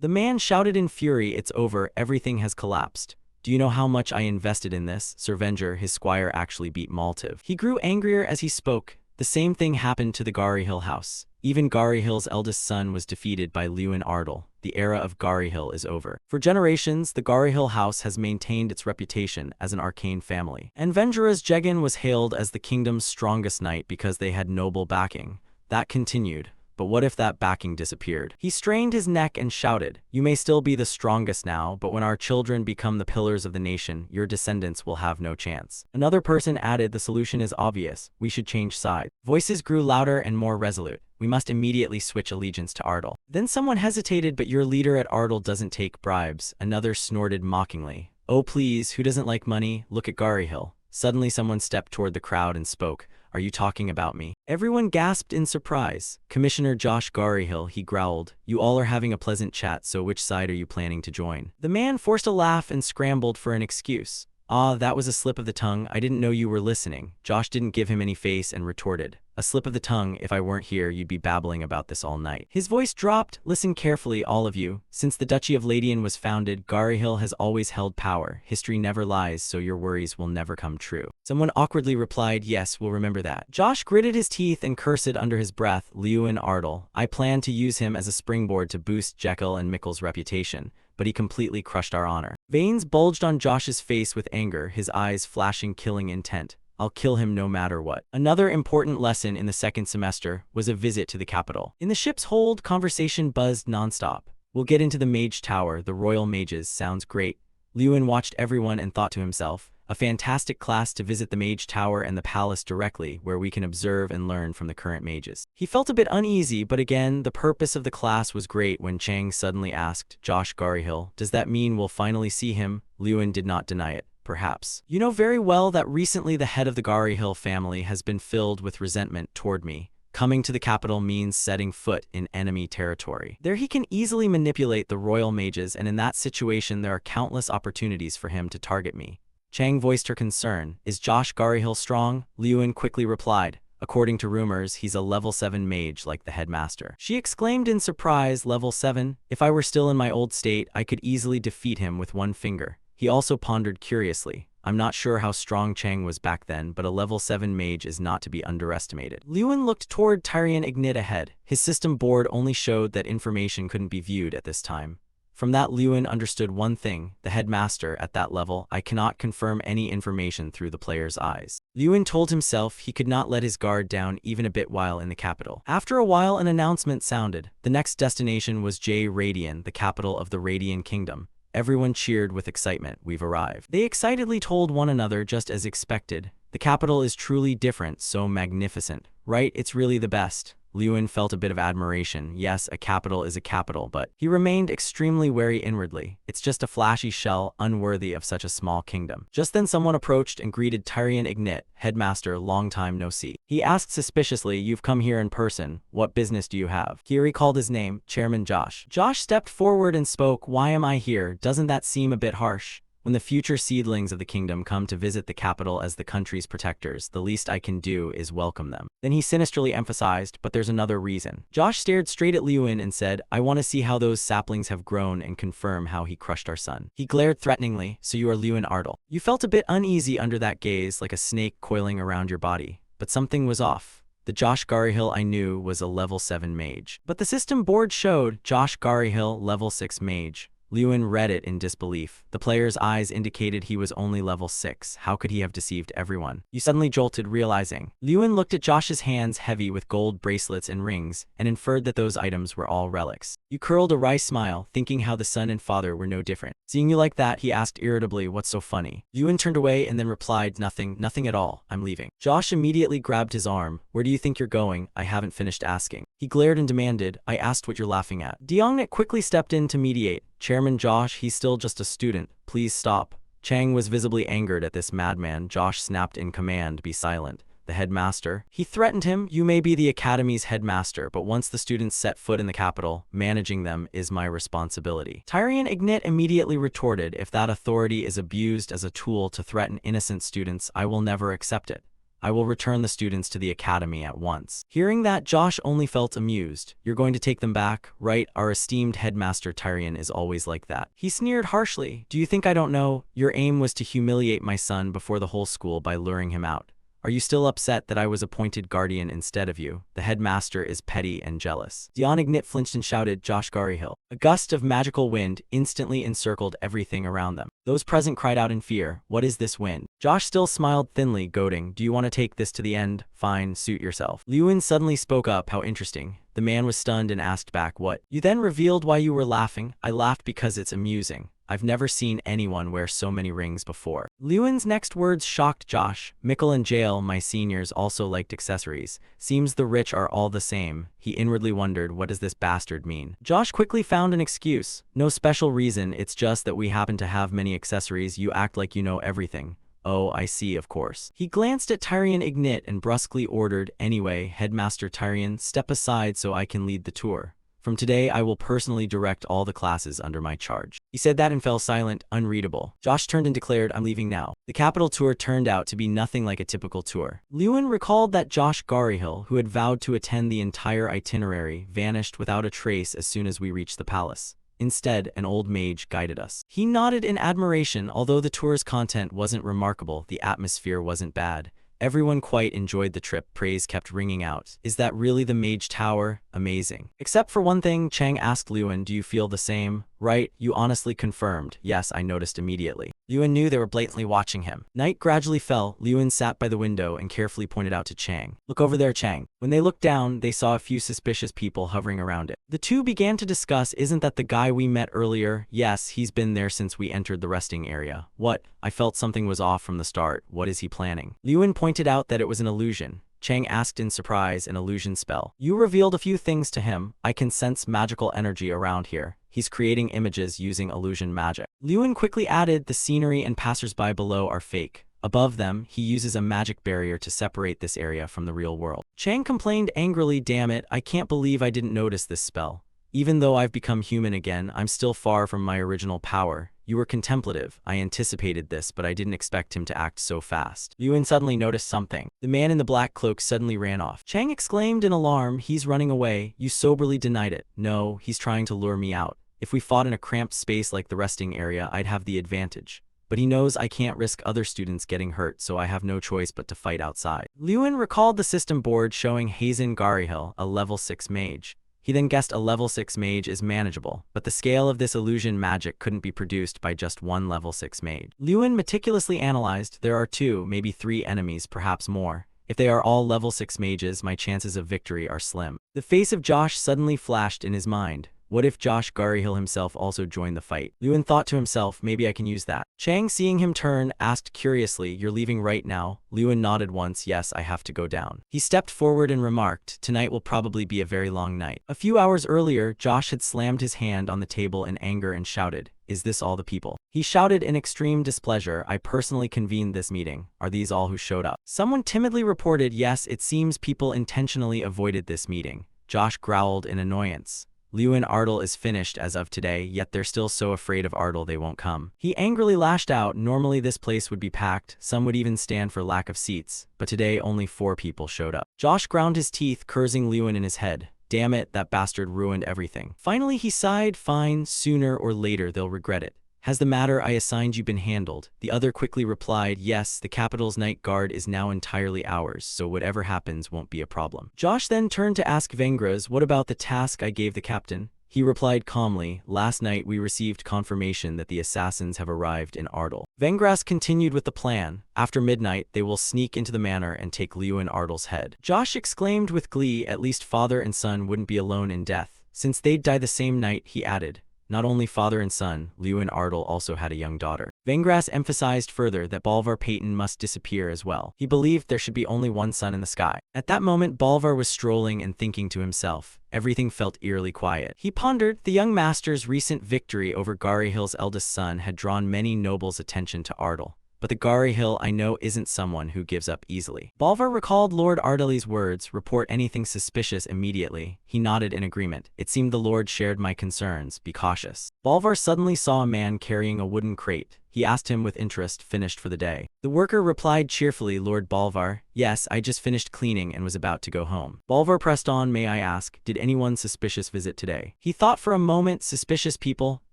The man shouted in fury, it's over, everything has collapsed. Do you know how much I invested in this? Sir Venger, his squire, actually beat Maltiv. He grew angrier as he spoke. The same thing happened to the Gari-Hill house. Even Gari-Hill's eldest son was defeated by Lewin Ardal. The era of Gari-Hill is over. For generations, the Gari-Hill house has maintained its reputation as an arcane family. And Venger's Jegan was hailed as the kingdom's strongest knight because they had noble backing. That continued. But what if that backing disappeared? He strained his neck and shouted, you may still be the strongest now, but when our children become the pillars of the nation, your descendants will have no chance. Another person added, the solution is obvious. We should change sides. Voices grew louder and more resolute. We must immediately switch allegiance to Ardal. Then someone hesitated, but your leader at Ardal doesn't take bribes. Another snorted mockingly. Oh please, who doesn't like money? Look at Gari-Hill. Suddenly someone stepped toward the crowd and spoke. Are you talking about me? Everyone gasped in surprise. Commissioner Josh Gari-Hill, he growled. You all are having a pleasant chat, so which side are you planning to join? The man forced a laugh and scrambled for an excuse. Ah, that was a slip of the tongue. I didn't know you were listening. Josh didn't give him any face and retorted. A slip of the tongue. If I weren't here, you'd be babbling about this all night. His voice dropped. Listen carefully, all of you. Since the Duchy of Ladian was founded, Gari-Hill has always held power. History never lies, so your worries will never come true. Someone awkwardly replied, yes, we'll remember that. Josh gritted his teeth and cursed under his breath, Lewin Ardal. I plan to use him as a springboard to boost Jekyll and Mikkel's reputation, but he completely crushed our honor. Veins bulged on Josh's face with anger, his eyes flashing killing intent. I'll kill him no matter what. Another important lesson in the second semester was a visit to the capital. In the ship's hold, conversation buzzed nonstop. We'll get into the Mage Tower, the Royal Mages, sounds great. Lewin watched everyone and thought to himself, a fantastic class to visit the Mage Tower and the palace directly, where we can observe and learn from the current mages. He felt a bit uneasy, but again, the purpose of the class was great when Chang suddenly asked, Josh Gari-Hill, does that mean we'll finally see him? Lewin did not deny it. Perhaps. You know very well that recently the head of the Gari-Hill family has been filled with resentment toward me. Coming to the capital means setting foot in enemy territory. There he can easily manipulate the royal mages, and in that situation there are countless opportunities for him to target me. Chang voiced her concern. Is Josh Gari-Hill strong? Lewin quickly replied. According to rumors, he's a level 7 mage like the headmaster. She exclaimed in surprise, level 7? If I were still in my old state, I could easily defeat him with one finger. He also pondered curiously. I'm not sure how strong Chang was back then, but a level 7 mage is not to be underestimated. Lewin looked toward Tyrion Ignit ahead. His system board only showed that information couldn't be viewed at this time. From that, Lewin understood one thing, the headmaster at that level, I cannot confirm any information through the player's eyes. Lewin told himself he could not let his guard down even a bit while in the capital. After a while, an announcement sounded. The next destination was Radian, the capital of the Radian Kingdom. Everyone cheered with excitement. We've arrived. They excitedly told one another, just as expected. The capital is truly different, so magnificent. Right, it's really the best. Lewin felt a bit of admiration. Yes, a capital is a capital, but he remained extremely wary inwardly. It's just a flashy shell, unworthy of such a small kingdom. Just then someone approached and greeted Tyrion Ignit, headmaster, long time no see. He asked suspiciously, "You've come here in person. What business do you have?" He recalled his name, Chairman Josh. Josh stepped forward and spoke, "Why am I here? Doesn't that seem a bit harsh? When the future seedlings of the kingdom come to visit the capital as the country's protectors, the least I can do is welcome them." Then he sinisterly emphasized, "But there's another reason." Josh stared straight at Lewin and said, "I want to see how those saplings have grown and confirm how he crushed our son." He glared threateningly, "So you are Lewin Ardle." You felt a bit uneasy under that gaze, like a snake coiling around your body. But something was off. The Josh Garyhill I knew was a level 7 mage. But the system board showed Josh Garyhill, level 6 mage. Lewin read it in disbelief. The player's eyes indicated he was only level 6. How could he have deceived everyone? You suddenly jolted, realizing. Lewin looked at Josh's hands heavy with gold bracelets and rings, and inferred that those items were all relics. You curled a wry smile, thinking how the son and father were no different. Seeing you like that, he asked irritably, "What's so funny?" Lewin turned away and then replied, "Nothing, nothing at all. I'm leaving." Josh immediately grabbed his arm. "Where do you think you're going? I haven't finished asking." He glared and demanded, "I asked what you're laughing at." Deongnit quickly stepped in to mediate. "Chairman Josh, he's still just a student. Please stop." Chang was visibly angered at this madman. Josh snapped in command, "Be silent." The headmaster. He threatened him, "You may be the academy's headmaster, but once the students set foot in the capital, managing them is my responsibility." Tyrion Ignit immediately retorted, "If that authority is abused as a tool to threaten innocent students, I will never accept it. I will return the students to the academy at once." Hearing that, Josh only felt amused. "You're going to take them back, right? Our esteemed headmaster Tyrion is always like that." He sneered harshly. "Do you think I don't know? Your aim was to humiliate my son before the whole school by luring him out. Are you still upset that I was appointed guardian instead of you? The headmaster is petty and jealous." Deon Ignit flinched and shouted, "Josh Garyhill." A gust of magical wind instantly encircled everything around them. Those present cried out in fear, "What is this wind?" Josh still smiled thinly, goading, "Do you want to take this to the end? Fine, suit yourself." Lewin suddenly spoke up, "How interesting." The man was stunned and asked back, "What?" You then revealed why you were laughing. "I laughed because it's amusing. I've never seen anyone wear so many rings before." Lewin's next words shocked Josh. "Mikkel and Jael, my seniors, also liked accessories. Seems the rich are all the same." He inwardly wondered, what does this bastard mean? Josh quickly found an excuse. "No special reason, it's just that we happen to have many accessories. You act like you know everything." "Oh, I see, of course." He glanced at Tyrion Ignit and brusquely ordered, "Anyway, Headmaster Tyrion, step aside so I can lead the tour. From today, I will personally direct all the classes under my charge." He said that and fell silent, unreadable. Josh turned and declared, "I'm leaving now." The capital tour turned out to be nothing like a typical tour. Lewin recalled that Josh Garyhill, who had vowed to attend the entire itinerary, vanished without a trace as soon as we reached the palace. Instead, an old mage guided us. He nodded in admiration. Although the tour's content wasn't remarkable, the atmosphere wasn't bad. Everyone quite enjoyed the trip. Praise kept ringing out. "Is that really the Mage Tower? Amazing." Except for one thing, Chang asked Lewin, "Do you feel the same? Right? You honestly confirmed." "Yes, I noticed immediately." Lewin knew they were blatantly watching him. Night gradually fell. Lewin sat by the window and carefully pointed out to Chang, "Look over there, Chang." When they looked down, they saw a few suspicious people hovering around it. The two began to discuss, "Isn't that the guy we met earlier?" "Yes, he's been there since we entered the resting area." "What? I felt something was off from the start. What is he planning?" Lewin pointed out that it was an illusion. Chang asked in surprise, "An illusion spell?" "You revealed a few things to him. I can sense magical energy around here. He's creating images using illusion magic." Lewin quickly added, "The scenery and passersby below are fake. Above them, he uses a magic barrier to separate this area from the real world." Chang complained angrily, "Damn it, I can't believe I didn't notice this spell. Even though I've become human again, I'm still far from my original power. You were contemplative. I anticipated this, but I didn't expect him to act so fast." Lewin suddenly noticed something. The man in the black cloak suddenly ran off. Chang exclaimed in alarm, "He's running away." You soberly denied it. "No, he's trying to lure me out. If we fought in a cramped space like the resting area, I'd have the advantage. But he knows I can't risk other students getting hurt, so I have no choice but to fight outside." Lewin recalled the system board showing Hazen Garyhill, a level 6 mage. He then guessed a level 6 mage is manageable, but the scale of this illusion magic couldn't be produced by just one level 6 mage. Lewin meticulously analyzed, "There are 2, maybe 3 enemies, perhaps more. If they are all level 6 mages, my chances of victory are slim." The face of Josh suddenly flashed in his mind. What if Josh Garhill himself also joined the fight? Lewin thought to himself, maybe I can use that. Chang, seeing him turn, asked curiously, you're leaving right now? Lewin nodded once, yes, I have to go down. He stepped forward and remarked, tonight will probably be a very long night. A few hours earlier, Josh had slammed his hand on the table in anger and shouted, is this all the people? He shouted in extreme displeasure, I personally convened this meeting. Are these all who showed up? Someone timidly reported, yes, it seems people intentionally avoided this meeting. Josh growled in annoyance. Lewin Ardle is finished as of today, yet they're still so afraid of Ardle they won't come. He angrily lashed out, normally this place would be packed, some would even stand for lack of seats, but today only 4 people showed up. Josh ground his teeth, cursing Lewin in his head. Damn it, that bastard ruined everything. Finally he sighed, fine, sooner or later they'll regret it. Has the matter I assigned you been handled? The other quickly replied, yes, the capital's night guard is now entirely ours, so whatever happens won't be a problem. Josh then turned to ask Vengras, what about the task I gave the captain? He replied calmly, last night we received confirmation that the assassins have arrived in Ardle. Vengras continued with the plan. After midnight, they will sneak into the manor and take Lewin Ardle's head. Josh exclaimed with glee, at least father and son wouldn't be alone in death. Since they'd die the same night, he added. Not only father and son, Lewin Ardle also had a young daughter. Vengras emphasized further that Bolvar Payton must disappear as well. He believed there should be only one sun in the sky. At that moment, Bolvar was strolling and thinking to himself. Everything felt eerily quiet. He pondered, the young master's recent victory over Garihill's eldest son had drawn many nobles' attention to Ardle. But the Garihill I know isn't someone who gives up easily. Bolvar recalled Lord Ardale's words, report anything suspicious immediately. He nodded in agreement. It seemed the Lord shared my concerns, be cautious. Bolvar suddenly saw a man carrying a wooden crate. He asked him with interest, finished for the day. The worker replied cheerfully, Lord Bolvar, yes, I just finished cleaning and was about to go home. Bolvar pressed on, may I ask, did anyone suspicious visit today? He thought for a moment, suspicious people?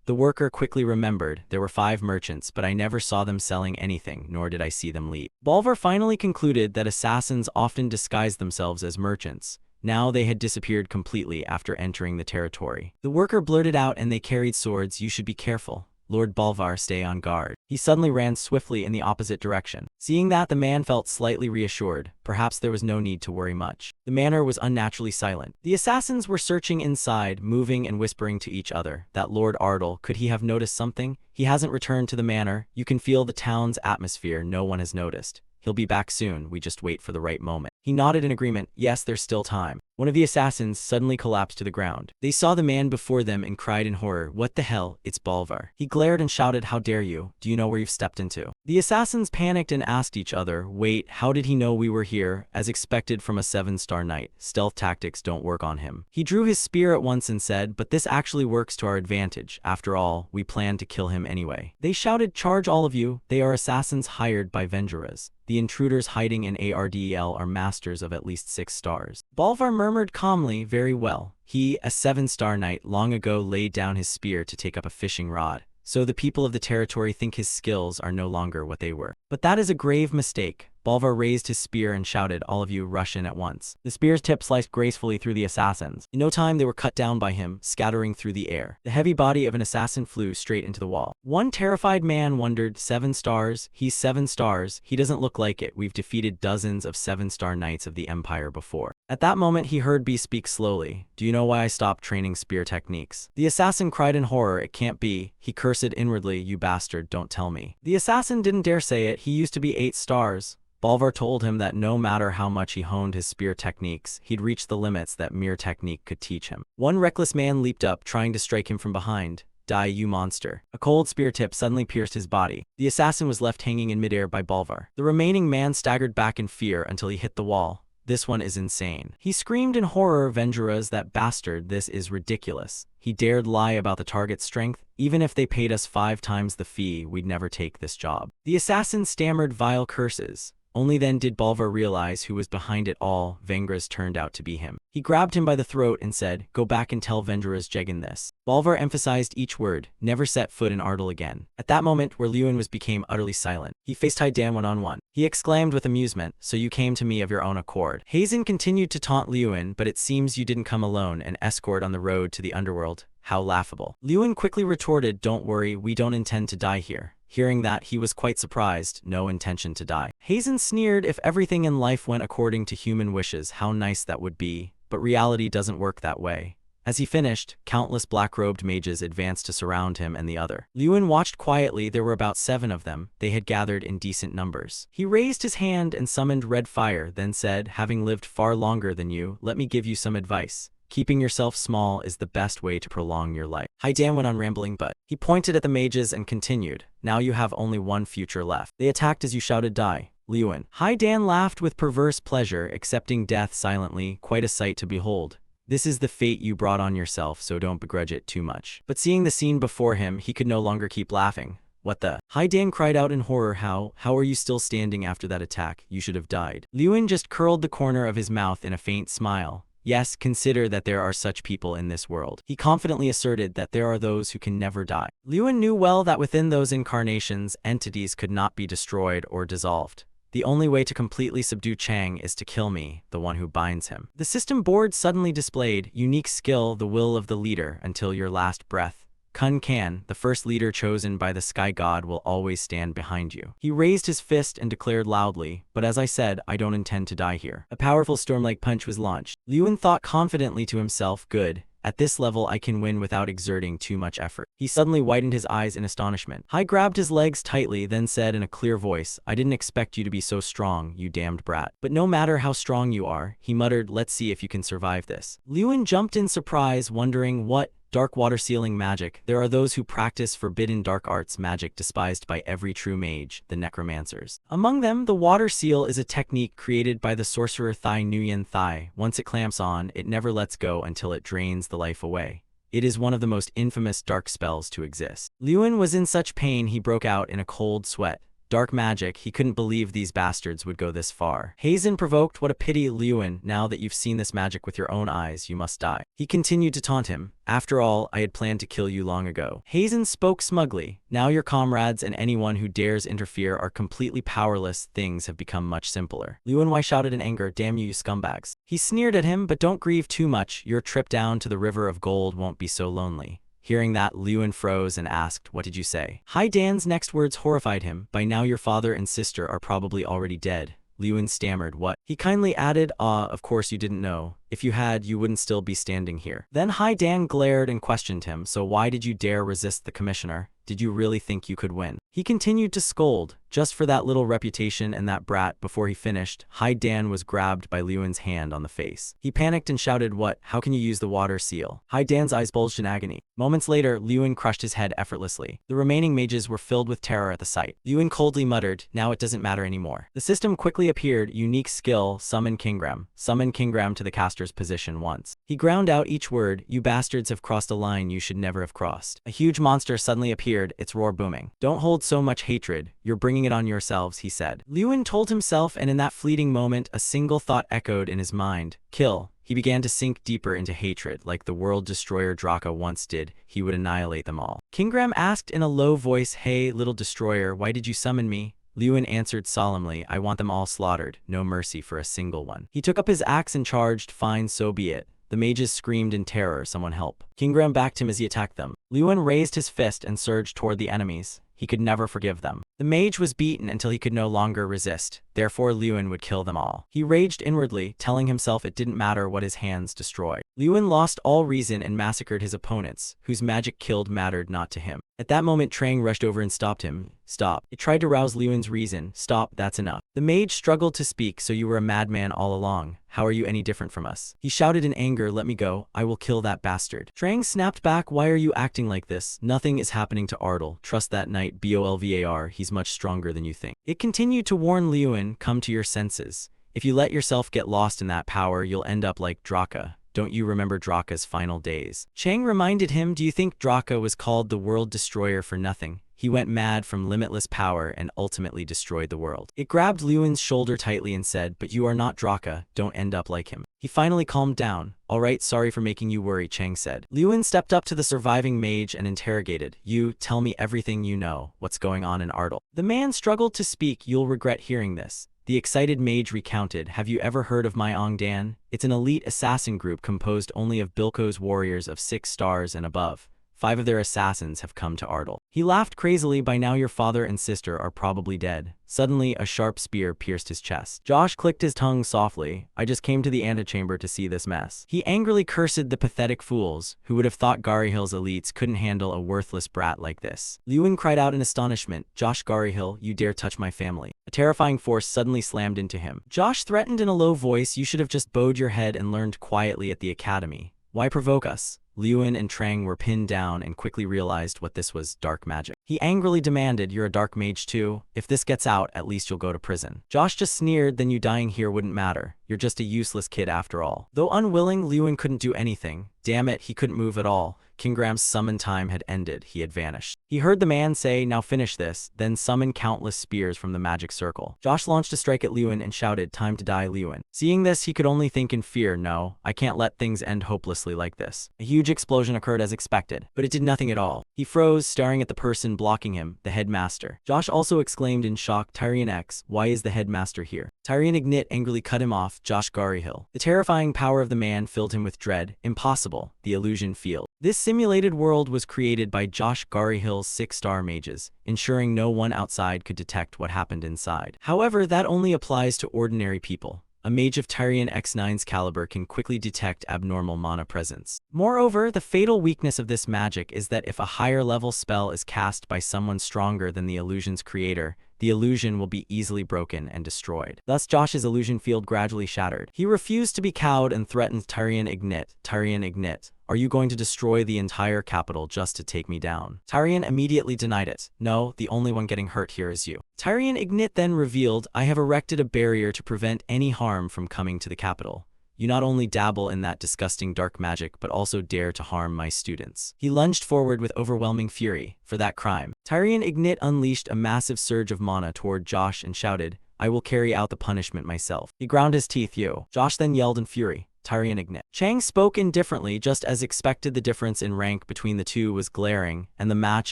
The worker quickly remembered, there were 5 merchants, but I never saw them selling anything, nor did I see them leave. Bolvar finally concluded that assassins often disguised themselves as merchants. Now they had disappeared completely after entering the territory. The worker blurted out, and they carried swords, you should be careful. Lord Bolvar, stay on guard. He suddenly ran swiftly in the opposite direction. Seeing that, the man felt slightly reassured. Perhaps there was no need to worry much. The manor was unnaturally silent. The assassins were searching inside, moving and whispering to each other. That Lord Ardle, could he have noticed something? He hasn't returned to the manor. You can feel the town's atmosphere. No one has noticed. He'll be back soon. We just wait for the right moment. He nodded in agreement. Yes, there's still time. One of the assassins suddenly collapsed to the ground. They saw the man before them and cried in horror, what the hell, it's Bolvar. He glared and shouted, how dare you? Do you know where you've stepped into? The assassins panicked and asked each other, wait, how did he know we were here? As expected from a 7-star knight, stealth tactics don't work on him. He drew his spear at once and said, but this actually works to our advantage. After all, we planned to kill him anyway. They shouted, charge all of you. They are assassins hired by Vengeras. The intruders hiding in Ardel are masters of at least 6 stars. Bolvar murmured calmly, very well. He, a 7-star knight, long ago laid down his spear to take up a fishing rod. So the people of the territory think his skills are no longer what they were. But that is a grave mistake. Bolvar raised his spear and shouted, all of you rush in at once. The spear's tip sliced gracefully through the assassins. In no time they were cut down by him, scattering through the air. The heavy body of an assassin flew straight into the wall. One terrified man wondered, 7 stars? He's 7 stars. He doesn't look like it. We've defeated dozens of 7-star knights of the Empire before. At that moment he heard B speak slowly. Do you know why I stopped training spear techniques? The assassin cried in horror, it can't be. He cursed inwardly, you bastard, don't tell me. The assassin didn't dare say it. He used to be 8 stars. Bolvar told him that no matter how much he honed his spear techniques, he'd reach the limits that mere technique could teach him. One reckless man leaped up, trying to strike him from behind. Die, you monster. A cold spear tip suddenly pierced his body. The assassin was left hanging in midair by Bolvar. The remaining man staggered back in fear until he hit the wall. This one is insane. He screamed in horror, Vengeras, that bastard, this is ridiculous. He dared lie about the target's strength. Even if they paid us 5 times the fee, we'd never take this job. The assassin stammered vile curses. Only then did Bolvar realize who was behind it all. Vengras turned out to be him. He grabbed him by the throat and said, go back and tell Vengeras Jegan this. Bolvar emphasized each word, never set foot in Ardle again. At that moment where Lewin became utterly silent, he faced Dan one-on-one. He exclaimed with amusement, so you came to me of your own accord. Hazen continued to taunt Lewin, but it seems you didn't come alone, an escort on the road to the underworld. How laughable. Lewin quickly retorted, don't worry, we don't intend to die here. Hearing that, he was quite surprised, no intention to die. Hazen sneered, if everything in life went according to human wishes, how nice that would be. But reality doesn't work that way. As he finished, countless black-robed mages advanced to surround him and the other. Liyuan watched quietly. There were about 7 of them. They had gathered in decent numbers. He raised his hand and summoned red fire, then said, having lived far longer than you, let me give you some advice. Keeping yourself small is the best way to prolong your life. Haidan went on rambling, but he pointed at the mages and continued, now you have only one future left. They attacked as you shouted die. Liyuan. Haidan laughed with perverse pleasure, accepting death silently, quite a sight to behold. This is the fate you brought on yourself, so don't begrudge it too much. But seeing the scene before him, he could no longer keep laughing. What the? Haidan cried out in horror. How are you still standing after that attack? You should have died. Liyuan just curled the corner of his mouth in a faint smile. Yes, consider that there are such people in this world. He confidently asserted that there are those who can never die. Liyuan knew well that within those incarnations, entities could not be destroyed or dissolved. The only way to completely subdue Chang is to kill me, the one who binds him. The system board suddenly displayed, unique skill, the will of the leader, until your last breath. Kun Kan, the first leader chosen by the Sky God, will always stand behind you. He raised his fist and declared loudly, but as I said, I don't intend to die here. A powerful storm-like punch was launched. Liyuan thought confidently to himself, good. At this level I can win without exerting too much effort. He suddenly widened his eyes in astonishment. Hai grabbed his legs tightly, then said in a clear voice, I didn't expect you to be so strong, you damned brat. But no matter how strong you are, he muttered, let's see if you can survive this. Liyuan jumped in surprise, wondering what? Dark water sealing magic. There are those who practice forbidden dark arts magic despised by every true mage, the necromancers. Among them, the water seal is a technique created by the sorcerer Thai Nguyen Thai. Once it clamps on, it never lets go until it drains the life away. It is one of the most infamous dark spells to exist. Liyuan was in such pain he broke out in a cold sweat. Dark magic, he couldn't believe these bastards would go this far. Hazen provoked, what a pity, Liyuan, now that you've seen this magic with your own eyes, you must die. He continued to taunt him. After all, I had planned to kill you long ago. Hazen spoke smugly. Now your comrades and anyone who dares interfere are completely powerless. Things have become much simpler. Liyuan shouted in anger, damn you, you scumbags. He sneered at him, but don't grieve too much. Your trip down to the river of gold won't be so lonely. Hearing that, Liyuan froze and asked, what did you say? Haidan's next words horrified him. By now your father and sister are probably already dead. Liyuan stammered, what? He kindly added, of course you didn't know. If you had, you wouldn't still be standing here. Then Haidan glared and questioned him, so why did you dare resist the commissioner? Did you really think you could win? He continued to scold, just for that little reputation and that brat. Before he finished, Haidan was grabbed by Liyuan's hand on the face. He panicked and shouted, what? How can you use the water seal? Haidan's eyes bulged in agony. Moments later, Liyuan crushed his head effortlessly. The remaining mages were filled with terror at the sight. Liyuan coldly muttered, now it doesn't matter anymore. The system quickly appeared, unique skill, summon Kingram. Summon Kingram to the caster's position once. He ground out each word, you bastards have crossed a line you should never have crossed. A huge monster suddenly appeared, its roar booming. Don't hold so much hatred, you're bringing it on yourselves, he said. Liyuan told himself, and in that fleeting moment, a single thought echoed in his mind, kill. He began to sink deeper into hatred, like the world destroyer Draka once did. He would annihilate them all. Kingram asked in a low voice, hey, little destroyer, why did you summon me? Liyuan answered solemnly, I want them all slaughtered, no mercy for a single one. He took up his axe and charged, fine, so be it. The mages screamed in terror, someone help. Kingram backed him as he attacked them. Liyuan raised his fist and surged toward the enemies. He could never forgive them. The mage was beaten until he could no longer resist. Therefore, Liyuan would kill them all. He raged inwardly, telling himself it didn't matter what his hands destroyed. Liyuan lost all reason and massacred his opponents, whose magic killed mattered not to him. At that moment, Trang rushed over and stopped him. Stop. It tried to rouse Liyuan's reason. Stop, that's enough. The mage struggled to speak, so you were a madman all along. How are you any different from us? He shouted in anger, let me go. I will kill that bastard. Trang snapped back, why are you acting like this? Nothing is happening to Ardal. Trust that knight, Bolvar, he's much stronger than you think. It continued to warn Liyuan, come to your senses. If you let yourself get lost in that power, you'll end up like Draka. Don't you remember Draka's final days? Chang reminded him, do you think Draka was called the World Destroyer for nothing? He went mad from limitless power and ultimately destroyed the world. It grabbed Liyuan's shoulder tightly and said, but you are not Draka, don't end up like him. He finally calmed down. Alright, sorry for making you worry, Chang said. Liyuan stepped up to the surviving mage and interrogated, you, tell me everything you know, what's going on in Ardal. The man struggled to speak, you'll regret hearing this. The excited mage recounted, have you ever heard of my Ong Dan? It's an elite assassin group composed only of Bilko's warriors of 6 stars and above. 5 of their assassins have come to Ardal. He laughed crazily. By now your father and sister are probably dead. Suddenly, a sharp spear pierced his chest. Josh clicked his tongue softly. I just came to the antechamber to see this mess. He angrily cursed the pathetic fools, who would have thought Garyhill's elites couldn't handle a worthless brat like this. Lewin cried out in astonishment, Josh Garyhill, you dare touch my family. A terrifying force suddenly slammed into him. Josh threatened in a low voice, you should have just bowed your head and learned quietly at the academy. Why provoke us? Lewin and Trang were pinned down and quickly realized what this was, dark magic. He angrily demanded, you're a dark mage too? If this gets out, at least you'll go to prison. Josh just sneered, then you dying here wouldn't matter. You're just a useless kid after all. Though unwilling, Lewin couldn't do anything. Damn it, he couldn't move at all. King Graham's summon time had ended. He had vanished. He heard the man say, now finish this, then summon countless spears from the magic circle. Josh launched a strike at Lewin and shouted, time to die, Lewin. Seeing this, he could only think in fear, no, I can't let things end hopelessly like this. A huge explosion occurred as expected, but it did nothing at all. He froze, staring at the person blocking him, the headmaster. Josh also exclaimed in shock, Tyrion X, why is the headmaster here? Tyrion Ignit angrily cut him off, Josh Garyhill. The terrifying power of the man filled him with dread. Impossible, the illusion field. This simulated world was created by Josh Garyhill's 6-star mages, ensuring no one outside could detect what happened inside. However, that only applies to ordinary people. A mage of Tyrion X9's caliber can quickly detect abnormal mana presence. Moreover, the fatal weakness of this magic is that if a higher level spell is cast by someone stronger than the illusion's creator, the illusion will be easily broken and destroyed. Thus, Josh's illusion field gradually shattered. He refused to be cowed and threatened Tyrion Ignit. Tyrion Ignit, are you going to destroy the entire capital just to take me down? Tyrion immediately denied it. No, the only one getting hurt here is you. Tyrion Ignit then revealed, I have erected a barrier to prevent any harm from coming to the capital. You not only dabble in that disgusting dark magic, but also dare to harm my students. He lunged forward with overwhelming fury. For that crime, Tyrion Ignit unleashed a massive surge of mana toward Josh and shouted, I will carry out the punishment myself. He ground his teeth, yo. Josh then yelled in fury, Tyrion Ignit. Chang spoke indifferently, just as expected. The difference in rank between the two was glaring, and the match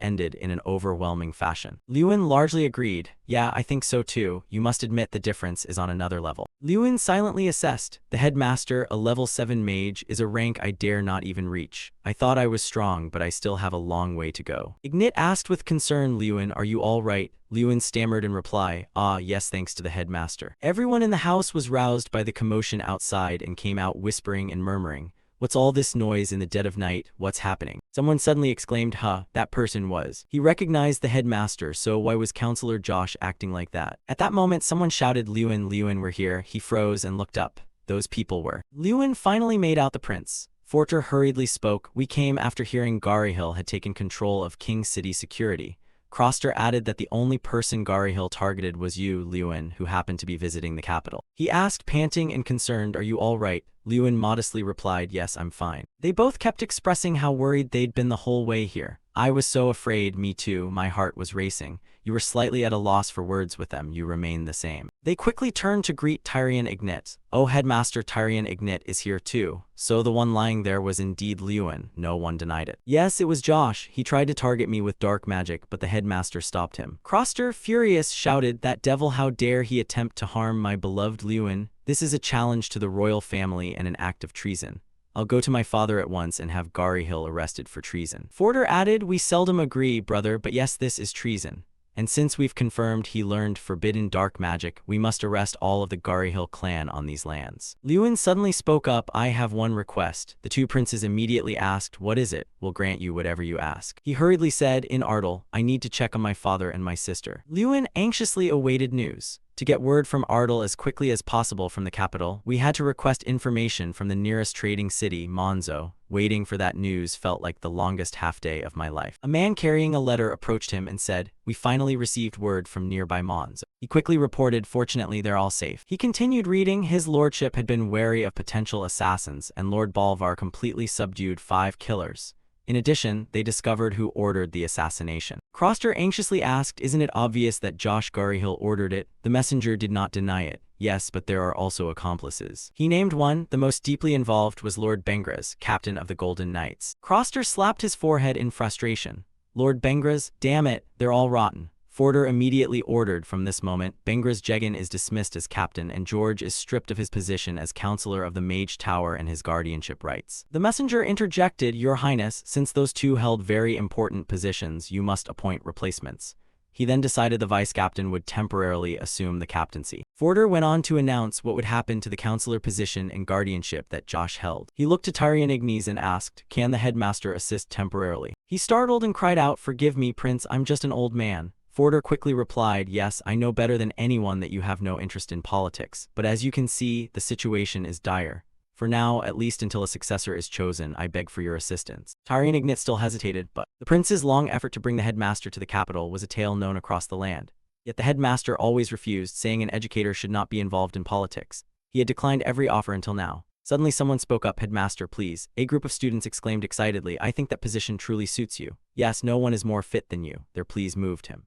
ended in an overwhelming fashion. Lewin largely agreed. Yeah, I think so too. You must admit the difference is on another level. Lewin silently assessed. The headmaster, a level 7 mage, is a rank I dare not even reach. I thought I was strong, but I still have a long way to go. Ignit asked with concern, Lewin, are you all right? Lewin stammered in reply, ah, yes, thanks to the headmaster. Everyone in the house was roused by the commotion outside and came out whispering and murmuring. What's all this noise in the dead of night? What's happening? Someone suddenly exclaimed, huh, that person was. He recognized the headmaster, so why was Counselor Josh acting like that? At that moment, someone shouted, Lewin, we're here. He froze and looked up. Those people were. Lewin finally made out the prince. Forter hurriedly spoke, we came after hearing Garyhill had taken control of King City security. Croster added that the only person Garyhill targeted was you, Lewin, who happened to be visiting the capital. He asked, panting and concerned, are you all right? Lewin modestly replied, yes, I'm fine. They both kept expressing how worried they'd been the whole way here. I was so afraid, me too, my heart was racing. You were slightly at a loss for words with them, you remain the same. They quickly turned to greet Tyrion Ignit. Oh, Headmaster, Tyrion Ignit is here too. So the one lying there was indeed Lewin, no one denied it. Yes, it was Josh. He tried to target me with dark magic, but the headmaster stopped him. Croster, furious, shouted, that devil, how dare he attempt to harm my beloved Lewin? This is a challenge to the royal family and an act of treason. I'll go to my father at once and have Garyhill arrested for treason. Forter added, we seldom agree, brother, but yes, this is treason. And since we've confirmed he learned forbidden dark magic, we must arrest all of the Garyhill clan on these lands. Lewin suddenly spoke up, I have one request. The two princes immediately asked, what is it? We'll grant you whatever you ask. He hurriedly said, in Ardal, I need to check on my father and my sister. Lewin anxiously awaited news. To get word from Ardal as quickly as possible from the capital, we had to request information from the nearest trading city, Monzo. Waiting for that news felt like the longest half-day of my life. A man carrying a letter approached him and said, we finally received word from nearby Monzo. He quickly reported, fortunately they're all safe. He continued reading, his lordship had been wary of potential assassins, and Lord Balvar completely subdued 5 killers. In addition, they discovered who ordered the assassination. Croster anxiously asked, isn't it obvious that Josh Garyhill ordered it? The messenger did not deny it. Yes, but there are also accomplices. He named one. The most deeply involved was Lord Bengras, captain of the Golden Knights. Croster slapped his forehead in frustration. Lord Bengras, damn it, they're all rotten. Forder immediately ordered. From this moment, Bengra's Jegan is dismissed as captain and George is stripped of his position as counselor of the Mage Tower and his guardianship rights. The messenger interjected, Your Highness, since those two held very important positions, you must appoint replacements. He then decided the vice-captain would temporarily assume the captaincy. Forder went on to announce what would happen to the counselor position and guardianship that Josh held. He looked to Tyrion Ignes and asked, Can the headmaster assist temporarily? He startled and cried out, Forgive me, Prince, I'm just an old man. Forder quickly replied, Yes, I know better than anyone that you have no interest in politics, but as you can see, the situation is dire. For now, at least until a successor is chosen, I beg for your assistance. Tyrion Ignis still hesitated, but the prince's long effort to bring the headmaster to the capital was a tale known across the land. Yet the headmaster always refused, saying an educator should not be involved in politics. He had declined every offer until now. Suddenly someone spoke up, Headmaster, please. A group of students exclaimed excitedly, I think that position truly suits you. Yes, no one is more fit than you. Their pleas moved him.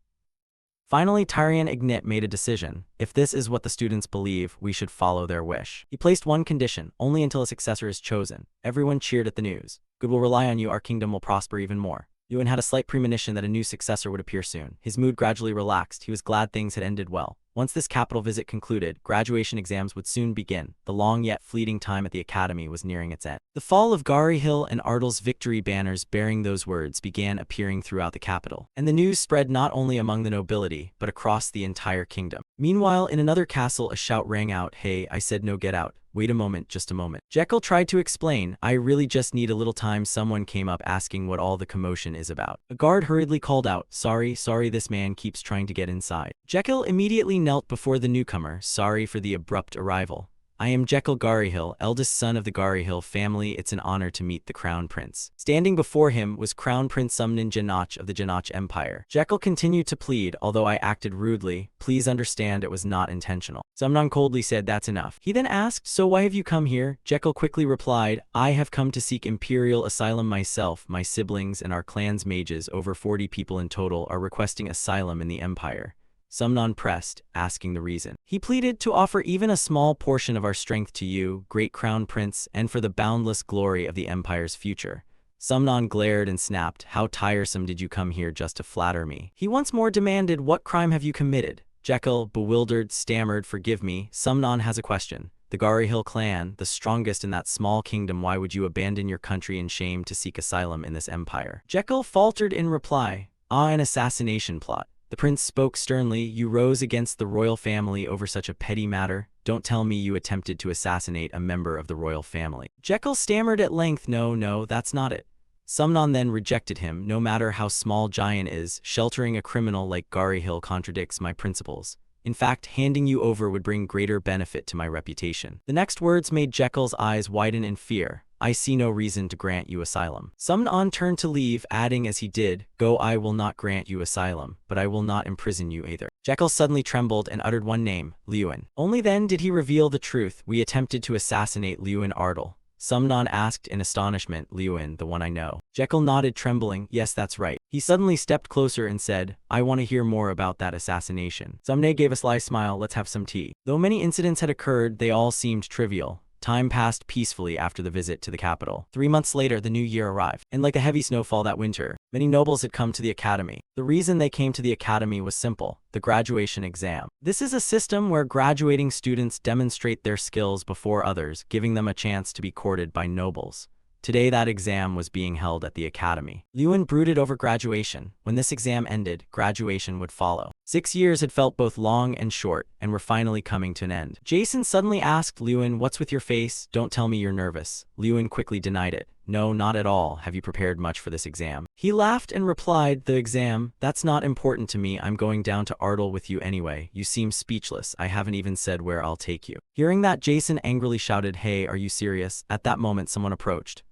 Finally, Tyrion Ignit made a decision. If this is what the students believe, we should follow their wish. He placed one condition, only until a successor is chosen. Everyone cheered at the news. Good will rely on you, our kingdom will prosper even more. Yuan had a slight premonition that a new successor would appear soon. His mood gradually relaxed. He was glad things had ended well. Once this capital visit concluded, graduation exams would soon begin. The long yet fleeting time at the academy was nearing its end. The fall of Gari Hill and Ardle's victory banners bearing those words began appearing throughout the capital, and the news spread not only among the nobility, but across the entire kingdom. Meanwhile, in another castle, a shout rang out, Hey, I said no, get out. Wait a moment, just a moment. Jekyll tried to explain, I really just need a little time. Someone came up asking what all the commotion is about. A guard hurriedly called out, Sorry, this man keeps trying to get inside. Jekyll immediately knelt before the newcomer, sorry for the abrupt arrival. I am Jekyll Garyhill, eldest son of the Garyhill family. It's an honor to meet the Crown Prince. Standing before him was Crown Prince Sumnin Janach of the Janach Empire. Jekyll continued to plead, although I acted rudely. Please understand it was not intentional. Sumnon coldly said, That's enough. He then asked, So why have you come here? Jekyll quickly replied, I have come to seek imperial asylum myself. My siblings and our clan's mages, over 40 people in total, are requesting asylum in the Empire. Sumnon pressed, asking the reason. He pleaded to offer even a small portion of our strength to you, great Crown Prince, and for the boundless glory of the Empire's future. Sumnon glared and snapped, How tiresome, did you come here just to flatter me? He once more demanded, What crime have you committed? Jekyll, bewildered, stammered, Forgive me, Sumnon has a question. The Garyhill clan, the strongest in that small kingdom, why would you abandon your country in shame to seek asylum in this empire? Jekyll faltered in reply, an assassination plot. The prince spoke sternly, You rose against the royal family over such a petty matter. Don't tell me you attempted to assassinate a member of the royal family. Jekyll stammered at length, No, that's not it. Sumnon then rejected him. No matter how small Giant is, sheltering a criminal like Garyhill contradicts my principles. In fact, handing you over would bring greater benefit to my reputation. The next words made Jekyll's eyes widen in fear. I see no reason to grant you asylum. Sumnon turned to leave, adding as he did, Go, I will not grant you asylum, but I will not imprison you either. Jekyll suddenly trembled and uttered one name, Lewin. Only then did he reveal the truth. We attempted to assassinate Lewin Ardle. Sumnon asked in astonishment, Lewin, the one I know. Jekyll nodded, trembling, Yes, that's right. He suddenly stepped closer and said, I want to hear more about that assassination. Sumne gave a sly smile, Let's have some tea. Though many incidents had occurred, they all seemed trivial. Time passed peacefully after the visit to the capital. 3 months later, the new year arrived, and like a heavy snowfall that winter, many nobles had come to the academy. The reason they came to the academy was simple, the graduation exam. This is a system where graduating students demonstrate their skills before others, giving them a chance to be courted by nobles. Today that exam was being held at the academy. Lewin brooded over graduation. When this exam ended, graduation would follow. 6 years had felt both long and short, and were finally coming to an end. Jason suddenly asked Lewin, What's with your face? Don't tell me you're nervous. Lewin quickly denied it. No, not at all. Have you prepared much for this exam? He laughed and replied, The exam? That's not important to me. I'm going down to Ardle with you anyway. You seem speechless. I haven't even said where I'll take you. Hearing that, Jason angrily shouted, Hey, are you serious? At that moment, someone approached.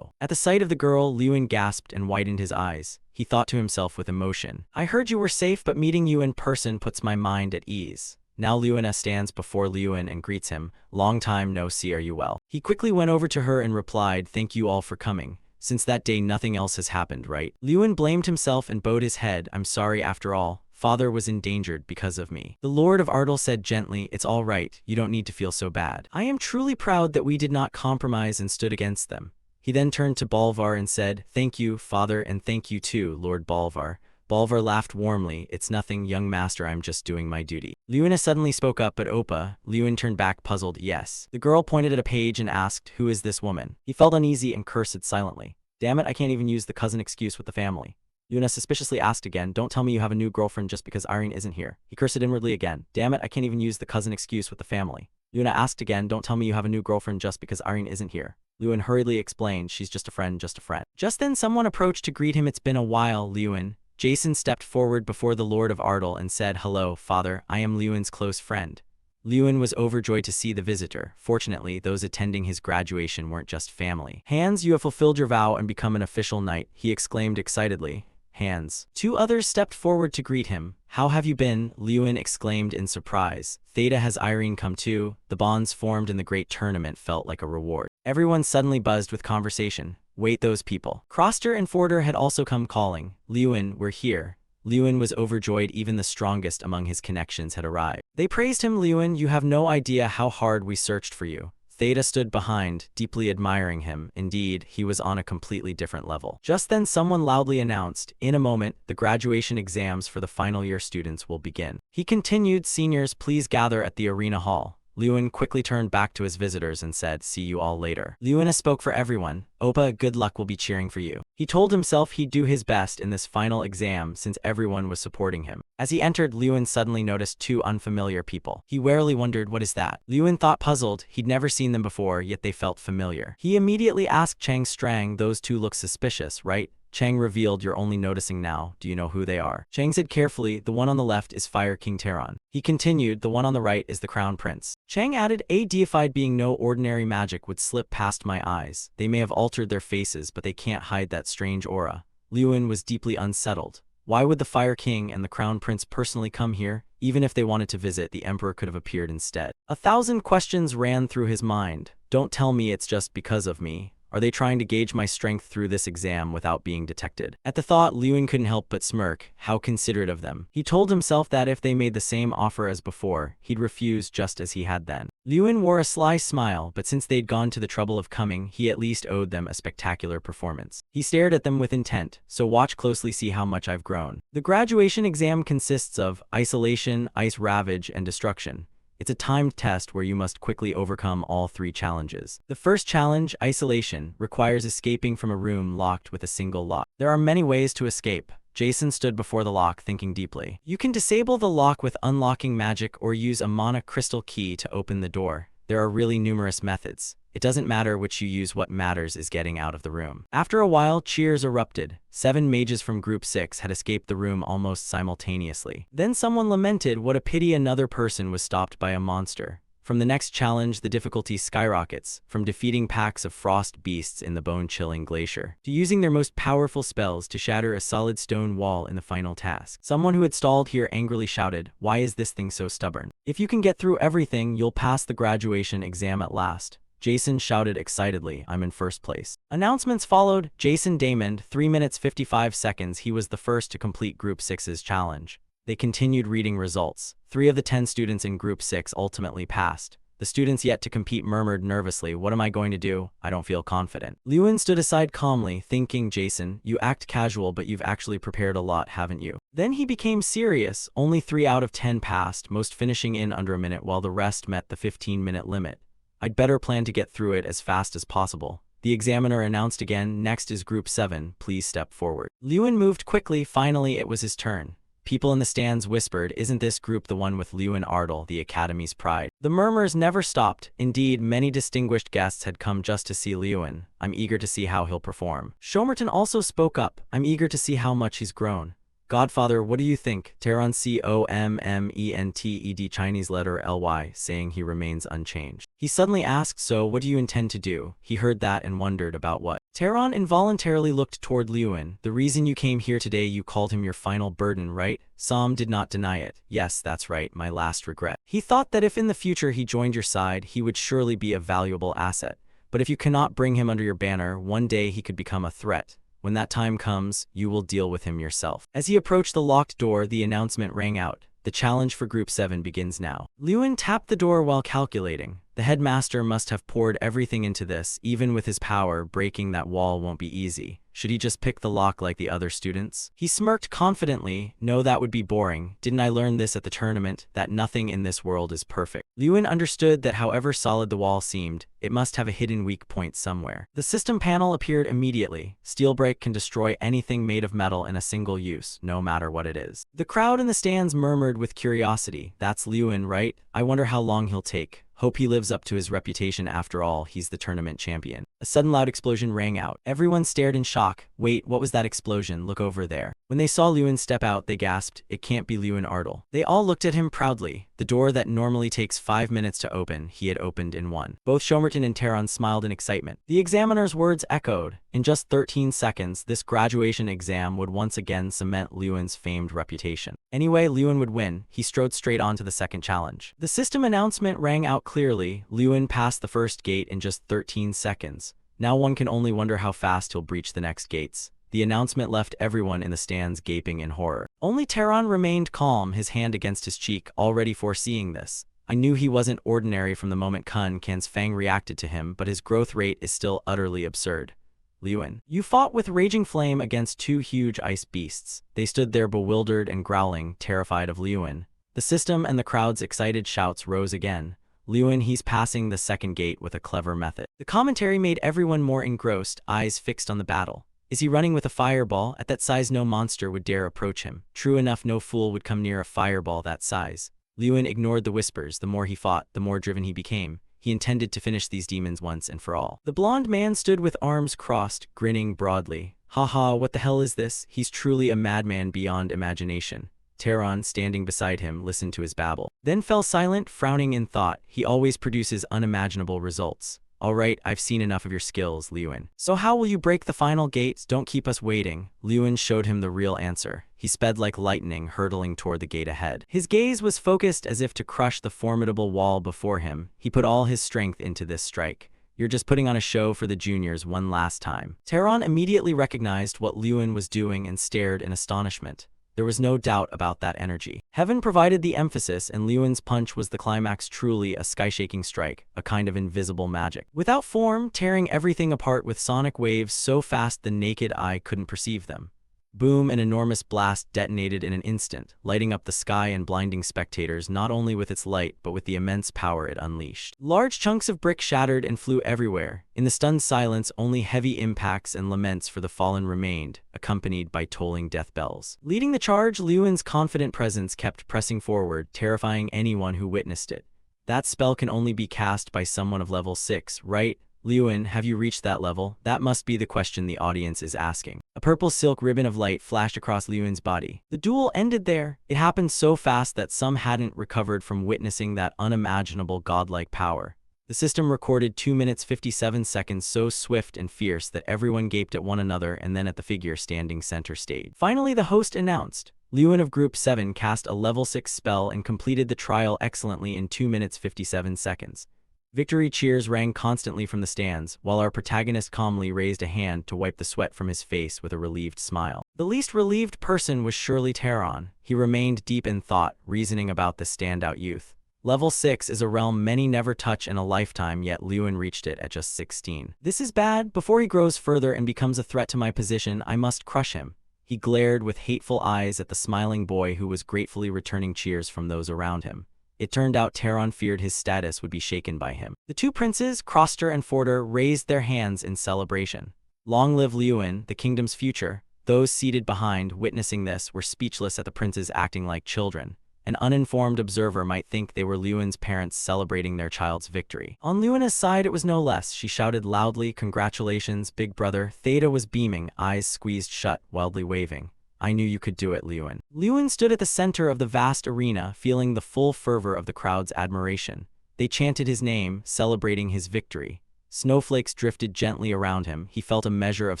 At the sight of the girl, Lewin gasped and widened his eyes. He thought to himself with emotion, I heard you were safe, but meeting you in person puts my mind at ease. Now Lewin stands before Lewin and greets him. Long time no see, are you well? He quickly went over to her and replied, Thank you all for coming. Since that day nothing else has happened, right? Lewin blamed himself and bowed his head. I'm sorry after all. Father was endangered because of me. The Lord of Ardle said gently, It's all right. You don't need to feel so bad. I am truly proud that we did not compromise and stood against them. He then turned to Bolvar and said, Thank you, Father, and thank you too, Lord Bolvar. Bulvar laughed warmly. It's nothing, young master, I'm just doing my duty. Luna suddenly spoke up, but Oppa. Lewin turned back, puzzled. Yes. The girl pointed at a page and asked, who is this woman? He felt uneasy and cursed silently. Damn it, I can't even use the cousin excuse with the family. Luna suspiciously asked again, don't tell me you have a new girlfriend just because Irene isn't here. He cursed inwardly again. Damn it, I can't even use the cousin excuse with the family. Luna asked again, don't tell me you have a new girlfriend just because Irene isn't here. Lewin hurriedly explained, she's just a friend, just a friend. Just then someone approached to greet him. It's been a while, Lewin. Jason stepped forward before the Lord of Ardell and said, hello, father, I am Lewin's close friend. Lewin was overjoyed to see the visitor. Fortunately, those attending his graduation weren't just family. Hans, you have fulfilled your vow and become an official knight, he exclaimed excitedly. Hans. Two others stepped forward to greet him. How have you been? Lewin exclaimed in surprise. Theta, has Irene come too? The bonds formed in the great tournament felt like a reward. Everyone suddenly buzzed with conversation. Wait, those people. Kroster and Forder had also come calling. Lewin, we're here. Lewin was overjoyed. Even the strongest among his connections had arrived. They praised him. Lewin, you have no idea how hard we searched for you. Theta stood behind, deeply admiring him. Indeed, he was on a completely different level. Just then someone loudly announced, in a moment, the graduation exams for the final year students will begin. He continued, seniors, please gather at the arena hall. Lewin quickly turned back to his visitors and said, see you all later. Lewin spoke for everyone. Oppa, good luck, will be cheering for you. He told himself he'd do his best in this final exam since everyone was supporting him. As he entered, Lewin suddenly noticed two unfamiliar people. He warily wondered, what is that? Lewin thought, puzzled. He'd never seen them before, yet they felt familiar. He immediately asked Chang Strang, those two look suspicious, right? Chang revealed, you're only noticing now. Do you know who they are? Chang said carefully, the one on the left is Fire King Terran. He continued, the one on the right is the Crown Prince. Chang added, a deified being, no ordinary magic would slip past my eyes. They may have altered their faces, but they can't hide that strange aura. Lewin was deeply unsettled. Why would the Fire King and the Crown Prince personally come here? Even if they wanted to visit, the Emperor could have appeared instead. 1,000 questions ran through his mind. Don't tell me it's just because of me. Are they trying to gauge my strength through this exam without being detected? At the thought, Lewin couldn't help but smirk. How considerate of them. He told himself that if they made the same offer as before, he'd refuse just as he had then. Lewin wore a sly smile, but since they'd gone to the trouble of coming, he at least owed them a spectacular performance. He stared at them with intent, so watch closely, see how much I've grown. The graduation exam consists of isolation, ice ravage, and destruction. It's a timed test where you must quickly overcome all three challenges. The first challenge, isolation, requires escaping from a room locked with a single lock. There are many ways to escape. Jason stood before the lock, thinking deeply. You can disable the lock with unlocking magic or use a mana crystal key to open the door. There are really numerous methods. It doesn't matter which you use, what matters is getting out of the room. After a while, cheers erupted. 7 mages from Group 6 had escaped the room almost simultaneously. Then someone lamented, what a pity another person was stopped by a monster. From the next challenge, the difficulty skyrockets, from defeating packs of frost beasts in the bone-chilling glacier, to using their most powerful spells to shatter a solid stone wall in the final task. Someone who had stalled here angrily shouted, why is this thing so stubborn? If you can get through everything, you'll pass the graduation exam at last. Jason shouted excitedly, I'm in first place. Announcements followed. Jason Damon, 3 minutes 55 seconds. He was the first to complete Group 6's challenge. They continued reading results. 3 of the 10 students in Group 6 ultimately passed. The students yet to compete murmured nervously, what am I going to do? I don't feel confident. Lewin stood aside calmly, thinking, Jason, you act casual, but you've actually prepared a lot, haven't you? Then he became serious. Only 3 out of 10 passed, most finishing in under a minute while the rest met the 15-minute limit. I'd better plan to get through it as fast as possible. The examiner announced again, next is Group 7, please step forward. Lewin moved quickly, finally it was his turn. People in the stands whispered, isn't this group the one with Lewin Ardell, the Academy's pride? The murmurs never stopped. Indeed, many distinguished guests had come just to see Lewin. I'm eager to see how he'll perform. Shomerton also spoke up, I'm eager to see how much he's grown. Godfather, what do you think? Terran Commented Chinese letter Ly, saying he remains unchanged. He suddenly asked, so what do you intend to do? He heard that and wondered about what. Terran involuntarily looked toward Lewin. The reason you came here today, you called him your final burden, right? Sam did not deny it. Yes, that's right, my last regret. He thought that if in the future he joined your side, he would surely be a valuable asset. But if you cannot bring him under your banner, one day he could become a threat. When that time comes, you will deal with him yourself. As he approached the locked door, the announcement rang out. The challenge for Group 7 begins now. Lewin tapped the door while calculating. The headmaster must have poured everything into this. Even with his power, breaking that wall won't be easy. Should he just pick the lock like the other students? He smirked confidently. No, that would be boring. Didn't I learn this at the tournament, that nothing in this world is perfect? Lewin understood that however solid the wall seemed, it must have a hidden weak point somewhere. The system panel appeared immediately. Steel break can destroy anything made of metal in a single use, no matter what it is. The crowd in the stands murmured with curiosity. That's Lewin, right? I wonder how long he'll take. Hope he lives up to his reputation. After all, he's the tournament champion. A sudden loud explosion rang out. Everyone stared in shock. Wait, what was that explosion? Look over there. When they saw Lewin step out, they gasped, it can't be Lewin Ardle. They all looked at him proudly. The door that normally takes 5 minutes to open, he had opened in 1. Both Shomerton and Taron smiled in excitement. The examiner's words echoed. In just 13 seconds, this graduation exam would once again cement Lewin's famed reputation. Anyway, Lewin would win. He strode straight on to the second challenge. The system announcement rang out clearly. Lewin passed the first gate in just 13 seconds. Now one can only wonder how fast he'll breach the next gates. The announcement left everyone in the stands gaping in horror. Only Taron remained calm, his hand against his cheek, already foreseeing this. I knew he wasn't ordinary from the moment Kun Kan's Fang reacted to him, but his growth rate is still utterly absurd. Lewin, you fought with raging flame against 2 huge ice beasts. They stood there bewildered and growling, terrified of Lewin. The system and the crowd's excited shouts rose again. Lewin, he's passing the second gate with a clever method. The commentary made everyone more engrossed, eyes fixed on the battle. Is he running with a fireball? At that size, no monster would dare approach him. True enough, no fool would come near a fireball that size. Lewin ignored the whispers. The more he fought, the more driven he became. He intended to finish these demons once and for all. The blonde man stood with arms crossed, grinning broadly. Haha, what the hell is this? He's truly a madman beyond imagination. Taron, standing beside him, listened to his babble, then fell silent, frowning in thought. He always produces unimaginable results. All right, I've seen enough of your skills, Lewin. So how will you break the final gate? Don't keep us waiting. Lewin showed him the real answer. He sped like lightning, hurtling toward the gate ahead. His gaze was focused as if to crush the formidable wall before him. He put all his strength into this strike. You're just putting on a show for the juniors one last time. Taron immediately recognized what Lewin was doing and stared in astonishment. There was no doubt about that energy. Heaven provided the emphasis, and Lewin's punch was the climax, truly a sky-shaking strike, a kind of invisible magic. Without form, tearing everything apart with sonic waves so fast the naked eye couldn't perceive them. Boom, an enormous blast detonated in an instant, lighting up the sky and blinding spectators not only with its light but with the immense power it unleashed. Large chunks of brick shattered and flew everywhere. In the stunned silence, only heavy impacts and laments for the fallen remained, accompanied by tolling death bells. Leading the charge, Lewin's confident presence kept pressing forward, terrifying anyone who witnessed it. That spell can only be cast by someone of level 6, right? Lewin, have you reached that level? That must be the question the audience is asking. A purple silk ribbon of light flashed across Lewin's body. The duel ended there. It happened so fast that some hadn't recovered from witnessing that unimaginable godlike power. The system recorded 2 minutes 57 seconds, so swift and fierce that everyone gaped at one another and then at the figure standing center stage. Finally, the host announced, Lewin of Group 7 cast a level 6 spell and completed the trial excellently in 2 minutes 57 seconds. Victory cheers rang constantly from the stands, while our protagonist calmly raised a hand to wipe the sweat from his face with a relieved smile. The least relieved person was surely Taron. He remained deep in thought, reasoning about the standout youth. Level 6 is a realm many never touch in a lifetime, yet Lewin reached it at just 16. This is bad. Before he grows further and becomes a threat to my position, I must crush him. He glared with hateful eyes at the smiling boy who was gratefully returning cheers from those around him. It turned out Taron feared his status would be shaken by him. The two princes, Kroster and Forder, raised their hands in celebration. Long live Lewin, the kingdom's future. Those seated behind, witnessing this, were speechless at the princes acting like children. An uninformed observer might think they were Lewin's parents celebrating their child's victory. On Lewina's side, it was no less. She shouted loudly, "Congratulations, big brother." Theta was beaming, eyes squeezed shut, wildly waving. I knew you could do it, Lewin. Lewin stood at the center of the vast arena, feeling the full fervor of the crowd's admiration. They chanted his name, celebrating his victory. Snowflakes drifted gently around him. He felt a measure of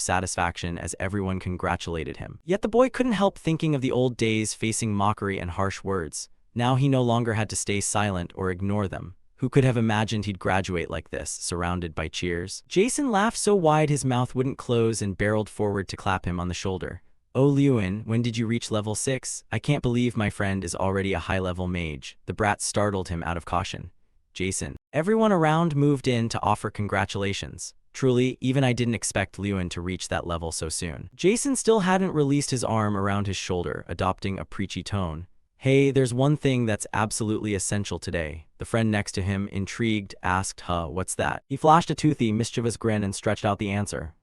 satisfaction as everyone congratulated him. Yet the boy couldn't help thinking of the old days, facing mockery and harsh words. Now he no longer had to stay silent or ignore them. Who could have imagined he'd graduate like this, surrounded by cheers? Jason laughed so wide his mouth wouldn't close and barreled forward to clap him on the shoulder. Oh, Lewin, when did you reach level 6? I can't believe my friend is already a high-level mage. The brat startled him out of caution. Jason. Everyone around moved in to offer congratulations. Truly, even I didn't expect Lewin to reach that level so soon. Jason still hadn't released his arm around his shoulder, adopting a preachy tone. Hey, there's one thing that's absolutely essential today. The friend next to him, intrigued, asked, what's that? He flashed a toothy, mischievous grin and stretched out the answer.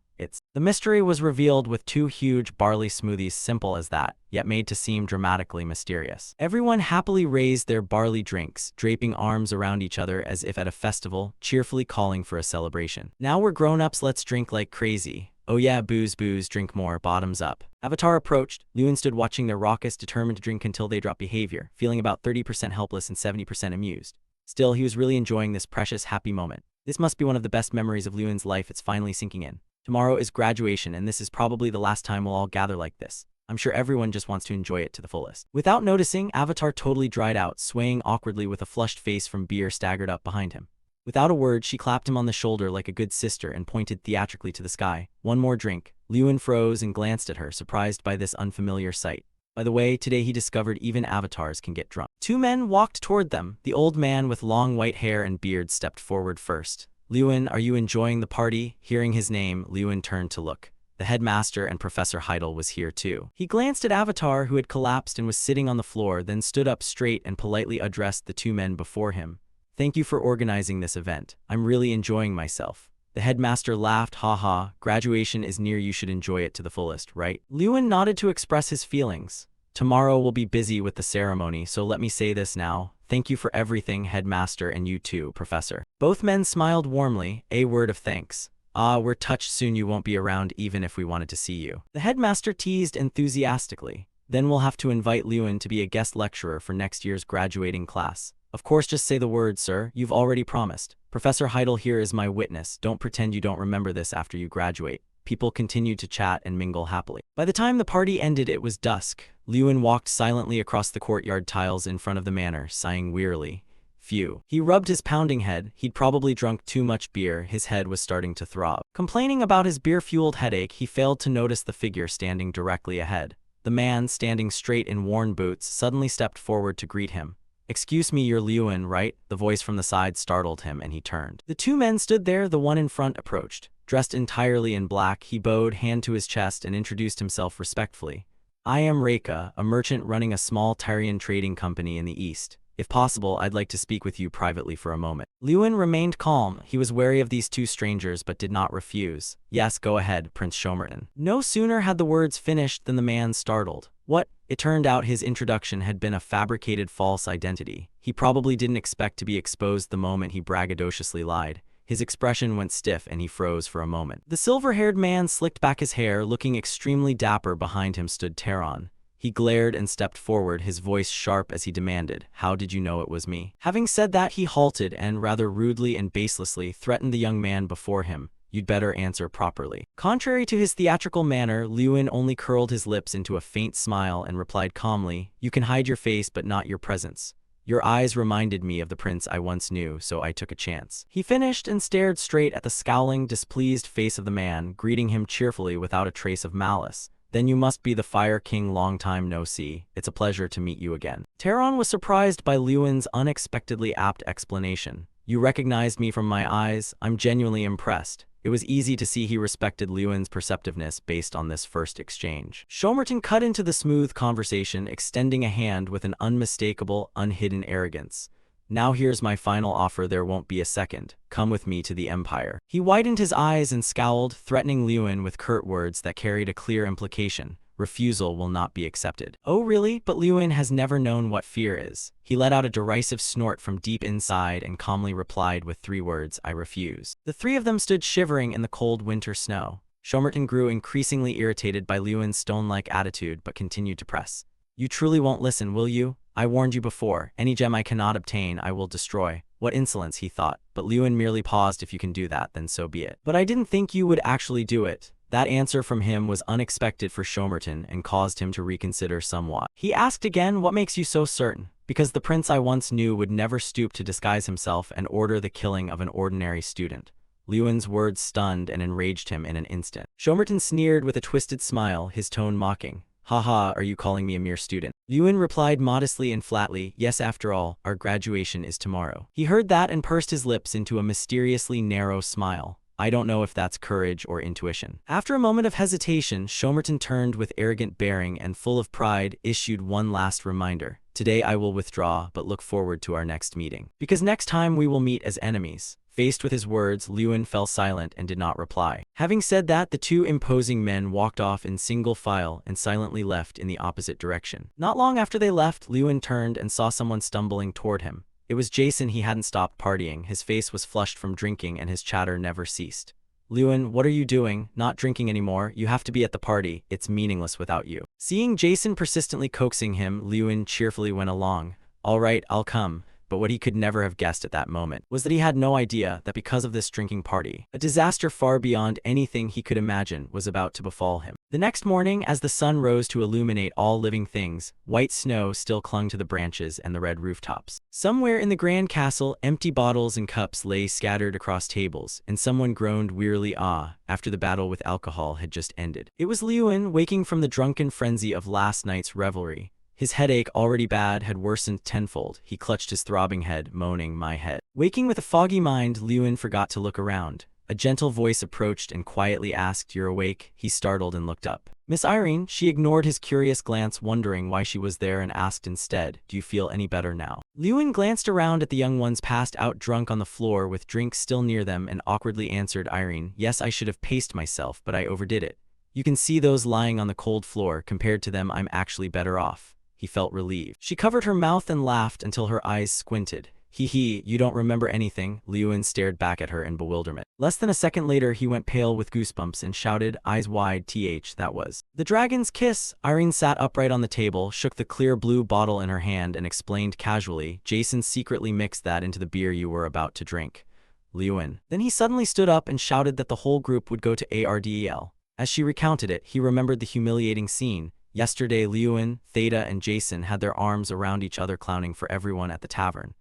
The mystery was revealed with 2 huge barley smoothies, simple as that, yet made to seem dramatically mysterious. Everyone happily raised their barley drinks, draping arms around each other as if at a festival, cheerfully calling for a celebration. Now we're grown-ups, let's drink like crazy. Oh yeah, booze, booze, drink more, bottoms up. Avatar approached. Lewin stood watching their raucous, determined to drink until they dropped behavior, feeling about 30% helpless and 70% amused. Still, he was really enjoying this precious, happy moment. This must be one of the best memories of Lewin's life. It's finally sinking in. Tomorrow is graduation, and this is probably the last time we'll all gather like this. I'm sure everyone just wants to enjoy it to the fullest. Without noticing, Avatar totally dried out, swaying awkwardly with a flushed face from beer staggered up behind him. Without a word, she clapped him on the shoulder like a good sister and pointed theatrically to the sky. One more drink. Lewin froze and glanced at her, surprised by this unfamiliar sight. By the way, today he discovered even avatars can get drunk. 2 men walked toward them. The old man with long white hair and beard stepped forward first. Lewin, are you enjoying the party? Hearing his name, Lewin turned to look. The headmaster and Professor Heidel was here too. He glanced at Avatar, who had collapsed and was sitting on the floor, then stood up straight and politely addressed the 2 men before him. Thank you for organizing this event. I'm really enjoying myself. The headmaster laughed, haha, graduation is near, you should enjoy it to the fullest, right? Lewin nodded to express his feelings. Tomorrow we'll be busy with the ceremony, so let me say this now. Thank you for everything, headmaster, and you too, professor. Both men smiled warmly, a word of thanks. We're touched, soon you won't be around even if we wanted to see you. The headmaster teased enthusiastically. Then we'll have to invite Lewin to be a guest lecturer for next year's graduating class. Of course, just say the word, sir. You've already promised. Professor Heidel here is my witness. Don't pretend you don't remember this after you graduate. People continued to chat and mingle happily. By the time the party ended, it was dusk. Lewin walked silently across the courtyard tiles in front of the manor, sighing wearily. Phew. He rubbed his pounding head. He'd probably drunk too much beer. His head was starting to throb. Complaining about his beer-fueled headache, he failed to notice the figure standing directly ahead. The man, standing straight in worn boots, suddenly stepped forward to greet him. Excuse me, you're Lewin, right? The voice from the side startled him, and he turned. The 2 men stood there. The one in front approached. Dressed entirely in black, he bowed, hand to his chest, and introduced himself respectfully. I am Reika, a merchant running a small Tyrian trading company in the east. If possible, I'd like to speak with you privately for a moment. Lewin remained calm. He was wary of these 2 strangers, but did not refuse. Yes, go ahead, Prince Shomerton. No sooner had the words finished than the man startled. What? It turned out his introduction had been a fabricated false identity. He probably didn't expect to be exposed the moment he braggadociously lied. His expression went stiff and he froze for a moment. The silver-haired man slicked back his hair, looking extremely dapper. Behind him stood Taron. He glared and stepped forward, his voice sharp as he demanded, "How did you know it was me?" Having said that, he halted and, rather rudely and baselessly, threatened the young man before him. You'd better answer properly. Contrary to his theatrical manner, Lewin only curled his lips into a faint smile and replied calmly, You can hide your face but not your presence. Your eyes reminded me of the prince I once knew, so I took a chance. He finished and stared straight at the scowling, displeased face of the man, greeting him cheerfully without a trace of malice. Then you must be the Fire King, long time no see. It's a pleasure to meet you again. Taron was surprised by Lewin's unexpectedly apt explanation. You recognized me from my eyes? I'm genuinely impressed. It was easy to see he respected Lewin's perceptiveness based on this first exchange. Shomerton cut into the smooth conversation, extending a hand with an unmistakable, unhidden arrogance. Now here's my final offer, there won't be a second. Come with me to the Empire. He widened his eyes and scowled, threatening Lewin with curt words that carried a clear implication. Refusal will not be accepted. Oh really? But Lewin has never known what fear is. He let out a derisive snort from deep inside and calmly replied with 3 words, I refuse. The 3 of them stood shivering in the cold winter snow. Shomerton grew increasingly irritated by Lewin's stone-like attitude but continued to press. You truly won't listen, will you? I warned you before. Any gem I cannot obtain, I will destroy. What insolence, he thought. But Lewin merely paused. If you can do that, then so be it. But I didn't think you would actually do it. That answer from him was unexpected for Shomerton and caused him to reconsider somewhat. He asked again, what makes you so certain? Because the prince I once knew would never stoop to disguise himself and order the killing of an ordinary student. Lewin's words stunned and enraged him in an instant. Shomerton sneered with a twisted smile, his tone mocking. Haha, are you calling me a mere student? Lewin replied modestly and flatly, yes, after all, our graduation is tomorrow. He heard that and pursed his lips into a mysteriously narrow smile. I don't know if that's courage or intuition. After a moment of hesitation, Shomerton turned with arrogant bearing and full of pride, issued one last reminder. Today I will withdraw, but look forward to our next meeting. Because next time we will meet as enemies. Faced with his words, Lewin fell silent and did not reply. Having said that, the two imposing men walked off in single file and silently left in the opposite direction. Not long after they left, Lewin turned and saw someone stumbling toward him. It was Jason. He hadn't stopped partying. His face was flushed from drinking and his chatter never ceased. Lewin, what are you doing? Not drinking anymore. You have to be at the party. It's meaningless without you. Seeing Jason persistently coaxing him, Lewin cheerfully went along. All right, I'll come. But what he could never have guessed at that moment was that he had no idea that because of this drinking party, a disaster far beyond anything he could imagine was about to befall him. The next morning, as the sun rose to illuminate all living things, white snow still clung to the branches and the red rooftops. Somewhere in the grand castle, empty bottles and cups lay scattered across tables, and someone groaned wearily after the battle with alcohol had just ended. It was Lewin, waking from the drunken frenzy of last night's revelry. His headache, already bad, had worsened tenfold. He clutched his throbbing head, moaning, "My head." Waking with a foggy mind, Lewin forgot to look around. A gentle voice approached and quietly asked, "You're awake?" He startled and looked up. Miss Irene. She ignored his curious glance, wondering why she was there, and asked instead, "Do you feel any better now?" Lewin glanced around at the young ones passed out drunk on the floor with drinks still near them and awkwardly answered, "Irene, yes, I should have paced myself, but I overdid it. You can see those lying on the cold floor. Compared to them, I'm actually better off." He felt relieved. She covered her mouth and laughed until her eyes squinted. "Hee, you don't remember anything?" Lewin stared back at her in bewilderment. Less than a second later, he went pale with goosebumps and shouted, eyes wide, that was the dragon's kiss." Irene sat upright on the table, shook the clear blue bottle in her hand, and explained casually, "Jason secretly mixed that into the beer you were about to drink." Lewin. Then he suddenly stood up and shouted that the whole group would go to Ardel. As she recounted it, he remembered the humiliating scene. Yesterday, Lewin, Theta, and Jason had their arms around each other clowning for everyone at the tavern.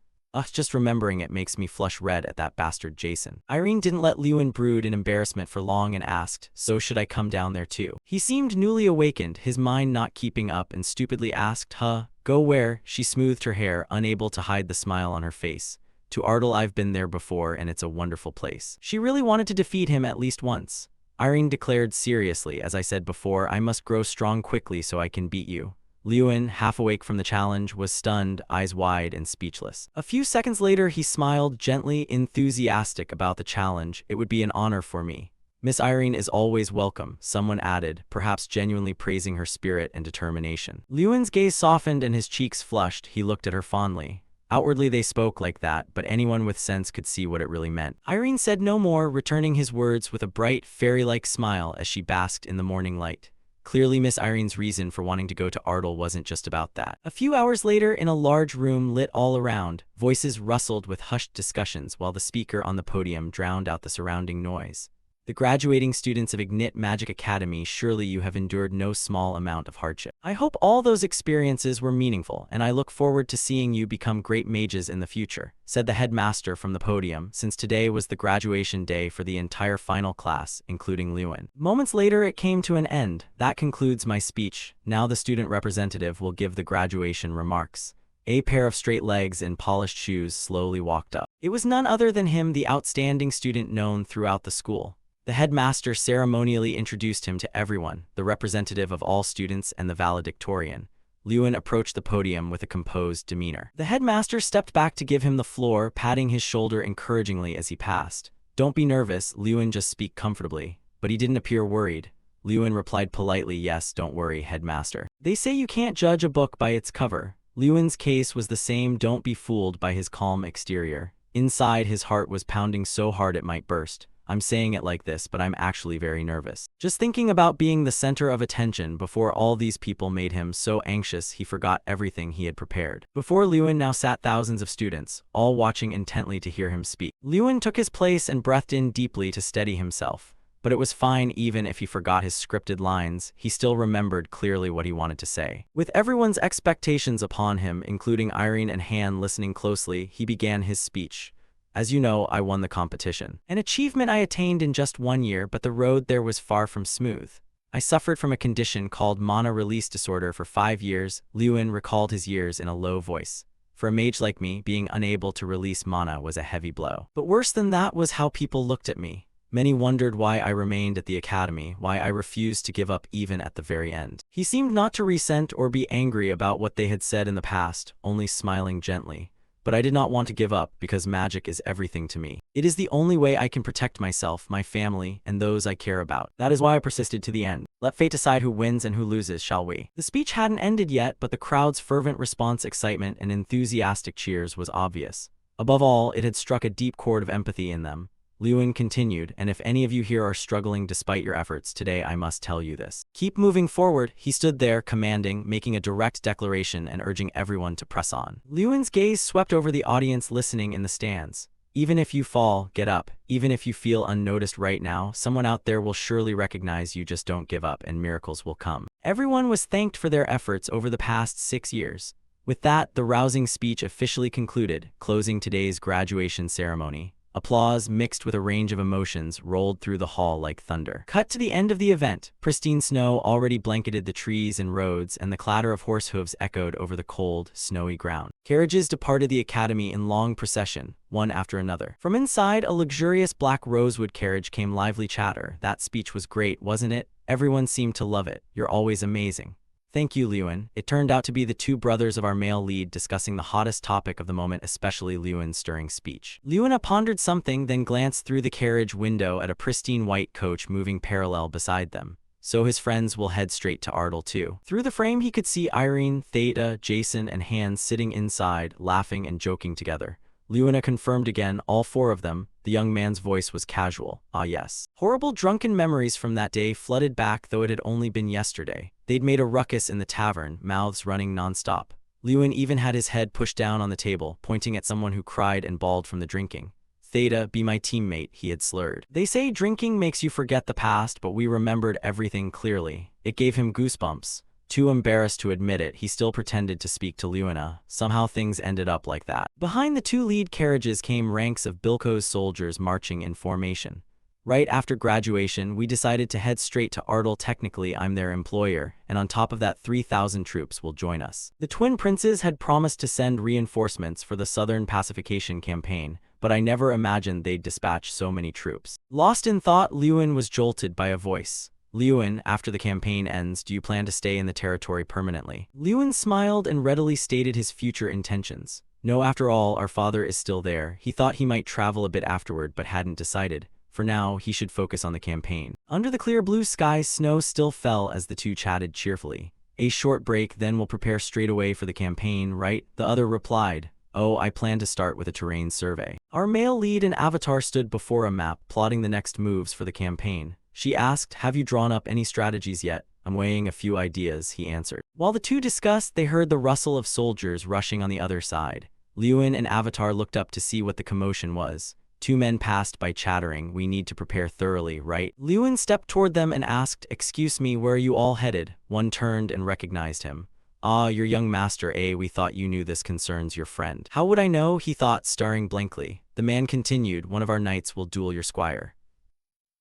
Just remembering it makes me flush red at that bastard Jason. Irene didn't let Lewin brood in embarrassment for long and asked, "So should I come down there too?" He seemed newly awakened, his mind not keeping up, and stupidly asked, Go where?" She smoothed her hair, unable to hide the smile on her face. "To Ardel. I've been there before, and it's a wonderful place." She really wanted to defeat him at least once. Irene declared seriously, "As I said before, I must grow strong quickly so I can beat you." Lewin, half awake from the challenge, was stunned, eyes wide and speechless. A few seconds later, he smiled, gently enthusiastic about the challenge. "It would be an honor for me." "Miss Irene is always welcome," someone added, perhaps genuinely praising her spirit and determination. Lewin's gaze softened and his cheeks flushed. He looked at her fondly. Outwardly they spoke like that, but anyone with sense could see what it really meant. Irene said no more, returning his words with a bright, fairy-like smile as she basked in the morning light. Clearly, Miss Irene's reason for wanting to go to Ardel wasn't just about that. A few hours later, in a large room lit all around, voices rustled with hushed discussions while the speaker on the podium drowned out the surrounding noise. "The graduating students of Ignite Magic Academy, surely you have endured no small amount of hardship. I hope all those experiences were meaningful, and I look forward to seeing you become great mages in the future," said the headmaster from the podium, since today was the graduation day for the entire final class, including Lewin. Moments later, it came to an end. "That concludes my speech. Now the student representative will give the graduation remarks." A pair of straight legs and polished shoes slowly walked up. It was none other than him, the outstanding student known throughout the school. The headmaster ceremonially introduced him to everyone, the representative of all students and the valedictorian. Lewin approached the podium with a composed demeanor. The headmaster stepped back to give him the floor, patting his shoulder encouragingly as he passed. "Don't be nervous, Lewin, just speak comfortably." But he didn't appear worried. Lewin replied politely, "Yes, don't worry, headmaster. They say you can't judge a book by its cover." Lewin's case was the same. Don't be fooled by his calm exterior. Inside, his heart was pounding so hard it might burst. "I'm saying it like this, but I'm actually very nervous. Just thinking about being the center of attention before all these people made him so anxious he forgot everything he had prepared." Before Lewin now sat thousands of students, all watching intently to hear him speak. Lewin took his place and breathed in deeply to steady himself. But it was fine. Even if he forgot his scripted lines, he still remembered clearly what he wanted to say. With everyone's expectations upon him, including Irene and Han listening closely, he began his speech. "As you know, I won the competition. An achievement I attained in just 1 year, but the road there was far from smooth. I suffered from a condition called mana release disorder for 5 years. Lewin recalled his years in a low voice. For a mage like me, being unable to release mana was a heavy blow. But worse than that was how people looked at me. Many wondered why I remained at the academy, why I refused to give up even at the very end. He seemed not to resent or be angry about what they had said in the past, only smiling gently. But I did not want to give up because magic is everything to me. It is the only way I can protect myself, my family, and those I care about. That is why I persisted to the end. Let fate decide who wins and who loses, shall we? The speech hadn't ended yet, but the crowd's fervent response, excitement, and enthusiastic cheers was obvious. Above all, it had struck a deep chord of empathy in them. Lewin continued, and if any of you here are struggling despite your efforts, today I must tell you this. Keep moving forward. He stood there, commanding, making a direct declaration and urging everyone to press on. Lewin's gaze swept over the audience listening in the stands. Even if you fall, get up. Even if you feel unnoticed right now, someone out there will surely recognize you. Just don't give up and miracles will come. Everyone was thanked for their efforts over the past 6 years. With that, the rousing speech officially concluded, closing today's graduation ceremony. Applause, mixed with a range of emotions, rolled through the hall like thunder. Cut to the end of the event. Pristine snow already blanketed the trees and roads, and the clatter of horse hooves echoed over the cold, snowy ground. Carriages departed the academy in long procession, one after another. From inside, a luxurious black rosewood carriage came lively chatter. That speech was great, wasn't it? Everyone seemed to love it. You're always amazing. Thank you, Lewin. It turned out to be the two brothers of our male lead discussing the hottest topic of the moment, especially Lewin's stirring speech. Lewin pondered something, then glanced through the carriage window at a pristine white coach moving parallel beside them. So his friends will head straight to Ardell too. Through the frame he could see Irene, Theta, Jason, and Hans sitting inside, laughing and joking together. Lewin confirmed again, all four of them. The young man's voice was casual. Ah yes. Horrible drunken memories from that day flooded back, though it had only been yesterday. They'd made a ruckus in the tavern, mouths running non-stop. Lewin even had his head pushed down on the table, pointing at someone who cried and bawled from the drinking. Theta, be my teammate, he had slurred. They say drinking makes you forget the past, but we remembered everything clearly. It gave him goosebumps. Too embarrassed to admit it, he still pretended to speak to Lewin. Somehow things ended up like that. Behind the two lead carriages came ranks of Bilko's soldiers marching in formation. Right after graduation, we decided to head straight to Ardell. Technically, I'm their employer, and on top of that 3,000 troops will join us. The twin princes had promised to send reinforcements for the Southern Pacification Campaign, but I never imagined they'd dispatch so many troops. Lost in thought, Lewin was jolted by a voice. Lewin, after the campaign ends, do you plan to stay in the territory permanently? Lewin smiled and readily stated his future intentions. No, after all, our father is still there. He thought he might travel a bit afterward, but hadn't decided. For now, he should focus on the campaign. Under the clear blue sky, snow still fell as the two chatted cheerfully. A short break, then we'll prepare straight away for the campaign, right? The other replied. Oh, I plan to start with a terrain survey. Our male lead and avatar stood before a map, plotting the next moves for the campaign. She asked, have you drawn up any strategies yet? I'm weighing a few ideas, he answered. While the two discussed, they heard the rustle of soldiers rushing on the other side. Lewin and Avatar looked up to see what the commotion was. Two men passed by chattering, we need to prepare thoroughly, right? Lewin stepped toward them and asked, excuse me, where are you all headed? One turned and recognized him. Ah, your young master, eh? We thought you knew this concerns your friend. How would I know? He thought, staring blankly. The man continued, one of our knights will duel your squire.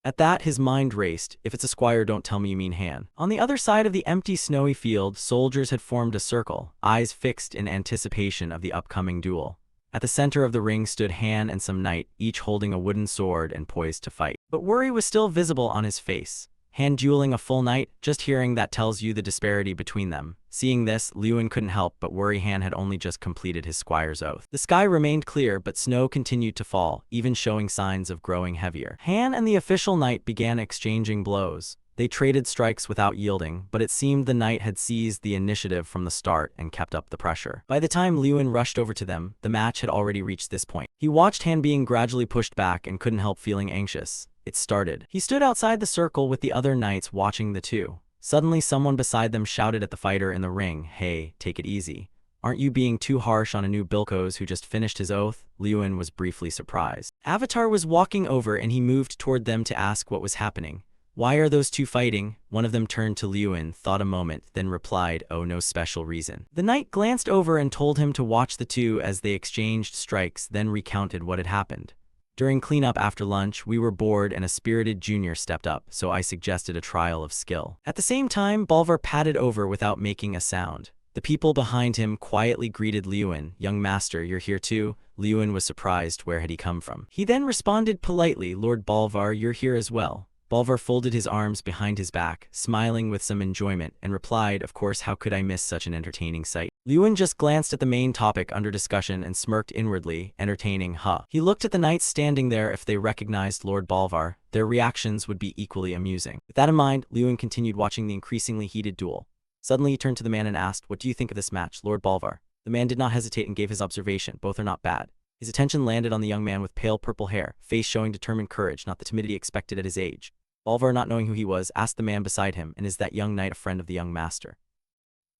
At that, his mind raced. If it's a squire, don't tell me you mean Han. On the other side of the empty, snowy field, soldiers had formed a circle, eyes fixed in anticipation of the upcoming duel. At the center of the ring stood Han and some knight, each holding a wooden sword and poised to fight. But worry was still visible on his face. Han dueling a full knight? Just hearing that tells you the disparity between them. Seeing this, Lewin couldn't help but worry. Han had only just completed his squire's oath. The sky remained clear, but snow continued to fall, even showing signs of growing heavier. Han and the official knight began exchanging blows. They traded strikes without yielding, but it seemed the knight had seized the initiative from the start and kept up the pressure. By the time Lewin rushed over to them, the match had already reached this point. He watched Han being gradually pushed back and couldn't help feeling anxious. It started. He stood outside the circle with the other knights watching the two. Suddenly, someone beside them shouted at the fighter in the ring, hey, take it easy. Aren't you being too harsh on a new Bilkos who just finished his oath? Lewin was briefly surprised. Avatar was walking over and he moved toward them to ask what was happening. Why are those two fighting? One of them turned to Lewin, thought a moment, then replied, oh, no special reason. The knight glanced over and told him to watch the two as they exchanged strikes, then recounted what had happened. During cleanup after lunch, we were bored and a spirited junior stepped up, so I suggested a trial of skill. At the same time, Bolvar padded over without making a sound. The people behind him quietly greeted Liyuan. "Young master, you're here too?" Liyuan was surprised. Where had he come from? He then responded politely, "Lord Bolvar, you're here as well." Bolvar folded his arms behind his back, smiling with some enjoyment, and replied, "Of course, how could I miss such an entertaining sight?" Liyuan just glanced at the main topic under discussion and smirked inwardly. Entertaining, huh? He looked at the knights standing there. If they recognized Lord Bolvar, their reactions would be equally amusing. With that in mind, Liyuan continued watching the increasingly heated duel. Suddenly he turned to the man and asked, "What do you think of this match, Lord Bolvar?" The man did not hesitate and gave his observation. "Both are not bad." His attention landed on the young man with pale purple hair, face showing determined courage, not the timidity expected at his age. Bolvar, not knowing who he was, asked the man beside him, "And is that young knight a friend of the young master?"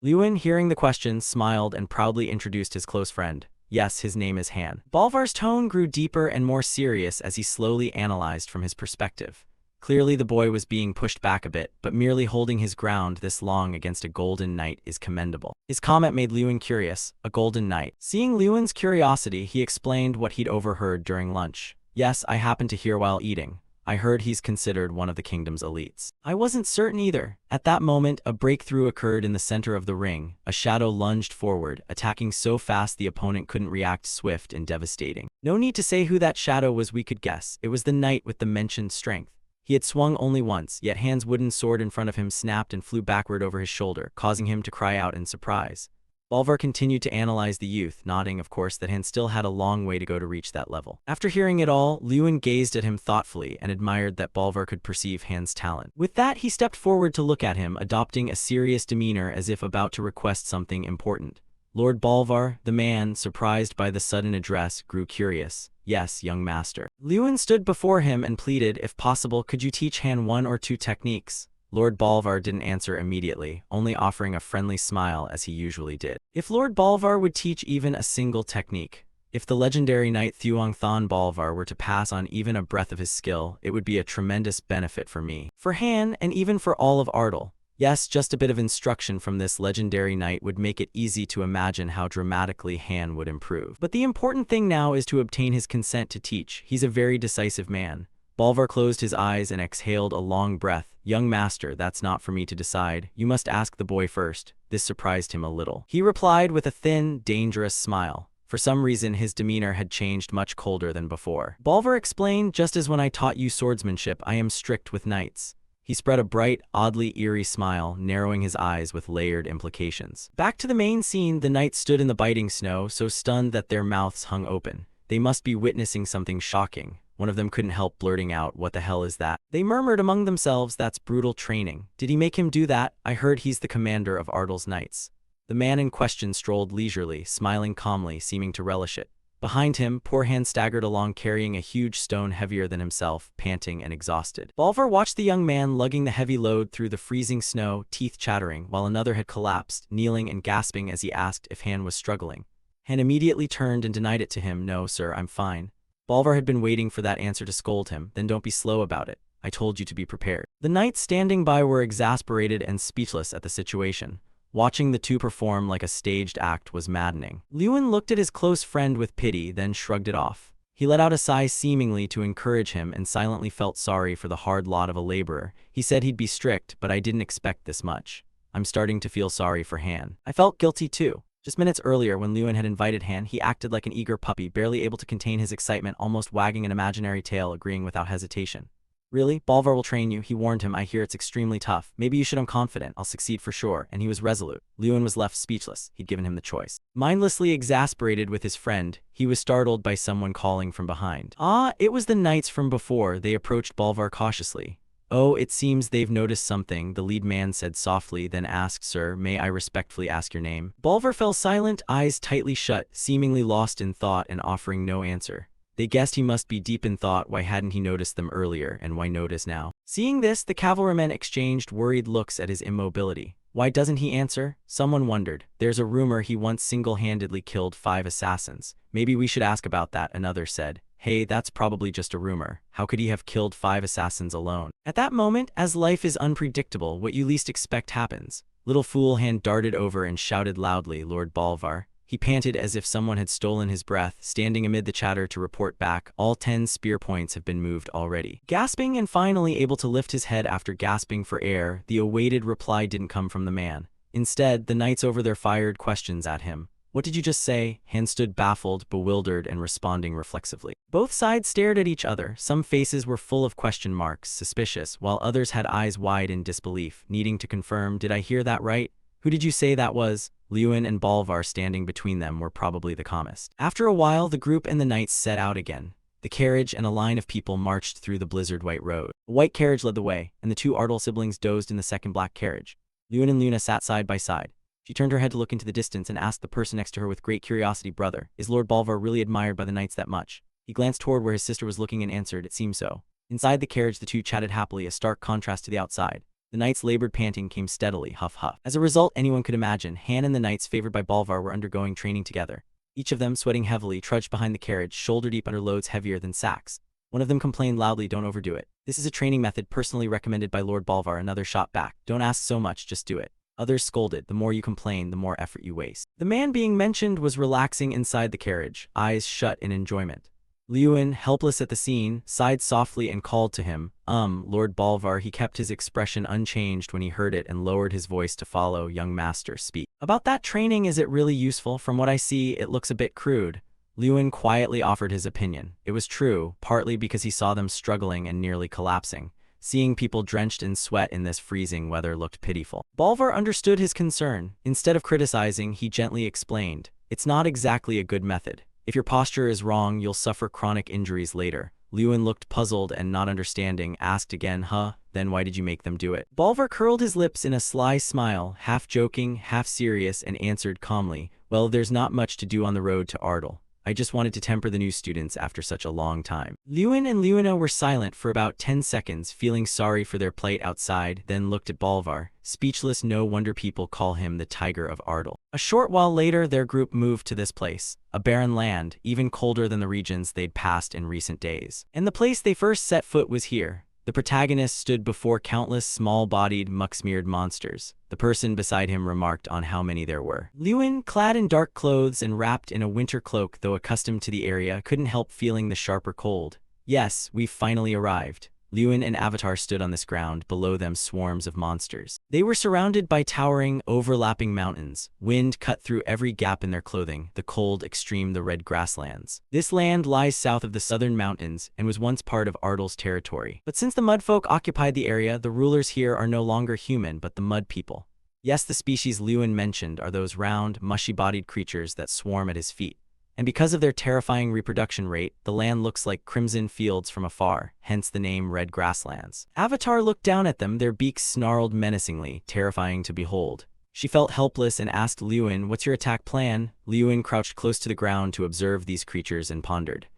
Liyuan, hearing the question, smiled and proudly introduced his close friend. "Yes, his name is Han." Bolvar's tone grew deeper and more serious as he slowly analyzed from his perspective. Clearly the boy was being pushed back a bit, but merely holding his ground this long against a golden knight is commendable. His comment made Liyuan curious. A golden knight. Seeing Liyuan's curiosity, he explained what he'd overheard during lunch. "Yes, I happened to hear while eating. I heard he's considered one of the kingdom's elites." I wasn't certain either. At that moment, a breakthrough occurred in the center of the ring. A shadow lunged forward, attacking so fast the opponent couldn't react, swift and devastating. No need to say who that shadow was, we could guess. It was the knight with the mentioned strength. He had swung only once, yet Han's wooden sword in front of him snapped and flew backward over his shoulder, causing him to cry out in surprise. Bolvar continued to analyze the youth, nodding, of course, that Han still had a long way to go to reach that level. After hearing it all, Liyuan gazed at him thoughtfully and admired that Bolvar could perceive Han's talent. With that, he stepped forward to look at him, adopting a serious demeanor as if about to request something important. Lord Bolvar, the man, surprised by the sudden address, grew curious. "Yes, young master." Liyuan stood before him and pleaded, "If possible, could you teach Han one or two techniques?" Lord Bolvar didn't answer immediately, only offering a friendly smile as he usually did. If Lord Bolvar would teach even a single technique, if the legendary knight Thuong-Thon Bolvar were to pass on even a breath of his skill, it would be a tremendous benefit for me, for Han, and even for all of Ardal. Yes, just a bit of instruction from this legendary knight would make it easy to imagine how dramatically Han would improve. But the important thing now is to obtain his consent to teach. He's a very decisive man. Bolvar closed his eyes and exhaled a long breath. "Young master, that's not for me to decide. You must ask the boy first." This surprised him a little. He replied with a thin, dangerous smile. For some reason, his demeanor had changed, much colder than before. Bolvar explained, "Just as when I taught you swordsmanship, I am strict with knights." He spread a bright, oddly eerie smile, narrowing his eyes with layered implications. Back to the main scene, the knights stood in the biting snow, so stunned that their mouths hung open. They must be witnessing something shocking. One of them couldn't help blurting out, "What the hell is that?" They murmured among themselves, "That's brutal training. Did he make him do that? I heard he's the commander of Ardal's knights." The man in question strolled leisurely, smiling calmly, seeming to relish it. Behind him, poor Han staggered along carrying a huge stone heavier than himself, panting and exhausted. Bolvar watched the young man lugging the heavy load through the freezing snow, teeth chattering, while another had collapsed, kneeling and gasping as he asked if Han was struggling. Han immediately turned and denied it to him. "No, sir, I'm fine." Bolvar had been waiting for that answer to scold him. "Then don't be slow about it. I told you to be prepared." The knights standing by were exasperated and speechless at the situation. Watching the two perform like a staged act was maddening. Liyuan looked at his close friend with pity, then shrugged it off. He let out a sigh seemingly to encourage him and silently felt sorry for the hard lot of a laborer. He said he'd be strict, but I didn't expect this much. I'm starting to feel sorry for Han. I felt guilty too. Just minutes earlier, when Liyuan had invited Han, he acted like an eager puppy, barely able to contain his excitement, almost wagging an imaginary tail, agreeing without hesitation. "Really? Bolvar will train you," he warned him. "I hear it's extremely tough. Maybe you should. I'm confident I'll succeed for sure." And he was resolute. Liyuan was left speechless. He'd given him the choice. Mindlessly exasperated with his friend, he was startled by someone calling from behind. It was the knights from before. They approached Bolvar cautiously. "Oh, it seems they've noticed something," the lead man said softly, then asked, "Sir, may I respectfully ask your name?" Bolvar fell silent, eyes tightly shut, seemingly lost in thought and offering no answer. They guessed he must be deep in thought. Why hadn't he noticed them earlier, and why notice now? Seeing this, the cavalrymen exchanged worried looks at his immobility. Why doesn't he answer? Someone wondered. There's a rumor he once single-handedly killed 5 assassins. Maybe we should ask about that, another said. Hey, that's probably just a rumor. How could he have killed 5 assassins alone? At that moment, as life is unpredictable, what you least expect happens. Little Fool Han darted over and shouted loudly, "Lord Bolvar." He panted as if someone had stolen his breath, standing amid the chatter to report back. "All 10 spear points have been moved already." Gasping and finally able to lift his head after gasping for air, the awaited reply didn't come from the man. Instead, the knights over there fired questions at him. What did you just say? Han stood baffled, bewildered, and responding reflexively. Both sides stared at each other. Some faces were full of question marks, suspicious, while others had eyes wide in disbelief, needing to confirm, did I hear that right? Who did you say that was? Lewin and Bolvar standing between them were probably the calmest. After a while, the group and the knights set out again. The carriage and a line of people marched through the blizzard-white road. A white carriage led the way, and the two Ardal siblings dozed in the second black carriage. Lewin and Luna sat side by side. She turned her head to look into the distance and asked the person next to her with great curiosity, brother, is Lord Bolvar really admired by the knights that much? He glanced toward where his sister was looking and answered, it seemed so. Inside the carriage the two chatted happily, a stark contrast to the outside. The knights' labored panting came steadily, huff huff. As a result, anyone could imagine, Han and the knights favored by Bolvar were undergoing training together. Each of them, sweating heavily, trudged behind the carriage, shoulder-deep under loads heavier than sacks. One of them complained loudly, don't overdo it. This is a training method personally recommended by Lord Bolvar. Another shot back, don't ask so much, just do it. Others scolded, the more you complain, the more effort you waste. The man being mentioned was relaxing inside the carriage, eyes shut in enjoyment. Lewin, helpless at the scene, sighed softly and called to him, Lord Bolvar. He kept his expression unchanged when he heard it and lowered his voice to follow, young master, speak. About that training, is it really useful? From what I see, it looks a bit crude. Lewin quietly offered his opinion. It was true, partly because he saw them struggling and nearly collapsing. Seeing people drenched in sweat in this freezing weather looked pitiful. Bolvar understood his concern. Instead of criticizing, he gently explained, it's not exactly a good method. If your posture is wrong, you'll suffer chronic injuries later. Lewin looked puzzled and not understanding, asked again, then why did you make them do it? Bolvar curled his lips in a sly smile, half joking, half serious, and answered calmly, well, there's not much to do on the road to Ardal. I just wanted to temper the new students after such a long time. Lewin and Luna were silent for about 10 seconds, feeling sorry for their plight outside, then looked at Bolvar, speechless. No wonder people call him the Tiger of Ardal. A short while later, their group moved to this place, a barren land, even colder than the regions they'd passed in recent days. And the place they first set foot was here. The protagonist stood before countless small-bodied, muck-smeared monsters. The person beside him remarked on how many there were. Lewin, clad in dark clothes and wrapped in a winter cloak, though accustomed to the area, couldn't help feeling the sharper cold. Yes, we've finally arrived. Lewin and Avatar stood on this ground, below them swarms of monsters. They were surrounded by towering, overlapping mountains. Wind cut through every gap in their clothing, the cold extreme the red grasslands. This land lies south of the southern mountains and was once part of Ardal's territory. But since the Mudfolk occupied the area, the rulers here are no longer human but the Mud People. Yes, the species Lewin mentioned are those round, mushy-bodied creatures that swarm at his feet. And because of their terrifying reproduction rate, the land looks like crimson fields from afar, hence the name Red Grasslands. Avatar looked down at them, their beaks snarled menacingly, terrifying to behold. She felt helpless and asked Lewin, what's your attack plan? Lewin crouched close to the ground to observe these creatures and pondered.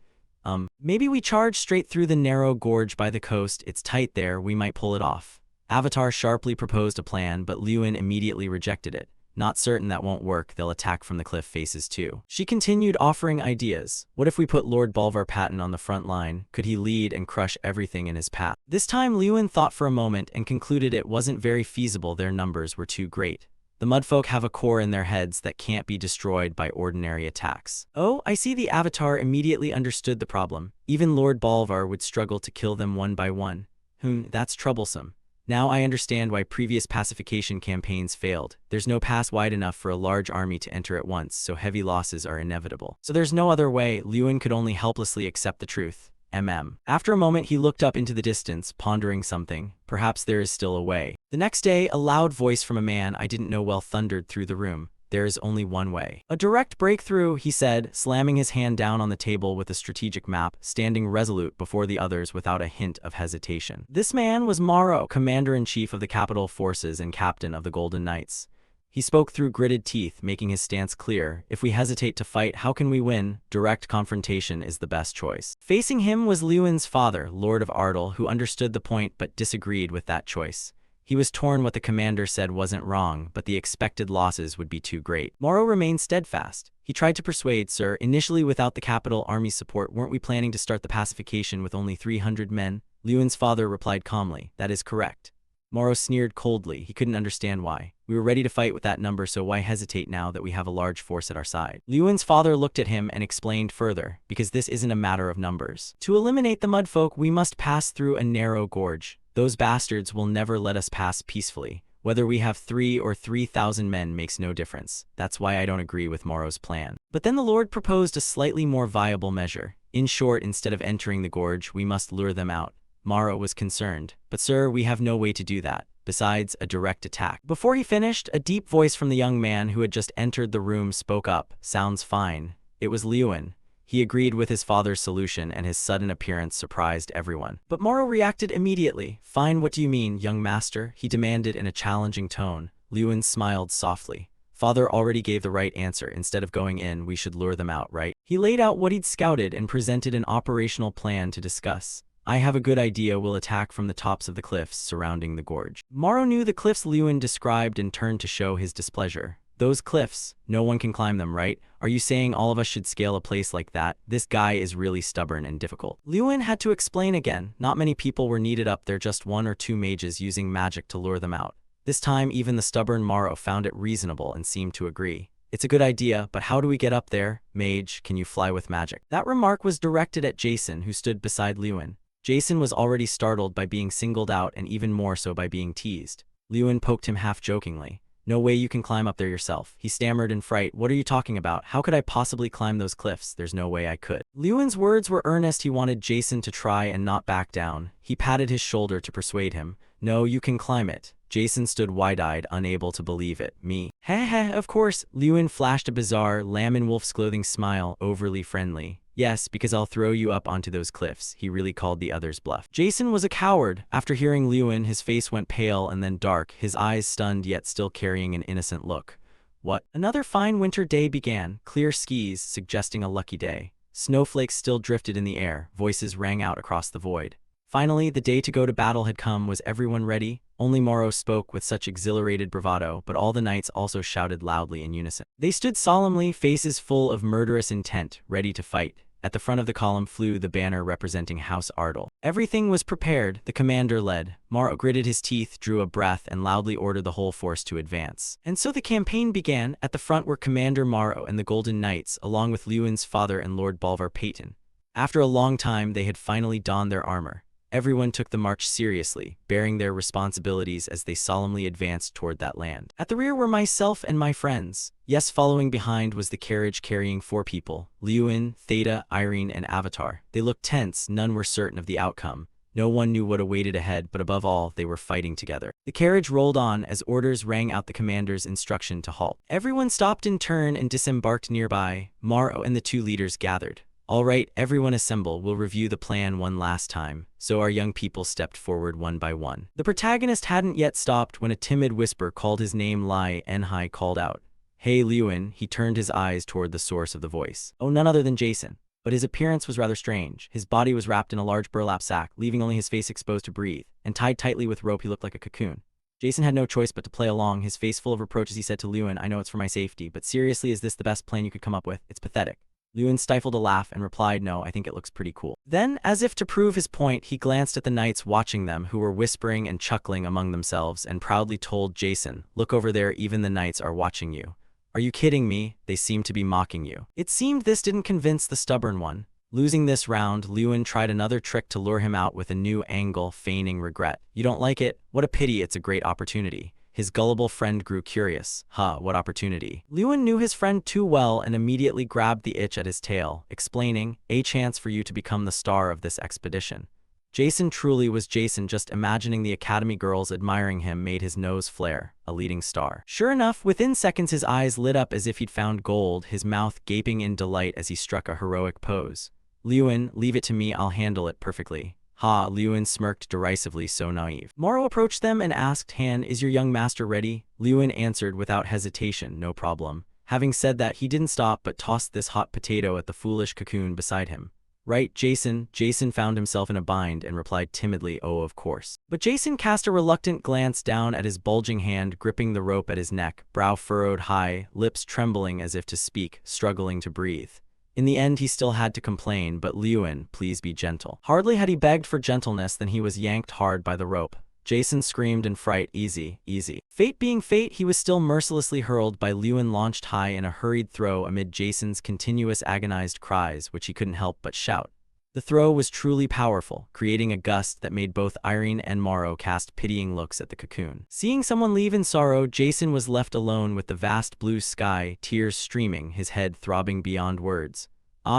Maybe we charge straight through the narrow gorge by the coast. It's tight there, we might pull it off. Avatar sharply proposed a plan, but Lewin immediately rejected it. Not certain that won't work, they'll attack from the cliff faces too. She continued offering ideas. What if we put Lord Bolvar Patton on the front line? Could he lead and crush everything in his path? This time Lewin thought for a moment and concluded it wasn't very feasible. Their numbers were too great. The Mudfolk have a core in their heads that can't be destroyed by ordinary attacks. Oh, I see. The Avatar immediately understood the problem. Even Lord Bolvar would struggle to kill them one by one. That's troublesome. Now I understand why previous pacification campaigns failed. There's no pass wide enough for a large army to enter at once, so heavy losses are inevitable. So there's no other way. Lewin could only helplessly accept the truth. After a moment he looked up into the distance, pondering something. Perhaps there is still a way. The next day, a loud voice from a man I didn't know well thundered through the room. There is only one way. A direct breakthrough, he said, slamming his hand down on the table with a strategic map, standing resolute before the others without a hint of hesitation. This man was Morrow, commander-in-chief of the capital forces and captain of the Golden Knights. He spoke through gritted teeth, making his stance clear. If we hesitate to fight, how can we win? Direct confrontation is the best choice. Facing him was Lewin's father, Lord of Ardal, who understood the point but disagreed with that choice. He was torn. What the commander said wasn't wrong, but the expected losses would be too great. Morrow remained steadfast. He tried to persuade, sir, initially without the capital army's support, weren't we planning to start the pacification with only 300 men? Lewin's father replied calmly, that is correct. Morrow sneered coldly. He couldn't understand why. We were ready to fight with that number, so why hesitate now that we have a large force at our side? Lewin's father looked at him and explained further, because this isn't a matter of numbers. To eliminate the Mudfolk, we must pass through a narrow gorge. Those bastards will never let us pass peacefully. Whether we have 3 or 3,000 men makes no difference. That's why I don't agree with Moro's plan. But then the Lord proposed a slightly more viable measure. In short, instead of entering the gorge, we must lure them out. Moro was concerned. But sir, we have no way to do that. Besides, a direct attack. Before he finished, a deep voice from the young man who had just entered the room spoke up. Sounds fine. It was Lewin. He agreed with his father's solution, and his sudden appearance surprised everyone. But Moro reacted immediately. Fine, what do you mean, young master? He demanded in a challenging tone. Lewin smiled softly. Father already gave the right answer. Instead of going in, we should lure them out, right? He laid out what he'd scouted and presented an operational plan to discuss. I have a good idea. We'll attack from the tops of the cliffs surrounding the gorge. Moro knew the cliffs Lewin described and turned to show his displeasure. Those cliffs, no one can climb them, right? Are you saying all of us should scale a place like that? This guy is really stubborn and difficult. Lewin had to explain again. Not many people were needed up there, just 1 or 2 mages using magic to lure them out. This time, even the stubborn Moro found it reasonable and seemed to agree. It's a good idea, but how do we get up there? Mage, can you fly with magic? That remark was directed at Jason, who stood beside Lewin. Jason was already startled by being singled out and even more so by being teased. Lewin poked him half-jokingly. No way you can climb up there yourself. He stammered in fright. What are you talking about? How could I possibly climb those cliffs? There's no way I could. Lewin's words were earnest. He wanted Jason to try and not back down. He patted his shoulder to persuade him. No, you can climb it. Jason stood wide-eyed, unable to believe it. Me? Heh heh, of course. Lewin flashed a bizarre, lamb-in-wolf's-clothing smile, overly friendly. Yes, because I'll throw you up onto those cliffs. He really called the others bluff. Jason was a coward. After hearing Lewin, his face went pale and then dark, his eyes stunned yet still carrying an innocent look. What? Another fine winter day began, clear skies suggesting a lucky day. Snowflakes still drifted in the air, voices rang out across the void. Finally, the day to go to battle had come. Was everyone ready? Only Moro spoke with such exhilarated bravado, but all the knights also shouted loudly in unison. They stood solemnly, faces full of murderous intent, ready to fight. At the front of the column flew the banner representing House Ardle. Everything was prepared. The commander led. Moro gritted his teeth, drew a breath, and loudly ordered the whole force to advance. And so the campaign began. At the front were Commander Moro and the Golden Knights, along with Lewin's father and Lord Bolvar Peyton. After a long time, they had finally donned their armor. Everyone took the march seriously, bearing their responsibilities as they solemnly advanced toward that land. At the rear were myself and my friends. Yes, following behind was the carriage carrying 4 people, Lewin, Theta, Irene, and Avatar. They looked tense, none were certain of the outcome. No one knew what awaited ahead, but above all, they were fighting together. The carriage rolled on as orders rang out the commander's instruction to halt. Everyone stopped in turn and disembarked nearby. Moro and the 2 leaders gathered. All right, everyone assemble. We'll review the plan one last time. So our young people stepped forward one by one. The protagonist hadn't yet stopped when a timid whisper called his name. Lai Enhai called out. Hey, Lewin. He turned his eyes toward the source of the voice. Oh, none other than Jason. But his appearance was rather strange. His body was wrapped in a large burlap sack, leaving only his face exposed to breathe, and tied tightly with rope he looked like a cocoon. Jason had no choice but to play along. His face full of reproaches, he said to Lewin, I know it's for my safety, but seriously, is this the best plan you could come up with? It's pathetic. Lewin stifled a laugh and replied, no, I think it looks pretty cool. Then, as if to prove his point, he glanced at the knights watching them, who were whispering and chuckling among themselves, and proudly told Jason, look over there, even the knights are watching you. Are you kidding me? They seem to be mocking you. It seemed this didn't convince the stubborn one. Losing this round, Lewin tried another trick to lure him out with a new angle, feigning regret. You don't like it? What a pity, it's a great opportunity. His gullible friend grew curious. What opportunity? Lewin knew his friend too well and immediately grabbed the itch at his tail, explaining, a chance for you to become the star of this expedition. Jason truly was Jason. Just imagining the academy girls admiring him made his nose flare. A leading star. Sure enough, within seconds his eyes lit up as if he'd found gold, his mouth gaping in delight as he struck a heroic pose. Lewin, leave it to me, I'll handle it perfectly. Lewin smirked derisively, so naive. Moro approached them and asked, Han, is your young master ready? Lewin answered without hesitation, no problem. Having said that, he didn't stop but tossed this hot potato at the foolish cocoon beside him. Right, Jason? Jason found himself in a bind and replied timidly, oh, of course. But Jason cast a reluctant glance down at his bulging hand gripping the rope at his neck, brow furrowed high, lips trembling as if to speak, struggling to breathe. In the end, he still had to complain, but Lewin, please be gentle. Hardly had he begged for gentleness than he was yanked hard by the rope. Jason screamed in fright, easy, easy. Fate being fate, he was still mercilessly hurled by Lewin, launched high in a hurried throw amid Jason's continuous agonized cries, which he couldn't help but shout. The throw was truly powerful, creating a gust that made both Irene and Morrow cast pitying looks at the cocoon. Seeing someone leave in sorrow, Jason was left alone with the vast blue sky, tears streaming, his head throbbing beyond words.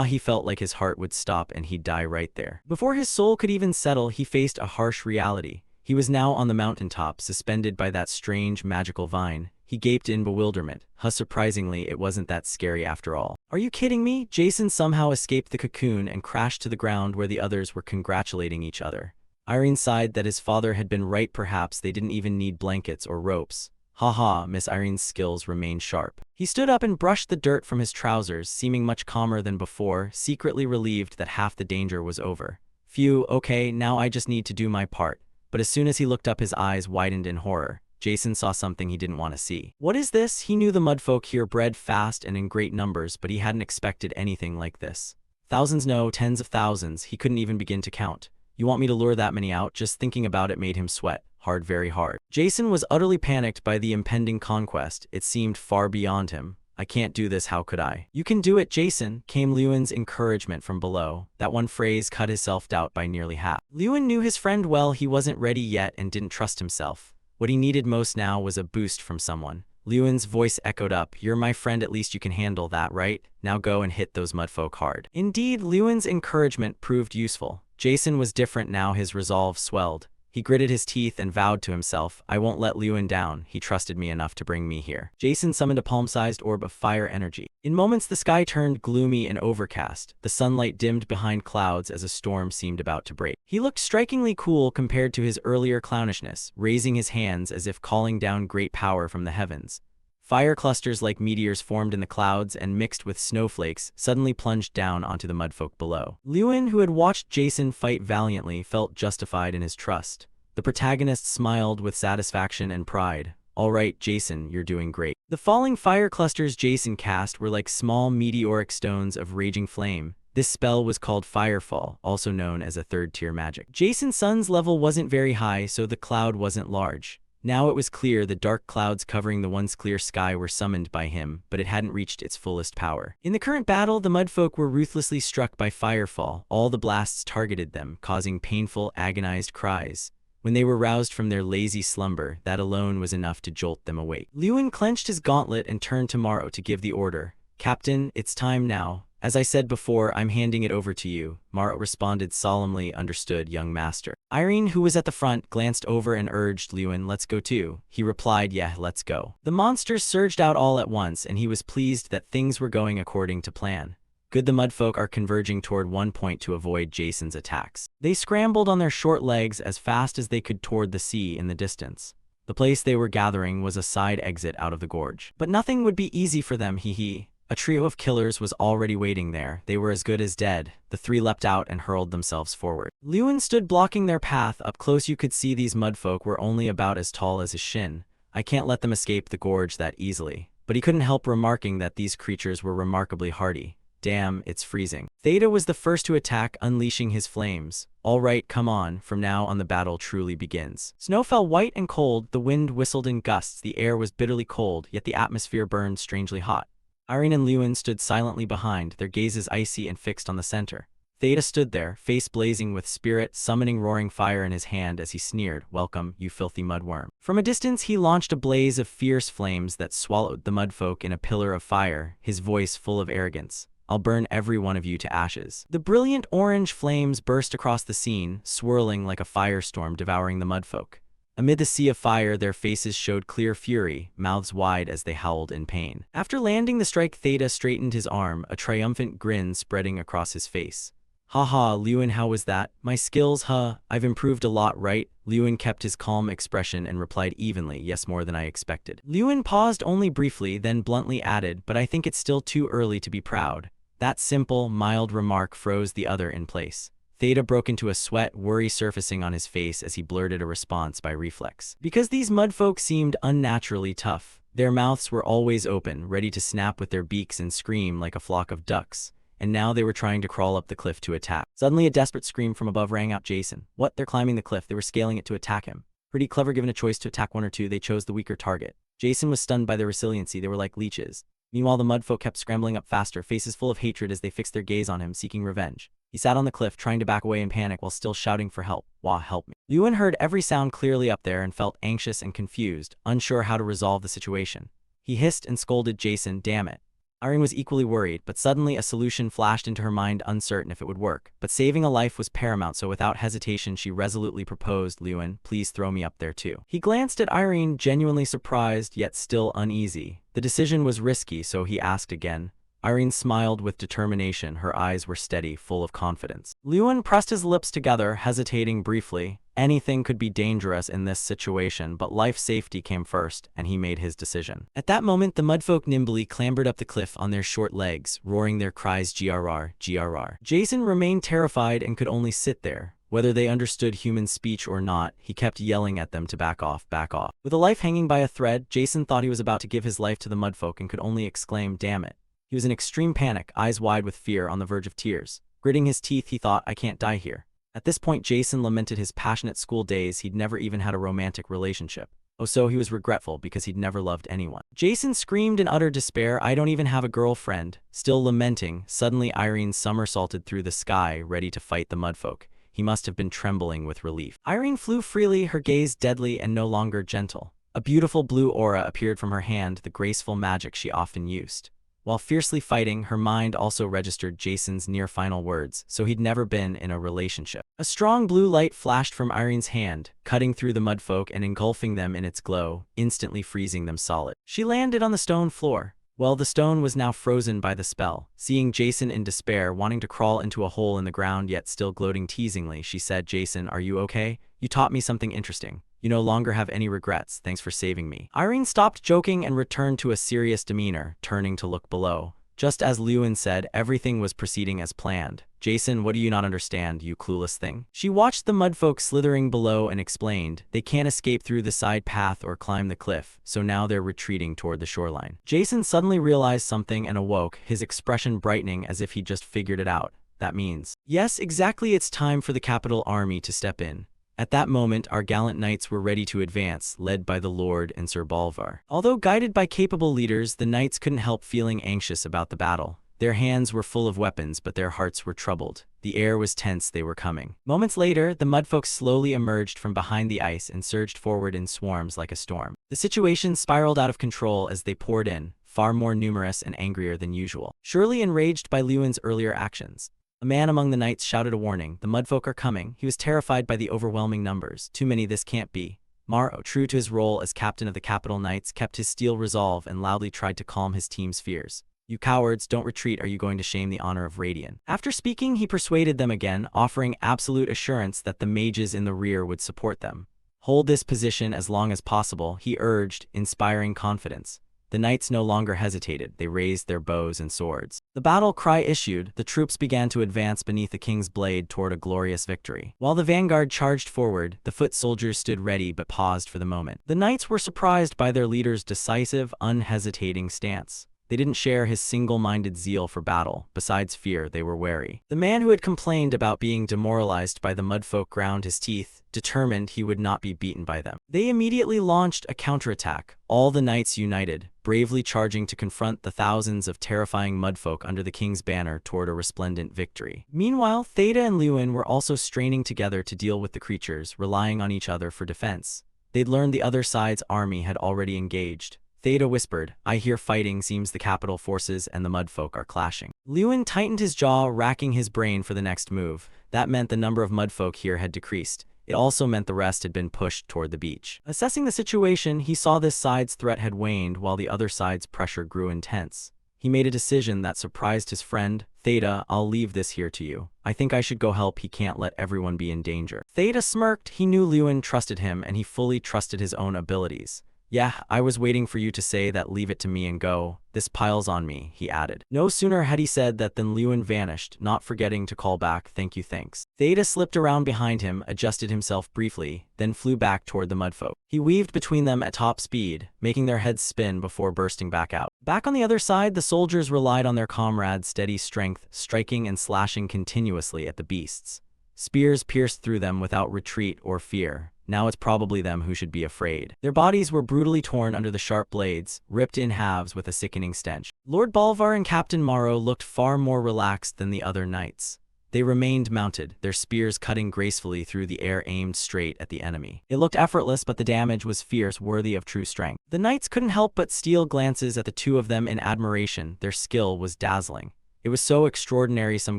He felt like his heart would stop and he'd die right there. Before his soul could even settle, he faced a harsh reality. He was now on the mountaintop, suspended by that strange, magical vine. He gaped in bewilderment. Surprisingly, it wasn't that scary after all. Are you kidding me? Jason somehow escaped the cocoon and crashed to the ground where the others were congratulating each other. Irene sighed that his father had been right. Perhaps they didn't even need blankets or ropes. Haha, Miss Irene's skills remained sharp. He stood up and brushed the dirt from his trousers, seeming much calmer than before, secretly relieved that half the danger was over. Phew, okay, now I just need to do my part. But as soon as he looked up, his eyes widened in horror. Jason saw something he didn't want to see. What is this? He knew the mudfolk here bred fast and in great numbers, but he hadn't expected anything like this. Thousands, no, tens of thousands. He couldn't even begin to count. You want me to lure that many out? Just thinking about it made him sweat. Hard, very hard. Jason was utterly panicked by the impending conquest. It seemed far beyond him. I can't do this, how could I? You can do it, Jason, came Lewin's encouragement from below. That one phrase cut his self-doubt by nearly half. Lewin knew his friend well. He wasn't ready yet and didn't trust himself. What he needed most now was a boost from someone. Lewin's voice echoed up. You're my friend, at least you can handle that, right? Now go and hit those mudfolk hard. Indeed, Lewin's encouragement proved useful. Jason was different now, his resolve swelled. He gritted his teeth and vowed to himself, I won't let Lewin down. He trusted me enough to bring me here. Jason summoned a palm-sized orb of fire energy. In moments, the sky turned gloomy and overcast. The sunlight dimmed behind clouds as a storm seemed about to break. He looked strikingly cool compared to his earlier clownishness, raising his hands as if calling down great power from the heavens. Fire clusters like meteors formed in the clouds and mixed with snowflakes suddenly plunged down onto the mudfolk below. Lewin, who had watched Jason fight valiantly, felt justified in his trust. The protagonist smiled with satisfaction and pride. All right, Jason, you're doing great. The falling fire clusters Jason cast were like small meteoric stones of raging flame. This spell was called Firefall, also known as a third-tier magic. Jason's sun's level wasn't very high, so the cloud wasn't large. Now it was clear the dark clouds covering the once clear sky were summoned by him, but it hadn't reached its fullest power. In the current battle, the mudfolk were ruthlessly struck by Firefall. All the blasts targeted them, causing painful, agonized cries. When they were roused from their lazy slumber, that alone was enough to jolt them awake. Lewin clenched his gauntlet and turned to Morrow to give the order. Captain, it's time now. As I said before, I'm handing it over to you. Morrow responded solemnly. Understood, young master. Irene, who was at the front, glanced over and urged Lewin, let's go too. He replied, yeah, let's go. The monsters surged out all at once, and he was pleased that things were going according to plan. Good, the mudfolk are converging toward one point to avoid Jason's attacks. They scrambled on their short legs as fast as they could toward the sea in the distance. The place they were gathering was a side exit out of the gorge. But nothing would be easy for them, hee. A trio of killers was already waiting there. They were as good as dead. The three leapt out and hurled themselves forward. Lewin stood blocking their path. Up close you could see these mudfolk were only about as tall as his shin. I can't let them escape the gorge that easily. But he couldn't help remarking that these creatures were remarkably hardy. Damn, it's freezing. Theta was the first to attack, unleashing his flames. All right, come on, from now on the battle truly begins. Snow fell white and cold, the wind whistled in gusts, the air was bitterly cold, yet the atmosphere burned strangely hot. Irene and Lewin stood silently behind, their gazes icy and fixed on the center. Theta stood there, face blazing with spirit, summoning roaring fire in his hand as he sneered, welcome, you filthy mudworm. From a distance he launched a blaze of fierce flames that swallowed the mudfolk in a pillar of fire, his voice full of arrogance. I'll burn every one of you to ashes. The brilliant orange flames burst across the scene, swirling like a firestorm devouring the mudfolk. Amid the sea of fire, their faces showed clear fury, mouths wide as they howled in pain. After landing the strike, Theta straightened his arm, a triumphant grin spreading across his face. Haha, Lewin, how was that? My skills, huh? I've improved a lot, right? Lewin kept his calm expression and replied evenly, yes, more than I expected. Lewin paused only briefly, then bluntly added, but I think it's still too early to be proud. That simple, mild remark froze the other in place. Theta broke into a sweat, worry surfacing on his face as he blurted a response by reflex. Because these mudfolk seemed unnaturally tough. Their mouths were always open, ready to snap with their beaks and scream like a flock of ducks. And now they were trying to crawl up the cliff to attack. Suddenly a desperate scream from above rang out. Jason. What? They're climbing the cliff. They were scaling it to attack him. Pretty clever. Given a choice to attack one or two, they chose the weaker target. Jason was stunned by their resiliency. They were like leeches. Meanwhile, the mudfolk kept scrambling up faster, faces full of hatred as they fixed their gaze on him, seeking revenge. He sat on the cliff trying to back away in panic while still shouting for help. Wah, help me. Lewin heard every sound clearly up there and felt anxious and confused, unsure how to resolve the situation. He hissed and scolded Jason, damn it. Irene was equally worried, but suddenly a solution flashed into her mind, uncertain if it would work. But saving a life was paramount, so without hesitation she resolutely proposed, Lewin, please throw me up there too. He glanced at Irene, genuinely surprised yet still uneasy. The decision was risky, so he asked again. Irene smiled with determination, her eyes were steady, full of confidence. Lewin pressed his lips together, hesitating briefly. Anything could be dangerous in this situation, but life safety came first, and he made his decision. At that moment, the mudfolk nimbly clambered up the cliff on their short legs, roaring their cries GRR, GRR. Jason remained terrified and could only sit there. Whether they understood human speech or not, he kept yelling at them to back off, back off. With a life hanging by a thread, Jason thought he was about to give his life to the mudfolk and could only exclaim, damn it. He was in extreme panic, eyes wide with fear, on the verge of tears. Gritting his teeth, he thought, I can't die here. At this point, Jason lamented his passionate school days. He'd never even had a romantic relationship. Oh, so he was regretful because he'd never loved anyone. Jason screamed in utter despair, I don't even have a girlfriend. Still lamenting, suddenly Irene somersaulted through the sky, ready to fight the mudfolk. He must have been trembling with relief. Irene flew freely, her gaze deadly and no longer gentle. A beautiful blue aura appeared from her hand, the graceful magic she often used. While fiercely fighting, her mind also registered Jason's near-final words, so he'd never been in a relationship. A strong blue light flashed from Irene's hand, cutting through the mudfolk and engulfing them in its glow, instantly freezing them solid. She landed on the stone floor. Well, the stone was now frozen by the spell. Seeing Jason in despair, wanting to crawl into a hole in the ground yet still gloating teasingly, she said, Jason, are you okay? You taught me something interesting. You no longer have any regrets, thanks for saving me. Irene stopped joking and returned to a serious demeanor, turning to look below. Just as Lewin said, everything was proceeding as planned. Jason, what do you not understand, you clueless thing? She watched the mudfolk slithering below and explained, they can't escape through the side path or climb the cliff, so now they're retreating toward the shoreline. Jason suddenly realized something and awoke, his expression brightening as if he'd just figured it out. That means, yes, exactly, it's time for the capital army to step in. At that moment, our gallant knights were ready to advance, led by the Lord and Sir Bolvar. Although guided by capable leaders, the knights couldn't help feeling anxious about the battle. Their hands were full of weapons, but their hearts were troubled. The air was tense, they were coming. Moments later, the mudfolk slowly emerged from behind the ice and surged forward in swarms like a storm. The situation spiraled out of control as they poured in, far more numerous and angrier than usual. Surely enraged by Lewin's earlier actions, a man among the knights shouted a warning. The mudfolk are coming. He was terrified by the overwhelming numbers. Too many, this can't be. Maro, true to his role as captain of the capital knights, kept his steel resolve and loudly tried to calm his team's fears. You cowards, don't retreat. Are you going to shame the honor of Radiant? After speaking, he persuaded them again, offering absolute assurance that the mages in the rear would support them. Hold this position as long as possible, he urged, inspiring confidence. The knights no longer hesitated, they raised their bows and swords. The battle cry issued, the troops began to advance beneath the king's blade toward a glorious victory. While the vanguard charged forward, the foot soldiers stood ready but paused for the moment. The knights were surprised by their leader's decisive, unhesitating stance. They didn't share his single-minded zeal for battle. Besides fear, they were wary. The man who had complained about being demoralized by the mudfolk ground his teeth, determined he would not be beaten by them. They immediately launched a counterattack, all the knights united, bravely charging to confront the thousands of terrifying mudfolk under the king's banner toward a resplendent victory. Meanwhile, Theta and Lewin were also straining together to deal with the creatures, relying on each other for defense. They'd learned the other side's army had already engaged. Theta whispered, I hear fighting, seems the capital forces and the mudfolk are clashing. Lewin tightened his jaw, racking his brain for the next move. That meant the number of mudfolk here had decreased. It also meant the rest had been pushed toward the beach. Assessing the situation, he saw this side's threat had waned while the other side's pressure grew intense. He made a decision that surprised his friend. Theta, I'll leave this here to you. I think I should go help. He can't let everyone be in danger. Theta smirked. He knew Lewin trusted him and he fully trusted his own abilities. Yeah, I was waiting for you to say that, leave it to me and go. This piles on me, he added. No sooner had he said that than Lewin vanished, not forgetting to call back, thank you, thanks. Theta slipped around behind him, adjusted himself briefly, then flew back toward the mudfolk. He weaved between them at top speed, making their heads spin before bursting back out. Back on the other side, the soldiers relied on their comrades' steady strength, striking and slashing continuously at the beasts. Spears pierced through them without retreat or fear. Now it's probably them who should be afraid. Their bodies were brutally torn under the sharp blades, ripped in halves with a sickening stench. Lord Bolvar and Captain Maro looked far more relaxed than the other knights. They remained mounted, their spears cutting gracefully through the air aimed straight at the enemy. It looked effortless, but the damage was fierce, worthy of true strength. The knights couldn't help but steal glances at the two of them in admiration. Their skill was dazzling. It was so extraordinary some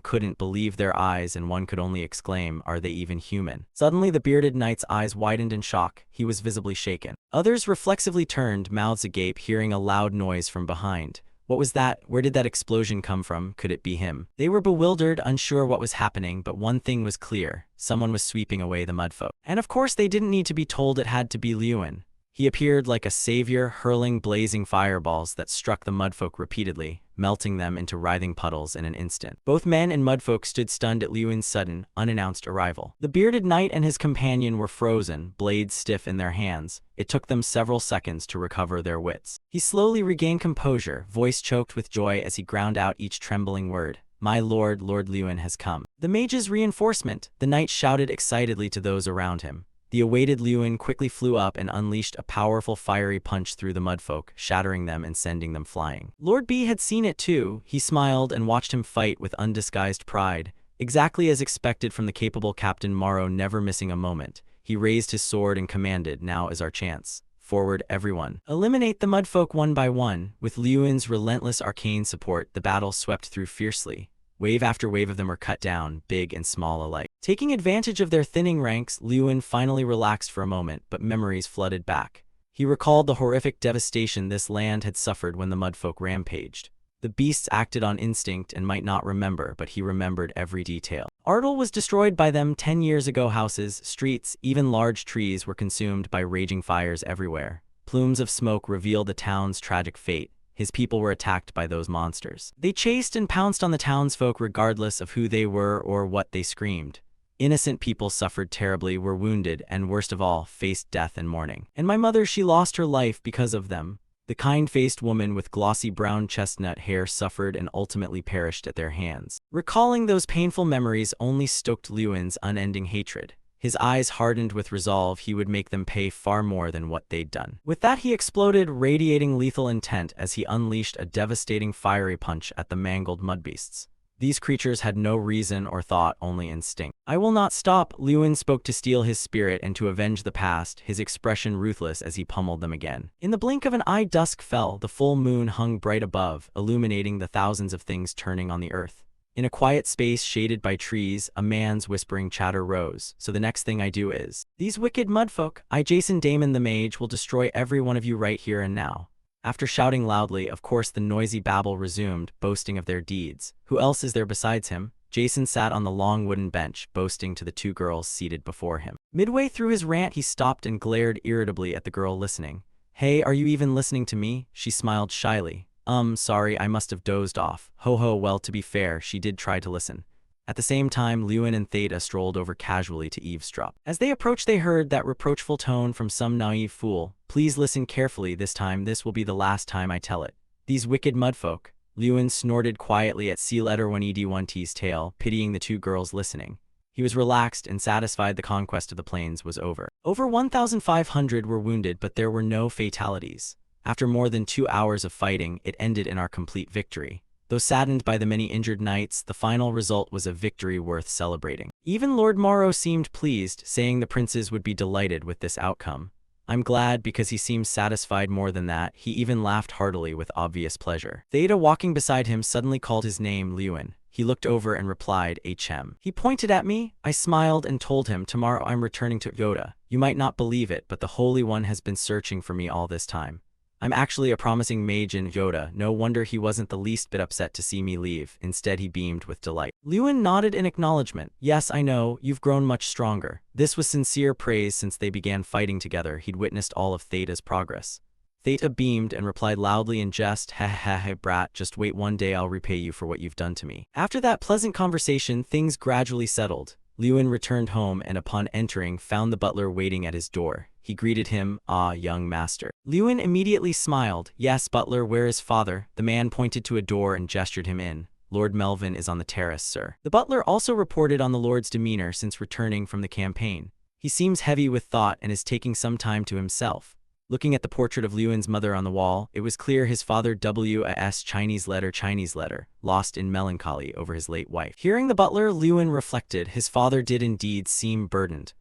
couldn't believe their eyes, and one could only exclaim, "Are they even human?" Suddenly the bearded knight's eyes widened in shock. He was visibly shaken. Others reflexively turned, mouths agape, hearing a loud noise from behind. What was that? Where did that explosion come from? Could it be him? They were bewildered, unsure what was happening, but one thing was clear. Someone was sweeping away the mudfolk. And of course they didn't need to be told, it had to be Lewin. He appeared like a savior, hurling blazing fireballs that struck the mudfolk repeatedly, melting them into writhing puddles in an instant. Both men and mudfolk stood stunned at Lewin's sudden, unannounced arrival. The bearded knight and his companion were frozen, blades stiff in their hands. It took them several seconds to recover their wits. He slowly regained composure, voice choked with joy as he ground out each trembling word. "My lord, Lord Lewin has come." "The mage's reinforcement," the knight shouted excitedly to those around him. The awaited Lewin quickly flew up and unleashed a powerful fiery punch through the mudfolk, shattering them and sending them flying. Lord B had seen it too. He smiled and watched him fight with undisguised pride, exactly as expected from the capable Captain Morrow, never missing a moment. He raised his sword and commanded, "Now is our chance. Forward, everyone. Eliminate the mudfolk one by one." With Lewin's relentless arcane support, the battle swept through fiercely. Wave after wave of them were cut down, big and small alike. Taking advantage of their thinning ranks, Lewin finally relaxed for a moment, but memories flooded back. He recalled the horrific devastation this land had suffered when the mudfolk rampaged. The beasts acted on instinct and might not remember, but he remembered every detail. Ardal was destroyed by them 10 years ago. Houses, streets, even large trees were consumed by raging fires everywhere. Plumes of smoke revealed the town's tragic fate. His people were attacked by those monsters. They chased and pounced on the townsfolk regardless of who they were or what they screamed. Innocent people suffered terribly, were wounded, and worst of all, faced death and mourning. And my mother, she lost her life because of them. The kind-faced woman with glossy brown chestnut hair suffered and ultimately perished at their hands. Recalling those painful memories only stoked Lewin's unending hatred. His eyes hardened with resolve. He would make them pay far more than what they'd done. With that, he exploded, radiating lethal intent as he unleashed a devastating fiery punch at the mangled mudbeasts. These creatures had no reason or thought, only instinct. "I will not stop," Lewin spoke, to steal his spirit and to avenge the past, his expression ruthless as he pummeled them again. In the blink of an eye, dusk fell. The full moon hung bright above, illuminating the thousands of things turning on the earth. In a quiet space shaded by trees, a man's whispering chatter rose. "So the next thing I do is, these wicked mudfolk, I, Jason Damon the Mage, will destroy every one of you right here and now." After shouting loudly, of course the noisy babble resumed, boasting of their deeds. Who else is there besides him? Jason sat on the long wooden bench, boasting to the two girls seated before him. Midway through his rant, he stopped and glared irritably at the girl listening. "Hey, are you even listening to me?" She smiled shyly. Sorry, I must have dozed off." Ho ho, well, to be fair, she did try to listen. At the same time, Lewin and Theta strolled over casually to eavesdrop. As they approached, they heard that reproachful tone from some naive fool. "Please listen carefully this time. This will be the last time I tell it. These wicked mudfolk." Lewin snorted quietly at C-1Ed1T's tale, pitying the two girls listening. He was relaxed and satisfied. The conquest of the plains was over. Over 1,500 were wounded, but there were no fatalities. After more than 2 hours of fighting, it ended in our complete victory. Though saddened by the many injured knights, the final result was a victory worth celebrating. Even Lord Morrow seemed pleased, saying the princes would be delighted with this outcome. I'm glad, because he seemed satisfied. More than that, he even laughed heartily with obvious pleasure. Theta, walking beside him, suddenly called his name, Lewin. He looked over and replied, "HM." He pointed at me. I smiled and told him, "Tomorrow I'm returning to Yoda. You might not believe it, but the Holy One has been searching for me all this time. I'm actually a promising mage in Yoda." No wonder he wasn't the least bit upset to see me leave. Instead, he beamed with delight. Lewin nodded in acknowledgement. "Yes, I know, you've grown much stronger." This was sincere praise. Since they began fighting together, he'd witnessed all of Theta's progress. Theta beamed and replied loudly in jest, "Ha ha ha, brat, just wait, one day I'll repay you for what you've done to me." After that pleasant conversation, things gradually settled. Lewin returned home and upon entering found the butler waiting at his door. He greeted him, "Ah, young master." Lewin immediately smiled. "Yes, butler, where is father?" The man pointed to a door and gestured him in. "Lord Melvin is on the terrace, sir." The butler also reported on the lord's demeanor since returning from the campaign. "He seems heavy with thought and is taking some time to himself." Looking at the portrait of Liuan's mother on the wall, it was clear his father was Chinese letter, lost in melancholy over his late wife. Hearing the butler, Liuan reflected. His father did indeed seem burdened.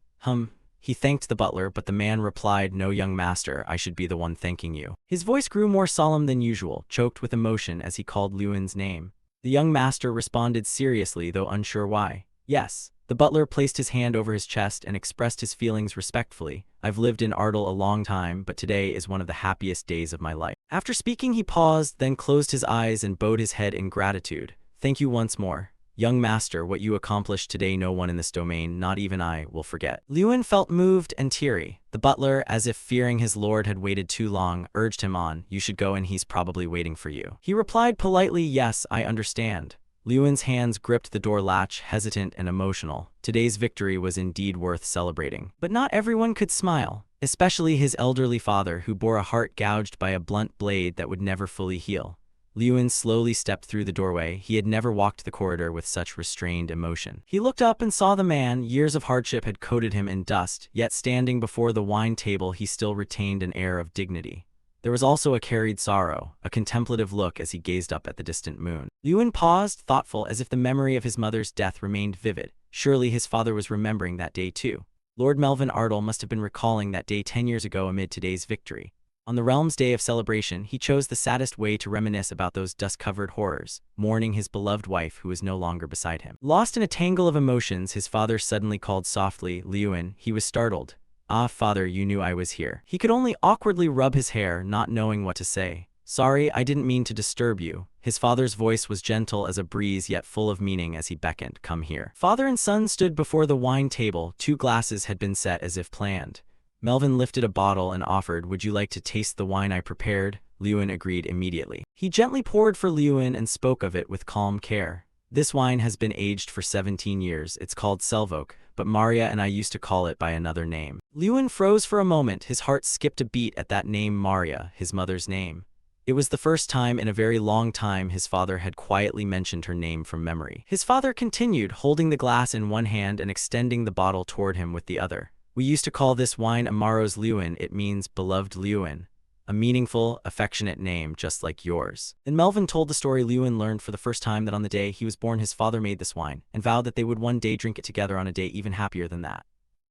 He thanked the butler, but the man replied, "No, young master, I should be the one thanking you." His voice grew more solemn than usual, choked with emotion as he called Liuan's name. The young master responded seriously, though unsure why. "Yes." The butler placed his hand over his chest and expressed his feelings respectfully. "I've lived in Ardal a long time, but today is one of the happiest days of my life." After speaking, he paused, then closed his eyes and bowed his head in gratitude. "Thank you once more. Young master, what you accomplished today no one in this domain, not even I, will forget." Liuan felt moved and teary. The butler, as if fearing his lord had waited too long, urged him on. "You should go and he's probably waiting for you." He replied politely, "Yes, I understand." Liuan's hands gripped the door latch, hesitant and emotional. Today's victory was indeed worth celebrating. But not everyone could smile, especially his elderly father, who bore a heart gouged by a blunt blade that would never fully heal. Liuan slowly stepped through the doorway. He had never walked the corridor with such restrained emotion. He looked up and saw the man. Years of hardship had coated him in dust, yet standing before the wine table he still retained an air of dignity. There was also a carried sorrow, a contemplative look as he gazed up at the distant moon. Liuan paused, thoughtful, as if the memory of his mother's death remained vivid. Surely his father was remembering that day too. Lord Melvin Ardal must have been recalling that day 10 years ago amid today's victory. On the realm's day of celebration, he chose the saddest way to reminisce about those dust-covered horrors, mourning his beloved wife who was no longer beside him. Lost in a tangle of emotions, his father suddenly called softly, "Liuan." He was startled. "Ah, father, you knew I was here." He could only awkwardly rub his hair, not knowing what to say. "Sorry, I didn't mean to disturb you." His father's voice was gentle as a breeze, yet full of meaning as he beckoned, "Come here." Father and son stood before the wine table. 2 glasses had been set as if planned. Melvin lifted a bottle and offered, "Would you like to taste the wine I prepared?" Liuan agreed immediately. He gently poured for Liuan and spoke of it with calm care. "This wine has been aged for 17 years. It's called Selvok, but Maria and I used to call it by another name." Liuan froze for a moment. His heart skipped a beat at that name, Maria, his mother's name. It was the first time in a very long time his father had quietly mentioned her name from memory. His father continued, holding the glass in one hand and extending the bottle toward him with the other. "We used to call this wine Amaros Liuan. It means beloved Liuan. A meaningful, affectionate name, just like yours." Then Melvin told the story. Liuan learned for the first time that on the day he was born his father made this wine, and vowed that they would one day drink it together on a day even happier than that.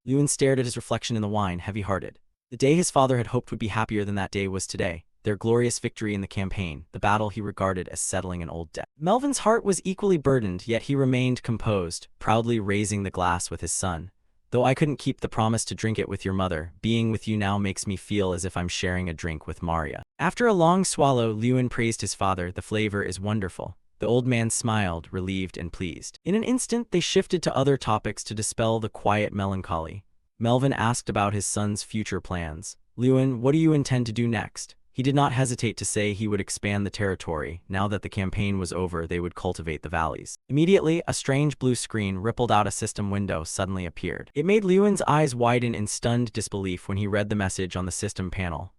Liuan stared at his reflection in the wine, heavy-hearted. The day his father had hoped would be happier than that day was today. Their glorious victory in the campaign, the battle he regarded as settling an old debt. Melvin's heart was equally burdened, yet he remained composed, proudly raising the glass with his son. "Though I couldn't keep the promise to drink it with your mother, being with you now makes me feel as if I'm sharing a drink with Maria." After a long swallow, Liuan praised his father. "The flavor is wonderful." The old man smiled, relieved and pleased. In an instant, they shifted to other topics to dispel the quiet melancholy. Melvin asked about his son's future plans. "Liuan, what do you intend to do next?" He did not hesitate to say he would expand the territory. Now that the campaign was over, they would cultivate the valleys. Immediately, a strange blue screen rippled out. A system window suddenly appeared. It made Liuan's eyes widen in stunned disbelief when he read the message on the system panel.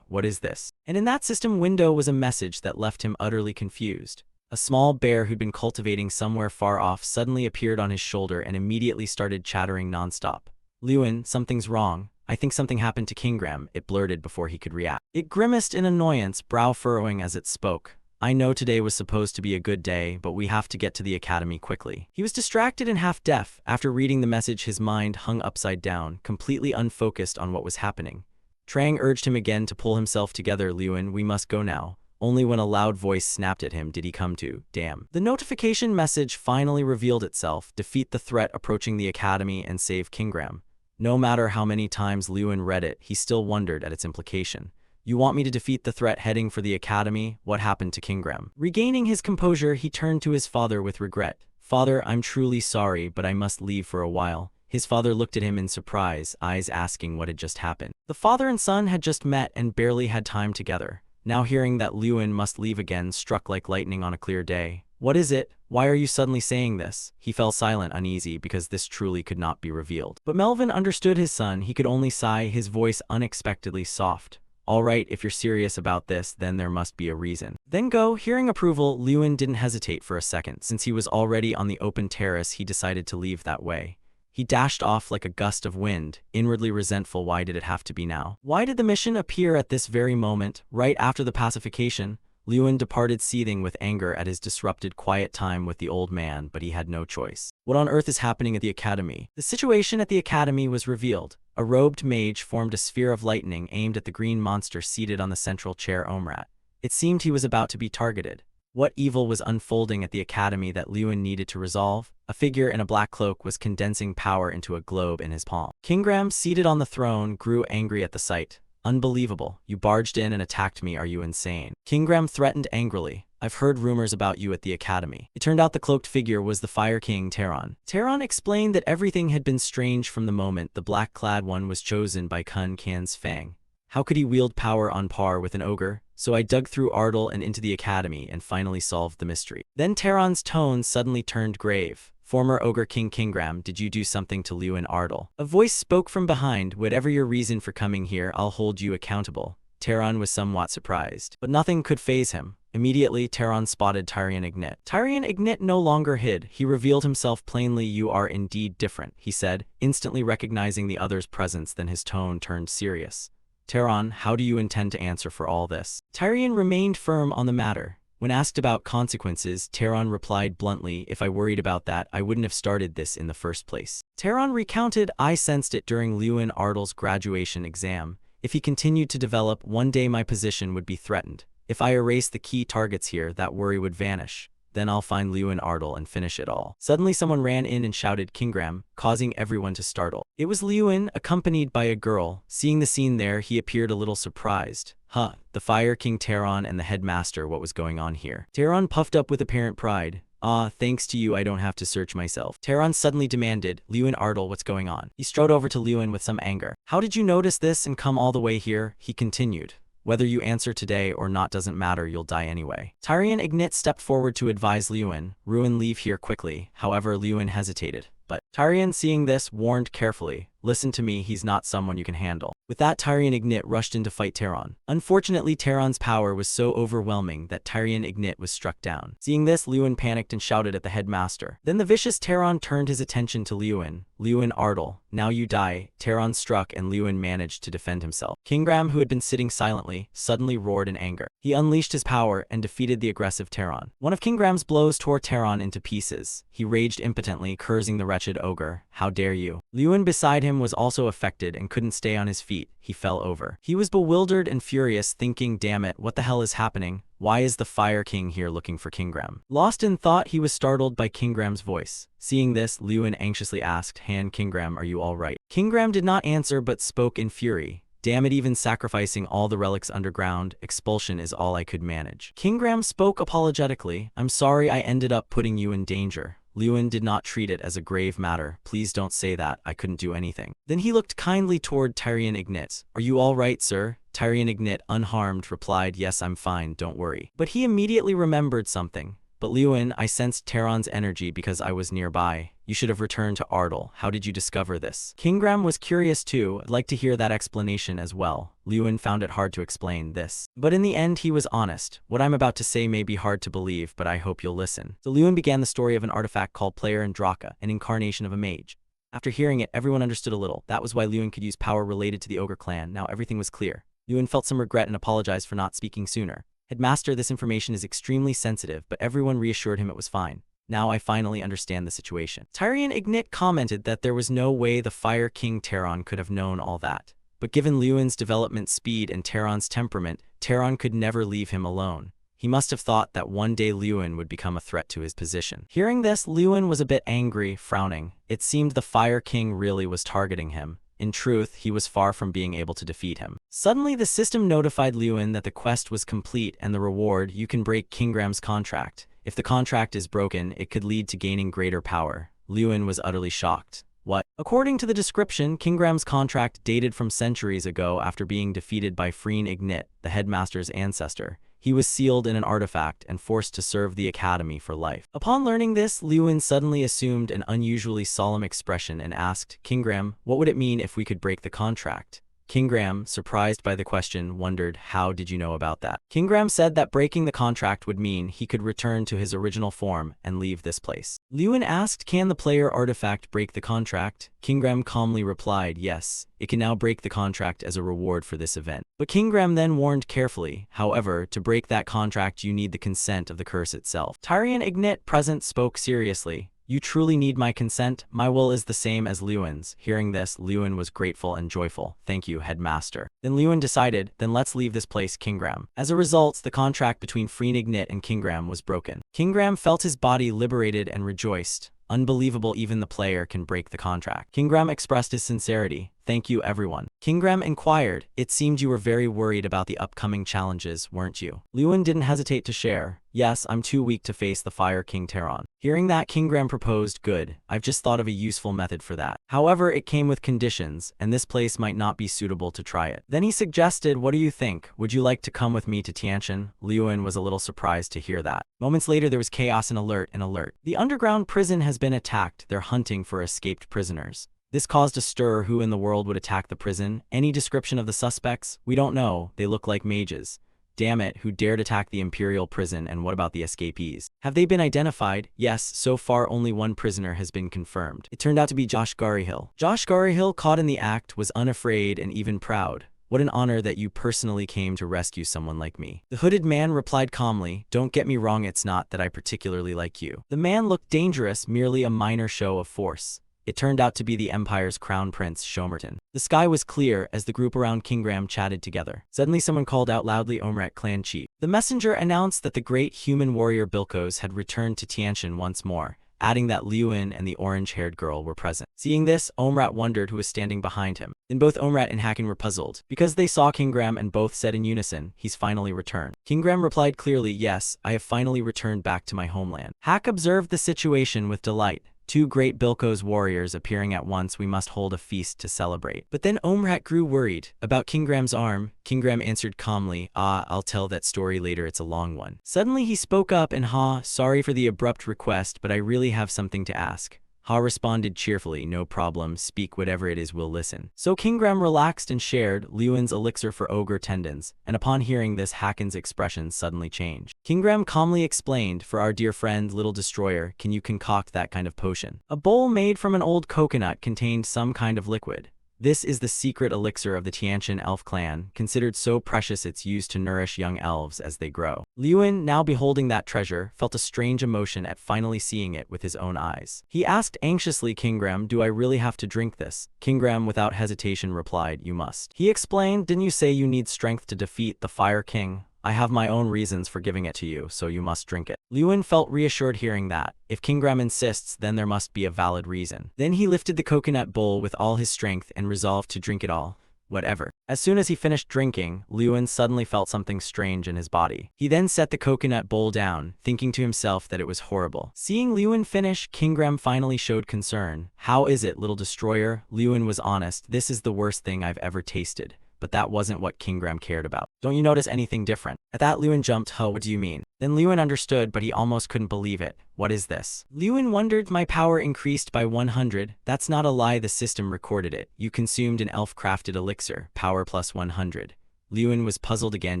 What is this?" And in that system window was a message that left him utterly confused. A small bear who'd been cultivating somewhere far off suddenly appeared on his shoulder and immediately started chattering nonstop. "Liuan, something's wrong. I think something happened to Kingram," it blurted before he could react. It grimaced in annoyance, brow furrowing as it spoke. "I know today was supposed to be a good day, but we have to get to the academy quickly." He was distracted and half-deaf. After reading the message, his mind hung upside down, completely unfocused on what was happening. Trang urged him again to pull himself together. "Liuan, we must go now." Only when a loud voice snapped at him did he come to. Damn. The notification message finally revealed itself. "Defeat the threat approaching the academy and save Kingram." No matter how many times Liuan read it, he still wondered at its implication. "You want me to defeat the threat heading for the academy? What happened to Kingram?" Regaining his composure, he turned to his father with regret. "Father, I'm truly sorry, but I must leave for a while." His father looked at him in surprise, eyes asking what had just happened. The father and son had just met and barely had time together. Now hearing that Liuan must leave again struck like lightning on a clear day. "What is it? Why are you suddenly saying this?" He fell silent, uneasy, because this truly could not be revealed. But Melvin understood his son. He could only sigh, his voice unexpectedly soft. "All right, if you're serious about this, then there must be a reason." "Then go." Hearing approval, Liuan didn't hesitate for a second. Since he was already on the open terrace, he decided to leave that way. He dashed off like a gust of wind, inwardly resentful. Why did it have to be now? Why did the mission appear at this very moment, right after the pacification? Lewin departed seething with anger at his disrupted quiet time with the old man, but he had no choice. What on earth is happening at the academy? The situation at the academy was revealed. A robed mage formed a sphere of lightning aimed at the green monster seated on the central chair Omrat. It seemed he was about to be targeted. What evil was unfolding at the academy that Lewin needed to resolve? A figure in a black cloak was condensing power into a globe in his palm. Kingram, seated on the throne, grew angry at the sight. Unbelievable. You barged in and attacked me. Are you insane? Kingram threatened angrily. I've heard rumors about you at the academy. It turned out the cloaked figure was the Fire King Terran. Terran explained that everything had been strange from the moment the black-clad one was chosen by Kun Kan's Fang. How could he wield power on par with an ogre? So I dug through Ardal and into the academy and finally solved the mystery. Then Terran's tone suddenly turned grave. Former Ogre King Kingram, did you do something to Lewin Ardal? A voice spoke from behind. Whatever your reason for coming here, I'll hold you accountable. Terran was somewhat surprised, but nothing could faze him. Immediately, Terran spotted Tyrion Ignit. Tyrion Ignit no longer hid. He revealed himself plainly. You are indeed different, he said, instantly recognizing the other's presence. Then his tone turned serious. Terran, how do you intend to answer for all this? Tyrion remained firm on the matter. When asked about consequences, Terran replied bluntly, if I worried about that, I wouldn't have started this in the first place. Terran recounted, I sensed it during Lewin Ardal's graduation exam. If he continued to develop, one day my position would be threatened. If I erase the key targets here, that worry would vanish. Then I'll find Lewin Ardal and finish it all. Suddenly someone ran in and shouted Kingram, causing everyone to startle. It was Lewin, accompanied by a girl. Seeing the scene there, he appeared a little surprised. Huh, the Fire King Terran and the headmaster, what was going on here? Terran puffed up with apparent pride. Ah, thanks to you I don't have to search myself. Terran suddenly demanded, Lewin Ardal, what's going on? He strode over to Lewin with some anger. How did you notice this and come all the way here? He continued. Whether you answer today or not doesn't matter, you'll die anyway. Tyrion Ignit stepped forward to advise Lewin, leave here quickly. However, Lewin hesitated. But Tyrion, seeing this, warned carefully, listen to me, he's not someone you can handle. With that, Tyrion Ignit rushed in to fight Terran. Unfortunately, Terran's power was so overwhelming that Tyrion Ignit was struck down. Seeing this, Lewin panicked and shouted at the headmaster. Then the vicious Terran turned his attention to Lewin. Lewin Ardal, now you die. Terran struck and Lewin managed to defend himself. Kingram, who had been sitting silently, suddenly roared in anger. He unleashed his power and defeated the aggressive Terran. One of Kingram's blows tore Terran into pieces. He raged impotently, cursing the wretched ogre. How dare you? Lewin beside him was also affected and couldn't stay on his feet. He fell over. He was bewildered and furious, thinking, damn it, what the hell is happening? Why is the Fire King here looking for Kingram? Lost in thought, he was startled by Kingram's voice. Seeing this, Lewin anxiously asked, Han Kingram, are you all right? Kingram did not answer but spoke in fury. Damn it, even sacrificing all the relics underground, expulsion is all I could manage. Kingram spoke apologetically. I'm sorry I ended up putting you in danger. Lewin did not treat it as a grave matter. Please don't say that, I couldn't do anything. Then he looked kindly toward Tyrion Ignit. Are you all right, sir? Tyrion Ignit, unharmed, replied, yes, I'm fine, don't worry. But he immediately remembered something. But Lewin, I sensed Terran's energy because I was nearby. You should have returned to Ardal. How did you discover this? Kingram was curious too. I'd like to hear that explanation as well. Lewin found it hard to explain this. But in the end, he was honest. What I'm about to say may be hard to believe, but I hope you'll listen. So Lewin began the story of an artifact called Player Andraka, an incarnation of a mage. After hearing it, everyone understood a little. That was why Lewin could use power related to the ogre clan. Now everything was clear. Lewin felt some regret and apologized for not speaking sooner. Headmaster, this information is extremely sensitive, but everyone reassured him it was fine. Now I finally understand the situation. Tyrion Ignit commented that there was no way the Fire King Terran could have known all that. But given Lewin's development speed and Terran's temperament, Terran could never leave him alone. He must have thought that one day Lewin would become a threat to his position. Hearing this, Lewin was a bit angry, frowning. It seemed the Fire King really was targeting him. In truth, he was far from being able to defeat him. Suddenly, the system notified Lewin that the quest was complete and the reward, you can break Kingram's contract. If the contract is broken, it could lead to gaining greater power. Lewin was utterly shocked. What? According to the description, Kingram's contract dated from centuries ago after being defeated by Freen Ignit, the headmaster's ancestor. He was sealed in an artifact and forced to serve the academy for life. Upon learning this, Lewin suddenly assumed an unusually solemn expression and asked, Kingram, what would it mean if we could break the contract? Kingram, surprised by the question, wondered, how did you know about that? Kingram said that breaking the contract would mean he could return to his original form and leave this place. Lewin asked, can the player artifact break the contract? Kingram calmly replied, yes, it can now break the contract as a reward for this event. But Kingram then warned carefully, however, to break that contract you need the consent of the curse itself. Tyrion Ignit, present, spoke seriously. You truly need my consent? My will is the same as Lewin's. Hearing this, Lewin was grateful and joyful. Thank you, headmaster. Then Lewin decided, then let's leave this place, Kingram. As a result, the contract between Freen Ignit and Kingram was broken. Kingram felt his body liberated and rejoiced. Unbelievable, even the player can break the contract. Kingram expressed his sincerity. Thank you, everyone. Kingram inquired, it seemed you were very worried about the upcoming challenges, weren't you? Lewin didn't hesitate to share. Yes, I'm too weak to face the Fire King Teron. Hearing that, Kingram proposed, good, I've just thought of a useful method for that. However, it came with conditions, and this place might not be suitable to try it. Then he suggested, what do you think? Would you like to come with me to Tiantian? Lewin was a little surprised to hear that. Moments later, there was chaos and alert. The underground prison has been attacked. They're hunting for escaped prisoners. This caused a stir. Who in the world would attack the prison? Any description of the suspects? We don't know. They look like mages. Damn it, who dared attack the Imperial prison, and what about the escapees? Have they been identified? Yes, so far only one prisoner has been confirmed. It turned out to be Josh Garyhill. Josh Garyhill, caught in the act, was unafraid and even proud. What an honor that you personally came to rescue someone like me. The hooded man replied calmly, don't get me wrong, it's not that I particularly like you. The man looked dangerous, merely a minor show of force. It turned out to be the Empire's crown prince, Shomerton. The sky was clear as the group around Kingram chatted together. Suddenly someone called out loudly, Omrat clan chief. The messenger announced that the great human warrior Bilkos had returned to Tiantian once more, adding that Lewin and the orange-haired girl were present. Seeing this, Omrat wondered who was standing behind him. Then both Omrat and Hakan were puzzled, because they saw Kingram and both said in unison, he's finally returned. Kingram replied clearly, yes, I have finally returned back to my homeland. Hak observed the situation with delight. Two great Bilkos warriors appearing at once, we must hold a feast to celebrate. But then Omrat grew worried about Kingram's arm. Kingram answered calmly, I'll tell that story later, it's a long one. Suddenly he spoke up and sorry for the abrupt request, but I really have something to ask. Ha responded cheerfully, no problem, speak, whatever it is, we'll listen. So Kingram relaxed and shared Lewin's elixir for ogre tendons, and upon hearing this, Hakan's expression suddenly changed. Kingram calmly explained, for our dear friend Little Destroyer, can you concoct that kind of potion? A bowl made from an old coconut contained some kind of liquid. This is the secret elixir of the Tiantian elf clan, considered so precious it's used to nourish young elves as they grow. Lewin, now beholding that treasure, felt a strange emotion at finally seeing it with his own eyes. He asked anxiously, Kingram, do I really have to drink this? Kingram without hesitation replied, you must. He explained, didn't you say you need strength to defeat the Fire King? I have my own reasons for giving it to you, so you must drink it. Lewin felt reassured hearing that. If Kingram insists, then there must be a valid reason. Then he lifted the coconut bowl with all his strength and resolved to drink it all. Whatever. As soon as he finished drinking, Lewin suddenly felt something strange in his body. He then set the coconut bowl down, thinking to himself that it was horrible. Seeing Lewin finish, Kingram finally showed concern. How is it, Little Destroyer? Lewin was honest, this is the worst thing I've ever tasted. But that wasn't what Kingram cared about. Don't you notice anything different? At that, Lewin jumped, what do you mean? Then Lewin understood, but he almost couldn't believe it. What is this? Lewin wondered, my power increased by 100. That's not a lie, the system recorded it. You consumed an elf-crafted elixir, power plus 100. Lewin was puzzled again,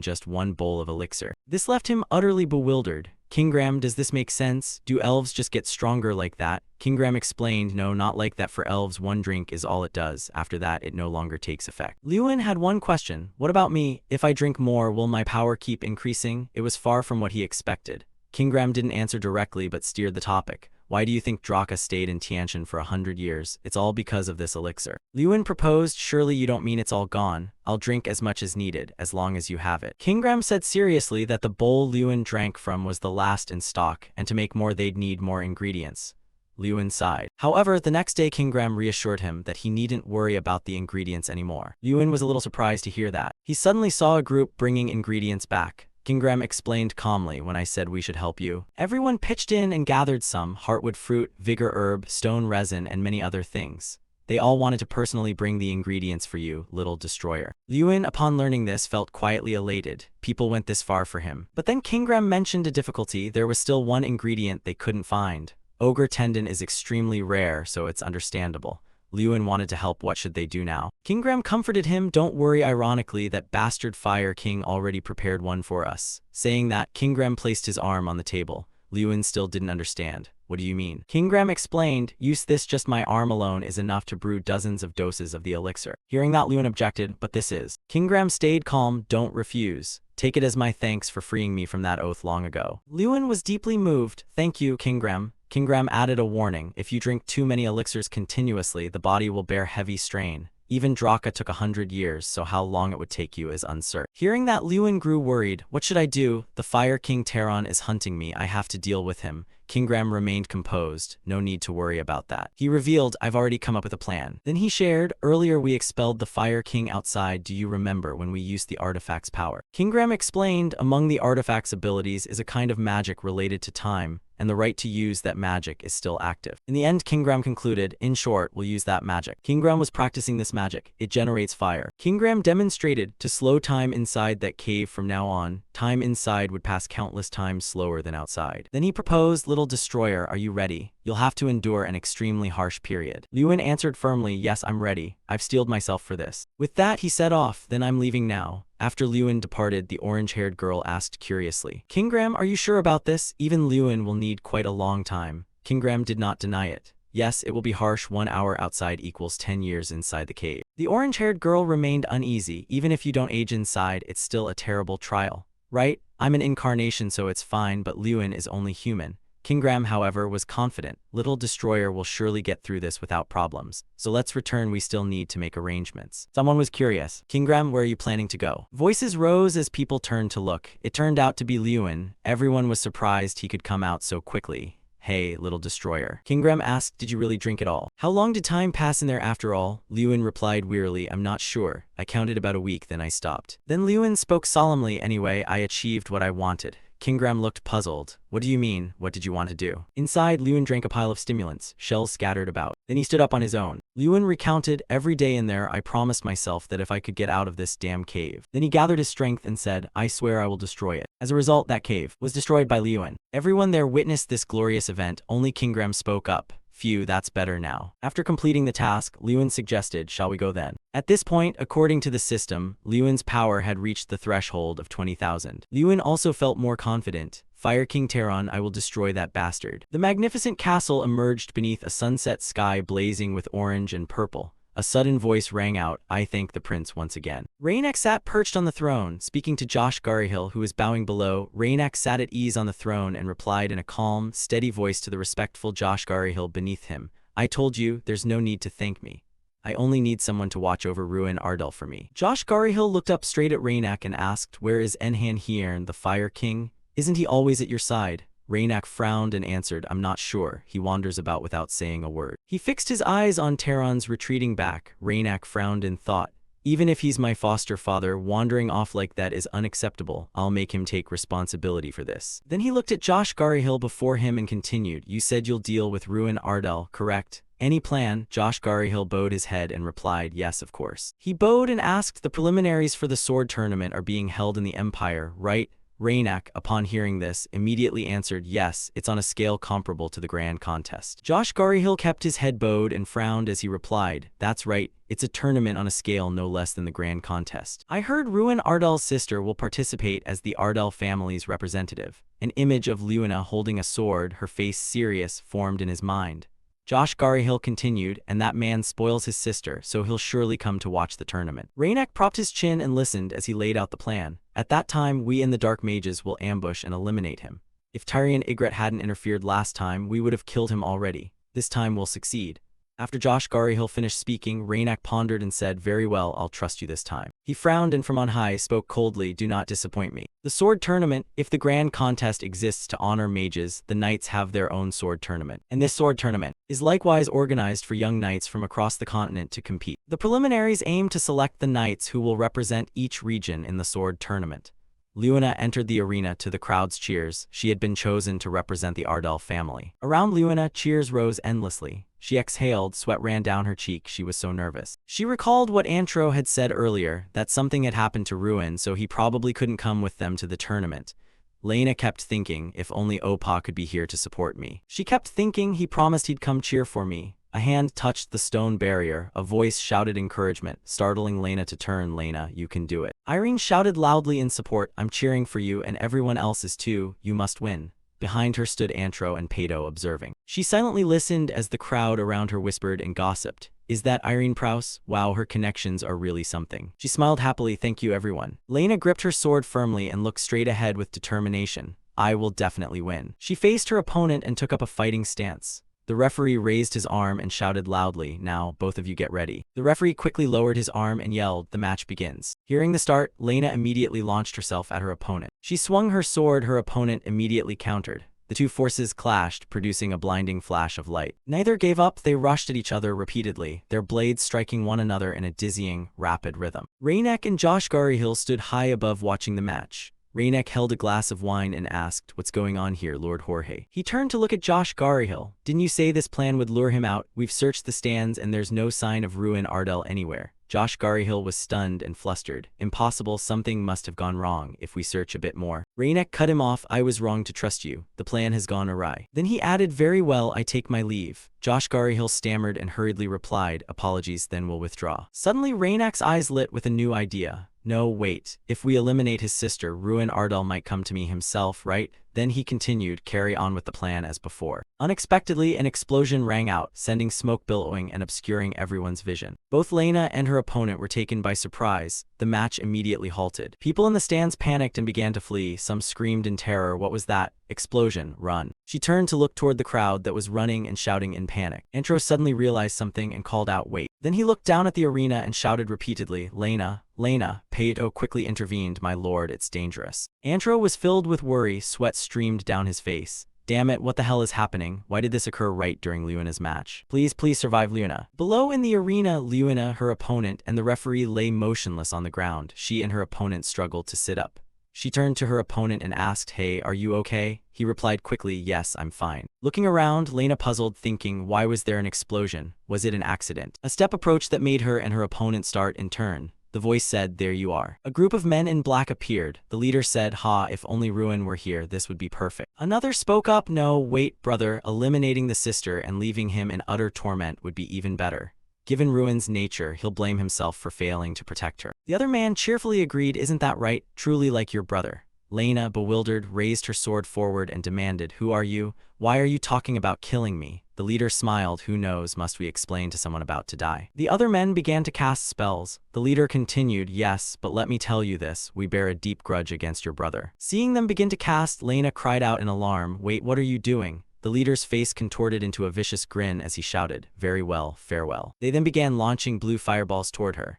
just one bowl of elixir. This left him utterly bewildered. Kingram, does this make sense? Do elves just get stronger like that? Kingram explained, no, not like that. For elves, one drink is all it does. After that, it no longer takes effect. Lewin had one question. What about me? If I drink more, will my power keep increasing? It was far from what he expected. Kingram didn't answer directly, but steered the topic. Why do you think Draka stayed in Tiantian for 100 years? It's all because of this elixir. Lewin proposed, surely you don't mean it's all gone. I'll drink as much as needed, as long as you have it. Kingram said seriously that the bowl Lewin drank from was the last in stock, and to make more they'd need more ingredients. Lewin sighed. However, the next day Kingram reassured him that he needn't worry about the ingredients anymore. Lewin was a little surprised to hear that. He suddenly saw a group bringing ingredients back. Kingram explained calmly, when I said we should help you. Everyone pitched in and gathered some heartwood fruit, vigor herb, stone resin, and many other things. They all wanted to personally bring the ingredients for you, Little Destroyer. Lewin, upon learning this, felt quietly elated. People went this far for him. But then Kingram mentioned a difficulty. There was still one ingredient they couldn't find. Ogre tendon is extremely rare, so it's understandable. Lewin wanted to help. What should they do now? Kingram comforted him. Don't worry. Ironically, that bastard Fire King already prepared one for us. Saying that, Kingram placed his arm on the table. Lewin still didn't understand. What do you mean? Kingram explained, use this, just my arm alone is enough to brew dozens of doses of the elixir. Hearing that, Lewin objected, but this is. Kingram stayed calm, don't refuse. Take it as my thanks for freeing me from that oath long ago. Lewin was deeply moved. Thank you, Kingram. Kingram added a warning, if you drink too many elixirs continuously, the body will bear heavy strain. Even Draka took 100 years, so how long it would take you is uncertain. Hearing that, Lewin grew worried. What should I do? The Fire King Taron is hunting me. I have to deal with him. Kingram remained composed. No need to worry about that. He revealed, I've already come up with a plan. Then he shared, earlier we expelled the Fire King outside. Do you remember when we used the artifact's power? Kingram explained, among the artifact's abilities is a kind of magic related to time, and the right to use that magic is still active. In the end, Kingram concluded, in short, we'll use that magic. Kingram was practicing this magic. It generates fire. Kingram demonstrated to slow time inside that cave from now on. Time inside would pass countless times slower than outside. Then he proposed, little destroyer, are you ready? You'll have to endure an extremely harsh period. Lewin answered firmly, yes, I'm ready. I've steeled myself for this. With that, he set off, then I'm leaving now. After Lewin departed, the orange-haired girl asked curiously, Kingram, are you sure about this? Even Lewin will need quite a long time. Kingram did not deny it. Yes, it will be harsh. 1 hour outside equals 10 years inside the cave. The orange-haired girl remained uneasy. Even if you don't age inside, it's still a terrible trial. Right? I'm an incarnation, so it's fine, but Lewin is only human. Kingram, however, was confident. Little Destroyer will surely get through this without problems. So let's return, we still need to make arrangements. Someone was curious. Kingram, where are you planning to go? Voices rose as people turned to look. It turned out to be Lewin. Everyone was surprised he could come out so quickly. Hey, Little Destroyer. Kingram asked, did you really drink it all? How long did time pass in there after all? Lewin replied wearily, I'm not sure. I counted about a week, then I stopped. Then Lewin spoke solemnly, anyway, I achieved what I wanted. Kingram looked puzzled. What do you mean? What did you want to do? Inside, Lewin drank a pile of stimulants, shells scattered about. Then he stood up on his own. Lewin recounted, every day in there I promised myself that if I could get out of this damn cave. Then he gathered his strength and said, I swear I will destroy it. As a result, that cave was destroyed by Lewin. Everyone there witnessed this glorious event. Only Kingram spoke up. Phew, that's better now. After completing the task, Lewin suggested, shall we go then? At this point, according to the system, Lewin's power had reached the threshold of 20,000. Lewin also felt more confident. Fire King Taron, I will destroy that bastard. The magnificent castle emerged beneath a sunset sky blazing with orange and purple. A sudden voice rang out, I thank the prince once again. Raynak sat perched on the throne, speaking to Josh Garyhill, who was bowing below. Raynak sat at ease on the throne and replied in a calm, steady voice to the respectful Josh Garyhill beneath him. I told you, there's no need to thank me. I only need someone to watch over Ruin Ardell for me. Josh Garyhill looked up straight at Raynak and asked, where is Enhan Hiern, the Fire King? Isn't he always at your side? Raynak frowned and answered, I'm not sure. He wanders about without saying a word. He fixed his eyes on Taron's retreating back. Raynak frowned in thought. Even if he's my foster father, wandering off like that is unacceptable. I'll make him take responsibility for this. Then he looked at Josh Garyhill before him and continued, you said you'll deal with Ruin Ardell, correct? Any plan? Josh Garyhill bowed his head and replied, yes, of course. He bowed and asked, the preliminaries for the sword tournament are being held in the Empire, right? Raynak, upon hearing this, immediately answered, yes, it's on a scale comparable to the Grand Contest. Josh Garyhill kept his head bowed and frowned as he replied, that's right, it's a tournament on a scale no less than the Grand Contest. I heard Ruin Ardell's sister will participate as the Ardell family's representative. An image of Luna holding a sword, her face serious, formed in his mind. Josh Garyhill continued, and that man spoils his sister, so he'll surely come to watch the tournament. Raynak propped his chin and listened as he laid out the plan. At that time, we and the Dark Mages will ambush and eliminate him. If Tyrion Ygritte hadn't interfered last time, we would have killed him already. This time we'll succeed. After Josh Garyhill finished speaking, Raynak pondered and said, very well, I'll trust you this time. He frowned and from on high spoke coldly, do not disappoint me. The sword tournament, if the grand contest exists to honor mages, the knights have their own sword tournament. And this sword tournament is likewise organized for young knights from across the continent to compete. The preliminaries aim to select the knights who will represent each region in the sword tournament. Luna entered the arena to the crowd's cheers. She had been chosen to represent the Ardell family. Around Luna, cheers rose endlessly. She exhaled, sweat ran down her cheek, she was so nervous. She recalled what Antro had said earlier, that something had happened to Ruin, so he probably couldn't come with them to the tournament. Lena kept thinking, if only Opa could be here to support me. She kept thinking he promised he'd come cheer for me. A hand touched the stone barrier, a voice shouted encouragement, startling Lena to turn. Lena, you can do it. Irene shouted loudly in support, I'm cheering for you and everyone else is too, you must win. Behind her stood Antro and Pato observing. She silently listened as the crowd around her whispered and gossiped. Is that Irene Prouse? Wow, her connections are really something. She smiled happily, thank you everyone. Lena gripped her sword firmly and looked straight ahead with determination. I will definitely win. She faced her opponent and took up a fighting stance. The referee raised his arm and shouted loudly, now, both of you get ready. The referee quickly lowered his arm and yelled, the match begins. Hearing the start, Lena immediately launched herself at her opponent. She swung her sword, her opponent immediately countered. The two forces clashed, producing a blinding flash of light. Neither gave up, they rushed at each other repeatedly, their blades striking one another in a dizzying, rapid rhythm. Raynek and Josh Garyhill stood high above watching the match. Raynek held a glass of wine and asked, what's going on here, Lord Jorge? He turned to look at Josh Garyhill. Didn't you say this plan would lure him out? We've searched the stands and there's no sign of Ruin Ardell anywhere. Josh Garyhill was stunned and flustered. Impossible, something must have gone wrong if we search a bit more. Raynek cut him off, I was wrong to trust you. The plan has gone awry. Then he added, very well, I take my leave. Josh Garyhill stammered and hurriedly replied, apologies, then we'll withdraw. Suddenly Raynek's eyes lit with a new idea. No, wait. If we eliminate his sister, Ruin Ardell might come to me himself, right? Then he continued, carry on with the plan as before. Unexpectedly, an explosion rang out, sending smoke billowing and obscuring everyone's vision. Both Lena and her opponent were taken by surprise. The match immediately halted. People in the stands panicked and began to flee. Some screamed in terror, what was that? Explosion, run. She turned to look toward the crowd that was running and shouting in panic. Antro suddenly realized something and called out, wait. Then he looked down at the arena and shouted repeatedly, Lena, Lena. Pato quickly intervened, my lord, it's dangerous. Antro was filled with worry, sweat streamed down his face. Damn it, what the hell is happening? Why did this occur right during Luna's match? Please survive Luna. Below in the arena, Luna, her opponent, and the referee lay motionless on the ground. She and her opponent struggled to sit up. She turned to her opponent and asked, hey, are you okay? He replied quickly, yes, I'm fine. Looking around, Lena puzzled, thinking, why was there an explosion? Was it an accident? A step approached that made her and her opponent start in turn. The voice said, there you are. A group of men in black appeared. The leader said, ha, if only Ruin were here, this would be perfect. Another spoke up, no, wait, brother, eliminating the sister and leaving him in utter torment would be even better. Given Ruin's nature, he'll blame himself for failing to protect her. The other man cheerfully agreed, isn't that right? Truly like your brother. Lena, bewildered, raised her sword forward and demanded, who are you? Why are you talking about killing me? The leader smiled, who knows, must we explain to someone about to die? The other men began to cast spells. The leader continued, yes, but let me tell you this, we bear a deep grudge against your brother. Seeing them begin to cast, Lena cried out in alarm, wait, what are you doing? The leader's face contorted into a vicious grin as he shouted, very well, farewell. They then began launching blue fireballs toward her.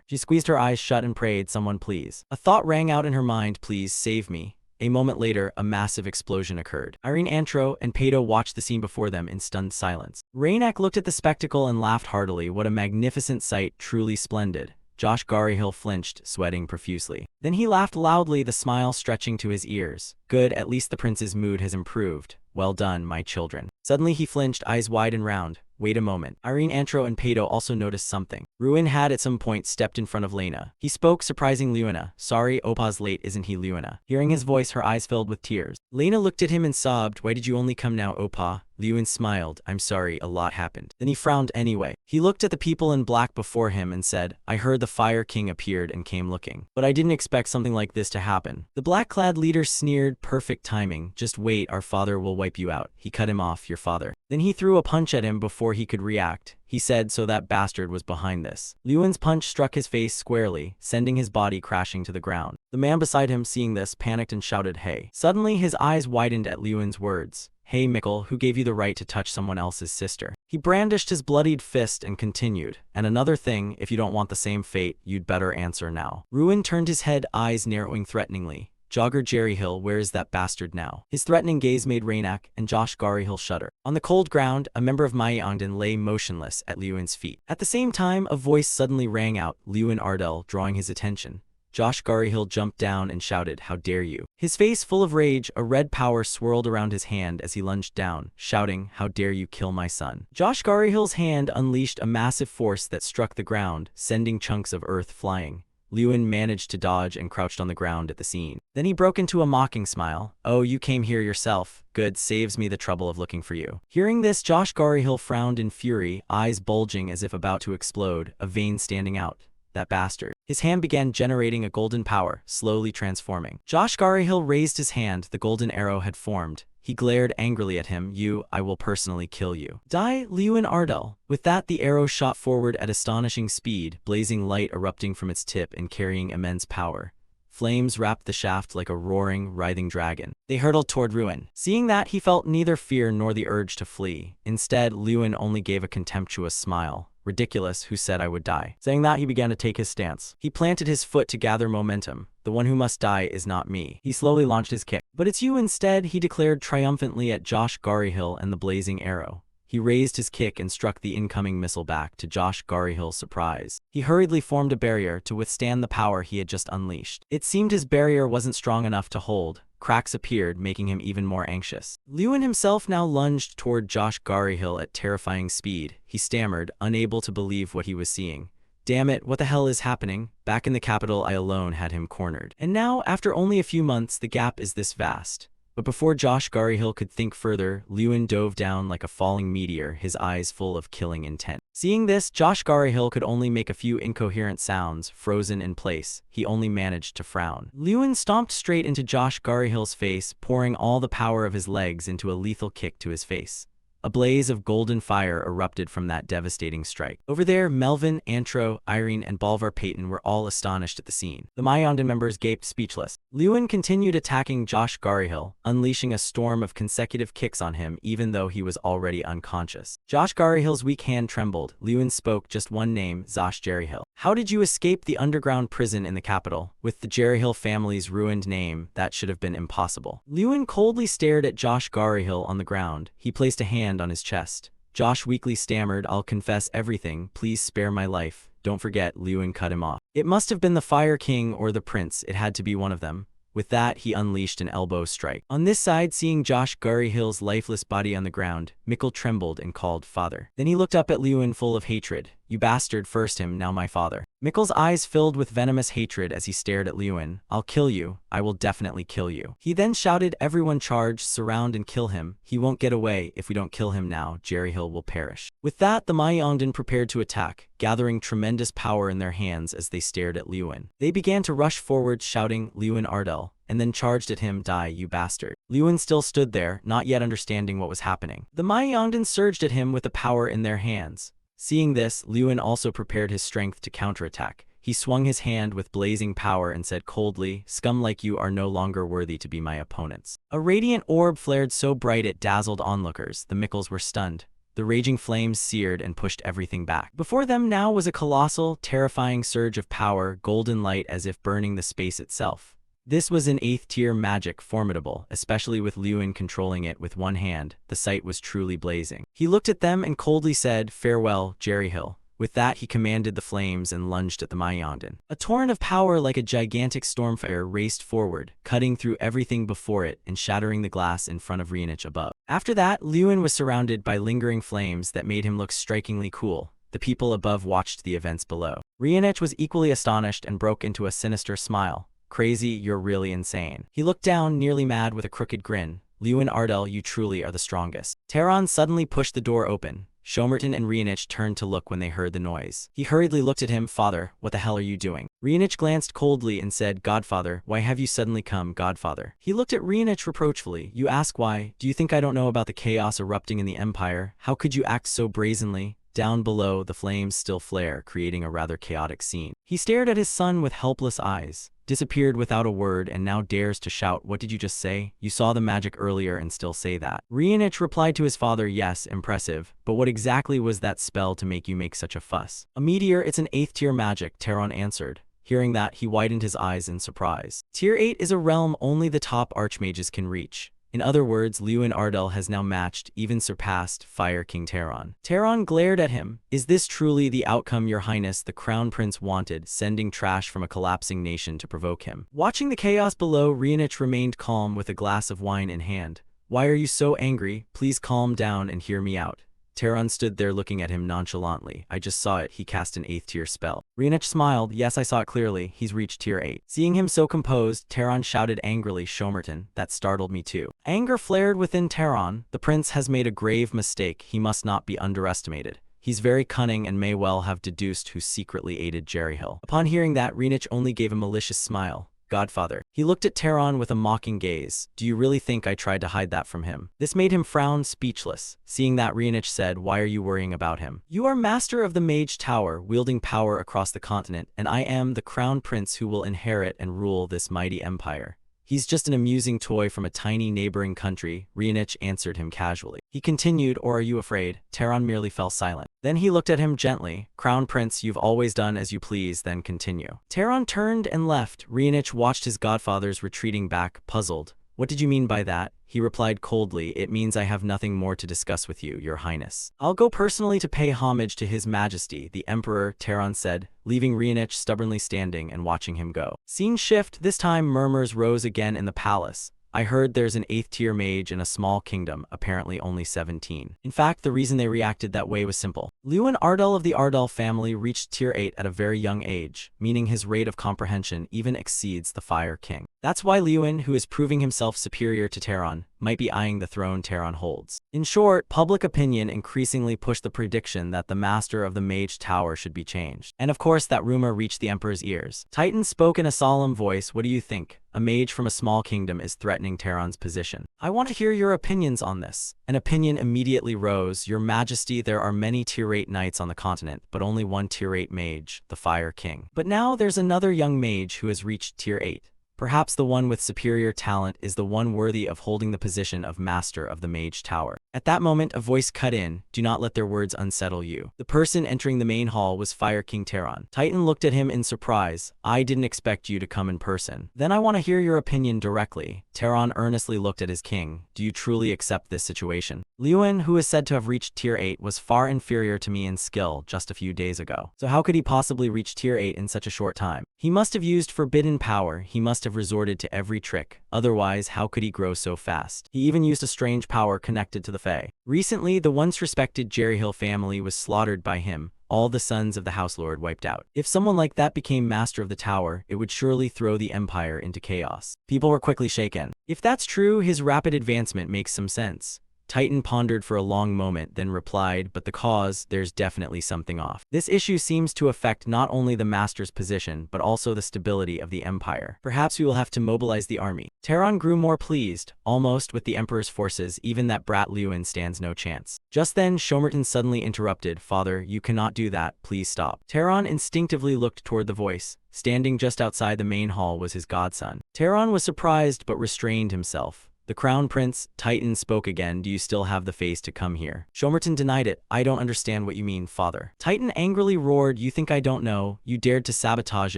She squeezed her eyes shut and prayed, someone please. A thought rang out in her mind, please save me. A moment later, a massive explosion occurred. Irene, Antro, and Pato watched the scene before them in stunned silence. Raynek looked at the spectacle and laughed heartily, what a magnificent sight, truly splendid. Josh Garyhill flinched, sweating profusely. Then he laughed loudly, the smile stretching to his ears. Good, at least the prince's mood has improved. Well done, my children. Suddenly he flinched, eyes wide and round. Wait a moment. Irene, Antro, and Pato also noticed something. Ruin had at some point stepped in front of Lena. He spoke, surprising Luna. Sorry, Opa's late, isn't he, Luna? Hearing his voice, her eyes filled with tears. Lena looked at him and sobbed, why did you only come now, Opa? Lewin smiled, I'm sorry, a lot happened. Then he frowned anyway. He looked at the people in black before him and said, I heard the Fire King appeared and came looking. But I didn't expect something like this to happen. The black-clad leader sneered, perfect timing. Just wait, our father will wipe you out. He cut him off, your father. Then he threw a punch at him before he could react. He said, so that bastard was behind this. Lewin's punch struck his face squarely, sending his body crashing to the ground. The man beside him, seeing this, panicked and shouted, hey. Suddenly his eyes widened at Lewin's words. Hey Mikkel, who gave you the right to touch someone else's sister? He brandished his bloodied fist and continued, and another thing, if you don't want the same fate, you'd better answer now. Ruin turned his head, eyes narrowing threateningly. Jogger Jerryhill, where is that bastard now? His threatening gaze made Raynak and Josh Garyhill shudder. On the cold ground, a member of Myeongdan lay motionless at Lewin's feet. At the same time, a voice suddenly rang out, Lewin Ardell, drawing his attention. Josh Garyhill jumped down and shouted, how dare you? His face full of rage, a red power swirled around his hand as he lunged down, shouting, how dare you kill my son? Josh Garyhill's hand unleashed a massive force that struck the ground, sending chunks of earth flying. Lewin managed to dodge and crouched on the ground at the scene. Then he broke into a mocking smile. "Oh, you came here yourself. Good, saves me the trouble of looking for you." Hearing this, Josh Garyhill frowned in fury, eyes bulging as if about to explode, a vein standing out. That bastard. His hand began generating a golden power, slowly transforming. Josh Garyhill raised his hand, the golden arrow had formed. He glared angrily at him. I will personally kill you. Die, Lewin Ardell." With that, the arrow shot forward at astonishing speed, blazing light erupting from its tip and carrying immense power. Flames wrapped the shaft like a roaring, writhing dragon. They hurtled toward Lewin. Seeing that, he felt neither fear nor the urge to flee. Instead, Lewin only gave a contemptuous smile. "Ridiculous, who said I would die?" Saying that, he began to take his stance. He planted his foot to gather momentum. "The one who must die is not me." He slowly launched his kick. "But it's you instead," he declared triumphantly at Josh Garyhill and the blazing arrow. He raised his kick and struck the incoming missile back, to Josh Garyhill's surprise. He hurriedly formed a barrier to withstand the power he had just unleashed. It seemed his barrier wasn't strong enough to hold. Cracks appeared, making him even more anxious. Lewin himself now lunged toward Josh Garyhill at terrifying speed. He stammered, unable to believe what he was seeing. "Damn it, what the hell is happening? Back in the capital, I alone had him cornered. And now, after only a few months, the gap is this vast." But before Josh Garyhill could think further, Lewin dove down like a falling meteor, his eyes full of killing intent. Seeing this, Josh Garyhill could only make a few incoherent sounds, frozen in place. He only managed to frown. Lewin stomped straight into Josh Garyhill's face, pouring all the power of his legs into a lethal kick to his face. A blaze of golden fire erupted from that devastating strike. Over there, Melvin, Antro, Irene, and Bolvar Payton were all astonished at the scene. The Mayondan members gaped speechless. Lewin continued attacking Josh Garyhill, unleashing a storm of consecutive kicks on him even though he was already unconscious. Josh Garyhill's weak hand trembled. Lewin spoke just one name, Zosh Garyhill. "How did you escape the underground prison in the capital? With the Garyhill family's ruined name, that should have been impossible." Lewin coldly stared at Josh Garyhill on the ground. He placed a hand on his chest. Josh weakly stammered, "I'll confess everything. Please spare my life." "Don't forget," Lewin cut him off. "It must have been the Fire King or the Prince. It had to be one of them." With that, he unleashed an elbow strike. On this side, seeing Josh Garyhill's lifeless body on the ground, Mikkel trembled and called, "Father." Then he looked up at Lewin full of hatred. "You bastard, first him, now my father." Mikkel's eyes filled with venomous hatred as he stared at Lewin. "I'll kill you. I will definitely kill you." He then shouted, "Everyone charge, surround and kill him. He won't get away. If we don't kill him now, Garyhill will perish." With that, the Mayondan prepared to attack, gathering tremendous power in their hands as they stared at Lewin. They began to rush forward, shouting, "Lewin Ardell," and then charged at him, "Die, you bastard." Lewin still stood there, not yet understanding what was happening. The Mayondan surged at him with the power in their hands. Seeing this, Lewin also prepared his strength to counterattack. He swung his hand with blazing power and said coldly, "Scum like you are no longer worthy to be my opponents." A radiant orb flared so bright it dazzled onlookers. The Mikkels were stunned. The raging flames seared and pushed everything back. Before them now was a colossal, terrifying surge of power, golden light as if burning the space itself. This was an 8th-tier magic, formidable, especially with Lewin controlling it with one hand. The sight was truly blazing. He looked at them and coldly said, "Farewell, Garyhill." With that, he commanded the flames and lunged at the Mayondan. A torrent of power like a gigantic stormfire raced forward, cutting through everything before it and shattering the glass in front of Rienich above. After that, Lewin was surrounded by lingering flames that made him look strikingly cool. The people above watched the events below. Rienich was equally astonished and broke into a sinister smile. "Crazy, you're really insane." He looked down, nearly mad, with a crooked grin. "Lewin Ardell, you truly are the strongest." Taron suddenly pushed the door open. Shomerton and Rienich turned to look when they heard the noise. He hurriedly looked at him. "Father, what the hell are you doing?" Rienich glanced coldly and said, "Godfather, why have you suddenly come, Godfather?" He looked at Rienich reproachfully. "You ask why? Do you think I don't know about the chaos erupting in the Empire? How could you act so brazenly?" Down below, the flames still flare, creating a rather chaotic scene. He stared at his son with helpless eyes, disappeared without a word, and now dares to shout, "What did you just say? You saw the magic earlier and still say that?" Rienich replied to his father, "Yes, impressive, but what exactly was that spell to make you make such a fuss?" "A meteor, it's an 8th-tier magic," Taron answered. Hearing that, he widened his eyes in surprise. Tier 8 is a realm only the top archmages can reach. In other words, Lewin Ardell has now matched, even surpassed, Fire King Taron. Taron glared at him. "Is this truly the outcome your highness the crown prince wanted, sending trash from a collapsing nation to provoke him?" Watching the chaos below, Rienich remained calm with a glass of wine in hand. "Why are you so angry? Please calm down and hear me out." Taron stood there looking at him nonchalantly. I just saw it. He cast an 8th tier spell. Rienich smiled. Yes, I saw it clearly. He's reached tier 8. Seeing him so composed, Taron shouted angrily, Shomerton, that startled me too. Anger flared within Taron. The prince has made a grave mistake. He must not be underestimated. He's very cunning and may well have deduced who secretly aided Jerryhill. Upon hearing that, Rienich only gave a malicious smile. Godfather. He looked at Taron with a mocking gaze. Do you really think I tried to hide that from him? This made him frown, speechless. Seeing that, Rienich said, why are you worrying about him? You are master of the Mage Tower, wielding power across the continent, and I am the crown prince who will inherit and rule this mighty empire. He's just an amusing toy from a tiny neighboring country, Rienich answered him casually. He continued, or are you afraid? Taron merely fell silent. Then he looked at him gently. Crown Prince, you've always done as you please, then continue. Taron turned and left. Rienich watched his godfathers retreating back, puzzled. What did you mean by that? He replied coldly, it means I have nothing more to discuss with you, your highness. I'll go personally to pay homage to his majesty, the emperor, Taron said, leaving Rienich stubbornly standing and watching him go. Scene shift, this time murmurs rose again in the palace. I heard there's an 8th tier mage in a small kingdom, apparently only 17. In fact, the reason they reacted that way was simple. Lewin Ardell of the Ardell family reached tier 8 at a very young age, meaning his rate of comprehension even exceeds the Fire King. That's why Lewin, who is proving himself superior to Taron, might be eyeing the throne Taron holds. In short, public opinion increasingly pushed the prediction that the master of the Mage Tower should be changed. And of course, that rumor reached the emperor's ears. Titan spoke in a solemn voice, what do you think? A mage from a small kingdom is threatening Taron's position. I want to hear your opinions on this. An opinion immediately rose, Your Majesty, there are many tier 8 knights on the continent, but only one tier 8 mage, the Fire King. But now there's another young mage who has reached tier 8. Perhaps the one with superior talent is the one worthy of holding the position of master of the Mage Tower. At that moment, a voice cut in, do not let their words unsettle you. The person entering the main hall was Fire King Taron. Titan looked at him in surprise. I didn't expect you to come in person. Then I want to hear your opinion directly. Taron earnestly looked at his king. Do you truly accept this situation? Lewin, who is said to have reached tier 8, was far inferior to me in skill just a few days ago. So how could he possibly reach tier 8 in such a short time? He must have used forbidden power. He must have resorted to every trick. Otherwise, how could he grow so fast? He even used a strange power connected to the Fae. Recently, the once respected Jerryhill family was slaughtered by him. All the sons of the House Lord wiped out. If someone like that became master of the tower, it would surely throw the empire into chaos. People were quickly shaken. If that's true, his rapid advancement makes some sense. Titan pondered for a long moment, then replied, but the cause, there's definitely something off. This issue seems to affect not only the master's position, but also the stability of the empire. Perhaps we will have to mobilize the army. Taron grew more pleased. Almost with the emperor's forces, even that brat Lewin stands no chance. Just then, Shomerton suddenly interrupted, Father, you cannot do that, please stop. Taron instinctively looked toward the voice. Standing just outside the main hall was his godson. Taron was surprised but restrained himself. The Crown Prince, Titan, spoke again, do you still have the face to come here? Shomerton denied it. I don't understand what you mean, Father. Titan angrily roared, you think I don't know? You dared to sabotage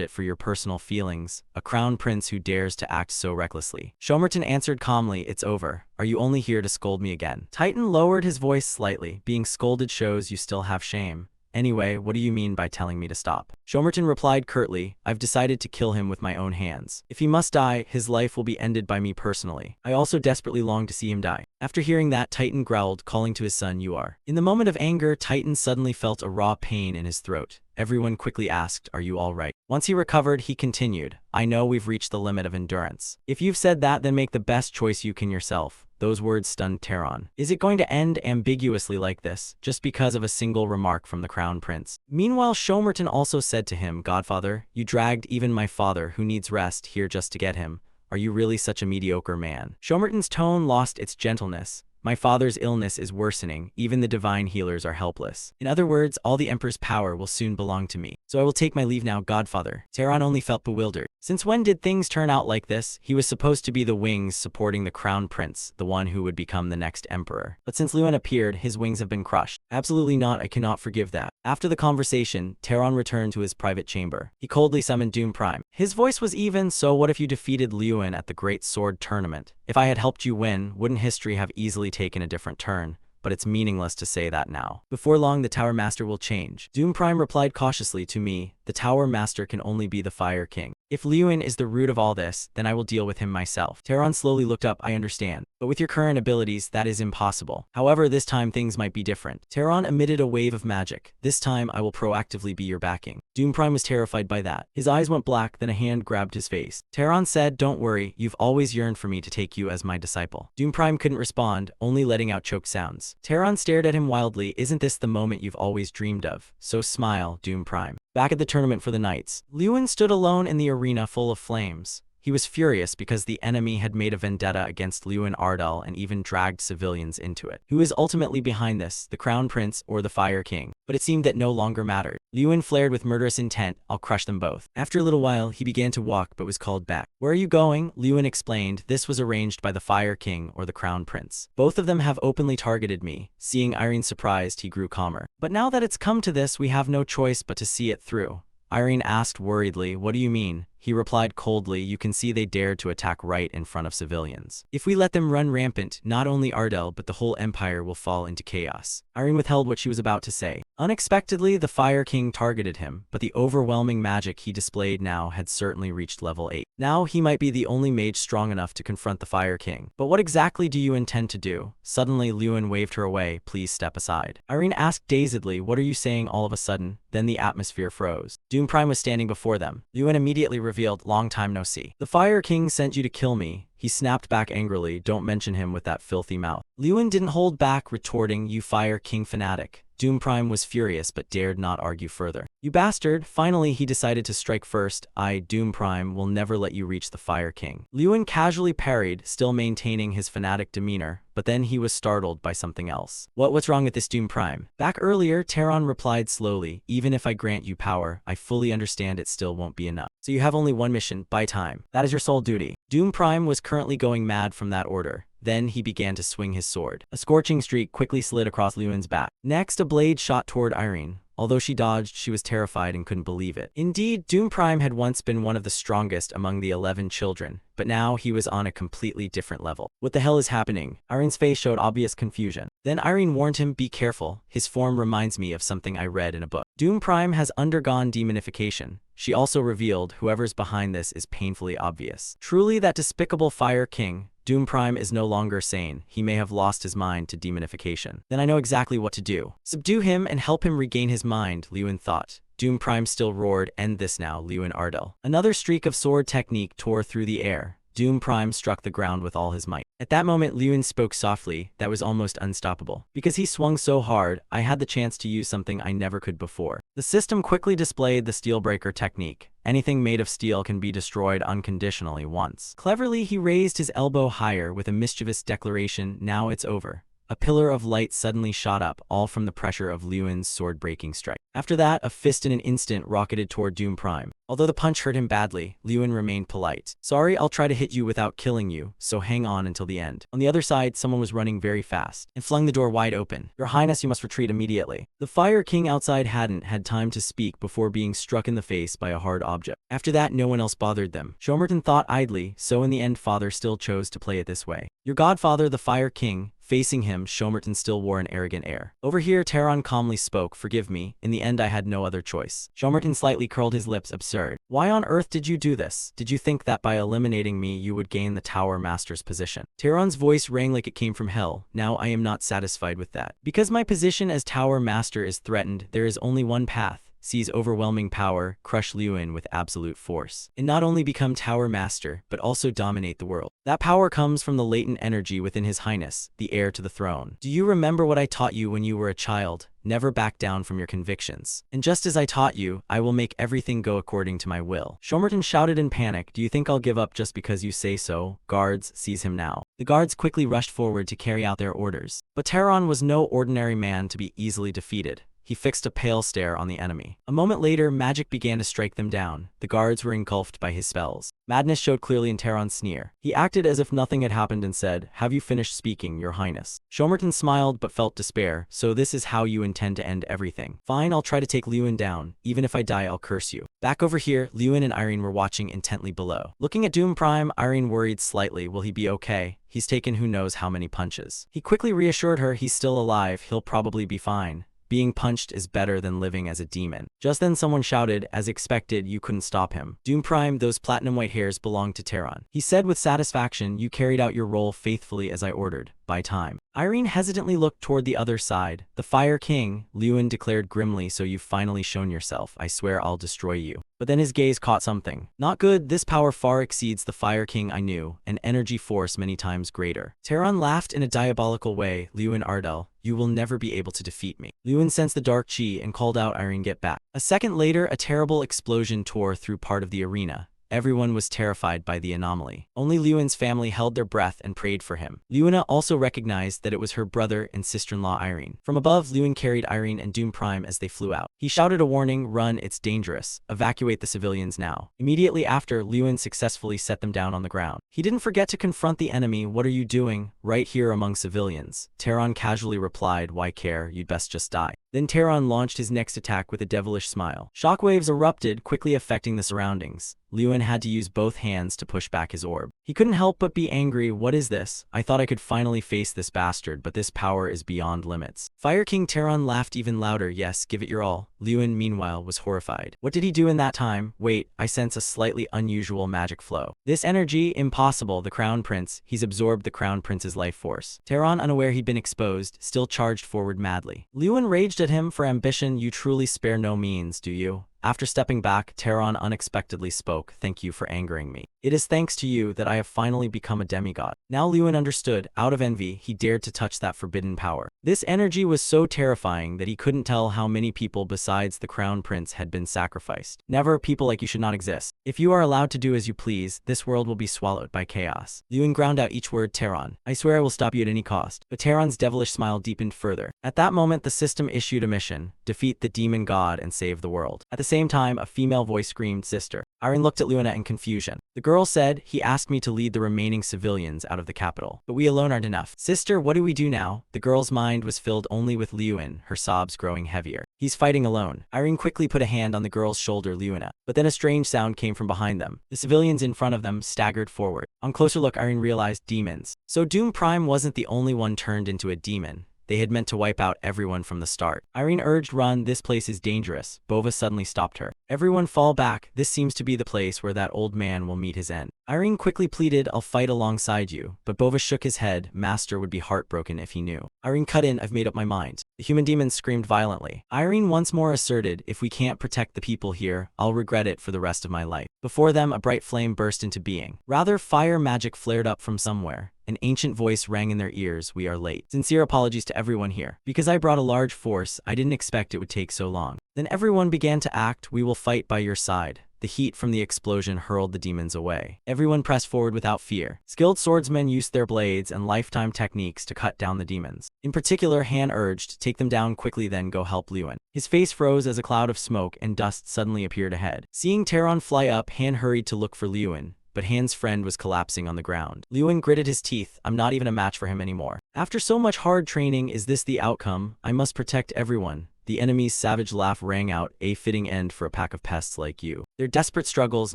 it for your personal feelings. A Crown Prince who dares to act so recklessly. Shomerton answered calmly, it's over. Are you only here to scold me again? Titan lowered his voice slightly. Being scolded shows you still have shame. Anyway, what do you mean by telling me to stop? Shomerton replied curtly, I've decided to kill him with my own hands. If he must die, his life will be ended by me personally. I also desperately long to see him die. After hearing that, Titan growled, calling to his son, you are. In the moment of anger, Titan suddenly felt a raw pain in his throat. Everyone quickly asked, are you all right? Once he recovered, he continued, I know we've reached the limit of endurance. If you've said that, then make the best choice you can yourself. Those words stunned Taron. Is it going to end ambiguously like this, just because of a single remark from the Crown Prince? Meanwhile, Shomerton also said to him, Godfather, you dragged even my father, who needs rest, here just to get him. Are you really such a mediocre man? Shomerton's tone lost its gentleness. My father's illness is worsening, even the divine healers are helpless. In other words, all the Emperor's power will soon belong to me. So I will take my leave now, Godfather. Taron only felt bewildered. Since when did things turn out like this? He was supposed to be the wings supporting the Crown Prince, the one who would become the next Emperor. But since Lewin appeared, his wings have been crushed. Absolutely not, I cannot forgive that. After the conversation, Taron returned to his private chamber. He coldly summoned Doom Prime. His voice was even, so what if you defeated Lewin at the Great Sword Tournament? If I had helped you win, wouldn't history have easily taken a different turn? But it's meaningless to say that now. Before long, the Tower Master will change. Doom Prime replied cautiously to me, The Tower Master can only be the Fire King. If Liyuan is the root of all this, then I will deal with him myself. Taeron slowly looked up. I understand. But with your current abilities, that is impossible. However, this time things might be different. Taeron emitted a wave of magic. This time, I will proactively be your backing. Doom Prime was terrified by that. His eyes went black, then a hand grabbed his face. Taeron said, don't worry, you've always yearned for me to take you as my disciple. Doom Prime couldn't respond, only letting out choked sounds. Taeron stared at him wildly. Isn't this the moment you've always dreamed of? So smile, Doom Prime. Back at the tournament for the knights, Liyuan stood alone in the arena full of flames. He was furious because the enemy had made a vendetta against Liyuan Ardal and even dragged civilians into it. Who is ultimately behind this, the Crown Prince or the Fire King? But it seemed that no longer mattered. Liyuan flared with murderous intent. I'll crush them both. After a little while, he began to walk but was called back. Where are you going? Liyuan explained. This was arranged by the Fire King or the Crown Prince. Both of them have openly targeted me. Seeing Irene surprised, he grew calmer. But now that it's come to this, we have no choice but to see it through. Irene asked worriedly, what do you mean? He replied coldly, you can see they dared to attack right in front of civilians. If we let them run rampant, not only Ardell but the whole empire will fall into chaos. Irene withheld what she was about to say. Unexpectedly, the Fire King targeted him, but the overwhelming magic he displayed now had certainly reached level 8. Now he might be the only mage strong enough to confront the Fire King. But what exactly do you intend to do? Suddenly, Liyuan waved her away. Please step aside. Irene asked dazedly, what are you saying all of a sudden? Then the atmosphere froze. Doom Prime was standing before them. Liyuan immediately revealed, long time no see. The Fire King sent you to kill me. He snapped back angrily, don't mention him with that filthy mouth. Liyuan didn't hold back, retorting, you Fire King fanatic. Doom Prime was furious but dared not argue further. You bastard! Finally, he decided to strike first. I, Doom Prime, will never let you reach the Fire King. Liyuan casually parried, still maintaining his fanatic demeanor, but then he was startled by something else. What's wrong with this, Doom Prime? Back earlier, Taeron replied slowly, even if I grant you power, I fully understand it still won't be enough. So you have only one mission, buy time. That is your sole duty. Doom Prime was currently going mad from that order. Then he began to swing his sword. A scorching streak quickly slid across Liyuan's back. Next, a blade shot toward Irene. Although she dodged, she was terrified and couldn't believe it. Indeed, Doom Prime had once been one of the strongest among the 11 children, but now he was on a completely different level. What the hell is happening? Irene's face showed obvious confusion. Then Irene warned him, be careful, his form reminds me of something I read in a book. Doom Prime has undergone demonification. She also revealed whoever's behind this is painfully obvious. Truly, that despicable Fire King. Doom Prime is no longer sane. He may have lost his mind to demonification. Then I know exactly what to do. Subdue him and help him regain his mind, Liyuan thought. Doom Prime still roared, end this now, Liyuan Ardell. Another streak of sword technique tore through the air. Doom Prime struck the ground with all his might. At that moment, Liyuan spoke softly, that was almost unstoppable. Because he swung so hard, I had the chance to use something I never could before. The system quickly displayed the Steelbreaker technique. Anything made of steel can be destroyed unconditionally once. Cleverly, he raised his elbow higher with a mischievous declaration, now it's over. A pillar of light suddenly shot up, all from the pressure of Liyuan's sword-breaking strike. After that, a fist in an instant rocketed toward Doom Prime. Although the punch hurt him badly, Liyuan remained polite. Sorry, I'll try to hit you without killing you, so hang on until the end. On the other side, someone was running very fast and flung the door wide open. Your Highness, you must retreat immediately. The Fire King outside hadn't had time to speak before being struck in the face by a hard object. After that, no one else bothered them. Shomerton thought idly, so in the end, Father still chose to play it this way. Your godfather, the Fire King. Facing him, Shomerton still wore an arrogant air. Over here, Taeron calmly spoke, forgive me, in the end I had no other choice. Shomerton slightly curled his lips, absurd. Why on earth did you do this? Did you think that by eliminating me you would gain the Tower Master's position? Taeron's voice rang like it came from hell. Now I am not satisfied with that. Because my position as Tower Master is threatened, there is only one path. Seize overwhelming power, crush Liyuan with absolute force, and not only become Tower Master, but also dominate the world. That power comes from the latent energy within His Highness, the heir to the throne. Do you remember what I taught you when you were a child? Never back down from your convictions. And just as I taught you, I will make everything go according to my will. Shomerton shouted in panic, do you think I'll give up just because you say so? Guards, seize him now. The guards quickly rushed forward to carry out their orders. But Taeron was no ordinary man to be easily defeated. He fixed a pale stare on the enemy. A moment later, magic began to strike them down. The guards were engulfed by his spells. Madness showed clearly in Taeron's sneer. He acted as if nothing had happened and said, have you finished speaking, Your Highness? Shomerton smiled but felt despair. So this is how you intend to end everything. Fine, I'll try to take Liyuan down. Even if I die, I'll curse you. Back over here, Liyuan and Irene were watching intently below. Looking at Doom Prime, Irene worried slightly. Will he be okay? He's taken who knows how many punches. He quickly reassured her he's still alive, he'll probably be fine. Being punched is better than living as a demon. Just then someone shouted, as expected, you couldn't stop him. Doom Prime, those platinum white hairs belong to Terran. He said with satisfaction, you carried out your role faithfully as I ordered. By time. Irene hesitantly looked toward the other side. The Fire King, Lewin declared grimly, so you've finally shown yourself. I swear I'll destroy you. But then his gaze caught something. Not good, this power far exceeds the Fire King I knew, an energy force many times greater. Terran laughed in a diabolical way. Lewin Ardell, you will never be able to defeat me. Lewin sensed the dark chi and called out, Irene, get back. A second later, a terrible explosion tore through part of the arena. Everyone was terrified by the anomaly. Only Lewin's family held their breath and prayed for him. Lewina also recognized that it was her brother and sister-in-law Irene. From above, Lewin carried Irene and Doom Prime as they flew out. He shouted a warning, run, it's dangerous. Evacuate the civilians now. Immediately after, Lewin successfully set them down on the ground. He didn't forget to confront the enemy. What are you doing? Right here among civilians. Terran casually replied, why care? You'd best just die. Then Terran launched his next attack with a devilish smile. Shockwaves erupted, quickly affecting the surroundings. Lewin had to use both hands to push back his orb. He couldn't help but be angry. What is this? I thought I could finally face this bastard, but this power is beyond limits. Fire King Terran laughed even louder. Yes, give it your all. Lewin, meanwhile, was horrified. What did he do in that time? Wait, I sense a slightly unusual magic flow. This energy, impossible. The Crown Prince, he's absorbed the Crown Prince's life force. Terran, unaware he'd been exposed, still charged forward madly. Lewin raged at him for ambition. You truly spare no means, do you? After stepping back, Terran unexpectedly spoke, thank you for angering me. It is thanks to you that I have finally become a demigod. Now Lewin understood. Out of envy, he dared to touch that forbidden power. This energy was so terrifying that he couldn't tell how many people besides the Crown Prince had been sacrificed. Never, people like you should not exist. If you are allowed to do as you please, this world will be swallowed by chaos. Lewin ground out each word, Terran. I swear I will stop you at any cost. But Terran's devilish smile deepened further. At that moment, the system issued a mission: defeat the demon god and save the world. At the same time, a female voice screamed, sister. Irene looked at Lewina in confusion. The girl said, he asked me to lead the remaining civilians out of the capital. But we alone aren't enough. Sister, what do we do now? The girl's mind was filled only with Lewin, her sobs growing heavier. He's fighting alone. Irene quickly put a hand on the girl's shoulder, Lewina. But then a strange sound came from behind them. The civilians in front of them staggered forward. On closer look, Irene realized demons. So Doom Prime wasn't the only one turned into a demon. They had meant to wipe out everyone from the start. Irene urged, run, this place is dangerous. Bova suddenly stopped her. Everyone fall back. This seems to be the place where that old man will meet his end. Irene quickly pleaded, I'll fight alongside you. But Bova shook his head. Master would be heartbroken if he knew. Irene cut in, I've made up my mind. The human demons screamed violently. Irene once more asserted, if we can't protect the people here, I'll regret it for the rest of my life. Before them, a bright flame burst into being. Rather, fire magic flared up from somewhere. An ancient voice rang in their ears, we are late. Sincere apologies to everyone here. Because I brought a large force, I didn't expect it would take so long. Then everyone began to act, we will fight by your side. The heat from the explosion hurled the demons away. Everyone pressed forward without fear. Skilled swordsmen used their blades and lifetime techniques to cut down the demons. In particular, Han urged, take them down quickly, then go help Lewin. His face froze as a cloud of smoke and dust suddenly appeared ahead. Seeing Terran fly up, Han hurried to look for Lewin. But Han's friend was collapsing on the ground. Lewin gritted his teeth. I'm not even a match for him anymore. After so much hard training, is this the outcome? I must protect everyone. The enemy's savage laugh rang out, a fitting end for a pack of pests like you. Their desperate struggles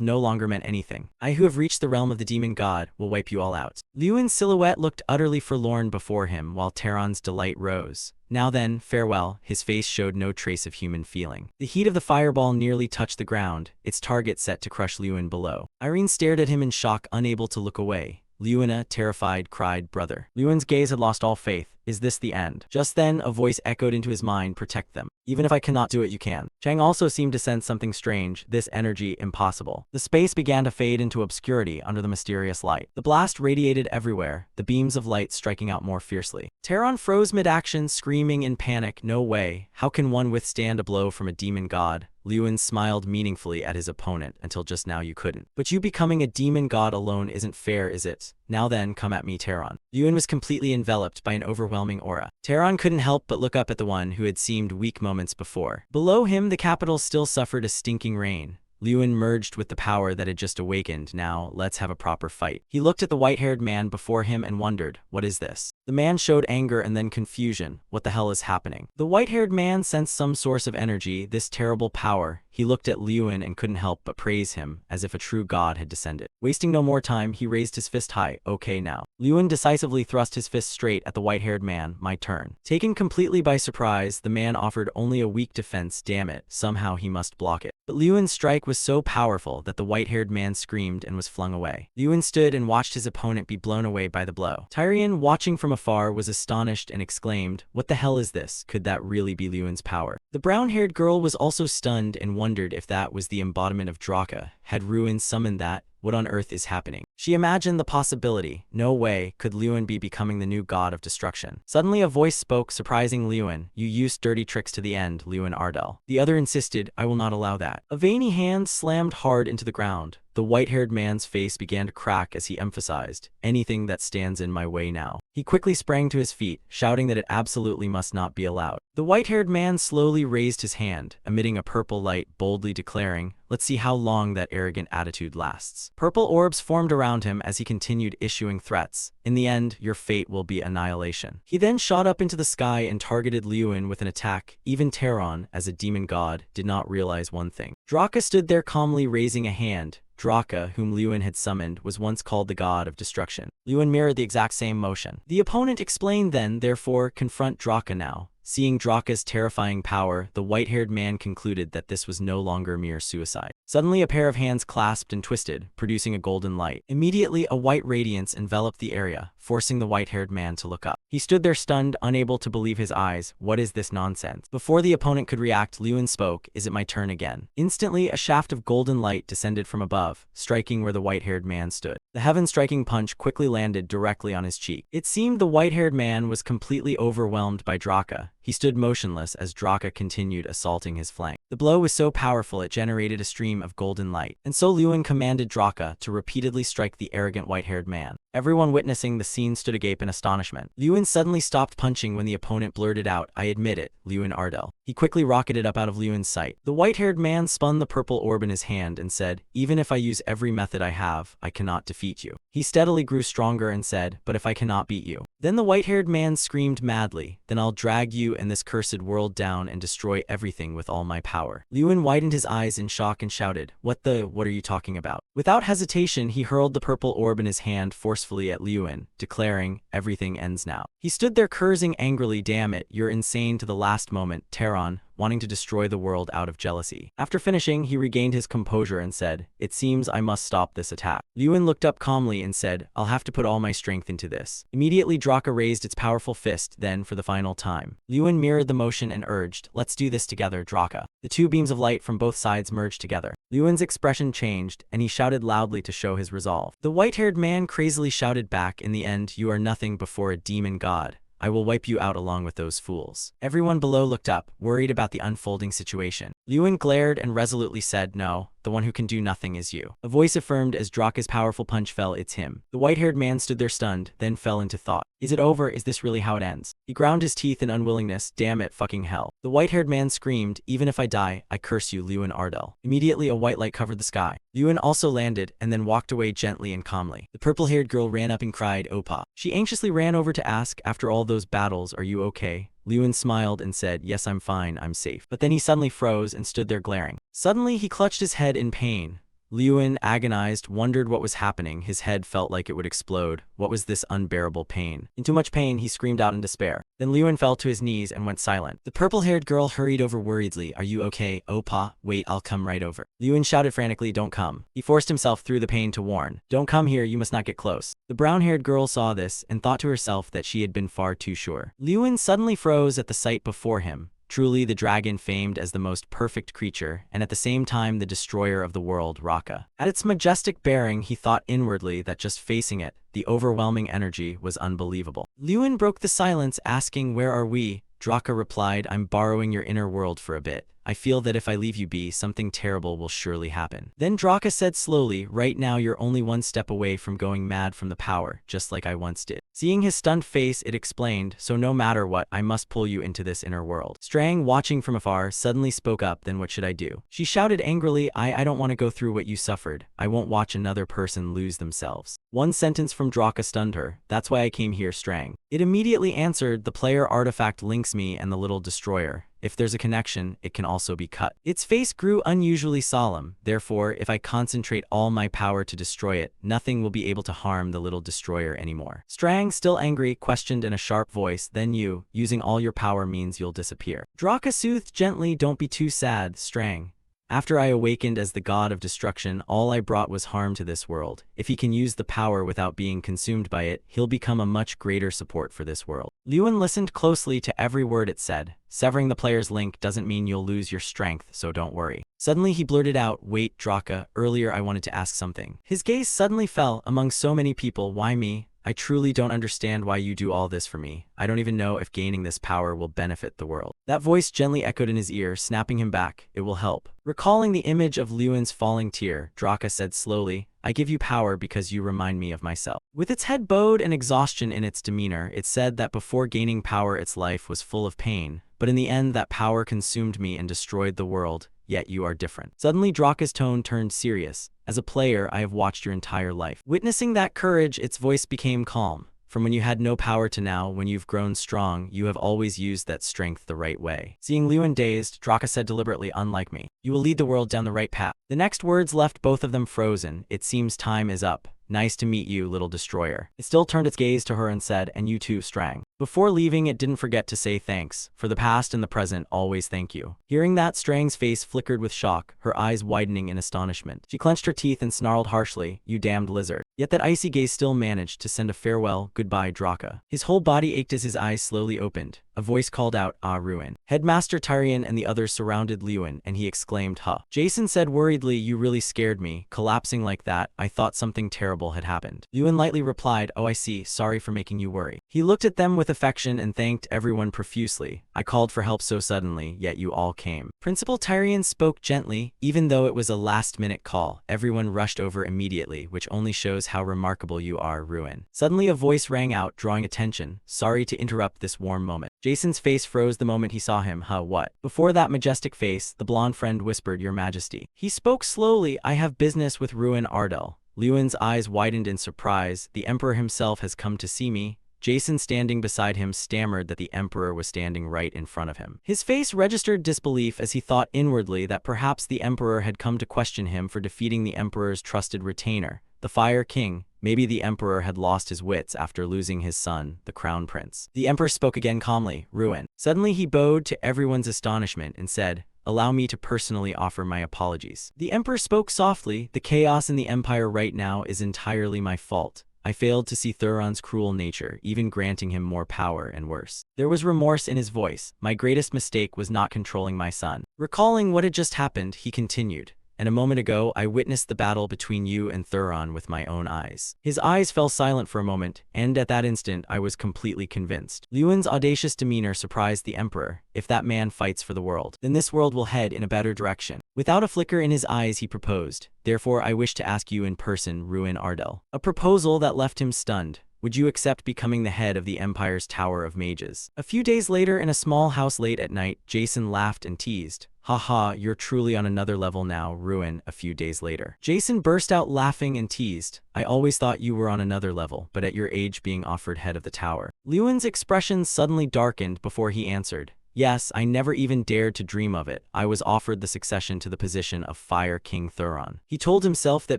no longer meant anything. I who have reached the realm of the demon god will wipe you all out. Lewin's silhouette looked utterly forlorn before him while Terran's delight rose. Now then, farewell. His face showed no trace of human feeling. The heat of the fireball nearly touched the ground, its target set to crush Lewin below. Irene stared at him in shock, unable to look away. Lewina, terrified, cried, brother. Lewin's gaze had lost all faith. Is this the end? Just then, a voice echoed into his mind, protect them. Even if I cannot do it, you can. Chang also seemed to sense something strange, this energy impossible. The space began to fade into obscurity under the mysterious light. The blast radiated everywhere, the beams of light striking out more fiercely. Terran froze mid-action, screaming in panic, no way. How can one withstand a blow from a demon god? Lewin smiled meaningfully at his opponent, until just now you couldn't. But you becoming a demon god alone isn't fair, is it? Now then, come at me, Terran. Lewin was completely enveloped by an overwhelming aura. Terran couldn't help but look up at the one who had seemed weak moments before. Below him, the capital still suffered a stinking rain. Lewin merged with the power that had just awakened. Now, let's have a proper fight. He looked at the white-haired man before him and wondered, what is this? The man showed anger and then confusion. What the hell is happening? The white-haired man sensed some source of energy, this terrible power. He he looked at Liyuan and couldn't help but praise him, as if a true god had descended. Wasting no more time, he raised his fist high. Okay now. Liyuan decisively thrust his fist straight at the white-haired man. My turn. Taken completely by surprise, the man offered only a weak defense. Damn it, somehow he must block it. But Liyuan's strike was so powerful that the white-haired man screamed and was flung away. Liyuan stood and watched his opponent be blown away by the blow. Tyrion, watching from afar, was astonished and exclaimed, "What the hell is this? Could that really be Liyuan's power?" The brown-haired girl was also stunned and wondered if that was the embodiment of Draka. Had Ruin summoned that? What on earth is happening? She imagined the possibility. No way could Liyuan be becoming the new god of destruction. Suddenly a voice spoke, surprising Liyuan. You used dirty tricks to the end, Liyuan Ardell. The other insisted, I will not allow that. A veiny hand slammed hard into the ground. The white-haired man's face began to crack as he emphasized, anything that stands in my way now. He quickly sprang to his feet, shouting that it absolutely must not be allowed. The white-haired man slowly raised his hand, emitting a purple light, boldly declaring, let's see how long that arrogant attitude lasts. Purple orbs formed around him as he continued issuing threats. In the end, your fate will be annihilation. He then shot up into the sky and targeted Liyuan with an attack. Even Terran, as a demon god, did not realize one thing. Draka stood there calmly raising a hand. Draka, whom Liyuan had summoned, was once called the god of destruction. Liyuan mirrored the exact same motion. The opponent explained then, therefore, confront Draka now. Seeing Draka's terrifying power, the white-haired man concluded that this was no longer mere suicide. Suddenly a pair of hands clasped and twisted, producing a golden light. Immediately a white radiance enveloped the area, forcing the white-haired man to look up. He stood there stunned, unable to believe his eyes. What is this nonsense? Before the opponent could react, Liyuan spoke, is it my turn again? Instantly, a shaft of golden light descended from above, striking where the white-haired man stood. The heaven-striking punch quickly landed directly on his cheek. It seemed the white-haired man was completely overwhelmed by Draka. He stood motionless as Draka continued assaulting his flank. The blow was so powerful it generated a stream of golden light, and so Liyuan commanded Draka to repeatedly strike the arrogant white-haired man. Everyone witnessing the scene stood agape in astonishment. Liyuan suddenly stopped punching when the opponent blurted out, I admit it, Liyuan Ardell. He quickly rocketed up out of Liyuan's sight. The white-haired man spun the purple orb in his hand and said, even if I use every method I have, I cannot defeat you. He steadily grew stronger and said, but if I cannot beat you? Then the white-haired man screamed madly, then I'll drag you and this cursed world down and destroy everything with all my power. Liyuan widened his eyes in shock and shouted, what are you talking about? Without hesitation, he hurled the purple orb in his hand forcefully at Liyuan, declaring, everything ends now. He stood there cursing angrily, damn it, you're insane to the last moment, Terran, wanting to destroy the world out of jealousy. After finishing, he regained his composure and said, it seems I must stop this attack. Liyuan looked up calmly and said, I'll have to put all my strength into this. Immediately Draka raised its powerful fist, then for the final time. Liyuan mirrored the motion and urged, let's do this together, Draka. The two beams of light from both sides merged together. Liyuan's expression changed, and he shouted loudly to show his resolve. The white-haired man crazily shouted back, in the end, you are nothing before a demon god. I will wipe you out along with those fools. Everyone below looked up, worried about the unfolding situation. Liyuan glared and resolutely said, no, the one who can do nothing is you. A voice affirmed as Draka's powerful punch fell, it's him. The white-haired man stood there stunned, then fell into thought. Is it over? Is this really how it ends? He ground his teeth in unwillingness, damn it, fucking hell. The white-haired man screamed, even if I die, I curse you, Liyuan Ardell. Immediately a white light covered the sky. Liyuan also landed, and then walked away gently and calmly. The purple-haired girl ran up and cried, Opa. She anxiously ran over to ask, after all those battles, are you okay? Liyuan smiled and said, yes, I'm fine, I'm safe. But then he suddenly froze and stood there glaring. Suddenly he clutched his head in pain. Liyuan, agonized, wondered what was happening. His head felt like it would explode. What was this unbearable pain? In too much pain, he screamed out in despair. Then Liyuan fell to his knees and went silent. The purple-haired girl hurried over worriedly. Are you okay, Opa? Wait, I'll come right over. Liyuan shouted frantically, don't come. He forced himself through the pain to warn. Don't come here, you must not get close. The brown-haired girl saw this and thought to herself that she had been far too sure. Liyuan suddenly froze at the sight before him. Truly the dragon famed as the most perfect creature, and at the same time the destroyer of the world, Raka. At its majestic bearing, he thought inwardly that just facing it, the overwhelming energy was unbelievable. Liyuan broke the silence, asking, where are we? Draka replied, I'm borrowing your inner world for a bit. I feel that if I leave you be, something terrible will surely happen. Then Draka said slowly, right now you're only one step away from going mad from the power, just like I once did. Seeing his stunned face, it explained, so no matter what, I must pull you into this inner world. Strang, watching from afar, suddenly spoke up, then what should I do? She shouted angrily, I don't want to go through what you suffered. I won't watch another person lose themselves. One sentence from Draka stunned her, that's why I came here, Strang. It immediately answered, the player artifact links me and the little destroyer. If there's a connection, it can also be cut. Its face grew unusually solemn. Therefore, if I concentrate all my power to destroy it, nothing will be able to harm the little destroyer anymore. Strang, still angry, questioned in a sharp voice, then you, using all your power means you'll disappear. Draka soothed gently, don't be too sad, Strang. After I awakened as the god of destruction, all I brought was harm to this world. If he can use the power without being consumed by it, he'll become a much greater support for this world. Lewin listened closely to every word it said. Severing the player's link doesn't mean you'll lose your strength, so don't worry. Suddenly he blurted out, wait, Draka, earlier I wanted to ask something. His gaze suddenly fell. Among so many people, why me? I truly don't understand why you do all this for me. I don't even know if gaining this power will benefit the world. That voice gently echoed in his ear, snapping him back. It will help. Recalling the image of Lewin's falling tear, Draka said slowly, I give you power because you remind me of myself. With its head bowed and exhaustion in its demeanor, it said that before gaining power its life was full of pain, but in the end that power consumed me and destroyed the world. Yet you are different. Suddenly Draka's tone turned serious. As a player, I have watched your entire life. Witnessing that courage, its voice became calm. From when you had no power to now, when you've grown strong, you have always used that strength the right way. Seeing Lewin dazed, Draka said deliberately, unlike me. You will lead the world down the right path. The next words left both of them frozen. It seems time is up. Nice to meet you, little destroyer. It still turned its gaze to her and said, and you too, Strang. Before leaving, it didn't forget to say thanks. For the past and the present, always thank you. Hearing that, Strang's face flickered with shock, her eyes widening in astonishment. She clenched her teeth and snarled harshly, you damned lizard. Yet that icy gaze still managed to send a farewell goodbye Draka. His whole body ached as his eyes slowly opened. A voice called out, ah, Ruin. Headmaster Tyrion and the others surrounded Lewin, and he exclaimed, huh. Jason said worriedly, you really scared me. Collapsing like that, I thought something terrible had happened. Lewin lightly replied, oh I see, sorry for making you worry. He looked at them with affection and thanked everyone profusely. I called for help so suddenly, yet you all came. Principal Tyrion spoke gently, even though it was a last-minute call. Everyone rushed over immediately, which only shows how remarkable you are, Ruin. Suddenly a voice rang out, drawing attention. Sorry to interrupt this warm moment. Jason's face froze the moment he saw him. Huh, what? Before that majestic face, the blonde friend whispered, Your Majesty. He spoke slowly, I have business with Ruin Ardell. Lewin's eyes widened in surprise. The Emperor himself has come to see me. Jason, standing beside him, stammered that the Emperor was standing right in front of him. His face registered disbelief as he thought inwardly that perhaps the Emperor had come to question him for defeating the Emperor's trusted retainer, the Fire King. Maybe the Emperor had lost his wits after losing his son, the Crown Prince. The Emperor spoke again calmly, Ruin. Suddenly he bowed to everyone's astonishment and said, Allow me to personally offer my apologies. The Emperor spoke softly, the chaos in the Empire right now is entirely my fault. I failed to see Thuron's cruel nature, even granting him more power and worse. There was remorse in his voice. My greatest mistake was not controlling my son. Recalling what had just happened, he continued. And a moment ago, I witnessed the battle between you and Thuron with my own eyes. His eyes fell silent for a moment, and at that instant, I was completely convinced. Lewin's audacious demeanor surprised the Emperor. If that man fights for the world, then this world will head in a better direction. Without a flicker in his eyes, he proposed. Therefore, I wish to ask you in person, Ruin Ardell. A proposal that left him stunned. Would you accept becoming the head of the Empire's Tower of Mages? A few days later, in a small house late at night, Jason laughed and teased. Haha, you're truly on another level now, Ruin. A few days later, Jason burst out laughing and teased. I always thought you were on another level, but at your age being offered head of the tower. Lewin's expression suddenly darkened before he answered. Yes, I never even dared to dream of it. I was offered the succession to the position of Fire King Thuron. He told himself that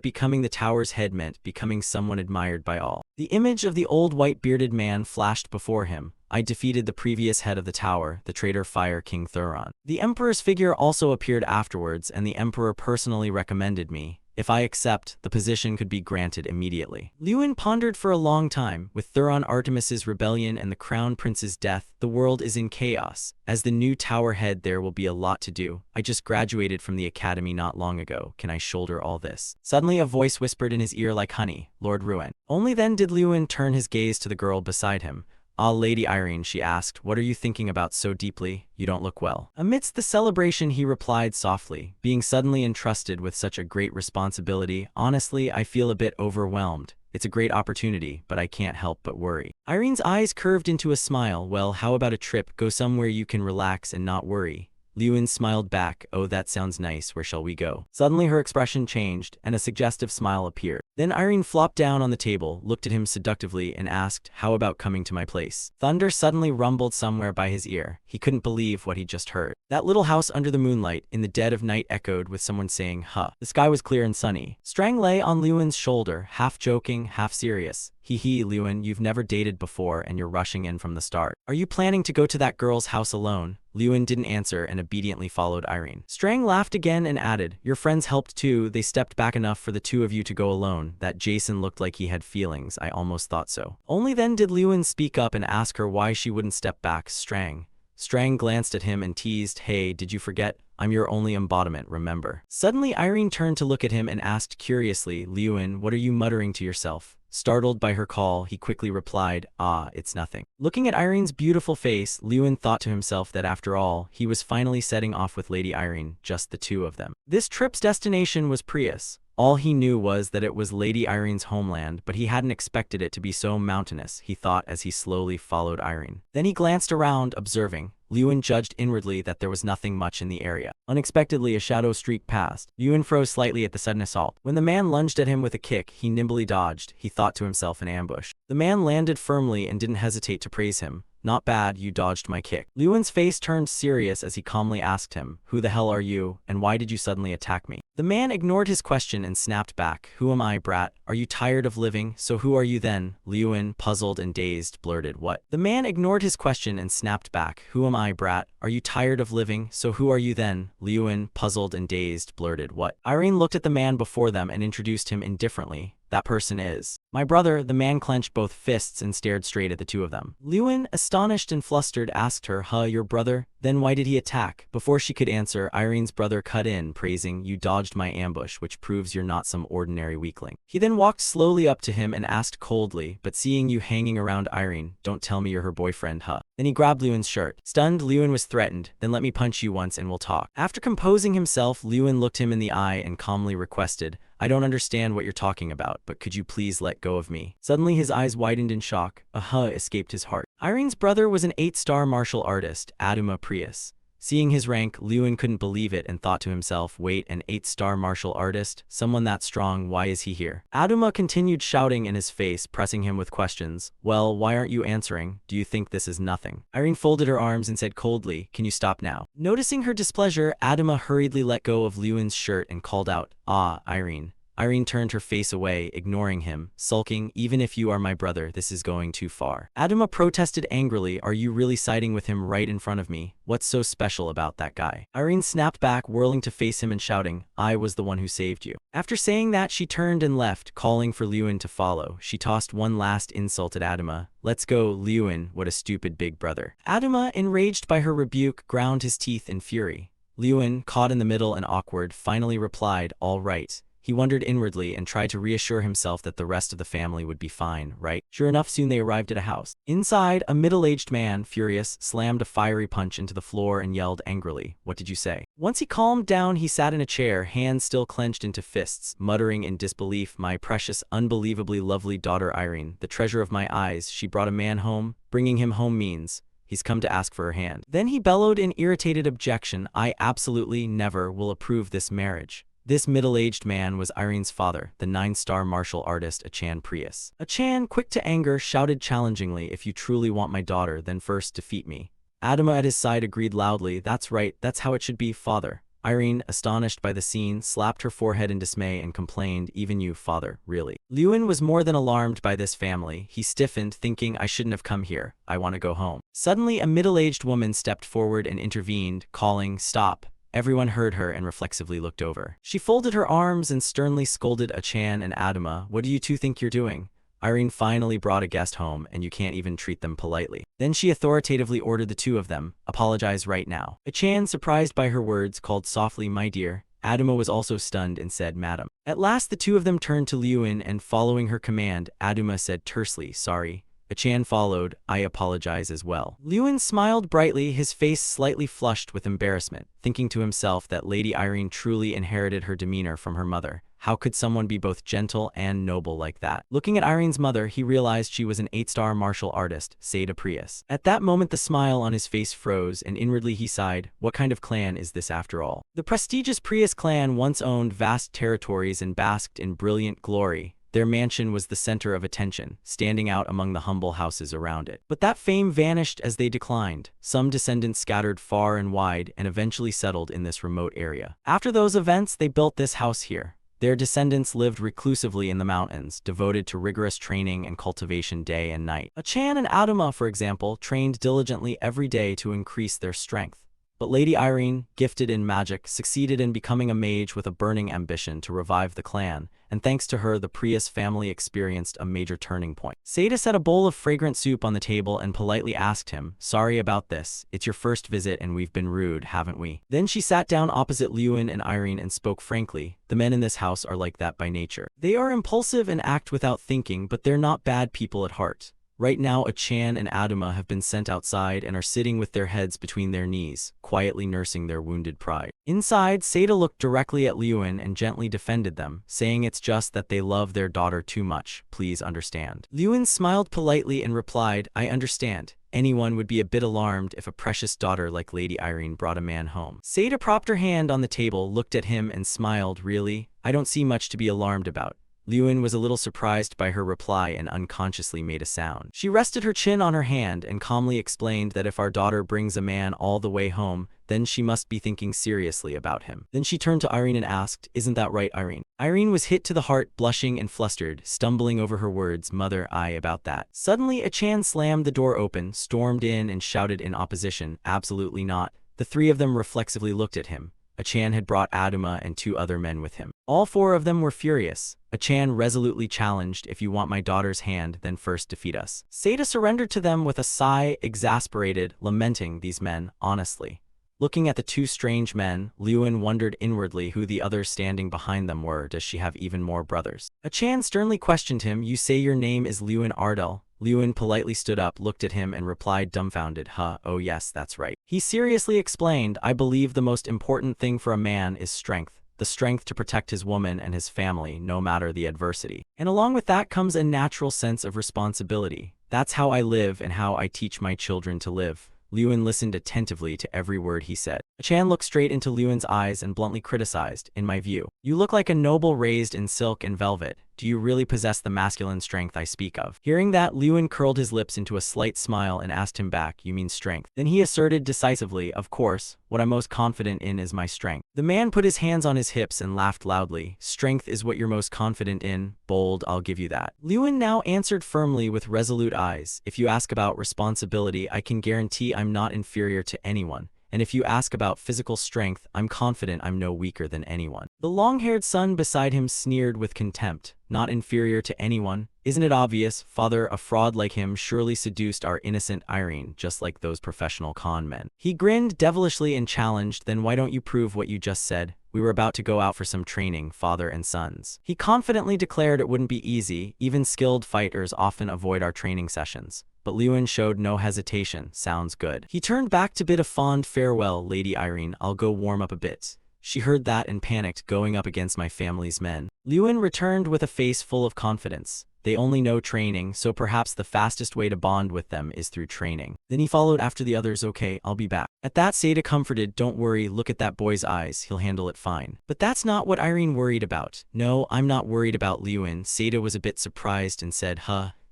becoming the tower's head meant becoming someone admired by all. The image of the old white-bearded man flashed before him. I defeated the previous head of the tower, the traitor Fire King Thuron. The Emperor's figure also appeared afterwards, and the Emperor personally recommended me. If I accept, the position could be granted immediately. Lewin pondered for a long time. With Thuron Artemis's rebellion and the Crown Prince's death, the world is in chaos. As the new tower head, there will be a lot to do. I just graduated from the academy not long ago. Can I shoulder all this? Suddenly a voice whispered in his ear like honey, Lord Ruin. Only then did Lewin turn his gaze to the girl beside him. Ah, Lady Irene, she asked, what are you thinking about so deeply? You don't look well. Amidst the celebration, he replied softly, being suddenly entrusted with such a great responsibility. Honestly, I feel a bit overwhelmed. It's a great opportunity, but I can't help but worry. Irene's eyes curved into a smile. Well, how about a trip? Go somewhere you can relax and not worry. Liuan smiled back. Oh, that sounds nice. Where shall we go? Suddenly her expression changed, and a suggestive smile appeared. Then Irene flopped down on the table, looked at him seductively, and asked, how about coming to my place? Thunder suddenly rumbled somewhere by his ear. He couldn't believe what he just heard. That little house under the moonlight, in the dead of night, echoed with someone saying, huh. The sky was clear and sunny. Strang lay on Liuan's shoulder, half joking, half serious. Hee, Liuan, you've never dated before and you're rushing in from the start. Are you planning to go to that girl's house alone? Liuan didn't answer and obediently followed Irene. Strang laughed again and added, your friends helped too. They stepped back enough for the two of you to go alone. That Jason looked like he had feelings. I almost thought so. Only then did Liuan speak up and ask her why she wouldn't step back. Strang glanced at him and teased, hey, did you forget? I'm your only embodiment, remember? Suddenly Irene turned to look at him and asked curiously, Liuan, what are you muttering to yourself? Startled by her call, he quickly replied, it's nothing. Looking at Irene's beautiful face, Liuan thought to himself that after all, he was finally setting off with Lady Irene, just the two of them. This trip's destination was Prius. All he knew was that it was Lady Irene's homeland, but he hadn't expected it to be so mountainous, he thought as he slowly followed Irene. Then he glanced around, observing. Liuan judged inwardly that there was nothing much in the area. Unexpectedly, a shadow streaked past. Liuan froze slightly at the sudden assault. When the man lunged at him with a kick, he nimbly dodged. He thought to himself, an ambush. The man landed firmly and didn't hesitate to praise him. Not bad, you dodged my kick. Liuan's face turned serious as he calmly asked him, who the hell are you, and why did you suddenly attack me? The man ignored his question and snapped back, who am I, brat? Are you tired of living? So who are you then? Liuan, puzzled and dazed, blurted, what? The man ignored his question and snapped back, who am I, brat? Are you tired of living? So who are you then? Liuan, puzzled and dazed, blurted, what? Irene looked at the man before them and introduced him indifferently. That person is my brother. The man clenched both fists and stared straight at the two of them. Liuan, astonished and flustered, asked her, your brother? Then why did he attack? Before she could answer, Irene's brother cut in, praising, you dodged my ambush, which proves you're not some ordinary weakling. He then walked slowly up to him and asked coldly, but seeing you hanging around Irene, don't tell me you're her boyfriend, huh? Then he grabbed Liuan's shirt. Stunned, Liuan was threatened, then let me punch you once and we'll talk. After composing himself, Liuan looked him in the eye and calmly requested, I don't understand what you're talking about, but could you please let go of me? Suddenly his eyes widened in shock. A huh escaped his heart. Irene's brother was an 8-star martial artist, Aduma Prius. Seeing his rank, Liuan couldn't believe it and thought to himself, wait, an 8-star martial artist? Someone that strong, why is he here? Aduma continued shouting in his face, pressing him with questions. Well, why aren't you answering? Do you think this is nothing? Irene folded her arms and said coldly, can you stop now? Noticing her displeasure, Aduma hurriedly let go of Liuan's shirt and called out, Irene. Irene turned her face away, ignoring him, sulking, even if you are my brother, this is going too far. Aduma protested angrily, are you really siding with him right in front of me? What's so special about that guy? Irene snapped back, whirling to face him and shouting, I was the one who saved you. After saying that, she turned and left, calling for Liuan to follow. She tossed one last insult at Aduma. Let's go, Liuan, what a stupid big brother. Aduma, enraged by her rebuke, ground his teeth in fury. Liuan, caught in the middle and awkward, finally replied, all right. He wondered inwardly and tried to reassure himself that the rest of the family would be fine, right? Sure enough, soon they arrived at a house. Inside, a middle-aged man, furious, slammed a fiery punch into the floor and yelled angrily, what did you say? Once he calmed down, he sat in a chair, hands still clenched into fists, muttering in disbelief, my precious, unbelievably lovely daughter Irene, the treasure of my eyes, she brought a man home. Bringing him home means he's come to ask for her hand. Then he bellowed in irritated objection, I absolutely never will approve this marriage. This middle-aged man was Irene's father, the 9-star martial artist Achan Prius. Achan, quick to anger, shouted challengingly, if you truly want my daughter, then first defeat me. Aduma at his side agreed loudly, that's right, that's how it should be, father. Irene, astonished by the scene, slapped her forehead in dismay and complained, even you, father, really. Liuan was more than alarmed by this family. He stiffened, thinking, I shouldn't have come here. I want to go home. Suddenly, a middle-aged woman stepped forward and intervened, calling, stop. Everyone heard her and reflexively looked over. She folded her arms and sternly scolded Achan and Aduma, what do you two think you're doing? Irene finally brought a guest home and you can't even treat them politely. Then she authoritatively ordered the two of them, apologize right now. Achan, surprised by her words, called softly, my dear. Aduma was also stunned and said, madam. At last the two of them turned to Liuan and following her command, Aduma said tersely, sorry. Achan followed, I apologize as well. Liuan smiled brightly, his face slightly flushed with embarrassment, thinking to himself that Lady Irene truly inherited her demeanor from her mother. How could someone be both gentle and noble like that? Looking at Irene's mother, he realized she was an 8-star martial artist, Seda Prius. At that moment, the smile on his face froze, and inwardly he sighed, what kind of clan is this after all? The prestigious Prius clan once owned vast territories and basked in brilliant glory. Their mansion was the center of attention, standing out among the humble houses around it. But that fame vanished as they declined. Some descendants scattered far and wide and eventually settled in this remote area. After those events, they built this house here. Their descendants lived reclusively in the mountains, devoted to rigorous training and cultivation day and night. Achan and Aduma, for example, trained diligently every day to increase their strength. But Lady Irene, gifted in magic, succeeded in becoming a mage with a burning ambition to revive the clan, and thanks to her, the Prius family experienced a major turning point. Seda set a bowl of fragrant soup on the table and politely asked him, sorry about this, it's your first visit and we've been rude, haven't we? Then she sat down opposite Lewin and Irene and spoke frankly, the men in this house are like that by nature. They are impulsive and act without thinking, but they're not bad people at heart. Right now, Achan and Aduma have been sent outside and are sitting with their heads between their knees, quietly nursing their wounded pride. Inside, Seda looked directly at Lewin and gently defended them, saying it's just that they love their daughter too much, please understand. Lewin smiled politely and replied, I understand. Anyone would be a bit alarmed if a precious daughter like Lady Irene brought a man home. Seda propped her hand on the table, looked at him and smiled, really? I don't see much to be alarmed about. Lewin was a little surprised by her reply and unconsciously made a sound. She rested her chin on her hand and calmly explained that if our daughter brings a man all the way home, then she must be thinking seriously about him. Then she turned to Irene and asked, isn't that right, Irene? Irene was hit to the heart, blushing and flustered, stumbling over her words, mother, about that. Suddenly, Achan slammed the door open, stormed in and shouted in opposition, absolutely not. The three of them reflexively looked at him. Achan had brought Aduma and 2 other men with him. All 4 of them were furious. Achan resolutely challenged, if you want my daughter's hand, then first defeat us. Seda surrendered to them with a sigh, exasperated, lamenting these men, honestly. Looking at the 2 strange men, Lewin wondered inwardly who the others standing behind them were. Does she have even more brothers? Achan sternly questioned him, you say your name is Lewin Ardell? Lewin politely stood up, looked at him and replied dumbfounded, oh yes, that's right. He seriously explained, I believe the most important thing for a man is strength. The strength to protect his woman and his family, no matter the adversity. And along with that comes a natural sense of responsibility. That's how I live and how I teach my children to live. Lewin listened attentively to every word he said. Achan looked straight into Lewin's eyes and bluntly criticized, in my view. You look like a noble raised in silk and velvet. Do you really possess the masculine strength I speak of? Hearing that, Lewin curled his lips into a slight smile and asked him back, you mean strength? Then he asserted decisively, of course, what I'm most confident in is my strength. The man put his hands on his hips and laughed loudly. Strength is what you're most confident in. Bold, I'll give you that. Lewin now answered firmly with resolute eyes. If you ask about responsibility, I can guarantee I'm not inferior to anyone. And if you ask about physical strength, I'm confident I'm no weaker than anyone. The long-haired son beside him sneered with contempt. Not inferior to anyone? Isn't it obvious, father, a fraud like him surely seduced our innocent Irene, just like those professional con men. He grinned devilishly and challenged, then why don't you prove what you just said? We were about to go out for some training, father and sons. He confidently declared it wouldn't be easy, even skilled fighters often avoid our training sessions. But Lewin showed no hesitation. Sounds good. He turned back to bid a fond farewell, Lady Irene, I'll go warm up a bit. She heard that and panicked, going up against my family's men. Lewin returned with a face full of confidence. They only know training, so perhaps the fastest way to bond with them is through training. Then he followed after the others, okay, I'll be back. At that, Seda comforted, don't worry, look at that boy's eyes, he'll handle it fine. But that's not what Irene worried about. No, I'm not worried about Lewin. Seda was a bit surprised and said,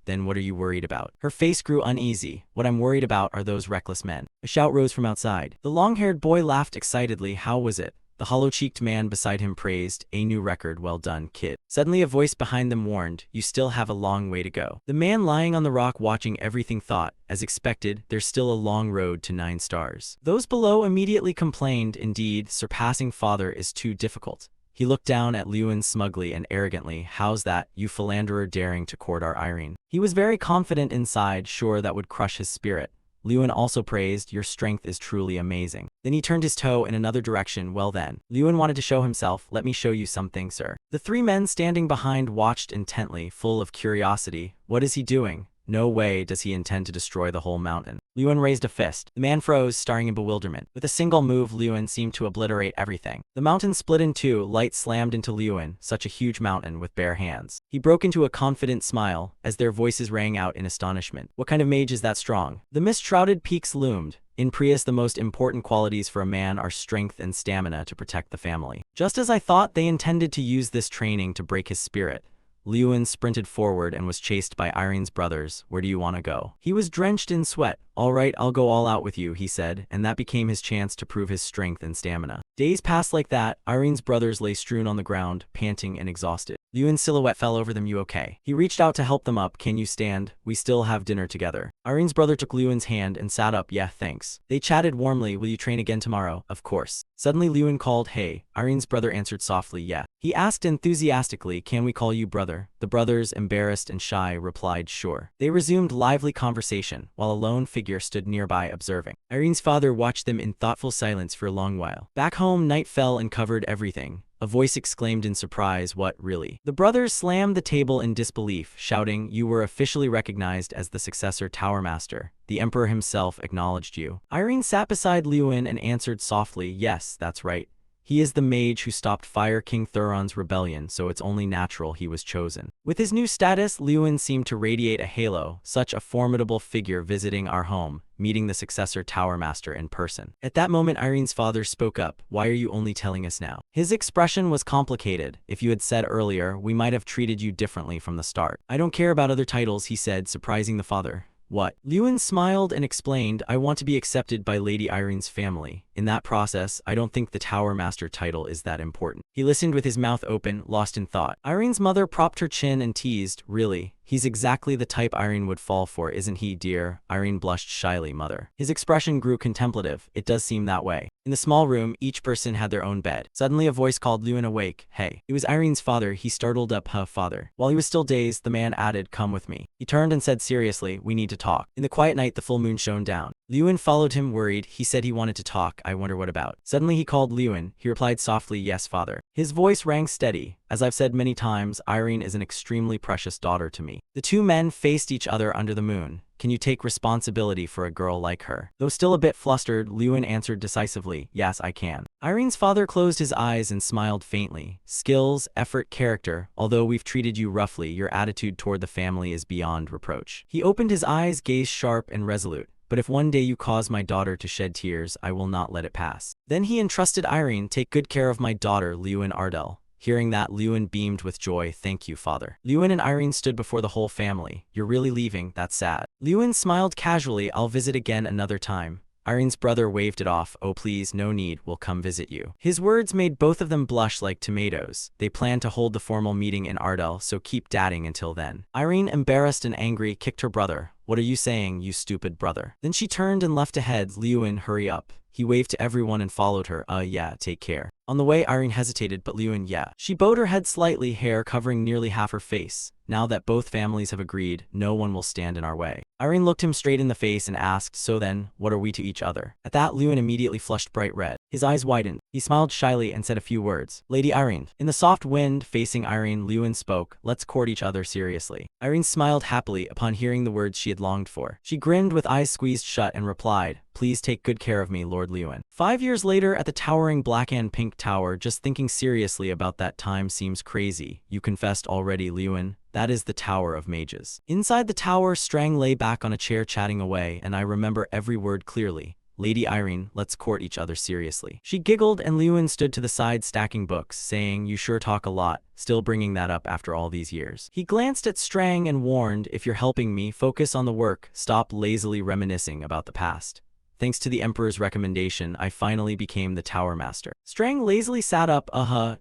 then what are you worried about? Her face grew uneasy. What I'm worried about are those reckless men. A shout rose from outside. The long-haired boy laughed excitedly. How was it? The hollow-cheeked man beside him praised, a new record, well done, kid. Suddenly a voice behind them warned, you still have a long way to go. The man lying on the rock watching everything thought, as expected, there's still a long road to 9 stars. Those below immediately complained, indeed, surpassing father is too difficult. He looked down at Lewin smugly and arrogantly, how's that, you philanderer daring to court our Irene? He was very confident inside, sure that would crush his spirit. Lewin also praised, your strength is truly amazing. Then he turned his toe in another direction. Well then, Lewin wanted to show himself. Let me show you something, sir. The 3 men standing behind watched intently, full of curiosity. What is he doing? No way does he intend to destroy the whole mountain. Liyuan raised a fist. The man froze, staring in bewilderment. With a single move, Liyuan seemed to obliterate everything. The mountain split in two, light slammed into Liyuan, such a huge mountain with bare hands. He broke into a confident smile, as their voices rang out in astonishment. What kind of mage is that strong? The mist-shrouded peaks loomed. In Prius, the most important qualities for a man are strength and stamina to protect the family. Just as I thought, they intended to use this training to break his spirit. Liyuan sprinted forward and was chased by Irene's brothers. Where do you want to go? He was drenched in sweat. All right, I'll go all out with you, he said, and that became his chance to prove his strength and stamina. Days passed like that. Irene's brothers lay strewn on the ground, panting and exhausted. Liyuan's silhouette fell over them. You okay? He reached out to help them up. Can you stand? We still have dinner together. Irene's brother took Liyuan's hand and sat up. Yeah, thanks. They chatted warmly. Will you train again tomorrow? Of course. Suddenly Liyuan called, hey. Irene's brother answered softly, yeah. He asked enthusiastically, can we call you brother? The brothers, embarrassed and shy, replied, sure. They resumed lively conversation, while a lone figure stood nearby observing. Irene's father watched them in thoughtful silence for a long while. Back home, night fell and covered everything. A voice exclaimed in surprise, what, really? The brothers slammed the table in disbelief, shouting, you were officially recognized as the successor Tower Master. The Emperor himself acknowledged you. Irene sat beside Liyuan and answered softly, yes, that's right. He is the mage who stopped Fire King Thuron's rebellion, so it's only natural he was chosen. With his new status, Liyuan seemed to radiate a halo, such a formidable figure visiting our home, meeting the successor Tower Master in person. At that moment, Irene's father spoke up, why are you only telling us now? His expression was complicated. If you had said earlier, we might have treated you differently from the start. I don't care about other titles, he said, surprising the father. What? Liyuan smiled and explained, I want to be accepted by Lady Irene's family. In that process, I don't think the Tower Master title is that important. He listened with his mouth open, lost in thought. Irene's mother propped her chin and teased, really? He's exactly the type Irene would fall for, isn't he, dear? Irene blushed shyly, mother. His expression grew contemplative. It does seem that way. In the small room, each person had their own bed. Suddenly a voice called Liyuan awake. Hey. It was Irene's father. He startled up, huh, father. While he was still dazed, the man added, come with me. He turned and said seriously, we need to talk. In the quiet night, the full moon shone down. Liyuan followed him, worried. He said he wanted to talk. I wonder what about. Suddenly he called Liyuan. He replied softly, yes, father. His voice rang steady. As I've said many times, Irene is an extremely precious daughter to me. The two men faced each other under the moon. Can you take responsibility for a girl like her? Though still a bit flustered, Liyuan answered decisively, yes, I can. Irene's father closed his eyes and smiled faintly. Skills, effort, character. Although we've treated you roughly, your attitude toward the family is beyond reproach. He opened his eyes, gaze sharp and resolute. But if one day you cause my daughter to shed tears, I will not let it pass. Then he entrusted Irene, take good care of my daughter, Liyuan Ardell. Hearing that, Liyuan beamed with joy. Thank you, father. Liyuan and Irene stood before the whole family. You're really leaving? That's sad. Liyuan smiled casually. I'll visit again another time. Irene's brother waved it off. Oh please, no need, we'll come visit you. His words made both of them blush like tomatoes. They planned to hold the formal meeting in Ardell, so keep dating until then. Irene, embarrassed and angry, kicked her brother. What are you saying, you stupid brother? Then she turned and left ahead. Liyuan, hurry up. He waved to everyone and followed her. Yeah, take care. On the way, Irene hesitated, but Liyuan, yeah. She bowed her head slightly, hair covering nearly half her face. Now that both families have agreed, no one will stand in our way. Irene looked him straight in the face and asked, so then, what are we to each other? At that, Liyuan immediately flushed bright red. His eyes widened. He smiled shyly and said a few words. Lady Irene. In the soft wind, facing Irene, Liyuan spoke, let's court each other seriously. Irene smiled happily upon hearing the words she had longed for. She grinned with eyes squeezed shut and replied, please take good care of me, Lord Liyuan. 5 years later, at the towering black and pink tower, just thinking seriously about that time seems crazy. You confessed already, Liyuan. That is the Tower of Mages. Inside the tower, Strang lay back on a chair chatting away, and I remember every word clearly. Lady Irene, let's court each other seriously. She giggled and Liyuan stood to the side stacking books, saying, you sure talk a lot, still bringing that up after all these years. He glanced at Strang and warned, if you're helping me, focus on the work, stop lazily reminiscing about the past. Thanks to the Emperor's recommendation, I finally became the Tower Master. Strang lazily sat up,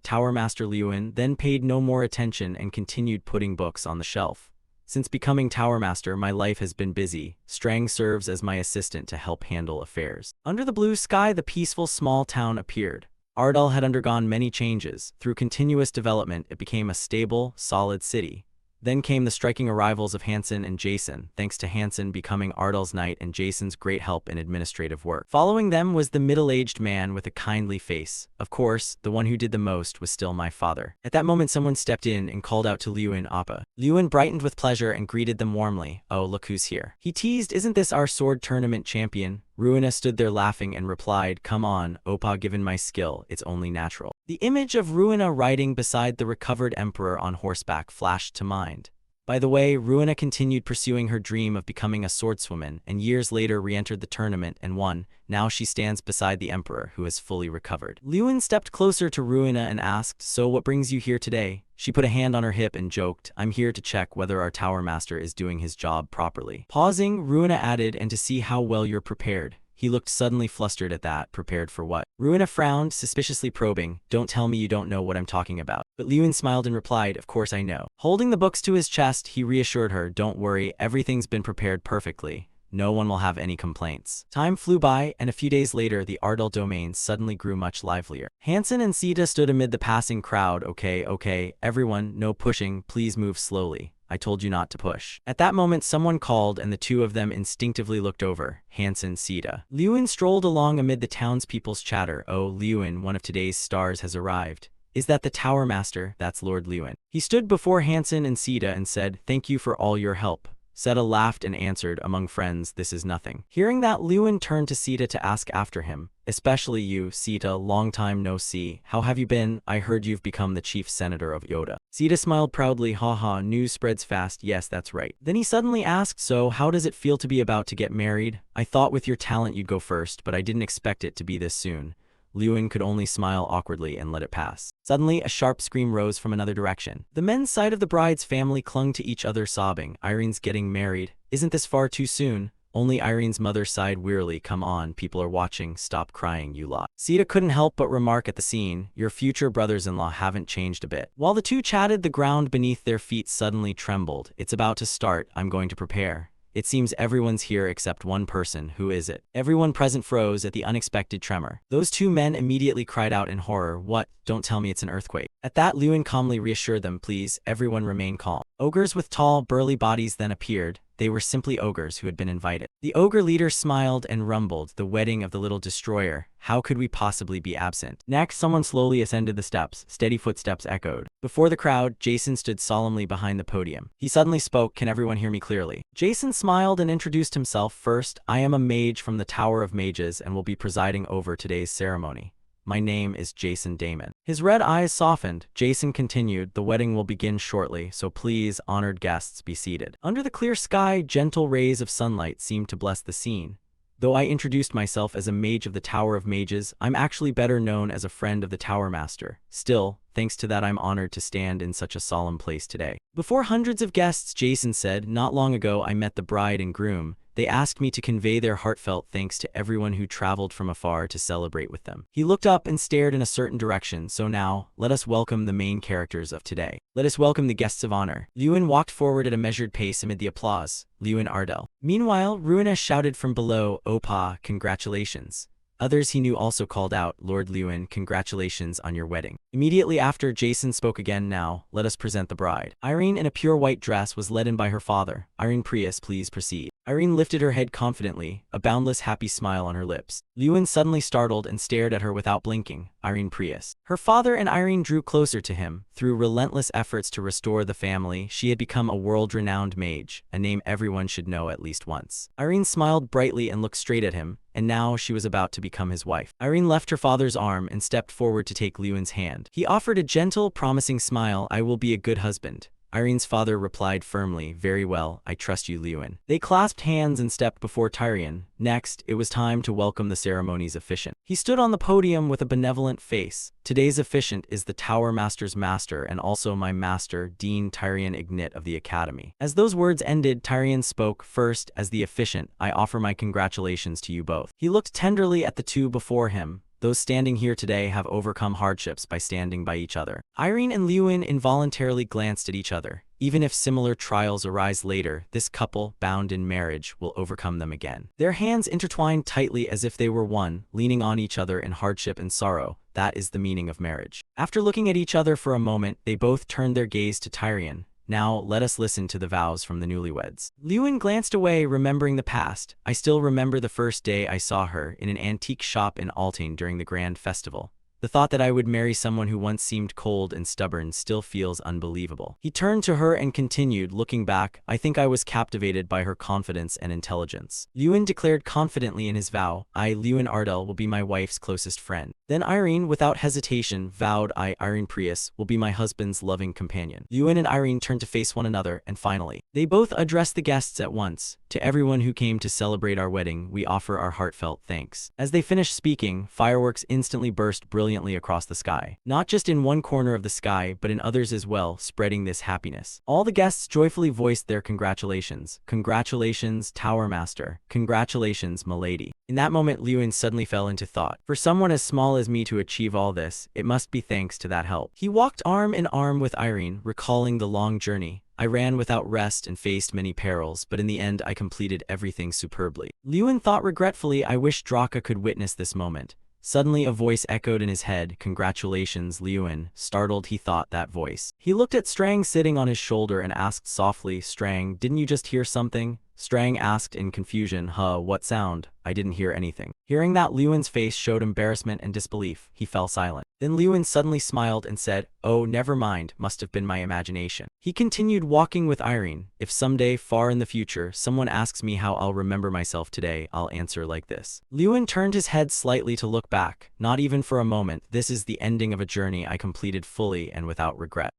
Tower Master Liyuan, then paid no more attention and continued putting books on the shelf. Since becoming Tower Master, my life has been busy. Strang serves as my assistant to help handle affairs. Under the blue sky, the peaceful small town appeared. Ardell had undergone many changes. Through continuous development, it became a stable, solid city. Then came the striking arrivals of Hansen and Jason, thanks to Hansen becoming Ardal's knight and Jason's great help in administrative work. Following them was the middle-aged man with a kindly face. Of course, the one who did the most was still my father. At that moment someone stepped in and called out to Lewin, Appa. Lewin brightened with pleasure and greeted them warmly. Oh, look who's here. He teased, isn't this our sword tournament champion? Ruina stood there laughing and replied, come on, Oppa, given my skill, it's only natural. The image of Ruina riding beside the recovered emperor on horseback flashed to mind. By the way, Ruina continued pursuing her dream of becoming a swordswoman and years later re-entered the tournament and won. Now she stands beside the emperor, who has fully recovered. Lewin stepped closer to Ruina and asked, so what brings you here today? She put a hand on her hip and joked, I'm here to check whether our tower master is doing his job properly. Pausing, Ruina added, and to see how well you're prepared. He looked suddenly flustered at that. Prepared for what? Ruina frowned, suspiciously probing. Don't tell me you don't know what I'm talking about. But Lewin smiled and replied, of course I know. Holding the books to his chest, he reassured her, don't worry, everything's been prepared perfectly. No one will have any complaints. Time flew by, and a few days later, the Ardal domain suddenly grew much livelier. Hansen and Sita stood amid the passing crowd. Okay, everyone, no pushing, please move slowly. I told you not to push. At that moment, someone called and the two of them instinctively looked over. Hansen, Sita. Lewin strolled along amid the townspeople's chatter. Oh, Lewin, one of today's stars has arrived. Is that the tower master? That's Lord Lewin. He stood before Hansen and Sita and said, thank you for all your help. Seta laughed and answered, among friends, this is nothing. Hearing that, Lewin turned to Sita to ask after him. Especially you, Sita, long time no see. How have you been? I heard you've become the chief senator of Yoda. Sita smiled proudly, haha, news spreads fast, yes, that's right. Then he suddenly asked, so how does it feel to be about to get married? I thought with your talent you'd go first, but I didn't expect it to be this soon. Lewin could only smile awkwardly and let it pass. Suddenly, a sharp scream rose from another direction. The men's side of the bride's family clung to each other sobbing. Irene's getting married. Isn't this far too soon? Only Irene's mother sighed wearily. Come on, people are watching. Stop crying, you lot. Sita couldn't help but remark at the scene, your future brothers-in-law haven't changed a bit. While the two chatted, the ground beneath their feet suddenly trembled. It's about to start. I'm going to prepare. It seems everyone's here except one person. Who is it? Everyone present froze at the unexpected tremor. Those two men immediately cried out in horror. What? Don't tell me it's an earthquake. At that, Lewin calmly reassured them, please, everyone remain calm. Ogres with tall, burly bodies then appeared. They were simply ogres who had been invited. The ogre leader smiled and rumbled, the wedding of the little destroyer. How could we possibly be absent? Next, someone slowly ascended the steps. Steady footsteps echoed. Before the crowd, Jason stood solemnly behind the podium. He suddenly spoke, can everyone hear me clearly? Jason smiled and introduced himself. First, I am a mage from the Tower of Mages and will be presiding over today's ceremony. My name is Jason Damon. His red eyes softened. Jason continued, the wedding will begin shortly, so please, honored guests, be seated. Under the clear sky, gentle rays of sunlight seemed to bless the scene. Though I introduced myself as a mage of the Tower of Mages, I'm actually better known as a friend of the Tower Master. Still, thanks to that, I'm honored to stand in such a solemn place today. Before hundreds of guests, Jason said, not long ago I met the bride and groom. They asked me to convey their heartfelt thanks to everyone who traveled from afar to celebrate with them. He looked up and stared in a certain direction, so now, let us welcome the main characters of today. Let us welcome the guests of honor. Lewin walked forward at a measured pace amid the applause. Lewin Ardal. Meanwhile, Ruina shouted from below, Oppa, congratulations. Others he knew also called out, Lord Lewin, congratulations on your wedding. Immediately after, Jason spoke again. Now, let us present the bride. Irene, in a pure white dress, was led in by her father. Irene Prius, please proceed. Irene lifted her head confidently, a boundless happy smile on her lips. Lewin suddenly startled and stared at her without blinking. Irene Prius. Her father and Irene drew closer to him. Through relentless efforts to restore the family, she had become a world-renowned mage, a name everyone should know at least once. Irene smiled brightly and looked straight at him, and now she was about to become his wife. Irene left her father's arm and stepped forward to take Lewin's hand. He offered a gentle, promising smile. I will be a good husband. Irene's father replied firmly, very well, I trust you, Lewin. They clasped hands and stepped before Tyrion. Next, it was time to welcome the ceremony's officiant. He stood on the podium with a benevolent face. Today's officiant is the Tower Master's master and also my master, Dean Tyrion Ignit of the Academy. As those words ended, Tyrion spoke. First, as the officiant, I offer my congratulations to you both. He looked tenderly at the two before him. Those standing here today have overcome hardships by standing by each other. Irene and Lewin involuntarily glanced at each other. Even if similar trials arise later, this couple, bound in marriage, will overcome them again. Their hands intertwined tightly as if they were one, leaning on each other in hardship and sorrow. That is the meaning of marriage. After looking at each other for a moment, they both turned their gaze to Tyrion. Now, let us listen to the vows from the newlyweds. Lewin glanced away, remembering the past. I still remember the first day I saw her in an antique shop in Alting during the Grand Festival. The thought that I would marry someone who once seemed cold and stubborn still feels unbelievable. He turned to her and continued, looking back, I think I was captivated by her confidence and intelligence. Lewin declared confidently in his vow, I, Lewin Ardell, will be my wife's closest friend. Then Irene, without hesitation, vowed, I, Irene Prius, will be my husband's loving companion. Lewin and Irene turned to face one another, and finally, they both addressed the guests at once. To everyone who came to celebrate our wedding, we offer our heartfelt thanks. As they finished speaking, fireworks instantly burst brilliantly across the sky. Not just in one corner of the sky, but in others as well, spreading this happiness. All the guests joyfully voiced their congratulations. Congratulations, Tower Master. Congratulations, milady. In that moment, Lewin suddenly fell into thought. For someone as small as me to achieve all this, it must be thanks to that help. He walked arm in arm with Irene, recalling the long journey. I ran without rest and faced many perils, but in the end I completed everything superbly. Lewin thought regretfully, I wish Draka could witness this moment. Suddenly a voice echoed in his head, Congratulations, Lewin. Startled, he thought that voice. He looked at Strang sitting on his shoulder and asked softly, Strang, didn't you just hear something? Strang asked in confusion, what sound? I didn't hear anything. Hearing that, Lewin's face showed embarrassment and disbelief. He fell silent. Then Lewin suddenly smiled and said, Oh, never mind, must have been my imagination. He continued walking with Irene. If someday, far in the future, someone asks me how I'll remember myself today, I'll answer like this. Lewin turned his head slightly to look back. Not even for a moment. This is the ending of a journey I completed fully and without regret.